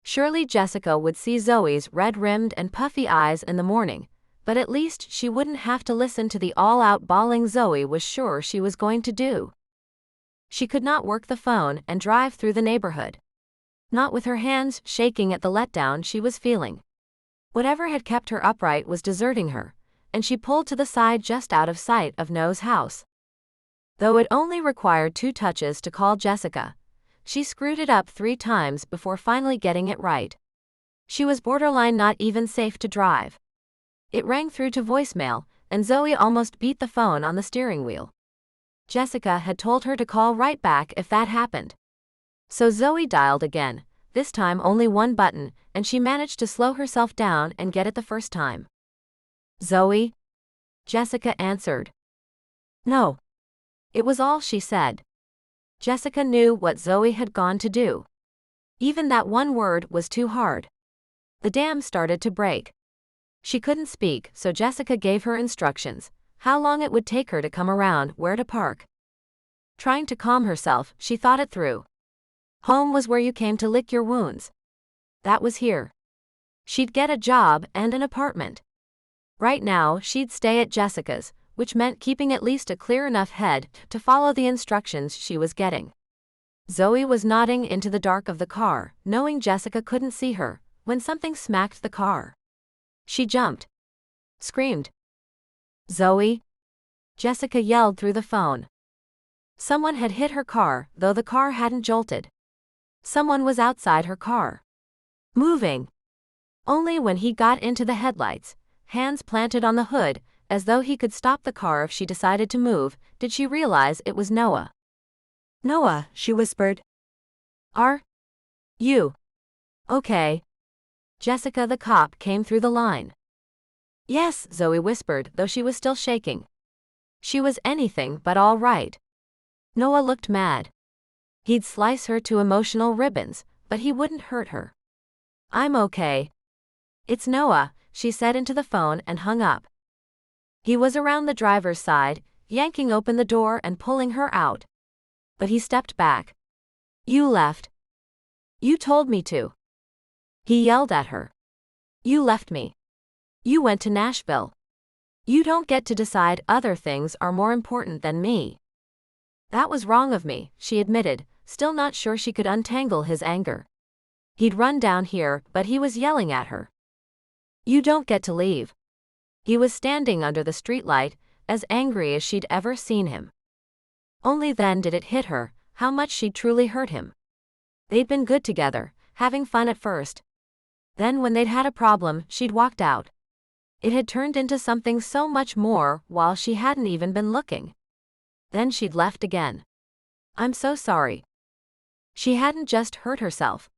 Surely Jessica would see Zoe's red-rimmed and puffy eyes in the morning, but at least she wouldn't have to listen to the all-out bawling Zoe was sure she was going to do. She could not work the phone and drive through the neighborhood. Not with her hands shaking at the letdown she was feeling. Whatever had kept her upright was deserting her, and she pulled to the side just out of sight of Noah's house. Though it only required 2 touches to call Jessica, she screwed it up 3 times before finally getting it right. She was borderline not even safe to drive. It rang through to voicemail, and Zoe almost beat the phone on the steering wheel. Jessica had told her to call right back if that happened. So Zoe dialed again, this time only 1 button, and she managed to slow herself down and get it the first time. Zoe? Jessica answered. No. It was all she said. Jessica knew what Zoe had gone to do. Even that one word was too hard. The dam started to break. She couldn't speak, so Jessica gave her instructions, how long it would take her to come around, where to park. Trying to calm herself, she thought it through. Home was where you came to lick your wounds. That was here. She'd get a job and an apartment. Right now, she'd stay at Jessica's, which meant keeping at least a clear enough head to follow the instructions she was getting. Zoe was nodding into the dark of the car, knowing Jessica couldn't see her, when something smacked the car. She jumped. Screamed. Zoe? Jessica yelled through the phone. Someone had hit her car, though the car hadn't jolted. Someone was outside her car. Moving. Only when he got into the headlights, hands planted on the hood, as though he could stop the car if she decided to move, did she realize it was Noah. Noah, she whispered. Are you okay? Jessica the cop came through the line. Yes, Zoe whispered, though she was still shaking. She was anything but all right. Noah looked mad. He'd slice her to emotional ribbons, but he wouldn't hurt her. I'm okay. It's Noah, she said into the phone and hung up. He was around the driver's side, yanking open the door and pulling her out. But he stepped back. You left. You told me to. He yelled at her. You left me. You went to Nashville. You don't get to decide other things are more important than me. That was wrong of me, she admitted, still not sure she could untangle his anger. He'd run down here, but he was yelling at her. You don't get to leave. He was standing under the streetlight, as angry as she'd ever seen him. Only then did it hit her, how much she'd truly hurt him. They'd been good together, having fun at first. Then when they'd had a problem, she'd walked out. It had turned into something so much more while she hadn't even been looking. Then she'd left again. I'm so sorry. She hadn't just hurt herself.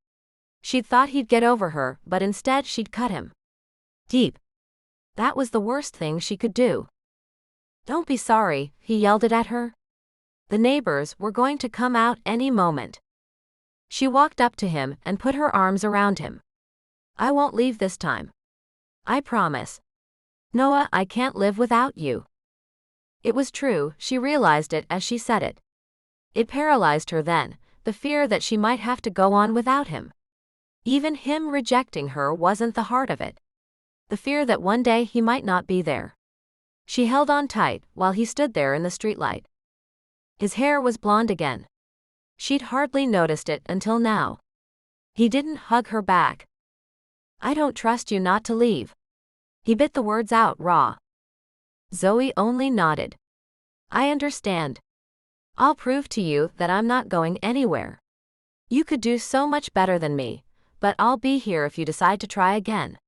She'd thought he'd get over her, but instead she'd cut him. Deep. That was the worst thing she could do. Don't be sorry, he yelled it at her. The neighbors were going to come out any moment. She walked up to him and put her arms around him. I won't leave this time. I promise. Noah, I can't live without you. It was true, she realized it as she said it. It paralyzed her then, the fear that she might have to go on without him. Even him rejecting her wasn't the heart of it. The fear that one day he might not be there. She held on tight while he stood there in the streetlight. His hair was blonde again. She'd hardly noticed it until now. He didn't hug her back. "I don't trust you not to leave." He bit the words out raw. Zoe only nodded. "I understand. I'll prove to you that I'm not going anywhere. You could do so much better than me, but I'll be here if you decide to try again.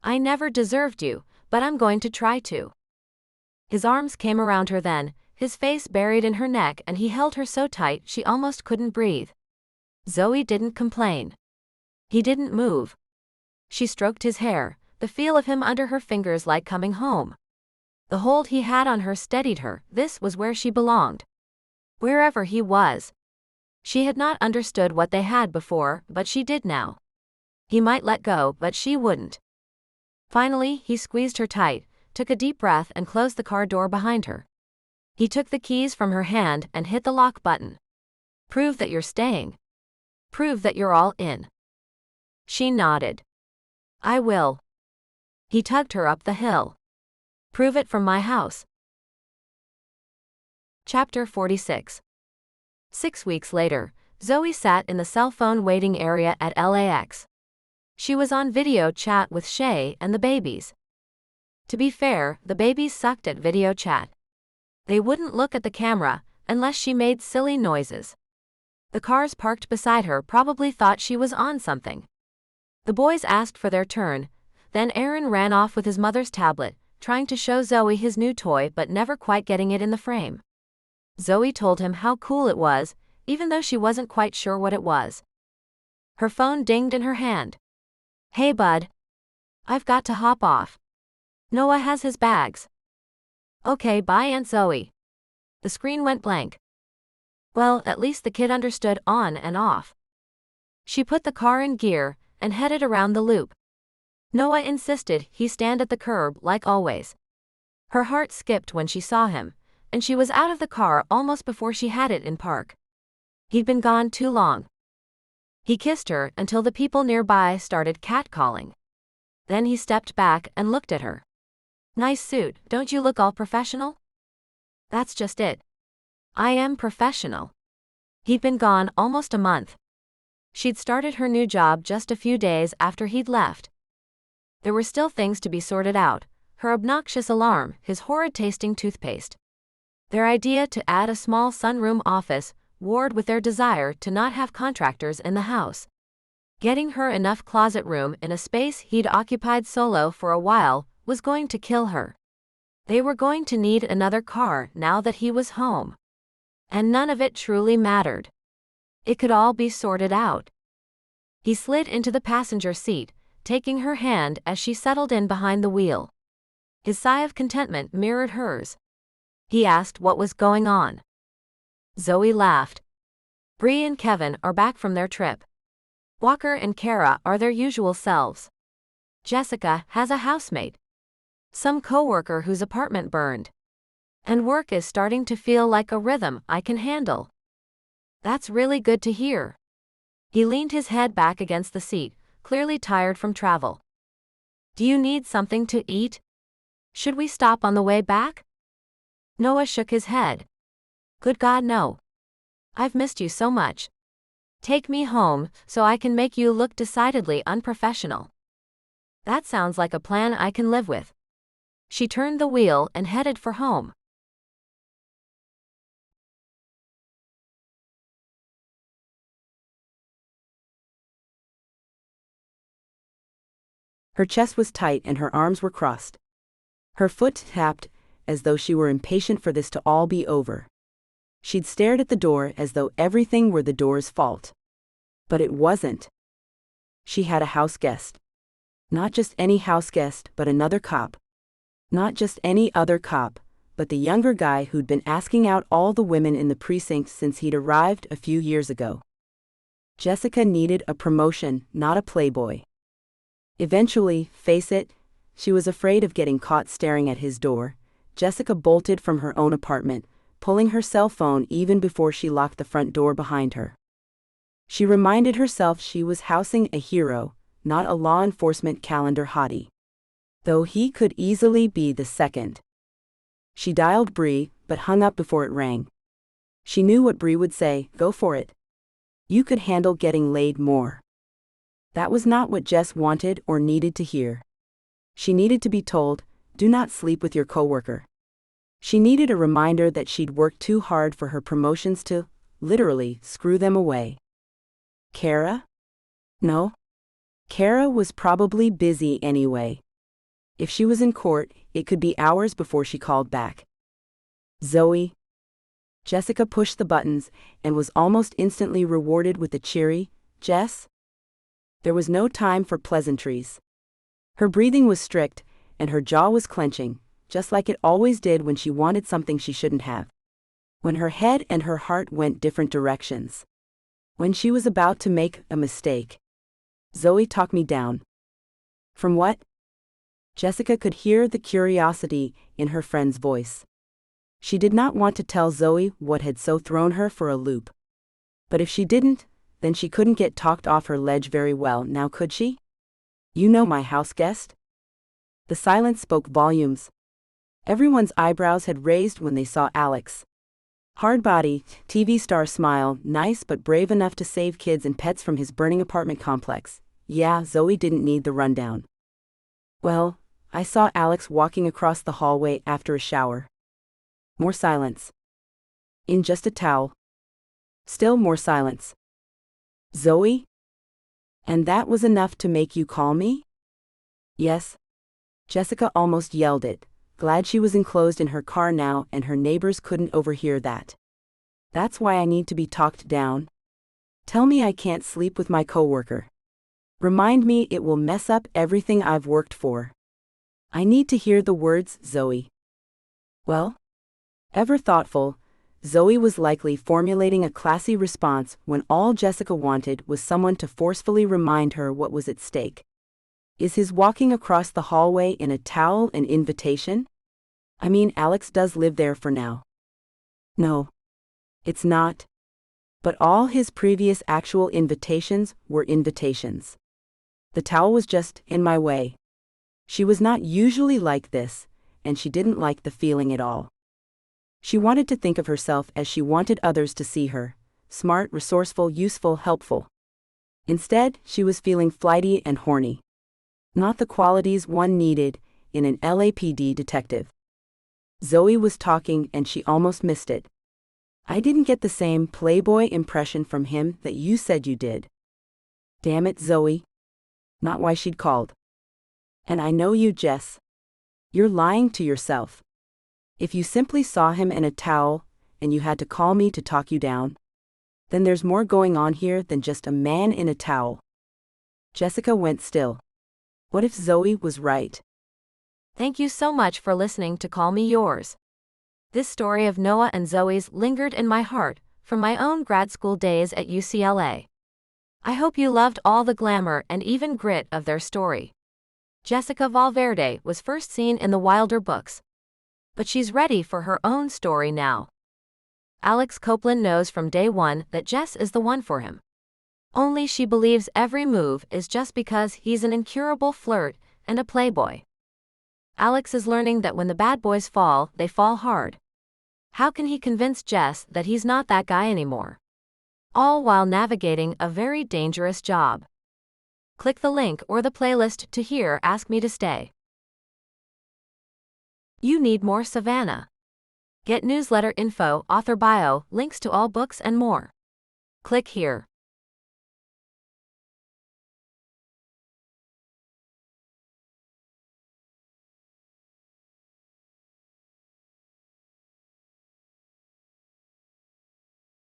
I never deserved you, but I'm going to try to." His arms came around her then, his face buried in her neck, and he held her so tight she almost couldn't breathe. Zoe didn't complain. He didn't move. She stroked his hair, the feel of him under her fingers like coming home. The hold he had on her steadied her. This was where she belonged. Wherever he was. She had not understood what they had before, but she did now. He might let go, but she wouldn't. Finally, he squeezed her tight, took a deep breath, and closed the car door behind her. He took the keys from her hand and hit the lock button. "Prove that you're staying. Prove that you're all in." She nodded. "I will." He tugged her up the hill. "Prove it from my house." Chapter 46. 6 weeks later, Zoe sat in the cell phone waiting area at LAX. She was on video chat with Shay and the babies. To be fair, the babies sucked at video chat. They wouldn't look at the camera unless she made silly noises. The cars parked beside her probably thought she was on something. The boys asked for their turn, then Aaron ran off with his mother's tablet, trying to show Zoe his new toy but never quite getting it in the frame. Zoe told him how cool it was, even though she wasn't quite sure what it was. Her phone dinged in her hand. "Hey bud. I've got to hop off. Noah has his bags." "Okay, bye Aunt Zoe." The screen went blank. Well, at least the kid understood on and off. She put the car in gear and headed around the loop. Noah insisted he stand at the curb like always. Her heart skipped when she saw him, and she was out of the car almost before she had it in park. He'd been gone too long. He kissed her until the people nearby started catcalling. Then he stepped back and looked at her. "Nice suit, don't you look all professional?" "That's just it. I am professional." He'd been gone almost a month. She'd started her new job just a few days after he'd left. There were still things to be sorted out: her obnoxious alarm, his horrid-tasting toothpaste. Their idea to add a small sunroom office warred with their desire to not have contractors in the house. Getting her enough closet room in a space he'd occupied solo for a while was going to kill her. They were going to need another car now that he was home. And none of it truly mattered. It could all be sorted out. He slid into the passenger seat, taking her hand as she settled in behind the wheel. His sigh of contentment mirrored hers. He asked what was going on. Zoe laughed. "Bree and Kevin are back from their trip. Walker and Kara are their usual selves. Jessica has a housemate. Some coworker whose apartment burned. And work is starting to feel like a rhythm I can handle." "That's really good to hear." He leaned his head back against the seat, clearly tired from travel. "Do you need something to eat? Should we stop on the way back?" Noah shook his head. "Good God, no. I've missed you so much. Take me home so I can make you look decidedly unprofessional." "That sounds like a plan I can live with." She turned the wheel and headed for home. Her chest was tight and her arms were crossed. Her foot tapped as though she were impatient for this to all be over. She'd stared at the door as though everything were the door's fault. But it wasn't. She had a house guest. Not just any house guest, but another cop. Not just any other cop, but the younger guy who'd been asking out all the women in the precinct since he'd arrived a few years ago. Jessica needed a promotion, not a playboy. Eventually, face it, she was afraid of getting caught staring at his door. Jessica bolted from her own apartment, pulling her cell phone even before she locked the front door behind her. She reminded herself she was housing a hero, not a law enforcement calendar hottie. Though he could easily be the second. She dialed Bree, but hung up before it rang. She knew what Bree would say, go for it. You could handle getting laid more. That was not what Jess wanted or needed to hear. She needed to be told, do not sleep with your coworker. She needed a reminder that she'd worked too hard for her promotions to, literally, screw them away. Kara? No. Kara was probably busy anyway. If she was in court, it could be hours before she called back. Zoe? Jessica pushed the buttons and was almost instantly rewarded with a cheery, Jess? There was no time for pleasantries. Her breathing was strict, and her jaw was clenching, just like it always did when she wanted something she shouldn't have. When her head and her heart went different directions. When she was about to make a mistake. Zoe talked me down. From what? Jessica could hear the curiosity in her friend's voice. She did not want to tell Zoe what had so thrown her for a loop. But if she didn't, then she couldn't get talked off her ledge very well, now could she? You know my house guest? The silence spoke volumes. Everyone's eyebrows had raised when they saw Alex. Hard body, TV star smile, nice but brave enough to save kids and pets from his burning apartment complex. Yeah, Zoe didn't need the rundown. Well, I saw Alex walking across the hallway after a shower. More silence. In just a towel. Still more silence. Zoe? And that was enough to make you call me? Yes. Jessica almost yelled it, glad she was enclosed in her car now and her neighbors couldn't overhear that. That's why I need to be talked down. Tell me I can't sleep with my coworker. Remind me it will mess up everything I've worked for. I need to hear the words, Zoe. Well? Ever thoughtful, Zoe was likely formulating a classy response when all Jessica wanted was someone to forcefully remind her what was at stake. Is his walking across the hallway in a towel an invitation? I mean, Alex does live there for now. No. It's not. But all his previous actual invitations were invitations. The towel was just in my way. She was not usually like this, and she didn't like the feeling at all. She wanted to think of herself as she wanted others to see her, smart, resourceful, useful, helpful. Instead, she was feeling flighty and horny. Not the qualities one needed in an LAPD detective. Zoe was talking and she almost missed it. I didn't get the same playboy impression from him that you said you did. Damn it, Zoe. Not why she'd called. And I know you, Jess. You're lying to yourself. If you simply saw him in a towel, and you had to call me to talk you down, then there's more going on here than just a man in a towel. Jessica went still. What if Zoe was right? Thank you so much for listening to Call Me Yours. This story of Noah and Zoe's lingered in my heart from my own grad school days at UCLA. I hope you loved all the glamour and even grit of their story. Jessica Valverde was first seen in the Wilder books, but she's ready for her own story now. Alex Copeland knows from day one that Jess is the one for him. Only she believes every move is just because he's an incurable flirt and a playboy. Alex is learning that when the bad boys fall, they fall hard. How can he convince Jess that he's not that guy anymore? All while navigating a very dangerous job. Click the link or the playlist to hear Ask Me to Stay. You need more Savannah. Get newsletter info, author bio, links to all books and more. Click here.